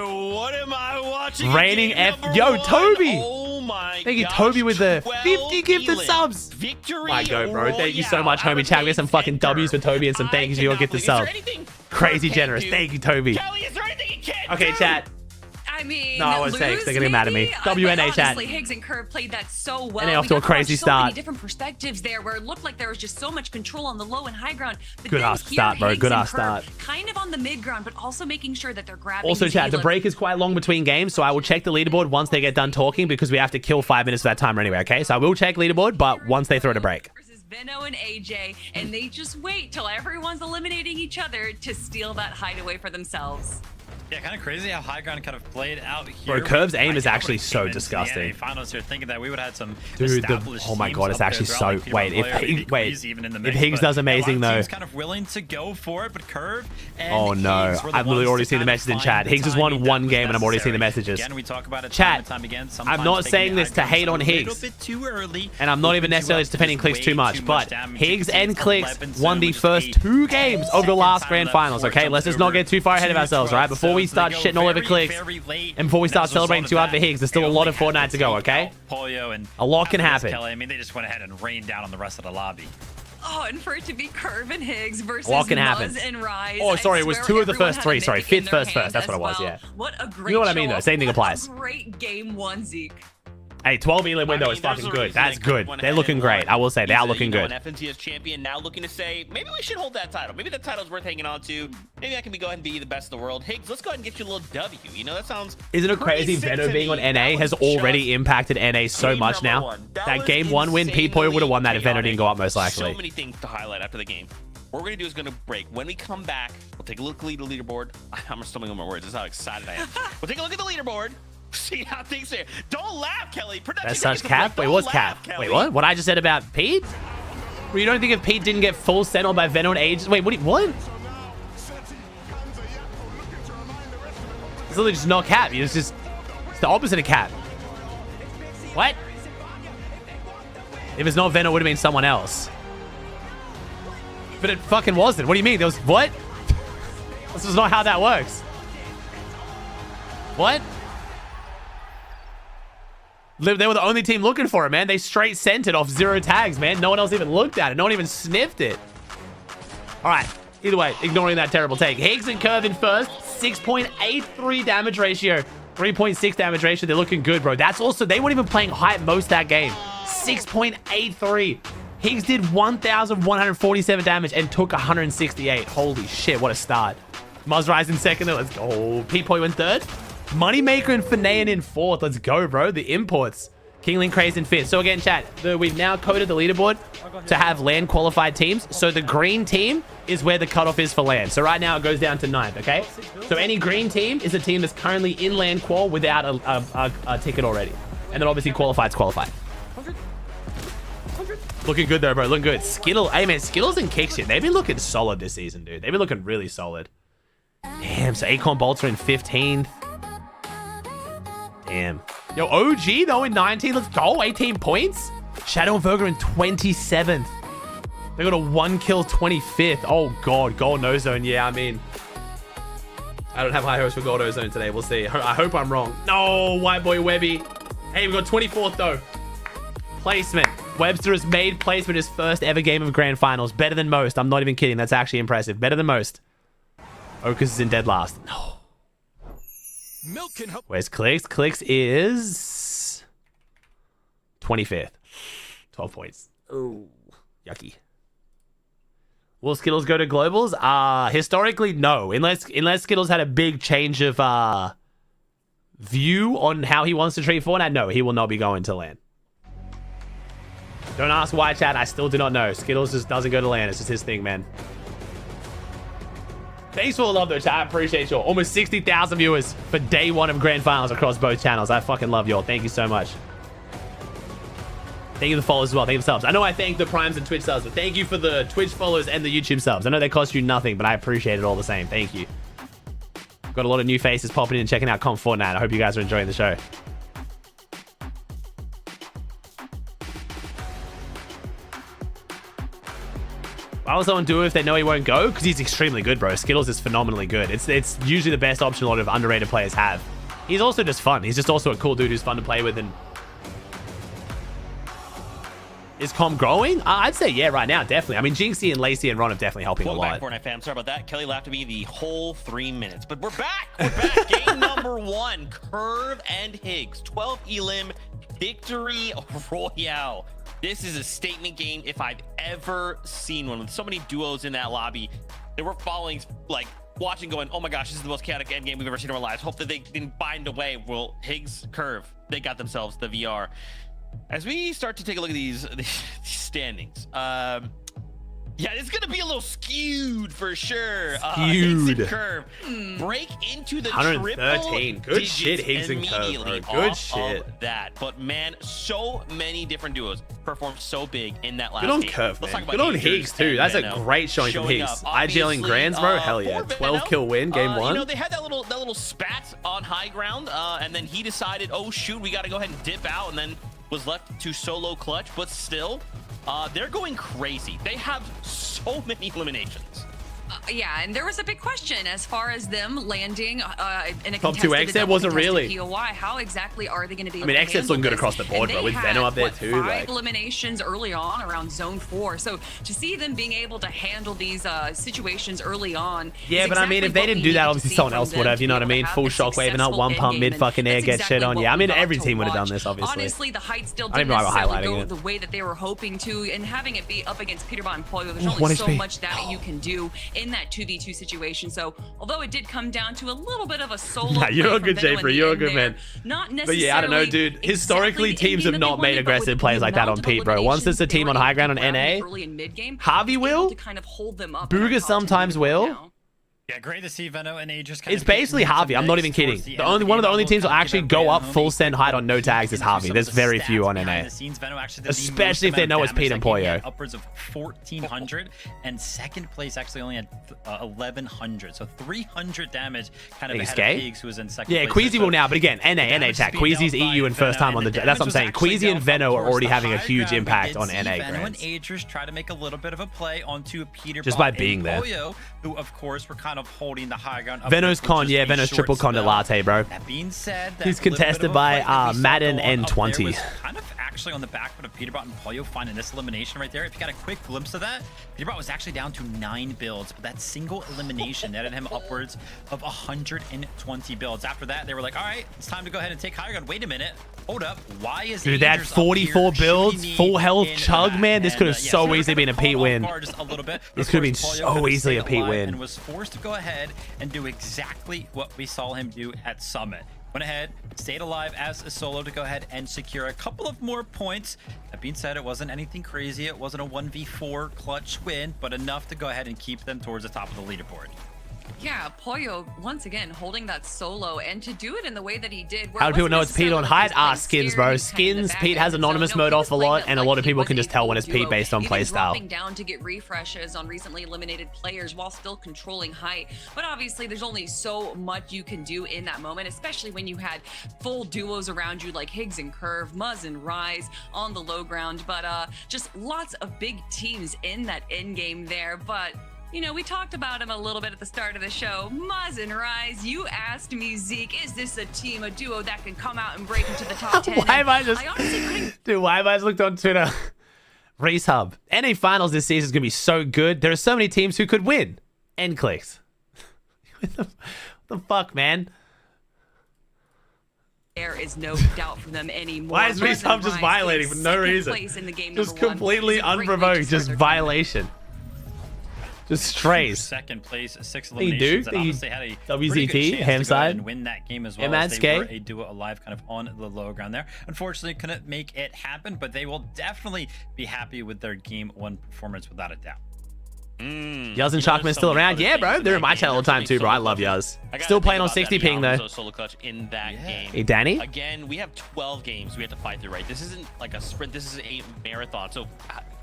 What am I watching? Reigning Yo, Toby! Oh my Thank you, Toby, with the 50 gifted subs. Victory. My go, bro. Thank you so much, homie. Chat, we have some fucking W's for Toby and some thank yous for your gifted sub. Crazy generous. Thank you, Toby. Kelly, is there anything you can't Okay, do? chat. I mean, no, I won't say they're gonna get mad at me. WNA chat. Honestly, Higgs and Curve played that so well. And they off to a crazy start. So many different perspectives there, where it looked like there was just so much control on the low and high ground. But good ass start, bro. Good ass start. Kind of on the mid ground, but also making sure that they're grabbing. Also, chat. The break is quite long between games, so I will check the leaderboard once they get done talking because we have to kill 5 minutes of that timer anyway. Okay, so I will check leaderboard, but once they throw the break. Veno and AJ, and they just wait till everyone's eliminating each other to steal that hideaway for themselves. Yeah, kind of crazy how high ground kind of played out here. Bro, Curve's aim is actually so disgusting. Finals here, thinking that we would have had some dude, oh my god, it's actually so. Wait, if Higgs does amazing though. Kind of willing to go for it, but Curve. Oh no, I've literally already seen the messages in chat. Higgs has won 1 game, and I'm already seeing the messages. Again, we talk about it chat. Time again. I'm not saying this to hate on Higgs, and I'm not even necessarily defending Clicks too much, but Higgs and Clicks won the first 2 games of the last grand finals. Okay, let's just not get too far ahead of ourselves, right? Before we start shitting all over Clicks, and before we start celebrating 2 out for Higgs, there's still a lot of Fortnite to go, okay? A lot can happen. I mean, they just went ahead and rained down on the rest of the lobby. Oh, and for it to be Curve and Higgs versus Muzz and Rise. Oh, sorry, it was 2 of the first 3. Sorry, 5th first. That's what it was, yeah. What a great You know what I mean, though? Same thing applies. Great game 1, Zeke. Hey, 12 Elim window is fucking good. That's good. They're looking great. I will say, they are looking good. An FNCS champion now looking to say, maybe we should hold that title. Maybe that title's worth hanging on to. Maybe I can go ahead and be the best in the world. Higgs, let's go ahead and get you a little W. You know, that sounds Isn't it crazy Veno being on NA has already impacted NA so much now? That game 1 win, Pete Poyo would have won that if Veno didn't go up most likely. So many things to highlight after the game. What we're going to do is going to break. When we come back, we'll take a look at the leaderboard. I'm stumbling on my words. That's how excited I am. We'll take a look at the leaderboard. See how things are. Don't laugh, Kelly. That's such cap? Wait, what's cap? Wait, what? What I just said about Pete? Well, you don't think if Pete didn't get full settled by Veno and Age? Wait, what? It's literally just not cap. It's just it's the opposite of cap. What? If it's not Veno, it would have been someone else. But it fucking wasn't. What do you mean? There was what? This is not how that works. What? They were the only team looking for it, man. They straight sent it off 0 tags, man. No one else even looked at it. No one even sniffed it. All right. Either way, ignoring that terrible take. Higgs and Curve in first. 6.83 damage ratio. 3.6 damage ratio. They're looking good, bro. That's also, they weren't even playing hype most that game. 6.83. Higgs did 1,147 damage and took 168. Holy shit, what a start. Muzzrise in second. Let's go. P-Point in third. Moneymaker and Fanayan in fourth. Let's go, bro. The imports. Kingling Craze in fifth. So again, chat, we've now coded the leaderboard to have LAN qualified teams. So the green team is where the cutoff is for LAN. So right now it goes down to 9th, okay? So any green team is a team that's currently in LAN qual without a ticket already. And then obviously qualified's qualified. Looking good though, bro. Looking good. Skittles. Hey, man, Skittles and Kickshit. They've been looking solid this season, dude. They've been looking really solid. Damn, so Akon Bolter in 15th. Damn. Yo, OG though in 19th. Let's go. 18 points. Shadow and Virgo in 27th. They got a 1 kill 25th. Oh god, Gold No Zone. Yeah, I mean, I don't have high hopes for Gold No Zone today. We'll see. I hope I'm wrong. No, White Boy Webby. Hey, we got 24th though. Placement. Webster has made placement his first ever game of grand finals. Better than most. I'm not even kidding. That's actually impressive. Better than most. Okus is in dead last. No. Where's Clicks? Clicks is 25th. 12 points. Oh, yucky. Will Skittles go to globals? Historically, no. Unless Skittles had a big change of view on how he wants to treat Fortnite, no, he will not be going to LAN. Don't ask why, chat. I still do not know. Skittles just doesn't go to LAN. It's just his thing, man. Thanks for the love, though, chat. I appreciate y'all. Almost 60,000 viewers for day 1 of grand finals across both channels. I fucking love y'all. Thank you so much. Thank you for the followers as well. Thank you for subs. I know I thank the Primes and Twitch subs, but thank you for the Twitch followers and the YouTube subs. I know they cost you nothing, but I appreciate it all the same. Thank you. Got a lot of new faces popping in and checking out Comp Fortnite. I hope you guys are enjoying the show. Why will someone do it if they know he won't go? Because he's extremely good, bro. Skittles is phenomenally good. It's usually the best option a lot of underrated players have. He's also just fun. He's just also a cool dude who's fun to play with. And is Comp growing? I'd say yeah, right now, definitely. I mean, Jinxie and Lacey and Ron are definitely helping a lot. Welcome back, Fortnite fam. Sorry about that. Kelly laughed at me the whole 3 minutes. But we're back. We're back. Game number 1. Curve and Higgs. 12 elim. Victory Royale. This is a statement game if I've ever seen one. With so many duos in that lobby, they were following, like, watching going, oh my gosh, this is the most chaotic end game we've ever seen in our lives. Hope that they didn't bind away. Well, Higgs, Curve, they got themselves the VR. As we start to take a look at these standings, yeah, it's gonna be a little skewed for sure. Higgs and Curve break into the 113. Good shit, Higgs and Curve, bro. Good shit. That, but man, so many different duos performed so big in that last game. Good on game. Curve, man. Good on Higgs too. That's a great showing from Higgs. IGL in Grands, bro. Hell yeah. 12 kill win, game 1. You know, they had that little spat on high ground, and then he decided, oh shoot, we got to go ahead and dip out, and then was left to solo clutch, but still. They're going crazy. They have so many eliminations. Yeah, and there was a big question as far as them landing in a top 2 exit. Wasn't really. POI. How exactly are they going to be? I mean, exit's looking good across the board, bro. With Venom up there too. 5 eliminations early on around zone 4. So to see them being able to handle these situations early on. Yeah, but I mean, if they didn't do that, obviously someone else would have. You know what I mean? Full shockwave and up 1 pump mid fucking air, get shit on. Yeah, I mean, every team would have done this, obviously. Honestly, the height still didn't necessarily go the way that they were hoping to, and having it be up against Peterbot and Polio, there's only so much that you can do in that 2v2 situation. So although it did come down to a little bit of a solo you're a good Japer, you're a good man. Not necessarily, but yeah, I don't know, dude. Historically, teams have not made aggressive plays like that on Pete, bro. Once it's a team on high ground on NA, Harvey will, Booga sometimes will. Yeah, great to see Veno and Aegis. It's basically Harvey. I'm not even kidding. One of the only teams will actually go up full send height on no tags is Harvey. There's very few on NA. Especially if they know it's Pete and Polio. Upwards of 1,400, and second place actually only had 1,100. So 300 damage kind of ahead of Higgs, who was in second place. Yeah, Queasy will now, but again, NA chat. Queasy's EU and first time on the... That's what I'm saying. Queasy and Veno are already having a huge impact on NA. Veno and Aegis try to make a little bit of a play onto Peter just by being there. Polio, who of course were kind of kind of holding the high ground. Venos con, yeah, Venos triple con to Latte, bro. That being said, he's contested by Madden N20. Kind of actually on the back foot of Peterbot and Pollo finding this elimination right there. If you got a quick glimpse of that, Peterbot was actually down to 9 builds, but that single elimination netted him upwards of 120 builds. After that, they were like, all right, it's time to go ahead and take high ground. Wait a minute. Hold up. Why is dude, that 44 builds, full health chug, man? This could have so easily been a Pete win. This could have been so easily a Pete win. And was forced to go ahead and do exactly what we saw him do at Summit. Went ahead, stayed alive as a solo to go ahead and secure a couple of more points. That being said, it wasn't anything crazy. It wasn't a 1v4 clutch win, but enough to go ahead and keep them towards the top of the leaderboard. Yeah, Pollo, once again, holding that solo, and to do it in the way that he did. How do people know it's Pete on height? Skins, bro. Skins, Pete has anonymous mode off a lot, and a lot of people can just tell when it's Pete based on playstyle. Dropping down to get refreshes on recently eliminated players while still controlling height. But obviously, there's only so much you can do in that moment, especially when you had full duos around you like Higgs and Curve, Muzz and Rise on the low ground. But just lots of big teams in that end game there. But you know, we talked about him a little bit at the start of the show. Muzz and Rise, you asked me, Zeke, is this a team, a duo that can come out and break into the top 10? Why have I just... Dude, why have I just looked on Twitter? Race Hub. NA Finals this season is going to be so good. There are so many teams who could win. End clicks. What the fuck, man? There is no doubt for them anymore. Why is Race Hub just violating for no reason? Just completely unprovoked, just violation. Just strays. Second place, 6 eliminations. They do. Honestly had a WZT, ham side, and win that game as well. As they were a duo alive, kind of on the low ground there. Unfortunately, couldn't make it happen, but they will definitely be happy with their game 1 performance without a doubt. Yuz and Sharkman still around? Yeah, bro. They're in my channel all the time too, bro. I love Yuz. Still playing on 60 ping though. Solo clutch in that game. Hey, Danny. Again, we have 12 games we have to fight through, right? This isn't like a sprint. This is a marathon. So,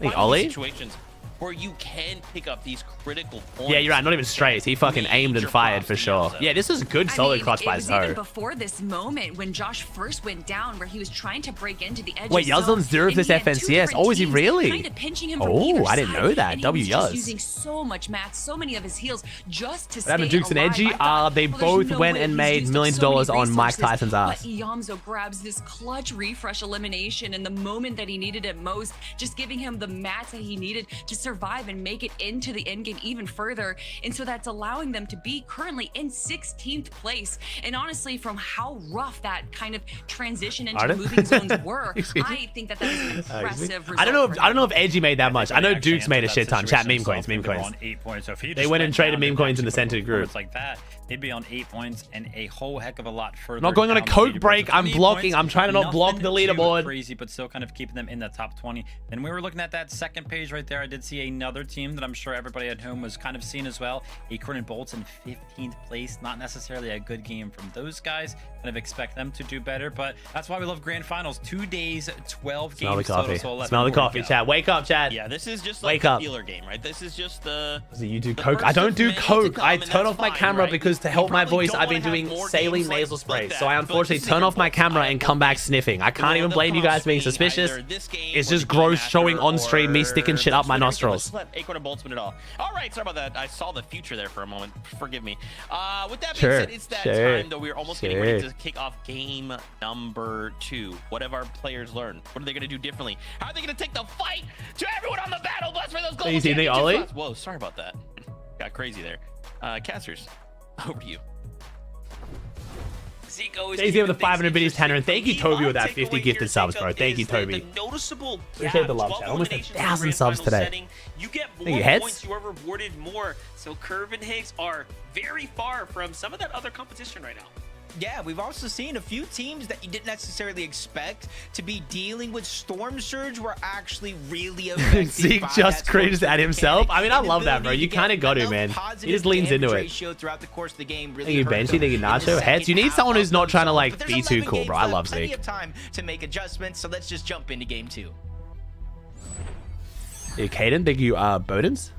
hey, Ollie. Situations where you can pick up these critical points. Yeah, you're right. Not even strays. He fucking aimed and fired for sure. Yeah, this is a good solo clutch by Zoe. Even before this moment when Josh first went down, where he was trying to break into the edge. Wait, Yuz on 0 of this FNCS. Oh, is he really? Oh, I didn't know that. W Yuz. Using so much mats, so many of his heals just to stay alive. Dukes and Edgy, they both went and made millions of dollars on Mike Tyson's ass. But Yamzo grabs this clutch refresh elimination in the moment that he needed it most, just giving him the mats that he needed to survive and make it into the end game even further. And so that's allowing them to be currently in 16th place. And honestly, from how rough that kind of transition into moving zones were, I think that is an impressive result. I don't know if Edgy made that much. I know Dukes made a shit ton. Chat meme coins. On 8 points. So if he they went and traded meme coins in the center group. It's like that. They'd be on 8 points and a whole heck of a lot further. Not going on a coke break. I'm blocking. I'm trying to not block the leaderboard. Crazy, but still kind of keeping them in the top 20. And we were looking at that second page right there. I did see another team that I'm sure everybody at home was kind of seeing as well. Acorn and Bolts in 15th place. Not necessarily a good game from those guys. Kind of expect them to do better, but that's why we love grand finals. 2 days, 12 games. Smell the coffee. Smell the coffee, chat. Wake up, chat. Yeah, this is just like a dealer game, right? This is just the. You do coke? I don't do coke. I turn off my camera because to help my voice, I've been doing saline nasal spray. So I unfortunately turn off my camera and come back sniffing. I can't even blame you guys for being suspicious. It's just gross showing on stream me sticking shit up my nostrils. Acorn and Bolts win it all. All right, sorry about that. I saw the future there for a moment. Forgive me. With that being said, it's that time though. We're almost getting ready to kick off game number 2. What have our players learned? What are they going to do differently? How are they going to take the fight to everyone on the battle bus for those global championships? Whoa, sorry about that. Got crazy there. Casters, over to you. Daisy with the 500 biddies, Tanner, and thank you, Toby, with that 50 gifted subs, bro. Thank you, Toby. Appreciate the love, chat. Almost 1,000 subs today. You get more points, you are rewarded more. So Curve and Higgs are very far from some of that other competition right now. Yeah, we've also seen a few teams that you didn't necessarily expect to be dealing with Storm Surge were actually really affected. Zeke just created at himself. I mean, I love that, bro. You kind of got to, man. He just leans into it. Throughout the course of the game, really thank you, Benchy. Thank you, Nacho. Heads. You need someone who's not trying to like be too cool, bro. I love Zeke. Plenty of time to make adjustments, so let's just jump into game 2. Yeah, Caden. Thank you, Bodens.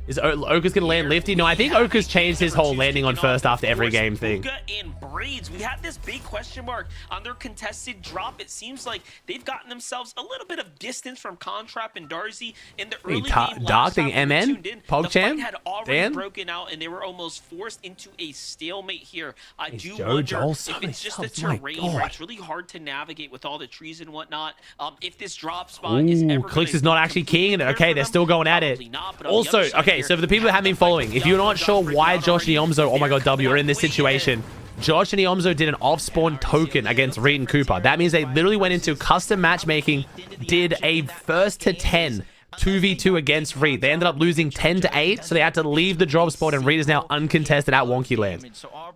Is Oka's gonna land lifty? No, I think Oka's changed his whole landing on first after every game thing. And Braids, we had this big question mark on their contested drop. It seems like they've gotten themselves a little bit of distance from Contrap and Darcy in the early game. Dark thing, MN, PogChamp, had already broken out, and they were almost forced into a stalemate here. I do wonder if it's just the terrain, right? It's really hard to navigate with all the trees and whatnot. If this drop spot is ever Clicks is not actually keying it. Okay, they're still going at it. Also, okay, so for the people that haven't been following, if you're not sure why Josh and Iomzo, oh my god, W, are in this situation, Josh and Iomzo did an off-spawn token against Reed and Cooper. That means they literally went into custom matchmaking, did a first to 10 2v2 against Reed. They ended up losing 10-8, so they had to leave the drop spot, and Reed is now uncontested at Wonky Land.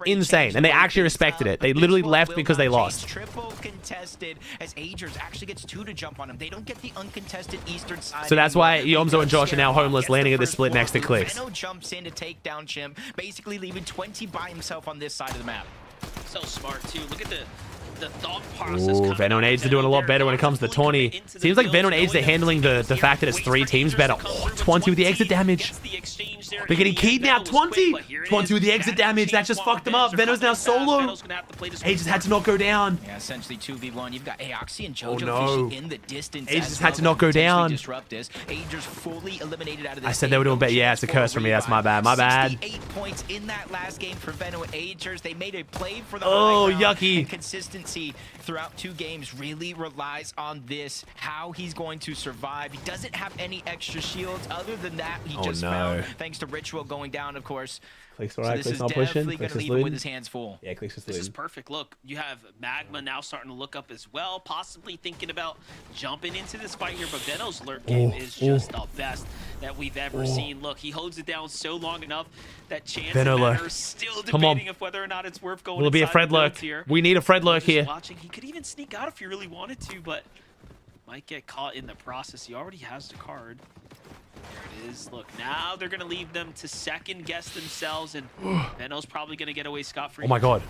Insane, and they actually respected it. They literally left because they lost. Triple contested as Agers actually gets 2 to jump on him. They don't get the uncontested eastern side. So that's why Iomzo and Josh are now homeless, landing at this split next to Clicks. Veno jumps in to take down Chimp, basically leaving 20 by himself on this side of the map. So smart too. Look at the thought process. Ooh, Veno and Age are doing a lot better when it comes to the 20. Seems like Veno and Age are handling the fact that it's 3 teams better. Oh, 20 with the exit damage. They're getting keyed now. 20 with the exit damage. That just fucked them up. Veno's now solo. Age just had to not go down. Yeah, essentially 2v1. You've got Aoxy and Jojo Fishy in the distance. Age just had to not go down. Agers fully eliminated out of this. I said they were doing better. Yeah, it's a curse for me. That's my bad. My bad. 8 points in that last game for Veno and Agers. They made a play for the yucky. Consistency throughout 2 games really relies on this, how he's going to survive. He doesn't have any extra shields other than that he just found, thanks to Ritual going down, of course. Clicks so alright, this Clicks is not pushing. definitely going to leave him with his hands full. Yeah, Clicks is This is perfect. Look, you have Magma now starting to look up as well, possibly thinking about jumping into this fight here, but Veno's lurk game is just the best that we've ever seen. Look, he holds it down so long enough that Chance and Matter are still debating if whether or not it's worth going. Will it be a Fred lurk? We need a Fred lurk here. Watching. He could even sneak out if he really wanted to, but might get caught in the process. He already has the card. There it is. Look, now they're going to leave them to second guess themselves, and Veno's probably going to get away scot-free. Oh my god.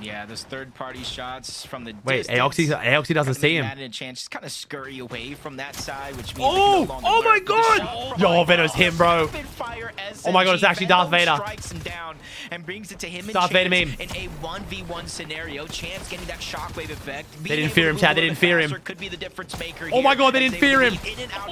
Yeah, those third-party shots from the Wait, distance. Aoxy doesn't see him. A chance just kind of scurry away from that side, which means oh my god! Yo, Veno's him, bro. Oh my god, it's actually Darth Vader. Strikes him down and brings it to him Darth Vader meme. In a 1v1 scenario. Chance getting that shockwave effect. They didn't fear him, Chad. They didn't fear him. Could be the difference maker. Oh my god, they didn't fear him.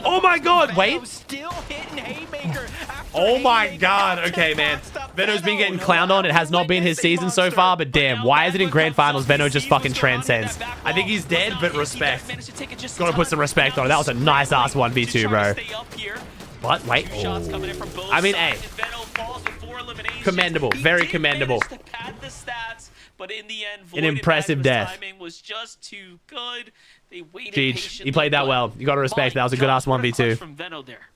Oh my god, wait. Still hitting Haymaker. Oh my god. Okay, man. Veno's been getting clowned on. It has not been his season so far, but damn, why is it in Grand Finals Veno just fucking transcends? I think he's dead, but respect. Gotta put some respect on it. That was a nice ass 1v2, bro. What? Wait. I mean, hey. Commendable. Very commendable. But in the end, an impressive death. Timing was just too good. They waited Jeej, he played that well. You gotta respect. That was a good ass 1v2. From Veno there.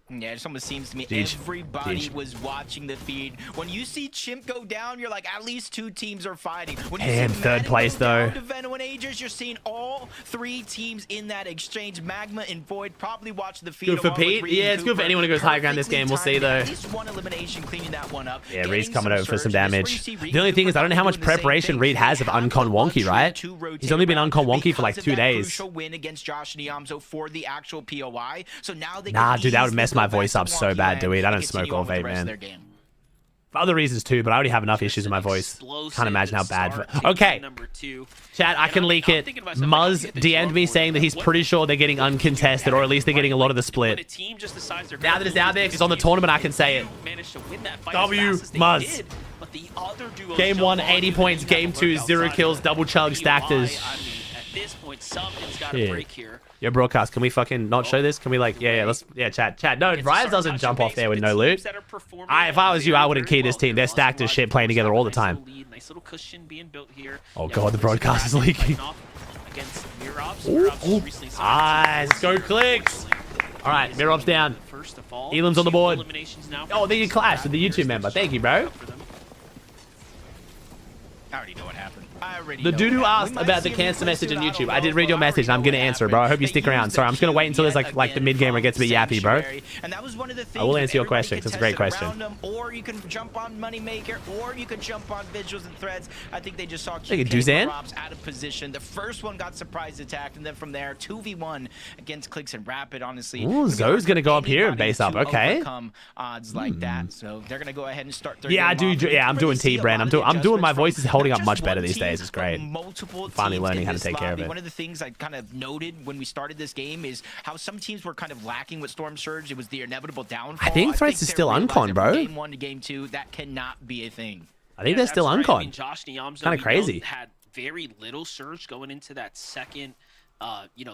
Yeah, it almost seems to me Jeez. everybody was watching the feed. When you see Chimp go down, you're like, at least 2 teams are fighting. When you and see third place though. To Veno and Agers, you're seeing all 3 teams in that exchange. Magma and Void probably watch the feed. Good for Pete. Yeah, it's good for anyone who goes high ground this game. We'll see though. At least 1 elimination, cleaning that one up. Yeah, Reed's coming over for some damage. The only thing is, I don't know how much preparation Reed has of Uncon Wonky, right? He's only been Uncon Wonky for like 2 days. Crucial win against Josh and Iomzo for the actual POI. So now they nah, dude, that would mess my voice up so bad, dude. I don't smoke or vape, man. For other reasons too, but I already have enough issues with my voice. Can't imagine how bad. Okay, chat, I can leak it. Muzz DM'd me saying that he's pretty sure they're getting uncontested, or at least they're getting a lot of the split. Now that it's out there, it's on the tournament, I can say it. W, Muzz. Game 1, 80 points. Game 2, 0 kills, double chug, stackers. Yo, broadcast, can we fucking not show this? Can we like, yeah, chat. No, Rise doesn't jump off there with no loot. If I was you, I wouldn't key this team. They're stacked as shit, playing together all the time. Oh god, the broadcast is leaking. Nice, go Clicks. All right, Mirop's down. Elam's on the board. Oh, they clash with the YouTube member. Thank you, bro. I already know what happened. The dude who asked about the cancer message on YouTube. I did read your message and I'm gonna answer, bro. I hope you stick around. Sorry, I'm just gonna wait until there's like the mid game where it gets a bit yappy, bro. And that was one of the things. I will answer your question because it's a great question. Or you can jump on Moneymaker, or you can jump on Visuals and Threads. I think they just saw Robs out of position. The first one got surprise attacked, and then from there, 2v1 against Clicks and Rapid. Honestly, ooh, Zoe's gonna go up here and base up. Okay. Odds like that, so they're gonna go ahead and start. Yeah, I do. Yeah, I'm doing T-Brand. I'm doing. My voice is holding up much better these days. It's great. Finally learning how to take care of it. One of the things I kind of noted when we started this game is how some teams were kind of lacking with Storm Surge. It was the inevitable downfall. I think Threads is still uncon, bro. Game 1 to Game 2, that cannot be a thing. I think they're still uncon. I mean, Josh Niamzo, kind of crazy. Had very little surge going into that second,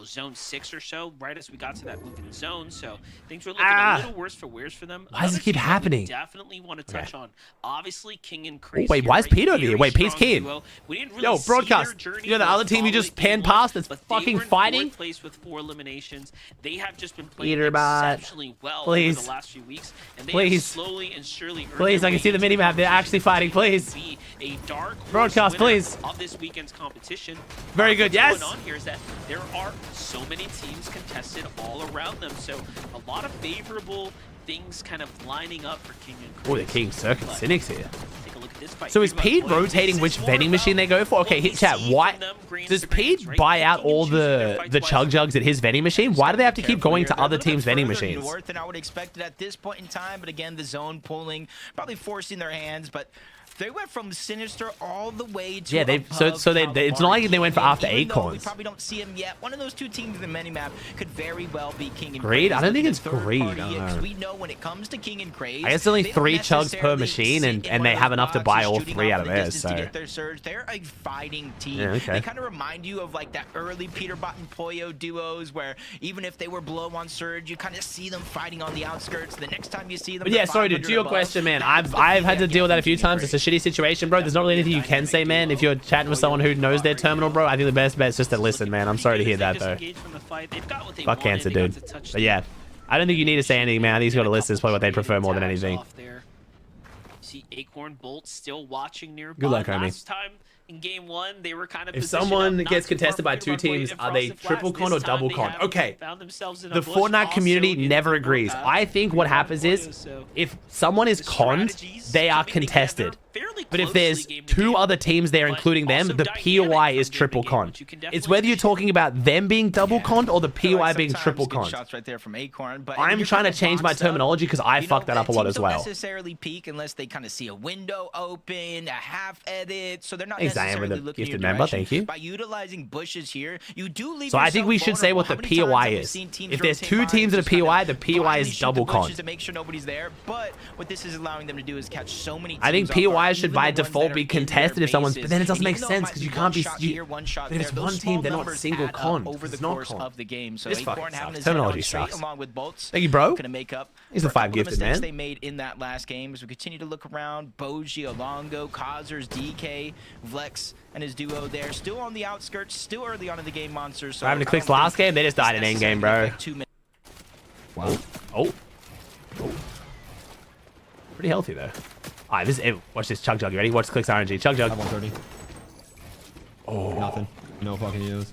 zone 6 or so, right as we got to that moving zone. So things were looking a little worse for wears for them. Why does it keep happening? Definitely want to touch on. Obviously, King and Crazy. Wait, why is Pete over here? Wait, Pete's keen. Yo, broadcast. You know the other team you just panned past that's fucking fighting? Place with 4 eliminations. They have just been playing Peterbot. exceptionally well Please. over the last few weeks. And they Please. have slowly and surely Please, I can see the minimap. They're actually fighting. Please. Be a dark broadcast, please. Of this weekend's competition. Very good. Yes. What's going on here is that there are so many teams contested all around them, so a lot of favorable things kind of lining up for King and Crazy. Oh, the King Circuit Cynics here. Take a look at this fight. So is Pete rotating which vending machine they go for? Okay, hit chat. Why does Pete buy out all the chug jugs at his vending machine? Why do they have to keep going to other teams' vending machines? North than I would expect it at this point in time, but again, the zone pulling, probably forcing their hands, but they went from Sinister all the way to yeah. It's not like they went for after Acorns. We probably don't see him yet. One of those two teams in the minimap could very well be King and Greed? Crazy. I don't think it's Greed. We know when it comes to King and Crazy, I guess only 3 chugs per machine, and they have enough to buy all 3 out of theirs. So they're a fighting team. Yeah, okay. They kind of remind you of like that early Peterbot and Poyo duos, where even if they were below on Surge, you kind of see them fighting on the outskirts. The next time you see them, but yeah, sorry, dude. To your question, man, I've had to deal with that a few times. It's a shitty situation, bro. There's not really anything you can say, man. If you're chatting with someone who knows their terminal, bro, I think the best bet is just to listen, man. I'm sorry to hear that, though. Fuck cancer, dude. But yeah, I don't think you need to say anything, man. I think you just got to listen. It's probably what they'd prefer more than anything. See Acorn Bolt still watching nearby. Good luck, homie. Last time in Game 1, they were kind of if someone gets contested by 2 teams, are they triple con or double con? Okay, the Fortnite community never agrees. I think what happens is, if someone is conned, they are contested. But if there's 2 other teams there, including them, the POI is triple con. It's whether you're talking about them being double conned or the POI being triple conned. I'm trying to change my terminology because I fucked that up a lot as well. Don't necessarily peek unless they kind of see a window open, a half edit, so they're not with a gifted member, thank you. By utilizing bushes here, you do leave. So I think we should say what the POI is. If there's 2 teams at a POI, the POI is double con. To make sure nobody's there, but what this is allowing them to do is catch so many teams. I think POI should by default be contested if someone's, but then it doesn't make sense because you can't be. But if it's one team, they're not single con. Over the course of the game, so this fucking sucks. Terminology sucks. Thank you, bro. He's a 5 gifted, man. They made in that last game as we continue to look around. Boji, Alongo, Kausers, DK, Vlex, and his duo there, still on the outskirts, still early on in the game, Monsters. So having to click last game, they just died in endgame, bro. Wow. Oh. Pretty healthy though. Alright, watch this chug jug. You ready? Watch Clicks RNG. Chug jug. 130. Oh. Nothing. No fucking use.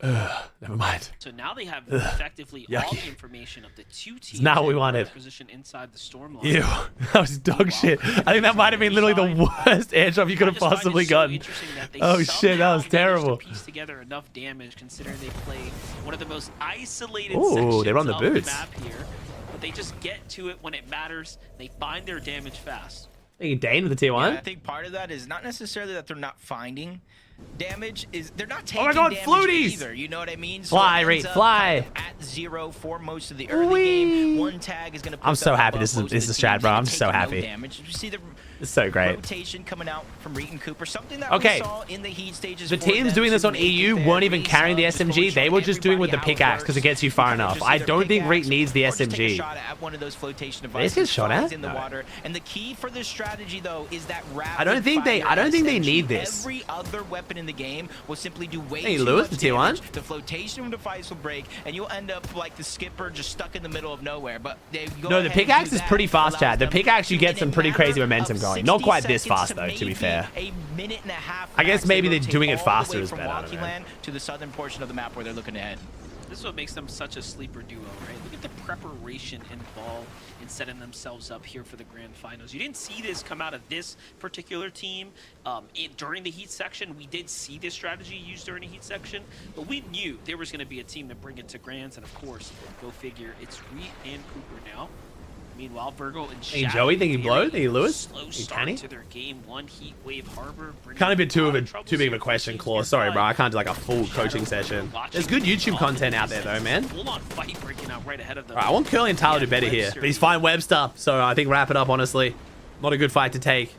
Never mind. So now they have effectively all the information of the 2 teams. It's not what we wanted. Position inside the storm line. Ew, that was dog shit. I think that might have been literally the worst airdrop you could have possibly gotten. Oh shit, that was terrible. Piece together enough damage considering they play one of the most isolated sections they run the boots. Map here. But they just get to it when it matters. They find their damage fast. Thank you, Dane, with the tier 1. Yeah, I think part of that is not necessarily that they're not finding damage, is they're not taking damage fluties! Either, you know what I mean? Fly, so rate, fly! At 0 for most of the early game. 1 tag is going to I'm so happy this is strat, bro. I'm so happy. Damage. You see the it's so great. Rotation coming out from Reet and Cooper, something that okay. we saw in the heat stages. The teams doing this on EU weren't even carrying the SMG. They were just doing with the pickaxe because it gets you far enough. I don't think Reet needs the SMG. They get shot at? In the water. And the key for this strategy though is that I don't think they need this. Every other weapon happen in the game will simply do way Hey, too Lewis, much the T1. damage. The flotation of the device will break, and you'll end up like the skipper just stuck in the middle of nowhere. But they go No, the ahead and pickaxe do is that, pretty fast, allows Chad. The them pickaxe, you to, get in some a pretty crazy matter momentum of going. Not 60 quite this seconds fast, though, to be maybe fair. a minute and a half I guess max, maybe they they're rotate doing it all the faster way is from better, I don't Walkie know. Land to the southern portion of the map where they're looking to head. This is what makes them such a sleeper duo, right? Look at the preparation involved in setting themselves up here for the grand finals. You didn't see this come out of this particular team during the heat section. We did see this strategy used during the heat section, but we knew there was going to be a team to bring it to grands, and of course, go figure, it's Reed and Cooper now. Meanwhile, Virgo and Hey, Joey, think he blowed? Think he Lewis? Slow He start canny? to their game one. Heat Wave Harbor. Kind of been too big of a question, Claw. Sorry, bro. I can't do like a full coaching session. There's good YouTube content out there, though, man. Full-on fight breaking out right ahead of them. All right, I want Curly and Tyler to do better here, but he's fine Webster, so I think wrap it up, honestly. Not a good fight to take.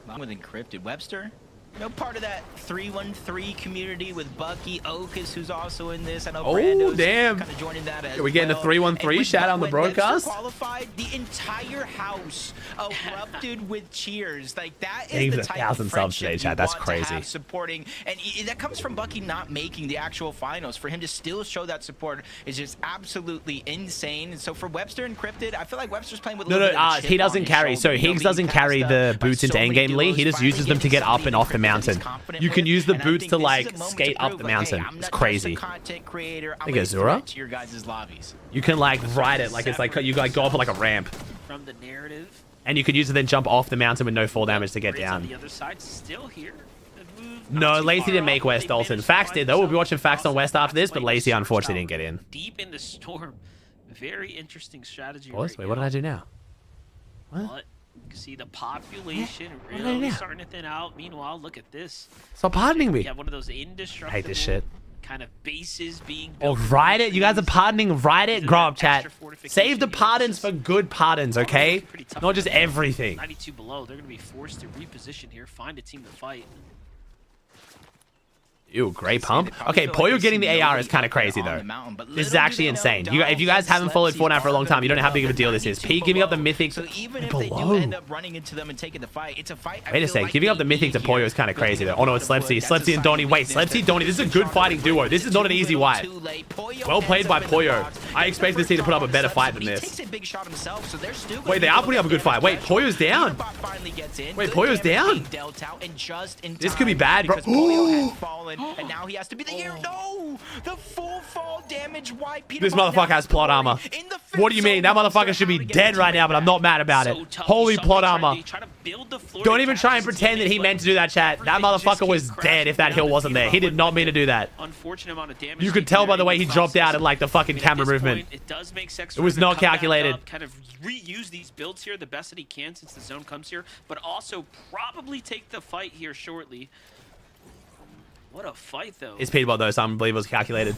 I'm with Encrypted. Webster, you know, part of that 313 community with Bucky, Okus, who's also in this. I know Brando's damn. kind of joining that as Are we getting a well. 313 And shout out on the when broadcast? Webster qualified, the entire house erupted with cheers. Like, that is He's the a type 1,000 of subs today, friendship Chad. you That's want to crazy. have supporting, and that comes from Bucky not making the actual finals. For him to still show that support is just absolutely insane. And so for Webster Encrypted, I feel like Webster's playing with a No, little bit of a chip he on doesn't his carry. So shoulder. You know, Higgs being doesn't carry passed the up by boots into so many endgame Lee. He duos, just uses finally them to getting get up something and off the Encrypted that he's mountain. confident You can with. use the And I boots think to this is like a moment skate to up prove, the like, hey, mountain. I'm It's not crazy. just a content creator. I'm Think a Azura? threat to your guys' lobbies. You can like ride it like it's like you like go up like a ramp, From the narrative. and you could use it then jump off the mountain with no fall damage to get Raids on down. the other side still here. The move No, not too Lacey far didn't make off. West They Dalton. managed to Fax find did though. We'll be themselves watching Fax on West after this, but playing Lacey search unfortunately out didn't get in. Deep in the storm. Very interesting strategy. Boys, right wait, what did now. I do now? But you can see the population What did I really do? starting to thin out. Meanwhile, look at this. Stop pardoning me. You have one of those indestructible I hate this shit. kind of bases being Oh, built. ride it. You guys are pardoning. Ride it. Grow up, chat. Save the pardons for good pardons, okay? Not just everything. 92 below. They're going to be forced to reposition here, find a team to fight. Ew, great pump. Okay, Poyo getting the AR is kind of crazy though. This is actually insane. If you guys haven't followed Fortnite for a long time, you don't know how big of a deal this is. P giving up the mythic So even if they do below. end up running into them and taking the fight, it's a fight. I Wait a feel sec, like giving up the they mythic to need Poyo here. is kind of crazy though. Building Oh no, up it's the wood, Slepsy. that's a Slepsy and sign Donnie. of Wait, weakness. Slepsy, Donnie. This is a good fighting duo. This is not an easy wipe. Well played by Poyo. I expect this team to put up a better fight than He this. takes a big shot himself, so they're still Wait, they are putting up a good fight. Wait, Poyo's down. finally gets in. Wait, Good Poyo's damage down. being dealt out, and just in This could be time bad, bro. because Poyo had fallen, and now he has to be the hero. No, the full fall damage wipe. This motherfucker has plot armor. What do you mean? That motherfucker should be dead right now, but I'm not mad about it. Holy plot armor. Don't even try and pretend that he meant to do that, chat. That motherfucker was dead if that hill wasn't there. He did not mean to do that. Unfortunate amount of damage. You could tell by the way he dropped out at like the fucking camera movement. It does make sense. It was not calculated. Kind of reuse these builds here the best that he can since the zone comes here, but also probably take the fight here shortly. What a fight though. It's Peterball though, so I'm believe it was calculated.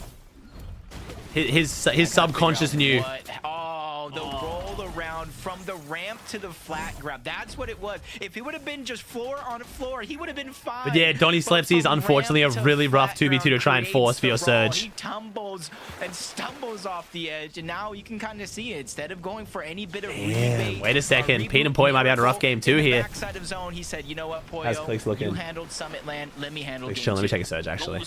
His subconscious knew. Oh, the roll around from the ramp to the flat grab. That's what it was. If it would have been just floor on floor, he would have been fine. But yeah, Donnie Slepsy is unfortunately a really rough 2v2 to try and force for your surge. He tumbles and stumbles off the edge, and now you can kind of see it. Instead of going for any bit of rebate, Wait a second. Pete and Poyo might be having a rough game too here. backside of zone, he said, you know what, How's Poyo, Clicks looking? you handled Summit Land, let me handle Clicks game chilling. Let me two. check a surge actually.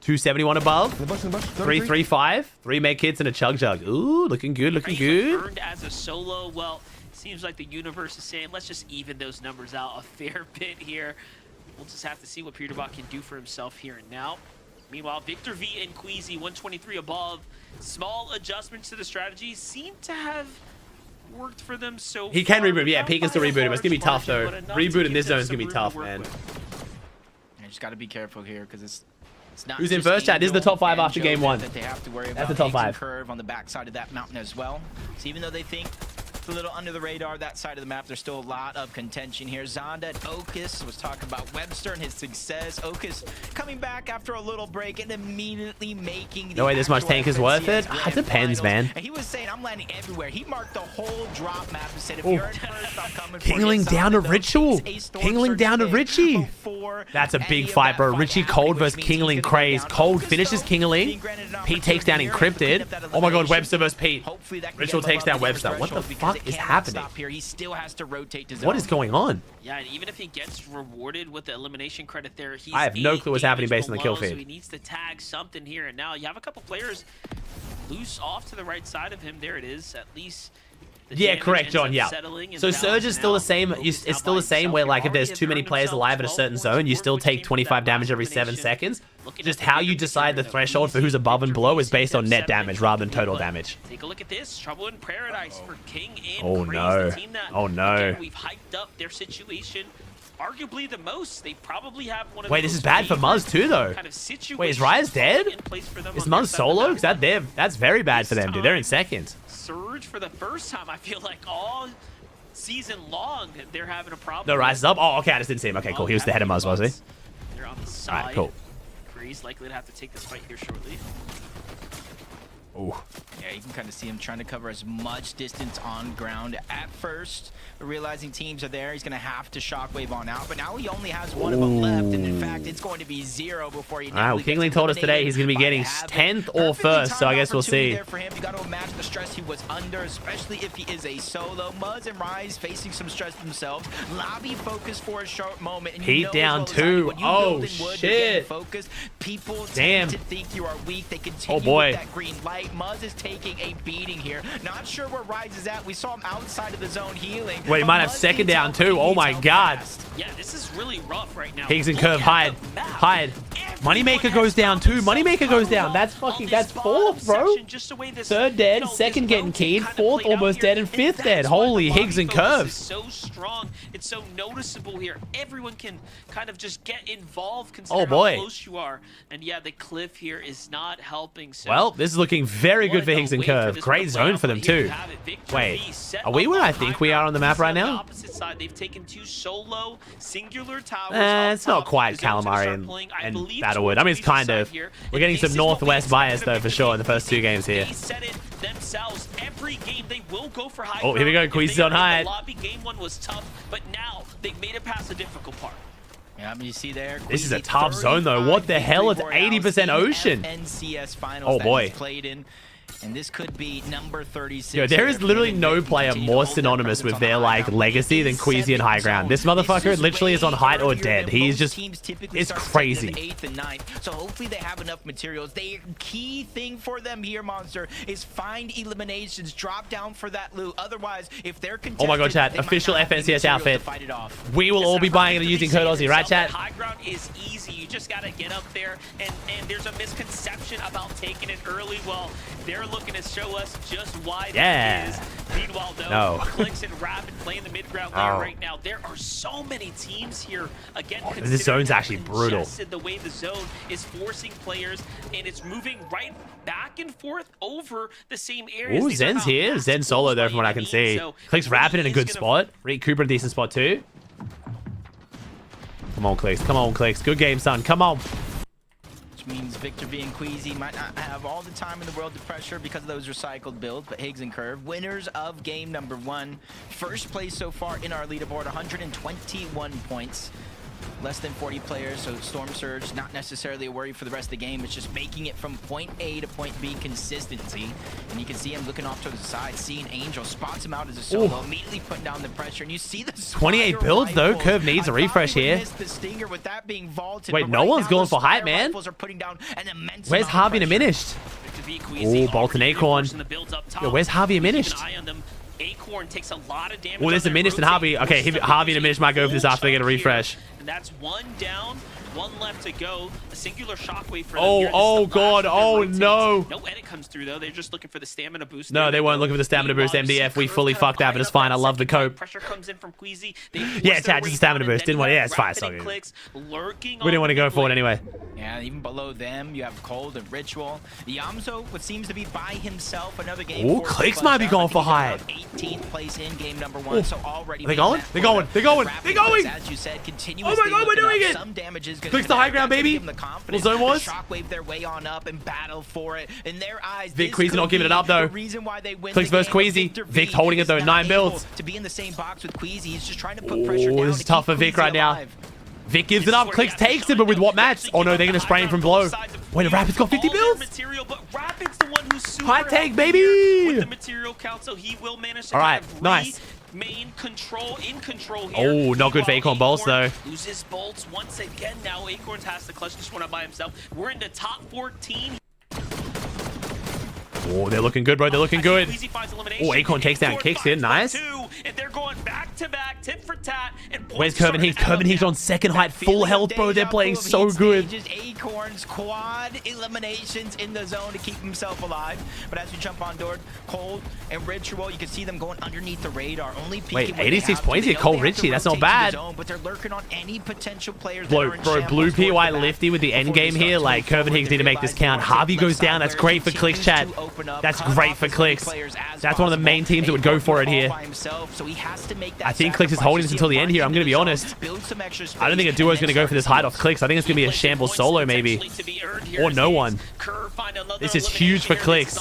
271 above. 335. 3 med kits and a chug jug. Ooh, looking good, looking good. Earned as a solo. Well, seems like the universe is saying let's just even those numbers out a fair bit here. We'll just have to see what Peterbot can do for himself here and now. Meanwhile, Victor V and Queasy 123 above. Small adjustments to the strategy seem to have worked for them so He can far. reboot. Yeah, Peek is to reboot him. It's gonna be tough though. But enough to Reboot in give this them zone is some gonna be room tough, to work man. with. You just got to be careful here because it's not Who's in just first, chat? This is the Angel top 5 and after game Joseph 1. that they have to worry That's about. the top Higgs and 5. Curve on the backside of that mountain as well. So even though they think it's a little under the radar, that side of the map, there's still a lot of contention here. Zonda and Okus was talking about Webster and his success. Okus coming back after a little break and immediately making the No way this much actual tank is worth FNCS it. Ah, it grand depends, finals. man. And he was saying, I'm landing everywhere. He marked the whole drop map and said, if you're at first, I'm coming for you. Kingling down to Zonda, though, Ritual. takes a storm Kingling surge down to pick Richie. before That's a any big of fight, that bro. fight Richie happened, Cold which versus means he's Kingling gonna go Craze. down. Cold Okus, finishes though, Kingling. being granted an Pete takes down opportunity here to Encrypted. clean up that Oh my god, elimination. Webster versus Pete. Hopefully that can Ritual get him takes above down the Webster. What the threshold fuck? fuck is happening? Here. He still has to rotate to zone. What is going on? Yeah, and even if he gets rewarded with the elimination credit there, he's I have no clue what's happening based on the kill below, feed. So he needs to tag something here. And now you have a couple players loose off to the right side of him. There it is. At least. Yeah, correct, John. Yeah. So Surge is still the same. It's still the same where, like, if there's too many players alive at a certain zone, you still take 25 damage every 7 seconds. Just how you decide the threshold for who's above and below is based on net damage rather than total damage. Take a look at this. Trouble in Paradise for King and Oh no. Oh no. Again, we've hyped up their situation. Arguably the most. They probably have one of Wait, this is bad for Muzz too, though. Wait, is Rise dead? Is Muzz solo? Because that's very bad for them, dude. They're in second. Surge for the first time, I feel like all season long, they're having a problem. No, Rise is up. Oh, okay, I just didn't see him. Okay, cool. He was the head of Muzz, was he? They're on the side. Alright, cool. Kree's likely to have to take this fight here shortly. Ooh. Yeah, you can kind of see him trying to cover as much distance on ground at first. Realizing teams are there, he's going to have to shockwave on out. But now he only has one of them left. And in fact, it's going to be 0 before he. All right, well, Kingling told us today he's going to be getting 10th or 1st, so I guess we'll see. For him, you got to imagine the stress he was under, especially if he is a solo. Muzz and Rise facing some stress themselves. Lobby focused for a short moment. And Heat down 2. Oh, shit. People damn. tend to think you are weak. They continue with that green light. Muzz is taking a beating here. Not sure where Rise is at. We saw him outside of the zone healing. Wait, he might have second down too. Oh my god. Yeah, this is really rough right now. Higgs and Curve, hide. Hide. Moneymaker goes down too. Moneymaker goes down. That's fucking, that's 4th, bro. 3rd dead, 2nd getting keyed, 4th almost dead, and 5th dead. Holy Higgs and Curve. It's so strong. It's so noticeable here. Everyone can kind of just get involved considering how close you are. And yeah, the cliff here is not helping. So well, this is looking very good for Higgs and Curve. Great zone for them too. Wait, are we where I think we are on the map right now? Opposite side, they've taken 2 solo singular towers. It's not quite Calamari and Battlewood. I mean, it's kind of. We're getting some northwest bias though for sure in the first 2 games here. They said it themselves. Every game they will go for high. Oh, here we go. Queezy's on high. Lobby game 1 was tough, but now they've made it past the difficult part. Yeah, I mean, you see there. This is a tough zone though. What the hell? It's 80% ocean. NCS finals oh boy. That he's played in. And this could be number 36. Yo, there is literally no player more synonymous with their, like, legacy than Queasy and High Ground. This motherfucker literally is on height or dead. He is just, it's crazy. 8th and 9th. So hopefully they have enough materials. The key thing for them here, Monster, is find eliminations, drop down for that loot. Otherwise, if they're contested, oh my god, chat. Official FNCS outfit. We will all be buying it and using code Aussie, right, chat? High Ground is easy. You just gotta get up there, and there's a misconception about taking it early. Well, they're looking to show us just why that is. Meanwhile, though, Clicks and Rapid playing the mid-ground layer right now. There are so many teams here. Again, this zone's actually brutal. The way the zone is forcing players, and it's moving right back and forth over the same areas. Ooh, Zen's here. Zen solo though, from what I can see. Clicks Rapid in a good spot. Reed Cooper in a decent spot too. Come on, Clicks. Come on, Clicks. Good game, son. Come on. Which means Victor V and Queasy might not have all the time in the world to pressure because of those recycled builds, but Higgs and Curve, winners of game number 1. First place so far in our leaderboard, 121 points. Less than 40 players, so Storm Surge, not necessarily a worry for the rest of the game. It's just making it from point A to point B consistency. And you can see him looking off to the side, seeing Angel, spots him out as a solo, immediately putting down the pressure. And you see the 28 builds though. Curve needs a refresh here. Wait, no one's going for hype, man. Where's Harvey diminished? Oh, Bolton Acorn. Yo, where's Harvey diminished? Acorn takes a lot of damage. Oh, there's diminished and Harvey. Okay, Harvey diminished might go for this after they get a refresh. And that's 1 down, 1 left to go. A singular shockwave for them. Oh god, oh no. No edit comes through though. They're just looking for the stamina boost. No, they weren't looking for the stamina boost. MDF, we fully fucked that, but it's fine. I love the cope. Pressure comes in from Queasy. Yeah, chat, just a stamina boost. Didn't want. Yeah, it's fine. So we didn't want to go for it anyway. Yeah, even below them, you have Cold and Ritual. Yamso, what seems to be by himself, another game. Oh, Clicks might be going for high. 18th place in game number 1, so already. They're going? They're going. They're going. They're going. As you said, oh my god, we're doing it. Some damage is Clicks the high ground, baby. Well, zone was. Shockwave their way on up and battle for it. In their eyes, Vic Queasy not giving it up though. Clicks versus Queasy. Vic holding it though. 9 builds. To be in the same box with Queasy, he's just trying to put pressure down. Oh, this is tough for Vic right now. Vic gives it up. Clicks takes it, but with what mats? Oh no, they're gonna spray him from below. Wait, Rapid's got 50 builds? Material, but Rapid's the one who's super High take, healthy baby! here with the material count, so he will manage to Alright, kind of nice. main control here. Oh, not good for Acorn bolts though. Loses bolts once again. Now Acorns has to clutch this one up by himself. We're in the top 14. Oh, they're looking good, bro. They're looking good. Oh, Acorn takes down kicks in. Nice. And they're going back to back, tit for tat. Where's Curvin Higgs? Curvin Higgs on second height, full health, bro. They're playing so good. Acorns quad eliminations in the zone to keep himself alive. But as we jump on board, Cold and Ritual, you can see them going underneath the radar. Only wait, 86 points here, Cole Ritchie. That's not bad. But they're lurking on any potential players. Bro, blue PY Lifty with the end game here. Like, Curvin Higgs need to make this count. Harvey goes down. That's great for clicks, chat. That's great for clicks. That's one of the main teams that would go for it here. I think Clicks is holding this until the end here. I'm going to be honest. I don't think a duo is going to go for this hide off Clicks. I think it's going to be a shambles solo maybe. Or no one. This is huge for Clicks.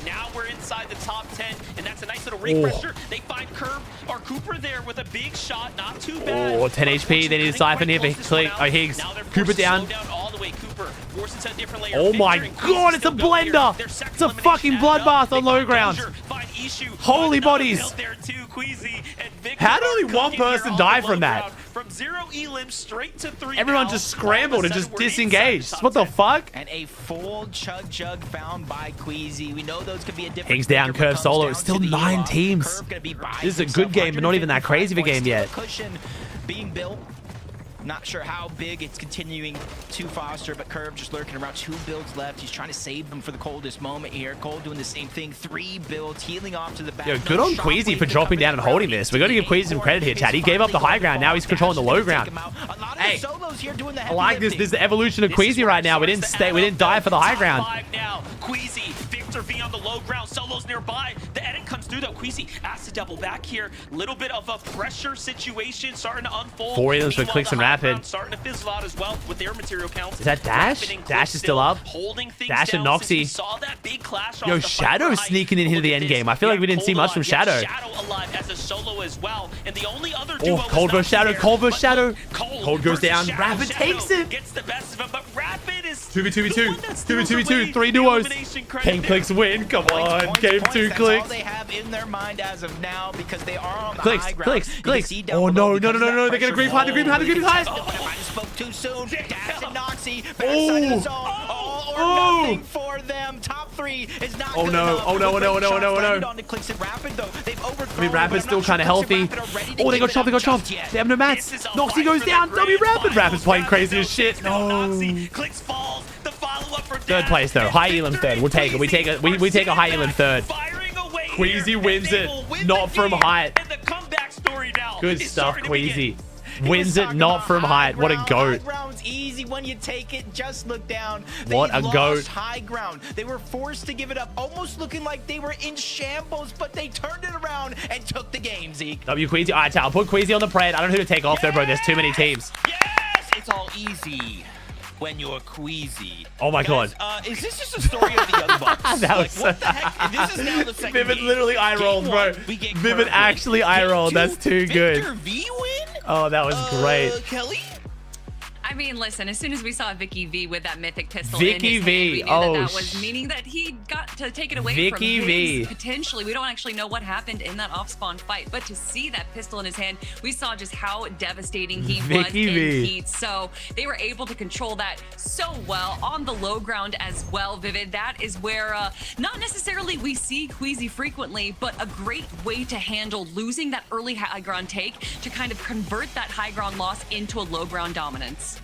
Now we're inside the top 10, and that's a nice little refresher. They find Curve or Cooper there with a big shot. Not too bad. Oh, 10 HP. They need to siphon here for Higgs. Cooper down. Oh my god, it's a blender! It's a fucking bloodbath on low ground. Holy bodies! How did only one person die from that? From 0 elims straight to 3. Everyone just scrambled and just disengaged. What the fuck? And a full chug jug found by Queasy. We know those could be a different. Higgs down, Curve solo. It's still 9 teams. This is a good game, but not even that crazy of a game yet. Being built. Not sure how big it's continuing to foster, but Curve just lurking around. 2 builds left. He's trying to save them for the coldest moment here. Cold doing the same thing. 3 builds, healing off to the back. Yo, good on Queasy for dropping down and holding this. We got to give Queasy some credit here, Chad. He gave up the high ground. Now he's controlling the low ground. Hey, I like this. This is the evolution of Queasy right now. We didn't die for the high ground. Queasy, Victor V on the low ground. Solo's nearby. The edit comes through though. Queasy has to double back here. Little bit of a pressure situation starting to unfold. 4 elims for Clicks and Rapid. Starting to fizzle out as well with their material counts. Is that Dash? Dash is still up. Dash and Noxy. Yo, Shadow's sneaking in here to the end game. I feel like we didn't see much from Shadow. Shadow alive as a solo as well. And the only other oh, Cold versus Shadow. Cold versus Shadow. Cold goes down. Rapid takes it. Gets the best of him, but Rapid is 2v2v2. 2v2v2. 3 duos. Can Clicks win? Come on. Game 2 Clicks. All they have in their mind as of now because they are on the Clicks, high ground. Clicks. Oh no. They're gonna green behind. Spoke too soon. Dash and Noxy. Oh. All or nothing for them. Top 3 is not good enough. Oh no. On the Clicks and Rapid though. They've overthrown. I mean, Rapid's still kind of healthy. Oh, they got chopped. They have no mats. Noxy goes down. W Rapid. Rapid's playing crazy as shit. No. Clicks falls. The follow-up for third place though. High elim third. We'll take it. We take a high elim third. Queasy wins it. Not from height. Good stuff, Queasy. Wins it not from height. What a goat. High ground's easy when you take it. Just look down. What a goat. High ground. They were forced to give it up, almost looking like they were in shambles, but they turned it around and took the game, Zeke. W Queasy. All right, I'll put Queasy on the parade. I don't know who to take off there, bro. There's too many teams. Yes! It's all easy when you're Queasy. Oh my god. Is this just a story of the Young Bucks? That was what the heck? This is now the second Vivid game. literally eye rolled, bro. Vivid actually eye rolled. That's too good. Victor V win? Oh, that was great. Kelly? I mean, listen, as soon as we saw Vicky V with that mythic pistol Vicky in his V. hand, we knew that was meaning that he got to take it away Vicky from V. his, potentially. We don't actually know what happened in that off-spawn fight, but to see that pistol in his hand, we saw just how devastating he was in heat. So they were able to control that so well on the low ground as well, Vivid. That is where not necessarily we see Queasy frequently, but a great way to handle losing that early high ground take to kind of convert that high ground loss into a low ground dominance.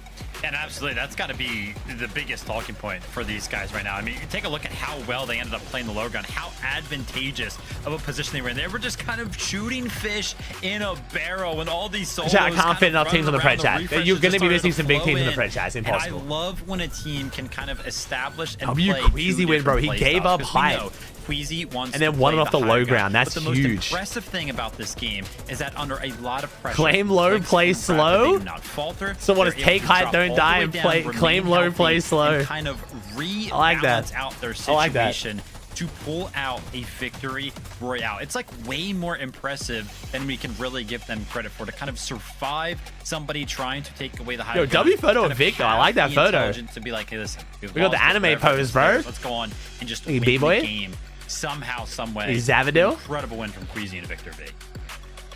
And absolutely, that's got to be the biggest talking point for these guys right now. I mean, you take a look at how well they ended up playing the low ground, how advantageous of a position they were in. They were just kind of shooting fish in a barrel when all these solos I can't fit enough teams on the Pred chat. You're going to be missing some big teams on the Pred chat. It's impossible. And I love when a team can kind of establish and play Queasy win, bro. He gave up height. Queasy wants and then won it off the low ground. That's huge. But the most impressive thing about this game is that under a lot of pressure, claim low, play slow. Not falter. So what is take height, don't die, and play claim low, play slow. And kind of I like that. out their I like that. situation to pull out a victory royale. It's like way more impressive than we can really give them credit for, to kind of survive somebody trying to take away the high. Yo, W photo of Vic though. I like that photo. To be like, hey, listen, we got the anime pose, bro. Let's go on and just win B-boy? the game somehow, some way. Zavadil? Incredible win from Queasy and Victor V.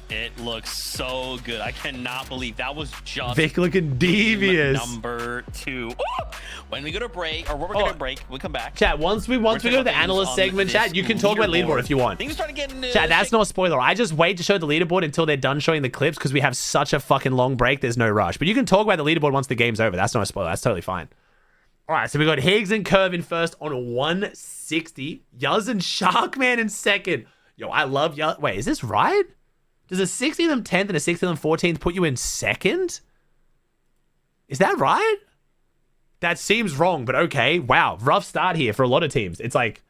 It looks so good. I cannot believe that was just Vic looking devious. Number 2. Ooh! When we go to break, or when we're going to break, we come back. Chat, once we go to the analyst segment, chat, you can talk about leaderboard if you want. Things started getting Chat, that's not a spoiler. I just wait to show the leaderboard until they're done showing the clips because we have such a fucking long break. There's no rush. But you can talk about the leaderboard once the game's over. That's not a spoiler. That's totally fine. All right, so we got Higgs and Curve in first on 160. Yuz and Sharkman in second. Yo, I love Yuz. Wait, is this right? Does a 60 of them 10th and a 60 of them 14th put you in second? Is that right? That seems wrong, but okay. Wow, rough start here for a lot of teams. It's like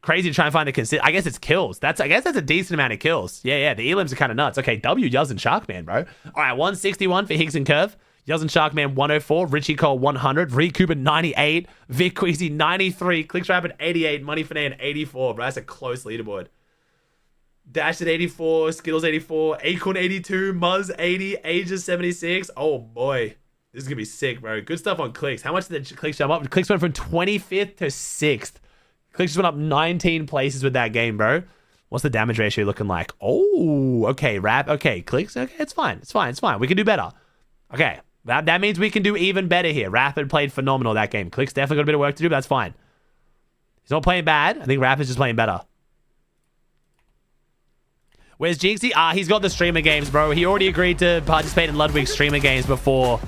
crazy to try and find the I guess it's kills. I guess that's a decent amount of kills. Yeah, the elims are kind of nuts. Okay, W, Yuz and Sharkman, bro. All right, 161 for Higgs and Curve. Yuz and Sharkman 104, Richie Cole 100, Recooper 98, Vic Queasy 93, Clicks Rapid 88, Money Finan 84, bro. That's a close leaderboard. Dash at 84, Skittles 84, Acorn 82, Muzz 80, Ages 76. Oh boy, this is gonna be sick, bro. Good stuff on Clicks. How much did the Clicks jump up? Clicks went from 25th to 6th. Clicks just went up 19 places with that game, bro. What's the damage ratio looking like? Oh, okay, Rap. Okay, Clicks. Okay, it's fine. It's fine. We can do better. Okay, that means we can do even better here. Rapid played phenomenal that game. Clicks definitely got a bit of work to do, but that's fine. He's not playing bad. I think Rapid's just playing better. Where's Jinxie? He's got the streamer games, bro. He already agreed to participate in Ludwig's streamer games before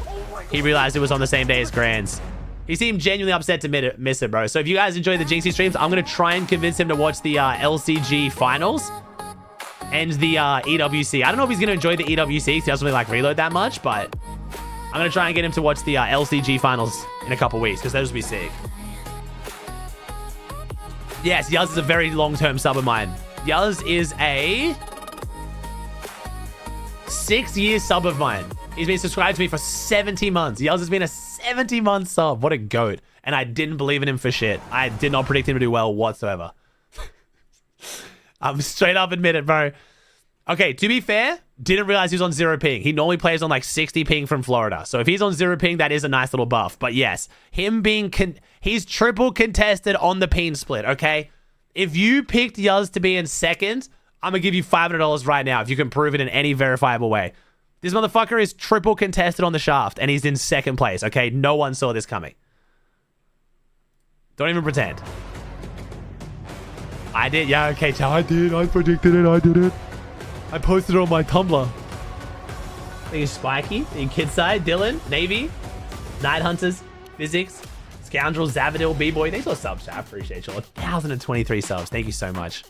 he realized it was on the same day as Grands. He seemed genuinely upset to miss it, bro. So if you guys enjoy the Jinxie streams, I'm going to try and convince him to watch the LCG finals and the EWC. I don't know if he's going to enjoy the EWC because he doesn't really like reload that much, but I'm going to try and get him to watch the LCG finals in a couple weeks because those will be sick. Yes, Yuz is a very long-term sub of mine. Yuz is a 6-year sub of mine. He's been subscribed to me for 70 months. Yuz has been a 70-month sub. What a goat. And I didn't believe in him for shit. I did not predict him to do well whatsoever. I'm straight up admit it, bro. Okay, to be fair, didn't realize he was on 0 ping. He normally plays on like 60 ping from Florida. So if he's on 0 ping, that is a nice little buff. But yes, him being... he's triple contested on the ping split, okay? If you picked Yuz to be in second... I'm going to give you $500 right now if you can prove it in any verifiable way. This motherfucker is triple contested on the shaft, and he's in second place, okay? No one saw this coming. Don't even pretend. I did. Yeah, okay, I did. I predicted it. I did it. I posted it on my Tumblr. Thank you, Spiky. Thank you, Kidside, Dylan, Navy, Night Hunters, Physics, Scoundrel, Zavadil, B-Boy. Thanks for the subs, I appreciate you. 1,023 subs. Thank you so much.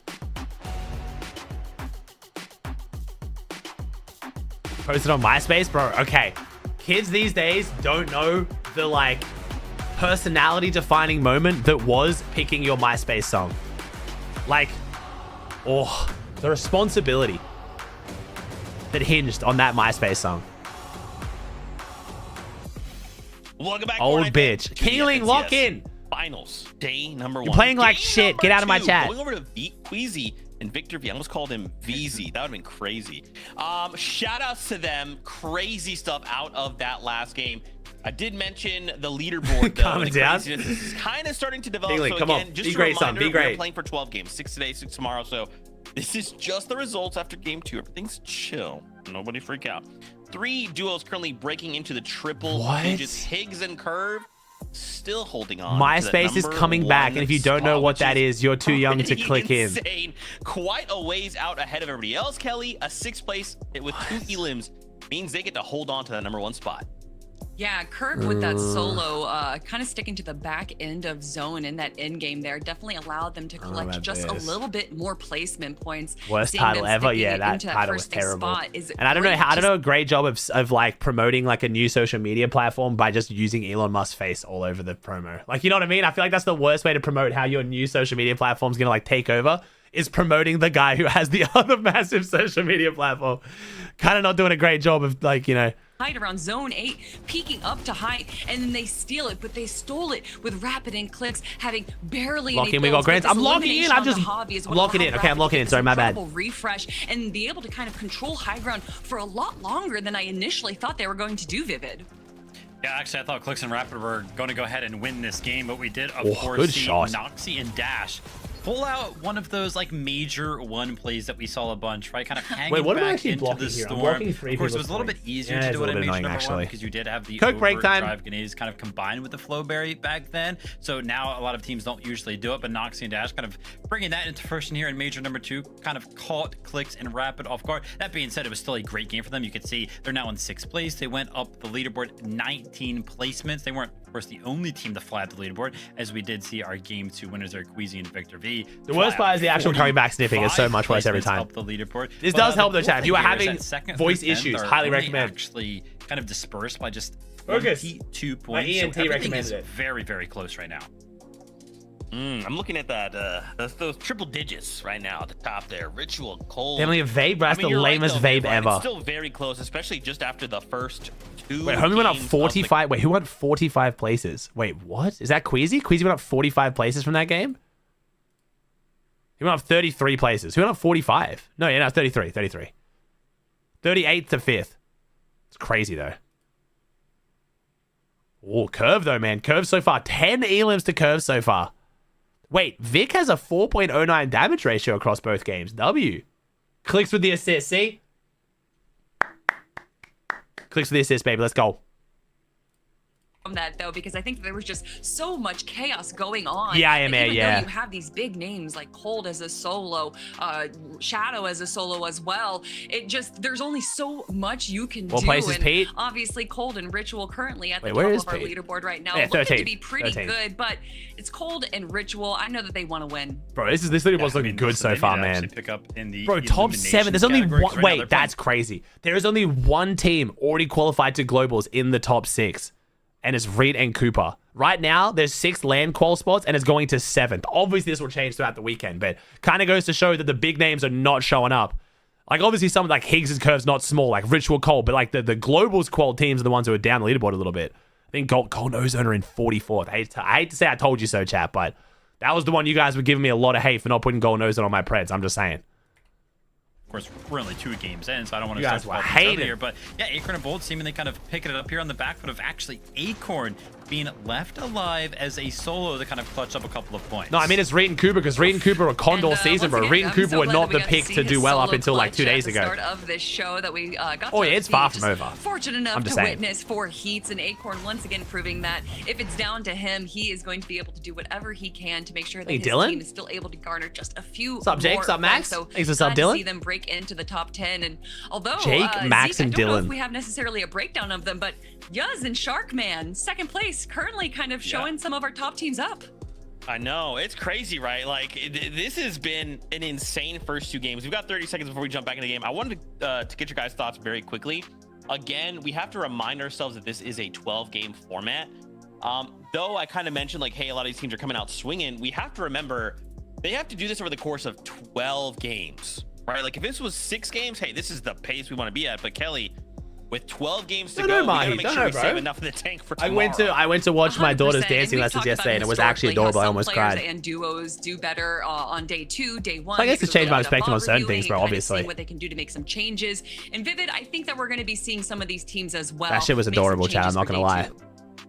Posted on MySpace, bro. Okay. Kids these days don't know the, like, personality-defining moment that was picking your MySpace song. Like, oh, the responsibility that hinged on that MySpace song. Welcome back, old bitch. Kingling, lock in. Finals, day number 1. You're playing like day shit. Get out of my 2. chat. Going over to Queasy and Victor V. I almost called him VZ. That would have been crazy. Shout outs to them. Crazy stuff out of that last game. I did mention the leaderboard, though. Calm down. This is kind of starting to develop. Kingling, so come again, on. just Be a great, son. reminder, Be great. we're playing for 12 games. 6 today, 6 tomorrow. So this is just the results after game 2. Everything's chill. Nobody freak out. 3 duos currently breaking into the triple digits. Higgs and Curve still holding on. MySpace is coming back, and if you don't know what that is, you're too young to click in. Quite a ways out ahead of everybody else. Kelly, a 6th place with 2 elims means they get to hold on to that number 1 spot. Yeah, Kirk with that solo, kind of sticking to the back end of zone in that end game there, definitely allowed them to collect just a little bit more placement points. Worst title ever. Yeah, that title was terrible. And I don't know a great job of like promoting like a new social media platform by just using Elon Musk's face all over the promo. Like, you know what I mean? I feel like that's the worst way to promote how your new social media platform's gonna like take over, is promoting the guy who has the other massive social media platform. Kind of not doing a great job of, like, you know, height around zone 8, peeking up to height, and then they steal it, but they stole it with rapid and clicks, having barely Lock any in, we got builds, but grants. this I'm locking in, elimination I'm on the just hobby is what locking allowed in. Okay, I'm Rapid locking to in, get sorry, this my bad. incredible refresh and be able to kind of control high ground for a lot longer than I initially thought they were going to do, Vivid. Yeah, actually, I thought Clicks and Rapid were going to go ahead and win this game, but we did, of Oh, course, good see shot. Noxie and Dash pull out one of those like major one plays that we saw a bunch, right? Kind of hanging Wait, what am I back actually into blocking the here? I'm storm. blocking 3 Of course, it was people's a little bit points. easier Yeah, to it's do a it in little Major bit number annoying, one because you did have the Coke break time. overdrive grenades kind of combined with the flowberry back then. So now a lot of teams don't usually do it, but Noxie and Dash kind of bringing that into fruition here in Major number 2, kind of caught Clicks and Rapid off guard. That being said, it was still a great game for them. You could see they're now in 6th place. They went up the leaderboard 19 placements. They weren't, of course, the only team to fly up the leaderboard, as we did see our game 2 winners there, Queasy and Victor V. The worst part is the actual coming back sniffing is so much worse every time. Up the leaderboard. This But, does help the though, chat. If you cool are thing here having is that 2nd voice through 10th issues, are highly only recommend. actually kind of dispersed by just Focus. 22 My points. ENT so everything recommended is it. very, very close right now. I'm looking at that, those triple digits right now at the top there. Ritual, Cold. Family of Vape, bro. That's the you're right, lamest though, vape Ryan. ever. It's still very close, especially just after the first 2 Wait, homie went up games of 45. Wait, who went 45 places? Wait, what? Is that Queasy? Queasy went up 45 places from that game? He went up 33 places. Who went up 45? No, yeah, no, 33. 33. 38th to 5th. It's crazy, though. Oh, Curve, though, man. Curve so far. 10 elims to Curve so far. Wait, Vic has a 4.09 damage ratio across both games. W. Clicks with the assist, see? Clicks with the assist, baby. Let's go. From that though, because I think there was just so much chaos going on. Yeah, I am, that even yeah. though you have these big names like Cold as a solo, Shadow as a solo as well, it just there's only so much you can What do. place is and Pete? obviously Cold and Ritual currently at the Wait, where top is of our Pete? leaderboard right now, Yeah, looking 13th, to be pretty 13th. good, but it's Cold and Ritual. I know that they want to win. Bro, this literally was looking good so far, man. Pick up in the Bro, top 7. There's only one. Wait, that's crazy. There is only one team already qualified to globals in the top 6, and it's Reed and Cooper. Right now, there's 6 land qual spots, and it's going to 7th. Obviously, this will change throughout the weekend, but kind of goes to show that the big names are not showing up. Like, obviously, someone like Higgs' curve's not small, like Ritual Cole, but like the globals qual teams are the ones who are down the leaderboard a little bit. I think Gold Ozone are in 44th. I hate to say I told you so, chat, but that was the one you guys were giving me a lot of hate for not putting Gold Ozone on my Preds. I'm just saying. Of course, we're only 2 games in, so I don't want to You guys start were faulting each other hating. here. But yeah, Acorn and Bold seemingly kind of picking it up here on the back foot of actually Acorn being left alive as a solo to kind of clutch up a couple of points. No, I mean, it's Reed and Cooper, because Reed and Cooper are Condor season, bro. Reed and Cooper were not the pick to do well up until like 2 days ago. Start of this show that we got. Oh, to yeah, it's see. far from Just over. Fortunate enough I'm to just saying. witness 4 heats, and Acorn once again proving that if it's down to him, he is going to be able to do whatever he can to make sure that Hey, his Dylan? team is still able to garner just a few. What's up, Jake? more What's up, Max? points. So Thanks for sub, glad to Dylan. see them break into the top 10, and although Jake, Max, Zeke, and I don't know Dylan. if we have necessarily a breakdown of them, but Yuz and Sharkman, 2nd place, currently kind of showing some of our top teams up. I know, it's crazy, right? Like, this has been an insane first 2 games. We've got 30 seconds before we jump back into the game. I wanted to get your guys' thoughts very quickly. Again, we have to remind ourselves that this is a 12-game format. Though I kind of mentioned, like, hey, a lot of these teams are coming out swinging, we have to remember they have to do this over the course of 12 games, right? Like, if this was 6 games, hey, this is the pace we want to be at. But Kelly, with 12 games to go, we gotta make sure we save enough in the tank for tomorrow. I went to watch my daughter's 100%, dancing and we've lessons talked yesterday, about and it was historically actually how adorable. I some almost players cried. and duos do better on day 2, day 1. I guess to because change we my end up perspective on certain reviewing things, bro, and kind of obviously. seeing what they can do to make some changes. And Vivid, I think that we're going to be seeing some of these teams as well. That shit was make some adorable, chat. I'm changes not for gonna day lie. 2.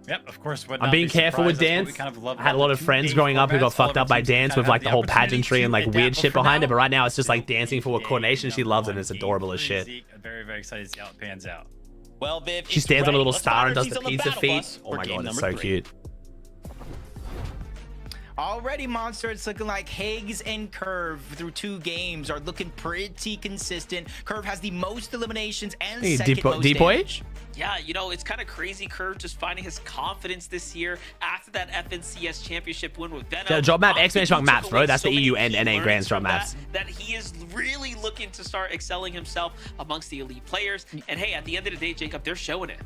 Yep, of course. I'm being careful with dance. I had a lot of friends growing up who got fucked up by dance with like the whole pageantry and like weird shit behind it. But right now it's just like dancing for coordination. She loves it and it's adorable as shit. Very, very excited to see how it pans out. Well, Viv, She stands on a little Let's star find and our does the seats on pizza battle feet. bus Oh for my game god, it's number so 3. cute. Already, Monster, it's looking like Higgs and Curve through 2 games are looking pretty consistent. Curve has the most eliminations and Hey, second most damage. Yeah, you know, it's kind of crazy. Curve just finding his confidence this year after that FNCS championship win with Venom. Yeah, drop map, Obviously, exclamation mark he maps, took bro. away That's so the many EU and key NA learnings Grands drop from that, maps. that he is really looking to start excelling himself amongst the elite players. And hey, at the end of the day, Jacob, they're showing it.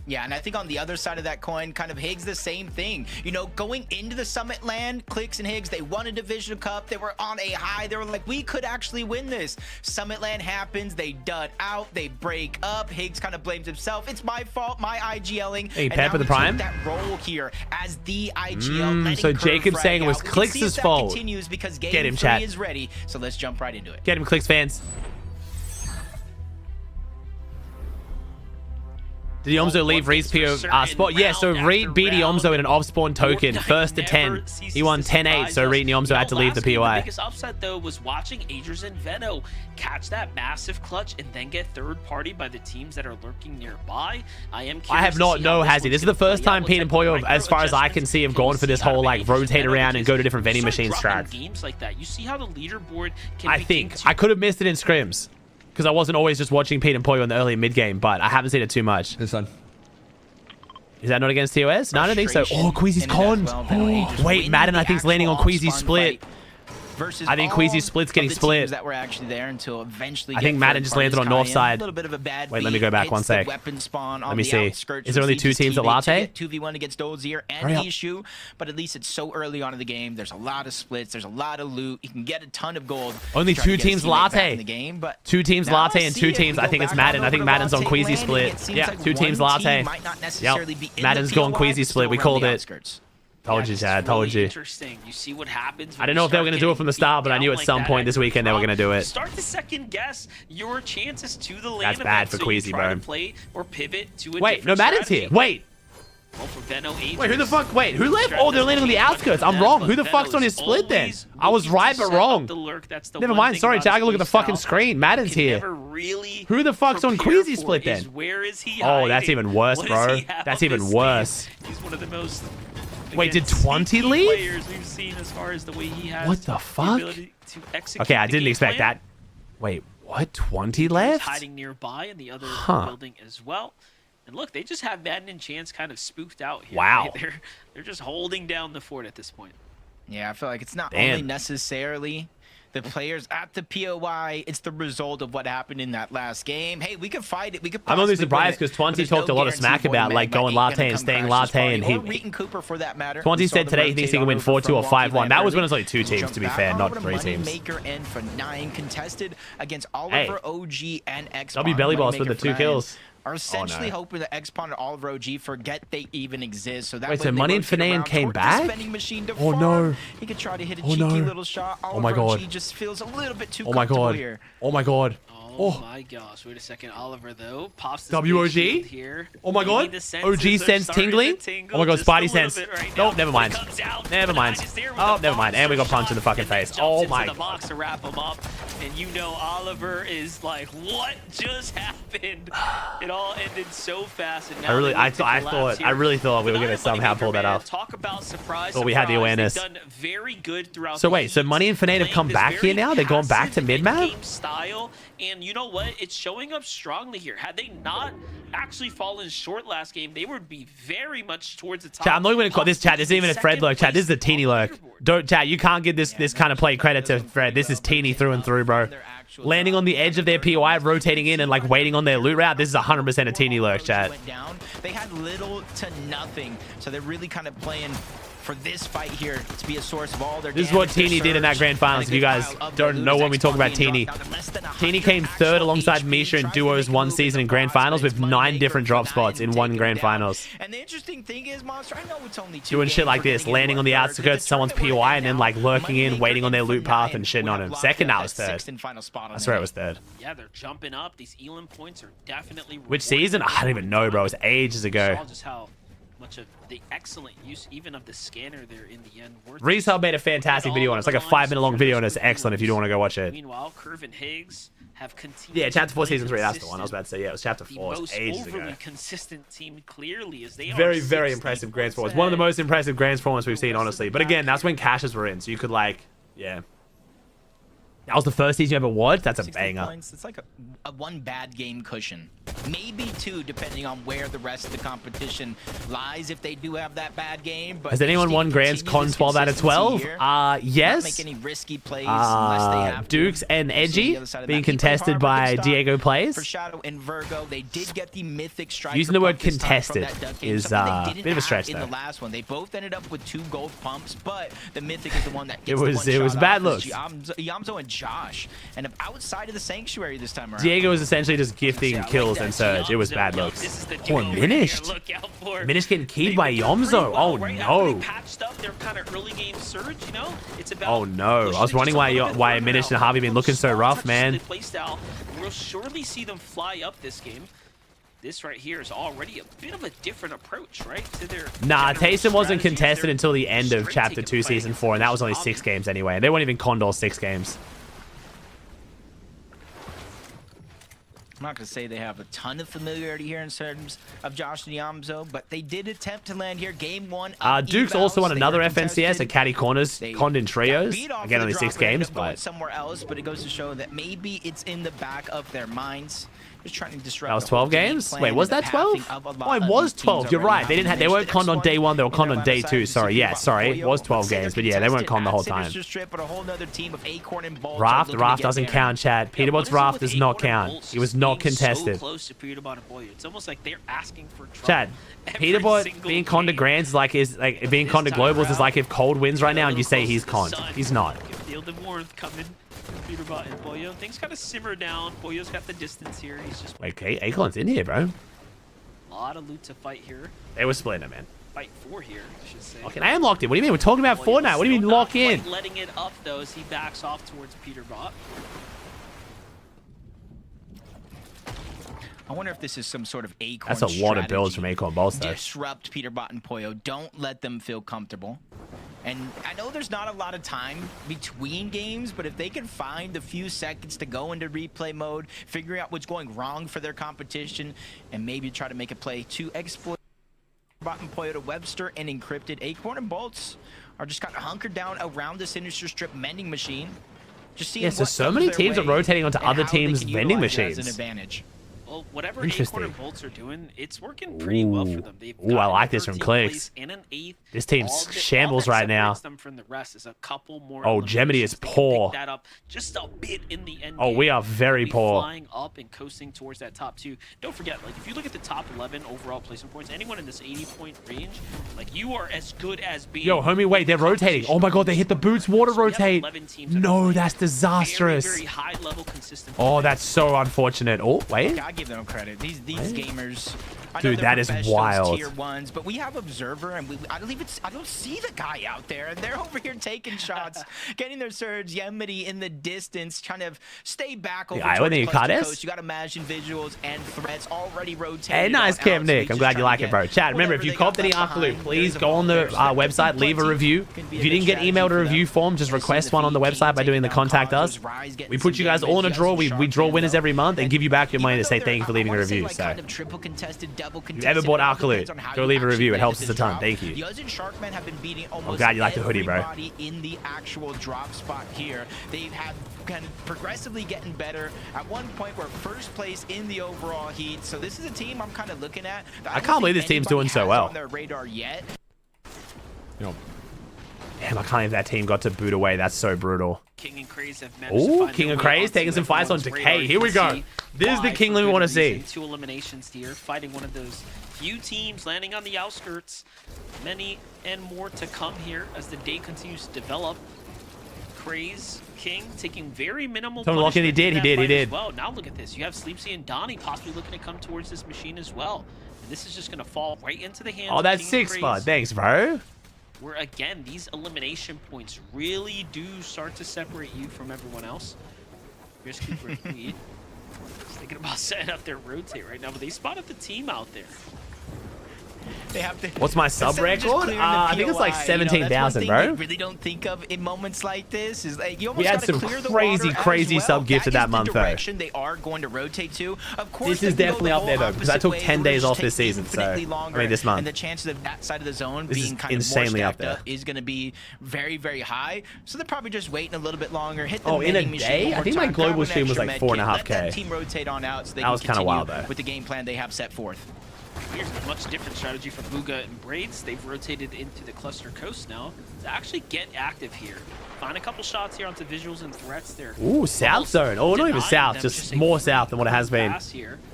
Yeah, and I think on the other side of that coin, kind of Higgs, the same thing. You know, going into the Summit land, Clix and Higgs, they won a Division Cup. They were on a high. They were like, we could actually win this. Summit land happens. They dud out. They break up. Higgs kind of blames himself. It's my fault, my IGLing. Hey, Pep with the prime? That role here as the IGL. So Jacob's saying it was Clix's fault. Because game Get him, 3 chat. is ready. So let's jump right into it. Get him, Clix fans. Did Yomzo leave Reed's PO spot? Yeah, so Reed beat Yomzo in an off-spawn token, first to 10. He won 10-8, so Reed and Yomzo had to leave the POI. The biggest upset, though, was watching Adrian and Veno catch that massive clutch and then get third-party by the teams that are lurking nearby. I have not, no, has he? This is the first time Pete and Poyo, as far as I can see, have gone for this whole, like, rotate around and go to different vending machine strat. Games like that, you see how the leaderboard can I think. I could have missed it in scrims, because I wasn't always just watching Pete and Poyo in the early mid-game, but I haven't seen it too much. This one. Is that not against TOS? No, I don't think so. Oh, Queasy's conned. Wait, Madden, I think, is landing on Queasy's split. I think Queasy's split's getting split. That were actually there until eventually I think Madden just landed on north side. Wait, let me go back one sec. Let me see. Is there only 2 teams at Latte? 2v1 against Dozier and Ishu, but at least it's so early on in the game. There's a lot of splits. There's a lot of loot. You can get a ton of gold. Only 2 teams Latte. 2 teams Latte and 2 teams. I think it's Madden. I think Madden's on Queasy's split. Yeah, 2 teams Latte. Yep. Madden's going Queasy's split. We called it. Told you, Chad. Told you. Interesting. You see what happens. I didn't know if they were going to do it from the start, but I knew at some point this weekend they were going to do it. Start to second guess your chances to the lane. That's bad for Queasy, bro. Play or pivot to a Wait, no, Madden's here. Wait. Wait, who the fuck? Wait, who left? Oh, they're landing on the outskirts. I'm wrong. Who the fuck's on his split then? I was right, but wrong. Never mind. Sorry, Chad. I gotta look at the fucking screen. Madden's here. Who the fuck's on Queasy's split then? Oh, that's even worse, bro. That's even worse. He's one of the most. Wait, did 20 leave? We've seen as far as the way he has what the fuck? Okay, I didn't expect that. Wait, what? 20 left? Hiding nearby in the other building as well. And look, they just have Madden and Chance kind of spooked out here. Wow. Right? They're just holding down the fort at this point. Yeah, I feel like it's not only necessarily the players at the POI, it's the result of what happened in that last game. Hey, we could fight it. We could. I'm only surprised because Twenty talked a lot of smack about like going Latte and staying Latte, and he. Cooper for that matter. Twenty said today he thinks he can win 4-2 or 5-1. That was when it was only 2 teams, to be fair, not 3 teams. Maker and for 9 contested against Oliver, OG, and X. W Belly Boss with the 2 kills. Are essentially hoping that X-Pawn and Oliver OG forget they even exist. So that wait, so Money and Fanayan came back? Oh no! He could try to hit a cheeky little shot. Oh my god! He just feels a little bit too comfortable here. Oh my god! Oh my gosh! Wait a second, Oliver though pops this WOG here. Oh my god! OG sense tingling. Oh my god! Spidey sense. Nope, never mind. Never mind. Oh, never mind. And we got punched in the fucking face. Oh my. The box to wrap him up, and you know Oliver is like, what just happened? It all ended so fast. And now I really thought we were gonna somehow pull that off. Talk about surprise. But we had the awareness. Done very good throughout. So wait, so Money and Fanayan have come back here now? They're going back to mid map. Style, and you know what? It's showing up strongly here. Had they not actually fallen short last game, they would be very much towards the top. Chat, I'm not even gonna call this chat. This isn't even a Fred lurk. Chat, this is a teeny lurk. Don't chat. You can't give this kind of play credit to Fred. This is teeny through and through, bro. Landing on the edge of their POI, rotating in and like waiting on their loot route. This is 100% a teeny lurk, chat. They had little to nothing, so they're really kind of playing for this fight here to be a source of all their This is what Teeny did in that grand finals. If you guys don't know when we talk about Teeny. Teeny came 3rd alongside Misha in duos one season in grand finals with 9 different drop spots in one grand finals. And the interesting thing is, Monster, I know it's only 2 doing shit like this, landing on the outskirts of someone's POI and then like lurking in, waiting on their loot path and shitting on him. Second, that was 3rd. I swear it was 3rd. Yeah, they're jumping up. These Elam points are definitely. Which season? I don't even know, bro. It was ages ago. Just how much of the excellent use even of the scanner there in the end. Reshub made a fantastic video on it. It's like a 5-minute long video and it's excellent if you don't want to go watch it. Meanwhile, Curve and Higgs have continued. Yeah, Chapter 4 Season 3, that's the one I was about to say. Yeah, it was Chapter 4. It was ages ago. Overly consistent team clearly as they very, very impressive grand performance. One of the most impressive grand performances we've seen, honestly. But again, that's when caches were in, so you could like, yeah. That was the first season you ever watched? That's a 60 banger. points. It's like a one bad game cushion. Maybe two, depending on where the rest of the competition lies, if they do have that bad game. But Has anyone won Grand's Con 12 out of 12? Yes. Not make any risky plays unless they have to. Dukes and Edgy being that. contested by Diego Plays. For Shadow and Virgo, they did get the mythic striker. Using the word pump this time from contested that duck game, is something they a didn't bit of a have stretch in though. the last one. They both ended up with 2 gold pumps, but the mythic is the one that It gets was the one shot bad off. looks. Yamzo and Josh, and outside of the sanctuary this time around. Diego was essentially just gifting kills and Surge. It was bad looks. Oh, Minished. Minished getting keyed by Yomzo. Oh no. Patched up their kind of early game Surge, you know? It's about Oh no. I was wondering why Minished and Harvey been looking so rough, man. We'll surely see them fly up this game. This right here is already a bit of a different approach, right? To their Nah, Taysom wasn't strategies. contested They're until the end of straight Chapter taking 2, fighting Season 4, and that was only 6 games anyway. They weren't even Condor 6 games. I'm not going to say they have a ton of familiarity here in terms of Josh and Yamzo, but they did attempt to land here. Game 1 Dukes also won another FNCS at Caddy Corners, Condon Trios. Again, only 6 games, but somewhere else, but it goes to show that maybe it's in the back of their minds. Just trying to disrupt. that was 12 games? Wait, was that 12? Oh, it was 12. You're right. They weren't conned on day 1. They were conned on day 2. Sorry. Yeah, sorry. It was 12 games, but yeah, they weren't conned the whole time. Raft doesn't count, chat. Peterbot's Raft does not count. He was not contested. Close to Peterbot and Boyo. It's almost like they're asking for trouble. Chat. Peterbot being conned to Grands is like being conned to Globals is like if Cold wins right now and you say he's conned. He's not. Feel the warmth coming. Peterbot and Boyo. Things kind of simmer down. Boyo's got the distance here. He's just Wait, Acorn's in here, bro. a lot of loot to fight here. They were splitting it, man. Fight for here, I should say. Okay, I am locked in. What do you mean? We're talking about Fortnite. What do you mean lock in? Letting it up though as he backs off towards Peterbot. I wonder if this is some sort of Acorn That's a lot of builds from Acorn Balls, though. Disrupt Peterbot and Poyo. Don't let them feel comfortable. And I know there's not a lot of time between games, but if they can find a few seconds to go into replay mode, figuring out what's going wrong for their competition, and maybe try to make a play to exploit Peterbot and Poyo to Webster and encrypted, Acorn and Bolts are just kind of hunkered down around the Sinister Strip mending machine. Just seeing so many teams are rotating onto other teams' vending machines. As an advantage. Well, whatever Acorn and Bolts are doing, it's working pretty well for them. Ooh, I like this from Clicks. This team's shambles right now. Them from the rest is a couple more oh, Gemini is poor. That up just a bit in the end. Oh, we are very poor. Flying up and coasting towards that top 2. Don't forget, like if you look at the top 11 overall placement points, anyone in this 80-point range, like you are as good as being. Yo, homie, wait, they're rotating. Oh my god, they hit the boots water rotate. No, that's disastrous. Very high level consistent. Oh, that's so unfortunate. Oh, wait. I give them credit. These gamers, dude, that is wild. Tier 1s, but we have Observer, and I don't see the guy out there, and they're over here taking shots, getting their surge. Yemity in the distance, trying to stay back over towards the coast. You got to imagine visuals and threats already rotating. Hey, nice Cam Nick. I'm glad you like it, bro. Chat, remember, if you copped any Arcaloot, please go on the website, leave a review. If you didn't get emailed a review form, just request one on the website by doing the contact us. We put you guys all in a draw. We draw winners every month and give you back your money to say thank you for leaving a review. So, if you ever bought Arcaloot, go leave a review. It helps us a ton. Thank you. I'm glad you like the hoodie, bro. In the actual drop spot here, they've had kind of progressively getting better. At one point, we're first place in the overall heat. So this is a team I'm kind of looking at. I can't believe this team's doing so well. On their radar yet. Damn, I can't believe that team got to boot away. That's so brutal. King and Craze have managed to find King and Craze taking some fights on Decay. Here we go. This is the King we want to see. 2 eliminations here, fighting one of those few teams landing on the outskirts. Many and more to come here as the day continues to develop. Craze, King taking very minimal punishment. He did. Well, now look at this. You have Sleepsy and Donnie possibly looking to come towards this machine as well. And this is just going to fall right into the hands of that's King 6 spot. Thanks, bro. Where again, these elimination points really do start to separate you from everyone else. Here's Cooper He's thinking about setting up their rotate right now, but they spotted the team out there. They have to. What's my sub instead of just record? clearing the I think it's like POI, 17,000, you know, that's one bro. thing they really don't think of in moments like this. Is like you almost We had gotta some clear the crazy, water crazy as well. sub gifted that is month, the though. direction they are going to rotate to. Of course, This they is can go definitely the up there, whole though, because I opposite took way. 10 The days routes off take this season, so infinitely I longer, mean this month. and the chances of that side of the zone This being is kind of more insanely up stacked there. up is going to be very, very high. So they're probably just waiting a little bit longer. Hit the Oh, in a vending machine day? one I more think my time, global grab an stream was extra like med kit, 4.5K. Let that team rotate on out so they That can was kinda continue wild, though. with the game plan they have set forth. Here's a much different strategy for Booga and Braids. They've rotated into the cluster coast now to actually get active here. Find a couple shots here onto visuals and threats there. Ooh, south zone. Oh, not even south, just more south than what it has been.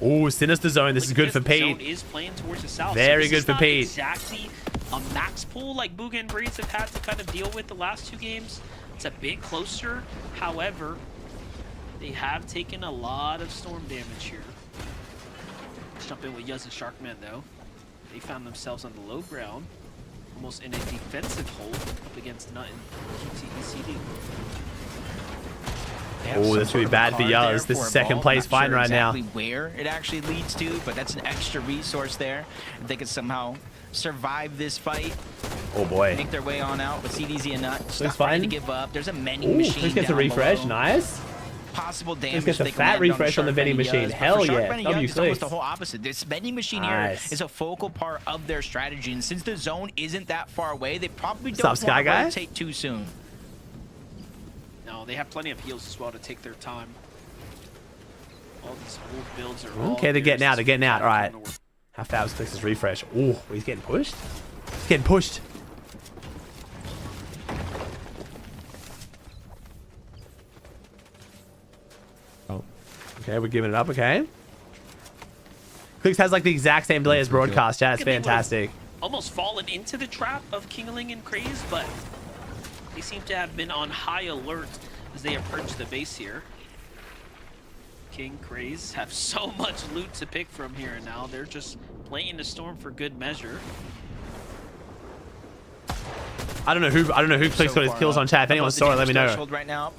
Ooh, sinister zone. This is good for Pete. Is playing towards the south. Very so good for Pete. Exactly a max pull like Booga and Braids have had to kind of deal with the last 2 games. It's a bit closer. However, they have taken a lot of storm damage here. Let's jump in with Yuz and Sharkman though. They found themselves on the low ground, almost in a defensive hold up against Nut and QTECD. Oh, this could be bad for Yuz. This is second place fine right now. Where it actually leads to, but that's an extra resource there. If they could somehow survive this fight, oh boy, make their way on out. But CDZ and Nut Looks not fine. ready to give up. There's a vending Ooh, machine. let's get the down refresh. below. Nice. Possible damage. Let's get the they can fat land refresh on the vending Shark machine. Yuz, but Hell for Shark yeah. Band and W Yuz, it's almost clicks. the whole opposite. This vending machine Nice. here is a focal part of their strategy, and since the zone isn't that far away, they probably What's don't up, Sky want to Guy? rotate too soon. No, they have plenty of heals as well to take their time. All these old builds are Okay, they're getting out. They're getting out. All right. How fast clicks this refresh? Ooh, he's getting pushed. He's getting pushed. Oh, okay, we're giving it up. Okay. Clicks has like the exact same delay as broadcast. Yeah, it's fantastic. Almost fallen into the trap of Kingling and Craze, but they seem to have been on high alert as they approach the base here. King, Craze have so much loot to pick from here and now. They're just playing the storm for good measure. I don't know who clicks got his kills on chat. If anyone saw it, let me know. Right now.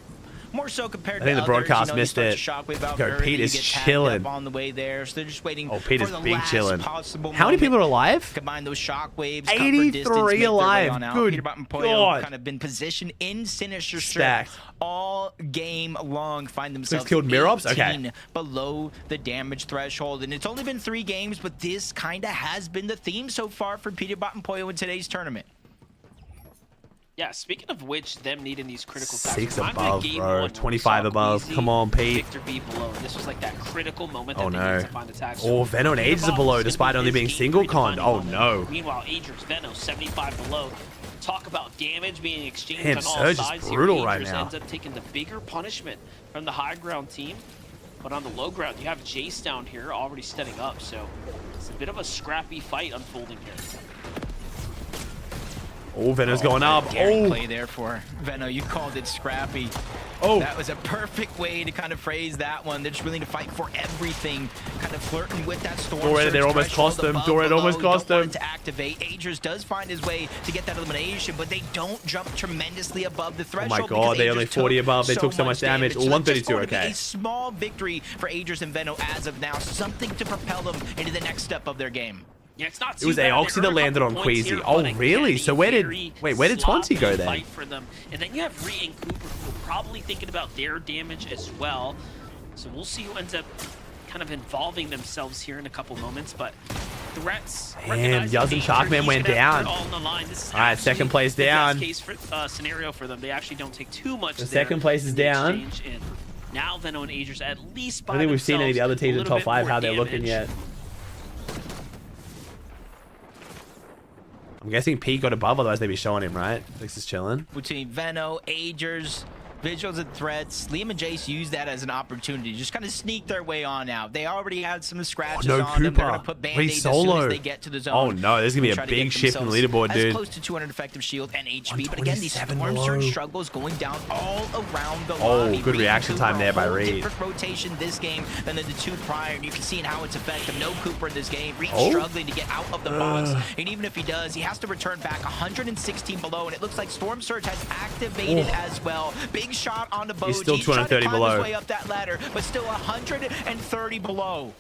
More so compared I think to the broadcast others, missed it. Go, Pete is chilling. On the way there, so they're just waiting. Oh, Pete is for the big last chilling. possible How many people are alive? Combine those shockwaves. 83 alive. Good God. Kind of been positioned in Sinister Stacked. Strip all game long. Find themselves killed Mirops? Okay. 18 below the damage threshold, and it's only been 3 games, but this kind of has been the theme so far for Peterbot and Poyo in today's tournament. Yeah, speaking of which, them needing these critical 6 above, bro. 25 above. Come on, Pete. Victor B below. This was like that critical moment that Oh they no. need to find attacks. Oh, Veno and Ages are below despite only being single conned. Oh no. Meanwhile, Ager's Veno 75 below. Talk about damage being exchanged Damn, on all Surge is sides. brutal here. right Agers now. ends up taking the bigger punishment from the high ground team. But on the low ground, you have Jace down here already setting up. So it's a bit of a scrappy fight unfolding here. Oh, Veno's going up. Oh, Play there for Veno. You called it scrappy. Oh, that was a perfect way to kind of phrase that one. They're just willing to fight for everything, kind of flirting with that storm. Doran, they almost cost them. Doran almost cost them. To activate, Agers does find his way to get that elimination, but they don't jump tremendously above the Oh threshold. my God, they only 40 above. They took so much damage. So 132. Okay. A small victory for Agers and Veno as of now, something to propel them into the next step of their game. Yeah, it's not It was Aoxy that landed on Queasy. Oh, really? So where did Swansea go then? For them. And then you have Ree and Cooper who are probably thinking about their damage as well. So we'll see who ends up kind of involving themselves here in a couple moments. But threats. Damn, Yuz and Sharkman went down. All right, second place down. Best case scenario for them. They actually don't take too much. The second place is down. Now Veno and Agers at least. I don't think we've seen any of the other teams in the top 5 how they're looking yet. I'm guessing Pete got above, otherwise they'd be showing him, right? This is chilling. Between Veno, Agers, Visuals and Threats, Liam and Jace use that as an opportunity to just kind of sneak their way on out. They already had some scratches on them. They're going to put band-aids as soon as they get to the zone. Oh no, there's going to be a big shift in the leaderboard, dude. As close to 200 effective shield and HP, but again, these Storm Surge struggles going down all around the lobby. Oh, good reaction time there by Reed. Different rotation this game than the 2 prior, and you can see how it's effective. No Cooper in this game. Reed Oh. struggling to get out of the box, and even if he does, he has to return back 116 below, and it looks like Storm Surge has activated as well. Big shot on the boat. He's still He's trying to 230 climb below. his way up that ladder, but still 130 below.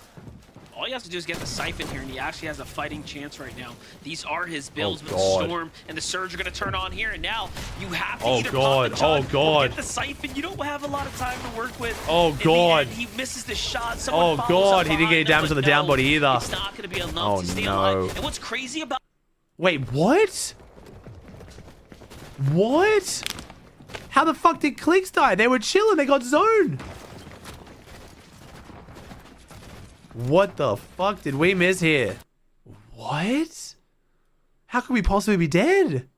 all he has to do is get the Siphon here, and he actually has a fighting chance right now. These are his builds, but the Storm and the Surge are going to turn on here, and now you have to either pop the Chug or get the Siphon. You don't have a lot of time to work with. Oh, God. He misses the shot. Oh, God. He didn't get damage on the down body either. It's not going to be enough to stay alive. And what's crazy about... Wait, what? What? How the fuck did Clicks die? They were chilling. They got zoned. What the fuck did we miss here? What? How could we possibly be dead?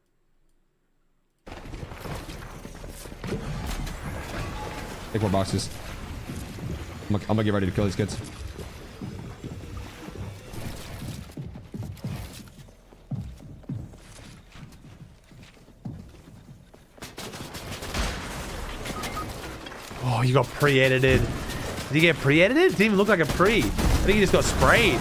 Take more boxes. I'm gonna get ready to kill these kids. Oh, you got pre-edited. Did he get pre-edited? It didn't even look like a pre. I think he just got sprayed.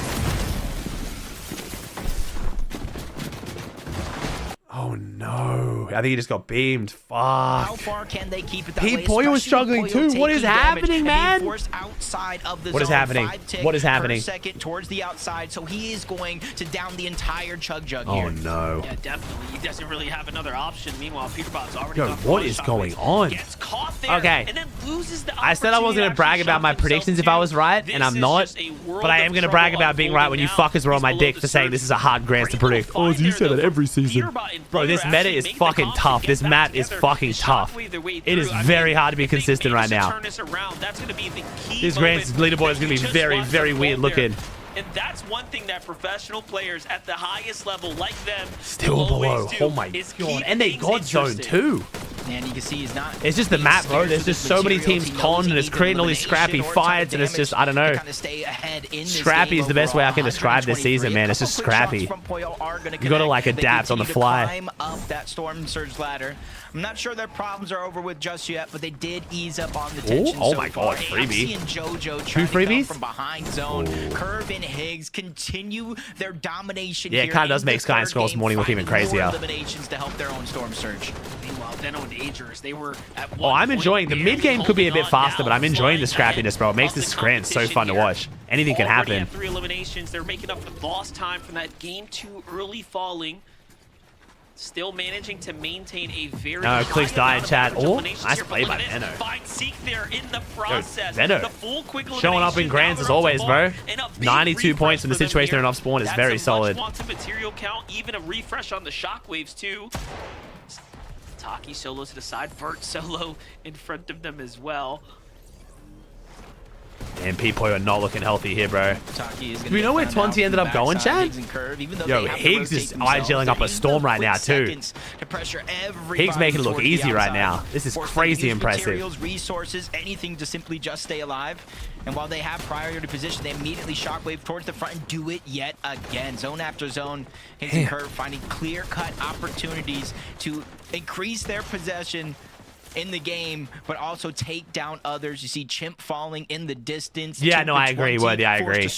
Oh no. I think he just got beamed. Fuck. How far can they keep it that way? Poyo was struggling too. What is happening, man? Outside of the What is happening? What is happening? Second towards the outside, so he is going to down the entire Chug here. Oh no. Yeah, definitely. He doesn't really have another option. Meanwhile, Peterbot's already Yo, what is going on? Gets caught there, okay. And then loses the I said I wasn't going to brag about my predictions if I was right, and I'm not. But I am going to brag about being right when you fuckers were on my dick for saying this is a hard Grants to predict. Oh, you said it every season. Bro, this meta is fucking tough. This map is fucking tough. It is very hard to be consistent right now. This Grants leaderboard is going to be very, very weird looking. And that's one thing that professional players at the highest level like them still below. Oh my god. And they got zone too. And you can see he's not. It's just the map, bro. There's just so many teams con, and it's creating all these scrappy fights, and it's just, I don't know. Scrappy is the best way I can describe this season, man. It's just scrappy. You gotta like adapt on the fly. Up that Storm Surge ladder. I'm not sure their problems are over with just yet, but they did ease up on the tension. Oh my god, freebie. And JoJo Two freebies from behind zone. Curve and Higgs continue their domination. Yeah, it kind of does make Sky and Scrolls morning look even crazier. Eliminations to help their own Storm Surge. Meanwhile, Veno and Agers, they were at oh, I'm enjoying the mid game. Could be a bit faster, but I'm enjoying the scrappiness, bro. It makes this Grant so fun to watch. Anything can happen. 3 eliminations. They're making up for lost time from that game 2 early falling. Still managing to maintain a very Clicks died, chat. Oh, nice play by Veno. Veno showing up in Grants as always, bro. 92 points from the situation they're in off spawn is very solid. Material count, even a refresh on the shockwaves too. Taki solo to the side, Vert solo in front of them as well. And P-Poy are not looking healthy here, bro. Do we know where Twenty ended up going, Chad? Yo, Higgs is eye-gelling up a Storm right now, too. Higgs making it look easy right now. This is crazy impressive. Resources, anything to simply just stay alive. And while they have priority position, they immediately shockwave towards the front and do it yet again. Zone after zone, Higgs and Curve finding clear-cut opportunities to increase their possession in the game, but also take down others. You see Chimp falling in the distance. Yeah, no, I agree, Woody. I agree.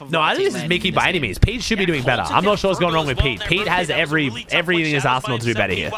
No, I don't think this is Mickey by any means. Pete should be doing better. I'm not sure what's going wrong with Pete. Pete has everything in his arsenal to do better here.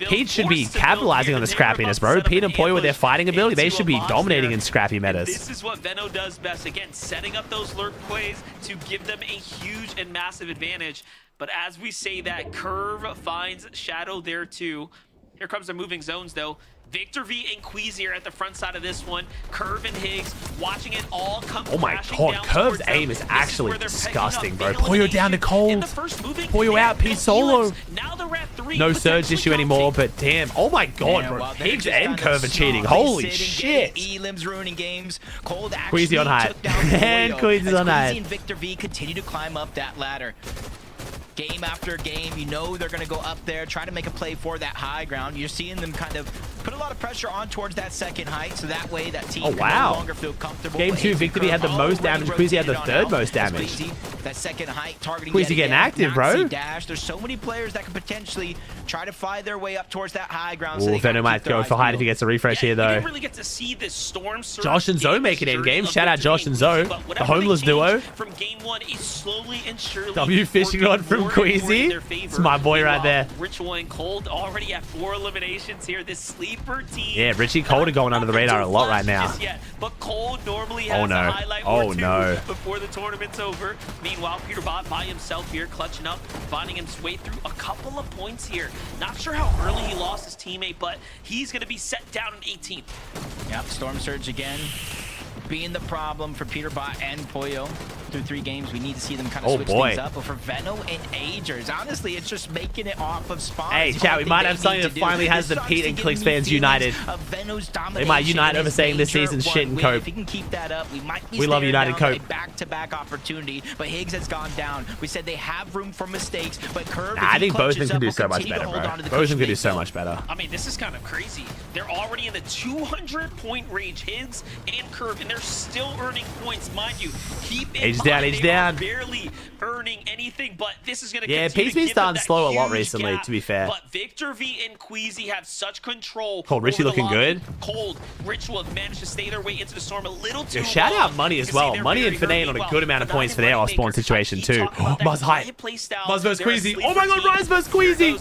Pete should be capitalizing on the scrappiness, bro. Pete and Poyo with their fighting ability, they should be dominating in scrappy metas. This is what Veno does best. Again, setting up those lurk plays to give them a huge and massive advantage. But as we say that, Curve finds Shadow there too. Here comes the moving zones though. Victor V and Queasy are at the front side of this one. Curve and Higgs watching it all come. Oh my god, Curve's aim is actually disgusting, bro. Poyo down to cold. Poyo out, P solo. No surge issue anymore, but damn. Oh my god, bro. Higgs and Curve are cheating. Holy shit. Elims ruining games. Cold Queasy on height. And Queasy's on height. And Victor V continue to climb up that ladder. Game after game, you know they're going to go up there, try to make a play for that high ground. You're seeing them kind of put a lot of pressure on towards that second height, so that way that team can no longer feel comfortable. Game 2, Victor V had the most damage, Queasy had the third most damage. That second height targeting. Queasy getting active, bro. Dash. There's so many players that could potentially try to find their way up towards that high ground. Ooh, Venom might go for height if he gets a refresh here, though. We didn't really get to see this storm surge. Josh and Zoe make it in game. Shout out Josh and Zoe, the homeless duo. From game one is slowly and surely. W fishing rod from Queasy. It's my boy right there. Ritual and Cold already at 4 eliminations here. This sleeper team. Yeah, Richie Cold are going under the radar a lot right now. But Cold normally has no. a highlight Oh, or two no. before the tournament's over. Meanwhile, Peter Bot by himself here, clutching up, finding his way through a couple of points here. Not sure how early he lost his teammate, but he's going to be set down in 18th. Yep, Storm Surge again. Being the problem for Peter Bot and Pollo through 3 games. We need to see them kind of switch things up. But for Veno and Agers, honestly, it's just making it off of spawns. Hey, chat, we might have something that finally has the Pete and Clicks fans united. They might unite over saying this season's shit in Cope. If he can keep that up, we might be love United Cope. a back-to-back opportunity. But Higgs has gone down. We said they have room for mistakes, but Curve. I think both of them can do so much better, bro. Both of them can do so much better. I mean, this is kind of crazy. They're already in the 200-point range, Higgs and Curve, and they're still earning points, mind you. Age down. Barely earning anything, but this is going to yeah, PCB's starting slow a lot recently, to be fair. But Victor V and Queasy have such control. Cold, Richie looking good. Cold, Ritual have managed to stay their way into the storm a little too long. Shout out Money as well. Money and Finane on a good amount of points for their off spawn situation too. Muzz height. Muzz versus Queasy. Oh my god, Rise versus Queasy.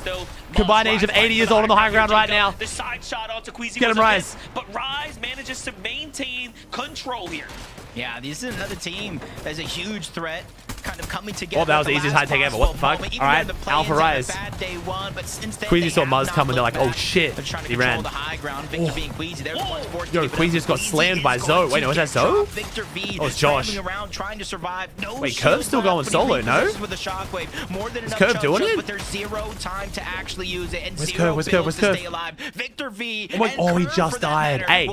Combined age of 80 years old on the high ground right now. The side shot onto Queasy. Get him, Rise. But Rise manages to maintain control here. Yeah, this is another team that's a huge threat, kind of coming together. Oh, that was the easiest high take ever. What the fuck? All right, Alpha Rise. Queasy saw Muzz coming. They're like, oh shit. He ran. Yo, Queasy just got slammed by Zoe. Wait, no, was that Zoe? Oh, it's Josh. Wait, Curve's still going solo, no? Is Curve doing it? Where's Curve? Where's Curve? Where's Curve? Oh, he just died. Hey,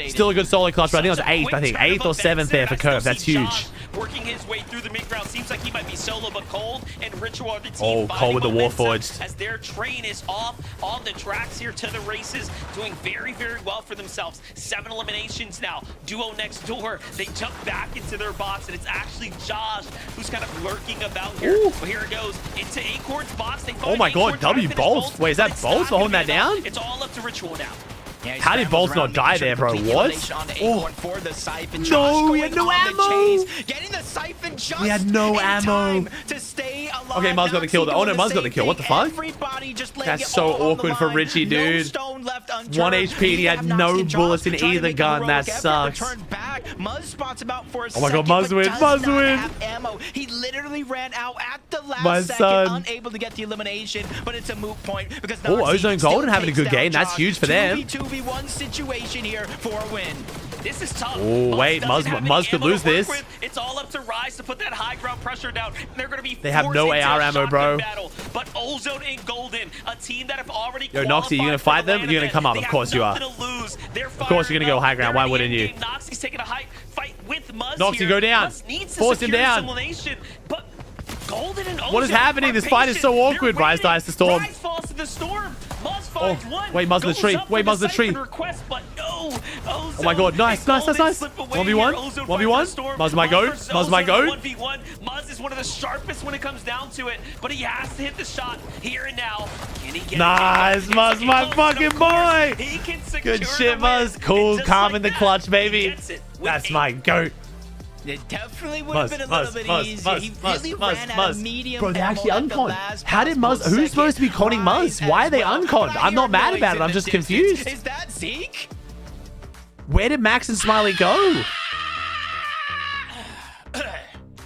still a good solo clutch, but I think it was 8th. I think 8th or 7th there for Curve. That's huge. Working his way through the mid-ground. Seems like he might be solo, but Cold and Ritual are the team. Oh, Cold with the Warforged. As their train is off on the tracks here to the races, doing very, very well for themselves. 7 eliminations now. Duo next door. They jump back into their box, and it's actually Josh who's kind of lurking about here. Ooh. But here it goes into Acorn's box. They oh my god, W Bolts. Wait, is that Bolts holding that down? It's all up to Ritual now. Yeah, how did Bolts not die there, bro? What? Oh. No, we had no ammo. We had no ammo. Okay, Muzz got the kill. Oh no, Muzz got the kill. What the fuck? That's so awkward for Richie, dude. 1 HP and he had no bullets in either gun. That sucks. Oh my god, Muzz wins. Muzz wins. He literally ran out at the last second, unable to get the elimination, but it's a moot point because oh, Ozone Golden having a good game. That's huge for them. 2v1 situation here for a win. This is tough. Oh, wait, Muzz could lose this. It's all up to Rise to put that high ground pressure down. They're going to be they have no AR ammo, bro. Battle. But Ozone and Golden, a team that have already Yo, Noxy, you going to fight them? You're going to come up. Of course you are. Of course you're going to go high ground. Why wouldn't you? Noxy's taking a high fight with Muzz. Noxy, go down. Force him down. But Golden and Ozone, what is happening? This fight is so awkward. Rise dies to Storm. Rise falls to the Storm. Muzz finds one. Wait, Muzz in the tree. Wait, Muzz in the tree. Request, but no. Oh my god, nice. 1v1? 1v1? Muzz my goat. Muzz my goat. 1v1. Muzz is one of the sharpest when it comes down to it, but he has to hit the shot here and now. Can he get nice, Muzz, my fucking boy. Good shit, Muzz. Cool, calm in the clutch, baby. That's my goat. It definitely would have been a little bit easier. He really ran out of medium. Bro, they actually unconned. How did Muzz? Who's supposed to be conning Muzz? Why are they unconned? I'm not mad about it. I'm just confused. Is that Zeke? Where did Max and Smiley go?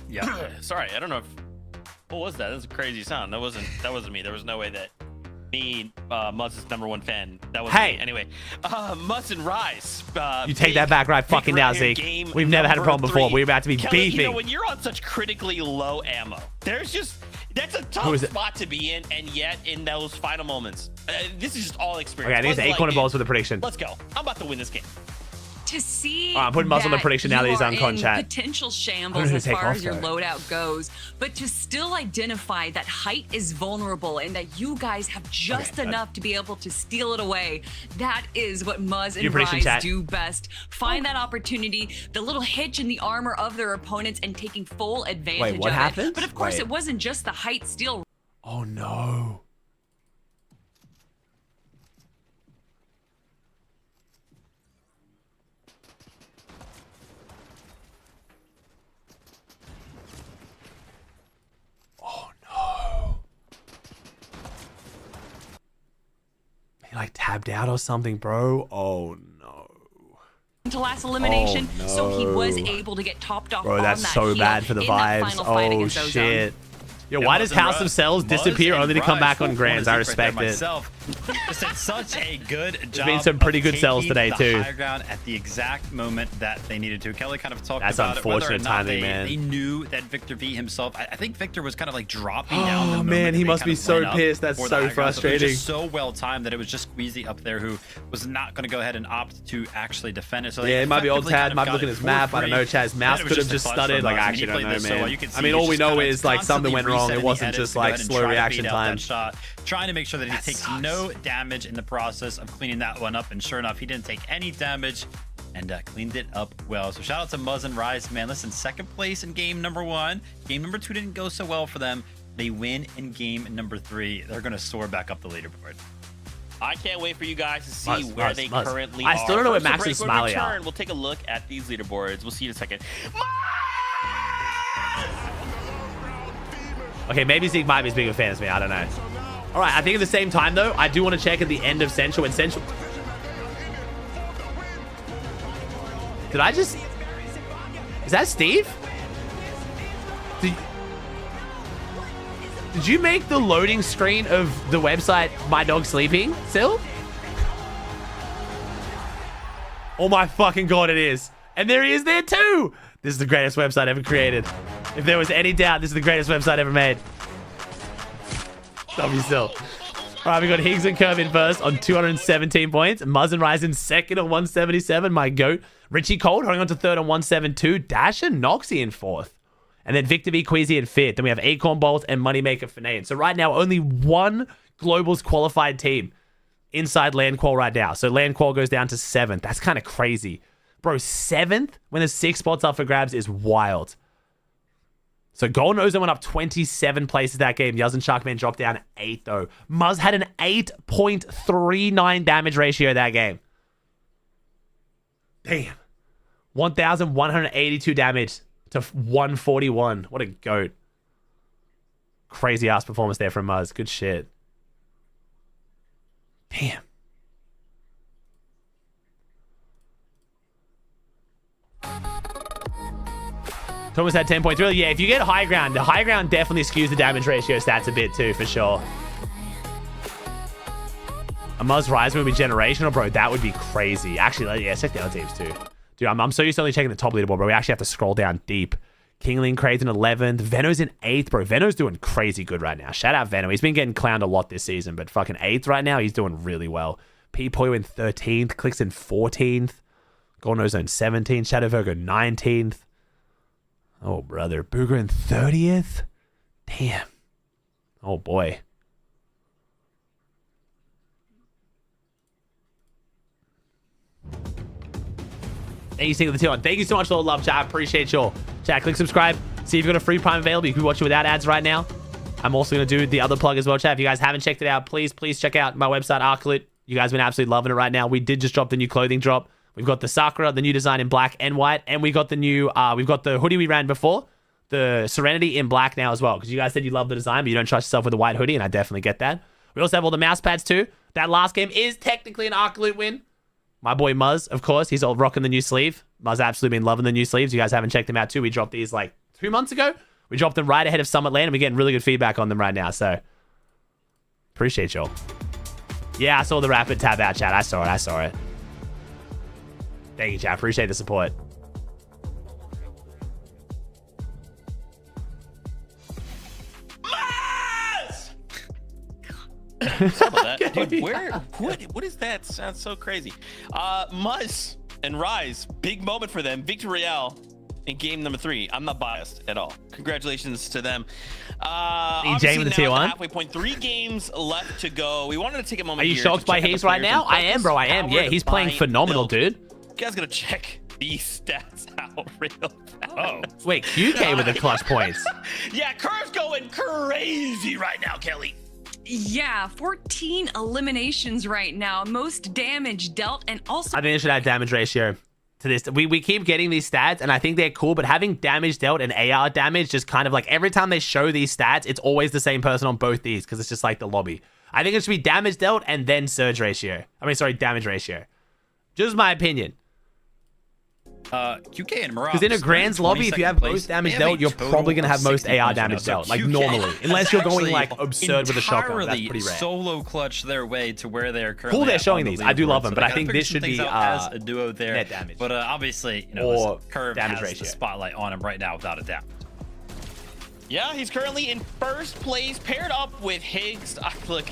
Yeah. Sorry, I don't know if. What was that? That was a crazy sound. That wasn't me. There was no way that me, Muzz's #1 fan. That was me. Anyway, Muzz and Rise. You take that back right fucking now, Zeke. We've never had a problem before. We're about to be Kelly, beefing. You know, when you're on such critically low ammo, that's a tough spot to be in, and yet in those final moments, this is just all experience. Okay, I think it's Acorn and Balls for the prediction. Let's go. I'm about to win this game. to see I'm putting Muzz on the prediction now that he's on con chat. Potential shambles as far as your loadout goes, but to still identify that height is vulnerable and that you guys have just enough to be able to steal it away. That is what Muzz and Rise do best. Find that opportunity, the little hitch in the armor of their opponents, and taking full advantage what of happened? it. But of course, it wasn't just the height steal. Oh no. He like tabbed out or something, bro. Oh no. To last elimination, so he was able to get topped off. Bro, that's on that so heel bad for the in that vibes. final fight Oh against Ozone. shit. Yo, why does House of Cells disappear only to come back on Grands? I respect it. Just did such a good job. Been some pretty good cells today too. High ground at the exact moment that they needed to. Kelly kind of talked That's about unfortunate it, whether or not timing, man. They knew that Victor V himself. I think Victor was kind of like dropping down. Oh man, he must be so pissed. That's so frustrating. So it was just so well timed that it was just Squeezy up there who was not going to go ahead and opt to actually defend it. So yeah, it might be old Tad, might be looking at his map. I don't know. Chad's mouse could have just studded. Like, I actually don't know, man. I mean, all we know is like something went wrong. It wasn't just like slow reaction time. Shot, trying to make sure that he takes no damage in the process of cleaning that one up, and sure enough, he didn't take any damage and cleaned it up well. So shout out to Muzz and Rise, man. Listen, second place in game number 1. Game number 2 didn't go so well for them. They win in game number 3. They're gonna soar back up the leaderboard. I can't wait for you guys to see where they currently are. I still don't know what Max and Smiley are. We'll take a look at these leaderboards. We'll see you in a second. Okay, maybe Zeke might be as big a fan as me. I don't know. All right, I think at the same time, though, I do want to check at the end of Central. And Central... Did I just... Is that Steve? Did you make the loading screen of the website My Dog Sleeping still? Oh my fucking god, it is. And there he is there too. This is the greatest website ever created. If there was any doubt, this is the greatest website ever made. W still. All right, we got Higgs and Curve in first on 217 points. Muzz and Rise in second on 177. My goat. Richie Cold holding on to third on 172. Dash and Noxie in fourth. And then Victor V. Queasy in fifth. Then we have Acorn Bolt and Moneymaker Finane. So right now, only one Global's qualified team inside Land Qual right now. So Land Qual goes down to 7th. That's kind of crazy. Bro, 7th when there's 6 spots up for grabs is wild. So Golden Ozone went up 27 places that game. Yuz and Sharkman dropped down 8 though. Muzz had an 8.39 damage ratio that game. Damn. 1,182 damage to 141. What a goat. Crazy ass performance there from Muzz. Good shit. Damn. Thomas had 10 points. Really, yeah, if you get high ground, the high ground definitely skews the damage ratio stats a bit too, for sure. A Muzz Rise would be generational, bro. That would be crazy. Actually, yeah, check the other teams too. Dude, I'm so used to only checking the top leaderboard, bro. We actually have to scroll down deep. Kingling Crates in 11th. Veno's in 8th, bro. Veno's doing crazy good right now. Shout out Veno. He's been getting clowned a lot this season, but fucking 8th right now, he's doing really well. P-Poyo in 13th. Clicks in 14th. Golden Ozone 17th. Shadow Virgo 19th. Oh, brother. Booger in 30th? Damn. Oh, boy. Thank you, Single the T1. Thank you so much for the love, chat. I appreciate y'all. Chat, click subscribe. See if you've got a free Prime available. You can watch it without ads right now. I'm also going to do the other plug as well, chat. If you guys haven't checked it out, please check out my website, Arclit. You guys have been absolutely loving it right now. We did just drop the new clothing drop. We've got the Sakura, the new design in black and white, and we got the new, we've got the hoodie we ran before, the Serenity in black now as well, because you guys said you love the design, but you don't trust yourself with a white hoodie, and I definitely get that. We also have all the mouse pads too. That last game is technically an Arclit win. My boy Muzz, of course, he's all rocking the new sleeve. Muzz absolutely been loving the new sleeves. You guys haven't checked them out too. We dropped these like 2 months ago. We dropped them right ahead of Summit Land, and we're getting really good feedback on them right now, so appreciate y'all. Yeah, I saw the rapid tab out, chat. I saw it. Thank you, chat. Appreciate the support. Sorry about that. Dude, what is that? Sounds so crazy. Muzz, and Rise, big moment for them. Victory Royale in game number 3. I'm not biased at all. Congratulations to them. Jamie the tier 1. Halfway point, 3 games left to go. We wanted to take a moment. Are you shocked by Higgs right now? I am, bro. I am. Yeah, he's playing phenomenal, dude. You guys gotta check these stats out real fast. Oh, wait, QK with the clutch points. Yeah, Curve's going crazy right now, Kelly. Yeah, 14 eliminations right now, most damage dealt, and also I think they should add damage ratio to this. We keep getting these stats, and I think they're cool, but having damage dealt and AR damage just kind of like every time they show these stats, it's always the same person on both these because it's just like the lobby. I think it should be damage dealt and then surge ratio. I mean, sorry, damage ratio. Just my opinion. QK and Mirage. Because in a Grand's lobby, if you have most damage dealt, you're probably going to have most AR damage dealt, like normally. Unless you're going like absurd with a shotgun. That's pretty rare. Solo clutch their way to where they're currently. Cool they're showing these. I do love them, so but I think this should be as a duo there. Net damage. But obviously, you know, or Curve damage has ratio. the spotlight on him right now, without a doubt. Yeah, he's currently in first place, paired up with Higgs. Look,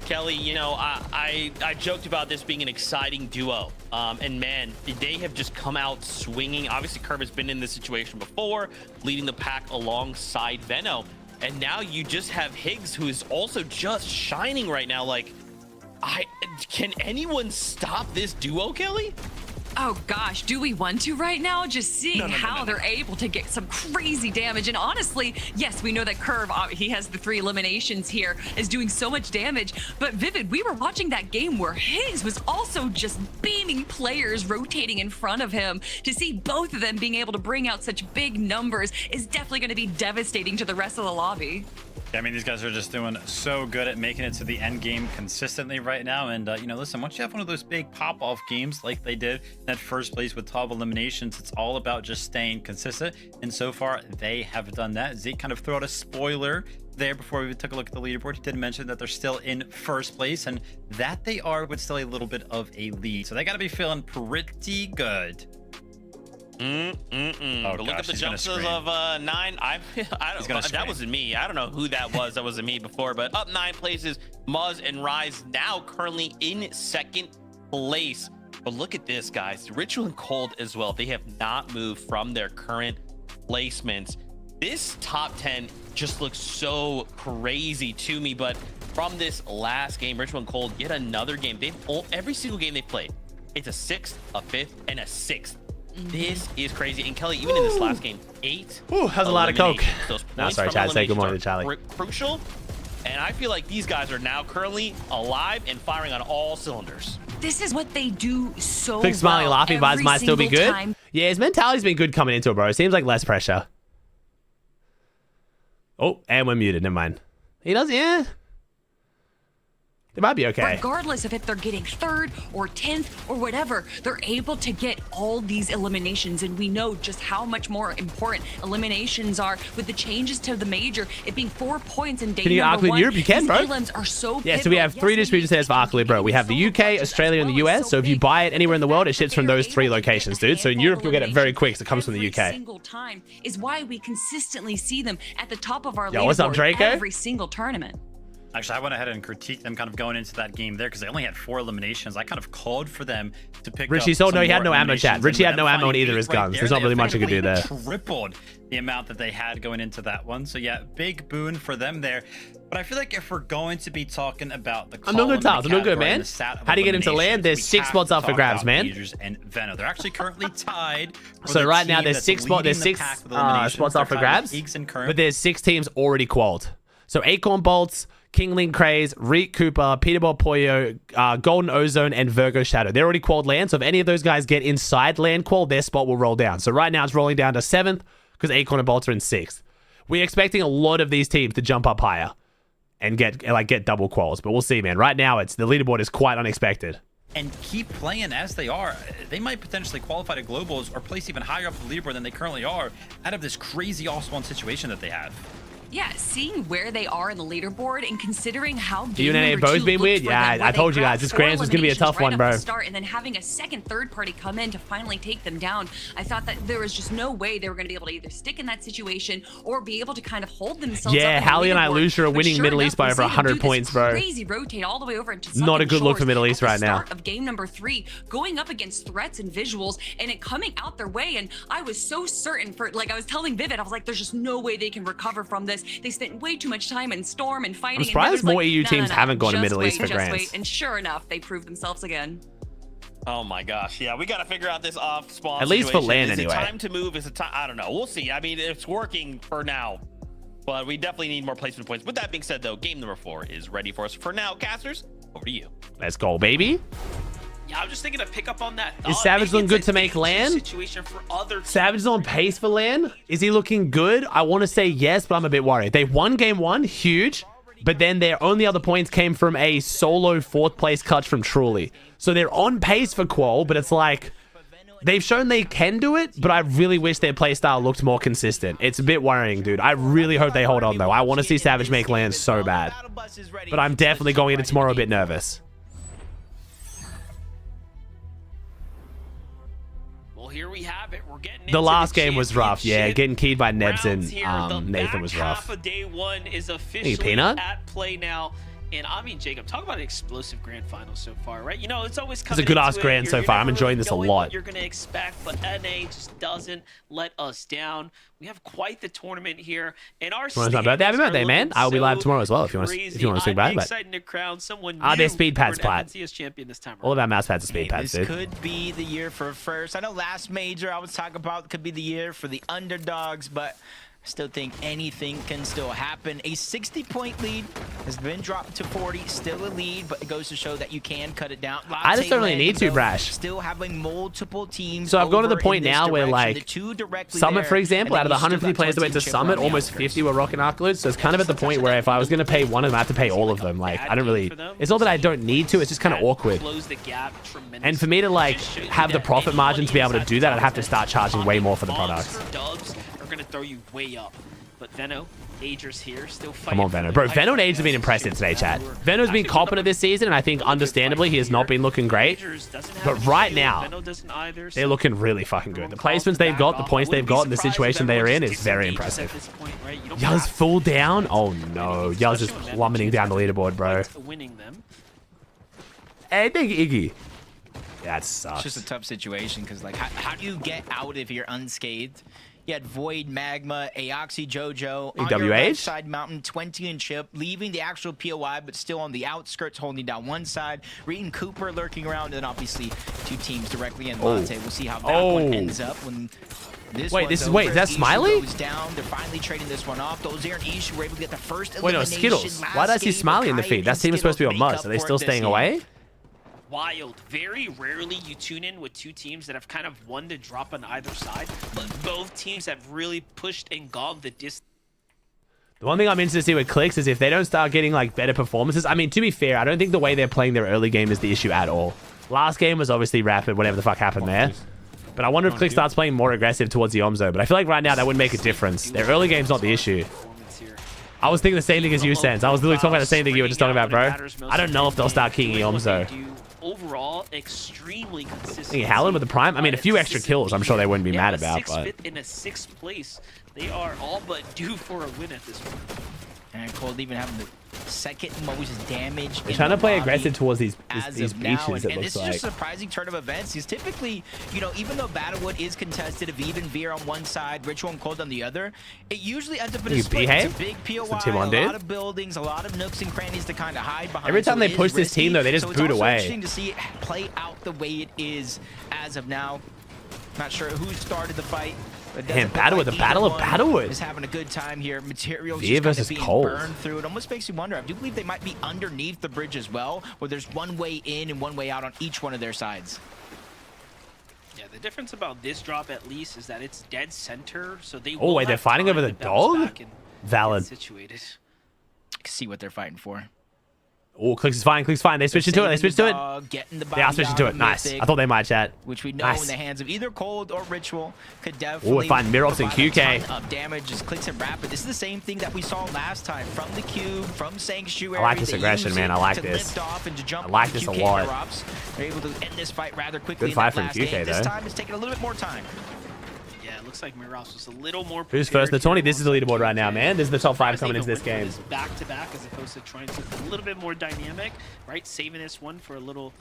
Kelly, you know, I joked about this being an exciting duo. And man, they have just come out swinging. Obviously, Curve has been in this situation before, leading the pack alongside Veno. And now you just have Higgs, who is also just shining right now. Like, can anyone stop this duo, Kelly? oh gosh, do we want to right now? Just seeing how they're able to get some crazy damage. And honestly, yes, we know that Curve, he has the 3 eliminations here, is doing so much damage. But Vivid, we were watching that game where Higgs was also just beaming players rotating in front of him. To see both of them being able to bring out such big numbers is definitely going to be devastating to the rest of the lobby. Yeah, I mean, these guys are just doing so good at making it to the end game consistently right now. And, you know, listen, once you have one of those big pop-off games like they did in that first place with 12 eliminations, it's all about just staying consistent. And so far, they have done that. Zeke kind of threw out a spoiler there before we took a look at the leaderboard. He did mention that they're still in first place, and that they are with still a little bit of a lead. So they got to be feeling pretty good. Oh, but look at the jumps of 9. I don't know. That wasn't me. I don't know who that was. That wasn't me before, but up 9 places. Muzz and Rise now currently in second place. But look at this, guys. Ritual and Cold as well. They have not moved from their current placements. This top 10 just looks so crazy to me. But from this last game, Ritual and Cold, yet another game. Every single game they played, it's a 6th, a 5th, and a 6th. This is crazy. And Kelly, even in this last game, 8. Ooh, has a lot of coke. No, sorry, Chad. Say good morning to Charlie. Crucial. And I feel like these guys are now currently alive and firing on all cylinders. This is what they do so Quick smiling, well laughing vibes might still be good. time. Yeah, his mentality's been good coming into it, bro. It seems like less pressure. Oh, and we're muted. Never mind. He does, yeah. They might be okay. Regardless of if they're getting 3rd or 10th or whatever, they're able to get all these eliminations. And we know just how much more important eliminations are with the changes to the major. It being 4 points in day Can you get number Arclid 1. in Europe? You can, bro. These elims are so Yeah, so we have 3 distribution centers for Arclid, bro. We have the UK, Australia, and the US. So if you buy it anywhere in the world, it ships from those 3 locations, dude. So in Europe, you'll get it very quick. So it comes from the UK. Every single time is why we consistently see them at the top of our Yo, what's up, leaderboard Draco? every single tournament. Actually, I went ahead and critiqued them kind of going into that game there because they only had 4 eliminations. I kind of called for them to pick Richie up sold, some no, he had more no ammo, chat. eliminations, Richie and had no with ammo in them either of his finding guns. eight There's right not really there, much you could do there. Tripled the amount that they had going into that one. So yeah, big boon for them there. But I feel like if we're going to be talking about the I'm doing good, Tiles. I'm doing good, man. How do you get him to land? There's 6 spots up for grabs, man. And Veno. They're actually currently tied. So right now there's 6 spots. There's 6 spots up for grabs, but there's 6 teams already qualled. So Acorn Bolts, Kingling Craze, Reek Cooper, Peterball Pollo, Golden Ozone, and Virgo Shadow. They're already qualled land, so if any of those guys get inside land qual, their spot will roll down. So right now it's rolling down to 7th because Acorn and Bolts are in 6th. We're expecting a lot of these teams to jump up higher and get double quals, but we'll see, man. Right now the leaderboard is quite unexpected. And keep playing as they are. They might potentially qualify to globals or place even higher up the leaderboard than they currently are out of this crazy awesome situation that they have. yeah, seeing where they are in the leaderboard and considering how You and game NA both number 2 been looked weird? for Yeah, them, where I they told you grabbed guys, this 4 Grants was going to be a tough eliminations right one, up bro. at the start, and then having a second, third party come in to finally take them down. I thought that there was just no way they were going to be able to either stick in that situation or be able to kind of hold themselves Yeah, up. Hallie and I leaderboard. lose her But winning sure Middle enough, East by we over see them 100 do this points, bro. Crazy rotate all the way over into Not a Sunken good look for Shores Middle East at the right now. start of game number 3, going up against threats and visuals, and it coming out their way. And I was so certain for, like, I was telling Vivid, I was like, there's just no way they can recover from this. They spent way too much time in Storm and fighting. I'm surprised and more like, EU teams haven't gone to just Middle East wait, for just Grants. wait. And sure enough, they proved themselves again. Oh my gosh, yeah, we got to figure out this off spawn. At least for situation. LAN, Is anyway. it time to move? Is it time? I don't know. We'll see. I mean, it's working for now, but we definitely need more placement points. With that being said, though, game number 4 is ready for us. For now, casters, over to you. Let's go, baby. Yeah, I'm just thinking to pick up on that. Is Savage looking good to make LAN? Situation for other teams. Savage is on pace for LAN. Is he looking good? I want to say yes, but I'm a bit worried. They won game 1, huge, but then their only other points came from a solo 4th place clutch from Truly. So they're on pace for Qual, but it's like they've shown they can do it, but I really wish their playstyle looked more consistent. It's a bit worrying, dude. I really hope they hold on, though. I want to see Savage make LAN so bad, but I'm definitely going into tomorrow a bit nervous. Well, here we have it. We're getting The last game was rough. Yeah, getting keyed by Nebs rounds here. The and Nathan was back rough. half of day 1 is officially Peanut? at play now. And I mean, Jacob, talk about an explosive grand final so far, right? You know, it's always It's coming a good ass into it. grand so You're far. never I'm enjoying really this a knowing lot. what you're going to expect, but NA just doesn't let us down. We have quite the tournament here, and our Tomorrow's my birthday. Happy birthday, man. I'll be live tomorrow as well if you want to swing by. I'm But excited to crown someone they're new speed for pads, an Plat. FNCS champion this time around. all of our mouse pads are speed pads, This dude. could be the year for first. I know last major I was talking about could be the year for the underdogs, but I still think anything can still happen. A 60-point lead has been dropped to 40, still a lead, but it goes to show that you can cut it down. I just don't really need to, Brash. Still having multiple teams. So I've gone to the over point in this now where, direction. like, The 2 directly Summit, there, for example, and out of the then you still 150 got players that went to 22 Summit, around the almost outskirts. 50 were rocking Arcaloons. So it's kind of at the point where if I was going to pay one of them, I have to pay all of them. Like, I don't really... It's not that I don't need to, it's just kind of awkward. Close the gap tremendously. And for me to, like, have the profit margin to be able to do that, I'd have to start charging way more for the products. Monster dubs are going to throw you way up. But Veno, Agers here, still fighting. Come on, Veno. Bro, Veno and Age have been impressive today, chat. Veno's been competent this season, and I think, understandably, he has not been looking great. But right now, they're looking really fucking good. The placements they've got, the points they've got, and the situation they're in is very impressive. Yuz full down? Oh, no. Yuz is plummeting down the leaderboard, bro. Winning them. Hey, thank you, Iggy. That It's sucks. just a tough situation because, like, how do you get out if you're unscathed? You had Void, Magma, Aoxy, Jojo on your left side mountain, 20 and Chip, leaving the actual POI, but still on the outskirts, holding down one side. Reed and Cooper lurking around, and then obviously 2 teams directly in Latte. We'll see how that one ends up when this is that Smiley? goes down. They're finally trading this one off. Those Aaron Ishu were able to get the first Wait, no, elimination. Skittles. Why did I see Smiley in the feed? That team is supposed to be on Muzz. Are they still staying away? Wild. Very rarely you tune in with 2 teams that have kind of won to drop on either side, but both teams have really pushed and gone the distance. The one thing I'm interested to see with Clicks is if they don't start getting, like, better performances. I mean, to be fair, I don't think the way they're playing their early game is the issue at all. Last game was obviously rapid, whatever the fuck happened there. But I wonder if Clicks starts playing more aggressive towards the Omzo. But I feel like right now that wouldn't make a difference. Their early game's not the issue. I was thinking the same thing as you, Sense. I was literally talking about the same thing you were just talking about, bro. I don't know if they'll start keying Omzo. Overall, extremely consistent. I think Hallen with the prime. I mean, a few extra kills, I'm sure they wouldn't be mad about. But in a 6th place, they are all but due for a win at this point. And Cold even having the second most damage. they're trying to play aggressive towards these beaches. it And looks this is like. just a surprising turn of events. Because typically, you know, even though Battlewood is contested, of even Veer on one side, Ritual and Cold on the other, it usually ends up in a split. It's a big POI, a lot of buildings, a lot of nooks and crannies to kind of hide behind. Every time so they it is push this risky. team, though, they just so boot it's also away. interesting to see it play out the way it is as of now. Not sure who started the fight. Damn, Battlewood, the Battle of Battlewood is having a good time here. Materials Veer just kind versus of being Cold. burned through. It almost makes you wonder. I do believe they might be underneath the bridge as well, where there's one way in and one way out on each one of their sides. Yeah, the difference about this drop at least is that it's dead center, so they. Oh, wait, they're fighting over the dog? Valid. Situated. See what they're fighting for. Oh, Clicks is fine. Clicks is fine. They switched to it. They switched to it. They are switching to it. Nice. I thought they might, chat. Which we know in the hands of either Cold or Ritual could definitely find Mirops and QK. a ton of damage as Clicks and Rapid. This is the same thing that we saw last time from the Cube, from Sanctuary. I like this aggression, man. I like this. I like this a lot. They're able to end this fight rather quickly. Good fight from QK, though. This time it's taking a little bit more time. Yeah, it looks like Mirops was a little more. Who's first in the tourney? This is the leaderboard right now, man. This is the top 5 coming into this game. Back to back, as opposed to trying to be a little bit more dynamic, right? Saving this one for a little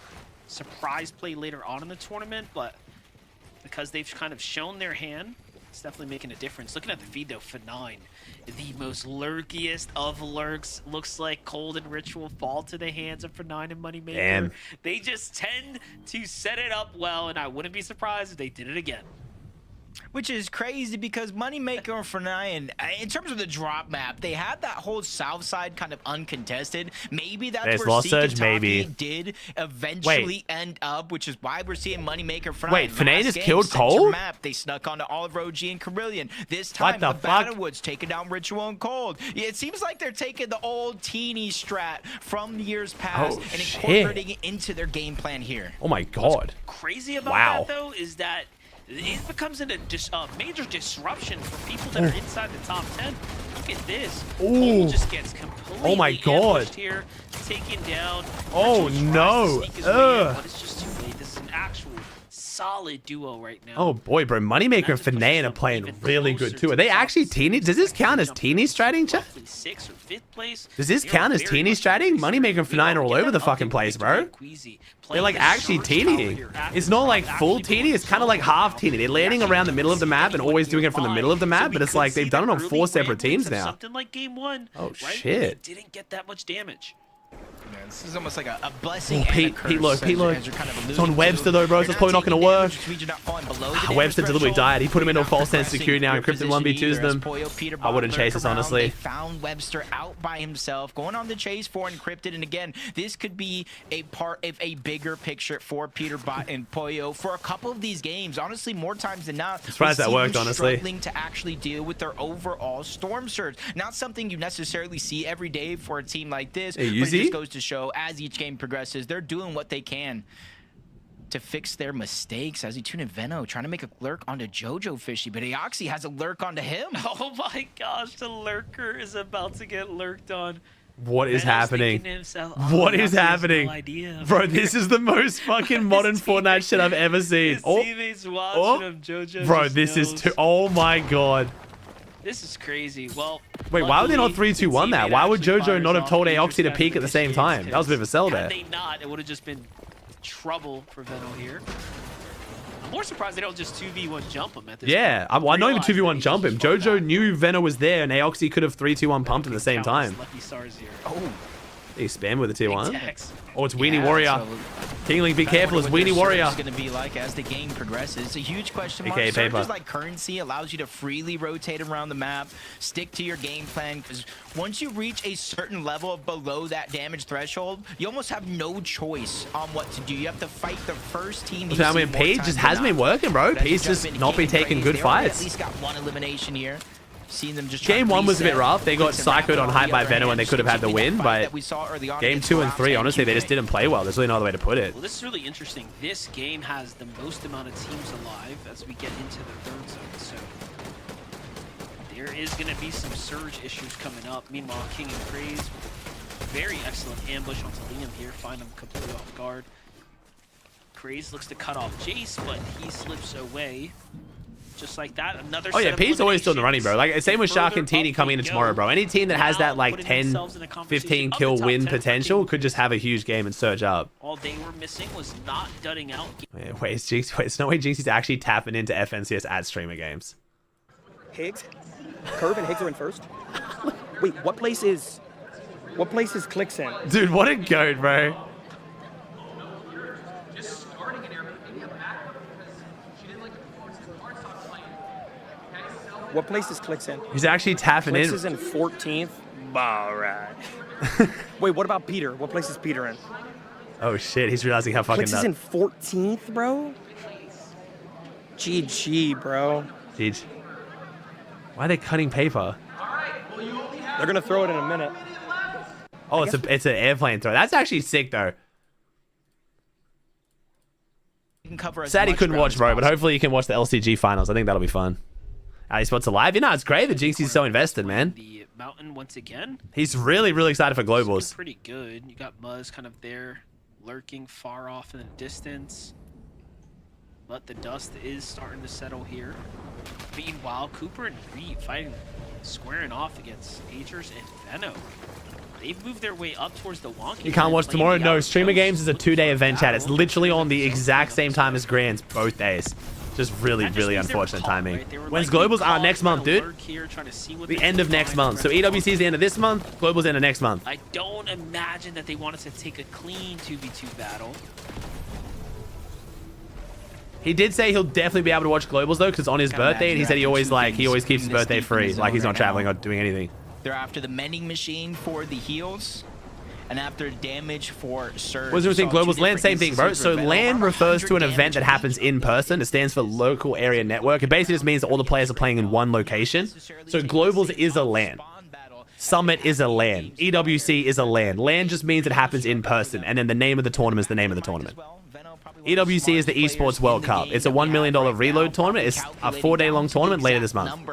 surprise play later on in the tournament, but because they've kind of shown their hand, it's definitely making a difference. Looking at the feed though, F9, the most lurkiest of lurks. Looks like Cold and Ritual fall to the hands of F9 and Moneymaker. Damn. They just tend to set it up well, and I wouldn't be surprised if they did it again. Which is crazy because Moneymaker and Fernan, in terms of the drop map, they had that whole south side kind of uncontested. Maybe that's where Seek did eventually end up, which is why we're seeing Moneymaker Fernan. Wait, Fernan just killed Cold? Map, they snuck onto Olive OG and Carillion. This time, the Battlewoods taking down Ritual and Cold. Yeah, it seems like they're taking the old teeny strat from the years past and incorporating it into their game plan here. Oh my god. What's crazy about that, though, is that it becomes a major disruption for people that are inside the top 10. Look at this. Cole just gets completely ambushed here, taken down. Oh no. But it's just too late. This is an actual solid duo right now. Oh boy, bro. Moneymaker and Fernan are playing really good too. Are they actually teeny? Does this count as teeny stratting, chat? 6th or 5th place. Does this count as teeny stratting? Moneymaker and Fernan are all over the fucking place, bro. They're like actually teeny. It's not like full teeny. It's kind of like half teeny. They're landing around the middle of the map and always doing it from the middle of the map, but it's like they've done it on 4 separate teams now. Something like game 1. Oh shit. They didn't get that much damage. Yeah, this is almost like a blessing. Oh, Pete, look. It's on Webster though, bro. So it's probably not going to work. Webster deliberately died. He put him into a false sense security now. Encrypted 1v2s them. I wouldn't chase this, honestly. They found Webster out by himself, going on the chase for Encrypted. And again, this could be a part of a bigger picture for Peter Bot and Poyo for a couple of these games. Honestly, more times than not, surprised that worked, honestly. Struggling to actually deal with their overall storm surge. Not something you necessarily see every day for a team like this. Hey, but it just goes to show as each game progresses, they're doing what they can to fix their mistakes. As he tuned in Veno, trying to make a lurk onto Jojo Fishy, but Aoxy has a lurk onto him. Oh my gosh, the lurker is about to get lurked on. What is happening? What is happening? Bro, this is the most fucking modern Fortnite shit I've ever seen. Bro, this is too... Oh my god. This is crazy. Well, wait, why would they not 3-2-1 that? Why would Jojo not have told Aoxy to peek at the same time? That was a bit of a sell there. Had they not, it would have just been trouble for Veno here. I'm more surprised they don't just 2v1 jump him at this point. Why not even 2v1 jump him? Jojo knew Veno was there and Aoxy could have 3-2-1 pumped at the same time. Lucky stars here. Oh. They spam with a tier 1. Oh, it's Weenie Warrior. Kingling, be careful, it's Weenie Warrior. It's going to be like as the game progresses. It's a huge question mark. Surges like currency allows you to freely rotate around the map, stick to your game plan, because once you reach a certain level below that damage threshold, you almost have no choice on what to do. You have to fight the first team. I mean, Pete just hasn't been working, bro. Pete's just not been taking good fights. At least got one elimination here. Seeing them just game 1 was a bit rough. They got psychoed on hype by Veno and they could have had the win, but game 2 and 3, honestly, they just didn't play well. There's really no other way to put it. Well, this is really interesting. This game has the most amount of teams alive as we get into the 3rd zone, so there is going to be some surge issues coming up. Meanwhile, King and Craze, very excellent ambush onto Liam here, find him completely off guard. Craze looks to cut off Jace, but he slips away. Just like that, another Pete's always still in the running, bro. Like, same with Shark and Teeny coming in tomorrow, bro. Any team that has that, like, 10, 15 kill win potential could just have a huge game and surge up. All they were missing was not dutting out. Wait, it's no way Jinxie's actually tapping into FNCS ad streamer games. Higgs? Curve and Higgs are in first? Wait, what place is Clicks in? Dude, what a goat, bro. What place is Clicks in? He's actually tapping in. Clicks is in 14th. All right. Wait, what about Peter? What place is Peter in? Oh shit, he's realizing how fucking Clicks is in 14th, bro? GG, bro. GG. Why are they cutting paper? They're gonna throw it in a minute. Oh, it's an airplane throw. That's actually sick though. Sad he couldn't watch, bro, but hopefully you can watch the LCG finals. I think that'll be fun. Spots alive. You know, it's great that Jinxie's so invested, man. The mountain once again. He's really, really excited for globals. Pretty good. You got Muzz kind of there, lurking far off in the distance. But the dust is starting to settle here. Meanwhile, Cooper and Reed fighting, squaring off against Agers and Veno. They've moved their way up towards the Wonky. You can't watch tomorrow? No, Streamer Games is a 2-day event, chat. It's literally on the exact same time as Grands, both days. Just really, really unfortunate timing. When's Globals? Next month, dude. The end of next month. So EWC is the end of this month. Globals end of next month. I don't imagine that they wanted to take a clean 2v2 battle. He did say he'll definitely be able to watch Globals though, because on his birthday, and he said he always keeps his birthday free, like he's not traveling or doing anything. They're after the mending machine for the heals, and after damage for Surge. What's the thing? Globals LAN, same thing, bro. So LAN refers to an event that happens in person. It stands for local area network. It basically just means that all the players are playing in one location. So Globals is a LAN. Summit is a LAN. EWC is a LAN. LAN just means it happens in person, and then the name of the tournament is the name of the tournament. EWC is the Esports World Cup. It's a $1 million reload tournament. It's a 4-day long tournament later this month.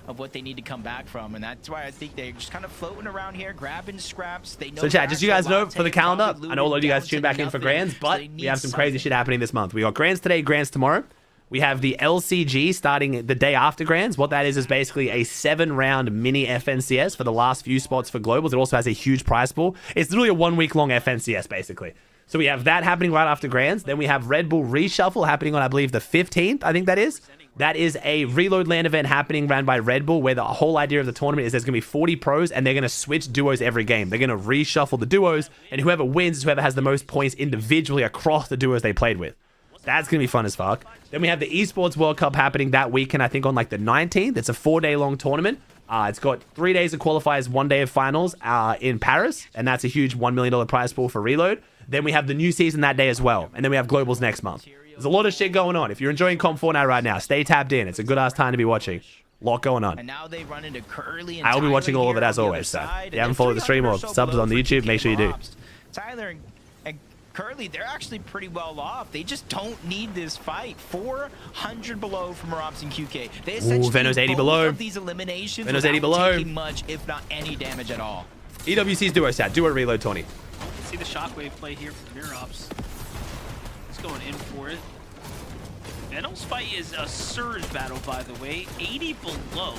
Of what they need to come back from, and that's why I think they're just kind of floating around here, grabbing scraps. They know. So chat, just so you guys know, for the calendar, I know a lot of you guys tune back in for Grands, but we have some crazy shit happening this month. We got Grands today, Grands tomorrow. We have the LCG starting the day after Grands. What that is basically a 7-round mini FNCS for the last few spots for Globals. It also has a huge prize pool. It's really a 1-week-long FNCS, basically. So we have that happening right after Grands. Then we have Red Bull Reshuffle happening on, I believe, the 15th, I think that is. That is a reload LAN event happening ran by Red Bull, where the whole idea of the tournament is there's going to be 40 pros, and they're going to switch duos every game. They're going to reshuffle the duos, and whoever wins is whoever has the most points individually across the duos they played with. That's going to be fun as fuck. Then we have the Esports World Cup happening that weekend, I think on like the 19th. It's a 4-day long tournament. It's got 3 days of qualifiers, 1 day of finals in Paris, and that's a huge $1 million prize pool for reload. Then we have the new season that day as well, and then we have Globals next month. There's a lot of shit going on. If you're enjoying Comp Fortnite right now, stay tapped in. It's a good ass time to be watching. A lot going on. And now they run into Curly and I will be watching all of it as always. So if you haven't followed the stream or subs on the YouTube, make sure you do. Tyler and Curly, they're actually pretty well off. They just don't need this fight. 400 below from Robs and QK. They essentially Veno's 80 below. Of these eliminations Veno's 80 below. taking much, if not any damage at all. EWC's duo stat. Duo reload 20. See the shockwave play here from Mirops. He's going in for it. Venom's fight is a Surge battle, by the way. 80 below.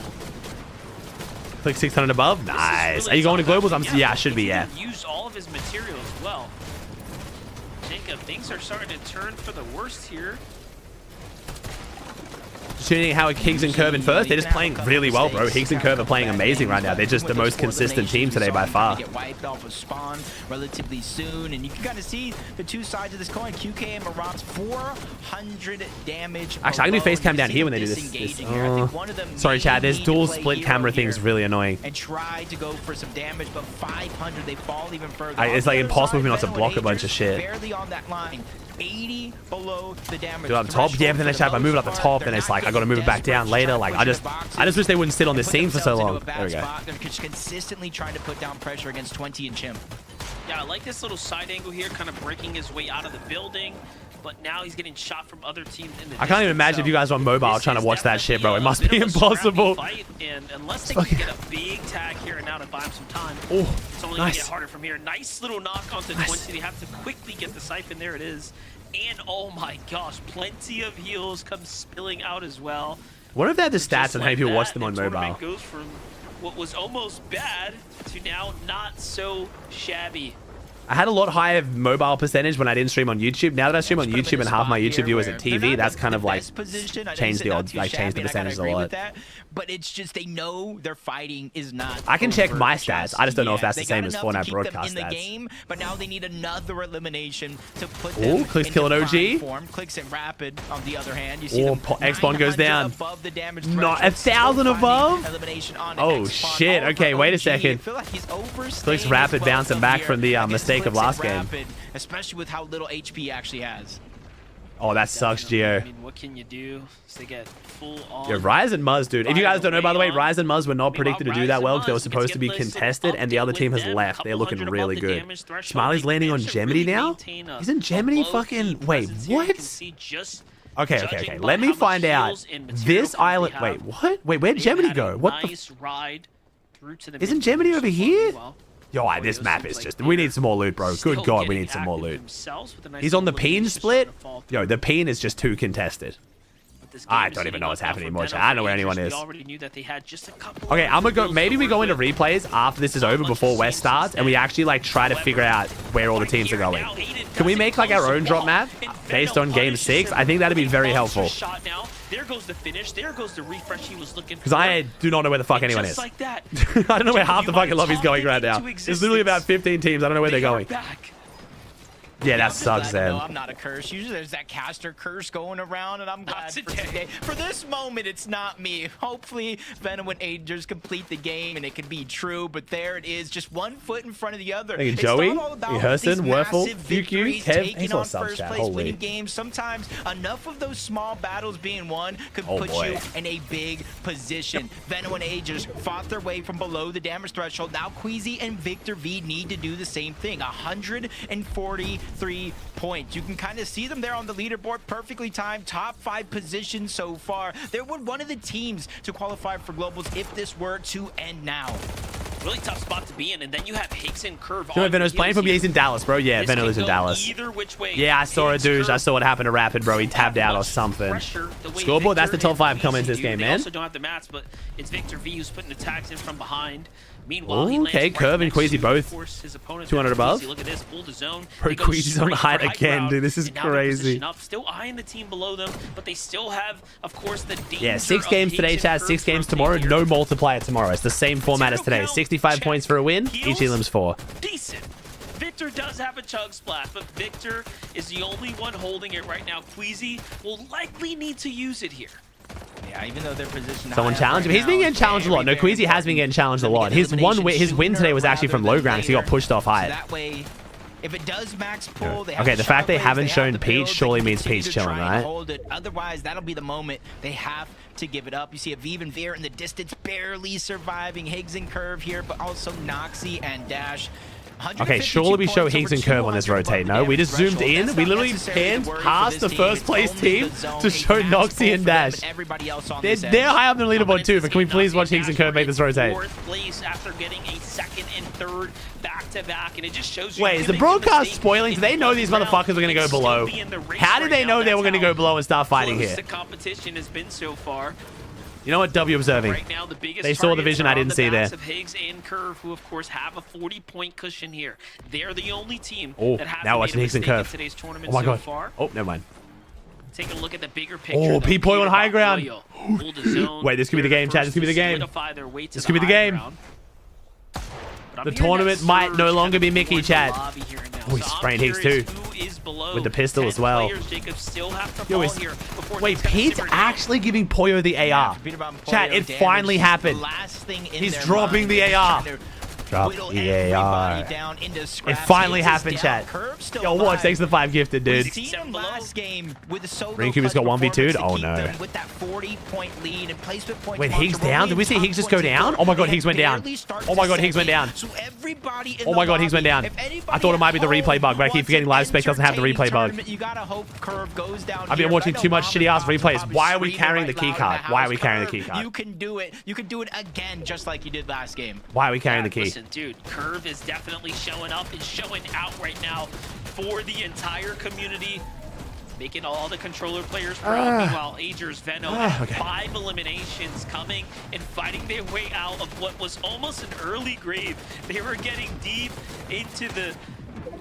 Click 600 above. Nice. Are you going to Globals? Yeah, should be, yeah. Use all of his material as well. Jacob, things are starting to turn for the worst here. Tuning how Higgs and Curve in first. They're just playing really well, bro. Higgs and Curve are playing amazing right now. They're just the most consistent team today by far. Get wiped off of spawn relatively soon, and you can kind of see the two sides of this coin. QK and Marant's 400 damage. Actually, I can do face cam down here when they do this. Sorry, chat. There's dual split camera things really annoying. And try to go for some damage, but 500, they fall even further. It's like impossible for me not to block a bunch of shit. Barely on that line. 80 below the damage. Dude, up top, yeah, but then if I move it up the top, then it's like I gotta move it back down later. Like I just wish they wouldn't sit on this scene for so long. There we go. They're just consistently trying to put down pressure against 20 and Chimp. Yeah, I like this little side angle here, kind of breaking his way out of the building. But now he's getting shot from other teams in the I can't even imagine if you guys are on mobile trying to watch that shit, bro. It must be impossible. And unless they can get a big tag here and now to buy him some time, it's only going to get harder from here. Nice little knock onto 20. They have to quickly get the siphon. There it is. And oh my gosh, plenty of heals come spilling out as well. What if they had the stats on how many people watch them on mobile? Goes from what was almost bad to now not so shabby. I had a lot higher mobile percentage when I didn't stream on YouTube. Now that I stream on YouTube and half my YouTube viewers at TV, that's kind of like changed the odds, like changed the percentage a lot. But it's just they know their fighting is not. I can check my stats. I just don't know if that's the same as Fortnite broadcast in the stats. game, but now they need another elimination to put them Ooh, Clicks killing OG. Form. Clicks and Rapid on the other hand. You see them X-Bond goes down. Above the damage Not 1,000 above? Oh shit, okay, wait a second. I feel like he's Clicks Rapid bouncing back from the mistake of last game. Especially with how little HP he actually has. Oh, that sucks, Gio. I mean, what can you do? So they get full on. Yeah, Rise and Muzz, dude. If you guys don't know, by the way, Rise and Muzz were not predicted to do that well because they were supposed to be contested, and the other team has left. They're looking really good. Smiley's landing on Gemini now? Isn't Gemini fucking... Wait, what? Okay. Let me find out. This island... Wait, what? Wait, where'd Gemini go? What the... Isn't Gemini over here? Yo, this map is just... We need some more loot, bro. Good God, we need some more loot. He's on the Peen split? Yo, the Peen is just too contested. I don't even know what's happening anymore. I don't know where anyone is. Okay, I'm gonna go. Maybe we go into replays after this is over, before West starts, and we actually like try to figure out where all the teams are going. Can we make like our own drop map based on game 6? I think that'd be very helpful. There goes the finish. There goes the refresh he was looking for. Because I do not know where the fuck anyone is. Like that. I don't know where half the fucking lobby's going right now. There's literally about 15 teams. I don't know where they're going. Yeah, that sucks, then. No, I'm not a curse. Usually there's that caster curse going around, and I'm glad for today. For this moment, it's not me. Hopefully, Venom and Agers complete the game, and it can be true, but there it is, just one foot in front of the other. Hey, Joey, Hurston, Werfel, QQ, Kev, thanks for subs, chat. Holy. Games. Sometimes enough of those small battles being won could put you in a big position. Venom and Agers fought their way from below the damage threshold. Now Queasy and Victor V need to do the same thing. 143 points. You can kind of see them there on the leaderboard. Perfectly timed. Top 5 positions so far. They're one of the teams to qualify for globals if this were to end now. Really tough spot to be in, and then you have Higgs and Curve. You know, Veno's playing for me. He's in Dallas, bro. Yeah, Veno is in Dallas. Yeah, I saw a douche. I saw what happened to Rapid, bro. He tabbed out or something. Scoreboard, that's the top 5 coming into this game, man. They also don't have the mats, but it's Victor V who's putting attacks in from behind. Meanwhile, okay, Curve and Queasy both 200 above. Look at this, pulled his zone. Bro, Queasy's on height again, dude. This is crazy. Still eyeing the team below them, but they still have, of course, the yeah, 6 games today, chat. 6 games tomorrow. No multiplier tomorrow. It's the same format as today. 65 points for a win. Each elims 4. Decent. Victor does have a chug splash, but Victor is the only one holding it right now. Queasy will likely need to use it here. Yeah, even though they're positioned. Someone challenged him. He's been getting challenged a lot. No, Queasy has been getting challenged a lot. His win today was actually from low ground because he got pushed off height. That way, if it does max pull, okay, the fact they haven't shown Peach surely means Peach chilling, right? Hold it. Otherwise, that'll be the moment they have to give it up. You see Aviv and Veer in the distance, barely surviving. Higgs and Curve here, but also Noxy and Dash. Okay, surely we show Higgs and Curve on this rotate. No, we just zoomed in. We literally panned past the first place team to show Noxy and Dash. They're high up in the leaderboard too, but can we please watch Higgs and Curve make this rotate? Fourth place after getting a second and third back-to-back, and it just shows you. Wait, is the broadcast spoiling? Do they know these motherfuckers are going to go below? How did they know they were going to go below and start fighting here? The competition has been so far. You know what? W observing. Right now, the biggest they saw the vision I didn't see there. Of Higgs and Curve, who of course have a 40-point cushion here. They're the only team that has now watching Higgs and Curve. Today's tournament oh my God. So far. Oh, never mind. Take a look at the bigger picture. Oh, P-Point on high ground. Wait, this could be the game, chat. This could be the game. This could be the game. The tournament might no longer be Mickey, chat. Oh, he's spraying Higgs too. With the pistol as well. Yo, wait, Pete's actually giving Poyo the AR. Chat, it finally happened. He's dropping the AR. Drop the AR. It finally happened, chat. Yo, watch. Thanks to the 5 gifted, dude. Ring Cubic's got 1v2'd? Oh, no. Wait, Higgs down? Did we see Higgs just go down? Oh, my God, Higgs went down. Oh, my God, Higgs went down. Oh, my God, Higgs went down. I thought it might be the replay bug, but I keep forgetting Live Spec doesn't have the replay bug. I've been watching too much shitty-ass replays. Why are we carrying the keycard? Why are we carrying the keycard? You can do it. You can do it again, just like you did last game. Why are we carrying the key? Listen, dude, Curve is definitely showing up and showing out right now for the entire community, making all the controller players proud. Meanwhile, Agers, Veno, 5 eliminations coming and fighting their way out of what was almost an early grave. They were getting deep into the,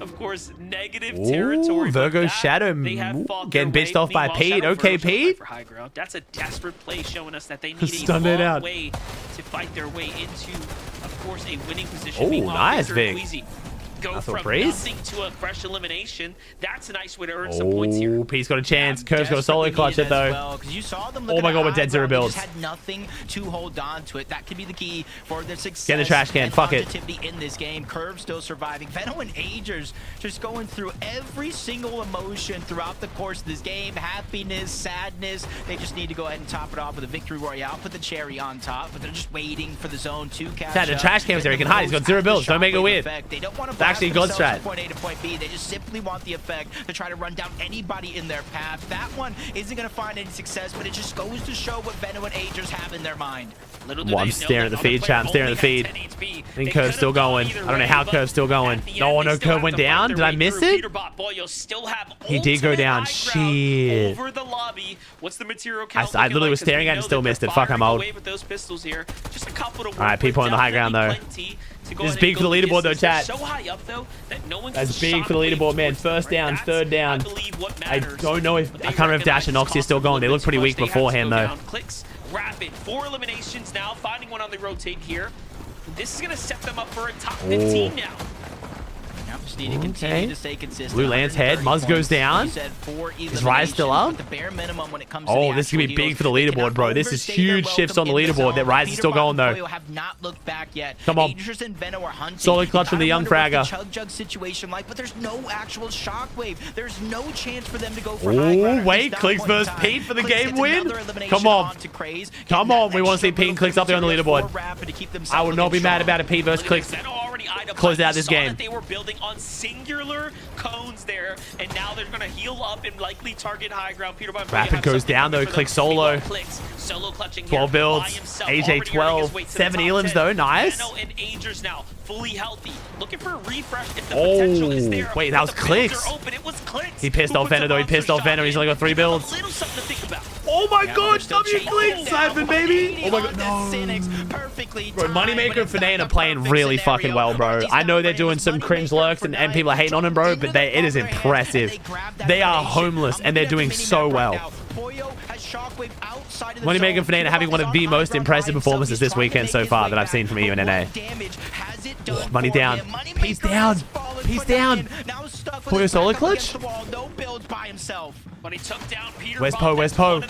of course, negative territory. Virgo Shadow getting bitched off by Pete. Okay, Pete. That's a desperate play showing us that they need a long way to fight their way into, of course, a winning position. Oh, nice, Vic. go That's a from breeze. nothing to a fresh elimination. That's a nice way to earn some points here. Oh, Pete's got a chance. Curve's got a solo clutch it though. Well, you saw them Oh my god, with dead zero builds. Just had nothing to hold on to it. That could be the key for their success. Get in the trash can. And Fuck it. positivity in this game. Curve still surviving. Veno and Agers just going through every single emotion throughout the course of this game. Happiness, sadness. They just need to go ahead and top it off with a victory royale. Put the cherry on top, but they're just waiting for the zone to catch up. The trash can's there. He can hide. He's got 0 builds. Don't make it weird. They don't want to It's actually a good strat. Point A to point B. They just simply want the effect to try to run down anybody in their path. That one isn't going to find any success, but it just goes to show what Veno and Agers have in their mind. Well, I'm staring at the feed, chat. I'm staring at the feed. I think Curve's still going. I don't know how Curve's still going. No, Curve went down. Did I miss it? He did go down. Shit. Over the lobby. What's the material I literally was staring at it and still missed it. Fuck, I'm old. Alright, people on the high ground though. This is big for the leaderboard though, chat. That's big for the leaderboard, man. First down, third down. I don't know if... I can't remember if Dash and Oxy are still going. They looked pretty weak beforehand though. Clicks rapid. 4 eliminations now. Finding one on the rotate here. This is going to set them up for a top 15 now. Just need to continue to stay consistent. Blue lands head. Muzz goes down. Is Rise still up? Oh, this is going to be big for the leaderboard, bro. This is huge shifts on the leaderboard. That Rise is still going, though. Come on. Solid clutch from the young fragger. But there's no actual shockwave. There's no chance for them to go for oh, wait. Clicks versus Pete for the game win? Come on. Come on. We want to see Pete and Clicks up there on the leaderboard. I would not be mad about a Pete versus Clicks. Close out this game. They were building on singular cones there, and now they're gonna heal up and likely target high ground. Peter Rapid goes down though. Click solo. Solo clutching 12 builds. AJ 12. 7 elims though. Nice. And Agers now fully healthy. Looking for a refresh if the potential is there. Wait, that was Clicks. He pissed off Veno though. He pissed off Veno. He's only got 3 builds. Oh my god, W Clicks, Simon, baby. Oh my god, no. Bro, Moneymaker and Finane are playing really fucking well, bro. I know they're doing some cringe lurks and people are hating on him, bro, but it is impressive. They are homeless and they're doing so well. Moneymaker and Finane are having one of the most impressive performances this weekend so far that I've seen from UNNA. Oh, money down. Peace down. Peace down. Poyo solo clutch? Where's Poe? Where's Poe?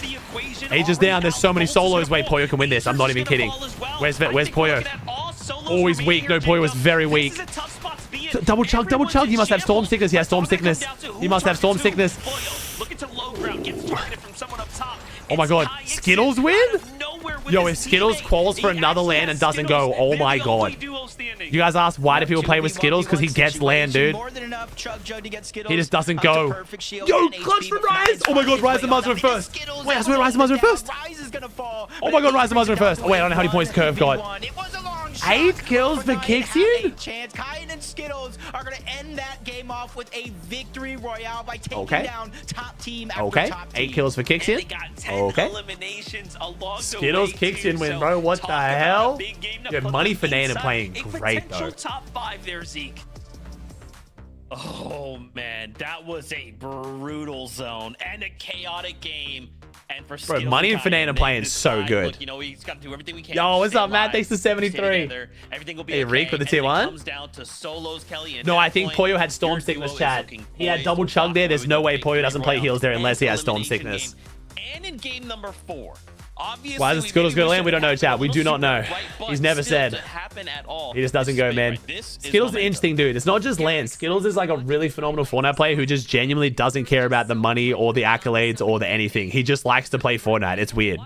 Ages down. There's so many solos. Wait, Poyo can win this. I'm not even kidding. Where's Poyo? Oh, he's weak. No, Poyo was very weak. Double chug, double chug. He must have storm sickness. He has storm sickness. He must have storm sickness. Oh my god. Skittles win? Yo, if Skittles calls for another land and doesn't go, oh my god. You guys ask why do people play with Skittles? Because he gets land, dude. He just doesn't go. Yo, clutch from Rise! Oh my god, Rise and Muzz went first. Wait, I swear Rise and Muzz went first. Oh my god, Rise and Muzz went first. Oh wait, I don't know how many points Curve got. 8 kills for Kixian? Kyan and Skittles are going to end that game off with a victory royale by taking down top team after top team. 8 kills for Kixian. Okay. Skittles Kixian win, bro. What the hell? Good money for Nana playing great, though. Top 5 there, Zeke. Oh, man. That was a brutal zone and a chaotic game. And for bro, Money and Finane playing so good. Look, you know, he's got to do everything we can. Yo, what's up, Matt? Thanks to 73. Everything will be hey, Reek with the tier 1. No, I think Poyo had Storm Sickness, chat. He had double chug there. There's no way Poyo doesn't play heals there unless he has Storm Sickness. And in game number 4. Why is Skittles going to land? We don't know, chat. We do not know. He's never said. He just doesn't go, man. Skittles is an interesting dude. It's not just land. Skittles is like a really phenomenal Fortnite player who just genuinely doesn't care about the money or the accolades or the anything. He just likes to play Fortnite. It's weird.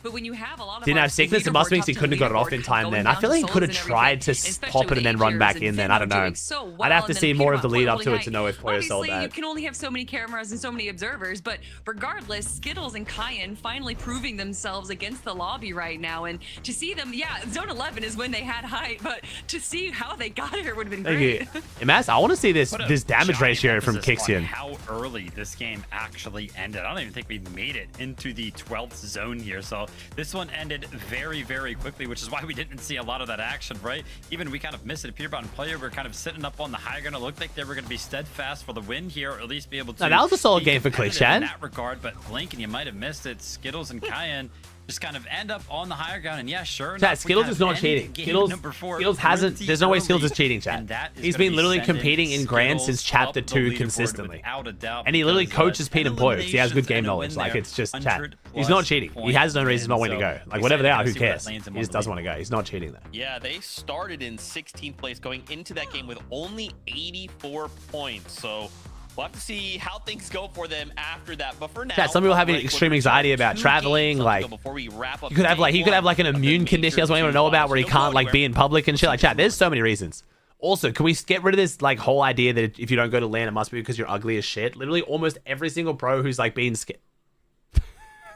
But when you have a lot of didn't have sickness, it must mean he couldn't have got it off in time then. I feel like he could have tried to pop it and then run back in then. I don't know. I'd have to see more of the lead up to it to know if Poyo sold that. You can only have so many cameras and so many observers, but regardless, Skittles and Kyan finally proving themselves against the lobby right now. And to see them, yeah, Zone 11 is when they had height, but to see how they got here would have been great. Imaz, I want to see this damage ratio from Kixian. How early this game actually ended. I don't even think we made it into the 12th zone here. So this one ended very, very quickly, which is why we didn't see a lot of that action, right? Even we kind of missed it. Peterbot and Player were kind of sitting up on the high ground. It looked like they were going to be steadfast for the win here, or at least be able to. Now, that was a solid game for Click, Chad. In that regard, but Blink, and you might have missed it. Skittles and Kyan just kind of end up on the higher ground. And yeah, sure enough, Chat, Skittles is not cheating. Skittles hasn't. There's no way Skittles is cheating, chat. He's been literally competing in Grand since Chapter 2 consistently. And he literally coaches Pete and Poyos. He has good game knowledge. Like, it's just, chat. He's not cheating. He has no reason not wanting to go. Like, whatever they are, who cares? He just doesn't want to go. He's not cheating there. Yeah, they started in 16th place going into that game with only 84 points. So we'll have to see how things go for them after that. But for now, chat, some people have extreme anxiety about traveling. Like, he could have like an immune condition he doesn't want anyone to know about, where he can't like be in public and shit. Like, chat, there's so many reasons. Also, can we get rid of this like whole idea that if you don't go to LAN, it must be because you're ugly as shit? Literally, almost every single pro who's like been scared.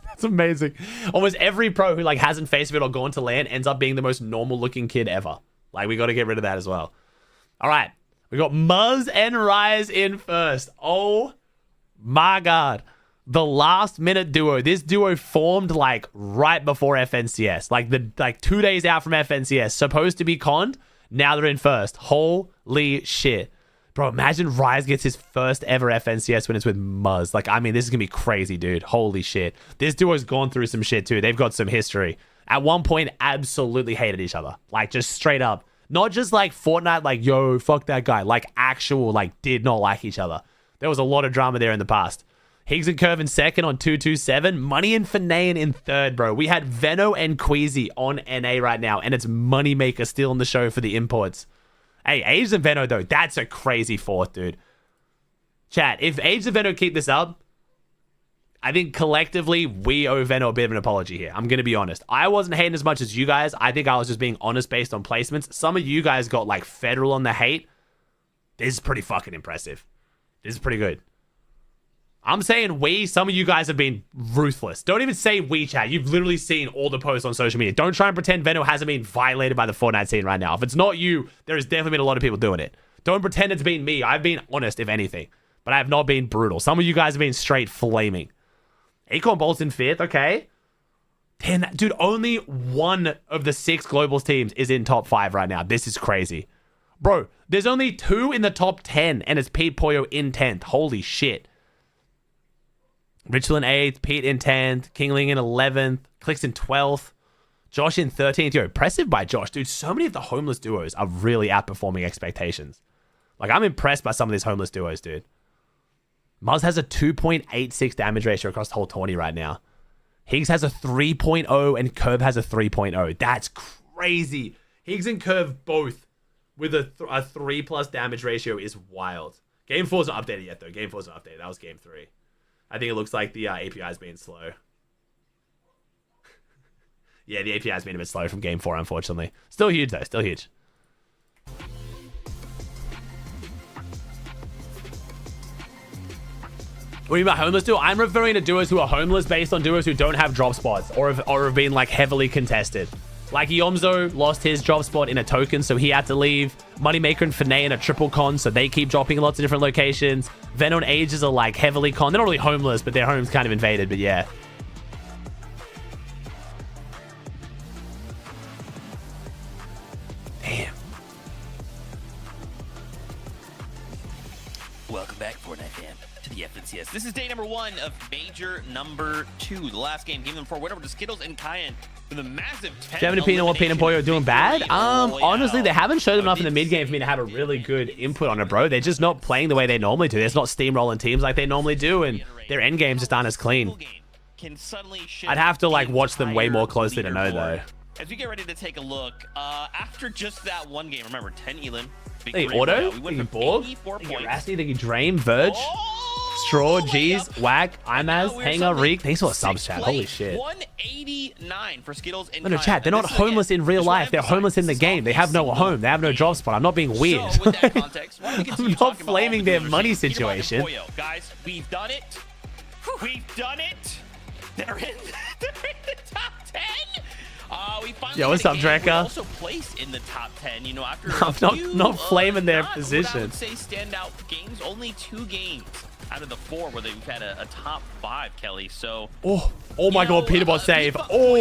That's amazing. Almost every pro who like hasn't faced it or gone to LAN ends up being the most normal looking kid ever. Like, we got to get rid of that as well. All right. We got Muzz and Rise in first. Oh my God. The last minute duo. This duo formed like right before FNCS. Like 2 days out from FNCS. Supposed to be conned. Now they're in first. Holy shit. Bro, imagine Rise gets his first ever FNCS when it's with Muzz. Like, I mean, this is going to be crazy, dude. Holy shit. This duo's gone through some shit, too. They've got some history. At one point, absolutely hated each other. Like, just straight up. Not just, like, Fortnite, like, yo, fuck that guy. Like, actual, like, did not like each other. There was a lot of drama there in the past. Higgs and Curve in second on 227. Money and Fanayan in third, bro. We had Veno and Queasy on NA right now, and it's Moneymaker still on the show for the imports. Hey, Age and Veno, though, that's a crazy fourth, dude. Chat, if Age and Veno keep this up, I think collectively we owe Veno a bit of an apology here. I'm going to be honest. I wasn't hating as much as you guys. I think I was just being honest based on placements. Some of you guys got, like, federal on the hate. This is pretty fucking impressive. This is pretty good. I'm saying some of you guys have been ruthless. Don't even say we, chat. You've literally seen all the posts on social media. Don't try and pretend Veno hasn't been violated by the Fortnite scene right now. If it's not you, there has definitely been a lot of people doing it. Don't pretend it's been me. I've been honest, if anything. But I have not been brutal. Some of you guys have been straight flaming. Acorn Bolt's in fifth, okay. Damn, dude, only one of the 6 Globals teams is in top 5 right now. This is crazy. Bro, there's only 2 in the top 10, and it's Pete Poyo in 10th. Holy shit. Richland 8th, Pete in 10th, Kingling in 11th, Clicks in 12th, Josh in 13th. Yo, impressive by Josh. Dude, so many of the homeless duos are really outperforming expectations. Like, I'm impressed by some of these homeless duos, dude. Muzz has a 2.86 damage ratio across the whole tourney right now. Higgs has a 3.0 and Curve has a 3.0. That's crazy. Higgs and Curve both with a 3+ damage ratio is wild. Game 4's not updated yet, though. Game 4's not updated. That was Game 3. I think it looks like the API is being slow. Yeah, the API has been a bit slow from Game 4, unfortunately. Still huge, though. Still huge. What do you mean by homeless duo? I'm referring to duos who are homeless based on duos who don't have drop spots or have been, like, heavily contested. Like, Yomzo lost his drop spot in a token, so he had to leave. Moneymaker and Fanayan are triple con, so they keep dropping in lots of different locations. Venom and Ages are, like, heavily con. They're not really homeless, but their home's kind of invaded, but yeah. Damn. Welcome back, Fortnite fam, to the FNCS. This is day number 1 of major number 2. The last game number 4 went over to Skittles and Cayenne for the massive 10 Devin and Pino, Pete and Poyo are doing bad. Honestly, they haven't showed enough in the mid game for me to have a really good input on it, bro. They're just not playing the way they normally do. They're just not steamrolling teams like they normally do, and their end games just aren't as clean. I'd have to like watch them way more closely to know, though. As we get ready to take a look, after just that one game, remember 10 Elim. Hey, Auto, thinking Borg, thinking Rasty, thinking Dream, Verge, Straw, G's, Whack, Imaz, Hanger, Reek. Thanks for the subs, chat. Holy shit. 189 for Skittles and no, chat. They're not homeless in real life. They're homeless in the game. They have no home. They have no job spot. I'm not being weird. So, with that context, I'm not flaming their money situation. Guys, we've done it. We've done it. They're in the top 10. Yo, what's up, Drekka? Also placed in the top 10, you know, after I'm not flaming their position. I would say standout games, only 2 games out of the 4 where they've had a top 5, Kelly. So oh my god, Peterbot save. Oh,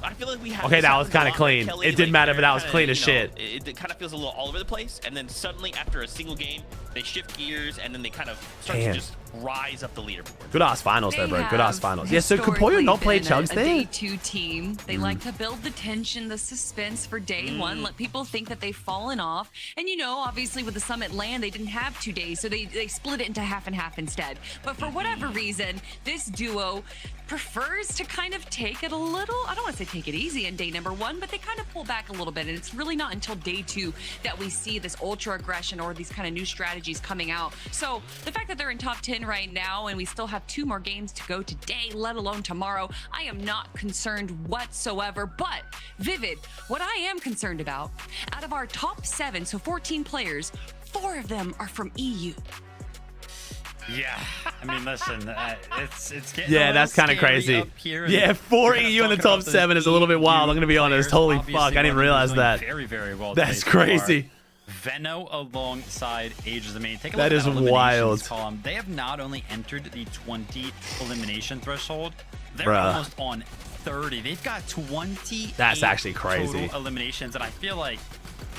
I feel like we have okay, that was kind of clean. Kelly, it didn't matter, but that was clean as shit. It kind of feels a little all over the place, and then suddenly after a single game, they shift gears, and then they kind of start to just rise up the leaderboard. Good ass finals though, bro. Good ass finals. Yeah, so could Poyo historically not play been Chugs a there? day 2 team. They like to build the tension, the suspense for day 1, let people think that they've fallen off. And you know, obviously with the Summit LAN, they didn't have 2 days, so they split it into half and half instead. But for whatever reason, this duo prefers to kind of take it a little, I don't want to say take it easy in day number 1, but they kind of pull back a little bit. And it's really not until day 2 that we see this ultra aggression or these kind of new strategies coming out. So the fact that they're in top 10 right now and we still have 2 more games to go today, let alone tomorrow, I am not concerned whatsoever. But Vivid, what I am concerned about, out of our top 7, so 14 players, 4 of them are from EU. Yeah, I mean, listen, it's getting Yeah, that's kind of crazy. Yeah, 4 EU in the top 7 is a little bit wild. I'm gonna be honest. Holy fuck, I didn't realize that. Very, very well. That's crazy. Veno alongside Ages the Main. Take a That look is at that wild. column. They have not only entered the 20 elimination threshold, they're Bruh. almost on 30. They've got 20. That's actually crazy. Total eliminations, and I feel like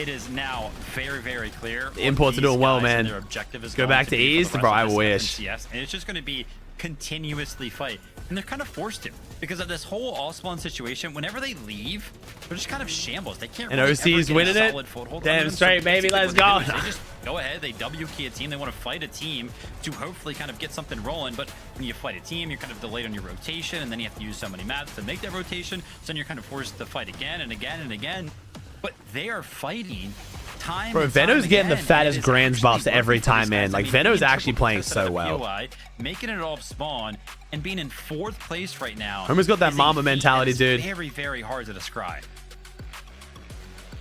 it is now very, very clear. The imports are doing well, man. Their objective is Go going back to be for East, the bro. rest I of this wish. FNCS, and it's just going to be continuously fight, and they're kind of forced to because of this whole all spawn situation. Whenever they leave, they're just kind of shambles. They can't. And Really OC's ever get winning a it? solid foothold Damn on them. straight, baby. basically Let's what they go. do is they just go ahead. They W key a team. They want to fight a team to hopefully kind of get something rolling. But when you fight a team, you're kind of delayed on your rotation, and then you have to use so many maps to make that rotation. So then you're kind of forced to fight again and again and again. But they are fighting. Bro, Veno's getting the fattest Grands buffs every time, man. Like, Veno's actually playing so well. POI, making it off spawn and being in 4th place right now. Homer's got that is a mama feat mentality, that is dude. Very, very hard to describe.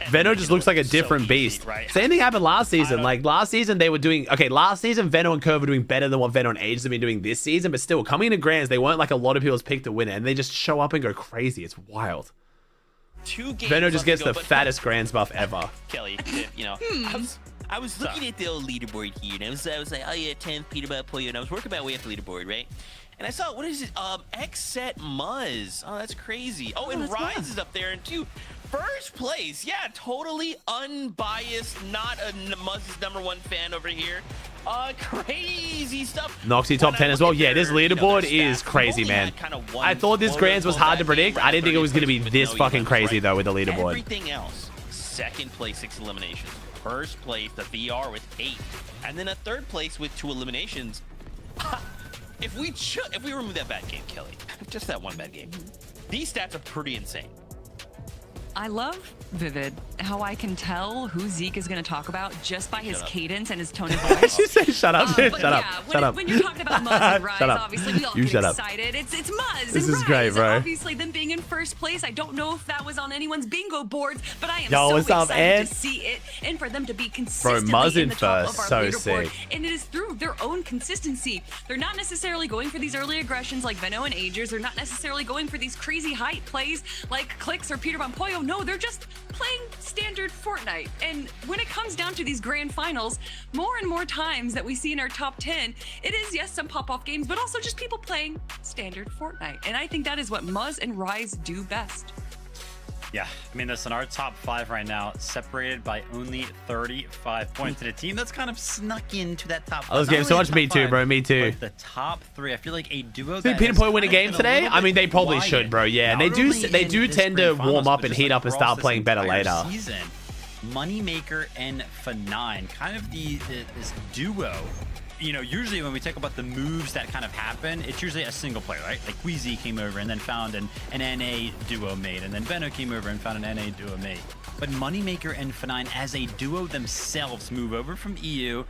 Veno just looks like a different beast. Same thing happened last season. Like, last season, they were doing... Okay, last season, Veno and Curve were doing better than what Veno and Ages have been doing this season. But still, coming into Grands, they weren't like a lot of people's pick to win it. And they just show up and go crazy. It's wild. 2 games Veno just gets left to the go, but fattest Grands buff ever. Kelly, you know, I was looking at the old leaderboard here, and I was like, oh yeah, 10th, Peter Poyo, and I was working my way up the leaderboard, right? And I saw, what is it? Xset Muzz. Oh, that's crazy. Oh, and Rise is up there, and dude, 1st place. Yeah, totally unbiased, not a Muzz's #1 fan over here. Crazy stuff. Noxy top 10 as well. Yeah, this leaderboard is crazy, man. I thought this Grands was hard to predict. I didn't think it was going to be this fucking crazy, though, with the leaderboard. Everything else, 2nd place, 6 eliminations. 1st place, the VR with 8. And then a 3rd place with 2 eliminations. If we remove that bad game, Kelly, just that one bad game, these stats are pretty insane. I love, Vivid, how I can tell who Zeke is going to talk about just by his cadence and his tone of voice. She said, shut up, dude. But Shut up. yeah, Shut up. when you're talking about Muzz and Rise, Shut up. obviously we all You get shut up. excited. It's Muzz This and is Rise. great, bro. Obviously, them being in 1st place, I don't know if that was on anyone's bingo boards, but I am Yo, so what's up, excited Ed? to see it and for them to be consistently Muzz in in the top first, of our so leaderboard. sick. And it is through their own consistency. They're not necessarily going for these early aggressions like Veno and Agers. They're not necessarily going for these crazy height plays like Clicks or Peter Poyo. No, they're just playing standard Fortnite. And when it comes down to these grand finals, more and more times that we see in our top 10, it is, yes, some pop-off games, but also just people playing standard Fortnite. And I think that is what Muzz and Rise do best. Yeah, I mean, listen, our top 5 right now separated by only 35 points. And a team that's kind of snuck into that top 5. I was getting so much me too, bro. Me too. The top 3, I feel like a duo. Did Peter Poyo win a game today? I mean, they probably should, bro. Yeah, and they do tend to warm up and heat up and start playing better later. Season. Moneymaker and F9, kind of this duo. You know, usually when we talk about the moves that kind of happen, it's usually a single player, right? Like Queasy came over and then found an NA duo mate, and then Veno came over and found an NA duo mate. But Moneymaker and F9 as a duo themselves move over from EU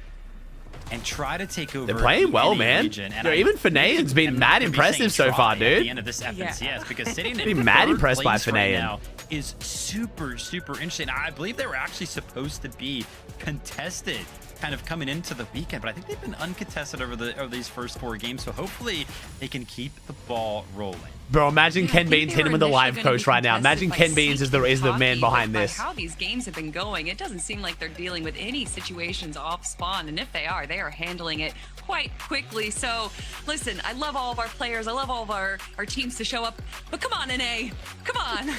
and try to take over. They're playing well, man. Yo, even Fanayan's been mad impressive so far, dude. At the end of this FNCS, because sitting in Been mad impressed by place right Fanayan. now is super interesting. I believe they were actually supposed to be contested kind of coming into the weekend, but I think they've been uncontested over these first 4 games, so hopefully they can keep the ball rolling. Bro, imagine Ken Beans hit him with the live coach right now. Imagine Ken Beans is the man behind this. How these games have been going, it doesn't seem like they're dealing with any situations off spawn, and if they are handling it quite quickly. So, listen, I love all of our players. I love all of our teams to show up. But come on, NA. Come on.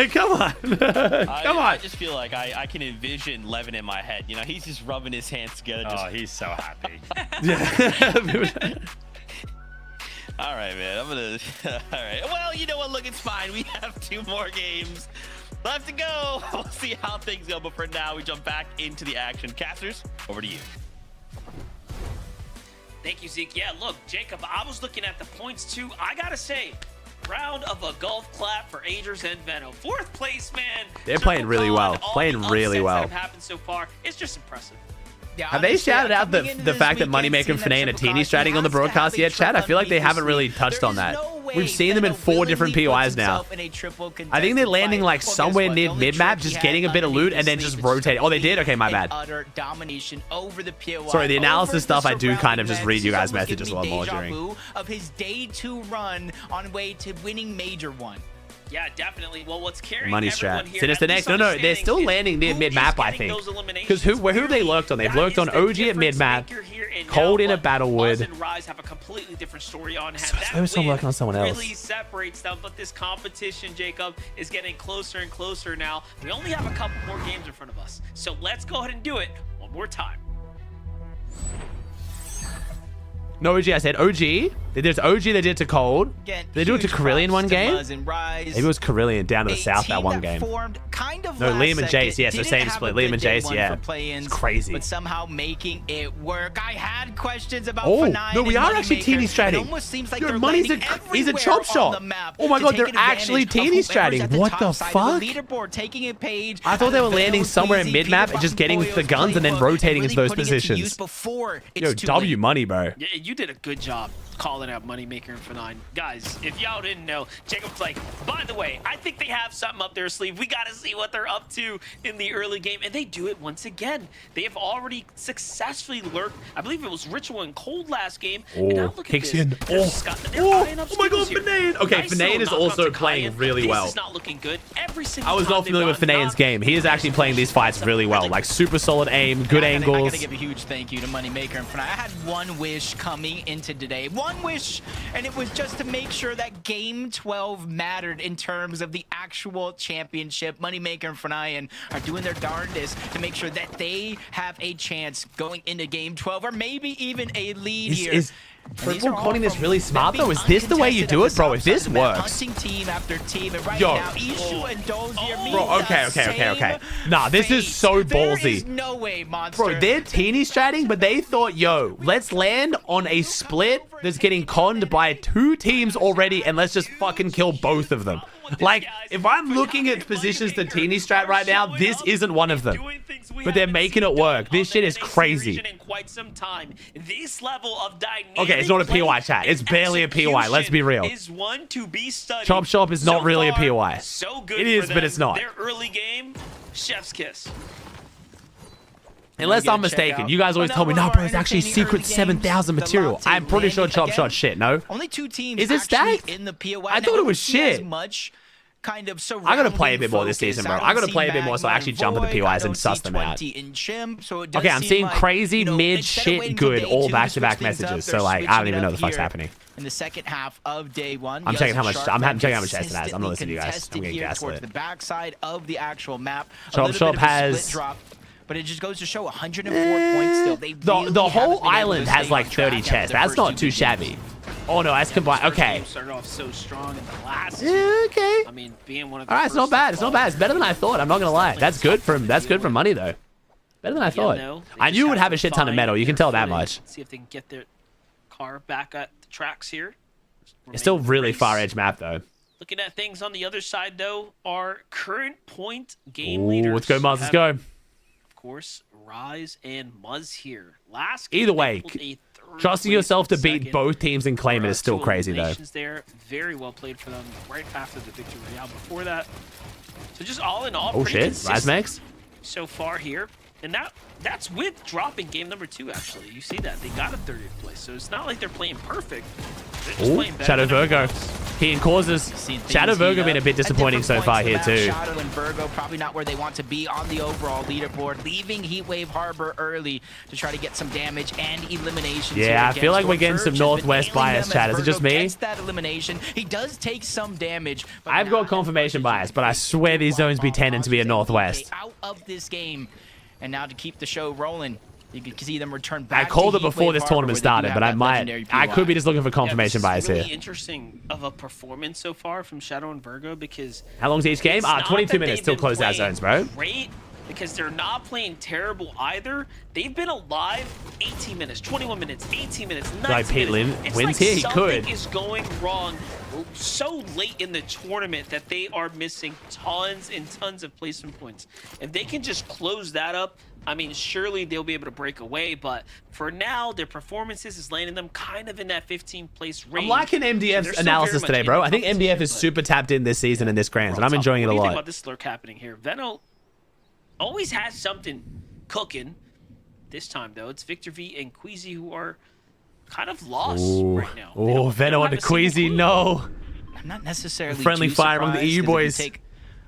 Come on. Come on. I just feel like I can envision Levin in my head. You know, he's just rubbing his hands together. Oh, he's so happy. All right, man. I'm gonna. All right. Well, you know what? Look, it's fine. We have 2 more games left to go. We'll see how things go. But for now, we jump back into the action. Casters, over to you. Thank you, Zeke. Yeah, look, Jacob, I was looking at the points too. I gotta say, round of a golf clap for Agers and Venom. 4th place, man. They're playing really well. Playing really well. That have happened so far. It's just impressive. Yeah, have they shouted out the fact that Moneymaker and Finay and Atini stratting on the broadcast yet, Chad? I feel like they haven't really touched on that. We've seen them in 4 different POIs now. I think they're landing like somewhere near mid-map, just getting a bit of loot and then just rotating. Oh, they did? Okay, my bad. Sorry, the analysis stuff, I do kind of just read you guys' messages a lot more during. Of his day 2 run on way to winning Major 1. Yeah, definitely. Well, what's carrying Money everyone strat. here, Sinister next. No, they're still landing near mid-map, I think. Because who have they lurked on? They've lurked on OG at mid-map, Cold in at Battlewood. And Rise have a completely different story on hand. Maybe someone working on someone else. Really separates them, but this competition, Jacob, is getting closer and closer now. We only have a couple more games in front of us, so let's go ahead and do it one more time. No, OG, I said OG. There's OG that did it to Cold. They do it to Carillion one game. Maybe it was Carillion down to the south that one game. No, Liam and Jace, yes, the same split. Liam and Jace, yeah. It's crazy. But somehow making it work. I had questions about Finay. No, we are actually teeny stratting. Your Money's he's a chop shot. Oh my god, they're actually teeny stratting. What the fuck? I thought they were landing somewhere in mid-map and just getting the guns and then rotating into those positions. Yo, W Money, bro. Yeah, you did a good job calling out Moneymaker and Finay. Guys, if y'all didn't know, Jacob's like, by the way, I think they have something up their sleeve. We got to see what they're up to in the early game. And they do it once again. They have already successfully lurked. I believe it was Ritual and Cold last game. Oh, and now look kicks at in. this. Oh my god, Finay. Okay, Finay is also playing really well. This is not looking good. Every single I was not familiar with Finay's game. He is actually playing these fights really well. Like super solid aim, good angles. I gotta give a huge thank you to Moneymaker and Finay. I had one wish coming into today. One wish, and it was just to make sure that game 12 mattered in terms of the actual championship. Moneymaker and Finay are doing their darndest to make sure that they have a chance going into game 12 or maybe even a lead here. Is Purple calling this really smart though? Is this the way you do it, bro? If this works. Team after team, and right Yo. now, Ishu and Doles here Bro, okay. Nah, this is so ballsy. No way, Monster. Bro, they're teeny stratting, but they thought, yo, let's land on a split that's getting conned by 2 teams already, and let's just fucking kill both of them. Like, if I'm looking at positions to teeny strat right now, this isn't one of them. But they're making it work. This shit is crazy. Okay, it's not a POI, chat. It's barely a POI. Let's be real. Chop Shop is not really a POI. It is, but it's not. Their early game, chef's kiss. Unless I'm mistaken. You guys always told me, no, bro, it's actually secret 7,000 material. I'm pretty sure Chop Shot shit, no? Only 2 teams is it stacked? In the POI. I thought it was shit. Kind of I gotta play a bit more this season, bro. I gotta play a bit more so I actually jump in the POIs and suss them out. Okay, I'm seeing crazy, mid, shit, good, all back-to-back messages. So, like, I don't even know what the fuck's happening. In the second half of day 1, I'm checking how much. I'm checking how much chest it has. I'm not listening to you guys. I'm getting gaslit. The backside of the actual map. Chop Shop has. But it just goes to show 104 points still. The whole island has like 30 chests. That's not too shabby. Oh no, that's combined. Okay. Started off so strong in the last. Yeah, okay. I mean, being one of the All right, it's not bad. It's not bad. It's better than I thought. I'm not gonna lie. That's good for money though. Better than I thought. I knew it would have a shit ton of metal. You can tell that much. See if they can get their car back at the tracks here. It's still really far edge map though. Looking at things on the other side though, our current point game leaders. Let's go, Muzz. Let's go. Course, Rise and Muzz here. Last either way, trusting yourself to beat both teams and claim it is still crazy though. There, very well played for them right after the victory royale. Before that, so just all in all, oh pretty shit, Rise Max so far here, and that's with dropping game number 2. Actually, you see that they got a 30th place, so it's not like they're playing perfect. They're just playing better Shadow than Virgo. He causes Shadow Virgo been a bit disappointing so far here too. Shadow and Virgo probably not where they want to be on the overall leaderboard, leaving Heatwave Harbor early to try to get some damage and eliminations. Yeah, I feel like we're getting some Northwest bias, chat. Is it just me? That elimination, he does take some damage. I've got confirmation bias, but I swear these zones be tending to be a Northwest. Out of this game, and now to keep the show rolling. You can see them return back. I called it before this tournament started, but I could be just looking for confirmation bias here. It's really interesting of a performance so far from Shadow and Virgo because how long's each game? 22 minutes till close out zones, bro. Great, because they're not playing terrible either. They've been alive 18 minutes, 21 minutes, 18 minutes, 19 like Pete Lynn minutes. wins here, he could. Something is going wrong so late in the tournament that they are missing tons and tons of placement points. If they can just close that up, I mean, surely they'll be able to break away, but for now, their performances is landing them kind of in that 15th place range. I'm liking MDF's analysis today, bro. I think MDF is super tapped in this season in this grand, and I'm enjoying it a lot. What do you think about this lurk happening here? Veno always has something cooking. This time, though, it's Victor V and Queasy who are kind of lost right now. Oh, Veno and Queasy, no. I'm not necessarily friendly fire among the EU boys.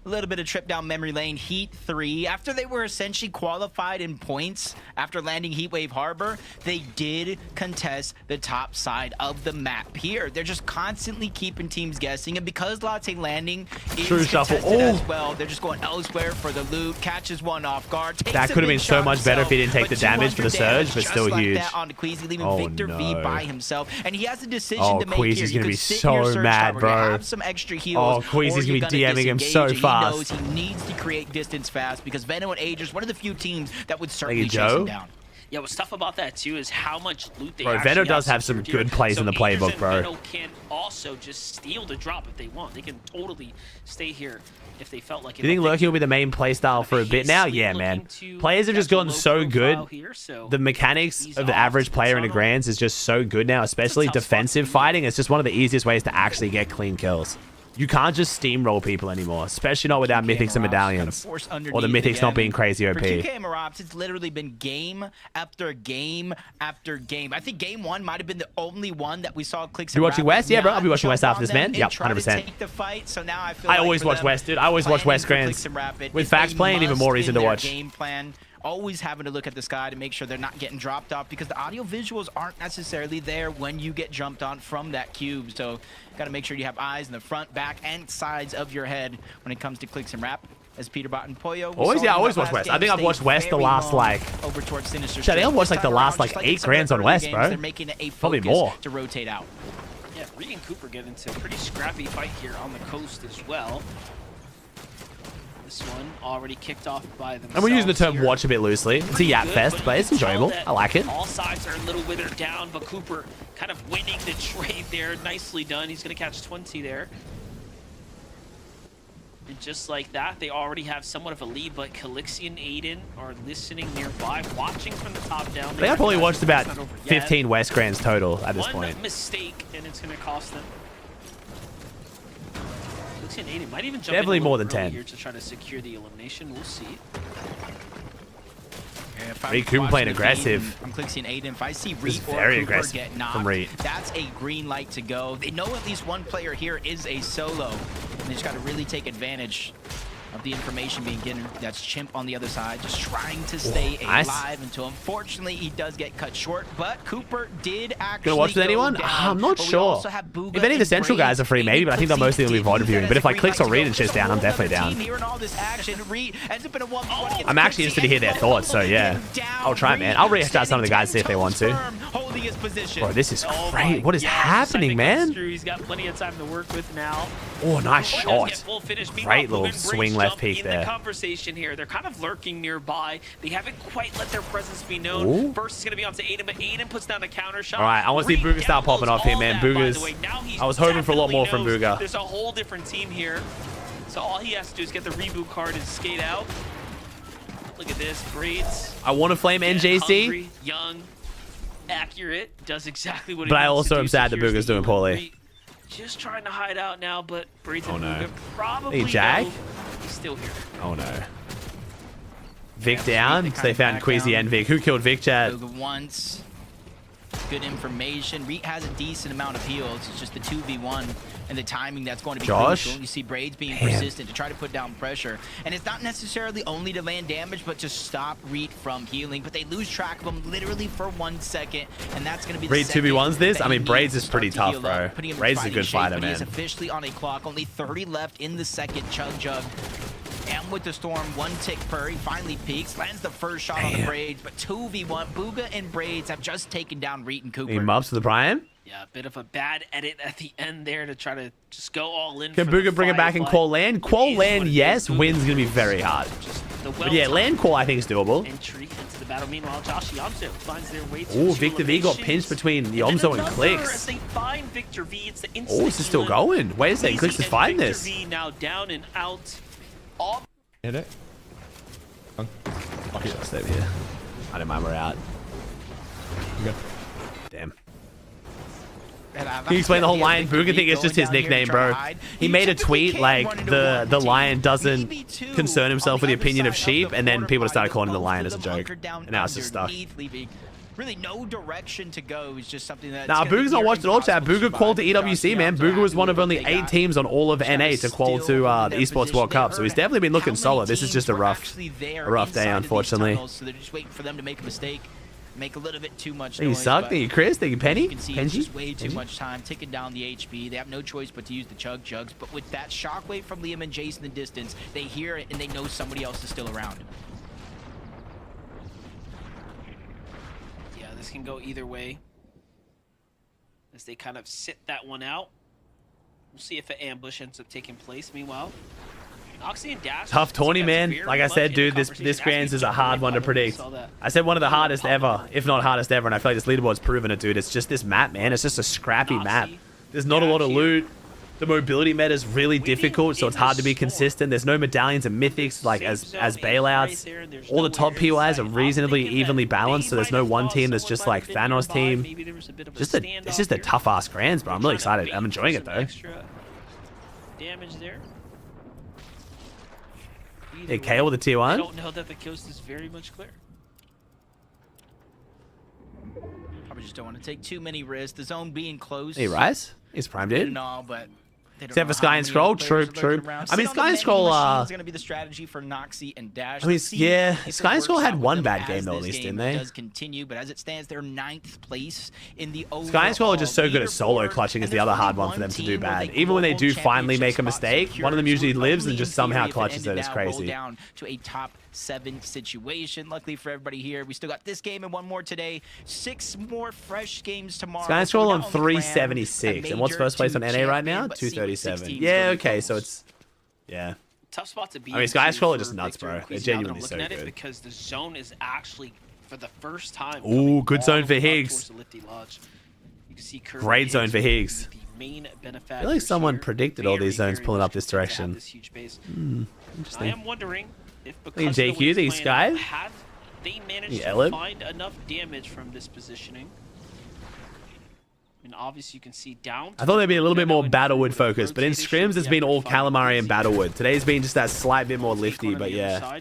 A little bit of trip down memory lane. Heat 3, after they were essentially qualified in points after landing Heatwave Harbor, they did contest the top side of the map here. They're just constantly keeping teams guessing, and because Latte landing is contested as well, they're just going elsewhere for the loot, catches one off guard. That could have been so much better if he didn't take the damage for the surge, but still huge. That on Queasy, leaving Victor V by himself, and he has a decision to make Queasy's here. Gonna be so mad, bro. Have some extra heals, Queasy's gonna be DMing him so fast. He knows he needs to create distance fast because Veno and Age is one of the few teams that would certainly chase him down. Yeah, what's tough about that too is how much loot they actually Veno does have some good plays in the playbook, bro. Veno can also just steal the drop if they want. They can totally stay here if they felt like it. Do you think lurking will be the main playstyle for a bit now? Yeah, man. Players have just gotten so good. The mechanics of the average player in the grands is just so good now, especially defensive fighting. It's just one of the easiest ways to actually get clean kills. You can't just steamroll people anymore, especially not without mythics and medallions, or the mythics not being crazy OP. For 2K Marops, it's literally been game after game after game. I think game 1 might have been the only one that we saw clicks. You watching West? Yeah, bro. I'll be watching West after this, man. Yep, 100%. So now I feel I always watch West, dude. I always watch West Grands. With Facts playing, even more reason to watch. Game plan. Always having to look at the sky to make sure they're not getting dropped off because the audio visuals aren't necessarily there when you get jumped on from that cube. So got to make sure you have eyes in the front, back, and sides of your head when it comes to clicks and rap. As Peterbot and Poyo. Always watch West. I think I've watched West the last over towards Sinister. I think I've watched like the last 8 grands on West, bro. They're making it a probably more to rotate out. Yeah, Reed and Cooper get into a pretty scrappy fight here on the coast as well. This one already kicked off by themselves. And we're using the term watch a bit loosely. It's a yap fest, but it's enjoyable. I like it. All sides are a little withered down, but Cooper kind of winning the trade there. Nicely done. He's going to catch 20 there. And just like that, they already have somewhat of a lead, but Calixi and Aiden are listening nearby, watching from the top down. I think I've only watched about 15 West Grands total at this point. One mistake, and it's going to cost them. And Aiden might even jump definitely in more than 10 here to try to secure the elimination. We'll see. Reed Cooper playing aggressive. I'm clicking Aiden. If I see Reed or very Cooper aggressive get knocked, from Reed. That's a green light to go. They know at least one player here is a solo. And they just got to really take advantage of the information being given. That's Chimp on the other side, just trying to stay alive until, unfortunately, he does get cut short. But Cooper did actually Gonna watch with anyone? I'm not sure. If any of the Central guys are free, maybe, but I think they'll mostly be VOD viewing. But if like Clicks or Reed and shit's down, I'm definitely down. I'm actually interested to hear their thoughts, so yeah. I'll try, man. I'll reach out some of the guys, see if they want to. Bro, this is great. What is happening, man? He's got plenty of time to work with now. Oh, nice shot. Great little swing left peek there. In the conversation here, they're kind of lurking nearby. They haven't quite let their presence be known. First is going to be onto Aiden, but Aiden puts down the counter shot. All right, I want to see Booga start popping off here, man. Booga's. I was hoping for a lot more from Booga. There's a whole different team here. So all he has to do is get the reboot card and skate out. Look at this, Braids. I want to flame NJC. Hungry, young, accurate, does exactly what he But I wants also to am do. sad that Booga's doing poorly. Just trying to hide out now, but Braids and no. Booga probably Hey, Jack? know he's still here. Oh no. Vic down. So they found Queasy and Vic. Who killed Vic, chat? Booga once. good information. Reet has a decent amount of heals. It's just the 2v1 and the timing that's going to be Josh? crucial. You see Braids being persistent to try to put down pressure. And it's not necessarily only to land damage, but to stop Reet from healing. But they lose track of him literally for 1 second, and that's going to be the Reet 2v1s this? I mean, Braids is pretty tough, bro. Braids Braids is a good fighter, man. He's officially on a clock. Only 30 left in the second. Chug Jug. And with the storm, 1 tick per, he finally peaks, lands the first shot on the Braids, but 2v1, Booga and Braids have just taken down Reet and Cooper. He mobs to the Prime? Yeah, a bit of a bad edit at the end there to try to just go all in. Can Booga bring it back in Qual Land? Qual Land, yes. Win's going to be very hard. But yeah, Land Qual I think is doable. Entry into the battle. Meanwhile, Josh Yamso finds their way to Oh, Victor V got pinched between Yomzo and Clicks. As they find Victor V, it's the Oh, this is still going. Wait a second, Clicks is fighting this. Victor V now down and out. Hit it. Fuck it, stay over here. I don't mind, we're out. Good. Damn. Can you explain the whole lion Booga thing? It's just his nickname, bro. He made a tweet like the lion doesn't concern himself with the opinion of sheep, and then people started calling him the lion as a joke. And now it's just stuck. Really no direction to go. It's just something that. Nah, Booga's not watched at all, chat. Booga qualified to EWC, man. Booga was one of only 8 teams on all of NA to qual to the Esports World Cup, so he's definitely been looking solid. This is just a rough day, unfortunately. So they're just waiting for them to make a mistake. Make a little bit too much Thank you, noise. Suck. Thank you, Chris. Thank you, Penny. You can see it's Penji? just way too much time ticking down the HP. They have no choice but to use the Chug Jugs. But with that shockwave from Liam and Jace in the distance, they hear it and they know somebody else is still around. Yeah, this can go either way. As they kind of sit that one out. We'll see if an ambush ends up taking place. Meanwhile, Oxy and Dash. Tough tourney, man. Like I said, dude, this Grands is a hard one to predict. I said one of the hardest ever, if not hardest ever, and I feel like this leaderboard's proven it, dude. It's just this map, man. It's just a scrappy map. There's not a lot of loot. The mobility meta is really difficult, so it's hard to be consistent. There's no medallions and mythics like as bailouts. All the top POIs are reasonably evenly balanced, so there's no one team that's just like Thanos team. It's just a tough ass Grands, bro. I'm really excited. I'm enjoying it though. Damage there. Yeah, KO with the tier 1. I don't know that the coast is very much clear. Probably just don't want to take too many risks. The zone being close. Hey, Rice. He's primed in. No, but except for Sky and Scroll, true. I mean, Sky and Scroll is going to be the strategy for Noxy and Dash. I mean, yeah, Sky and Scroll had one bad game though, at least, didn't they? Does continue, but as it stands, they're 9th place in the overall. Sky and Scroll are just so good at solo clutching is the other hard one for them to do bad. Even when they do finally make a mistake, one of them usually lives and just somehow clutches it. It's crazy. Down to a top 7 situation. Luckily for everybody here, we still got this game and one more today. 6 more fresh games tomorrow. Sky and Scroll on 376, and what's first place on NA right now? 237. Yeah, okay, so it's tough spot to be. I mean, Sky and Scroll are just nuts, bro. They're genuinely so good. good. Because the zone is actually for the first time. Ooh, good zone for Higgs. Great zone for Higgs. I feel like someone predicted all these zones pulling up this direction. Interesting. I am wondering if Hey, because of the way JQ, it's these playing out, guys? have they managed Yeah, to find enough damage from this positioning? I mean, obviously you can see down. I thought they'd be a little bit more Battlewood focused, but in scrims it's been all Calamari and Battlewood. Today's been just that slight bit more lifty, but yeah.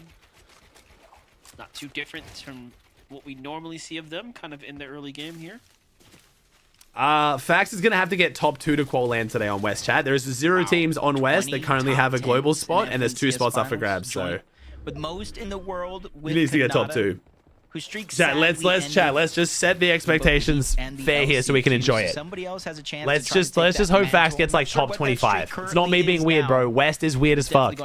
Not too different from what we normally see of them, kind of in the early game here. Fax is going to have to get top 2 to qual land today on West, chat. There's 0 teams on West that currently have a global spot, and there's 2 spots up for grabs, so with most in the world, he needs to get top 2. Who streaks chat, let's just set the expectations fair here so we can enjoy it. Somebody else has a chance. Let's just hope Fax gets like top 25. It's not me being weird, bro. West is weird as fuck.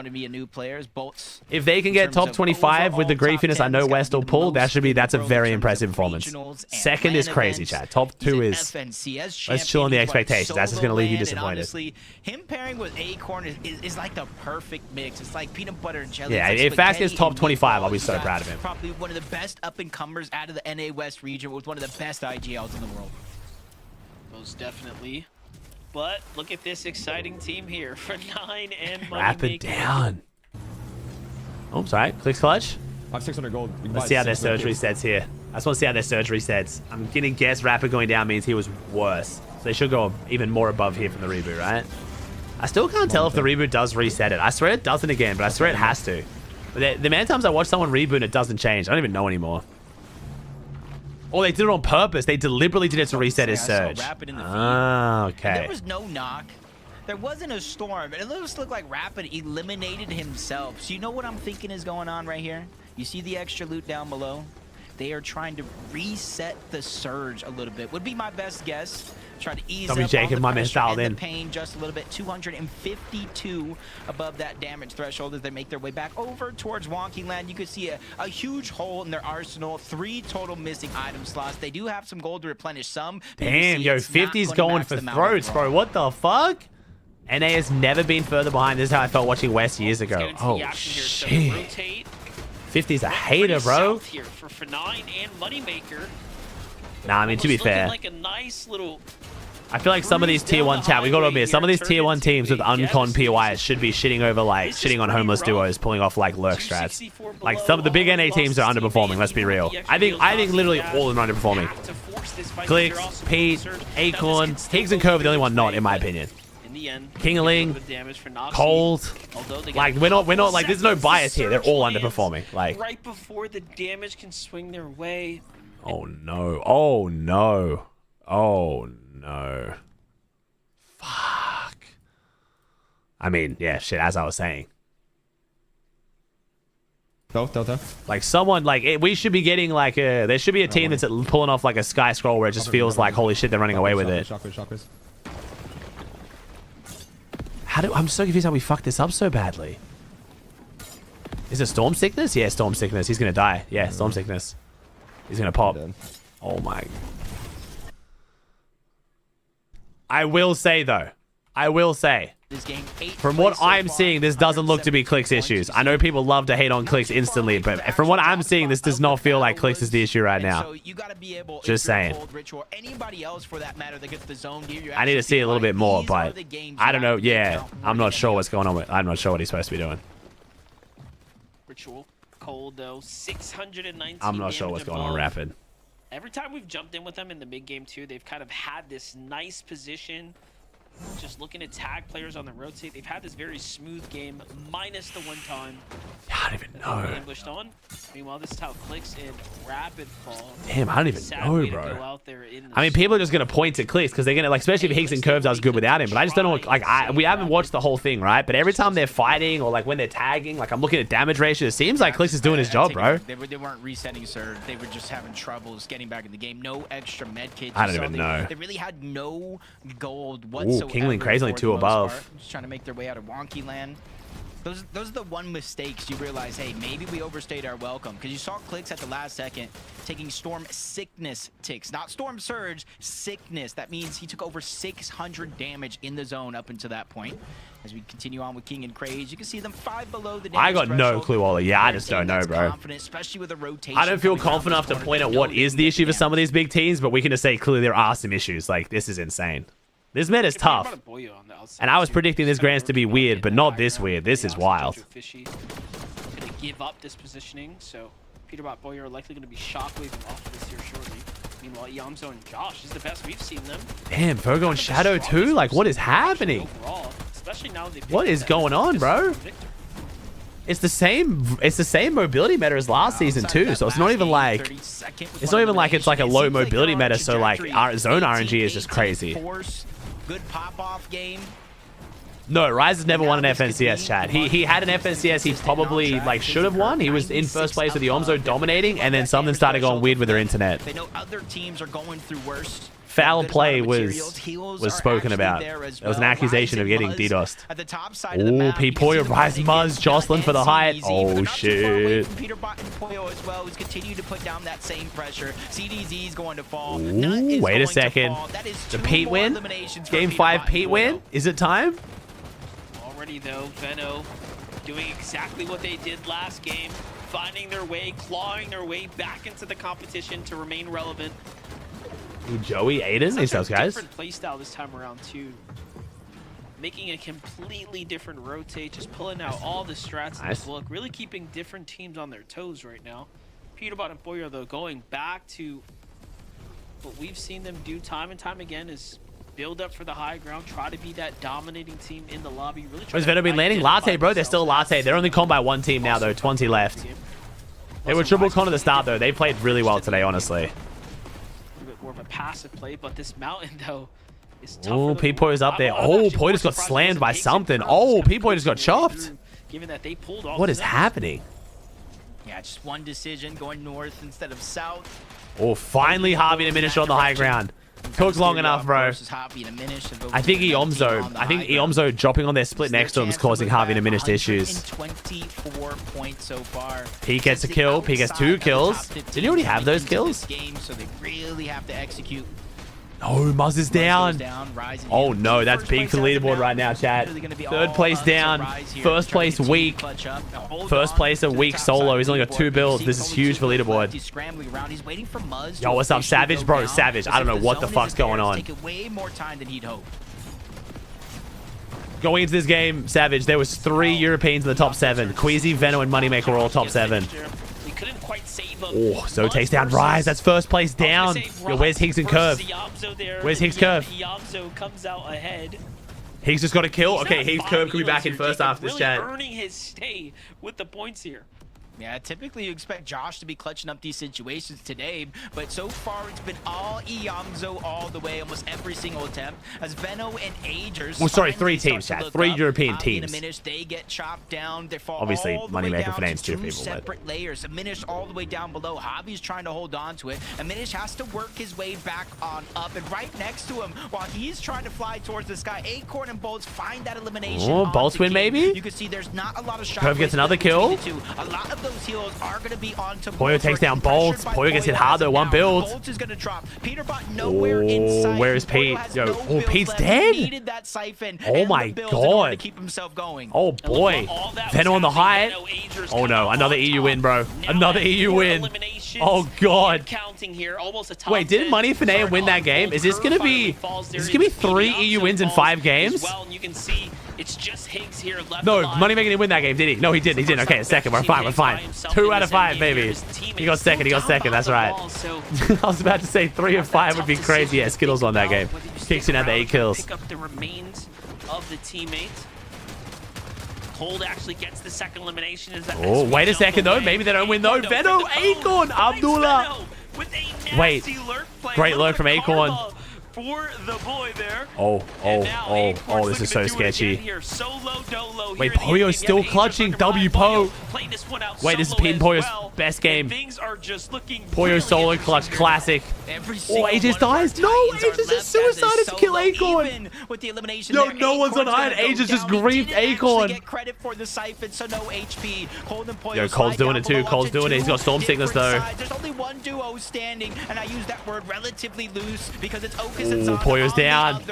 If they can get top 25 with the griefiness I know West will pull, that's a very impressive performance. Second is crazy, chat. Top 2 is. Let's chill on the expectations. That's just gonna leave you disappointed. Honestly, him pairing with Acorn is like the perfect mix. It's like peanut butter and jelly. Yeah, if Fax gets top 25, I'll be so proud of him. Probably one of the best up-and-comers out of the NA West region with one of the best IGLs in the world. Most definitely. But look at this exciting team here for 9 and money. Wrap it down. Oh, sorry. Clicks clutch. I have 600 gold. Let's see how their surgery sets here. I just want to see how their surgery sets. I'm gonna guess Rapid going down means he was worse. So they should go even more above here from the reboot, right? I still can't tell if the reboot does reset it. I swear it doesn't again, but I swear it has to. But the amount of times I watch someone reboot, it doesn't change. I don't even know anymore. Oh, they did it on purpose. They deliberately did it to reset his I saw surge. Rapid in the feed. Ah, And okay. there was no knock. There wasn't a storm. It just looked like Rapid eliminated himself. So you know what I'm thinking is going on right here? You see the extra loot down below? They are trying to reset the surge a little bit. Would be my best guess. Try to ease up Jacob, all my the man, pressure dialed and in. the pain just a little bit. 252 above that damage threshold as they make their way back over towards Wonky Land. You can see a huge hole in their arsenal. 3 total missing item slots. They do have some gold to replenish some. Damn, yo, 50's going for throats, bro. What the fuck? NA has never been further behind. This is how I felt watching West years ago. Oh, shit. 50's a hater, bro. Here for F9 and Moneymaker. Nah, I mean, to be fair. Like a nice little I feel like some of these tier 1 chat, we gotta admit, some of these tier 1 teams with uncon POIs should be shitting over like shitting on homeless duos, pulling off like lurk strats. Like some of the big NA teams are underperforming, let's be real. I think literally all of them are underperforming. Clicks, Pete, Acorn, Higgs and Curve are the only one not, in my opinion. Kingaling, Cold, like we're not like there's no bias here. They're all underperforming. Like right before the damage can swing their way. Oh no! Oh no! Oh no! Fuck! I mean, yeah, shit. As I was saying, like someone like we should be getting like there should be a team that's pulling off like a sky scroll where it just feels like holy shit they're running away with it. I'm so confused how we fucked this up so badly. Is it Storm Sickness? Yeah, Storm Sickness. He's gonna die. Yeah, Storm Sickness. He's gonna pop. Oh my. I will say though. From what I'm seeing, this doesn't look to be Clicks issues. I know people love to hate on Clicks instantly, but from what I'm seeing, this does not feel like Clicks is the issue right now. Just saying. I need to see a little bit more, but I don't know. Yeah, I'm not sure what's going on with. I'm not sure what he's supposed to be doing. Ritual Cold though, 619. I'm not sure what's going on Rapid. Every time we've jumped in with them in the mid game too, they've kind of had this nice position. Just looking to tag players on the rotate. They've had this very smooth game, minus the one time. I don't even know. Ambushed on. Meanwhile, this is how Clicks in Rapid fall. Damn, I don't even know, bro. I mean, people are just gonna point to Clicks because they're gonna like, especially if Higgs and Curves, I was good without him. But I just don't know. Like, we haven't watched the whole thing, right? But every time they're fighting or like when they're tagging, like I'm looking at damage ratio. It seems like Clicks is doing his job, bro. They weren't resetting Surge. They were just having troubles getting back in the game. No extra med kits. I don't even know. They really had no gold whatsoever. Ooh, Kingling Crazy only 2 above. Just trying to make their way out of Wonky Land. Those are the one mistakes you realize, hey, maybe we overstayed our welcome. Because you saw Clicks at the last second taking Storm Sickness ticks. Not Storm Surge, Sickness. That means he took over 600 damage in the zone up until that point. As we continue on with King and Craze, you can see them 5 below the damage I got no clue, Ollie. Yeah, I just don't know, bro. Especially with a rotation. I don't feel confident enough to point at what is the issue for some of these big teams, but we can just say clearly there are some issues. Like, this is insane. This meta is tough. And I was predicting this Grants to be weird, but not this weird. This is wild. Gonna give up this positioning, so Peterbot Boyer are likely going to be shockwaving off of this here shortly. Meanwhile, Yamzo and Josh is the best we've seen them. Damn, Virgo and Shadow too? Like, what is happening? Overall, especially now they've what is going on, bro? It's the same mobility meta as last season too, so it's not even like it's like a low mobility meta, so like our zone RNG is just crazy. Good pop-off game. No, Rise has never won an FNCS, chat. He had an FNCS he probably like should have won. He was in first place with the Omzo dominating, and then something started going weird with their internet. They know other teams are going through worse. Foul play was spoken about. There was an accusation of getting DDoSed. Oh, P. Poyo, Rise Muzz, Jocelyn for the height. Oh, shit. Peter Bot and Poyo as well, who's continued to put down that same pressure. CDZ is going to fall. Ooh, wait a second. The Pete win? Game 5 Pete win? Is it time? Already, though, Veno doing exactly what they did last game. Finding their way, clawing their way back into the competition to remain relevant. Ooh, Joey, Aiden, these guys. Different playstyle this time around too. Making a completely different rotate, just pulling out all the strats in the book, really keeping different teams on their toes right now. Peterbot and Boyer though going back to what we've seen them do time and time again is build up for the high ground, try to be that dominating team in the lobby. Really Where's Venom been landing? Latte, bro. They're still Latte. They're only conned by one team now though. 20 left. They were triple con at the start though. They played really well today, honestly. of a passive play, but this mountain though is tough. Oh, P-Poy's up there. Oh, Poy just got slammed by something. Oh, P-Poy just got chopped. Given that they pulled off. What is happening? Yeah, just one decision going north instead of south. Oh, finally Harvey diminished on the high ground. Took long enough, bro. I think Iomzo dropping on their split next to him is causing Harvey diminished issues. 24 points so far. He gets a kill. He gets 2 kills. Didn't he already have those kills? So they really have to execute. Oh, Muzz is down. Oh no, that's big for the leaderboard right now, chat. 3rd place down. 1st place weak. 1st place a weak solo. He's only got 2 builds. This is huge for leaderboard. Yo, what's up, Savage? Bro, Savage. I don't know what the fuck's going on. Going into this game, Savage, there was 3 Europeans in the top 7. Queasy, Veno, and Moneymaker were all top 7. Oh, so takes down Rise. That's 1st place down. Yo, where's Higgs and Curve? Where's Higgs Curve? Comes out ahead. Higgs just got a kill. Okay, Higgs Curve could be back in first after this chat. Earning his stay with the points here. Yeah, typically you expect Josh to be clutching up these situations today, but so far it's been all Iomzo all the way, almost every single attempt. As Veno and Agers. Oh, sorry, 3 teams, chat. 3 European teams. They get chopped down. They fall obviously all the Moneymaker way for names 2 people. Separate layers. Minish all the way down below. Hobby's trying to hold on to it. And Minish has to work his way back on up. And right next to him, while he's trying to fly towards the sky, Acorn and Bolts find that elimination. Oh, Bolts win maybe? You can see there's not a lot of shots. Curve gets another kill. A lot of those heals are going to be on to Poyo takes down Bolts. Poyo gets hit hard though. 1 build. Bolts is going to drop. Peterbot nowhere inside. Where is Pete? Yo, oh, Pete's dead. Oh my god. Oh boy. Veno on the height. Oh no, another EU win, bro. Another EU win. Oh god. Wait, didn't Money Finea win that game? Is this gonna be 3 EU wins in 5 games? It's just Higgs here left. No, Moneymaker didn't win that game, did he? No, he didn't. He didn't. Okay, 2nd. We're fine. We're fine. 2 out of 5, baby. He got 2nd. He got 2nd. That's right. I was about to say 3 of 5 would be crazy. Yeah, Skittles on that game. Kicks in at the 8 kills. Pick up the remains of the teammates. Cold actually gets the 2nd elimination. Oh, wait a second though. Maybe they don't win though. Veno, Acorn, Abdullah. Wait, great lurk from Acorn. For the boy there. Oh, this is so sketchy. Wait, Poyo's still clutching. W Po. Wait, this is Pete and Poyo's best game. Poyo solo clutch, classic. Oh, Aegis dies. No, Aegis just suicided to kill Acorn. Yo, no one's on iron. Aegis just griefed Acorn. Yo, Cole's doing it too. Cole's doing it. He's got Storm Sickness though. There's only one duo standing, and I use that word relatively loose because it's Okus. Oh, Poyo's down.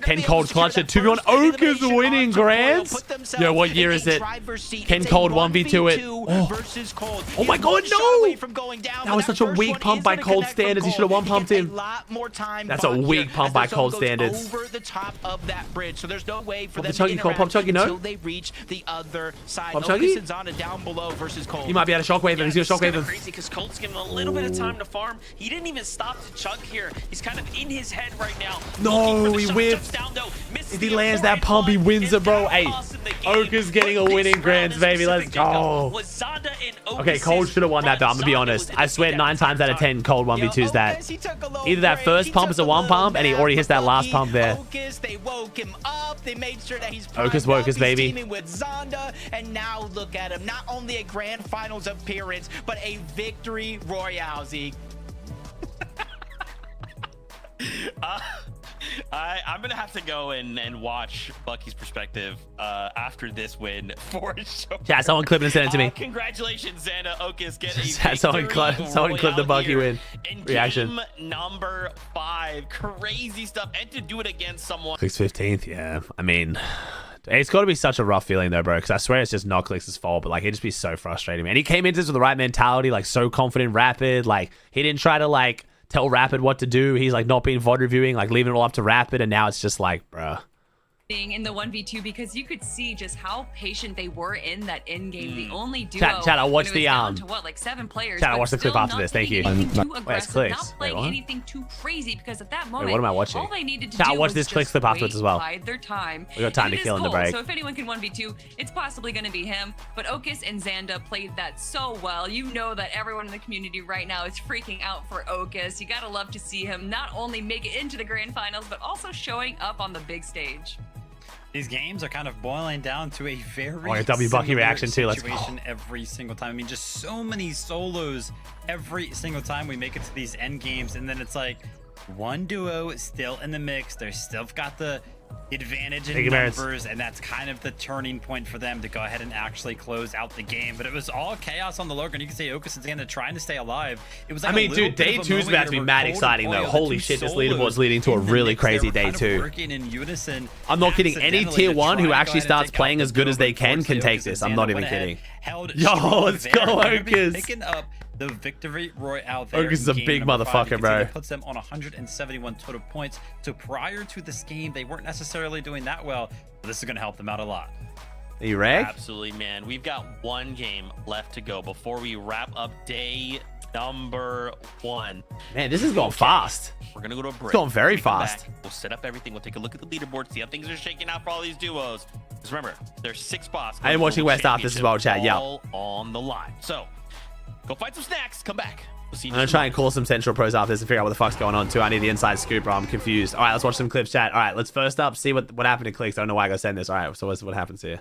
Ken Cold clutch it. 2v1. Oak is winning Grands. Yo, what year is it? Ken Cold 1v2 it. Oh my god, no! That was such a weak pump by Cold standards. He should have 1-pumped him. That's a weak pump by Cold standards. Over the top of that bridge, so there's no way for them to interact Pump Chuggy, no? until they reach the other side. Pump Chuggy? Down below versus Cold. He might be able to shockwave him. He's gonna shockwave him. Crazy because Cold's given a little bit of time to farm. He didn't even stop to chug here. He's kind of in his head right now. No, he whiffed. If he lands that pump, he wins it, bro. Hey, Oak is getting a winning Grands, baby. Let's go. Okay, Cold should have won that, though. I'm gonna be honest. I swear 9 times out of 10, Cold 1v2's that. Either that first pump is a 1 pump, and he already hits that last pump there. They woke him up. They made sure that he's Wokus, baby. teaming with Zonda, and now look at him. Not only a grand finals appearance, but a victory royale, Zeke. I'm gonna have to go and watch Bucky's perspective after this win for sure. Yeah, someone clip it and send it to me. Congratulations, Xana Okus, get a someone clip the Bucky win reaction. Game number 5, crazy stuff, and to do it against someone. Clicks 15th, yeah. I mean, it's got to be such a rough feeling though, bro. Because I swear it's just not Clicks' fault, but like it'd just be so frustrating, man. He came into this with the right mentality, like so confident, Rapid. Like he didn't try to like tell Rapid what to do. He's like not being VOD reviewing, like leaving it all up to Rapid, and now it's just like, bruh, being in the 1v2 because you could see just how patient they were in that end game. The only duo. Chat, I watched when it was the down to what, like 7 players. Chat, I but watched the clip still after not this. Thank you. taking anything too Wait, it's aggressive, clicks. not playing Wait, what? anything too crazy because at that moment, Wait, what am I watching? all they needed to Chat, do I watched was this just clip afterwards wait, as well. bide their time. We got time And to it kill is in the cold, break. So if anyone can 1v2, it's possibly going to be him. But Okus and Xanda played that so well. You know that everyone in the community right now is freaking out for Okus. You gotta love to see him not only make it into the grand finals, but also showing up on the big stage. These games are kind of boiling down to a very a W Bucky similar reaction too. Let's go. situation every single time. I mean, just so many solos every single time we make it to these end games, and then it's like one duo is still in the mix. They're still got the advantage in numbers, and that's kind of the turning point for them to go ahead and actually close out the game. But it was all chaos on the low ground. You can say Okus and Xanda trying to stay alive. It was like, I mean, dude, day 2 is about to be mad exciting though. Holy shit, this leaderboard's leading to a really crazy day 2. Working in unison. I'm not kidding. Any tier 1 who actually starts playing as good as they can take this. I'm not even kidding. Yo, let's go, Okus. Picking up the victory royale there. Okus is a big number 5. motherfucker, bro. That puts them on 171 total points. So prior to this game, they weren't necessarily doing that well. But this is going to help them out a lot. Are you ready? Absolutely, man. We've got one game left to go before we wrap up day number 1. Man, this is going fast. We're going to go to a break. It's going very When we come fast. back, we'll set up everything. We'll take a look at the leaderboard, see how things are shaking out for all these duos. Because remember, there's 6 spots. I am watching West after this as well, chat. Yeah. All on the line. So, go find some snacks. Come back. We'll see you I'm gonna try and call some Central Pros after this and figure out what the fuck's going on too. I need the inside scoop, bro. I'm confused. All right, let's watch some clips, chat. All right, let's first up see what happened to Clicks. I don't know why I gotta send this. All right, so what happens here?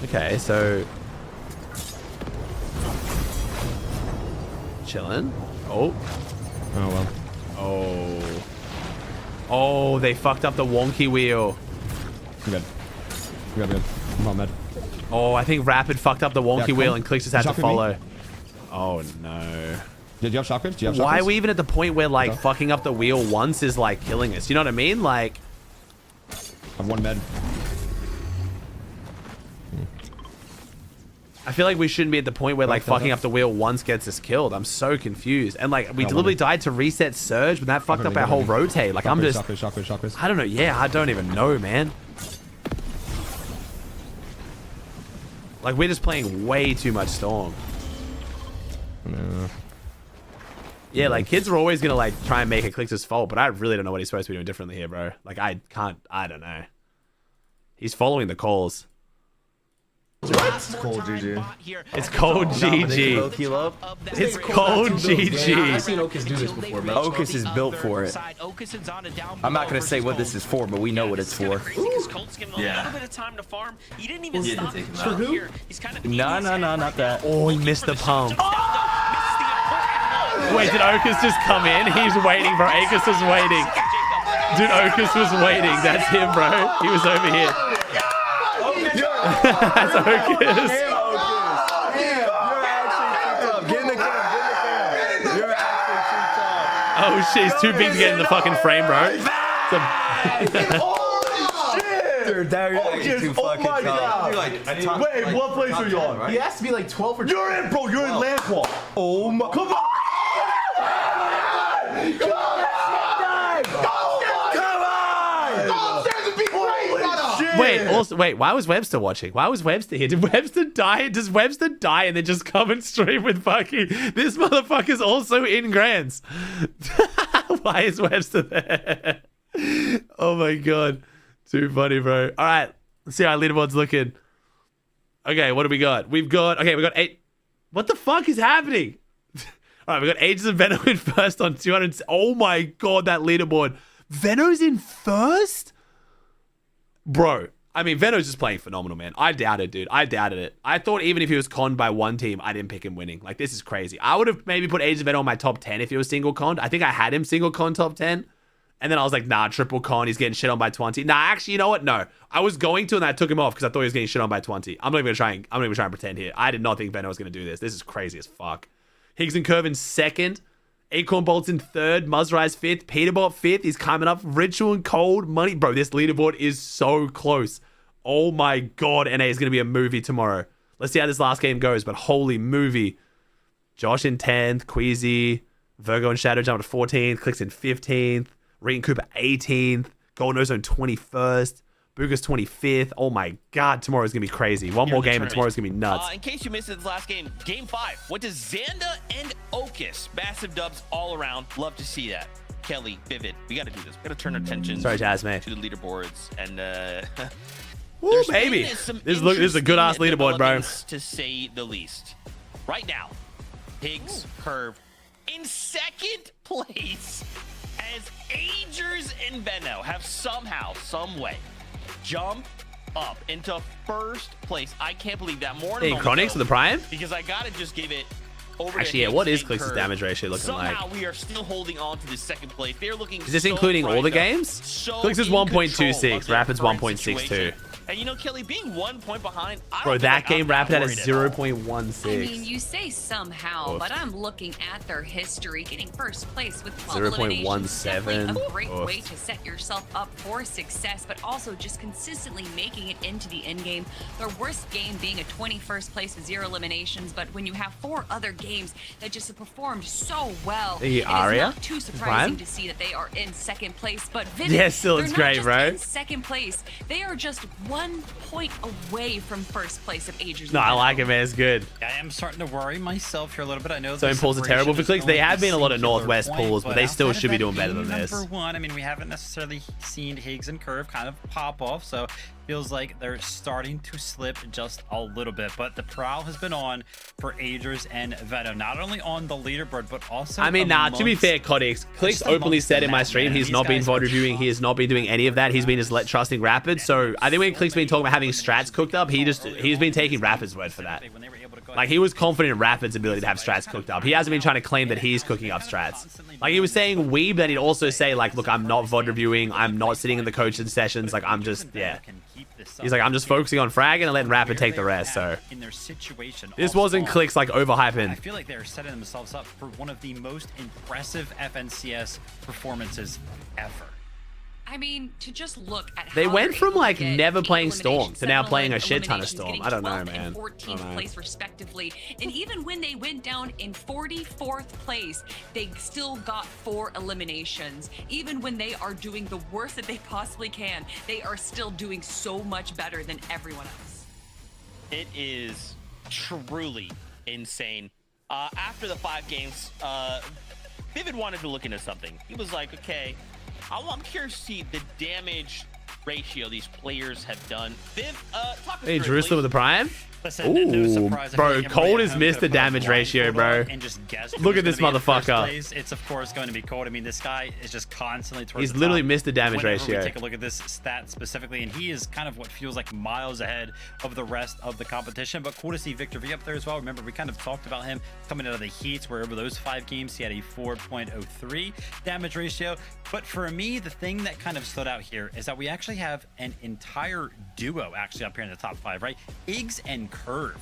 Okay, so chilling. Oh. Oh well. Oh. Oh, they fucked up the wonky wheel. I'm good. I'm good. I'm not mad. Oh, I think Rapid fucked up the wonky wheel and Clicks just had to follow. Me? Oh no. Did you have shotguns? Do you have Why shotguns? are we even at the point where like fucking up the wheel once is like killing us? You know what I mean? Like, I've 1 med. I feel like we shouldn't be at the point where like fucking up the wheel once gets us killed. I'm so confused. And like we deliberately died to reset Surge, but that fucked up our whole rotate. Like I'm just, Shotguns. I don't know. Yeah, I don't even know, man. Like we're just playing way too much Storm. No. Yeah, like kids are always gonna like try and make it Click's fault, but I really don't know what he's supposed to be doing differently here, bro. Like I don't know. He's following the calls. What? It's cold GG. It's cold GG. It's cold GG. I've seen Okus do this before, bro. Okus is built for it. I'm not gonna say what this is for, but we know what it's for. Yeah. A little bit of time to farm. He didn't even stop For who? here. He's kind of No, not that. Oh, he missed the pump. Wait, did Okus just come in? He's waiting, bro. Okus was waiting. Dude, Okus was waiting. That's him, bro. He was over here. That's Okus. Oh shit, he's too big to get in the fucking frame, bro. Dude, you're actually too fucking tough. You're like, wait, what place are you on? Right? He has to be like 12 or 12. You're in, bro. You're in land qual. Oh my. Come on. Wait, why was Webster watching? Why was Webster here? Did Webster die? Does Webster die and then just come and stream with fucking... This motherfucker's also in Grands. Why is Webster there? Oh my god. Too funny, bro. All right. Let's see how our leaderboard's looking. Okay, what do we got? We got 8. What the fuck is happening? All right, we got Ages of Veno in first on 200. Oh my god, that leaderboard. Veno's in first? Bro, I mean, Veno's just playing phenomenal, man. I doubted, dude. I doubted it. I thought even if he was conned by one team, I didn't pick him winning. Like, this is crazy. I would have maybe put Ages of Veno on my top 10 if he was single conned. I think I had him single con top 10. And then I was like, nah, triple con. He's getting shit on by 20. Nah, actually, you know what? No. I was going to, and I took him off because I thought he was getting shit on by 20. I'm not even trying to pretend here. I did not think Veno was going to do this. This is crazy as fuck. Higgs and Curve in second. Acorn Bolt's in third. Muzzrise fifth. Peterbot fifth. He's coming up. Ritual and Cold Money. Bro, this leaderboard is so close. Oh my god. NA is going to be a movie tomorrow. Let's see how this last game goes, but holy movie. Josh in 10th. Queasy. Virgo and Shadow jump to 14th. Clicks in 15th. Reed and Cooper 18th. Golden Ozone 21st. Booga's 25th. Oh my God, tomorrow's gonna be crazy. One more game and tomorrow's gonna be nuts. In case you missed it, this last game, Game 5, went to Xanda and Ocus. Massive dubs all around. Love to see that. Kelly, Vivid, we gotta do this. We gotta turn our attention Sorry, Jasmine. to the leaderboards. And Ooh, baby. This is a good ass leaderboard, bro. To say the least. Right now, Higgs, Curve, in second place as Agers and Venno have somehow, some way, jump up into first place. I can't believe that. More Hey, Chronix with the Prime? Because I gotta just give it over Actually, yeah, what is Clix's damage ratio looking like? Somehow we are still holding on to the second place. They're looking Is this so including all the bright, games? so Clix is in control of 1.26, their Rapid's current 1.62. situation. And you know, Kelly, being 1 point behind, I Bro, don't that think game I'm Rapid had a worried at all. 0.16. I mean, you say somehow, but I'm looking at their history, getting first place with 12 eliminations. Definitely a great way to set yourself up for success, but also just consistently making it into the end game. Their worst game being a 21st place with 0 eliminations, but when you have 4 other games that just have performed so well, Hey, it is Aria? not too surprising Prime? to see that they are in second place. But Vivid, Yeah, still they're it's not great, just bro. in second place. They are just 1 point away from first place of Agers. No, I like it, man. It's good. I am starting to worry myself here a little bit. I know Zone the pools are terrible for separation Clix. is They going have to been a lot of singular Northwest point, pools, but they still outside of should be that doing better than game this. Number 1, I mean, we haven't necessarily seen Higgs and Curve kind of pop off, so feels like they're starting to slip just a little bit. But the prowl has been on for Agers and Venom, not only on the leaderboard, but also I mean, nah, to be fair, Codix, Clix openly said in my stream he's not been VOD reviewing, he has not been doing any of that. He's been just trusting Rapid. So I think when Click's been talking about having strats cooked up, he's been taking Rapid's word for that. Like, he was confident in Rapid's ability to have strats cooked up. He hasn't been trying to claim that he's cooking up strats. Like, he was saying weeb, but he'd also say, like, look, I'm not VOD reviewing, I'm not sitting in the coaching sessions, like, I'm just, yeah. He's like, I'm just focusing on fragging and letting Rapid take the rest, so. in their situation. This wasn't Click's, like, overhyping. I feel like they're setting themselves up for one of the most impressive FNCS performances ever. I mean, to just look at They how went they're from, able to like, get never 8 playing Storm eliminations, to now 7 playing a shit ton of eliminations, Storm. getting I don't know, 12th man. and 14th place respectively. And even when they went down in 44th place, they still got 4 eliminations. Even when they are doing the worst that they possibly can, they are still doing so much better than everyone else. It is truly insane. After the 5 games, Vivid wanted to look into something. He was like, okay, I'm curious to see the damage ratio these players have done. Viv, talk us Hey, through it, Jerusalem with the Prime? Listen, no Ooh, surprise, I bro, feel like Cold everybody has at home missed the could've put a damage ratio, blindfold bro. on and just guessed Look who's at this gonna be in first motherfucker. place. It's of course going to be Cold. I mean, this guy is just constantly towards He's the literally top. missed the damage Whenever ratio. We take a look at this stat specifically, and he is kind of what feels like miles ahead of the rest of the competition. But cool to see Victor V up there as well. Remember, we kind of talked about him coming out of the heats, where over those 5 games he had a 4.03 damage ratio. But for me, the thing that kind of stood out here is that we actually have an entire duo actually up here in the top 5, right? Iggs and Curve,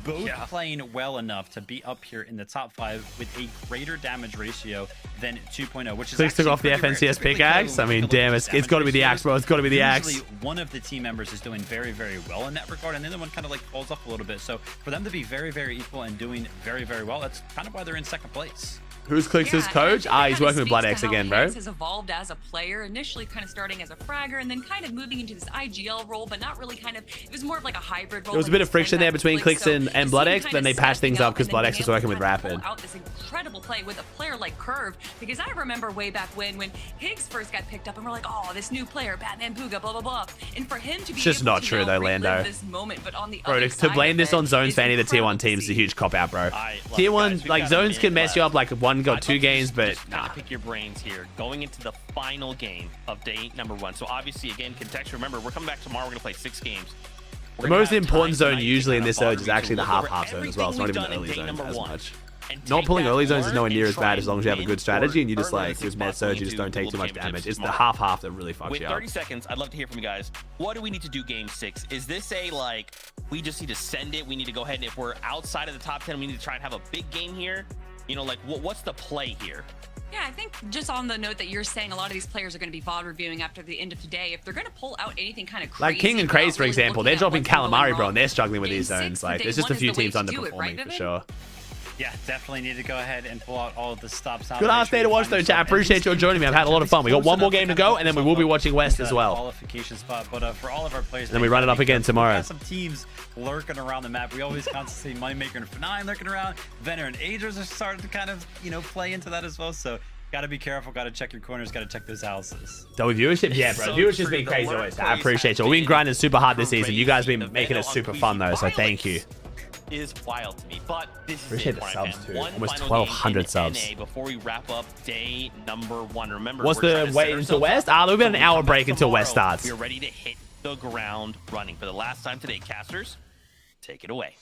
both playing well enough to be up here in the top 5 with a greater damage ratio than 2.0, which is Clix took off the pretty rare. FNCS Typically, pickaxe. I mean, damn, it's got to be the axe, bro. It's got to be the axe. Usually one of the team members is doing very, very well in that regard, and the other one kind of like falls off a little bit. So for them to be very, very equal and doing very, very well, that's kind of why they're in second place. Who's Clix's coach? He's working with Blood X again, bro. Higgs has evolved as a player, initially kind of starting as a fragger and then kind of moving into this IGL role, but not really kind of, it was more of like a hybrid role. There was a bit of friction there between Clix and Blood X, but then they patched things up because Blood X was working with Rapid. Out this incredible play with a player like Curve, because I remember way back when Higgs first got picked up and we're like, oh, this new player, Batman Booga, blah, blah, blah. And for him to be It's just able not to true now though, relive Lando. this moment, but on the Bro, other to side blame of this it on zones is for any of the tier 1 incredible to teams is a see. huge cop out, bro. Alright, look, Tier 1, guys, we've like got a zones can minute mess you up left. like 1 or 2 games, but Just nah. kind of pick your brains here. Going into the final game of day number 1. So obviously, again, context. Remember, we're coming back tomorrow. We're gonna play 6 games. The most important zone usually in this surge is actually the half zone as well. It's not even the early zones as much. Not pulling early zones is nowhere near as bad as long as you have a good strategy and you just like, with med surge, you just don't take too much damage. It's the half that really fucks With you up. 30 seconds, I'd love to hear from you guys. What do we need to do game 6? Is this a, like, we just need to send it? We need to go ahead and if we're outside of the top 10, we need to try and have a big game here? You know, like, what's the play here? Yeah, I think just on the note that you're saying, a lot of these players are going to be VOD reviewing after the end of today. If they're going to pull out anything kind of crazy, Like King and Craze, for example, they're dropping Calamari, bro, and they're struggling with Game these 6 zones. for Like, day there's just a 1 few is the way teams to do it, underperforming right, for Vivid? sure. Yeah, definitely need to go ahead and pull out all of the stops. Good ass day to watch though, chat. I appreciate you all joining me. I've had a lot of fun. We got one more game to go, and then we will be watching West as well. Qualification spot, but for all of our players, and then we run it up again tomorrow. We got some teams lurking around the map. We always constantly see Moneymaker and F9 lurking around. Venner and Agers are starting to kind of, play into that as well. So gotta be careful. Gotta check your corners. Gotta check those houses. Double viewership, yeah, bro. Viewership's been crazy always. I appreciate you. We've been grinding super hard this season. You guys been making it super fun though, so thank you. Is wild to me, but this is appreciate the subs too. Almost 1,200 subs. Before we wrap up day number 1. Remember, what's the wait until West? There'll be an hour break until West starts. We're ready to hit the ground running for the last time today. Casters, take it away.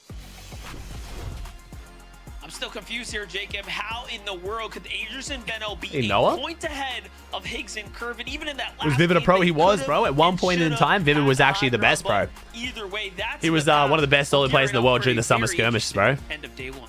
I'm still confused here, Jacob. How in the world could Agers and Benno be a Noah? point ahead of Higgs and Curve? And even in that last was Vivid a pro? game, He was, bro. At one point in time, Vivid was actually the best pro. Either way, that's he was one of the best solo players in the world during the summer skirmishes, bro. End of day 1.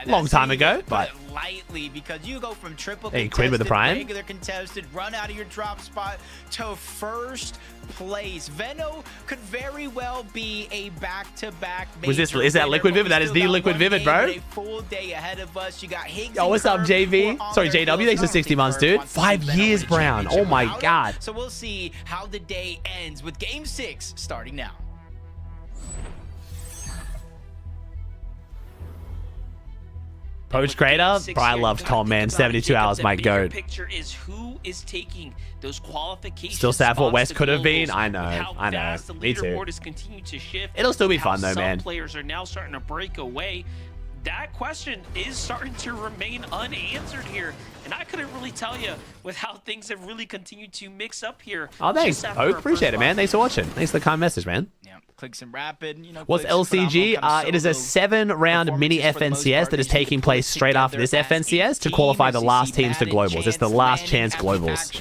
Long time ago, but lightly because you go from triple Quinn with the prime, regular contested, run out of your drop spot to first place. Venno could very well be a back-to-back. Was this? Is that Liquid Vivid? That is the Liquid Vivid, bro. A full day ahead of us. You got Higgs. Yo, what's up, JV? Sorry, JW. Thanks for 60 months, dude. 5 years, Brown. Oh my God. So we'll see how the day ends with Game 6 starting now. Poach Crater? Bro, I loved Tom, man. 72 hours, my goat. Picture is who is taking those qualifications. Still sad for what West could have been. I know. Me too. It'll still be fun though, man. Some players are now starting to break away. That question is starting to remain unanswered here, and I couldn't really tell you with how things have really continued to mix up here. Oh, thanks, Poach. Appreciate it, man. Thanks for watching. Thanks for the kind message, man. Yeah, clicks and rapid. What's LCG? It is a 7-round mini FNCS that is taking place straight after this FNCS to qualify the last teams to globals. It's the last chance globals.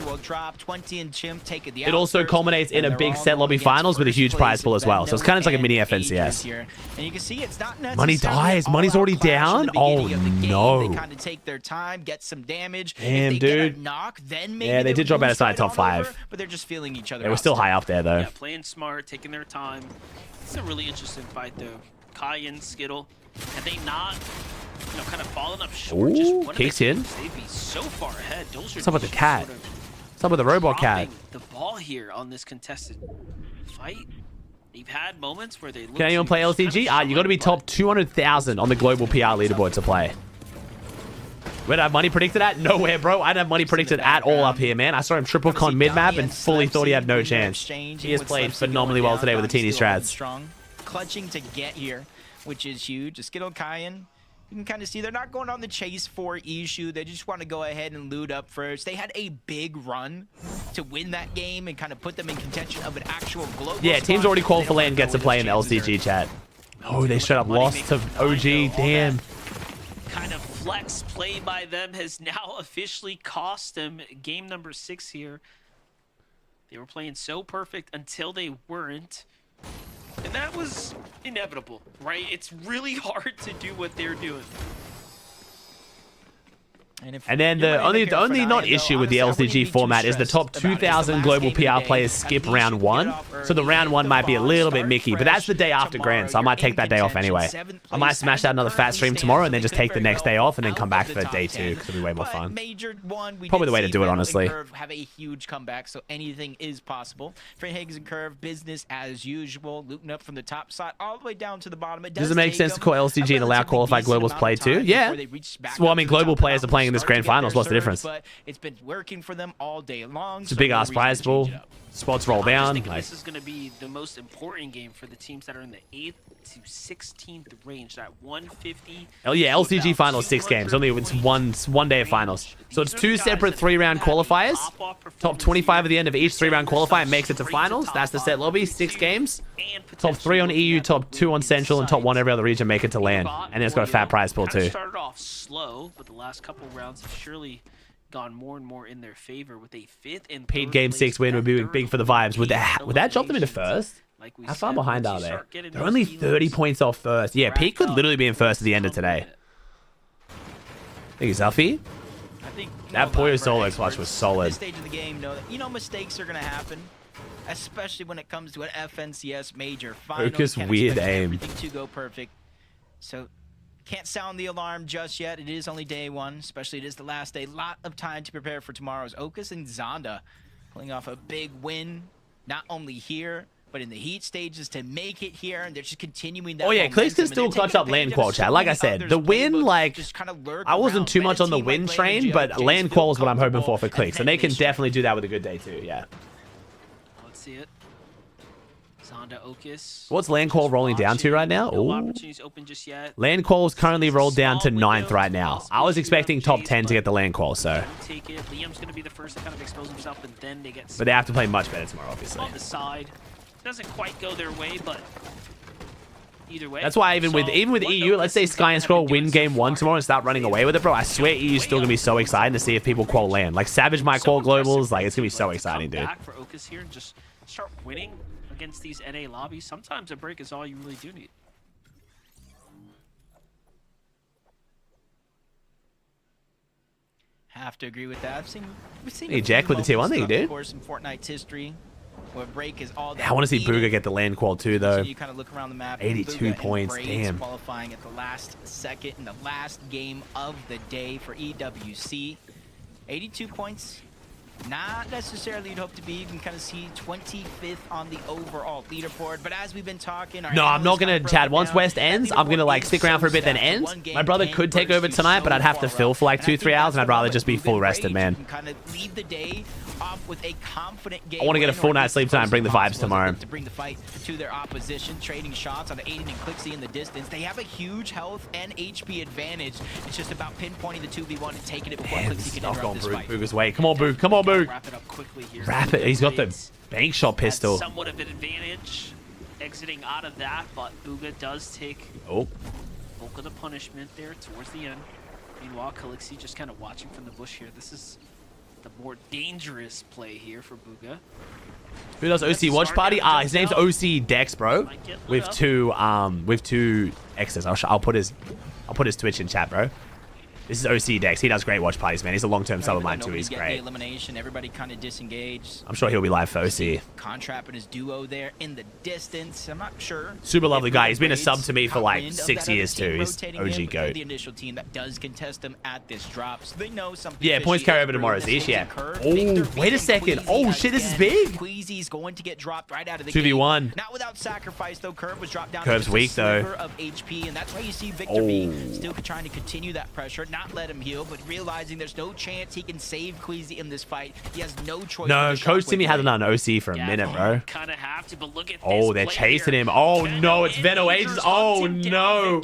It also culminates in a big set lobby finals with a huge prize pool as well. So it's kind of like a mini FNCS. And you can see it's not Money dies. Money's already down. Oh no. They kind of take their time, get some damage. Damn, dude. Knock, then maybe yeah, they did drop outside top 5. But they're just feeling each other. They were still high up there though. Yeah, playing smart, taking their time. It's a really interesting fight though. Kai and Skittle, had they not, kind of fallen up short. Ooh, kicks in. They'd be so far ahead. Those What's up with the cat? What's up with the robot cat? The ball here on this contested fight. They've had moments where they look. Can anyone play LCG? You got to be top 200,000 on the global PR leaderboard to play. Where did I have money predicted at? Nowhere, bro. I didn't have money predicted at all up here, man. I saw him triple con mid-map and fully thought he had no chance. He has played phenomenally well today with the teeny strats. Strong, clutching to get here, which is huge. Skittle Kayan, you can kind of see they're not going on the chase for Ishu. They just want to go ahead and loot up first. They had a big run to win that game and kind of put them in contention of an actual global. Yeah, teams already called for land gets to play in the LCG chat. Oh, they straight up lost to OG. Damn. Kind of flex play by them has now officially cost them game number 6 here. They were playing so perfect until they weren't. And that was inevitable, right? It's really hard to do what they're doing. And then the only not issue with the LCG format is the top 2,000 global PR players skip round 1. So the round 1 might be a little bit mickey, but that's the day after Grand, so I might take that day off anyway. I might smash out another fat stream tomorrow and then just take the next day off and then come back for day 2 because it'll be way more fun. Probably the way to do it, honestly. Have a huge comeback, so anything is possible. For Higgs and Curve, business as usual, looting up from the top side all the way down to the bottom. Does it make sense to call LCG and allow qualified globals play too? Yeah. Well, I mean, global players are playing in this grand finals. What's the difference? But it's been working for them all day long. It's a big ass prize pool. Spots roll down. This is going to be the most important game for the teams that are in the 8th to 16th range. That 150. Oh yeah, LCG finals 6 games. Only it's one day of finals. So it's 2 separate 3-round qualifiers. Top 25 at the end of each 3-round qualifier makes it to finals. That's the set lobby. 6 games. Top 3 on EU, top 2 on Central, and top 1 every other region make it to LAN. And then it's got a fat prize pool too. Started off slow, but the last couple rounds have surely gone more and more in their favor with a 5th and 3rd Pete game 6 win would be big for the vibes. Would that drop them into first? How far behind are they? They're only 30 points off first. Yeah, Pete could literally be in first at the end of today. Thank you, Zuffy. That Poyo solo clutch was solid. This stage of the game, mistakes are going to happen, especially when it comes to an FNCS major final. Focus weird aim. Everything to go perfect. So Can't sound the alarm just yet. It is only day one, especially it is the last day. Lot of time to prepare for tomorrow's Okus and Zonda pulling off a big win, not only here, but in the heat stages to make it here, and they're just continuing that. Oh yeah, Clicks can still clutch up land qual, chat. Like I said, the win, like, I wasn't too much on the win train, but land qual is what I'm hoping for Clicks, and they can definitely do that with a good day too, yeah. Let's see it. Zonda Okus. What's land qual rolling down to right now? No Ooh. opportunities open just yet. Land qual is currently rolled down to 9th right now. I was expecting top 10 to get the land qual, so. Take it. Liam's going to be the first to kind of expose himself, and then they get. But they have to play much better tomorrow, obviously. On the side. Doesn't quite go their way, but either way. That's why even with EU, let's say Sky and Scroll win game 1 tomorrow and start running away with it, bro. I swear EU's still gonna be so exciting to see if people qual land. Like Savage might qual globals, like it's gonna be so exciting, dude. Back for Okus here and just start winning against these NA lobbies. Sometimes a break is all you really do need. Have to agree with that. We've seen Hey, Jack with the tier 1 thing, dude. Of course, in Fortnite's history. Where break is all I want to see Booga get the land qual too, though. So you kind of look around the map. 82 points, damn. Qualifying at the last second in the last game of the day for EWC. 82 points. Not necessarily you'd hope to be. You can kind of see 25th on the overall leaderboard. But as we've been talking, no, I'm not gonna chat. Once West ends, I'm gonna like stick around for a bit, then ends. My brother could take over tonight, but I'd have to fill for like 2-3 hours, and I'd rather just be full rested, man. Kind of leave the day off with a confident game. I want to get a full night's sleep tonight and bring the vibes tomorrow. To bring the fight to their opposition, trading shots on Aiden and Clixie in the distance. They have a huge health and HP advantage. It's just about pinpointing the 2v1 and taking it before Clixie can interrupt this fight. Booga's way. Come on, Boog. Come on, Boog. Wrap it up quickly here. Wrap it. He's got the bank shot pistol. That's somewhat of an advantage exiting out of that, but Booga does take bulk of the punishment there towards the end. Meanwhile, Calixi just kind of watching from the bush here. This is the more dangerous play here for Booga. Who does OC watch party? His name's OC Dex, bro. With two X's. I'll put his Twitch in chat, bro. This is OC Dex. He does great watch parties, man. He's a long-term sub of mine too. He's great. Elimination. Everybody kind of disengaged. I'm sure he'll be live for OC. Contrap and his duo there in the distance. I'm not sure. Super lovely guy. He's been a sub to me for like 6 years too. He's OG GOAT. The initial team that does contest him at this drop, so they know something. Yeah, points carry over tomorrow's ish. Yeah. Oh, wait a second. Oh shit, this is big. Queasy's going to get dropped right out of the 2v1. Not without sacrifice though. Curve was dropped down. Curve's weak though. Of HP, and that's why you see Victor V still trying to continue that pressure, not let him heal, but realizing there's no chance he can save Queasy in this fight. He has no choice. No, Coach Timmy hasn't done OC for a minute, bro. Kind of have to, but look at oh, they're chasing him. Oh no, it's Veno Ages. Oh no.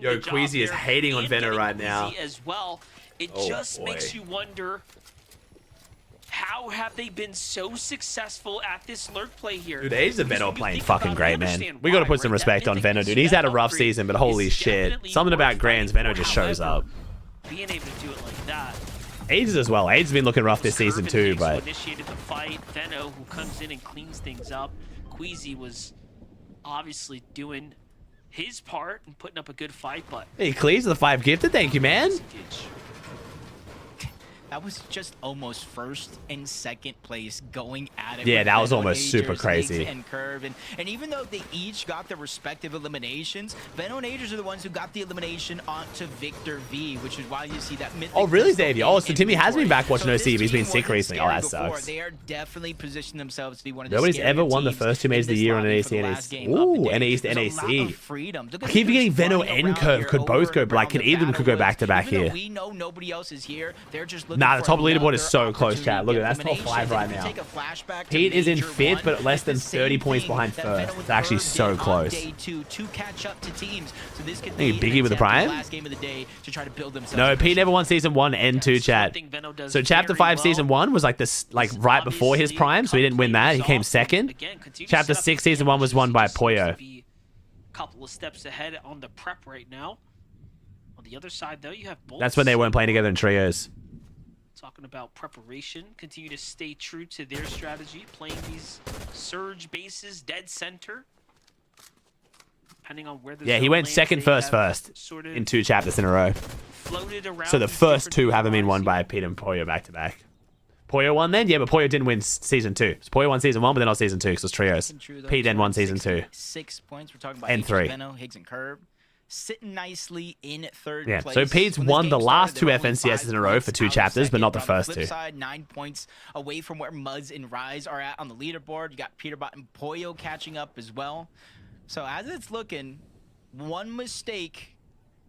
Yo, Queasy is hating on Veno right now. As well. It just makes you wonder, how have they been so successful at this lurk play here? Dude, Ages and Veno playing fucking great, man. We gotta put some respect on Veno, dude. He's had a rough season, but holy shit. Something about Grands, Veno just shows up. Being able to do it like that. Ages as well. Ages has been looking rough this season too, but initiated the fight. Veno, who comes in and cleans things up. Queasy was obviously doing his part and putting up a good fight, but he clears the 5 gifted. Thank you, man. That was just almost first and second place going at it. Yeah, that was almost super crazy. And Curve, and even though they each got their respective eliminations, Veno and Agers are the ones who got the elimination onto Victor V, which is why you see that mythic. Oh, really, Xavier? Oh, so Timmy has been back watching OC. He's been sick recently. Oh, that sucks. They are definitely positioning themselves to be one of the nobody's ever won the first 2 majors of the year on NAC. Ooh, NAC to NAC. I keep forgetting Veno and Curve could both go, but like, either of them could go back to back here. We know nobody else is here. They're just looking. Nah, the top leaderboard is so close, chat. Look at that. That's top 5 right now. Pete is in 5th, but less than 30 points behind 1st. It's actually so close. I think Biggie with the Prime? No, Pete never won Season 1 and 2, chat. So Chapter 5 Season 1 was like this, like right before his Prime, so he didn't win that. He came 2nd. Chapter 6 Season 1 was won by Poyo. Couple of steps ahead on the prep right now. On the other side, though, you have Bolts. That's when they weren't playing together in trios. Talking about preparation, continue to stay true to their strategy, playing these surge bases dead center. Depending on where the he went 2nd, 1st in 2 chapters in a row. So the first 2 haven't been won by Pete and Poyo back to back. Poyo won then? Yeah, but Poyo didn't win Season 2. So Poyo won Season 1, but then not Season 2 because it was trios. Pete then won Season 2. 6 points. We're talking about and 3. Veno, Higgs, and Curb. sitting nicely in third Yeah, place. so Pete's When this won game the last started, 2 they were only FNCSs 5 in a row for 2 points chapters, but not the out on first flip 2. Side, 9 points away from where Muzz and Rise are at on the leaderboard. You got Peterbot and Poyo catching up as well. So as it's looking, one mistake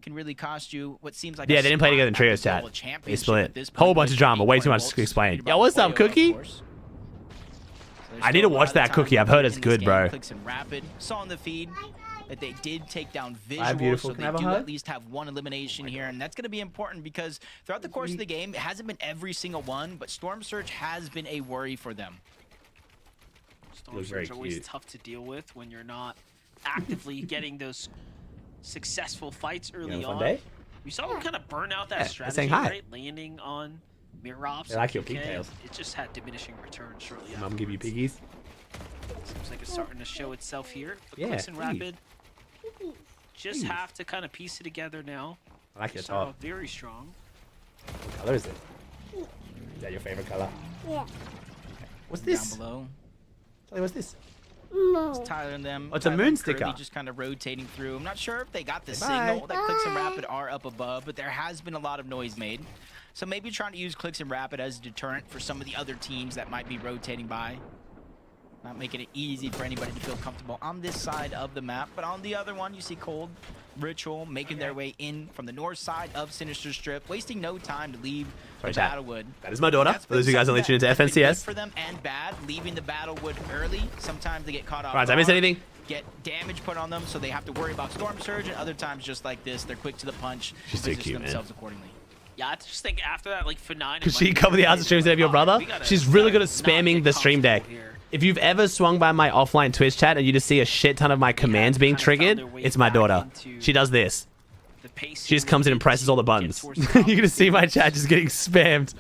can really cost you what seems like Yeah, they didn't play together in trios, chat. They split. Whole bunch of drama. Way too much to explain. Yo, what's up, Cookie? I need to watch that Cookie. I've heard it's good, bro. Clicks and Rapid. Saw on the feed that they did take down Hi, Visual, beautiful. so Can I they have a do hug? at least have one elimination here, and that's going to be important because throughout the course of the game, it hasn't been every single one, but Storm Surge has been a worry for them. Storm Surge are always tough to deal with when you're not actively getting those successful fights early on. Day? We saw them kind of burn out that Yeah, strategy, saying hi. right? Landing on mirror ops. They like and your PK. pigtails. It just had diminishing returns shortly after. Mom give you piggies? Seems like it's starting to show itself here. But Yeah, Clicks and please. Rapid just Please. have to kind of piece it together now. I like your Start top. off very strong. What color is it? Is that your favorite color? Yeah. What's this? Down below. Charlie, what's this? It's Tyler and them. Oh, it's a Tyler moon and Curly sticker. just kind of rotating through. I'm not sure if they got the Bye. signal that Clicks and Rapid are up above, but there has been a lot of noise made. So maybe trying to use Clicks and Rapid as a deterrent for some of the other teams that might be rotating by. Not making it easy for anybody to feel comfortable on this side of the map. But on the other one, you see Cold, Ritual making their way in from the north side of Sinister Strip, wasting no time to leave the chat. Battlewood. That is my daughter. That's For those of you guys only tuned into that's been good FNCS. for them and bad, leaving the Battlewood early. Sometimes they get caught off Alright, did I miss guard, anything? get damage put on them, so they have to worry about Storm Surge, and other times just like this, they're quick to the punch, She's too position cute, man. themselves accordingly. Yeah, I just think after that, like for 9. Because she covered the hours of streams of your brother. She's really good at spamming the stream deck. If you've ever swung by my offline Twitch chat and you just see a shit ton of my commands being triggered, it's my daughter. She does this. She just comes in and presses all the buttons. You're gonna see my chat just getting spammed.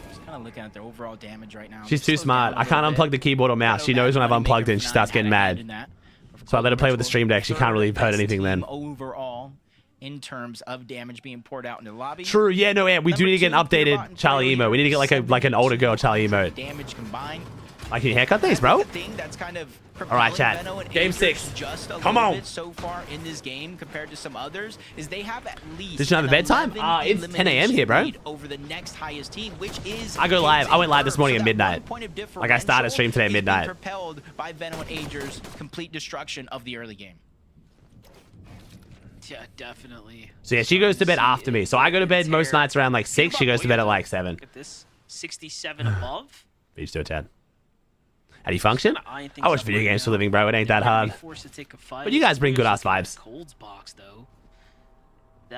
Just kind of looking at their overall damage right now. She's too smart. I can't unplug the keyboard or mouse. She knows when I've unplugged it and she starts getting mad. So I let her play with the stream deck. She can't really hurt anything then. Overall, in terms of damage being poured out into the lobby. True. Yeah. No. Yeah. We do need to get an updated Charlie emote. We need to get like an older girl Charlie emote. Damage combined. Like, can you haircut these, bro? That's kind of All right, chat. Game 6. Just a Come little on. bit so far in this game compared to some others is they have at least Did you have a bedtime? It's 10 a.m. here, bro. over the next highest team, which is I go live. I went live this morning at so that midnight. 1 point of Like I started stream today at differential is being midnight. propelled by Venom and Ager's complete destruction of the early game. Yeah, definitely. So yeah, she goes to bed after me. So I go to bed most nights around like 6. She goes to bed at like 7. Look at this. 67 above. Beach to a 10. How do you function? I watch video games for a living, bro. It ain't that hard. But you guys bring good ass vibes. Cold's box though.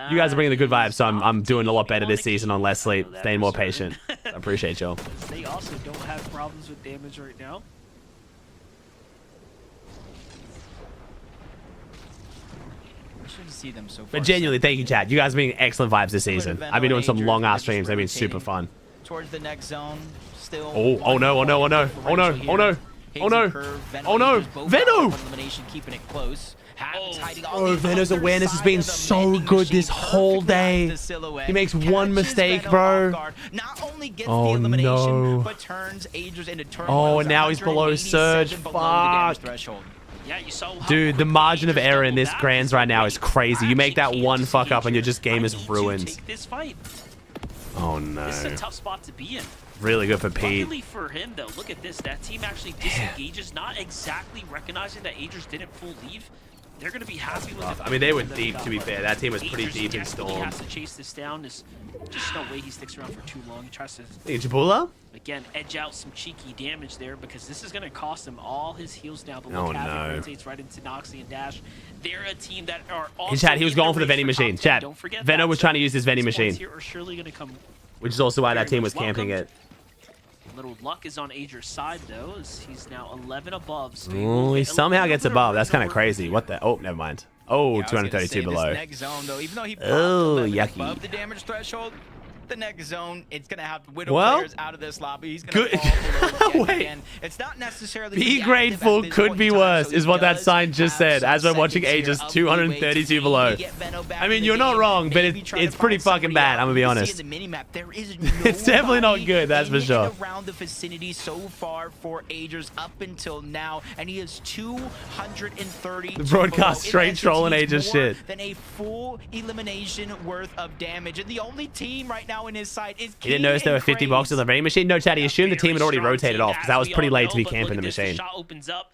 You guys are bringing the good vibes, so I'm doing a lot better this season on less sleep, staying more patient. I appreciate y'all. They also don't have problems with damage right now. Should see them so far. But genuinely, thank you, chat. You guys are bringing excellent vibes this season. I've been doing some long ass streams. They've been super fun. Towards the next zone, still. Oh no! Oh no! Oh no! Oh no! Oh no! Oh no! Oh no! Veno! Elimination, keeping it close. Oh, Veno's awareness has been so good this whole day. He makes one mistake, bro. Oh no. Oh, and now he's below Surge. Fuck. Yeah, you saw how Dude, the margin of error in this Grands right now is crazy. You make that one fuck up and your just game is ruined. take this fight. Oh This is a no. tough spot to be in. Really good for Pete. Luckily for him, though, look at this. That team actually disengages, not exactly recognizing that Agers didn't full leave. They're going to be happy with it. I mean, they were deep, to be fair. That team was pretty deep in He Storm. has to chase this down. There's just no way he sticks around for too long. He tries to, Jabula? again, edge out some cheeky damage there because this is going to cost him all his heals now. But Oh, look, Havoc no. rotates right into Noxie and Dash. They're a team that are also Hey, chat, he was in going the for the race vending machine. top 10. Chat, Don't forget Veno that. was trying to use this vending These machine, points here are surely going to come. which is also why that very team was much camping it. Little luck is on Ager's side, though, as he's now 11 above. So Oh, he somehow gets above. That's kind of crazy. What the? Oh, never mind. Oh, Yeah, I was gonna 232 say, this below. next zone, though, even though he popped Oh, 11 yucky. above the damage threshold, the next zone, it's gonna have Widow Well, players out of this lobby. He's gonna fall below again. It's not necessarily Be grateful could be worse, is what that sign just said. As we're watching Aegis 232 below. I mean, you're not wrong, but it's pretty fucking bad. I'm gonna be honest. It's definitely not good. That's for sure. Around the vicinity so far for Aegis up until now, and he is 230. The broadcast straight trolling Aegis shit. Than a full elimination worth of damage, and the only team right now in his side is. He didn't notice there were 50 boxes on the vending machine. No, Chad, he assumed the team had already rotated off because that was pretty late to be camping the machine. Shot opens up.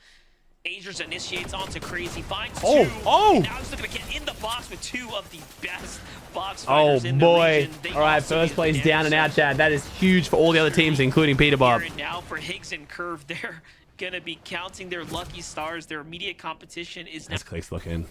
Aegis initiates onto Crazy, finds two. Oh! Now he's looking to get in the box with two of the best box Oh fighters in boy! the region. All right, first place down and out, Chad. That is huge for all the other teams, including Peter Bob. And now for Higgs and Curve, they're gonna be counting their lucky stars. Their immediate competition is now. That's Click's looking.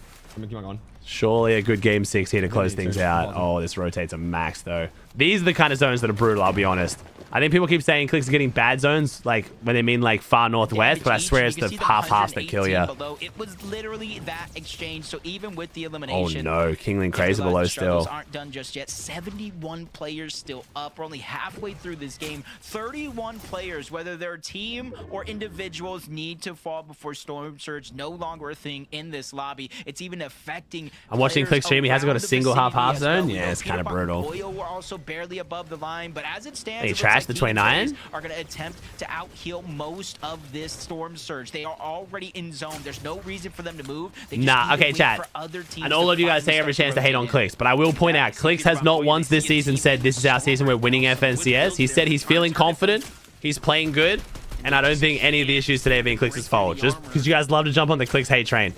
Surely a good game 6 here to close things out. Oh, this rotates a max though. These are the kind of zones that are brutal, I'll be honest. I think people keep saying Clicks are getting bad zones, like when they mean like far northwest, but I swear it's the half-halves that kill you. It was literally that exchange. So even with the Oh elimination, no, Kingling crazy below still. aren't done just yet. 71 players still up. We're only halfway through this game. 31 players, whether they're team or individuals, need to fall before Storm Surge. No longer a thing in this lobby. It's even affecting. I'm watching Click stream. He hasn't got a single half-half zone. Well. Yeah, it's kind of brutal. We're also barely above the line, but as it stands, Hey, it trash looks the like 29. Are going to attempt to out-heal most of this Storm Surge. They are already in zone. There's no reason for them to move. They just Nah, need to okay, wait Chad. for other teams And all of you guys take every chance to hate on Clicks, but I will point out, Clicks has not once this season said this is our season, we're winning FNCS. He said he's feeling confident, he's playing good, and I don't think any of the issues today have been Clicks' fault, just because you guys love to jump on the Clicks hate train.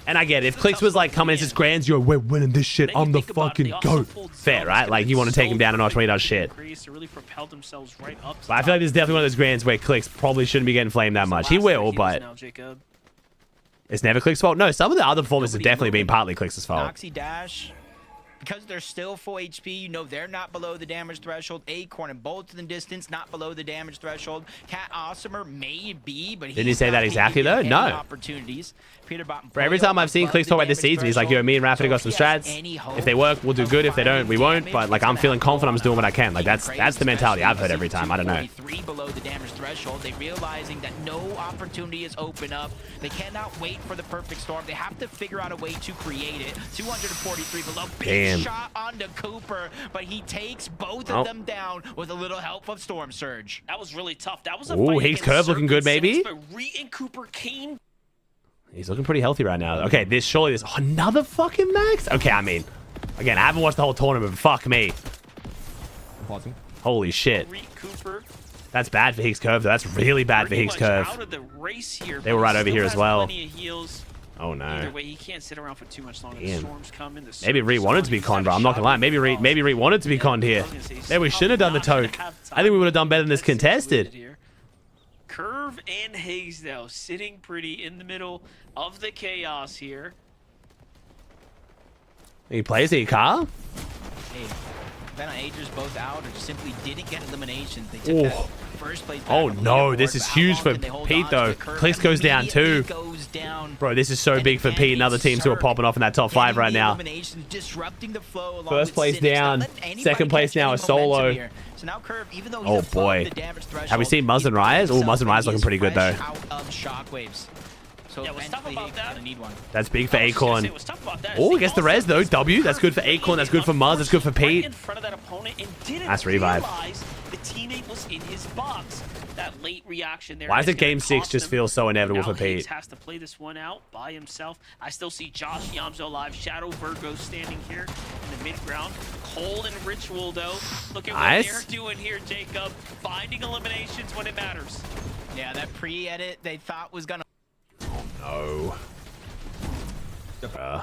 And I get it. If Clicks was like coming into his grands, yo, we're winning this shit. I'm the fucking GOAT. Fair, right? Like, you want to take him down a notch when he does shit. But I feel like this is definitely one of those grands where Clicks probably shouldn't be getting flamed that much. He will, but it's never Clicks' fault. No, some of the other performances have definitely been partly Clicks' fault. Noxy Dash, because they're still full HP, you know they're not below the damage threshold. Acorn and Bolt in the distance, not below the damage threshold. Cat Awesomer may be, but didn't he say that exactly though? No. Opportunities. For every time I've seen Clicks talk about this season, he's like, yo, me and Rafa got some strats. If they work, we'll do good. If they don't, we won't. But like, I'm feeling confident. I'm just doing what I can. Like, that's the mentality I've heard every time. I don't know. Below the damage threshold. They realizing that no opportunity is open up. They cannot wait for the perfect storm. They have to figure out a way to create it. 243 below. Big shot onto Cooper, but he takes both of them down with a little help of Storm Surge. That was really tough. That was a Ooh, Higgs Curve looking good, maybe. But Reed and Cooper came. He's looking pretty healthy right now. Okay, surely this another fucking max. Okay, I mean, again, I haven't watched the whole tournament, but fuck me. I'm pausing. Holy shit. Reed Cooper. That's bad for Higgs Curve, though. That's really bad for Higgs Curve. Out of the race here, they were right over here as well. Oh no. Either way, he can't sit around for too much longer. The storms come in, maybe Reed wanted to be conned, bro. I'm not gonna lie. Maybe Reed wanted to be conned here. Maybe we should have done the toke. I think we would have done better than this contested. Curve and Higgs, though, sitting pretty in the middle of the chaos here. He plays a car? Hey, Ben and Aegis both out or simply didn't get eliminations. They took that first place. Oh no, this is huge for Pete though. Clicks goes down too. Bro, this is so big for Pete and other teams who are popping off in that top 5 right now. First place down. Second place now is Solo. So now Curve, even though oh boy. Have we seen Muzz and Rise? Oh, Muzz and Rise looking pretty good though. So yeah, what's tough about that? Need one. That's big for Acorn. Oh, gets the res though. W. That's good for Acorn. That's good for Muzz. That's good for Pete. In front of that opponent and didn't that's revive. The teammate was in his box. That late reaction there. Why does it game 6 just feel so inevitable for Pete? Higgs has to play this one out by himself. I still see Josh Yamzo live. Shadow Virgo standing here in the mid ground. Cold and Ritual though. Look at what they're doing here, Jacob. Finding eliminations when it matters. Yeah, that pre-edit they thought was gonna. Oh no.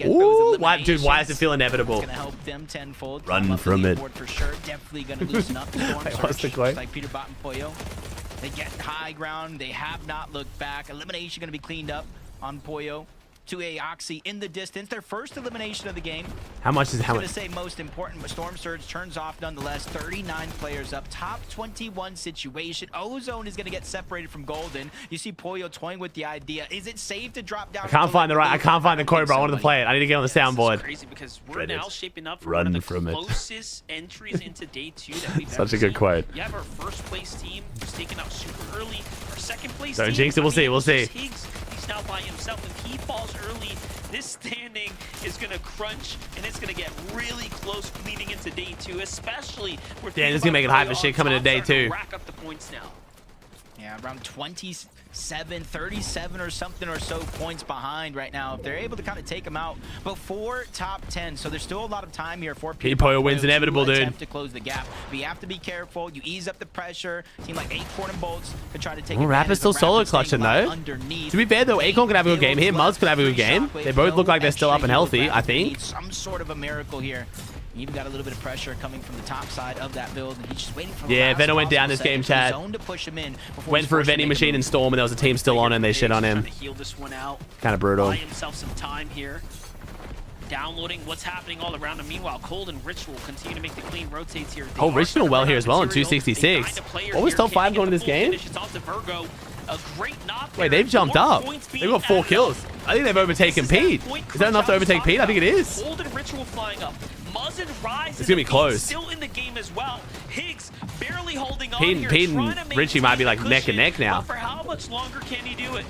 Ooh, why, dude, why does it feel inevitable? Gonna help them tenfold. Run from it. For sure. Definitely gonna loosen up the What's the quote? Like Peter Bot and Pollo. They get high ground. They have not looked back. Elimination gonna be cleaned up on Pollo. to Aoxy in the distance. Their first elimination of the game. How much is I was going to say most important, but Storm Surge turns off nonetheless. 39 players up, top 21 situation. Ozone is going to get separated from Golden. You see Pollo toying with the idea. Is it safe to drop down? I can't find the Cobra. I wanted to play it. I need to get on the soundboard. Crazy because we're now shaping up for Run one of the from closest entries into day 2 that we've Such ever a good seen. quote. You have our first place team who's taken out super early. Our second place Don't team, jinx it. We'll see. We'll see. Higgs, he's now by himself. If he falls early, this standing is going to crunch, and it's going to get really close leading into day 2, especially with Damn, this is going to make it high for shit coming into day 2. rack up the points now. Yeah, around 27, 37 or something or so points behind right now. If they're able to kind of take them out before top 10, so there's still a lot of time here for Pollo wins inevitable, dude. To close the gap. But you have to be careful. You ease up the pressure. Team like Acorn and Bolts could try to take. Rapper's still solo clutching though. To be fair though, Acorn could have a good game here. Muzz could have a good game. They both look like they're still up and healthy, I think. Some sort of a miracle here. You even got a little bit of pressure coming from the top side of that build, and he's just waiting for the Yeah, last Venom went down this possible game, second chat. zone to push him in before Went he's for a forced to vending make machine and Storm, and there was a team still on him. They shit on him. Trying to heal this one out. Kind of brutal. Buy himself some time here. Downloading what's happening all around him. Meanwhile, Cold and Ritual continue to make the clean rotates here. Oh, Ritual well here as well in 266. What was top 5 going in this game? Wait, they've jumped up. They've got 4 kills. I think they've overtaken Pete. Is that enough to overtake Pete? I think it is. Cold and Ritual flying up. Muzz and Rise It's gonna be close. still in the game as well. Higgs barely holding on Pete, here, Pete trying and to Richie might be like maintain neck and neck now. but for how much longer can he do it?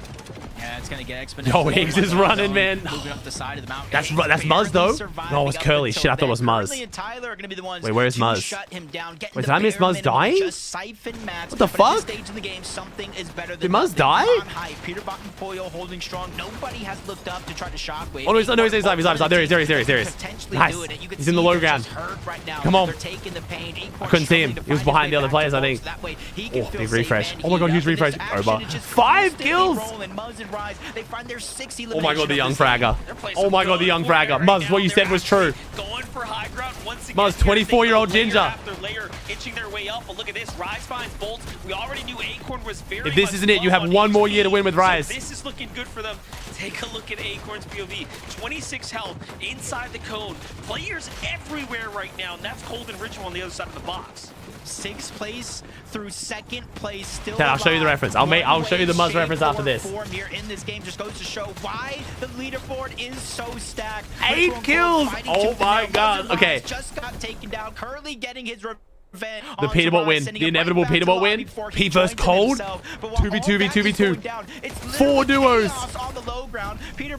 Yeah, it's gonna get exponential. Yo, Higgs is running, man. Moving up the side of the mountain. That's Muzz though. No, it's Curly. Shit, I thought it was Muzz. Curly and Tyler are gonna be the ones Wait, where's to Muzz? shut him down, Wait, did I miss Muzz dying? Just siphon mats. What the But at this fuck? stage in the game, something is better Did than Muzz nothing. die? On high, Peterbot and Pollo holding strong. Nobody has looked up to try to shockwave. Oh no, he's alive. He's alive. There he is. Potentially Nice. do it. You can He's in the see low they're ground. just hurt right now. Come on. They're taking the pain. I couldn't see him. He was behind the other players, I think. That way he can Oh, feel big safe refresh. and Oh my god, heat huge up. And refresh. this action Over. is just 5 constantly kills. rolling. Muzz and Rise, they find their 6 Oh my god, the young elimination fragger. Oh my god, the young fragger. Muzz, what you said was true. Going for high ground once again. Muzz, 24-year-old ginger. After layer, inching their way up. But look at this. Rise finds Bolt. We already knew Acorn was very If this much isn't it, you low have on one more HP. year to win with Rise. So this is looking good for them. Take a look at Acorn's POV. 26 health inside the cone. Players everywhere right now, and that's Cold and Ritual on the other side of the box. 6th place through 2nd place still. Okay, I'll show you the reference. I'll show you the Muzz reference after this. Form here in this game just goes to show why the leaderboard is so stacked. 8 kills. Oh my god. Okay. Just got taken down. Curly getting his revenge. The Peterbot win. The inevitable Peterbot win. Pete vs Cold. 2v2v2v2. 4 duos. Pete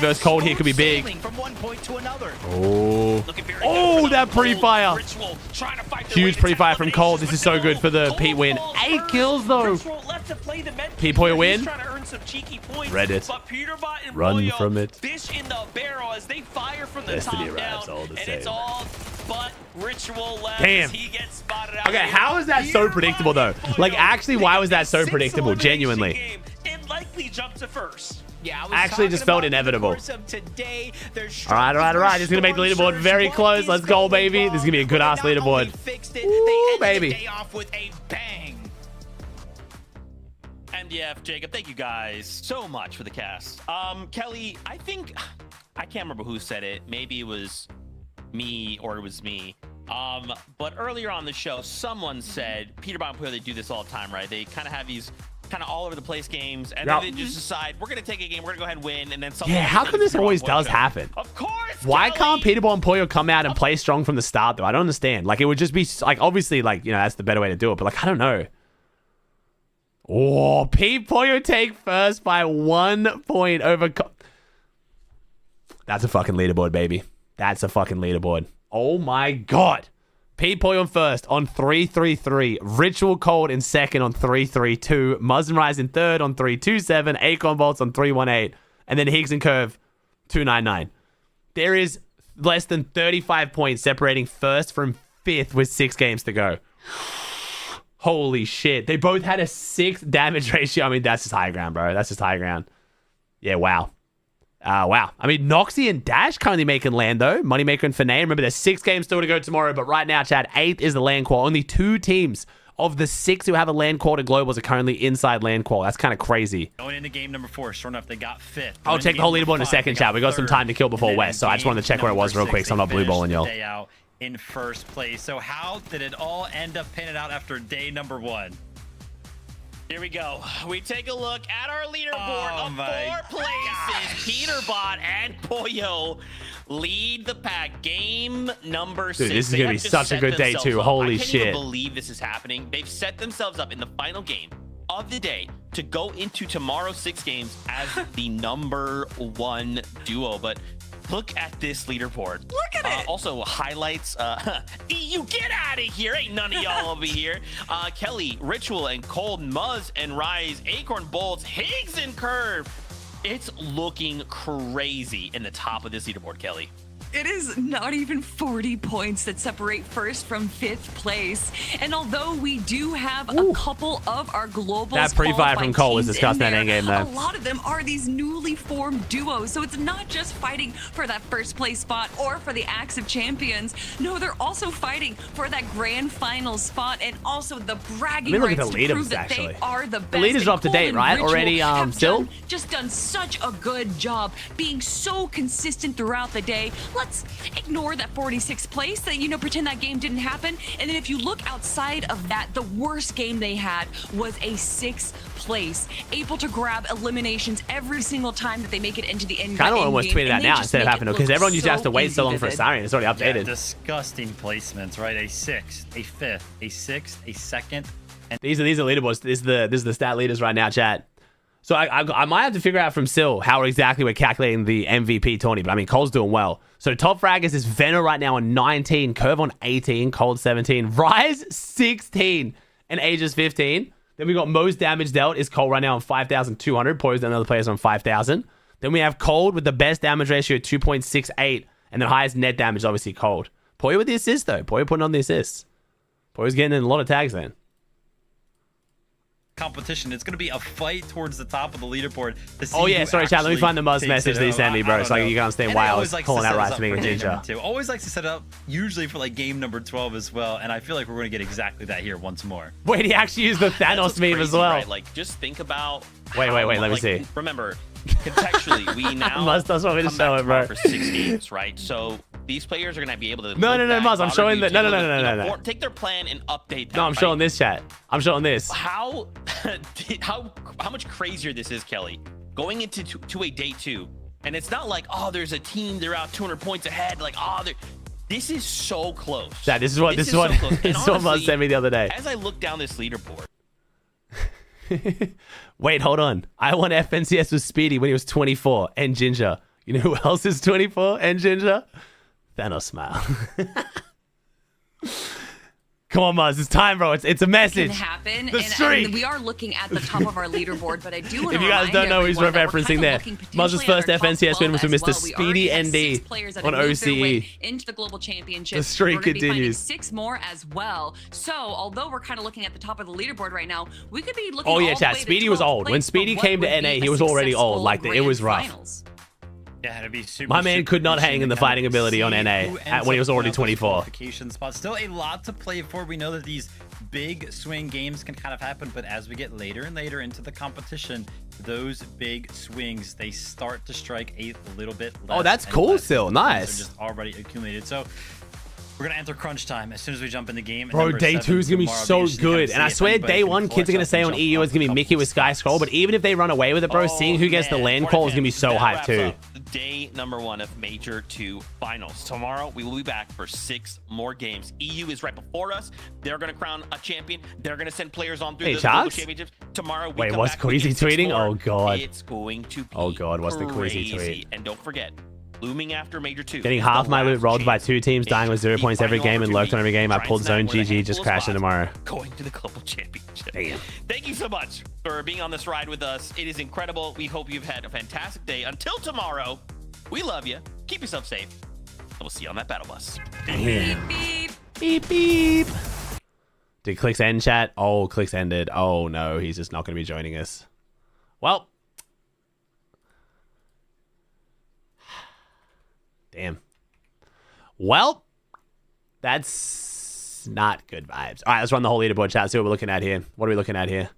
vs Cold here could be big. Oh. Oh, that pre-fire. Huge pre-fire from Cold. This is so good for the Pete win. 8 kills though. Pete Pollo win. Reddit. Run from it. Fish in the barrel as they fire from the Destiny top arrives down, all the and same. it's all but Ritual left. Damn. He gets spotted out. Okay, how is that so predictable though? Like, actually, why was that so predictable? Genuinely. And likely jump to first. Yeah, I actually just felt inevitable. Alright. He's gonna make the leaderboard very close. Let's go, baby. This is gonna be a good ass leaderboard. Ooh, baby. MDF, Jacob, thank you guys so much for the cast. Kelly, I think, I can't remember who said it. Maybe it was me or it was me. But earlier on the show, someone said, Peterbot and Pollo, they do this all the time, right? They kind of have these kind of all over the place games, and then they just decide, we're going to take a game, we're going to go ahead and win, and then something. Yeah, how come this always does happen? Of course! Why can't Peterbot and Pollo come out and play strong from the start, though? I don't understand. Like, it would just be, like, obviously, like, you know, that's the better way to do it, but, like, I don't know. Oh, Pete Pollo take first by 1 point over... That's a fucking leaderboard, baby. That's a fucking leaderboard. Oh, my God. Pete Pollo on first on 333. Ritual Cold in second on 332. Muzz and Rise in third on 327. Acorn Bolts on 318. And then Higgs and Curve 299. There is less than 35 points separating first from fifth with 6 games to go. Holy shit. They both had a 6 damage ratio. I mean, that's just high ground, bro. That's just high ground. Yeah, wow. Wow. I mean, Noxy and Dash currently making land, though. Moneymaker and Finay. Remember, there's 6 games still to go tomorrow, but right now, Chad, 8th is the land qual. Only 2 teams of the 6 who have a land qual to globals are currently inside land qual. That's kind of crazy. Going into game number 4, sure enough, they got 5th. I'll check the whole leaderboard in a second, chat. We got some time to kill before West, so I just wanted to check where it was real quick, so I'm not blue balling y'all. Out in first place. So how did it all end up panning out after day number 1? Here we go. We take a look at our leaderboard of 4 places. Peterbot and Pollo lead the pack. Game number 6. Dude, this is going to be such a good day, too. Holy shit. I can't even believe this is happening. They've set themselves up in the final game of the day to go into tomorrow's 6 games as the number 1 duo. But look at this leaderboard. Look at it. Also, highlights. You get out of here. Ain't none of y'all over here. Kelly, Ritual, and Cold, Muzz, and Rise, Acorn, Bolts, Higgs, and Curve. It's looking crazy in the top of this leaderboard, Kelly. It is not even 40 points that separate first from 5th place. And although we do have a couple of our global that pre-fight from Cole was discussing that endgame, though. A lot of them are these newly formed duos. So it's not just fighting for that first place spot or for the Axe of Champions. No, they're also fighting for that grand final spot and also the bragging rights to prove that they are the best. The leaders are up to date, right? Already still? Just done such a good job being so consistent throughout the day. Let's ignore that 46th place, that, you know, pretend that game didn't happen. And then if you look outside of that, the worst game they had was a 6th place, able to grab eliminations every single time that they make it into the end game. Kind of almost tweeted that now instead of having to, because everyone used to have to wait so long for a Sarian. It's already updated. Yeah, disgusting placements, right? A 6th, a 5th, a 6th, a 2nd. And these are leaderboards. This is the stat leaders right now, chat. So I might have to figure out from Sil how exactly we're calculating the MVP tourney, but I mean, Cole's doing well. So top fraggers is Venner right now on 19, Curve on 18, Cold 17, Rise 16, and Aegis 15. Then we got most damage dealt is Cole right now on 5,200, Poise and other players on 5,000. Then we have Cold with the best damage ratio 2.68, and the highest net damage obviously Cold. Poyo with the assist though, Poyo putting on the assists. Poyo's getting in a lot of tags then. Competition. It's going to be a fight towards the top of the leaderboard. To see Sorry, chat. Let me find the Muzz message that he sent me, bro. So you can't understand why I was calling out Rice to make a ginger. Always likes to set up, usually for like game number 12 as well. And I feel like we're going to get exactly that here once more. Wait, he actually used the Thanos meme as well. Right? Like, just think about. Wait. Let me see. Remember, contextually, we now Muzz does want me to show it, bro. For 6 games, right? So these players are going to be able to. No, Muzz. I'm showing that. No. Take their plan and update them. No, I'm showing this, chat. I'm showing this. How much crazier this is, Kelly, going into to a day 2, and it's not like, oh, there's a team, they're out 200 points ahead, like, oh, this is so close. Yeah, this is what Muzz sent me the other day. As I look down this leaderboard. Wait, hold on. I won FNCS with Speedy when he was 24 and Ginger. You know who else is 24 and Ginger? Thanos smile. Come on, Muzz. It's time, bro. It's a message. It can happen. And we are looking at the top of our leaderboard, but I do want to if you guys don't know who he's referencing there, Muzz's first FNCS win was with Mr. Speedy ND on OCE. Into the global championship. The streak continues. 6 more as well. So, although we're kind of looking at the top of the leaderboard right now, we could be looking. Oh yeah, chat. Speedy was old. When Speedy came to NA, he was already old. Like it was rough. Yeah, it'd be super, my man could not hang in the fighting ability on NA when he was already 24. But still a lot to play for. We know that these big swing games can kind of happen, but as we get later and later into the competition, those big swings, they start to strike a little bit less. Oh, that's cool still. Nice. They're just already accumulated. So we're gonna enter crunch time as soon as we jump in the game. Bro, day 2 is gonna be so good. And I swear day 1, kids are gonna say on EU it's gonna be Mickey with Sky Scroll. But even if they run away with it, bro, seeing who gets the land call is gonna be so hyped too. Day number 1 of Major 2 finals. Tomorrow, we will be back for 6 more games. EU is right before us. They're going to crown a champion. They're going to send players on through the global championships. Tomorrow, we wait, what's Queasy tweeting? Oh, God. It's going to be oh, God, what's the Queasy tweet? And don't forget, looming after Major 2. Getting half my loot rolled by 2 teams, dying with 0 points every game and lurked on every game. I pulled zone GG, just crashed it tomorrow. Going to the global championship. Damn. Thank you so much for being on this ride with us. It is incredible. We hope you've had a fantastic day. Until tomorrow, we love you. Keep yourself safe. And we'll see you on that battle bus. Damn. Beep, beep. Beep, beep. Did Clicks end, chat? Oh, Clicks ended. Oh, no. He's just not going to be joining us. Well. Damn. Well, that's vibes. Not good vibes. All right, let's run the whole leaderboard chat. See what we're looking at here. What are we looking at here?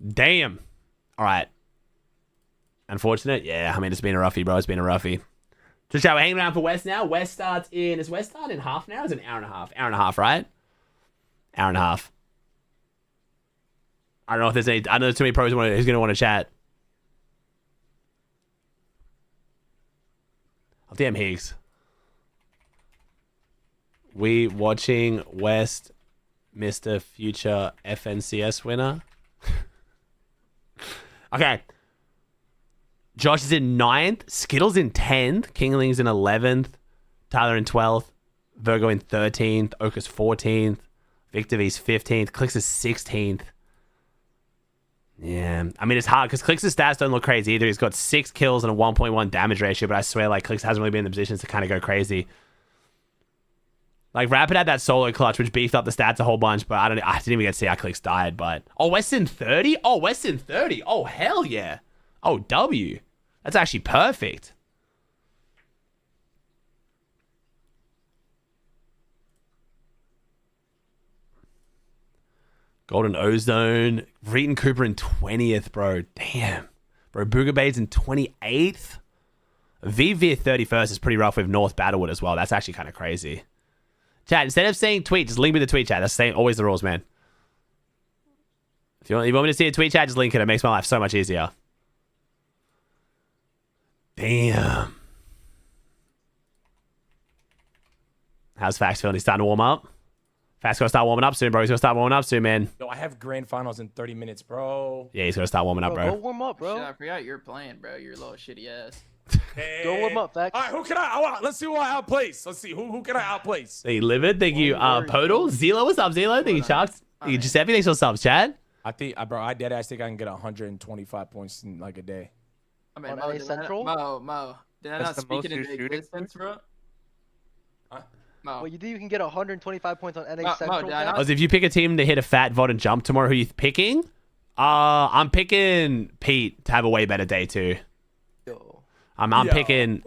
Damn. All right. Unfortunate? Yeah, I mean, it's been a roughie, bro. It's been a roughie. So, chat, we're hanging around for West now. West starts in... Is West start in half now? Or is it an hour and a half? Hour and a half, right? Hour and a half. I don't know if there's any... I don't know too many pros who's going to want to chat. Oh, damn, Higgs. We watching West, Mr. Future FNCS winner. Okay. Josh is in 9th. Skittles in 10th. Kingling's in 11th. Tyler in 12th. Virgo in 13th. Okus 14th. Victor V's 15th. Clicks is 16th. Yeah. I mean, it's hard because Clicks' stats don't look crazy either. He's got 6 kills and a 1.1 damage ratio, but I swear, like, Clicks hasn't really been in the positions to kind of go crazy. Like, Rapid had that solo clutch, which beefed up the stats a whole bunch, but I didn't even get to see how Clicks died, but... Oh, Weston 30? Oh, Weston 30. Oh, hell yeah. Oh, W. That's actually perfect. Golden Ozone. Reeton Cooper in 20th, bro. Damn. Bro, Boogabade's in 28th. VV 31st is pretty rough with North Battlewood as well. That's actually kind of crazy. Chat, instead of saying tweet, just link me the tweet chat. That's always the rules, man. If you want me to see a tweet chat, just link it. It makes my life so much easier. Damn. How's Fax feeling? He's starting to warm up? Fax gonna start warming up soon, bro. He's gonna start warming up soon, man. Yo, I have grand finals in 30 minutes, bro. Yeah, he's gonna start warming up, bro. Go warm up, bro. Shit, I forgot you're playing, bro. You're a little shitty ass. Hey. Go warm up, Fax. All right, who can let's see who I outplace. Let's see, who can I outplace? Thank you, Livid. Thank you, Podal. Zelo, what's up, Zelo? Thank you, Chucks. Thank you, Giuseppe. Thanks for subs, Chad. I think, bro, I deadass think I can get 125 points in like a day. I mean, On NA Central? Mo. Did I not speak into existence, bro? Mo. Well, you think you can get 125 points on NA Central? As if you pick a team to hit a fat VOD and jump tomorrow, who are you picking? I'm picking Pete to have a way better day too. I'm picking.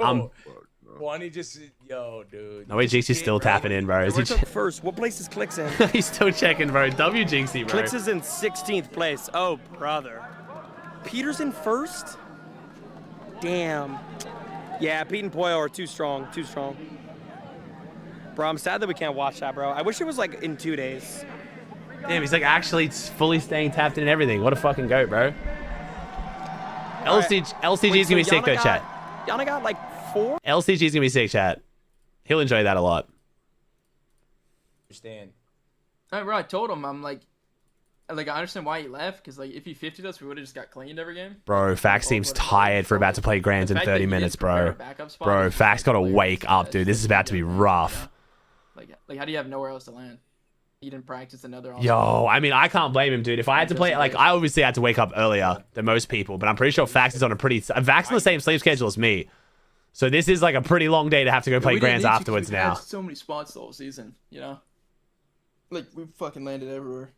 Wani just, yo, dude. No way, Jinxie's still tapping in, bro. Is he first? What place is Clicks in? He's still checking, bro. W Jinxie, bro. Clicks is in 16th place. Oh, brother. Peter's in first? Damn. Yeah, Pete and Poyo are too strong. Too strong. Bro, I'm sad that we can't watch that, bro. I wish it was like in 2 days. Damn, he's like actually fully staying tapped in and everything. What a fucking goat, bro. LCG's gonna be sick though, chat. Yana got like 4? LCG's gonna be sick, chat. He'll enjoy that a lot. Understand. All right, bro, I told him, I'm like, I understand why he left, because like if he 50'd us, we would have just got cleaned every game. Bro, Fax seems tired for about to play Grands in 30 minutes, bro. Bro, Fax gotta wake up, dude. This is about to be rough. Like how do you have nowhere else to land? You didn't practice another. Yo, I mean, I can't blame him, dude. If I had to play, like, I obviously had to wake up earlier than most people, but I'm pretty sure Fax is on a pretty... Vax on the same sleep schedule as me. So this is like a pretty long day to have to go play Grands afterwards now. So many spots the whole season, you know? Like, we fucking landed everywhere.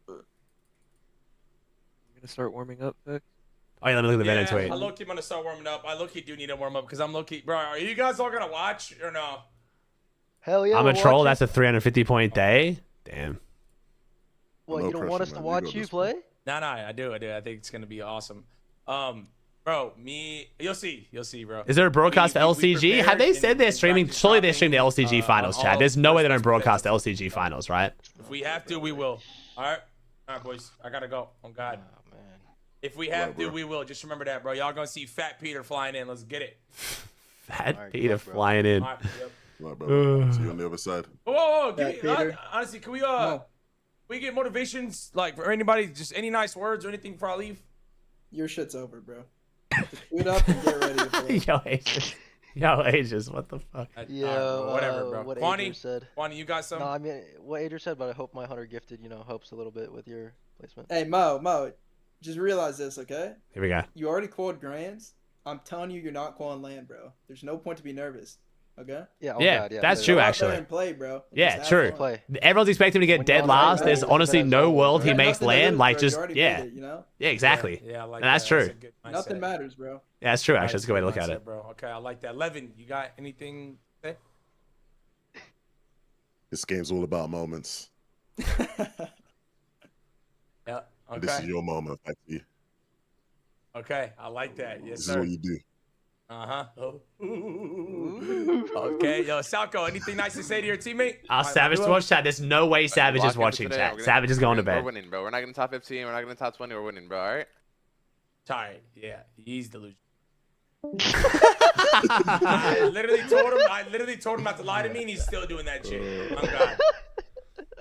I'm gonna start warming up, Vic. Oh, yeah, let me look at the Venom tweet. I low-key gonna start warming up. I low-key do need to warm up because I'm low-key... Bro, are you guys all gonna watch or no? Hell yeah. I'm a troll. That's a 350-point day. Damn. Well, you don't want us to watch you play? No, I do. I think it's gonna be awesome. Bro, you'll see, bro. Is there a broadcast for LCG? Have they said they're streaming? Surely they're streaming the LCG finals, Chad. There's no way they don't broadcast the LCG finals, right? If we have to, we will. All right, boys. I gotta go. On God. Oh, man. If we have to, we will. Just remember that, bro. Y'all gonna see Fat Peter flying in. Let's get it. Fat Peter flying in. All right, bro. See you on the other side. Whoa. Honestly, can we get motivations, like, for anybody, just any nice words or anything before I leave? Your shit's over, bro. Just boot up and get ready to play. Yo, Aegis, what the fuck? Whatever, bro. What Kwani, Adrian said. Kwani, you got some? No, I mean, what Adrian said, but I hope my Hunter Gifted, helps a little bit with your placement. Hey, Mo, just realize this, okay? Here we go. You already called Grands. I'm telling you, you're not calling land, bro. There's no point to be nervous. Okay? Yeah, that's true, actually. And play, bro. Yeah, true. Everyone's expecting him to get dead last. There's honestly no world he makes land. Like, just, yeah. Yeah, exactly. Yeah, and that's true. Nothing matters, bro. Yeah, that's true, actually. That's a good way to look at it. Bro. Okay, I like that. Levin, you got anything to say? This game's all about moments. Yeah. Okay. This is your moment, Fatty. Okay, I like that. Yes, This sir. is what you do. Oh. Okay, yo, Salco, anything nice to say to your teammate? Savage to watch chat. There's no way Savage is watching chat. Savage is going to bed. We're winning, bro. We're not gonna top 15. We're not gonna top 20. We're winning, bro. All right. Tired. Yeah, he's delusional. I literally told him not to lie to me, and he's still doing that shit. Oh God.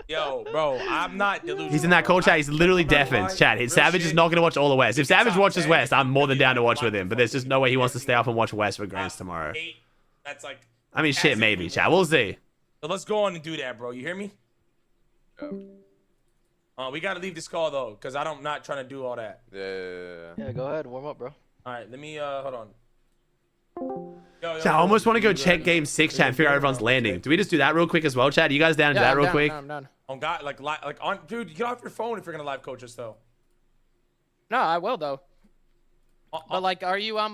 Yo, bro, I'm not delusional. He's in that call chat. He's literally deafened. Chat. Savage is not going to watch all of West. If Savage watches West, I'm more than down to watch with him. But there's just no way he wants to stay up and watch West for Grands tomorrow. That's like. I mean, shit, maybe, chat. We'll see. So let's go on and do that, bro. You hear me? We got to leave this call, though, because I'm not trying to do all that. Yeah, go ahead. Warm up, bro. All right, let me, hold on. Yo, Chat, I almost want to go check game 6, chat, and figure out everyone's landing. Do we just do that real quick as well, chat? You guys down to do that real quick? I'm done. On God, dude, get off your phone if you're gonna live coach us, though. No, I will though. But like, are you is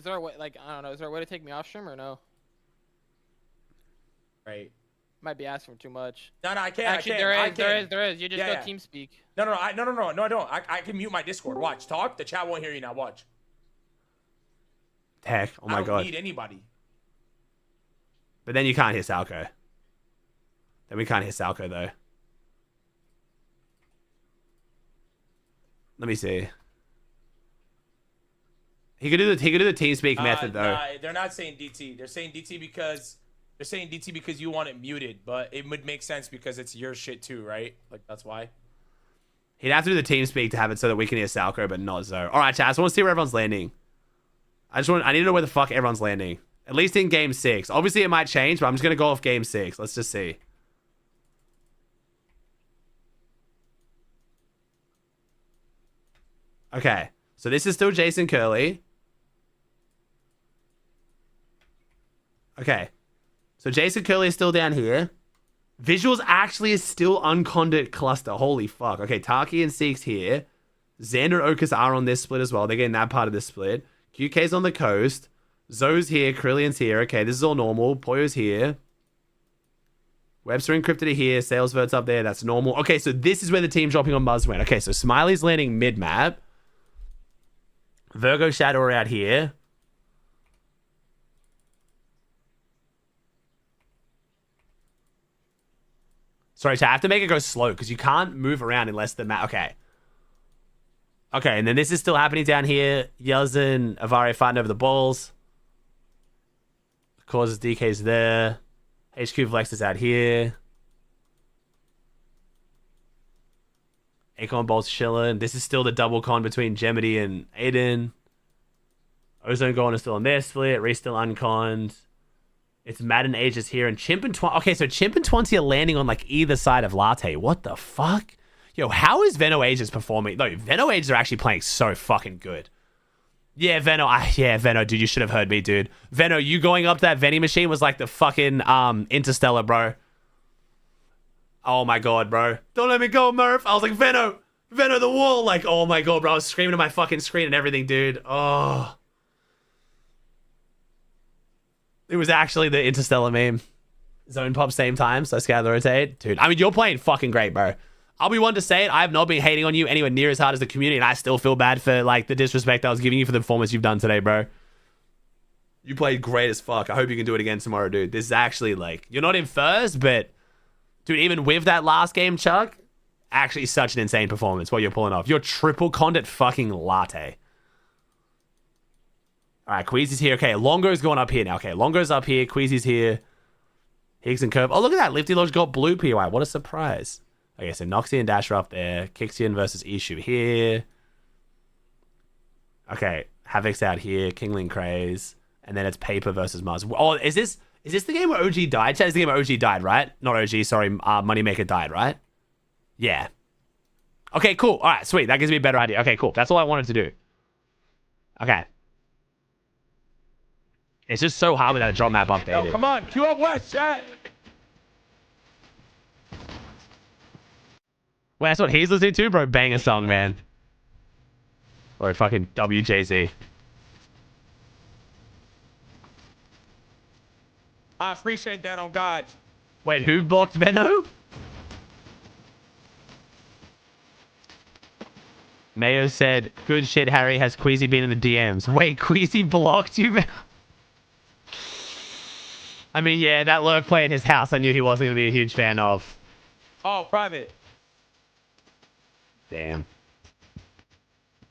there a way, like, I don't know, is there a way to take me off stream or no? Right. Might be asking for too much. No, I can't. Actually, there is. You just go team speak. No, I don't. I can mute my Discord. Watch, talk. The chat won't hear you now. Watch. Heck, oh my God. I don't need anybody. But then you can't hear Salco. Then we can't hear Salco though. Let me see. He could do the TeamSpeak method though. Nah, they're not saying DT. They're saying DT because you want it muted, but it would make sense because it's your shit too, right? Like that's why. He'd have to do the TeamSpeak to have it so that we can hear Salco, but not Zoe. All right, chat. I just want to see where everyone's landing. I need to know where the fuck everyone's landing. At least in game 6. Obviously, it might change, but I'm just gonna go off game 6. Let's just see. Okay, so this is still Jason Curley. Okay, so Jason Curley is still down here. Visuals actually is still uncondit cluster. Holy fuck. Okay, Taki and Seek's here. Xander and Okus are on this split as well. They're getting that part of this split. QK's on the coast. Zoe's here. Krillian's here. Okay, this is all normal. Poyo's here. Webster Encrypted are here. Salesvert's up there. That's normal. Okay, so this is where the team dropping on Muzz went. Okay, so Smiley's landing mid-map. Virgo Shadow are out here. Sorry, chat. I have to make it go slow because you can't move around unless the map... Okay. Okay, and then this is still happening down here. Yells and Avari fighting over the balls. Causes DK's there. HQ Flex is out here. Acorn Bolt's chilling. This is still the double con between Gemity and Aiden. Ozone Golden is still on their split. Reese still unconned. It's Madden Ages here. And Chimp and Twan... Okay, so Chimp and Twanty are landing on like either side of Latte. What the fuck? Yo, how is Veno Ages performing? No, Veno Ages are actually playing so fucking good. Yeah, Veno. Yeah, Veno, dude, you should have heard me, dude. Veno, you going up that vending machine was like the fucking Interstellar, bro. Oh my God, bro. Don't let me go, Murph. I was like, Veno, the wall. Like, oh my God, bro. I was screaming at my fucking screen and everything, dude. Oh. It was actually the Interstellar meme. Zone pop same time, so scatter the rotate. Dude, I mean, you're playing fucking great, bro. I'll be one to say it. I have not been hating on you anywhere near as hard as the community, and I still feel bad for like the disrespect I was giving you for the performance you've done today, bro. You played great as fuck. I hope you can do it again tomorrow, dude. This is actually like, you're not in first, but dude, even with that last game, Chuck, actually such an insane performance what you're pulling off. You're triple condit fucking latte. All right, Queasy's here. Okay, Longo's going up here now. Okay, Longo's up here. Queasy's here. Higgs and Curve. Oh, look at that. Lifty Lodge got blue PY. What a surprise. Okay, so Noxie and Dash are up there. Kixian versus Ishu here. Okay, Havoc's out here. Kingling Craze. And then it's Paper versus Mars. Oh, is this the game where OG died? Chat, is the game where OG died, right? Not OG, sorry. Moneymaker died, right? Yeah. Okay, cool. All right, sweet. That gives me a better idea. Okay, cool. That's all I wanted to do. Okay. It's just so hard without a drop map updated. Yo, come on. Queue up West, chat. Well, that's what he's listening to, bro. Bang a song, man. Or fucking WJZ. I appreciate that on God. Wait, who blocked Venno? Mayo said, good shit, Harry. Has Queasy been in the DMs? Wait, Queasy blocked you, man? I mean, yeah, that lurk play in his house I knew he wasn't going to be a huge fan of. Oh, private. Damn.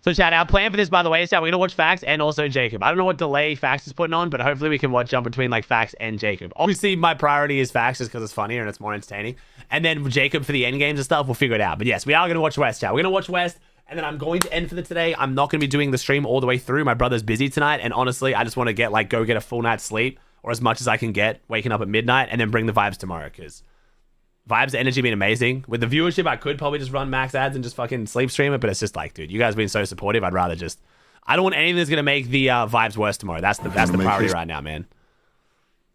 So, chat, our plan for this, by the way, is that we're going to watch Fax and also Jacob. I don't know what delay Fax is putting on, but hopefully we can jump between, like, Fax and Jacob. Obviously, my priority is Fax just because it's funnier and it's more entertaining. And then Jacob for the end games and stuff, we'll figure it out. But yes, we are going to watch West, chat. We're going to watch West. And then I'm going to end for the today. I'm not going to be doing the stream all the way through. My brother's busy tonight. And honestly, I just want to go get a full night's sleep. Or as much as I can get, waking up at midnight. And then bring the vibes tomorrow. Because vibes, energy been amazing. With the viewership, I could probably just run max ads and just fucking sleep stream it. But it's just like, dude, you guys have been so supportive. I'd rather just... I don't want anything that's going to make the vibes worse tomorrow. That's the priority right now, man.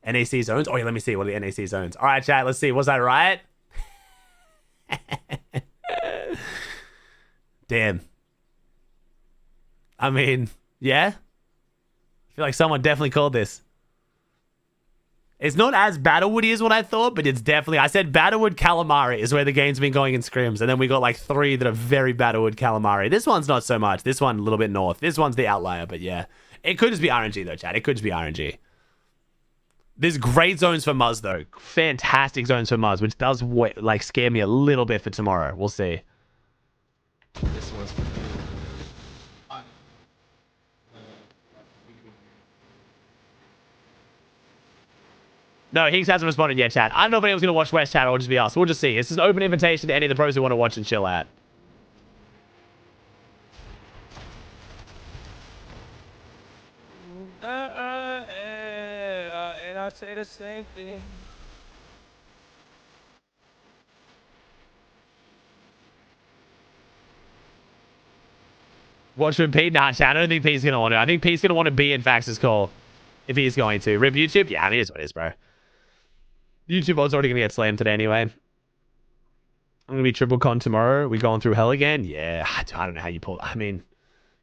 NAC zones? Oh, yeah, let me see. What are the NAC zones? All right, chat. Let's see. Was that right? Damn. I mean, yeah. I feel like someone definitely called this. It's not as Battlewoody as what I thought, but it's definitely... I said Battlewood Calamari is where the game's been going in scrims, and then we got like 3 that are very Battlewood Calamari. This one's not so much. This one a little bit north. This one's the outlier, but yeah. It could just be RNG though, chat. It could just be RNG. There's great zones for Muzz though. Fantastic zones for Muzz, which does like scare me a little bit for tomorrow. We'll see. This one's for No, Higgs hasn't responded yet, chat. I don't know if anyone's going to watch West, chat, or just be us. We'll just see. This is an open invitation to any of the pros who want to watch and chill out. And I say the same thing. Watch with Pete? Nah, chat. I don't think Pete's going to want to. I think Pete's going to want to be in Fax's call. If he's going to. Rip YouTube? Yeah, I mean, it is what it is, bro. YouTube was already going to get slammed today anyway. I'm going to be triple con tomorrow. We going through hell again? Yeah, I don't know how you pull... I mean,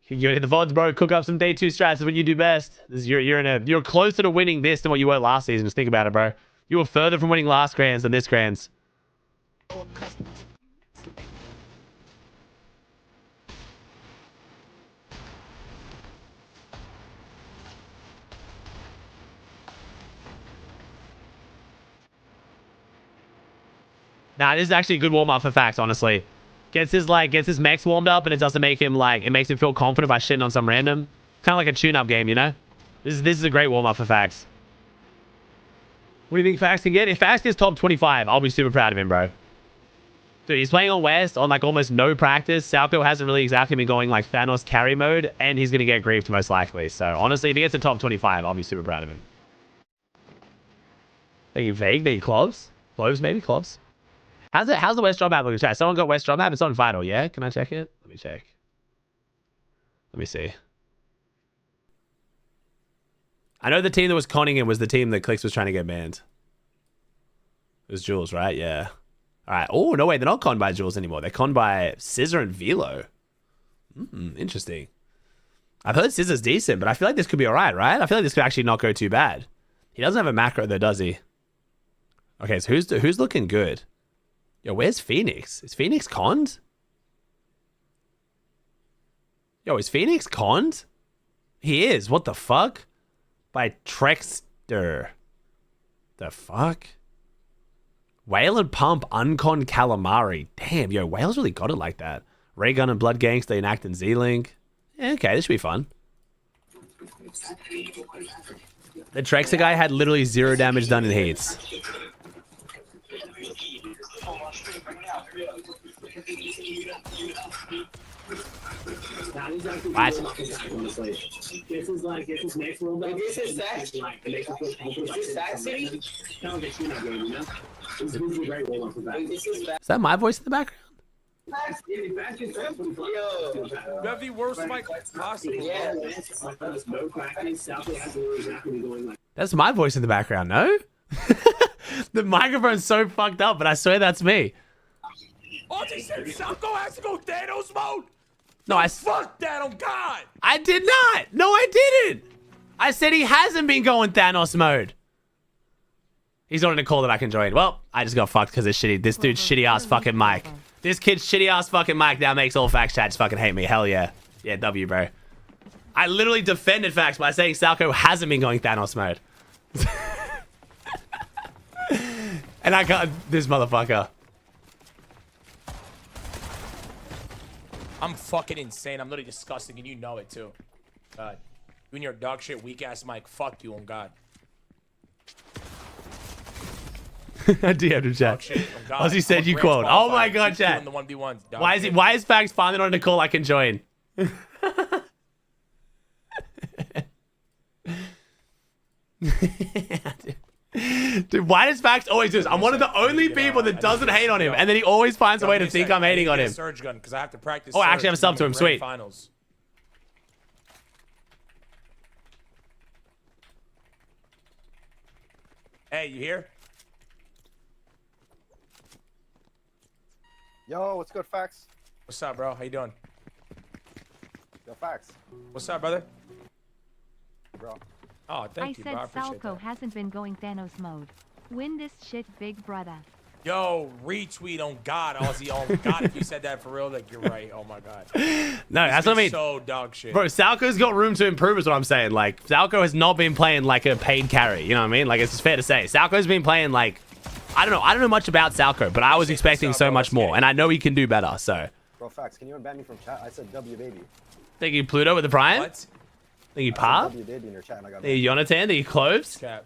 you're in the VODs, bro. Cook up some day 2 strats is what you do best. You're closer to winning this than what you were last season. Just think about it, bro. You were further from winning last grands than this grands. Nah, this is actually a good warm-up for Fax, honestly. Gets his mechs warmed up, and it doesn't make him, it makes him feel confident by shitting on some random. Kind of like a tune-up game, you know? This is a great warm-up for Fax. What do you think Fax can get? If Fax gets top 25, I'll be super proud of him, bro. Dude, he's playing on West on, almost no practice. Southfield hasn't really exactly been going, Thanos carry mode, and he's going to get griefed, most likely. So, honestly, if he gets to top 25, I'll be super proud of him. Thank you, Vague. Thank you, Cloves. Cloves, maybe? Cloves. How's the West job app looking? Chat? Someone got West job app? It's on Vital, yeah? Can I check it? Let me check. Let me see. I know the team that was conning him was the team that Clicks was trying to get banned. It was Jules, right? Yeah. Alright. Oh, no, wait. They're not conned by Jules anymore. They're conned by Scissor and Velo. Interesting. I've heard Scissor's decent, but I feel like this could be alright, right? I feel like this could actually not go too bad. He doesn't have a macro, though, does he? Okay, so who's looking good? Yo, where's Phoenix? Is Phoenix conned? Yo, is Phoenix conned? He is. What the fuck? By Trexter. The fuck? Whale and Pump uncon Calamari. Damn, yo, Whale's really got it like that. Raygun and Blood Gangster enact and Z-Link. Yeah, okay, this should be fun. The Trexter guy had literally 0 damage done in heats. What? This is next world. This is Sack. Is this Sack City? Kind of a tune-up game, you know? This is a great warm-up for that. Is that my voice in the background? That'd be worst mic possible. Yeah. That's my voice in the background, no? The microphone's so fucked up, but I swear that's me. Aussie said Salco has to go Thanos mode? No, fuck that on God! I did not! No, I didn't! I said he hasn't been going Thanos mode. He's not in a call that I can join. Well, I just got fucked because this dude's shitty ass fucking mic. This kid's shitty ass fucking mic now makes all Fax chats fucking hate me. Hell yeah. Yeah, W, bro. I literally defended Fax by saying Salco hasn't been going Thanos mode. And I got this motherfucker. I'm fucking insane. I'm literally disgusting, and you know it too. God. You and your dog shit, weak ass mic. Fuck you on God. I DM'd him, chat. Aussie said you quote. Oh my God, chat. Why is Fax finally on a call I can join? Dude, why does Fax always do this? I'm one of the only people that doesn't hate on him, and then he always finds a way to think I'm hating on him. Surge gun, because I have to practice. Oh, I actually have a sub to him. Sweet. Finals. Hey, you here? Yo, what's good, Fax? What's up, bro? How you doing? Yo, Fax. What's up, brother? Bro. Oh, thank you, bro. I appreciate that. hasn't been going Thanos mode. Win this shit, big brother. Yo, retweet on God, Aussie. Oh my God, if you said that for real, like you're right. Oh my God. No, that's what I mean. So dog shit. Bro, Salco's got room to improve is what I'm saying. Like, Salco has not been playing like a paid carry. You know what I mean? Like, it's just fair to say. Salco's been playing like, I don't know much about Salco, but I was expecting so much more. And I know he can do better, so. Bro, Fax, can you unban me from chat? I said W, baby. Thank you, Pluto with the Prime. What? Thank you, Pa. W, baby, in your chat, and I got Thank you, Jonathan. Thank you, Cloves. Cap.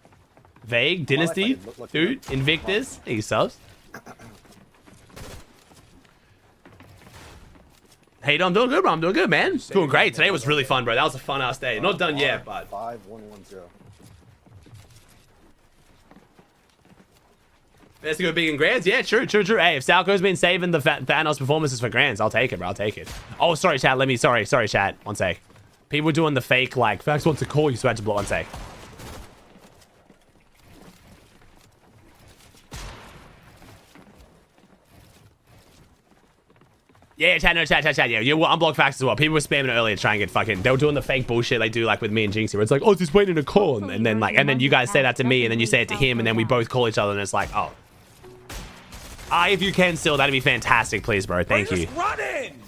Vague, Dynasty, Dude, Invictus. Thank you, subs. Hey, I'm doing good, bro. I'm doing good, man. Doing great. Today was really fun, bro. That was a fun ass day. Not done yet, but. 5110. Let's go big in grands. Yeah, true. Hey, if Salco's been saving the Thanos performances for grands, I'll take it, bro. I'll take it. Oh, sorry, chat. Sorry, chat. One sec. People doing the fake, like, Fax wants to call you, so I had to block. One sec. Yeah, chat. Yeah, well, unblock Fax as well. People were spamming it earlier to try and get fucking. They were doing the fake bullshit they do like with me and Jinxie, where it's like, oh, just waiting to call, and then you guys say that to me, and then you say it to him, and then we both call each other, and it's like, oh. If you can still, that'd be fantastic, please, bro. Thank you. Running.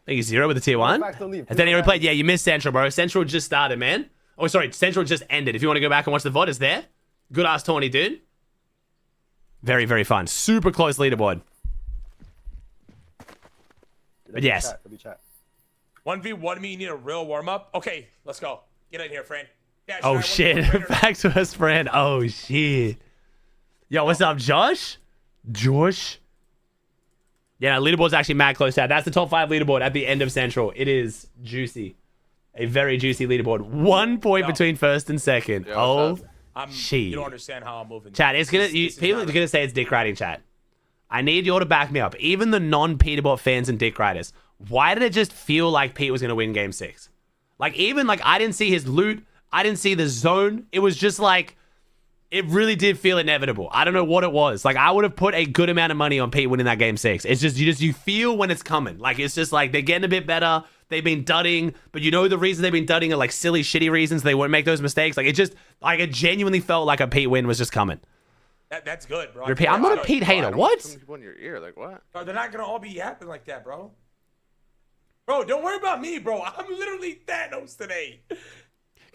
Thank you, Zero with the tier 1. Has anyone replayed? Yeah, you missed Central, bro. Central just started, man. Oh, sorry, Central just ended. If you want to go back and watch the VOD, it's there. Good ass tourney, dude. Very, very fun. Super close leaderboard. But yes. 1v1 me, you need a real warm-up? Okay, let's go. Get in here, friend. Yeah, oh, shit. Fax first friend. Oh, shit. Yo, what's up, Josh? Yeah, no, leaderboard's actually mad close out. That's the top 5 leaderboard at the end of Central. It is juicy. A very juicy leaderboard. 1 point between first and second. Shit. You don't understand how I'm moving. Chat, it's gonna. People are gonna say it's dick riding, chat. I need you all to back me up. Even the non-Peterbot fans and dick riders. Why did it just feel like Pete was gonna win Game 6? Like, even like I didn't see his loot. I didn't see the zone. It was just like. It really did feel inevitable. I don't know what it was. Like, I would have put a good amount of money on Pete winning that Game 6. It's just, you feel when it's coming. Like, it's just like, they're getting a bit better. They've been dudding. But you know the reasons they've been dudding are, like, silly, shitty reasons. They won't make those mistakes. Like, it just, like, it genuinely felt like a Pete win was just coming. That's good, bro. I'm not a Pete hater. What? People in your ear, like, what? Bro, they're not going to all be yapping like that, bro. Bro, don't worry about me, bro. I'm literally Thanos today.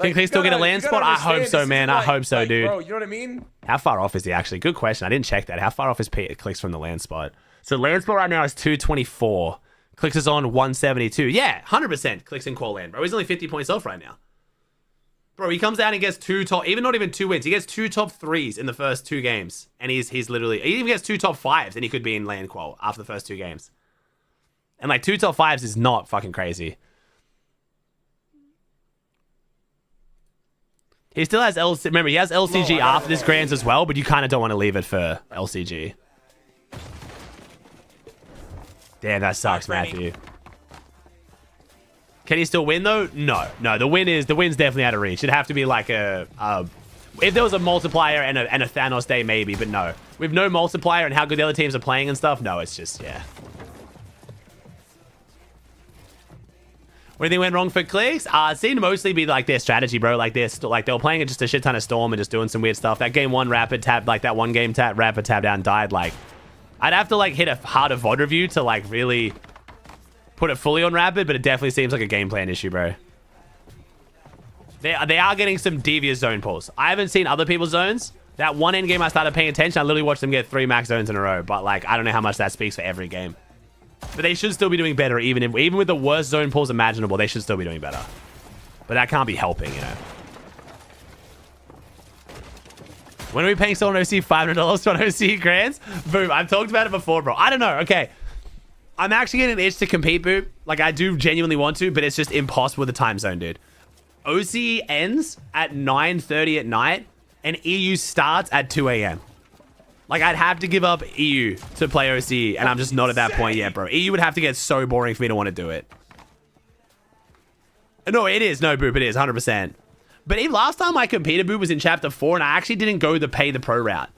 Can Click still get a land spot? I hope so, man. I hope so, dude. Bro, you know what I mean? How far off is he actually? Good question. I didn't check that. How far off is Clicks from the land spot? So land spot right now is 224. Clicks is on 172. Yeah, 100%. Clicks in core land, bro. He's only 50 points off right now. Bro, he comes out and gets 2 top, not even 2 wins. He gets 2 top 3s in the first 2 games. And he's literally, he even gets 2 top 5s and he could be in land qual after the first 2 games. And like 2 top 5s is not fucking crazy. He still has LCG. Remember, he has LCG after this Grands as well, but you kind of don't want to leave it for LCG. Damn, that sucks, Matthew. Can he still win though? No. The win's definitely out of reach. It'd have to be like if there was a multiplier and a Thanos day, maybe, but no. With no multiplier and how good the other teams are playing and stuff, no, it's just, yeah. What do you think went wrong for Clicks? It seemed to mostly be like their strategy, bro. Like this, like they were playing just a shit ton of Storm and just doing some weird stuff. That game 1 Rapid tab, like that one game tab, Rapid tab down died. Like, I'd have to like hit a harder VOD review to like really put it fully on Rapid, but it definitely seems like a game plan issue, bro. They are getting some devious zone pulls. I haven't seen other people's zones. That one end game I started paying attention, I literally watched them get 3 max zones in a row. But like, I don't know how much that speaks for every game. But they should still be doing better, even with the worst zone pulls imaginable. They should still be doing better. But that can't be helping, you know. When are we paying someone OC $500 to an OC grants? Boom, I've talked about it before, bro. I don't know. Okay, I'm actually getting an itch to compete, Boop. Like, I do genuinely want to, but it's just impossible with the time zone, dude. OC ends at 9:30 at night, and EU starts at 2 a.m. Like, I'd have to give up EU to play OC, and I'm just not at that point yet, bro. EU would have to get so boring for me to want to do it. No, it is. No, Boop, it is. 100%. But even last time I competed, Boop, was in Chapter 4, and I actually didn't go the pay the pro route.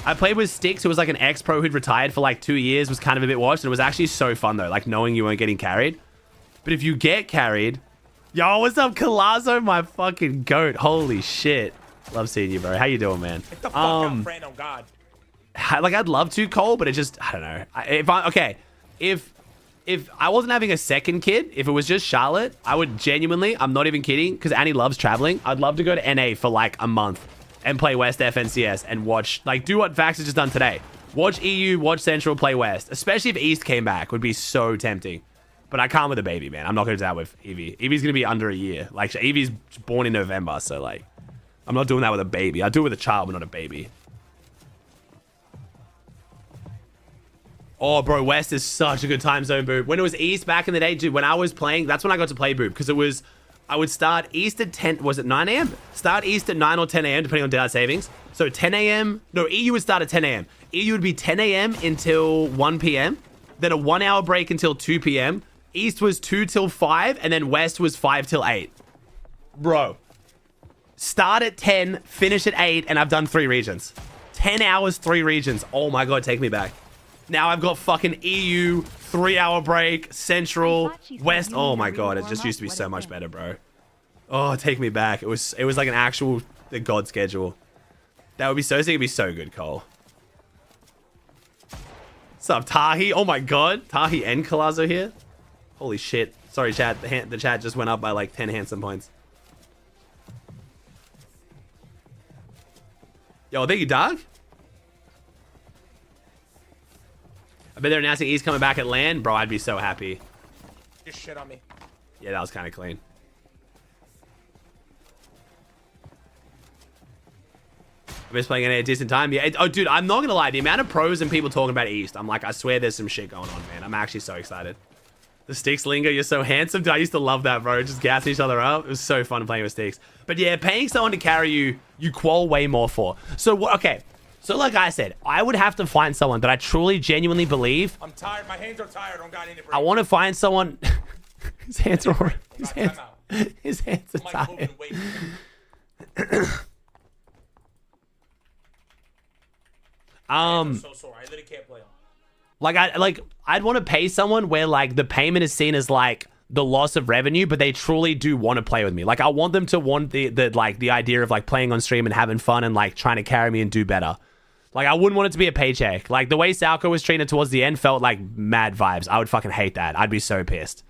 I played with Styx, who was like an ex-pro who'd retired for like 2 years, was kind of a bit washed, and it was actually so fun, though, like knowing you weren't getting carried. But if you get carried... Yo, what's up, Colazo? My fucking goat. Holy shit. Love seeing you, bro. How you doing, man? Get the fuck out, friend. Oh, God. Like, I'd love to, Cole, but it just, I don't know. If I wasn't having a second kid, if it was just Charlotte, I would genuinely, I'm not even kidding, because Annie loves traveling. I'd love to go to NA for like a month and play West FNCS and watch, like, do what Vax has just done today. Watch EU, watch Central, play West. Especially if East came back, would be so tempting. But I can't with a baby, man. I'm not going to do that with Evie. Evie's going to be under a year. Like, Evie's born in November, so, like, I'm not doing that with a baby. I'll do it with a child, but not a baby. Oh, bro, West is such a good time zone, Boob. When it was East back in the day, dude, when I was playing, that's when I got to play Boob, because it was, I would start East at 10, was it 9 a.m.? Start East at 9 or 10 a.m., depending on daylight savings. So 10 a.m., no, EU would start at 10 a.m. EU would be 10 a.m. until 1 p.m., then a 1 hour break until 2 p.m., East was 2 till 5, and then West was 5 till 8. Bro. Start at 10, finish at 8, and I've done 3 regions. 10 hours, 3 regions. Oh my god, take me back. Now I've got fucking EU, 3-hour break, Central, West. Oh my god, it just used to be so much better, bro. Oh, take me back. It was like an actual god schedule. That would be so sick. It'd be so good, Cole. What's up, Tahi? Oh my god. Tahi and Colazo here. Holy shit. Sorry, chat. The chat just went up by like 10 handsome points. Yo, thank you, dog. I bet they're announcing he's coming back at LAN. Bro, I'd be so happy. Just shit on me. Yeah, that was kind of clean. I'm just playing at a decent time. Yeah. Oh, dude, I'm not going to lie. The amount of pros and people talking about East, I'm like, I swear there's some shit going on, man. I'm actually so excited. The Sticks lingo, you're so handsome. Dude, I used to love that, bro. Just gassing each other up. It was so fun playing with Sticks. But yeah, paying someone to carry you, you qual way more for. So, what? Okay. So, like I said, I would have to find someone that I truly, genuinely believe. I'm tired. My hands are tired. I don't got any break. I want to find someone. His hands are. His hands are tired. I'm so sore. I literally can't play on. I'd want to pay someone where like the payment is seen as like the loss of revenue, but they truly do want to play with me. Like I want them to want the idea of like playing on stream and having fun and like trying to carry me and do better. Like I wouldn't want it to be a paycheck. Like the way Salco was treated towards the end felt like mad vibes. I would fucking hate that. I'd be so pissed.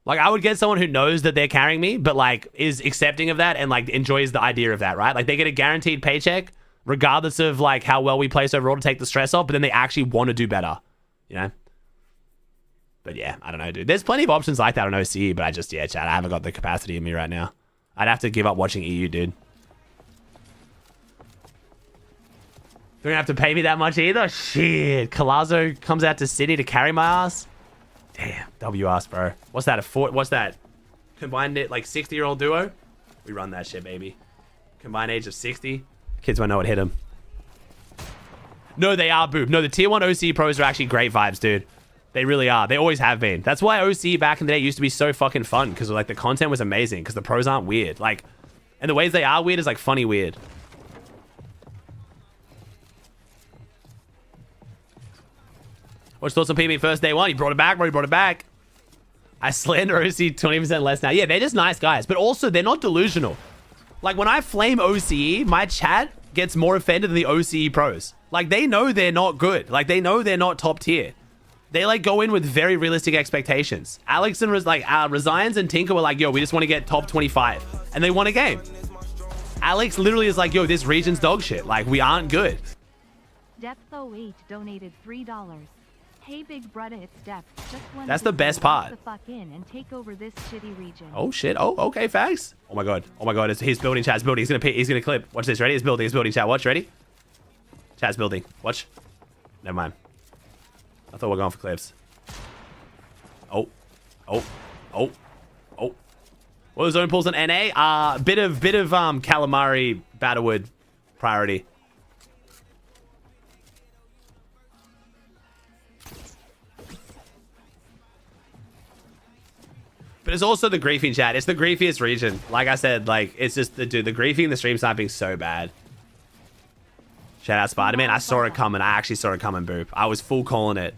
Like I would get someone who knows that they're carrying me, but like is accepting of that and like enjoys the idea of that, right? Like they get a guaranteed paycheck regardless of like how well we place overall to take the stress off, but then they actually want to do better, you know? But yeah, I don't know, dude. There's plenty of options like that on OCE, but yeah, chat, I haven't got the capacity in me right now. I'd have to give up watching EU, dude. Don't have to pay me that much either. Shit. Colazo comes out to City to carry my ass. Damn. W ass, bro. What's that? What's that? Combined it like 60-year-old duo? We run that shit, baby. Combined age of 60. Kids won't know what hit them. No, they are, Boob. No, the tier 1 OCE pros are actually great vibes, dude. They really are. They always have been. That's why OCE back in the day used to be so fucking fun, because like the content was amazing, because the pros aren't weird. Like, and the ways they are weird is like funny weird. What's thoughts on PB first day 1? He brought it back, bro. He brought it back. I slander OC 20% less now. Yeah, they're just nice guys, but also they're not delusional. Like when I flame OCE, my chat gets more offended than the OCE pros. Like they know they're not good. Like they know they're not top tier. They like go in with very realistic expectations. Alex and Resigns and Tinker were like, yo, we just want to get top 25. And they won a game. Alex literally is like, yo, this region's dog shit. Like we aren't good. Depth08 donated $3. Hey big brother, it's Depth. Just That's the best part. The fuck in and take over this shitty region. Oh shit. Oh, okay, facts. Oh my god. Oh my god. He's building, chat's building. He's gonna clip. Watch this. Ready? He's building, chat. Watch, ready? Chat's building. Watch. Never mind. I thought we were going for clips. Oh. Oh. Oh. Oh. What was zone pulls on NA? Bit of calamari Battlewood priority. But it's also the griefing chat. It's the griefiest region. Like I said, like it's just the griefing, the stream sniping so bad. Shout out Spider-Man. I saw it coming. I actually saw it coming, Boop. I was full calling it.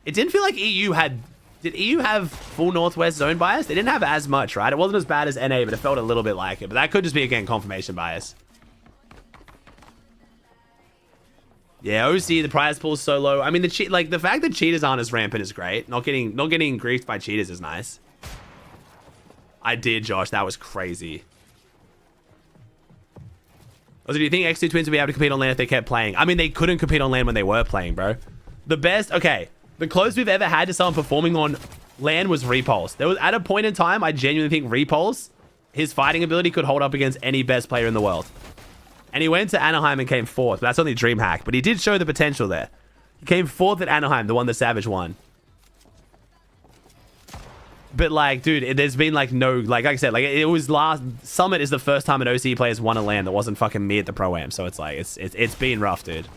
It didn't feel like EU had... Did EU have full Northwest zone bias? They didn't have as much, right? It wasn't as bad as NA, but it felt a little bit like it. But that could just be, again, confirmation bias. Yeah, OC, the prize pool's so low. I mean, the fact that cheaters aren't as rampant is great. Not getting griefed by cheaters is nice. I did, Josh. That was crazy. Also, do you think X2 Twins would be able to compete on LAN if they kept playing? I mean, they couldn't compete on LAN when they were playing, bro. The best... Okay. The closest we've ever had to someone performing on LAN was Repulse. There was, at a point in time, I genuinely think Repulse, his fighting ability could hold up against any best player in the world. And he went to Anaheim and came 4th. But that's only DreamHack. But he did show the potential there. He came 4th at Anaheim, the one that Savage won. But like, dude, there's been like no, like I said, like it was last Summit is the first time an OCE player's won a LAN that wasn't fucking me at the Pro-Am. So it's like, it's been rough, dude.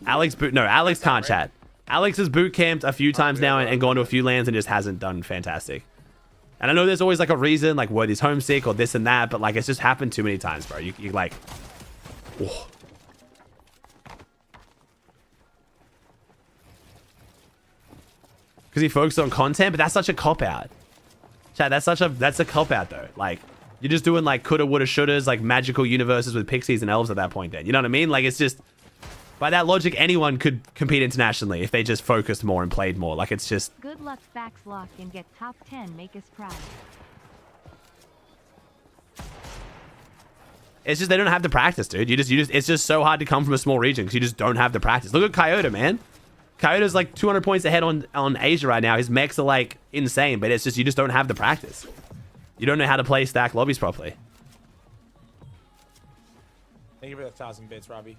Alex can't chat. Alex has boot camped a few times now and gone to a few LANs and just hasn't done fantastic. And I know there's always like a reason, like Worthy's homesick or this and that, but like it's just happened too many times, bro. You like, oh. Because he focused on content, but that's such a cop-out. Chat, that's a cop-out though. Like, you're just doing like coulda, woulda, shouldas, like magical universes with pixies and elves at that point then. You know what I mean? Like, it's just, by that logic, anyone could compete internationally if they just focused more and played more. Like, it's just... Good luck, Backslock, and get top 10, make us proud. It's just, they don't have the practice, dude. It's just so hard to come from a small region because you just don't have the practice. Look at Coyote, man. Coyote's like 200 points ahead on Asia right now. His mechs are like insane, but it's just you just don't have the practice. You don't know how to play stack lobbies properly. Thank you for the 1,000 bits, Robbie.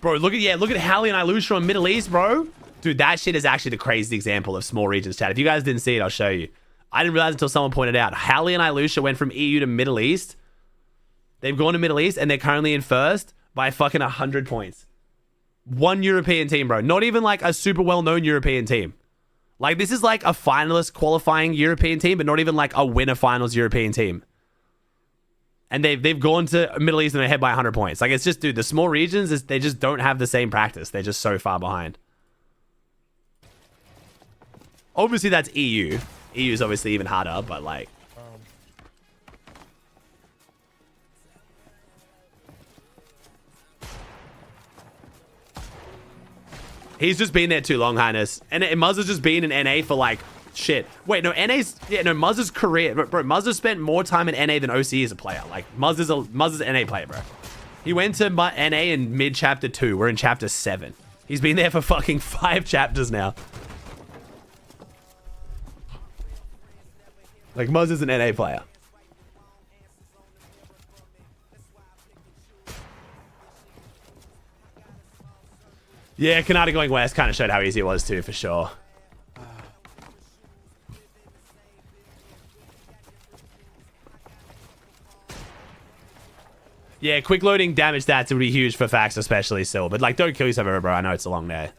Bro, look at Hallie and Ilusha on Middle East, bro. Dude, that shit is actually the craziest example of small regions, chat. If you guys didn't see it, I'll show you. I didn't realize until someone pointed out. Hallie and Ilusha went from EU to Middle East. They've gone to Middle East, and they're currently in first by fucking 100 points. One European team, bro. Not even like a super well-known European team. Like, this is like a finalist qualifying European team, but not even like a winner finals European team. And they've gone to Middle East and they're ahead by 100 points. Like, it's just, dude, the small regions, they just don't have the same practice. They're just so far behind. Obviously, that's EU. EU is obviously even harder, but like... He's just been there too long, Highness. And Muzz has just been in NA for like... Shit. Wait, no, NA's... Yeah, no, Muzz's career... Bro, Muzz has spent more time in NA than OC as a player. Like, Muzz is an NA player, bro. He went to NA in mid-chapter 2. We're in chapter 7. He's been there for fucking 5 chapters now. Like, Muzz is an NA player. Yeah, Kanata going west kind of showed how easy it was too, for sure. Yeah, quick loading damage stats would be huge for Fax especially still. But, like, don't kill yourself over, bro. I know it's a long day.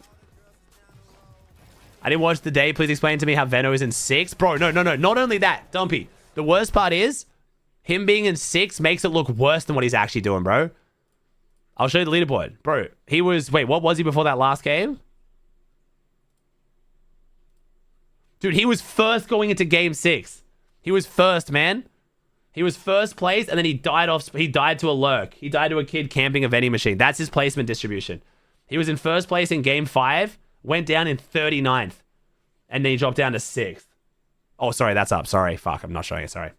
I didn't watch the day. Please explain to me how Venno is in 6. Bro, no. Not only that, Dumpy. The worst part is, him being in 6 makes it look worse than what he's actually doing, bro. I'll show you the leaderboard. Bro, he was... Wait, what was he before that last game? Dude, he was first going into game 6. He was first, man. He was first place, and then he died off... He died to a lurk. He died to a kid camping a vending machine. That's his placement distribution. He was in first place in game 5, went down in 39th, and then he dropped down to 6th. Oh, sorry, that's up. Sorry. Fuck, I'm not showing it. Sorry.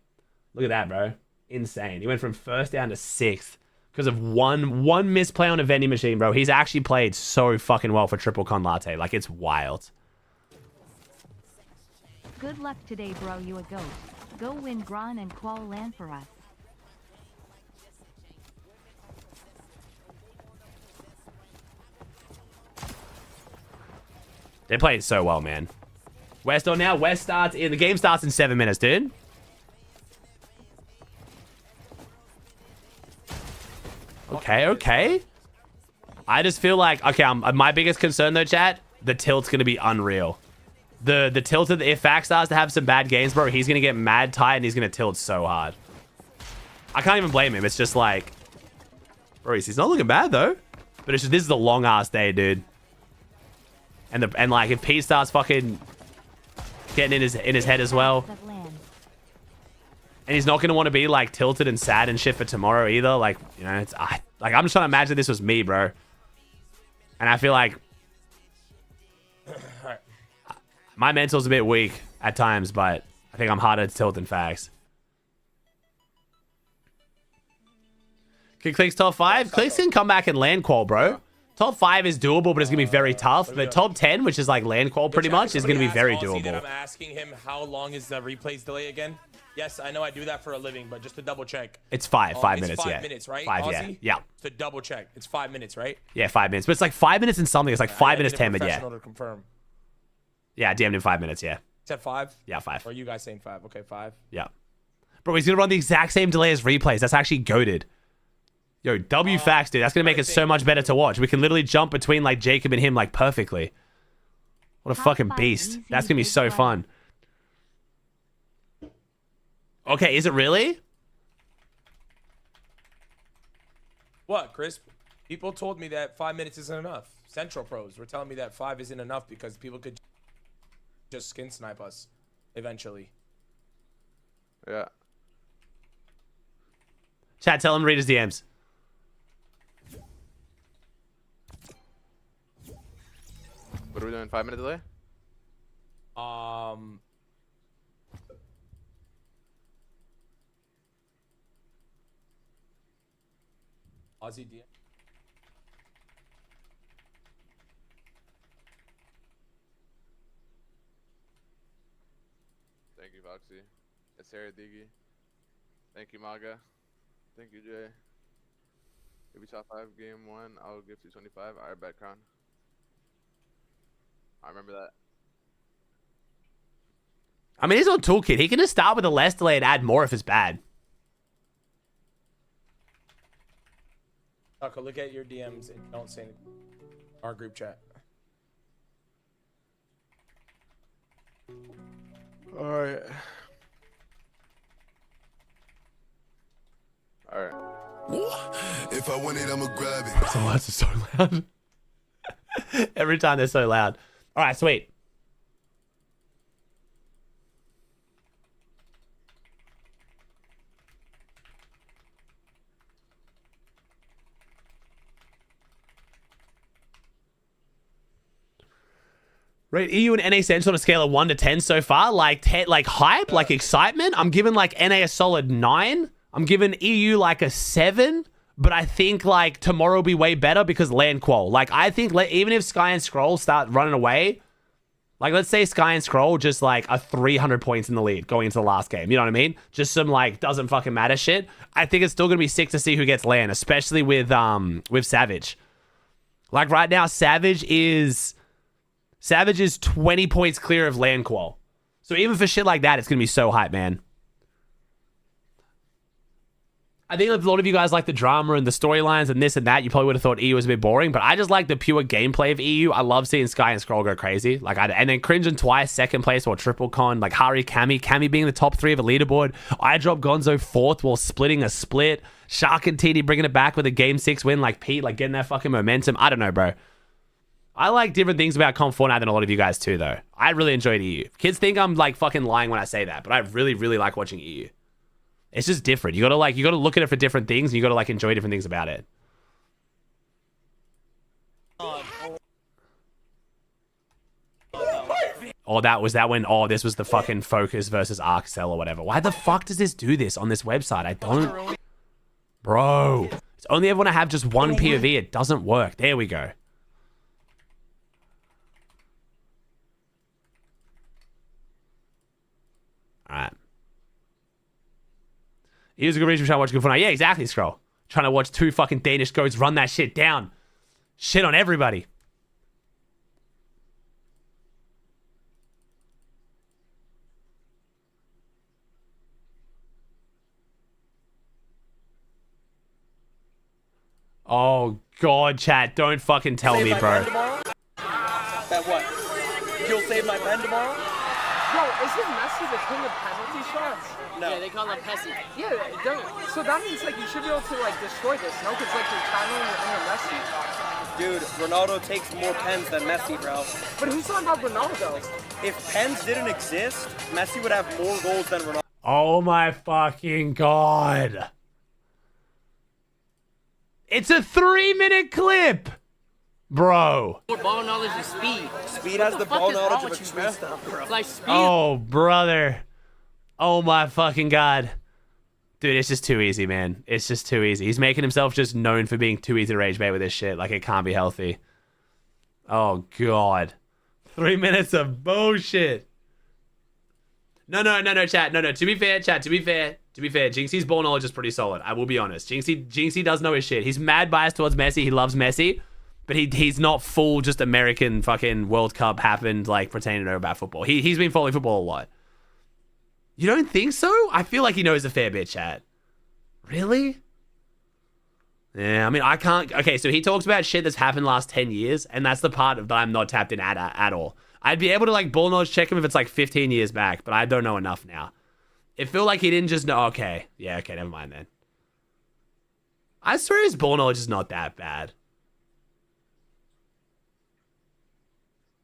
Look at that, bro. Insane. He went from first down to 6th because of one misplay on a vending machine, bro. He's actually played so fucking well for Triple Con Latte. Like, it's wild. Good luck today, bro. You a goat. Go win Gran and Qual land for us. They're playing so well, man. West on now. West starts in... The game starts in 7 minutes, dude. Okay, okay. I just feel like... Okay, my biggest concern, though, chat, the tilt's going to be unreal. The tilt of the... If Fax starts to have some bad games, bro, he's going to get mad tight and he's going to tilt so hard. I can't even blame him. It's just like... Bro, he's not looking bad, though. But it's just... This is a long-ass day, dude. And like, if Pete starts fucking getting in his head as well, and he's not gonna want to be like tilted and sad and shit for tomorrow either. Like, you know, it's like I'm just trying to imagine this was me, bro. And I feel like my mental's a bit weak at times, but I think I'm harder to tilt than Fags. Can Clicks top 5? Clicks can come back and land qual, bro. Top 5 is doable, but it's going to be very tough. But top 10, which is like land qual pretty much, is going to be very doable. I'm asking him how long is the replays delay again? Yes, I know I do that for a living, but just to double check. It's 5 minutes, it's 5 yeah. minutes, right? 5, Aussie? yeah. To double check. It's 5 minutes, right? Yeah, 5 minutes. But it's like 5 minutes and something. It's like 5 minutes 10, but yeah. To confirm. Yeah, DM'd in 5 minutes, yeah. Is that 5? Yeah, 5. Or are you guys saying 5? Okay, 5. Yeah. Bro, he's going to run the exact same delay as replays. That's actually goated. Yo, W Fax, dude. That's going to make it so much better to watch. We can literally jump between like Jacob and him like perfectly. What a fucking beast. That's going to be so fun. Okay, is it really? What, Chris? People told me that 5 minutes isn't enough. Central pros were telling me that 5 isn't enough because people could just skin snipe us eventually. Yeah. Chat, tell him to read his DMs. What are we doing? 5 minute delay? Aussie DM. Thank you, Foxy. It's Sarah Diggy. Thank you, Maga. Thank you, Jay. If we top 5 game 1, I'll give you 25. Alright, bet Crown. I remember that. I mean, he's on toolkit. He can just start with a less delay and add more if it's bad. Tucker, look at your DMs and don't say anything. Our group chat. Alright. Alright. If I want it, I'ma grab it. So loud, it's so loud. Every time they're so loud. All right, sweet. Right, EU and NA Central on a scale of 1 to 10 so far. Like 10, like hype, like excitement. I'm giving like NA a solid 9. I'm giving EU like a 7. But I think like tomorrow will be way better because land qual. Like I think even if Sky and Scroll start running away, like let's say Sky and Scroll just like are 300 points in the lead going into the last game. You know what I mean? Just some like doesn't fucking matter shit. I think it's still gonna be sick to see who gets land, especially with Savage. Like right now, Savage is 20 points clear of land qual. So even for shit like that, it's gonna be so hype, man. I think a lot of you guys like the drama and the storylines and this and that. You probably would have thought EU was a bit boring, but I just like the pure gameplay of EU. I love seeing Sky and Scroll go crazy. And then cringing twice, second place or triple con. Like Hari, Cammy being the top 3 of a leaderboard. I drop Gonzo 4th while splitting a split. Shark and TD bringing it back with a game 6 win like Pete, like getting that fucking momentum. I don't know, bro. I like different things about Comp Fortnite than a lot of you guys too, though. I really enjoyed EU. Kids think I'm like fucking lying when I say that, but I really, really like watching EU. It's just different. You gotta look at it for different things, and you gotta like enjoy different things about it. Oh, that when this was the fucking Focus versus Arccell or whatever. Why the fuck does this do this on this website? I don't. Bro, it's only ever when I have just one POV. It doesn't work. There we go. All right. Here's a good reason to watch good Fortnite. Yeah, exactly, Scroll. Trying to watch 2 fucking Danish goats run that shit down. Shit on everybody. Oh, God, chat. Don't fucking tell me, bro. That what? You'll save my pen tomorrow? Bro, isn't Messi the king of penalty shots? No. Yeah, they call him Pessy. Yeah, so that means like you should be able to like destroy this, no? Because like you're channeling your inner Messi. Dude, Ronaldo takes more pens than Messi, bro. But who's talking about Ronaldo? If pens didn't exist, Messi would have more goals than Ronaldo. Oh my fucking God. It's a 3-minute clip. Bro. Ball knowledge is speed. Speed has the ball knowledge of extreme stuff, bro. It's like speed. Oh, brother. Oh my fucking God. Dude, it's just too easy, man. It's just too easy. He's making himself just known for being too easy to rage bait with this shit. Like, it can't be healthy. Oh, God. 3 minutes of bullshit. No, chat. No. To be fair, chat, to be fair, Jinxie's ball knowledge is pretty solid. I will be honest. Jinxie does know his shit. He's mad biased towards Messi. He loves Messi. But he's not full just American fucking World Cup happened, like, pretending to know about football. He's been following football a lot. You don't think so? I feel like he knows a fair bit, chat. Really? Yeah, I mean, I can't... Okay, so he talks about shit that's happened last 10 years, and that's the part that I'm not tapped in at all. I'd be able to, like, ball knowledge check him if it's, like, 15 years back, but I don't know enough now. It feel like he didn't just know... Okay. Yeah, okay, never mind then. I swear his ball knowledge is not that bad.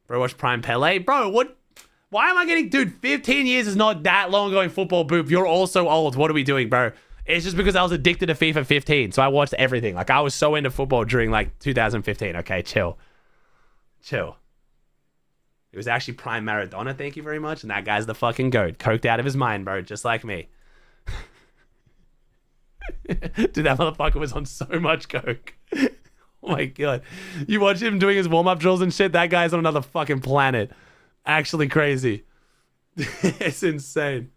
Bro, watch Prime Pele? Bro, what... Why am I getting... Dude, 15 years is not that long ago in football, Boop. You're also old. What are we doing, bro? It's just because I was addicted to FIFA 15, so I watched everything. Like, I was so into football during, like, 2015. Okay, chill. Chill. It was actually Prime Maradona, thank you very much. And that guy's the fucking GOAT. Coked out of his mind, bro. Just like me. Dude, that motherfucker was on so much coke. Oh my God. You watch him doing his warm-up drills and shit, that guy's on another fucking planet. Actually crazy. It's insane.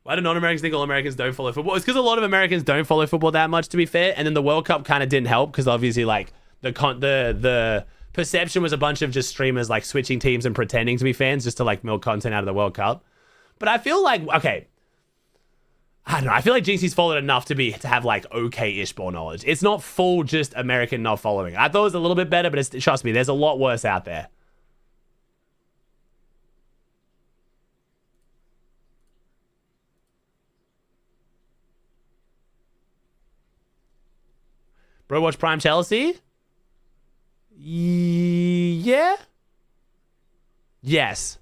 Why do non-Americans think all Americans don't follow football? It's because a lot of Americans don't follow football that much, to be fair. And then the World Cup kind of didn't help because obviously, like, the perception was a bunch of just streamers, like, switching teams and pretending to be fans just to, like, milk content out of the World Cup. But I feel like, okay, I don't know. I feel like Jinxie's followed enough to have, like, okay-ish ball knowledge. It's not full just American not following. I thought it was a little bit better, but trust me, there's a lot worse out there. Bro, watch Prime Chelsea? Yeah? Yes.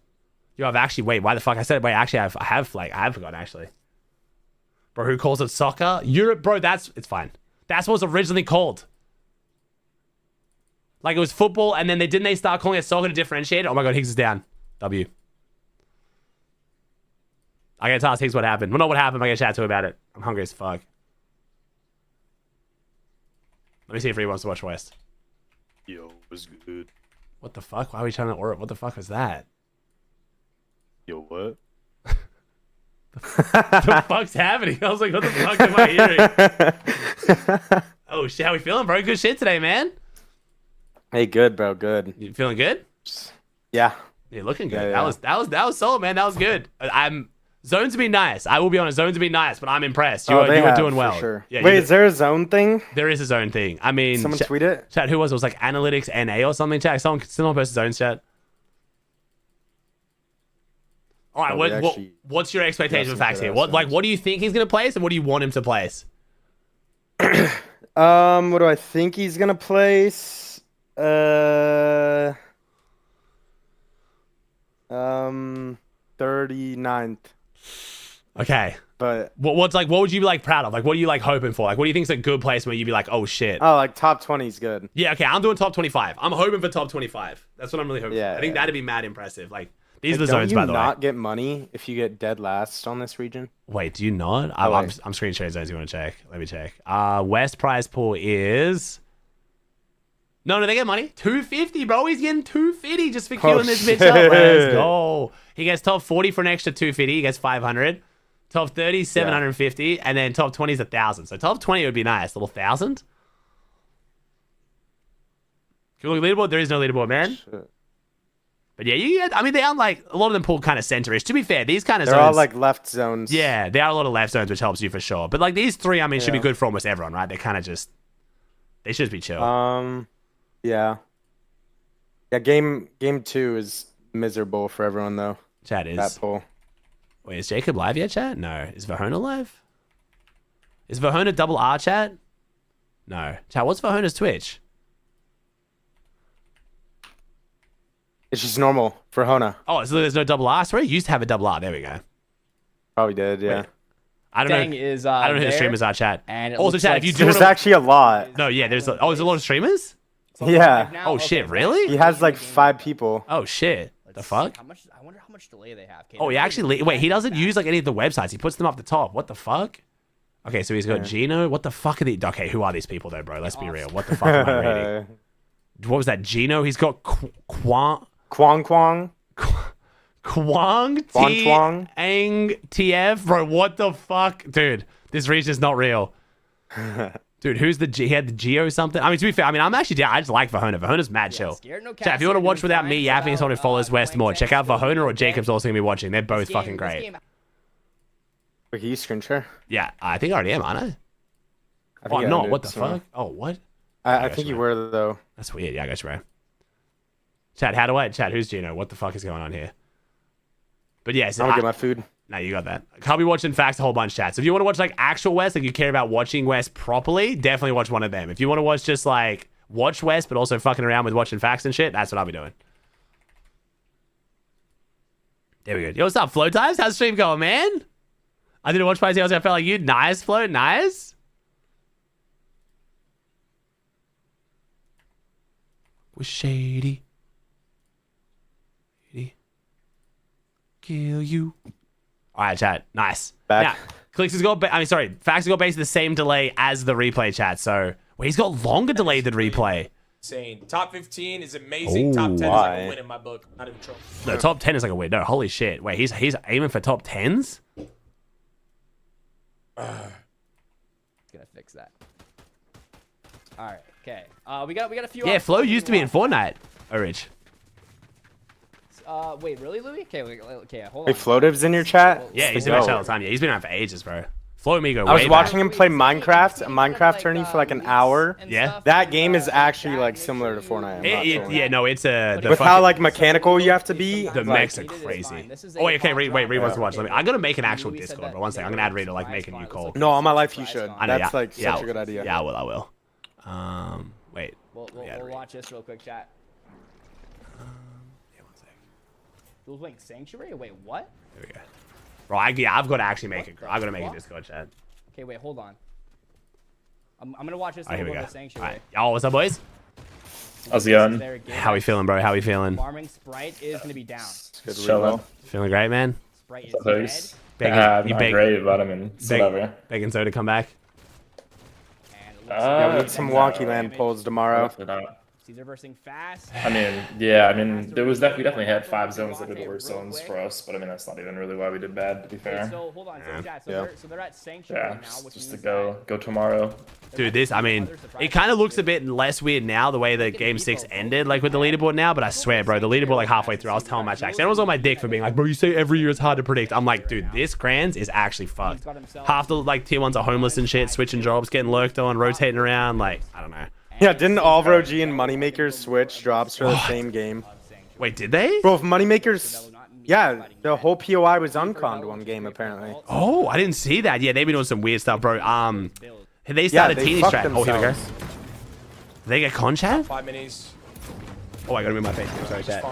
Yo, I've actually... Wait, why the fuck? I said it. Wait, actually, I have forgotten, actually. Bro, who calls it soccer? Europe, bro, it's fine. That's what it was originally called. Like, it was football, and then didn't they start calling it soccer to differentiate it? Oh my God, Higgs is down. W. I gotta ask Higgs what happened. Well, not what happened, I gotta chat to him about it. I'm hungry as fuck. Let me see if he wants to watch West. Yo, what's good? What the fuck? Why are we trying to order? What the fuck was that? Yo, what? What the fuck's happening? I was like, what the fuck am I hearing? Oh shit, how we feeling, bro? Good shit today, man. Hey, good, bro. Good. You feeling good? Yeah. You're looking good. Yeah, That was solid, man. That was good. I'm Zones would be nice. I will be honest. Zones would be nice, but I'm impressed. You Oh, are doing well. Sure. Yeah, Wait, is there a zone thing? There is a zone thing. I mean, Someone tweet it. Chat. Who was it? It was like Analytics NA or something. Chat. Someone posted zones. Chat. All right. What's your expectation for Fax here? What do you think he's gonna place, and what do you want him to place? What do I think he's gonna place? 39th. Okay. But what would you be like proud of? Like, what are you like hoping for? Like, what do you think is a good place where you'd be like, oh shit? Oh, like top 20 is good. Yeah. Okay. I'm doing top 25. I'm hoping for top 25. That's what I'm really hoping. Yeah. for. I think that'd be mad impressive. Like, these are the don't zones, you by the way. not get money if you get dead last on this region? Wait, do you not? Oh, I'm screen sharing zones. You want to check? Let me check. West prize pool is. No, they get money. 250, bro. He's getting 250 just for queuing this bitch up. Let's go. He gets top 40 for an extra 250. He gets 500. Top 30, 750. And then top 20 is 1,000. So top 20 would be nice. A little 1,000. Can we look at leaderboard? There is no leaderboard, man. Shit. But yeah, I mean, they are like, a lot of them pull kind of center-ish. To be fair, these kind of They're zones. all like left zones. Yeah, there are a lot of left zones, which helps you for sure. But like these three, I mean, should be good for almost everyone, right? They kind of just, they should just be chill. Yeah. Yeah, game 2 is miserable for everyone though. Chat is. That poll. Wait, is Jacob live yet, chat? No. Is Verhona live? Is Verhona double R, chat? No. Chat, what's Verhona's Twitch? It's just normal for Hona. Oh, so there's no double R? I swear he used to have a double R. There we go. Probably did, yeah. Wait. I don't Dang know. is, I don't know who the there, streamers are, chat. and it Also, looks chat, like if you do There's actually a lot. No, yeah, there's a lot of streamers? Yeah. Oh, shit, really? He has like 5 people. Oh, shit. The fuck? I wonder how much delay they have. Oh, he actually... Wait, he doesn't use like any of the websites. He puts them up the top. What the fuck? Okay, so he's got Gino. What the fuck are these? Okay, who are these people though, bro? Let's be real. What the fuck am I reading? What was that? Gino? He's got Kwang Kwang. Ang TF, bro. What the fuck, dude? This region is not real, dude. Who's the G? He had the Geo something. I mean, to be fair, I mean, I'm actually down. I just like Verhona. Verhona's mad chill. Chat, if you want to watch without me yapping, someone who follows West more, check out Verhona or Jacob's also gonna be watching. They're both fucking great. Wait, can you screen share? Yeah, I think I already am, aren't I? Oh, I'm not. What the fuck? Oh, what? I think you were though. That's weird. Yeah, I got you, bro. Chat, how do I? Chat, who's Gino? What the fuck is going on here? But yeah, so I'm gonna get my food. No, you got that. I'll be watching Facts a whole bunch, chat. So if you want to watch like actual West, like you care about watching West properly, definitely watch one of them. If you want to watch just like watch West, but also fucking around with watching Facts and shit, that's what I'll be doing. There we go. Yo, what's up, Flow Times? How's the stream going, man? I didn't watch Spicy. I felt like you. Nice, Flow. Nice. Was shady. Kill you. All right, chat. Nice. Back. Now, Clicks has got. Facts has got basically the same delay as the replay, chat. So, well, he's got longer delay than replay. Insane. Top 15 is amazing. Top 10 is like a win in my book. Not even true. No, top 10 is like a win. No, holy shit. Wait, he's aiming for top 10s? Gonna fix that. All right. Okay. We got a few. Yeah, Flo used to be in Fortnite. Oh, Rich. Wait, really, Louis? Okay, hold on. Hey, Floative's in your chat? Yeah, he's in my chat all the time. Yeah, he's been around for ages, bro. Flo and me go I was way watching back. him play Minecraft, a Minecraft tourney for like an hour. Yeah. That game is actually like similar to Fortnite. Yeah, no, it's a. With how like mechanical you have to be. The mechs are crazy. Oh wait, okay, Reed wants to watch. I'm gonna make an actual Discord, bro. One second, I'm gonna add Reed to like make a new call. No, on my life you should. I know, That's like such a good idea. Yeah, I will. Wait. We'll watch this real quick, chat. Yeah, one sec. Duels Link Sanctuary? Wait, what? There we go. Bro, I've got to actually make it. I've got to make a Discord chat. Okay, wait, hold on. I'm gonna watch this. Here we go. Sanctuary. Right. Yo, what's up, boys? How's it going? How we feeling, bro? How we feeling? Farming Sprite is gonna be down. Chilling. Feeling great, man. Sprite is dead. Not great, but I mean, it's whatever. Begging Soda come back. Yeah, we need some Wonky Land polls tomorrow. Caesar versing fast. I mean, yeah, I mean, we definitely had 5 zones that were the worst zones for us, but I mean, that's not even really why we did bad, to be fair. So hold on, so they're at Sanctuary Yeah, right now, which just means to go tomorrow. Dude, this, I mean, it kind of looks a bit less weird now, the way that Game 6 ended, like, with the leaderboard now, but I swear, bro, the leaderboard, like, halfway through, I was telling my checks, everyone was on my dick for being like, bro, you say every year it's hard to predict. I'm like, dude, this Grands is actually fucked. Half the, like, tier 1s are homeless and shit, switching jobs, getting lurked on, rotating around, like, I don't know. Yeah, didn't Alvaro G and Moneymakers switch drops for the same game? Wait, did they? Bro, if Moneymakers... Yeah, the whole POI was unconned one game, apparently. Oh, I didn't see that. Yeah, they've been doing some weird stuff, bro. They started teeny strat. Oh, here we go. They get con chat? 5 minis. Oh, I gotta move my face. I'm sorry, chat.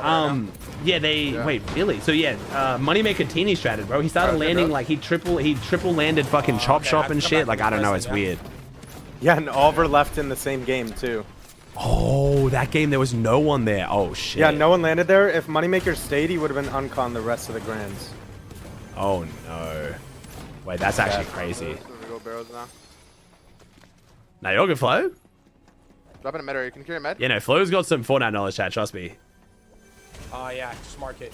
Yeah, they wait, really? So yeah, Moneymaker teeny stratted, bro. He started landing like he triple landed fucking chop shop and shit. Like I don't know, it's weird. Yeah, and Oliver left in the same game too. Oh, that game there was no one there. Oh shit. Yeah, no one landed there. If Moneymaker stayed, he would have been uncon the rest of the Grands. Oh no. Wait, that's actually crazy. Go barrels now. Now you're good, Flo. Dropping a med, or you can carry a med. Yeah, no, Flo's got some Fortnite knowledge, chat. Trust me. Oh yeah, just mark it.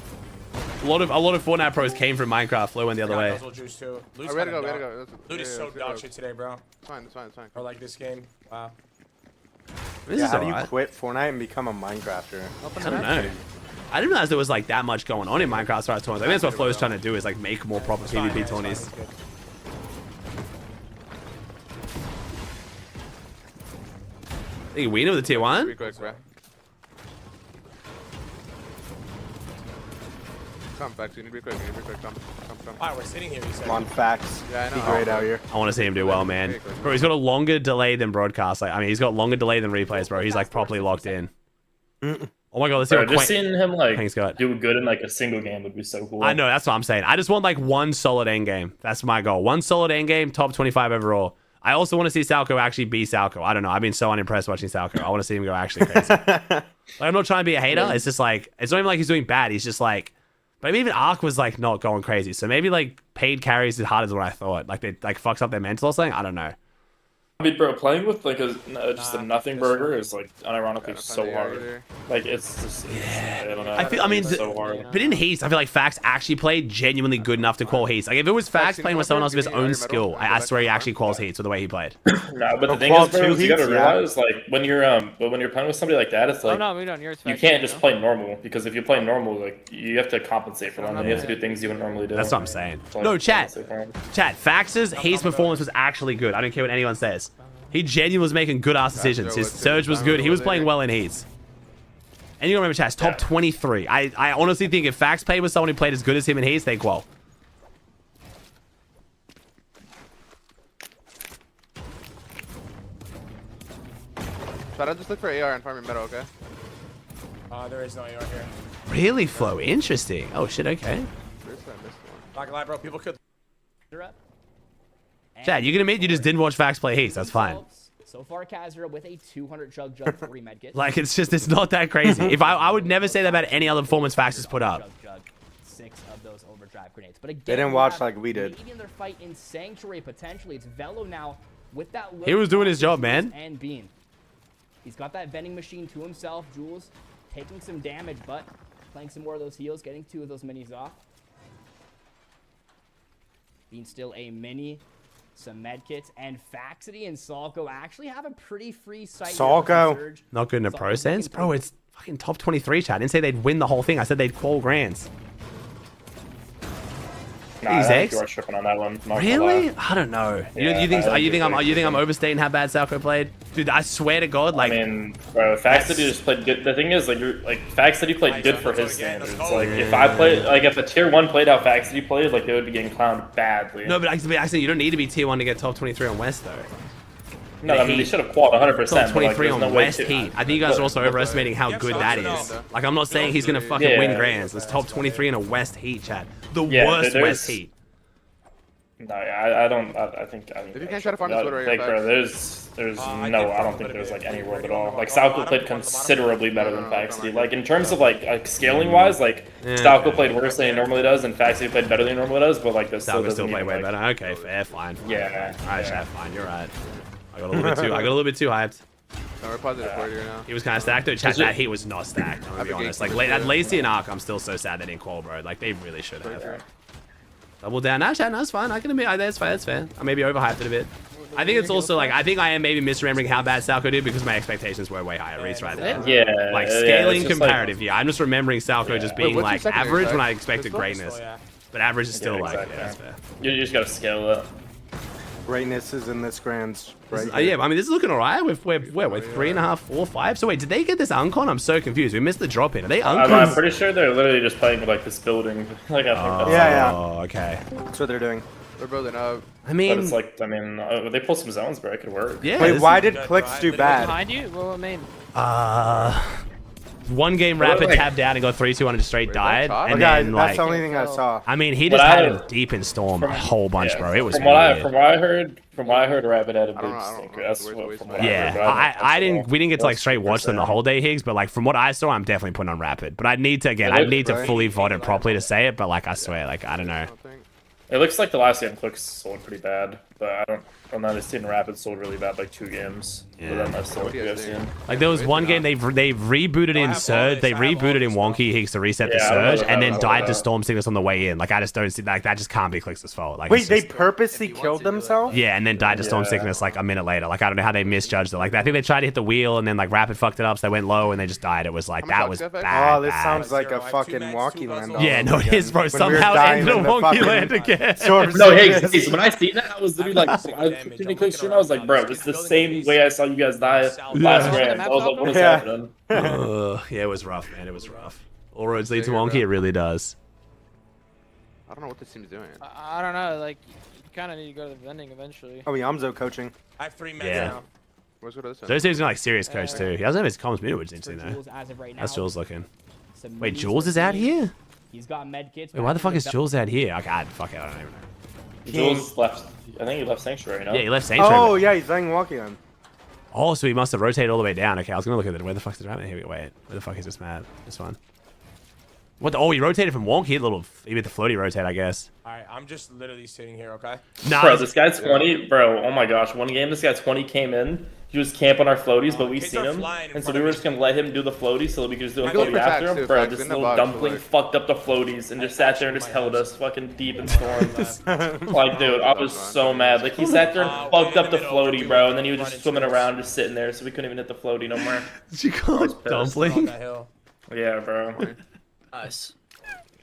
A lot of Fortnite pros came from Minecraft. Flo went the other way. Juice too. We gotta go. Loot is so dog shit today, bro. It's fine. Or like this game. Wow. Yeah, how do you quit Fortnite and become a Minecrafter? I don't know. I didn't realize there was like that much going on in Minecraft as far as tournaments. I think that's what Flo's trying to do is like make more proper PvP tourneys. I think we know the tier 1. Be quick, bro. Come back, you need to be quick. Come. Alright, we're sitting here, you said. Come on, facts. Yeah, I know. Be great out here. I want to see him do well, man. Bro, he's got a longer delay than broadcast. Like, I mean, he's got longer delay than replays, bro. He's like properly locked in. Oh my god, let's see what just seeing him like do good in like a single game would be so cool. I know, that's what I'm saying. I just want like one solid end game. That's my goal. One solid end game, top 25 overall. I also want to see Salco actually be Salco. I don't know. I've been so unimpressed watching Salco. I want to see him go actually crazy. Like, I'm not trying to be a hater. It's just like, it's not even like he's doing bad. He's just like, but even Ark was like not going crazy. So maybe like paid carries as hard as what I thought. Like they like fucks up their mental or something. I don't know. I mean, bro, playing with like just a nothing burger is like unironically so hard. Like it's just I don't know. I mean, it's so hard. But in Heats, I feel like Fax actually played genuinely good enough to call Heats. Like if it was Fax playing with someone else of his own skill, I swear he actually calls Heats with the way he played. No, but the thing is, bro, you gotta realize like when you're playing with somebody like that, it's like you can't just play normal because if you play normal, like you have to compensate for them. And you have to do things you wouldn't normally do. That's what I'm saying. No, chat. Fax's Heats performance was actually good. I don't care what anyone says. He genuinely was making good ass decisions. His surge was good. He was playing well in Heats. And you gotta remember, chat, top 23. I honestly think if Fax played with someone who played as good as him in Heats, they qual. But I'll just look for AR and farm your metal, okay? There is no AR here. Really, Flo? Interesting. Oh shit, okay. Not gonna lie, bro. People could. Chad, you can admit you just didn't watch Fax play Heats. That's fine. So far, Kazra with a 200 jug 3 medkit. Like, it's not that crazy. If I would never say that about any other performance Fax has put up. 6 of those overdrive grenades. But again, they didn't watch like we did. Maybe in their fight in Sanctuary, potentially, it's Velo now with that. He was doing his job, man. And Bean. He's got that vending machine to himself. Jules taking some damage, but playing some more of those heals, getting 2 of those minis off. Bean still a mini. Some medkits, and Faxity and Salco actually have a pretty free sight. Salco, not good in a pro sense, bro. It's fucking top 23, chat. I didn't say they'd win the whole thing. I said they'd qual Grands. Nah, I think you are tripping on that one. Really? I don't know. Yeah, you think I'm overstating how bad Salco played? Dude, I swear to God, like. I mean, bro, Faxity just played good. The thing is, like, Faxity played good for his standards. Like, if I played, like, if a tier 1 played how Faxity played, like, they would be getting clowned badly. No, but actually, you don't need to be tier 1 to get top 23 on West, though. No, I mean, they should have qualified 100%. Top 23 like, on West Heat. I think you guys are also overestimating how good that is. Like, I'm not saying he's gonna fucking win Grands. It's top 23 in a West Heat, chat. The worst West Heat. No, I don't. I think. If you can't try to find this like, bro, there's I don't think there's like any world at all. Like Salco played considerably better than Faxity. Like in terms of like scaling wise, like Salco played worse than he normally does, and Faxity played better than he normally does. But like this still play way better. Okay, fair, fine. Yeah. Alright, chat, fine. You're right. I got a little bit too hyped. No, we're positive 40 right now. He was kind of stacked though. Chat, that heat was not stacked. I'm gonna be honest. Like that Lacey and Arc, I'm still so sad they didn't call, bro. Like they really should have. Double down. Nah, chat, no, it's fine. I can admit that's fair. That's fair. I maybe overhyped it a bit. I think it's also like I think I am maybe misremembering how bad Salco did because my expectations were way higher. Reese right there. Yeah. Like scaling it's just comparative. Yeah, I'm just remembering Salco just being like average when I expected greatness. But average is still like yeah, that's fair. You just gotta scale it. Greatness is in this grand. Right yeah, I mean this is looking alright. We're 3.5, 4, 5. So wait, did they get this uncon? I'm so confused. We missed the drop in. Are they uncons? I'm pretty sure they're literally just playing with like this building. Like I think that's Oh, okay. That's what they're doing. We're building up. I mean, but it's like they pull some zones, bro. It could work. Yeah. Wait, why did clicks do bad? Behind you? What do you mean? One game Rapid tabbed out and got 3-2 on a straight died. And Okay, then, that's like, the only thing I saw. I mean, he just had him deep in Storm a whole bunch, bro. It was from weird. what I heard, Rapid had a big stinker. That's what from what I heard. I didn't. We didn't get to like straight watch them the whole day, Higgs. But like from what I saw, I'm definitely putting on Rapid. But I need to fully VOD it properly to say it. But like I swear, like I don't know. It looks like the last game clicks sold pretty bad, but I don't know. This team Rapid sold really bad, like 2 games. Yeah. But then that's still what I've seen. Like there was one game they rebooted in Surge. They rebooted in Wonky Higgs to reset the Surge, and then died to Storm Sickness on the way in. Like I just don't see like that. Just can't be Clicks' fault. Like wait, they purposely killed themselves? Yeah, and then died to Storm Sickness like a minute later. Like I don't know how they misjudged it. Like I think they tried to hit the wheel, and then like Rapid fucked it up, so they went low, and they just died. It was like that was bad. Oh, this sounds like a fucking Wonky land. Yeah, no, it is, bro. Somehow ended a Wonky land again. No, hey, when I seen that, I was literally like, I was like, bro, it's the same way I saw you guys die last grand. I was like, what is happening? Yeah, it was rough, man. It was rough. All roads lead to Wonky. It really does. I don't know what this team's doing. I don't know. Like, you kind of need to go to the vending eventually. Oh, Yamzo coaching. I have 3 Yeah. now. Where's what is it? Those teams are like serious coach too. He doesn't have his comms muted, seems to though. That's Jules looking. Wait, Jules is out here? He's got med kits. Wait, why the fuck is Jules out here? Okay, fuck it, I don't even know. Jules left. I think he left Sanctuary, no? Yeah, he left Sanctuary. Oh, yeah, he's playing Wonky then. Oh, so he must have rotated all the way down. Okay, I was gonna look at it. Where the fuck is the rabbit? Here we go. Wait, where the fuck is this map? This one. What? Oh, he rotated from Wonky. He hit the floaty rotate, I guess. Alright, I'm just literally sitting here, okay? Nah, bro, this guy 20, bro. Oh my gosh, one game this guy 20 came in. He was camping our floaties, but we seen him, and so we were just gonna let him do the floaties so that we could just do a floaty after him. Bro, this little dumpling fucked up the floaties and just sat there and just held us fucking deep in storm. Like, dude, I was so mad. Like, he sat there and fucked up the floaty, bro, and then he was just swimming around, just sitting there, so we couldn't even hit the floaty no more. Did you call it dumpling? Yeah, bro. Nice.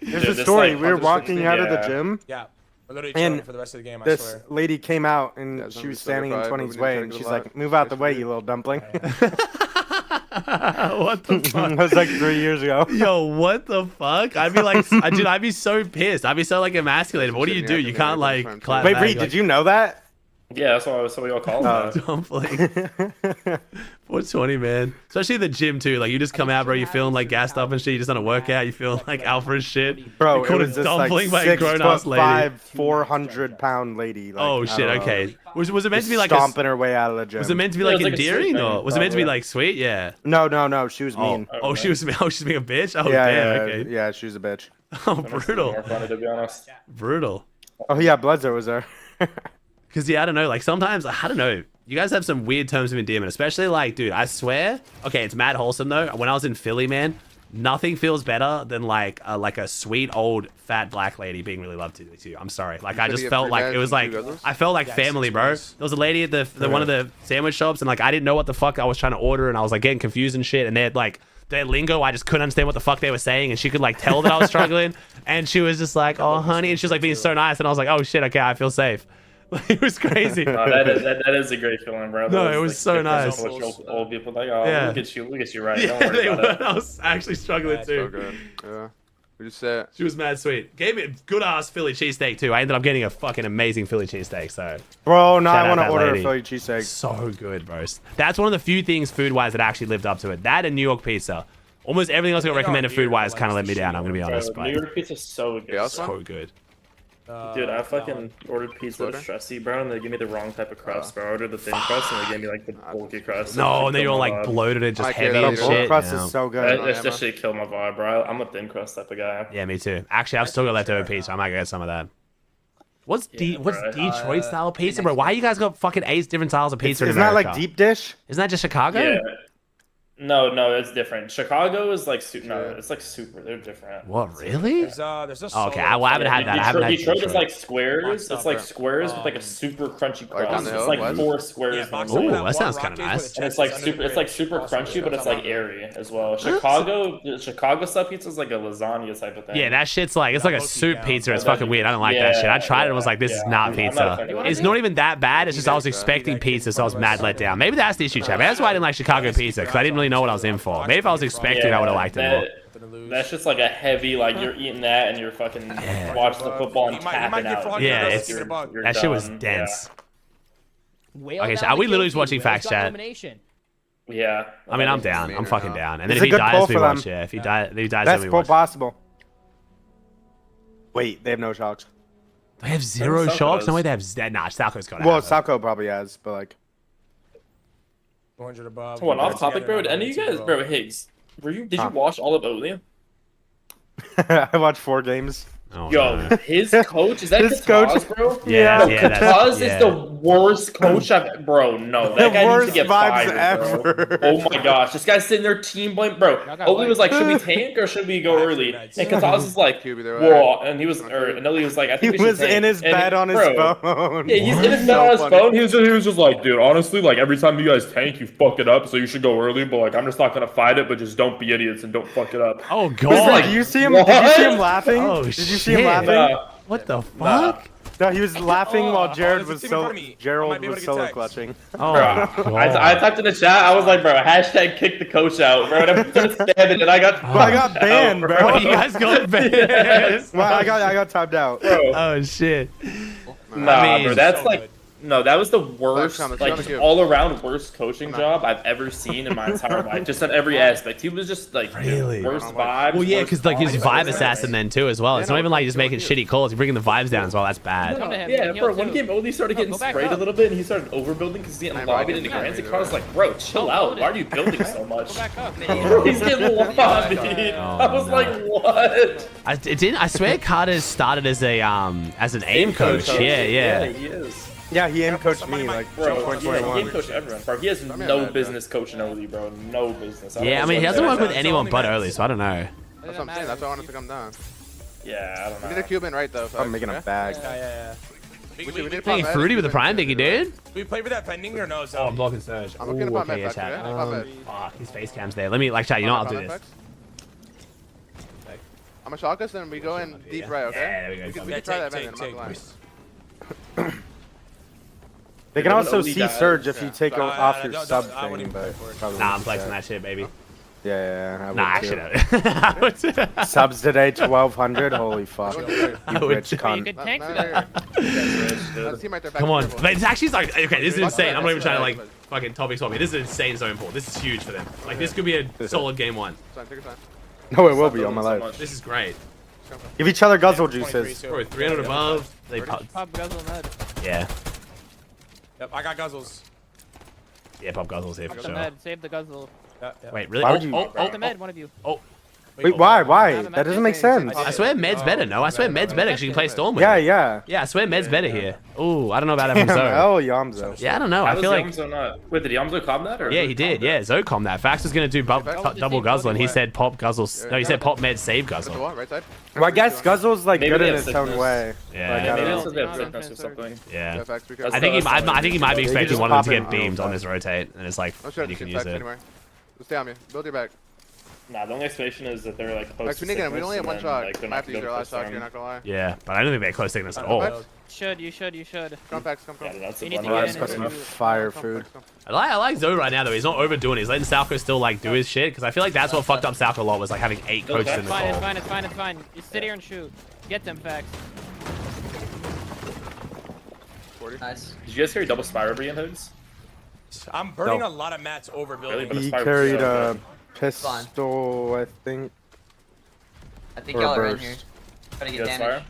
There's a story. We were walking out of the gym. Yeah. We're literally chilling for the rest of the game, I this swear. lady came out and she was standing in 20's way, and she's like, "Move out the way, you little dumpling." What the fuck? That was like 3 years ago. Yo, what the fuck? I'd be like, dude, I'd be so pissed. I'd be so like emasculated. But what do? You can't like clap Wait, back, Reed, did you know that? Yeah, that's what we all call him. Dumpling. 420, man. Especially the gym too. Like you just come out, bro. You're feeling like gassed up and shit. You just done a workout. You feel like alpha as shit. Bro, you it was this like 6'5", 400-pound lady. Like, oh shit. Okay. Was it meant to be like stomping her way out of the gym? Was it meant to be like endearing or was it meant to be like sweet? Yeah. No. She was mean. Oh, she's being a bitch. Oh yeah, damn. Okay. Yeah, she was a bitch. Oh, brutal. More funny, to be honest. Brutal. Oh yeah, Bloodzo was there. Because, yeah, I don't know. Like, sometimes, I don't know. You guys have some weird terms of endearment. Especially, like, dude, I swear. Okay, it's mad wholesome, though. When I was in Philly, man, nothing feels better than, like a sweet, old, fat black lady being really loved to you. I'm sorry. Like, I just felt like, it was like, I felt like family, bro. There was a lady at the one of the sandwich shops, and, like, I didn't know what the fuck I was trying to order, and I was, like, getting confused and shit, and they had, like, their lingo, I just couldn't understand what the fuck they were saying, and she could, like, tell that I was struggling, and she was just like, oh, honey, and she was, like, being so nice, and I was like, oh, shit, okay, I feel safe. It was crazy. No, that is a great feeling, bro. No, it was so nice. Old people like, oh, Yeah. look at you right. Yeah, Don't worry they about were. it. I was actually struggling too. So good. Yeah. We just said She was mad sweet. Gave me a good ass Philly cheesesteak too. I ended up getting a fucking amazing Philly cheesesteak. So, bro, now shout I out want to that order lady. a Philly cheesesteak. So good, bro. That's one of the few things food wise that actually lived up to it. That and New York pizza. Almost everything else I got recommended food wise kind of let me down. I'm gonna be honest, Bro, but New York pizza's so good. Yeah, so good. Dude, I fucking ordered pizza with stressy, bro, and they gave me the wrong type of crust, bro. I ordered the thin crust, and they gave me like the bulky crust. No, and then you're all like bloated and just heavy and The shit. crust Yeah. is so good. That shit killed my vibe, bro. I'm a thin crust type of guy. Yeah, me too. Actually, I've still got leftover pizza. I might get some of that. What's Detroit style pizza, bro? Why you guys got fucking 8 different styles of pizza in Isn't that America? like deep dish? Isn't that just Chicago? Yeah. No, it's different. Chicago is like it's like super. They're different. What, really? There's a Okay, I haven't had that. I haven't had Detroit is like squares. It's like squares with like a super crunchy crust. It's like 4 squares. Ooh, that sounds kind of nice. And it's like super crunchy, but it's like airy as well. Chicago style pizza is like a lasagna type of thing. Yeah, that shit's like it's like a soup pizza. It's fucking weird. I don't like that shit. I tried it and was like, this is not pizza. It's not even that bad. It's just I was expecting pizza, so I was mad let down. Maybe that's the issue, Chad. Maybe that's why I didn't like Chicago pizza because I didn't really know what I was in for. Maybe if I was expecting, I would have liked it more. That's just like a heavy, like you're eating that and you're fucking watching the football and tapping out. Yeah, that shit was dense. Okay, so are we literally just watching facts, chat? Yeah. I mean, I'm down. I'm fucking down. And then if he dies, we watch. Yeah, if he dies, then we watch. Best pull possible. Wait, they have no shocks. They have 0 shocks? No way they have. Nah, Salco's got it. Well, Salco probably has, but like. 400 above. Hold on, off topic, bro. Any of you guys, bro, Higgs, did you watch all of Oatmeal? I watched 4 games. Oh, yo, his coach, is that his coach, bro? Yeah, no, Kataz is the worst coach bro. No, that guy needs to get fired, bro. Oh my gosh, this guy's sitting there team blame, bro. Oatmeal was like, should we tank or should we go early? And Kataz is like, whoa, and he was, and Nelly was like, I think he was in his bed on his phone. Yeah, he's in his bed on his phone. He was just like, dude, honestly, like every time you guys tank, you fuck it up, so you should go early. But like, I'm just not gonna fight it, but just don't be idiots and don't fuck it up. Oh god, did you see him? Did you see him laughing? Oh did you see him laughing? What the fuck? No, he was laughing while Gerald was solo clutching. Oh, God. I typed in the chat. I was like, bro, hashtag kick the coach out, bro. And I'm just stabbing it. I got banned, bro. You guys got banned. Well, I got timed out. Bro. Oh shit. Nah, bro, that's like. No, that was the worst, like, just all-around worst coaching job I've ever seen in my entire life. Just on every aspect. He was just, like, worst vibes. Well, yeah, because, like, he's vibe assassin then, too, as well. It's not even like just making shitty calls. He's bringing the vibes down as well. That's bad. Yeah, bro, one game Odie started getting sprayed a little bit, and he started overbuilding because he's getting lobbied into Granted Car. I was like, bro, chill out. Why are you building so much? He's getting lobbied. I was like, what? I swear Carter started as an aim coach. Yeah, he is. Yeah, he aim coached me like bro. Yeah, he coached everyone, bro. He has no business coaching Oli, bro. No business. Yeah, I mean he doesn't work with anyone but Early, so I don't know. That's what I'm saying. That's why I wanted to come down. Yeah, I don't know. We need a Cuban right though. I'm making a bag. Yeah. Hey, Fruity with the prime biggie, dude. We play for that pending or no? Oh, I'm blocking Surge. I'm looking at okay, chat. Fuck, his face cam's there. Let me like chat. You know I'll do this. I'm gonna shock us and we go in deep right, okay? Yeah, there we go. We can try that then. I'm not lying. They can also see Surge if you take off your sub thing, but nah, I'm flexing that shit, baby. Yeah. Nah, actually, no. Subs today 1,200. Holy fuck! You rich cunt. You can tank that. Come on, but it's actually like okay, this is insane. I'm not even trying to like fucking topic swap me. This is insane zone pull. This is huge for them. Like this could be a solid game 1. No, it will be on my life. This is great. Give each other guzzle juices. Bro, 300 above. They pop guzzle med. Yeah. Yep, I got guzzles. Yeah, pop guzzles here for sure. Save the guzzle. Wait, really? Why would you? The med, one of you. Oh. Wait, why? That doesn't make sense. I swear Med's better. No, I swear Med's better because you can play Storm with Yeah. Yeah, I swear Med's better here. Ooh, I don't know about having Zoe. Oh, Yamzo. Yeah, I don't know. I feel like. Wait, did Yamzo com that? Or yeah, he did. Yeah, Zoe com that. Fax was going to do double guzzle, and he said pop guzzle. No, he said pop Med save guzzle. Well, I guess guzzle's like good in its own way. Yeah. Maybe it's a fitness or something. Yeah. I think he might be expecting one of them to get beamed on this rotate, and it's like you can use it. Stay on me. Build your back. Nah, the only explanation is that they're like close to we only have one shot. Like, I have to use your last shot, you're not gonna lie. Yeah, but I don't think they're close sickness at all. You should. Come. Yeah, You need to get in some fire food. I like Zoe right now though. He's not overdoing it. He's letting Salco still like do his shit because I feel like that's what fucked up Salco a lot was like having 8 coaches in the call. It's fine. You sit here and shoot. Get them facts. Nice. Did you guys carry double Spyro Brie in hoods? I'm burning a lot of mats over building. Really? He carried a pistol, I think. I think y'all are in here. Trying to get damage.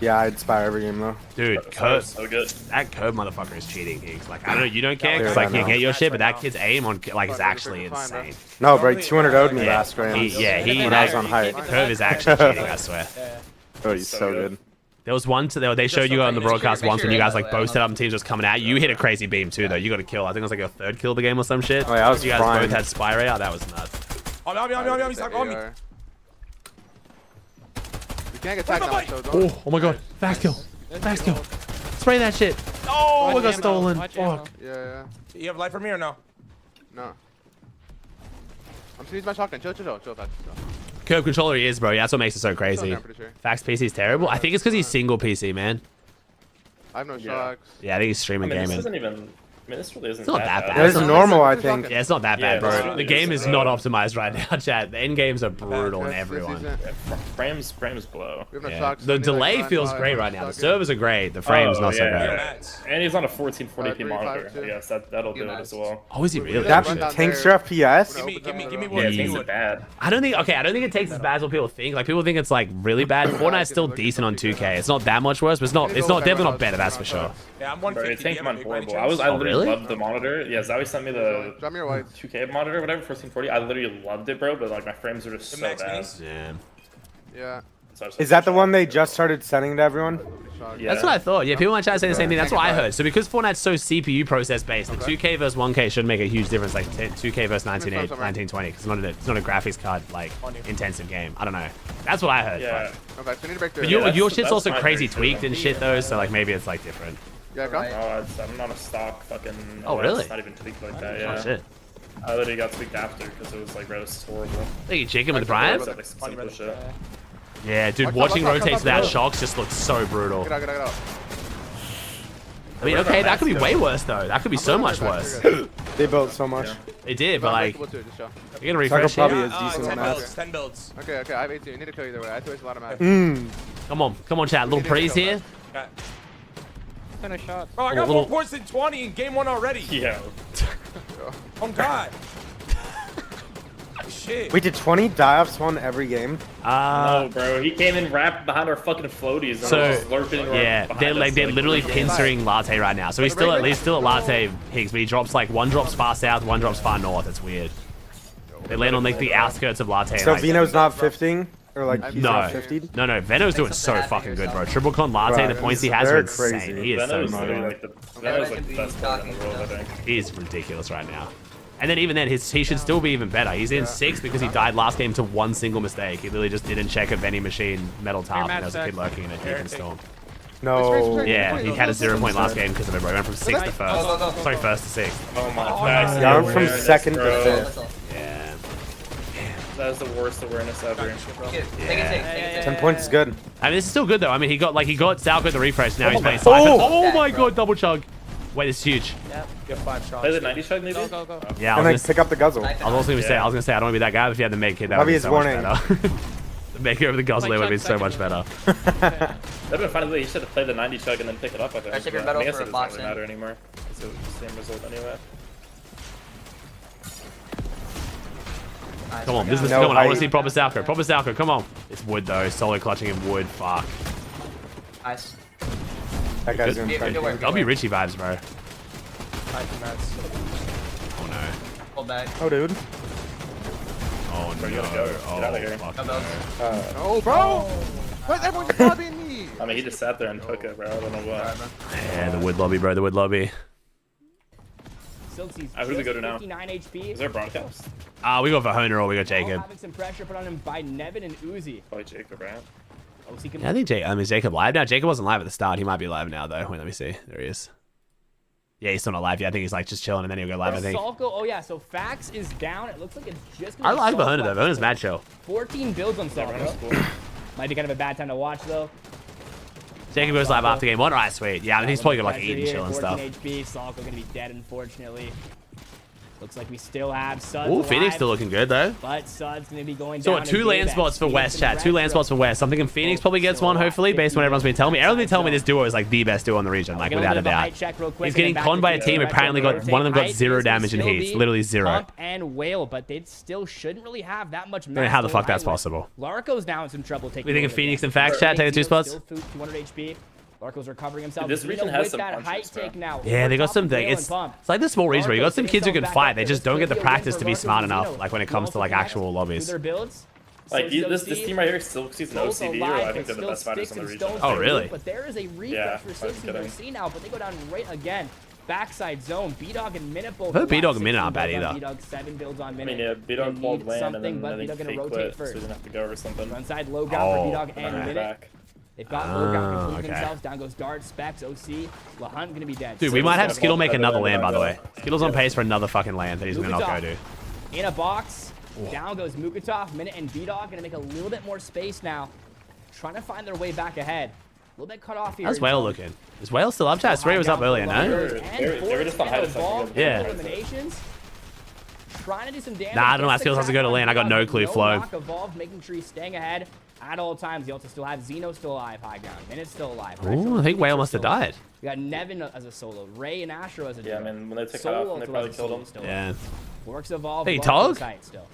Yeah, I'd spy every game though. Dude, Curve, so good. That Curve motherfucker is cheating, Higgs. Like I don't know, you don't care because like you get your shit, but that kid's aim on like is actually insane. No, bro, 200 owed me last round. He when I was on height. Curve is actually cheating, I swear. Oh, he's so good. There was one they showed you on the broadcast once when you guys like both set up and teams just coming at you. You hit a crazy beam too though. You got a kill. I think it was like your 3rd kill of the game or some shit. Oh, yeah, I was you guys frying. both had spy ray. Oh, that was nuts. On me. He's not on me. You can't get tagged now, so don't. Oh my god. Fast kill. Fast kill. Spray that shit. Oh, we got stolen. Fuck. Yeah. You have life for me or no? No. I'm just using my shotgun. Chill, Fax. Curve controller he is, bro. Yeah, that's what makes it so crazy. I'm pretty sure. Fax PC is terrible. I think it's because he's single PC, man. I have no shocks. Yeah, I think he's streaming gaming. This isn't even. I mean, this really isn't. It's not that bad. It's normal, I think. Yeah, it's not that bad, bro. The game is not optimized right now, chat. The end games are brutal on everyone. Frames blow. The delay feels great right now. The servers are great. The frames not so great. And he's on a 1440p monitor. Yes, that'll do it as well. Oh, is he really? That tanks your FPS? Give me one. Yeah, it takes it bad. I don't think it takes as bad as what people think. Like people think it's like really bad. Fortnite's still decent on 2K. It's not that much worse, but it's not definitely not better. That's for sure. Yeah, I'm 150. It tanked mine horrible. I literally loved the monitor. Yeah, Zowie sent me the 2K monitor, whatever, 1440. I literally loved it, bro. But like my frames are just so bad. Yeah. Is that the one they just started sending to everyone? Yeah. That's what I thought. Yeah, people might try to say the same thing. That's what I heard. So because Fortnite's so CPU process based, the 2K versus 1K should make a huge difference. Like 2K versus 1920, because it's not a graphics card like intensive game. I don't know. That's what I heard. Yeah. But your shit's also crazy tweaked and shit though, so like maybe it's like different. Yeah, go. I'm not a stock fucking. Oh really? It's not even tweaked like that. Yeah. Oh shit. I literally got tweaked after because it was like horrible. Hey, you chicken with Brian? Like, simple shit. Yeah, dude, watching rotates without shocks just looks so brutal. Get out. I mean, okay, that could be way worse though. That could be so much worse. They built so much. They did, but like, you're gonna refresh probably it. is decent on that. 10 builds. Okay, I have 18. I need to kill either way. I have to waste a lot of match. Come on, chat. Little praise here. Finish shot. Bro, I got more points than 20 in game 1 already. Yeah. Oh god. Shit. Wait, did 20 die-offs spawn every game? No, bro. He came in wrapped behind our fucking floaties. And So was slurping they're literally pinstering Latte right now. So he's still at Latte Higgs, but he drops like one drops far south, one drops far north. It's weird. They land on like the outskirts of Latte. So Vino's not 15? Or like he's no, not 50? no. Veno's doing so fucking good, bro. Triple con Latte, the points he has are insane. He is so good. Veno's like the best player in the world, I think. He is ridiculous right now. And then even then, he should still be even better. He's in 6th because he died last game to one single mistake. He literally just didn't check a vending machine metal top, and there was a kid lurking in a deep storm. No. Yeah, he had a 0 point last game because of it, bro. He went from 6th to 1st. Sorry, 1st to 6th. Oh my god. Yeah, I'm from 2nd to 5th. Yeah. That is the worst awareness ever. Yeah. 10 points is good. I mean, this is still good though. I mean, he got Salco the refresh. Now he's playing Cypher. Oh my god, double chug. Wait, this is huge. Yep. Get 5 shots. Play the 90 chug maybe? Go. Yeah, And then pick up the guzzle. I was also gonna say I don't want to be that guy, but if you had the med kit, that would be so much better. The med kit over the guzzle would have been so much better. That'd been fun. You should have played the 90 chug and then pick it up. I think. I guess it doesn't really matter anymore. It's the same result anyway. Come on, this is come on. I want to see proper Salco. Proper Salco, come on. It's wood though. Solo clutching in wood. Fuck. Nice. That guy's gonna try to That'll be Richie vibes, bro. Oh no. Hold back. Oh, dude. Oh no. Get out of here. Fuck Oh, bro. What? Everyone's lobbying me. I mean, he just sat there and took it, bro. I don't know why. Yeah, the wood lobby, bro. The wood lobby. Who do we go to now? 59 HP. Is there a broadcast? We got Vahona or we got Jacob. Having some pressure put on him by Nevin and Uzi. Probably Jacob, right? Yeah, I think is Jacob live now? Jacob wasn't live at the start. He might be live now though. Wait, let me see. There he is. Yeah, he's still not live yet. I think he's like just chilling and then he'll go live, I think. Oh yeah, so Fax is down. It looks like it's just I like Vahona though. Vahona's mad chill. 14 builds on Salco. Might be kind of a bad time to watch though. Jacob goes live after game 1. Alright, sweet. Yeah, I mean, he's probably gonna like eat and chill and stuff. 14 HP. Salco gonna be dead, unfortunately. Looks like we still have Suds. Oh, Phoenix still looking good though. But Suds gonna be going so down. So 2 land spots for West, chat. 2 land spots for West. I'm thinking Phoenix probably gets one, hopefully, based on what everyone's been telling me. Everyone's been telling me this duo is like the best duo in the region, like without a doubt. He's getting conned by a team. Apparently, one of them got 0 damage in heats, literally 0. Pump and Whale, but they still shouldn't really have that much. I don't know how the fuck that's possible. Larko's now in some trouble taking. We think of Phoenix and Fax, chat, taking 2 spots. Still 200 HP. Larko's recovering himself. Dude, this region has some that height punches, take now. Yeah, they got some things. It's like the small region where you got some kids who can fight. They just don't get the practice to be smart enough, like when it comes to like actual lobbies. Their builds. Like this team right here still sees an OCV, or I think they're the best fighters in the region. Oh, really? But there is a refresh for 60 now, but they go down right again. Backside zone, B-Dog and Minute both. B-Dog and Minute aren't bad either. B-Dog 7 builds on I Minute. mean, yeah, B-Dog pulled land and then but I think B-Dog gonna fake rotate quit, first. so he's gonna have to go or something. Inside low ground for B-Dog and Minute. Back. They've got low ground completing themselves. Down goes Dart, Specs, OC. LaHunt gonna be dead. Dude, we might have Skittle make another land, by the way. Skittle's on pace for another fucking land that he's gonna not go to. In a box. Down goes Mukatov. Minute and B-Dog gonna make a little bit more space now. Trying to find their way back ahead. A little bit cut off here. How's Whale looking? Is Whale still up? Chat? Spray was up earlier, no? They were just on high second. Yeah. Trying to do some damage. Nah, I don't know. My skills has to go to land. I got no clue. Flow. Evolved, making sure he's staying ahead at all times. You also still have Xeno still alive, high ground. Minute's still alive. Ooh, I think Whale must have died. We got Nevin as a solo. Ray and Astro as a duo. Yeah, I mean, when they took that off, they probably killed him. Still yeah. Vork's evolved. Hey, Tog? Still.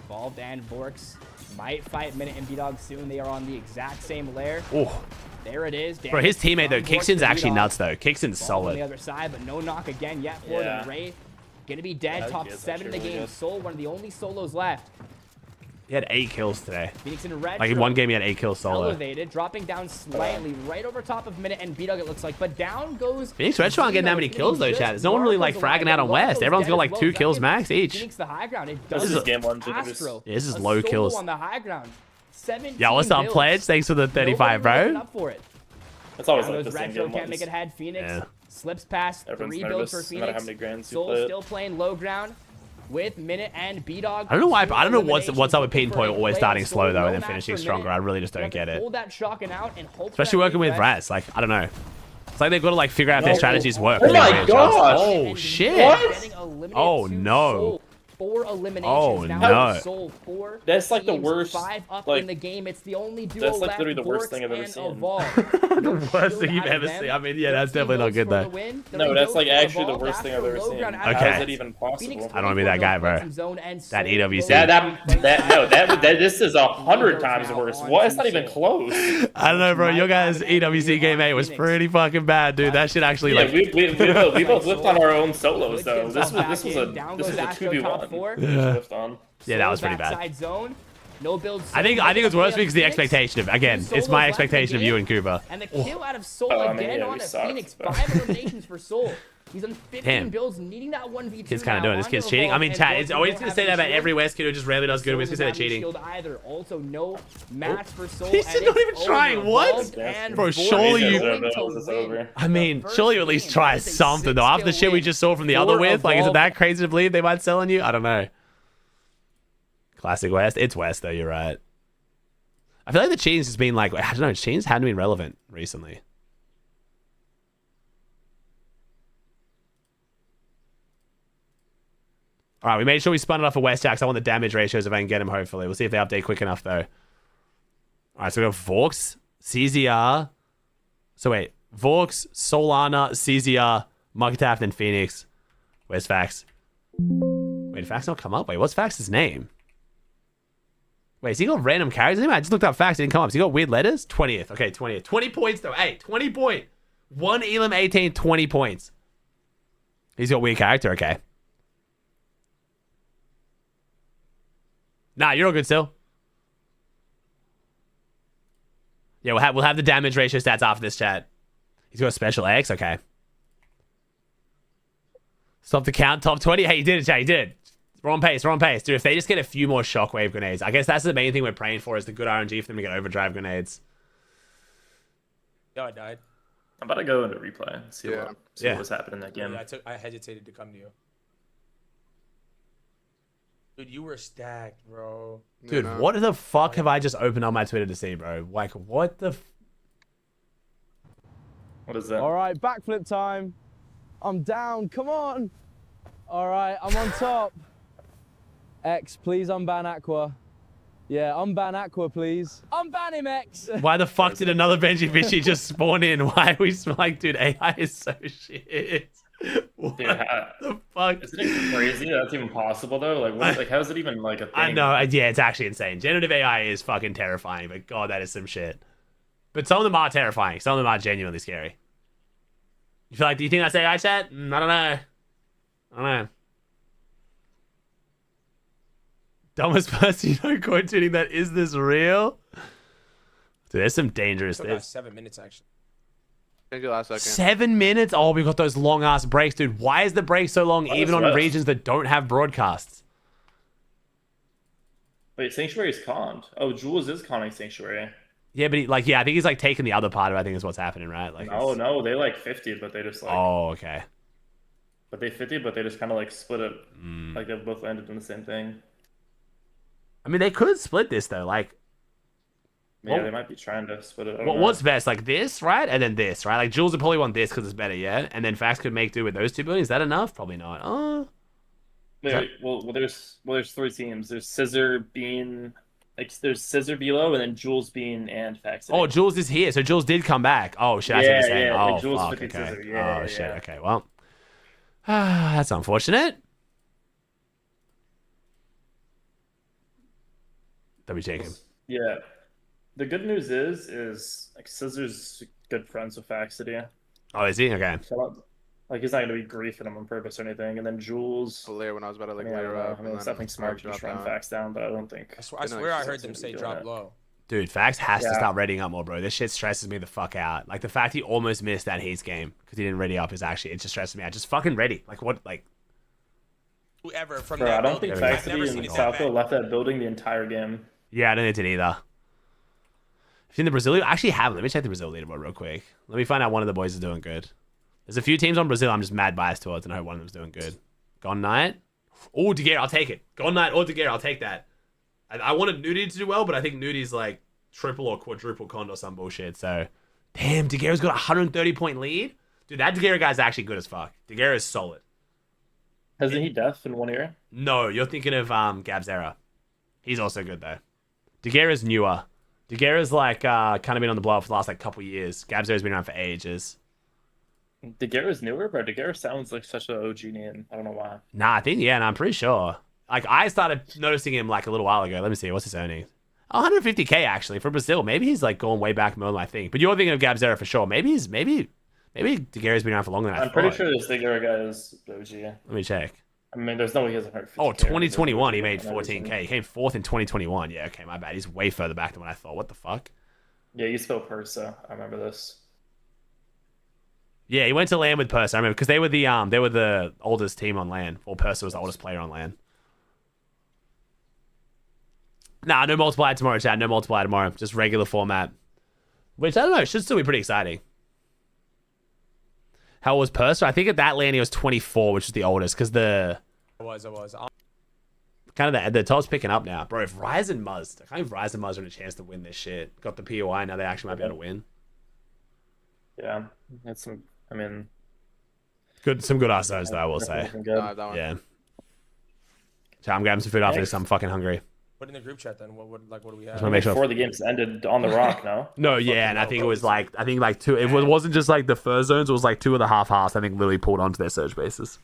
Evolved and Vork's might fight Minute and B-Dog soon. They are on the exact same lair. Oh. There it is. Bro, his teammate, though, Kickson's actually nuts, though. Kickson's solid. On the other side, but no knock again yet for them. Ray gonna be dead. Top 7 in the game. Soul, one of the only solos left. He had 8 kills today. Phoenix in red. Like in one game, he had 8 kills solo. Elevated, dropping down slightly, right over top of Minute and B-Dog, it looks like. But down goes Phoenix Retro aren't getting that many kills, though, chat. There's no one really, like, fragging out on West. Everyone's got, like, 2 kills max each. Phoenix the high ground. This is game 1. Astro. Yeah, this is low kills. On the high ground. 17 Yeah, what's up, Pledge? Thanks for the 35, bro. It's always like the same Retro game. Can't make it ahead. Phoenix slips past. Everyone's 3 builds for nervous, no matter how Phoenix. many grands you Soul play it. still playing low ground with Minute and B-Dog. I don't know why, but I don't know what's up with Pete and Point always starting slow, though, and then finishing stronger. I really just don't get it. Hold that shotgun out and hope Especially working with Rats. Like, I don't know. It's like they've got to, like, figure out if their strategies work. Oh my gosh! Oh, shit! Oh, no. 4 eliminations. Oh, now no. Soul 4 That's like the teams, worst. 5 up Like, in the game. It's the only duo that's like left. literally the worst Vork's thing I've ever and seen. Evolve. The worst thing you've ever seen. I mean, yeah, that's definitely not good, though. No, that's like actually the worst thing I've ever seen. Okay. How is it even possible? I don't want to be that guy, bro. That EWC. This is 100 times worse. What? It's not even close. I don't know, bro. Your guys' EWC game 8 was pretty fucking bad, dude. That shit actually, like... we both whipped on our own solos, though. This was a 2v1. Yeah. Yeah, that was pretty bad. Zone. No build. I think it's worse because the expectation of, again, it's my expectation of you and Kuba. And the kill out of Soul again on a Phoenix. 5 eliminations for Soul. He's on 15 builds, needing that 1v2. Kid's kind of doing this. Kid's cheating. I mean, chat, it's always going to say that about every West kid who just rarely does good. We're just going to say they're cheating. Either. Also, no match for Soul. He's not even trying. What? Bro, surely you... I mean, surely you at least try something, though. After the shit we just saw from the other with, like, is it that crazy to believe they might sell on you? I don't know. Classic West. It's West, though. You're right. I feel like the cheating's has been like, I don't know, cheating's hadn't been relevant recently. All right, we made sure we spun it off of West Jacks. I want the damage ratios if I can get them, hopefully. We'll see if they update quick enough, though. All right, so we got Vorks, CZR. So wait, Vorks, Solana, CZR, Mugtaft, and Phoenix. Where's Fax? Wait, did Fax not come up? Wait, what's Fax's name? Wait, has he got random characters? I just looked up Fax. It didn't come up. Has he got weird letters? 20th. Okay, 20th. 20 points, though. Hey, 20 point. 1 Elam 18, 20 points. He's got weird character. Okay. Nah, you're all good still. Yeah, we'll have the damage ratio stats after this, chat. He's got a special X. Okay. Stop the count. Top 20. Hey, you did it, chat. You did it. Wrong pace, wrong pace. Dude, if they just get a few more shockwave grenades, I guess that's the main thing we're praying for is the good RNG for them to get overdrive grenades. Yo, I died. I'm about to go into replay and see what was happening in that game. Yeah, I hesitated to come to you. Dude, you were stacked, bro. Dude, what the fuck have I just opened on my Twitter to see, bro? Like, what the... What is that? All right, backflip time. I'm down. Come on. All right, I'm on top. X, please unban Aqua. Yeah, unban Aqua, please. Unban him, X. Why the fuck did another Benji Fishy just spawn in? Why are we like, dude, AI is so shit. What the fuck? Isn't it crazy that's even possible, though? Like, how is it even, like, a thing? I know, yeah, it's actually insane. Generative AI is fucking terrifying, but God, that is some shit. But some of them are terrifying. Some of them are genuinely scary. You feel like, do you think that's AI chat? I don't know. I don't know. Dumbest person you know coin tuning that. Is this real? Dude, there's some dangerous. Took about 7 minutes actually. Thank you last second. 7 minutes? Oh, we got those long ass breaks, dude. Why is the break so long, even on regions that don't have broadcasts? Wait, Sanctuary's conned. Oh, Jules is conning Sanctuary. Yeah, but I think he's like taking the other part of it. I think is what's happening, right? Like, no, they like 50, but they just like. Oh, okay. But they 50, but they just kind of like split it. Like they both landed in the same thing. I mean, they could split this though. Like, Yeah, they might be trying to split it. what's best? Like this, right? And then this, right? Like Jules would probably want this because it's better, yeah. And then Fax could make do with those two buildings. Is that enough? Probably not. Oh. Well, there's 3 teams. There's Scissor, Bean. Like there's Scissor, Velo, and then Jules, Bean, and Fax. Oh, Jules is here. So Jules did come back. Oh shit! I see what you're saying. Yeah, oh like Jules fuck. 50 Okay. Scissor. Yeah, oh shit. Okay. Well, that's unfortunate. Double check him. Yeah. The good news is like Scissor's good friends with Faxity. Oh, is he? Okay. Like he's not gonna be griefing him on purpose or anything. And then Jules. Layer when I was about to like I layer up. mean, it's definitely smart to just run Fax down, but I don't think. I swear I heard them say drop low. Dude, Fax has to start readying up more, bro. This shit stresses me the fuck out. Like the fact he almost missed that Heats game because he didn't ready up is actually, it just stresses me out. Just fucking ready. Like what? Like. Whoever from Bro, that I don't think building. Faxity and Southfield left that building the entire game. Yeah, I don't think it did either. If in the Brazil, I actually have. Let me check the Brazil leaderboard real quick. Let me find out one of the boys is doing good. There's a few teams on Brazil I'm just mad biased towards, and I hope one of them's doing good. Gone Knight. Oh, Daguerre, I'll take it. Gone Knight or Daguerre, I'll take that. I wanted Nudie to do well, but I think Nudie's like triple or quadruple conned or some bullshit. So, damn, Daguerre's got a 130-point lead. Dude, that Daguerre guy's actually good as fuck. Daguerre is solid. Hasn't he deaf in one ear? No, you're thinking of Gabzera. He's also good though. Daguerre is newer. Daguerre is like kind of been on the blow up for the last like couple years. Gabzera's been around for ages. Daguerre is newer, bro. Daguerre sounds like such an OG name. I don't know why. Nah, I think and I'm pretty sure. Like I started noticing him like a little while ago. Let me see, what's his earnings? 150k actually for Brazil. Maybe he's like going way back more than I think. But you're thinking of Gabzera for sure. Maybe Daguerre's been around for longer than I thought. I'm pretty sure this Daguerre guy is OG. Let me check. I mean, there's no way he hasn't heard. Oh, 2021, he made 14k. He came 4th in 2021. Yeah, okay, my bad. He's way further back than what I thought. What the fuck? Yeah, you spelled Persa. I remember this. Yeah, he went to LAN with Persa. I remember because they were the oldest team on LAN. Or Persa was the oldest player on LAN. Nah, no multiplier tomorrow, chat. No multiplier tomorrow. Just regular format. Which, I don't know, should still be pretty exciting. How old was Persa? I think at that LAN he was 24, which is the oldest. Because I was. Kind of the top's picking up now. Bro, if Ryze and Muzz, I can't believe Ryze and Muzz are in a chance to win this shit. Got the POI, now they actually might be able to win. Yeah, that's some, I mean... Some good RSOs though, I will say. Yeah. So I'm grabbing some food after this. I'm fucking hungry. Put in the group chat then. What do we have? Just want to make sure. Before the game's ended on the rock, no? No, yeah, and I think it was like two. It wasn't just like the first zones. It was like 2 of the half-halves. I think literally pulled onto their surge bases.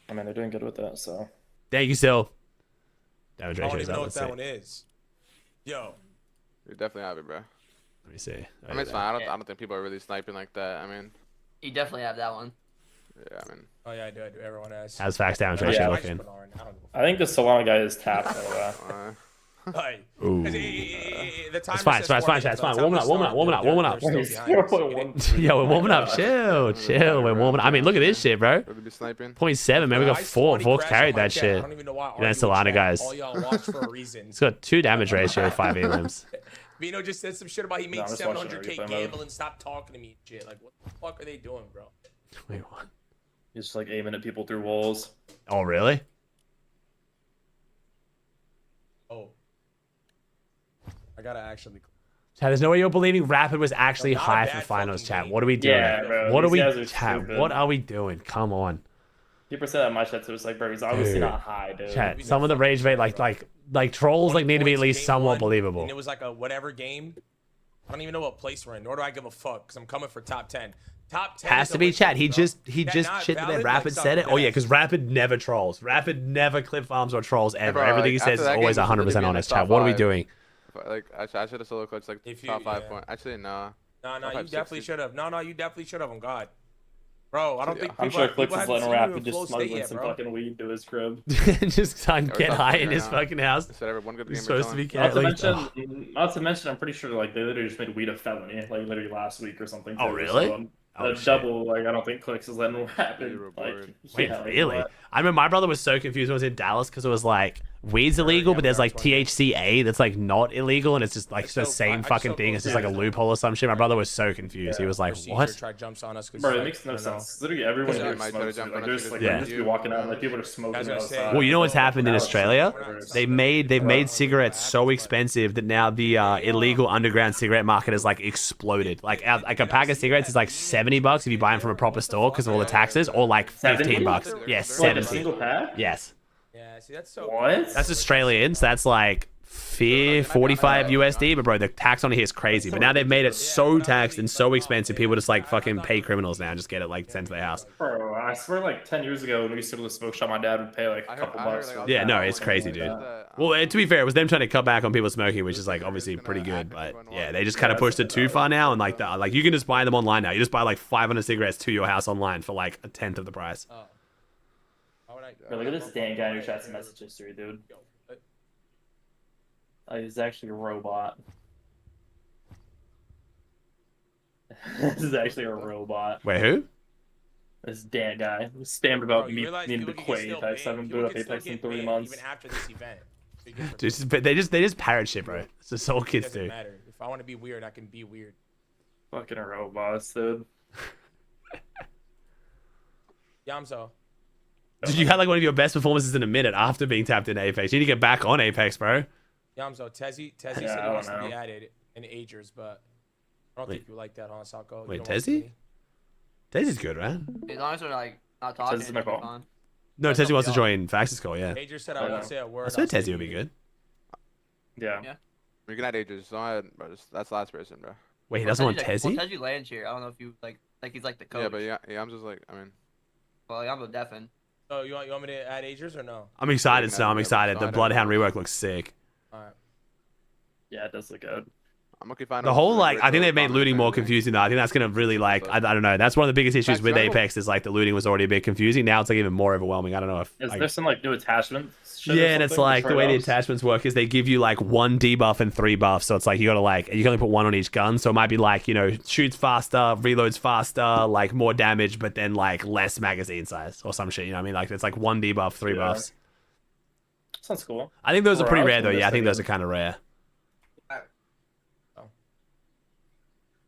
I mean, they're doing good with that. So. Thank you, Sil. Damage I ratio don't is even up. know what Let's that see. one is. Yo. You definitely have it, bro. Let me see. I mean, it's fine. I don't think people are really sniping like that. I mean. You definitely have that one. Yeah, I mean. Oh yeah, I do. Everyone has. How's Fax damage ratio looking? I think the Solana guy is tapped. Ooh. It's fine. It's fine. Warming up. Yo, we're warming up. Chill. We're warming up. I mean, look at this shit, bro. 0.7, man. We got 4. Volk carried that shit. I don't even know why. That's Solana guys. All y'all watch for a reason. It's got 2 damage ratio, 5 elims. Vino just said some shit about he made I'm just 700k gambling. Stop talking to me, shit. Like, what the fuck are they doing, bro? Wait, what? He's just like aiming at people through walls. Oh, really? Oh. I gotta actually. Chat, there's no way you're believing Rapid was actually high for finals, chat. What are we doing? Yeah, bro. What are we, These guys are chat? stupid. What are we doing? Come on. People said that my chat, so it's like, bro, he's obviously Dude. not high, dude. Chat, some of the rage rate, like trolls, like need to be at least somewhat believable. And it was like a whatever game. I don't even know what place we're in, nor do I give a fuck, because I'm coming for top 10. Top 10 Has is to a be win chat. for He me, just bro. shit That that not then valid? Rapid Like, said it. stop Oh yeah, that. because Rapid never trolls. Rapid never clip farms or trolls ever. Bro, Everything he like, says is after that always game, 100% being honest. top Chat, what are we 5. doing? Like, I should have solo clutched like If you- top 5 yeah. point. Actually, no. No, Top you 5, definitely 60. should have. No, you definitely should have. On God. Bro, I don't think I'm people sure have, Clicks people is haven't letting seen you Rapid in just flow state smuggling yet, some bro. fucking weed to his crib. Just try and Yeah, we're get talking high right in his now. fucking house. I said every one good game He's we're supposed to be chilling. Not to mention, I'm pretty sure like they literally just made weed a felony, like literally last week or something. Oh, too, really? So, Oh, a shit. double, like I don't think Clicks is letting Rapid. Like, Wait, yeah, like, really? what? I remember my brother was so confused when I was in Dallas because it was like weed's illegal, but there's like THCA that's like not illegal, and it's just like the same fucking thing. It's just like a loophole or some shit. My brother was so confused. He was like, "What?" Try jumps on us. Bro, it makes no sense. Literally everyone Yeah, here might try to smokes. jump Like, on there's us, like yeah. just be walking out, like people are smoking outside. Well, you know what's happened in Now it's Australia? just- They've made cigarettes so expensive that now the illegal underground cigarette market has like exploded. Like a pack of cigarettes is like $70 if you buy them from a proper store because of all the taxes, or like $15. Yeah, Like a 70. single pack? Yes. Yeah, see, that's so. What? That's Australian, so that's like 45 USD, but bro, the tax on it here is crazy. But now they've made it so taxed and so expensive, people just like fucking pay criminals now and just get it like sent to their house. Bro, I swear like 10 years ago when we used to go to the smoke shop, my dad would pay like a couple bucks. for Yeah, that no, or it's something crazy, like dude. that. Well, to be fair, it was them trying to cut back on people smoking, which is like obviously pretty good. But yeah, they just kind of pushed it too far now, and like you can just buy them online now. You just buy like 500 cigarettes to your house online for like a tenth of the price. Bro, look at this Dan guy who chats message history, dude. He's actually a robot. This is actually a robot. Wait, who? This Dan guy who spammed about Bro, you me realize needing to people can quit still Apex. I ban- haven't people booted up can still Apex in get 3 banned months. Even after this event. They just parrot shit, bro. It's just all It kids doesn't do. matter. If I want to be weird, I can be weird. Fucking robots, dude. Yamzo. Dude, you had like one of your best performances in a minute after being tapped in Apex. You need to get back on Apex, bro. Yamzo. Tezzy Yeah, said I he wants don't to be know. added in Agers, but I don't Wait. think you like that, huh, Sako? Wait, You don't want Tezzy? to Tezzy's good, right? As long as we're like not talking, Tezzy's my it'll be call. fine. No, Tezzy wants to join Fax's call, yeah. be. Agers said I won't say a word. I swear I'll say Tezzy would be good. Yeah. You can add ages. Don't add, bro. That's the last person, bro. Wait, he doesn't want Tezzy? Well, Tezzy lands here. I don't know if you like he's like the coach. Yeah, but yeah, I'm just like, I mean, Well, I'm a deafin. So you want me to add Agers or no? I'm excited, so I'm excited. The Bloodhound rework looks sick. Alright. Yeah, it does look good. I'm okay fine. The whole like, I think they've made looting more confusing though. I think that's gonna really like, I don't know. That's one of the biggest issues with Apex is like the looting was already a bit confusing. Now it's like even more overwhelming. I don't know if. Is like, there some like new attachments? shit or yeah, and it's something, like the way the trade-offs? attachments work is they give you like 1 debuff and 3 buffs. So it's like you gotta like you can only put 1 on each gun. So it might be like, you know, shoots faster, reloads faster, like more damage, but then like less magazine size or some shit. You know what I mean? Like it's like 1 debuff, 3 buffs. Sounds cool. I think those are Bro, pretty I was rare though. gonna Yeah, I say think those that. are kind of rare.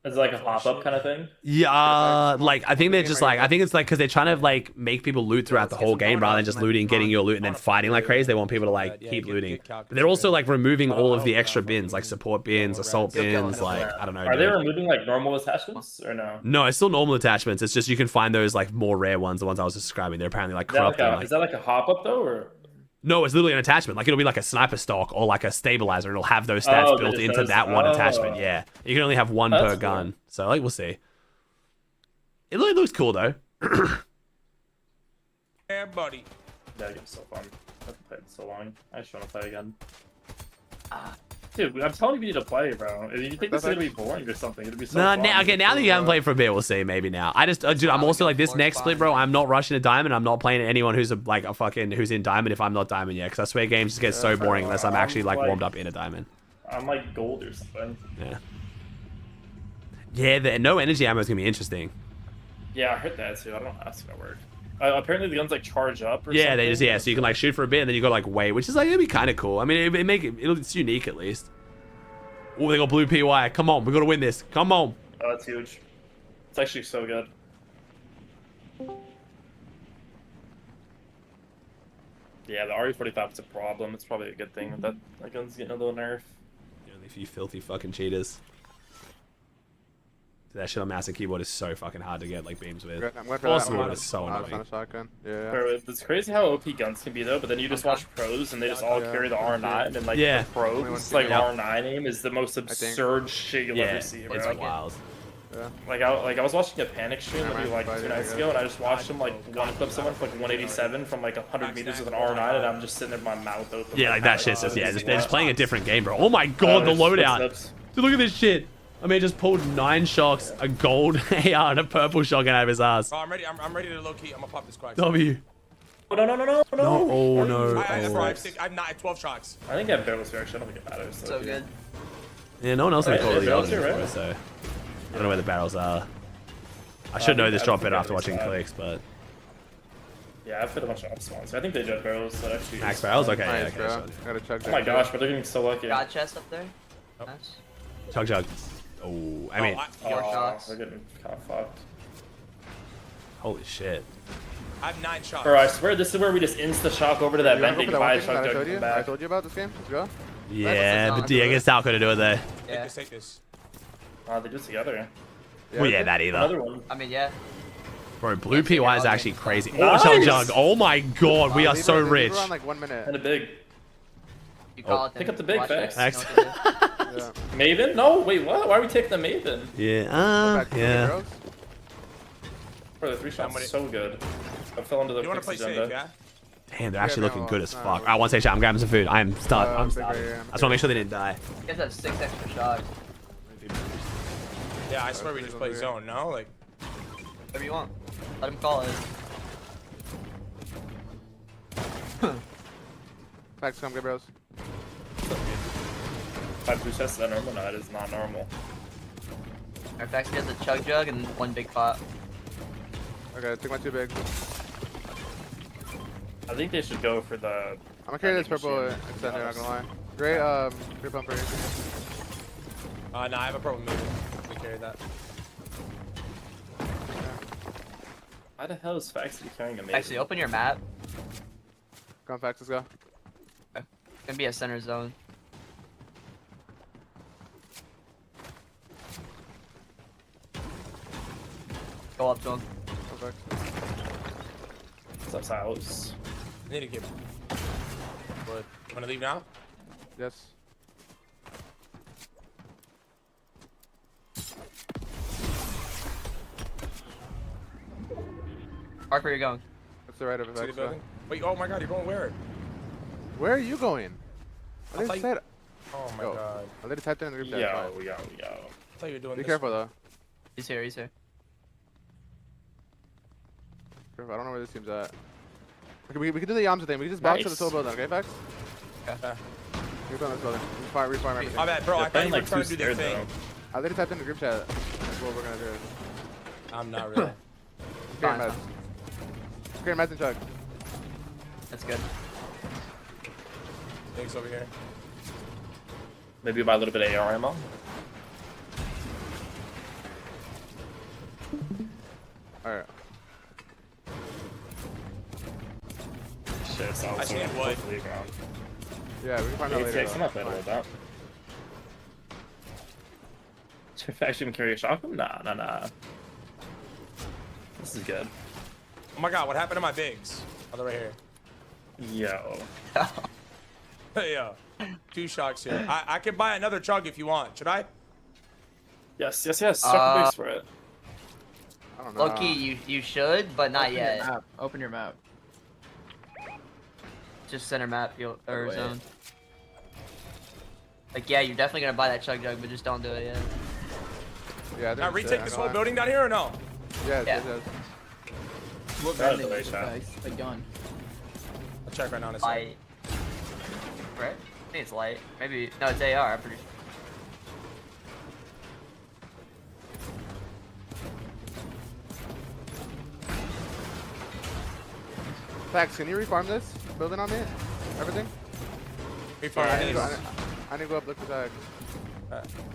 Is it like a pop-up kind of thing? Yeah, like I think they're just like I think it's like because they're trying to like make people loot throughout the whole game rather than just looting, getting your loot, and then fighting like crazy. They want people to like keep looting. But they're also like removing all of the extra bins, like support bins, assault bins. Like I don't know. Are they dude. removing like normal attachments or no? No, it's still normal attachments. It's just you can find those like more rare ones. The ones I was describing, they're apparently like Is that like corrupted. a, like- is that like a hop-up though, or? No, it's literally an attachment. Like it'll be like a sniper stock or like a stabilizer, and it'll have those stats Oh, built it into does- that one oh. attachment. Yeah, you can only have one That's per cool. gun. So like we'll see. It really looks cool though. Yeah, buddy. That game's so fun. I've played it so long. I just want to play again. Dude, I'm telling you, you need to play, bro. If you think this is gonna be boring or something, it'll be so Nah, fun. now, okay, now that you haven't played for a bit, we'll see. Maybe now. I just, dude, I'm also like this next split, bro. I'm not rushing to diamond. I'm not playing anyone who's like a fucking who's in diamond if I'm not diamond yet. Because I swear games just get so boring unless I'm actually like warmed up in a diamond. I'm like gold or something. Yeah. Yeah, the no energy ammo is gonna be interesting. Yeah, I heard that too. I don't know how that's gonna work. Apparently the guns like charge up. Or Yeah, something. they just so you can like shoot for a bit and then you go like wait, which is like it'd be kind of cool. I mean, it's unique at least. Oh, they got blue PY. Come on, we gotta win this. Come on. Oh, that's huge. It's actually so good. Yeah, the RE45 is a problem. It's probably a good thing that that gun's getting a little nerf. If you filthy fucking cheaters. That shit on mouse and keyboard is so fucking hard to get like beams with. I'm going for Awesome that. is so I was annoying. on a shotgun. Yeah. Bro, it's crazy how OP guns can be though, but then you just watch pros and they just all carry the R9 and like Yeah. the pros like R9 aim is the most absurd shit you'll Yeah, ever see. Bro. it's wild. Yeah. Like I was watching a Panic stream maybe like 2 nights ago, and I just watched him like one clip someone for like 187 from like 100 meters with an R9, and I'm just sitting there with my mouth open. Yeah, like that shit's just they're just playing a different game, bro. Oh my god, the it's loadout. footsteps. Dude, look at this shit. I mean, just pulled 9 shocks, a gold AR, and a purple shotgun out of his ass. Oh, I'm ready. I'm ready to low key. I'm gonna pop this quad. W. Oh, no. No. Oh no. I have Oh. 5, 6. I have 12 shots. I think I have barrels here. Actually, I don't think it matters. So good. Yeah, no one else in the call really barrels got here, before, right? so I don't know where the barrels are. I should know this drop better after watching clicks, but Yeah, I've put a bunch of up spawns. I think they jet barrels. So actually. max barrels. Okay, yeah, Nice, okay. bro. So. Gotta chug Oh my gosh, but they're getting so lucky. Got chest up there. Nice. Chug. Oh, I mean, Your shots. They're getting kind of fucked. holy shit. I have 9 shots. Bro, I swear this is where we just insta shock over to that You wanna go vending for that buy one thing that chug I jug told you? come I back. told you about this game. Let's go. Yeah, but I guess Sal could have do it there. Yeah. Take this. They do it together. Well, yeah, that either. Another one. I mean, yeah. Bro, blue PY is actually crazy. Oh, Nice. chug jug. Oh my god, we are so rich. Around like 1 minute. And a big. You call it Pick up the big watch facts. it. Yeah. Maven? No, wait, what? Why are we taking the Maven? Yeah, yeah. Bro, the 3 shots is so good. I fell into the You wanna fixed play agenda. safe, yeah? Damn, they're actually looking no, good as no, fuck. no. I want to say chat. I'm grabbing some food. I am starving. I'm big starving. right here, I just want to make sure they didn't die. You guys have 6 extra shots. Yeah, I swear we just play zone, no? Like, Whatever you want. Let him call it. Facts, come get bros. 5 blue chests, is that normal? No, that is not normal. In fact, he has a chug jug and 1 big pot. Okay, take my 2 big. I think they should go for the. I'm gonna carry this purple extender, not gonna lie. Great, great pump for you. no, I have a problem moving. We carry that. Why the hell is Faxi carrying a Maven? Actually, open your map. Come on, Facts, let's go. It's gonna be a center zone. Go up to him. Perfect. What's up, Silas? I need to get. What? Wanna leave now? Yes. Mark where you're going. That's the right of it, See the Facts. building? Wait, oh my god, you're going where? Where are you going? I I didn't thought say you- it. Oh my Go. god. I literally typed it in the group chat. Yo. I thought you were doing Be this. careful though. He's here, he's here. Careful, I don't know where this team's at. Okay, we can do the Yamcha thing. We can just bounce to this whole building, okay, Facts? Okay. We're going this building. Reform everything. My bad, bro. I They're thought playing you were like trying too to do their scared, thing. I literally typed in the group chat. That's what we're gonna do. I'm not really. Carry Fine, meds. Carry meds and chug. That's good. Thanks over here. Maybe buy a little bit of AR ammo. Alright. Shit, so I I was see going wood. to ground. Yeah, we can find out later. I'm not playing with that. Should I actually even carry a shotgun? Nah. This is good. Oh my god, what happened to my bigs? Oh, they're right here. Yo. Hey, yo. 2 shots here. I can buy another chug if you want. Should I? Yes. Suck bigs for it. I don't know. Low-key, you should, but not Open yet. Your map. Open your map. Just center map or wait. zone. Like, yeah, you're definitely gonna buy that chug jug, but just don't do it yet. Yeah, Now retake this whole building down here or no? Yes, Yeah. yes. What That was vending the way is it, shot. guys? The gun. I'll check right now in a second. Light. Right? I think it's light. Maybe, no, it's AR, I'm pretty sure. Facts, can you reform this building on me? Everything? Reform I need to this. go, I need to go up look for tag.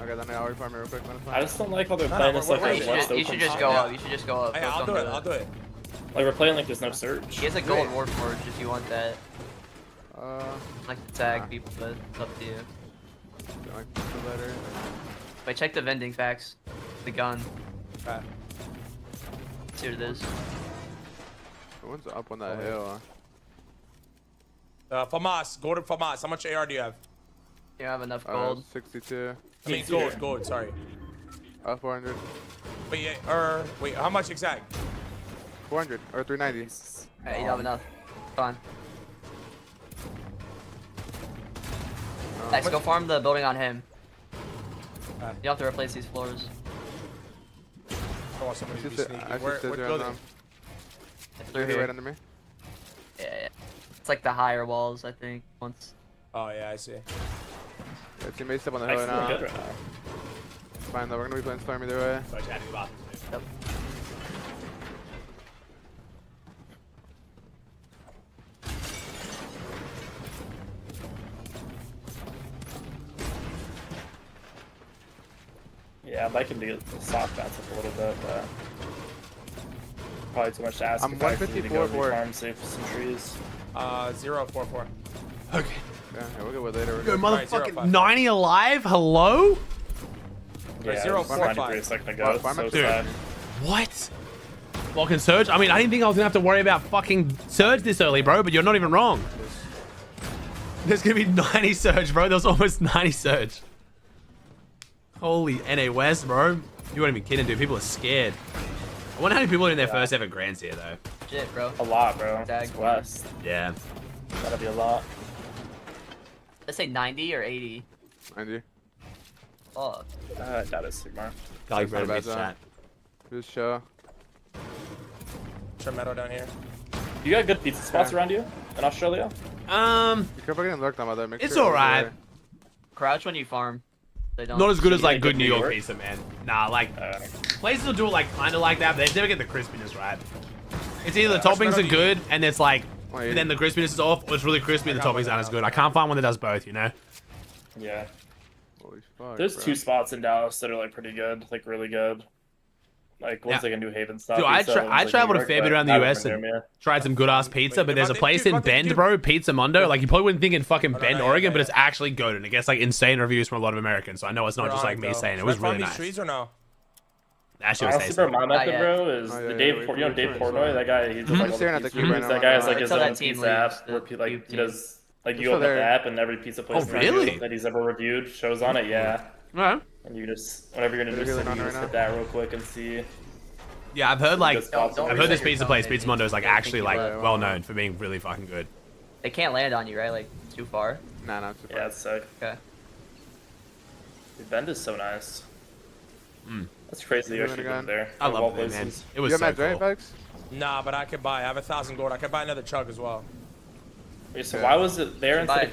Okay, then I'll reform it real quick. Then it's I fine. just don't like how they're No, playing no, this like we're- You there's we're- less should, you should open just shot. go up. You should just go up. Hey, Don't I'll do do it. that. I'll do it. Like we're playing like there's no surge. He has a gold warforged if you want that. Uh, Like to tag people, but it's up to you. like the letter. Wait, check the vending facts. The gun. Okay. See what it is. The one's up on that hill. Famas, go to Famas. How much AR do you have? You don't have enough gold. 62. I mean, gold, sorry. 400. Wait, yeah, wait, how much exact? 400 or 390. Hey, you don't have enough. Fine. Let's go farm the building on him. You have to replace these floors. I want somebody to be sneaky. I Where should Through sit right here. under me. Yeah. It's like the higher walls, I think. Once. Oh yeah, I see. Yeah, teammates up on the hill Actually, now. good right now. Fine though, we're gonna be playing Storm either way. Yep. Yeah, I'd like him to get the soft bounce up a little bit, but probably too much to ask. I'm if I actually need to go 154 farm, save some trees. 044. Okay. Yeah, we'll go with later. Yo, Alright, motherfucking 055. 90 alive? Hello? Yeah, Zero, it's four, 93 five. a second ago. Farm So up, sad. What? Fucking Surge? I mean, I didn't think I was gonna have to worry about fucking Surge this early, bro, but you're not even wrong. There's gonna be 90 Surge, bro. There was almost 90 Surge. Holy NA West, bro. You weren't even kidding, dude. People are scared. I wonder how many people are in their first ever grands here, though. Shit, bro. A lot, bro. Dag. It's West. Yeah. That'll be a lot. Let's say 90 or 80. 90. Oh. I doubt it's Sigmar. Garlic bread not a meets bad chat. Just show. Tremendo down here. You got good pizza spots around you in Australia? Be careful getting lurked on by that. Make It's sure alright. Crouch when you farm. They don't. Not as good as like like good good New New York York? pizza, man. Nah, like places will do it like kind of like that, but they never get the crispiness right. It's either the toppings are good and it's like, Wait. then the crispiness is off, or it's really crispy and the toppings aren't as good. I can't find one that does both, you know? Yeah. Holy fuck, There's bro. 2 spots in Dallas that are like pretty good, like really good. Like one's Yeah. like a New Haven style. Dude, I traveled a fair bit around the US and tried some good ass pizza, but there's a place in Bend, bro, Pizza Mundo. Like you probably wouldn't think in fucking Bend, Oregon, but it's actually good and it gets like insane reviews from a lot of Americans. So I know it's not just like me saying it. It was really nice. Trees or no? That shit was Honestly, bro, tasty. my method, bro, is Oh, the yeah, Dave, yeah, you know Dave wait, Portnoy, that guy, he's just like, staring at the cube right now. that guy has like his Until own that team pizza app, leaves, where the like cube he team. does, like Just you so open up the they're- app and every pizza place Oh, really? that he's ever reviewed shows on it, yeah. Alright. And you just, whenever you're in a new They're city, healing you on just right hit that real quick and see. Yeah, I've heard like, Don't I've heard this reset your pizza phone, place, maybe. Pizza Mundo, is like Don't think actually you like will. well known for being really fucking good. They can't land on you, right? Like too far. Nah, not too far. Yeah, it's sick. Okay. Dude, Bend is so nice. Mm. That's crazy. You Doing actually it again. live there. I of all love it, man. places. It was You so got meds, right, cool. Vex? Nah, but I could buy. I have 1,000 gold. I could buy another chug as well. Wait, so why was it there Buy instead a of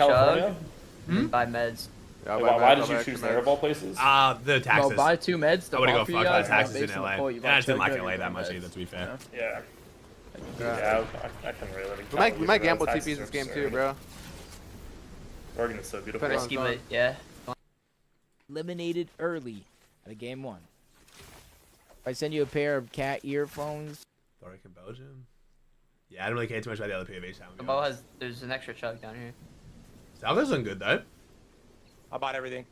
California? Buy meds. Yeah, Like, why did you choose there of all places? The taxes. No, buy 2 meds. I would have offer go you fuck guys, the taxes in based on LA. the quote, you And I just didn't buy like chug LA and that much meds. either, to be fair. Yeah. Yeah. Yeah, I can really live in We California, might bro. gamble Taxes TPs are this game absurd. too, bro. Oregon is so beautiful. Depending on Risky, zone. but yeah. Eliminated early out of game 1. If I send you a pair of cat earphones. Thoric in Belgium? Yeah, I don't really care too much about the other POV time. Bow has. There's an extra chug down here. Salgo's doing good though. I bought everything.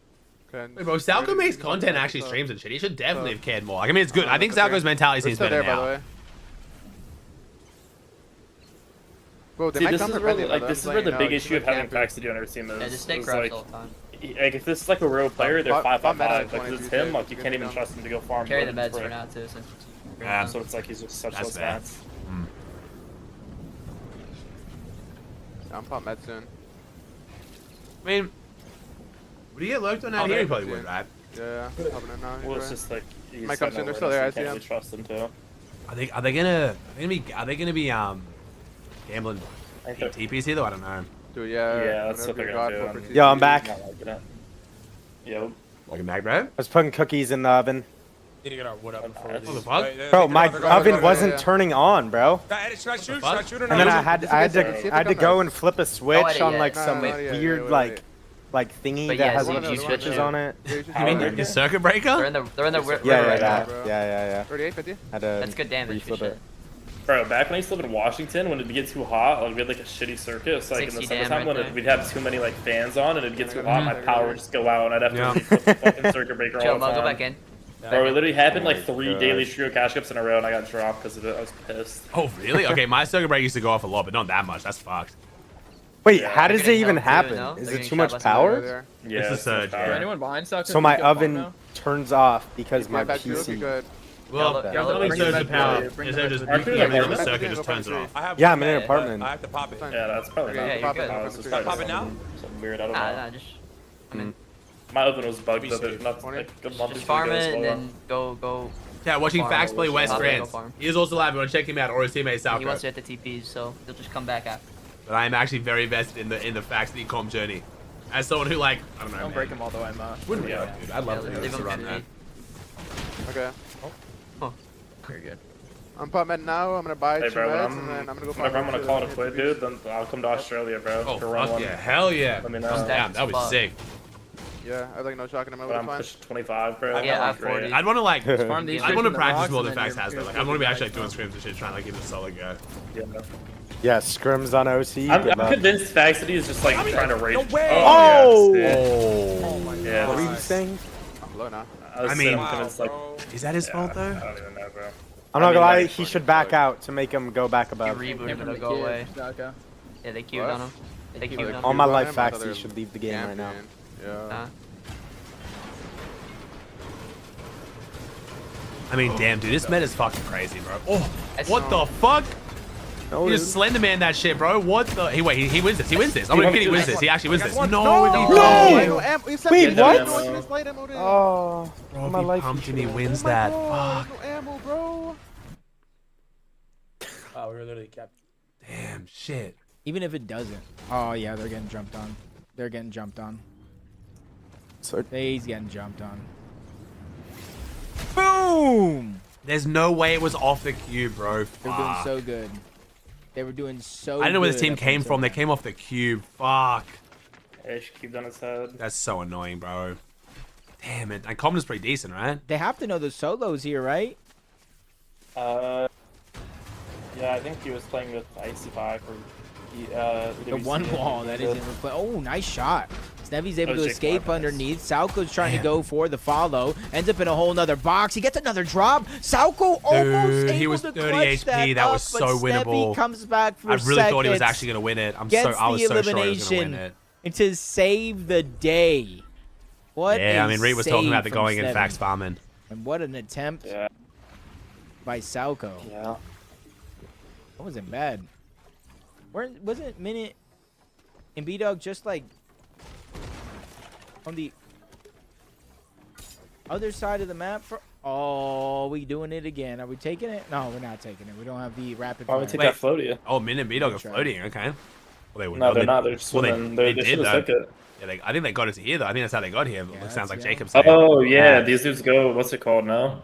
Wait, bro, Salgo makes content, actually streams and shit. He should definitely have cared more. Like, I mean, it's good. I think Salgo's mentality seems We're still better there, by now. the way. Bro, they See, might this come is for where, Bendy, like, though, this is I'm where just the letting big you know, issue of it's like having camp facts to do on our team is. Yeah, just stay is, crouched like, all the time. like, if this is like a real player, they're Pop- 5 pop meta 5 at 5. Like, 'cause it's 22, him, like, you good can't to even go. trust him to go farm. Carry the but meds it's for right. now too. Since Yeah. So it's like he's just such That's low fair. stats. I'm pop med soon. I mean, would he get lurked on out here? He probably would, right? Yeah, popping in now. Well, it's just like he's Might come got soon. They're no still there. I awareness, see you him. can't really trust him too. Are they gonna be gambling TPs here though? I don't know. Dude, yeah. Yeah, that's what whatever they're you gonna got do. for and Yo, I'm TPs. back. not liking it. Yo. Welcome back, bro. I was putting cookies in the oven. Need to get our wood up before What we the leave. fuck? Wait, Bro, my they're gone, oven they're gone. wasn't turning on, bro. Should I shoot? Should I fuck? shoot or And then not? I had to go and flip a switch edit on yet. like No, some no, not yet. weird Wait, like wait. thingy But that yeah, has so a you few switch switches it. on it. You mean your circuit breaker? They're in the river Yeah, right yeah, now. yeah. 38, 50? Had to That's good damage. reflip Good it. shit. Bro, back when I used to live in Washington, when it'd get too hot, like we had like a shitty circuit. It's like in the 60 damn summertime right when there. we'd have too many like fans on and it'd get too hot, my Mhm. power would just go out and I'd have to Yeah. reflip the fucking circuit breaker Chill, all the Mo, time. go back in. Bro, it literally happened Oh like my 3 gosh. daily trio cash cups in a row and I got dropped because of it. I was pissed. Oh, really? Okay, my circuit breaker used to go off a lot, but not that much. That's fucked. Wait, Yeah. how does They're it even getting held too, happen? no? Is They're it getting too shot much by somebody power? over There. Yeah, It's a so much surge, power. yeah. Is anyone buying stuff? So my oven turns off because my Back to you if you PC. could. Well, Yeah, yeah, look, only bring surge it the back power. to you. Is there just Aren't you you can't like leave the right? circuit just turns it off? I have Yeah, one I'm in an med, but apartment. I have to pop it. Yeah, that's probably Okay, not. Yeah, pop you're it, good. pop it, It's pop probably Pop it now? something weird. I don't Nah, know. nah, just. I mean, My oven was bugged, Be but safe. not like a month Just or farm two it and ago. then go. Yeah, watching farm Fax it. play West Go Grants. farm. He is also live. You want to check him out, or his teammate He wants Salco. to hit the TPs, so he'll just come back after. But I am actually very vested in the Fax City comp journey. As someone who like, I don't know, Don't man. break him all the way, Ma. Wouldn't be dude. I'd love leave to him run to that. Okay. Very good. I'm pop med now. I'm gonna buy Hey, 2 bro, meds when and then I'm gonna go whenever I'm farm gonna call it a quit, dude, then I'll come to Australia, bro. Oh, for run fuck one. yeah. Hell yeah. Let me know. Damn, that was sick. Yeah, I have like no shock in a But moment. I'm Fine. pushing 25, bro. Yeah, That'd be great. 40. I'd want to like, Farm these I'd want to in the practice rocks more and than then Fax you're- has though. you're Like, I want to be looking actually back doing scrims and shit, trying to like give it a solid go. Yeah. Yeah, scrims on OC. I'm convinced Fax City is just like trying to rage. No way. Oh! Yeah, Oh my yeah. God. What are you saying? I'm low now. I mean, I'm convinced, like, is that his fault though? I don't even know, bro. I'm not I mean, gonna lie, like, he should back out to make him go back He above. rebooted him to go away. Yeah, they queued on him. They queued on him. All my life, I thought Fax, they he were should leave the game right now. Yeah. I mean, damn, dude, this meta's fucking crazy, bro. Oh, That's what the fuck? No, He just Slender Man that shit, bro. What the? He wait, he wins this. He wins this. I'm He kidding. He wins wins this. He actually wins this. No, No! he Wait, what? Oh, Oh, Bro, my if he life. pumped and he should've- wins that. God, Fuck. no ammo, bro. Oh, we were literally kept. Damn, shit. Even if it doesn't. Oh yeah, they're getting jumped on. They're getting jumped on. So He's getting jumped on. Boom! There's no way it was off the cube, bro. They're doing Fuck. so good. They were doing so. I don't know where this good team up came until from. They now. came off the cube. Fuck. Yeah, she keep on his head. That's so annoying, bro. Damn it. And Common's pretty decent, right? They have to know the solos here, right? Yeah, I think he was playing with Icy Pack or The one wall that isn't play. Oh, nice shot. Snevy's able to escape underneath. Sauko's trying to go for the follow. Ends up in a whole nother box. He gets another drop. Sauko almost Dude, able he was to 30 clutch HP. That up, was but so winnable. Snevy comes back for I really thought he was seconds, actually going to win it. I was gets so the sure he was going to elimination win it. and to save the day. What Yeah, a I mean, Reed was talking save about the from going in Snevy. Fax farming. And what an attempt by Sauko. Yeah. That wasn't bad. Wasn't Minute and B-Dog just like on the other side of the map? Oh, we doing it again. Are we taking it? No, we're not taking it. We don't have the rapid Why fire. would we take that floaty? Oh, Min and B-Dog are floating. Okay. Well, they were. No, they're not. They're swimming. They did, should have though. took it. Yeah, I think they got it here, though. I think that's how they got here. It sounds like Jacob said. Oh, yeah. These dudes go, what's it called now?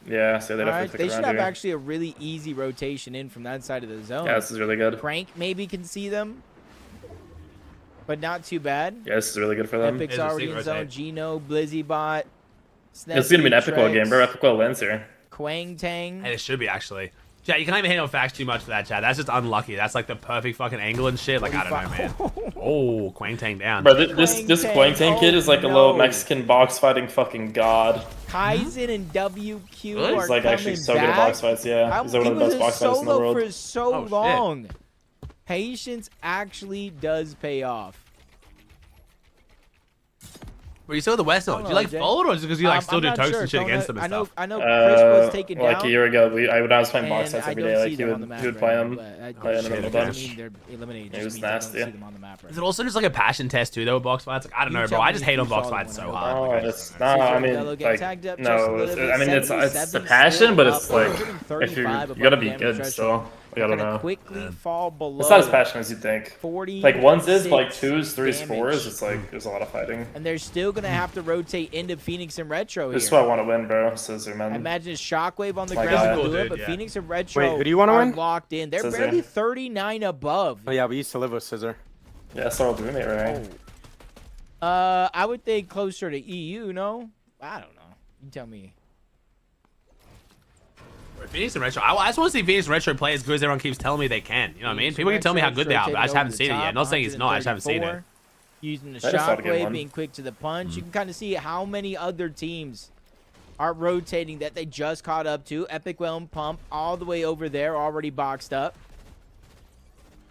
Yeah, so they All definitely right, took they it should around have here. actually a really easy rotation in from that side of the zone. Yeah, this is really good. Crank maybe can see them, but not too bad. Yeah, this is really good for them. Epic's already in zone. Gino, Blizzy Bot. It's going to be an Snevy, Epico game, bro. Trex, Epico wins here. Quang Tang. And it should be, actually. Chat, you can't even hate on Fax too much for that, chat. That's just unlucky. That's like the perfect fucking angle and shit. Like, I don't know, man. Oh, Quang Tang down. Bro, this Quang Tang kid is like a little Mexican box fighting fucking god. Kaizen and WQ Really? are He's like coming actually so back. good at box fights, yeah. He's like one of the best box fighters in the world. For so Oh, shit. long. Patience actually does pay off. Were you still the West Zone? Do you like Jay. fold or just because you like still I'm do not toast sure. and shit Don't against know- them and I know, stuff? I know Chris was taken like down. a year ago, when I was playing box and fights I every don't day. see Like he them on the would, map he would right play now, him, but I play don't him in the doesn't bunch. mean they're eliminated. He Just was means I don't nasty. see them on the map right Is it also just like a passion test too, though, with box fights? Like, I don't know, bro. tell I me just if hate you on box saw fights the so one hard. Oh, Like, it's no, I mean, Dello getting like, tagged up just a no, little bit. I mean, it's the 77 passion, but it's still like, up, if you 135 gotta be above good damage still. I don't Gonna know. quickly fall below. It's not as passionate as you think. 40, Like ones is, but like 6 2s, 3s, damage. 4s, it's like there's a lot of fighting. And they're still gonna have to rotate into Phoenix and Retro This is here. what I want to win, bro. Scissor, I man. imagine Shockwave on the My ground God. to do it, Dude, but yeah. Phoenix and Retro Wait, who do you wanna are win? locked in. They're Scissor. barely 39 above. Oh yeah, we used to live with Scissor. Yeah, that's our roommate, right? I would think closer to EU, no? I don't know. You tell me. Phoenix and Retro. I just want to see Phoenix and Retro play as good as everyone keeps telling me they can. You know what I mean? Phoenix People can tell me how Retro good they are, but I just rotated haven't over seen the it yet. top, Not saying it's not. I just haven't seen it. 134. Using the That is not a good Shockwave, one. being quick to the punch. You can kind of see how many other teams are rotating that they just caught up to. Epic Realm Pump all the way over there, already boxed up.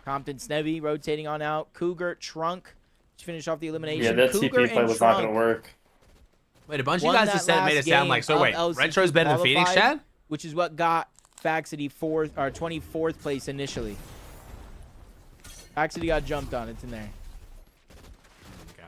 Compton Snevy rotating on out. Cougar Trunk to finish off the elimination. Yeah, that Cougar TP play and was not going Trunk to work. Wait, a bunch of you won guys just that said made it last sound like, so game wait, of LCQ Retro's better than Phoenix, qualified, Chad? which is what got Faxity 24th place initially. Faxity got jumped on. It's in there. Okay.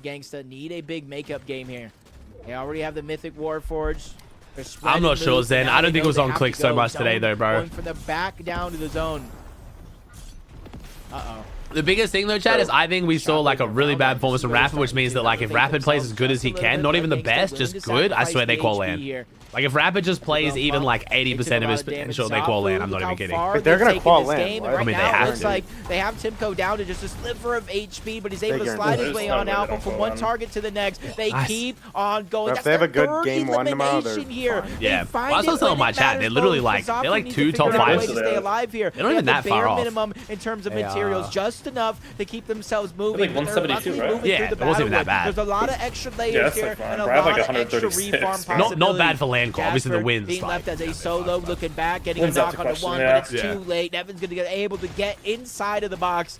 Gangsta need a big makeup game here. They already have the Mythic Warforged. I'm not sure, Zen. I don't think it was on click so much today, though, bro. Going from the back down to the zone. Uh-oh. The biggest thing though, Chad, is I think we saw like a really bad performance from Rapid, which means that like if Rapid plays as good as he can, not even the best, just good, I swear they call land. Like if Rapid just plays even like 80% of his potential, they call land. I'm not even kidding. But they're gonna call land. I mean, they have looks to. like they have Timko down to just a sliver of HP, but he's able to slide his way on out from one target to the next. They keep on going. If they have a good game one tomorrow, they're here. Yeah, well, I was telling my chat, they're literally like they're like 2 top 5s. To stay alive here. They're not even that far off. Minimum in terms of materials, just enough to keep themselves moving. Like 172, right? Yeah, it wasn't even that bad. There's a lot of extra layers here and a I have lot like of extra 136. reform possibilities. Not bad for land call. Obviously the wins. Being left as a solo, looking back, getting Wins a up knock to on the question, one, yeah. but it's too late. Nevin's gonna get able to get inside of the box.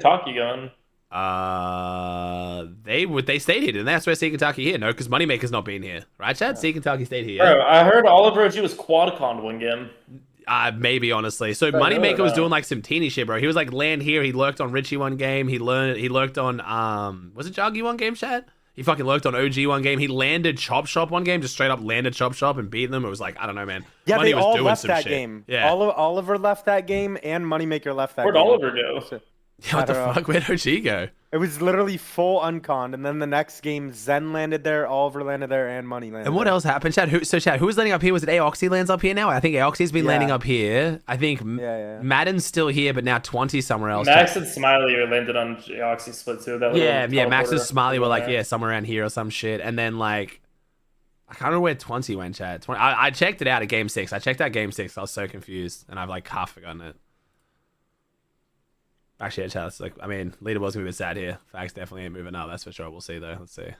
Taki going? They stayed here, didn't they? That's where Seekataki here. No, because Moneymaker's not being here, right, Chad? Seekataki stayed here. Bro, I heard Oliver OG was quad-conned one game. Maybe honestly. So Bro, Moneymaker was no. doing like some teeny shit, bro. He was like land here. He lurked on Richie one game. He lurked on was it Joggy one game, Chad? He fucking lurked on OG one game. He landed Chop Shop one game, just straight up landed Chop Shop and beat them. It was like, I don't know, man. Yeah, Money they was all doing left some that shit. game. Yeah. Oliver left that game, and Moneymaker left that Where'd game. Oliver go? Yeah, what the fuck? Where'd OG go? It was literally full unconned, and then the next game, Zen landed there, Oliver landed there, and Money landed And what there. else happened, Chad? Chad, who was landing up here? Was it Aoxy lands up here now? I think Aoxy's been landing up here. I think Madden's still here, but now 20 somewhere else. Max and Smiley are landed on Oxy split too. That Yeah, Max and teleporter. Smiley were like, somewhere around here or some shit. And then like, I can't remember where 20 went, Chad. 20, I checked it out at Game 6. I checked out Game 6. I was so confused, and I've like half forgotten it. Actually, yeah, Chad, it's like, I mean, leaderboard's gonna be a bit sad here. Facts definitely ain't moving up, that's for sure. We'll see though. Let's see.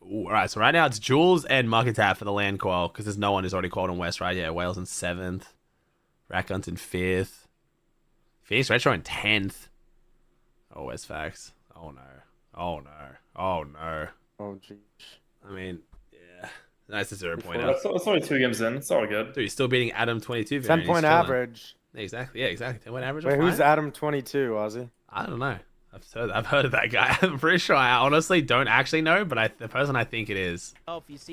Ooh, all right, so right now it's Jules and Muckatat for the land qual because there's no one who's already qualled in West, right? Yeah, Wales in 7th. Ratguns in 5th. Phoenix Retro in 10th. Oh, West Facts. Oh, no. Oh, no. Oh, no. Oh, jeez. I mean, yeah. Nice to 0 point That's only 2 games in. It's all good. Dude, you're still beating Adam 22. 10-point average. Exactly. Yeah, exactly. 10-point average. Wait, who's Adam 22, Aussie? I don't know. I've heard of that guy. I'm pretty sure. I honestly don't actually know, but the person I think it is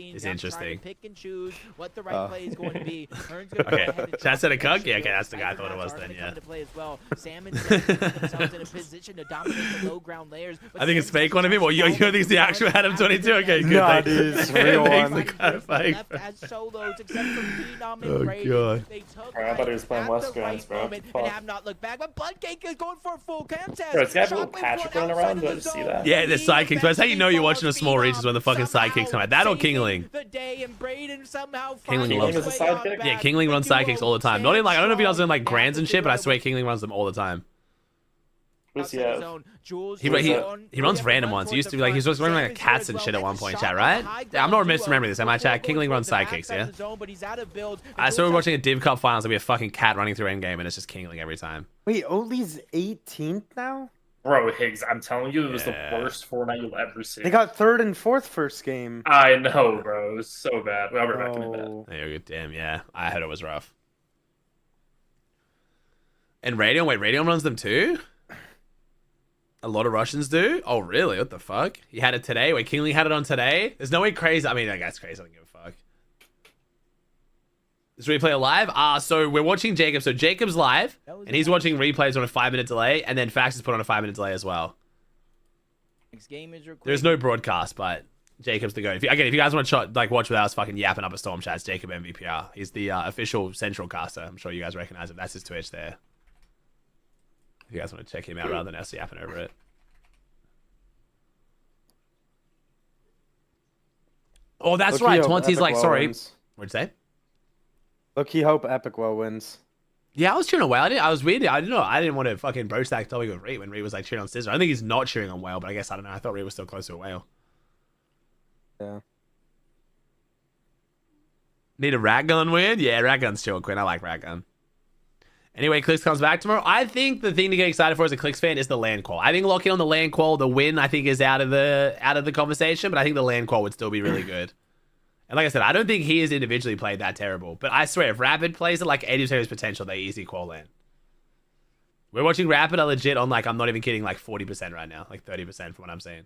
interesting. Pick and choose what the right play is going to be. Okay, Chad said a cuck. Yeah, okay, that's the guy I thought it was then. Yeah. Salmon themselves in a position to dominate the low ground layers. I think it's fake one of him. Or you think it's the actual Adam 22? Okay, good. No, dude, it's real one. Oh god. I thought he was playing West Grants, bro. And have not looked back, but Bloodcake is going for a full cam test. Bro, it's got a little Patrick running around. Do I just see that? Yeah, the sidekicks. That's how you know you're watching a small reaches when the fucking sidekicks come out. That or Kingling. Kingling loves is a sidekick? Yeah, Kingling runs sidekicks all the time. Not even like, I don't know if he does them like grands and shit, but I swear Kingling runs them all the time. Who's he have? He runs random ones. He used to be like, he was just running like cats and shit at one point, chat, right? Yeah, I'm not misremembering this, am I, chat? Kingling runs sidekicks, yeah? I saw we watching a Div Cup finals, there'll be a fucking cat running through endgame, and it's just Kingling every time. Wait, Oli's 18th now? Bro, Higgs, I'm telling you, it was the worst Fortnite you'll ever see. They got 3rd and 4th first game. I know, bro. It was so bad. I would recommend that. There you go. Damn, yeah. I heard it was rough. And Radion? Wait, Radion runs them too? A lot of Russians do? Oh, really? What the fuck? He had it today? Wait, Kingling had it on today? There's no way crazy. I mean, I guess crazy. I don't give a fuck. Is replay live? So we're watching Jacob. So Jacob's live, and he's watching replays on a 5-minute delay, and then Fax is put on a 5-minute delay as well. Next game is recorded. There's no broadcast, but Jacob's the go. If you guys want to watch without us fucking yapping up a storm chat, it's Jacob MVPR. He's the official central caster. I'm sure you guys recognize him. That's his Twitch there. If you guys want to check him out rather than us yapping over it. Oh, that's right. 20's like, sorry. What'd you say? Low-key hope Epicwell wins. Yeah, I was cheering on Whale. I was weird. I didn't want to fucking bro stack topic with Reed when Reed was like cheering on Scissor. I think he's not cheering on Whale, but I guess I don't know. I thought Reed was still close to a Whale. Yeah. Need a Ratgun win? Yeah, Ratgun's chill, Quinn. I like Ratgun. Anyway, Clicks comes back tomorrow. I think the thing to get excited for as a Clicks fan is the land qual. I think locking on the land qual, the win, I think is out of the conversation, but I think the land qual would still be really good. And like I said, I don't think he has individually played that terrible. But I swear, if Rapid plays it like 80% of his potential, they easy qual land. We're watching Rapid, are legit on like, I'm not even kidding, like 40% right now. Like 30% from what I'm saying.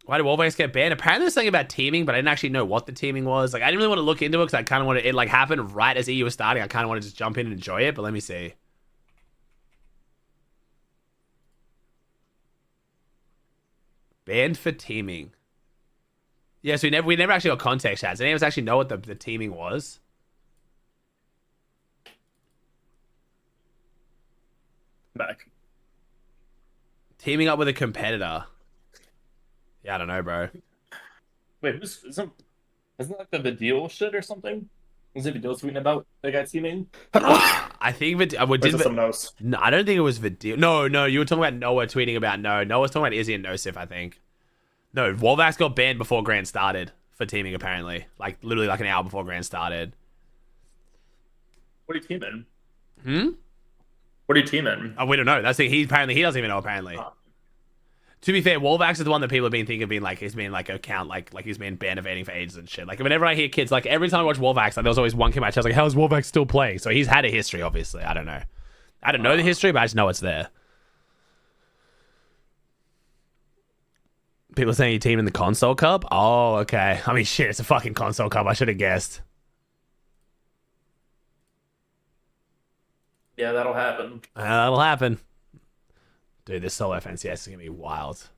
Why did Wolvex get banned? Apparently there's something about teaming, but I didn't actually know what the teaming was. Like, I didn't really want to look into it because I kind of wanted it like happened right as EU was starting. I kind of wanted to just jump in and enjoy it, but let me see. Banned for teaming. Yeah, so we never actually got context, Chad. Does anyone actually know what the teaming was? Back. Teaming up with a competitor. Yeah, I don't know, bro. Wait, isn't like the deal shit or something? Was it Vidal tweeting about the guy teaming? I think no, I don't think it was Vidal. No, you were talking about Noah tweeting about Noah was talking about Izzy and Nosif, I think. No, Wolvax got banned before Grand started for teaming, apparently. Like, literally like an hour before Grand started. What are you teaming? Hmm? What are you teaming? Oh, we don't know. That's the thing. He doesn't even know, apparently. To be fair, Wolvax is the one that people have been thinking of being like, he's been like a count, like he's been ban evading for ages and shit. Like whenever I hear kids, like every time I watch Wolvax, like there was always one kid match. I was like, how's Wolvax still playing? So he's had a history, obviously. I don't know. I don't know the history, but I just know it's there. People are saying your team in the console cup? Oh, okay. I mean, shit, it's a fucking console cup. I should have guessed. Yeah, that'll happen. That'll happen. Dude, this solo FNCS is going to be wild.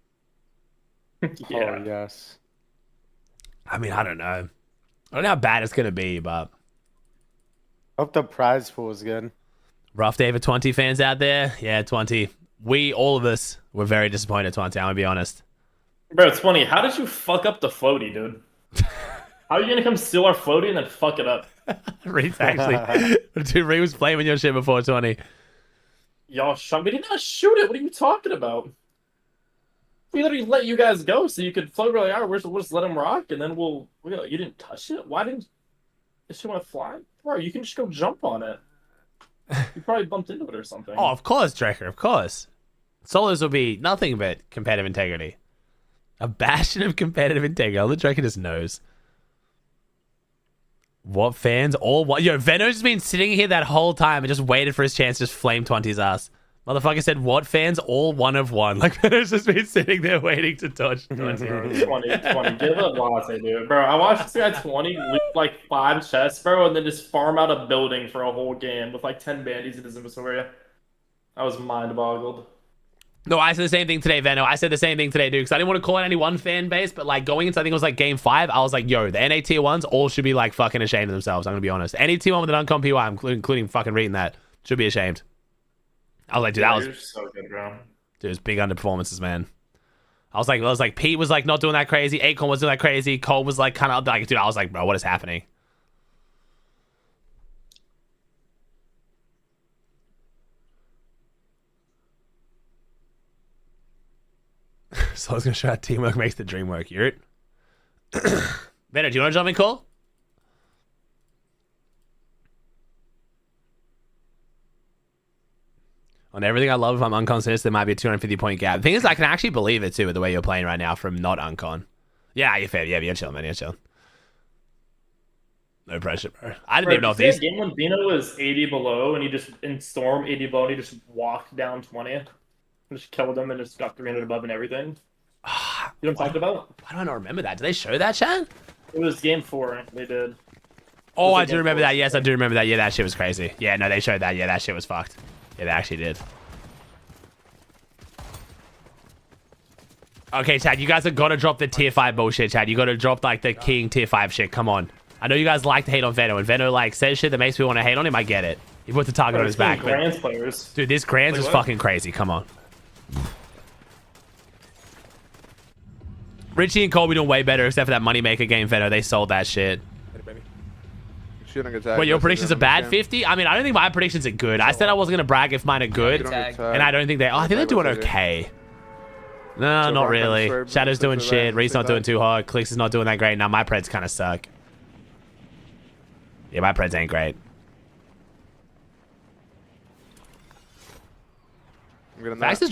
Yeah. Oh, yes. I mean, I don't know. I don't know how bad it's going to be, but... Hope the prize pool is good. Rough day for 20 fans out there. Yeah, 20. All of us, were very disappointed, 20. I'm going to be honest. Bro, it's funny. How did you fuck up the floaty, dude? How are you going to come steal our floaty and then fuck it up? Reed's actually... Dude, Reed was playing with your shit before 20. Y'all shot. We did not shoot it. What are you talking about? We literally let you guys go so you could float. We're like, all right, we'll just let him rock, and then we'll you didn't touch it? Why didn't you want to fly? Bro, you can just go jump on it. You probably bumped into it or something. Oh, of course, Drecker, of course. Solos will be nothing but competitive integrity. A bastion of competitive integrity. All the Drecker just knows. What fans? All what? Yo, Veno's just been sitting here that whole time and just waited for his chance to just flame 20's ass. Motherfucker said, what fans? All one of one. Like, Veno's just been sitting there waiting to touch 20. 20. Give up Latte, dude. Bro, I watched this guy 20 loot like 5 chests, bro, and then just farm out a building for a whole game with like 10 bandies in his inventory. I was mind-boggled. No, I said the same thing today, Veno. I said the same thing today, dude, because I didn't want to call out any one fan base, but like going into, I think it was like game 5, I was like, yo, the NA tier 1s all should be like fucking ashamed of themselves. I'm going to be honest. Any tier 1 with an uncom PY, including fucking reading that, should be ashamed. I was like, dude, Yeah, that you're was so good, bro. Dude, it was big underperformances, man. I was like, Pete was like not doing that crazy. Acorn was doing that crazy. Cole was like kind of like, dude, I was like, bro, what is happening? So I was gonna show how teamwork makes the dream work. You're it. Veno, do you want to jump in, Cole? On everything I love, if I'm unconscious, there might be a 250 point gap. The thing is, I can actually believe it too with the way you're playing right now from not uncon. Yeah, you're fair. Yeah, you're chilling, man. You're chilling. No pressure, bro. I didn't even know if these. Game when Bino was 80 below and he just in Storm 80 below and he just walked down 20, just killed him and just got 300 above and everything. You know what I'm talking about? Why do I not remember that? Did they show that, Chan? It was game 4. They did. Oh, I do remember that. Yes, I do remember that. Yeah, that shit was crazy. Yeah, no, they showed that. Yeah, that shit was fucked. Yeah, they actually did. Okay, Chad, you guys have got to drop the tier 5 bullshit, Chad. You got to drop, like, the king tier 5 shit. Come on. I know you guys like to hate on Veno, and Veno, like, says shit that makes me want to hate on him. I get it. He put the target on his back. Grands players. Dude, this Grands is fucking crazy. Come on. Richie and Colby doing way better, except for that Moneymaker game, Veno. They sold that shit. Wait, your predictions are bad? 50? I mean, I don't think my predictions are good. I said I wasn't going to brag if mine are good, and I don't think they... Oh, I think they're doing okay. No, not really. Shadow's doing shit. Reed's not doing too hard. Clicks is not doing that great. Now my Preds kind of suck. Yeah, my Preds ain't great. Fax is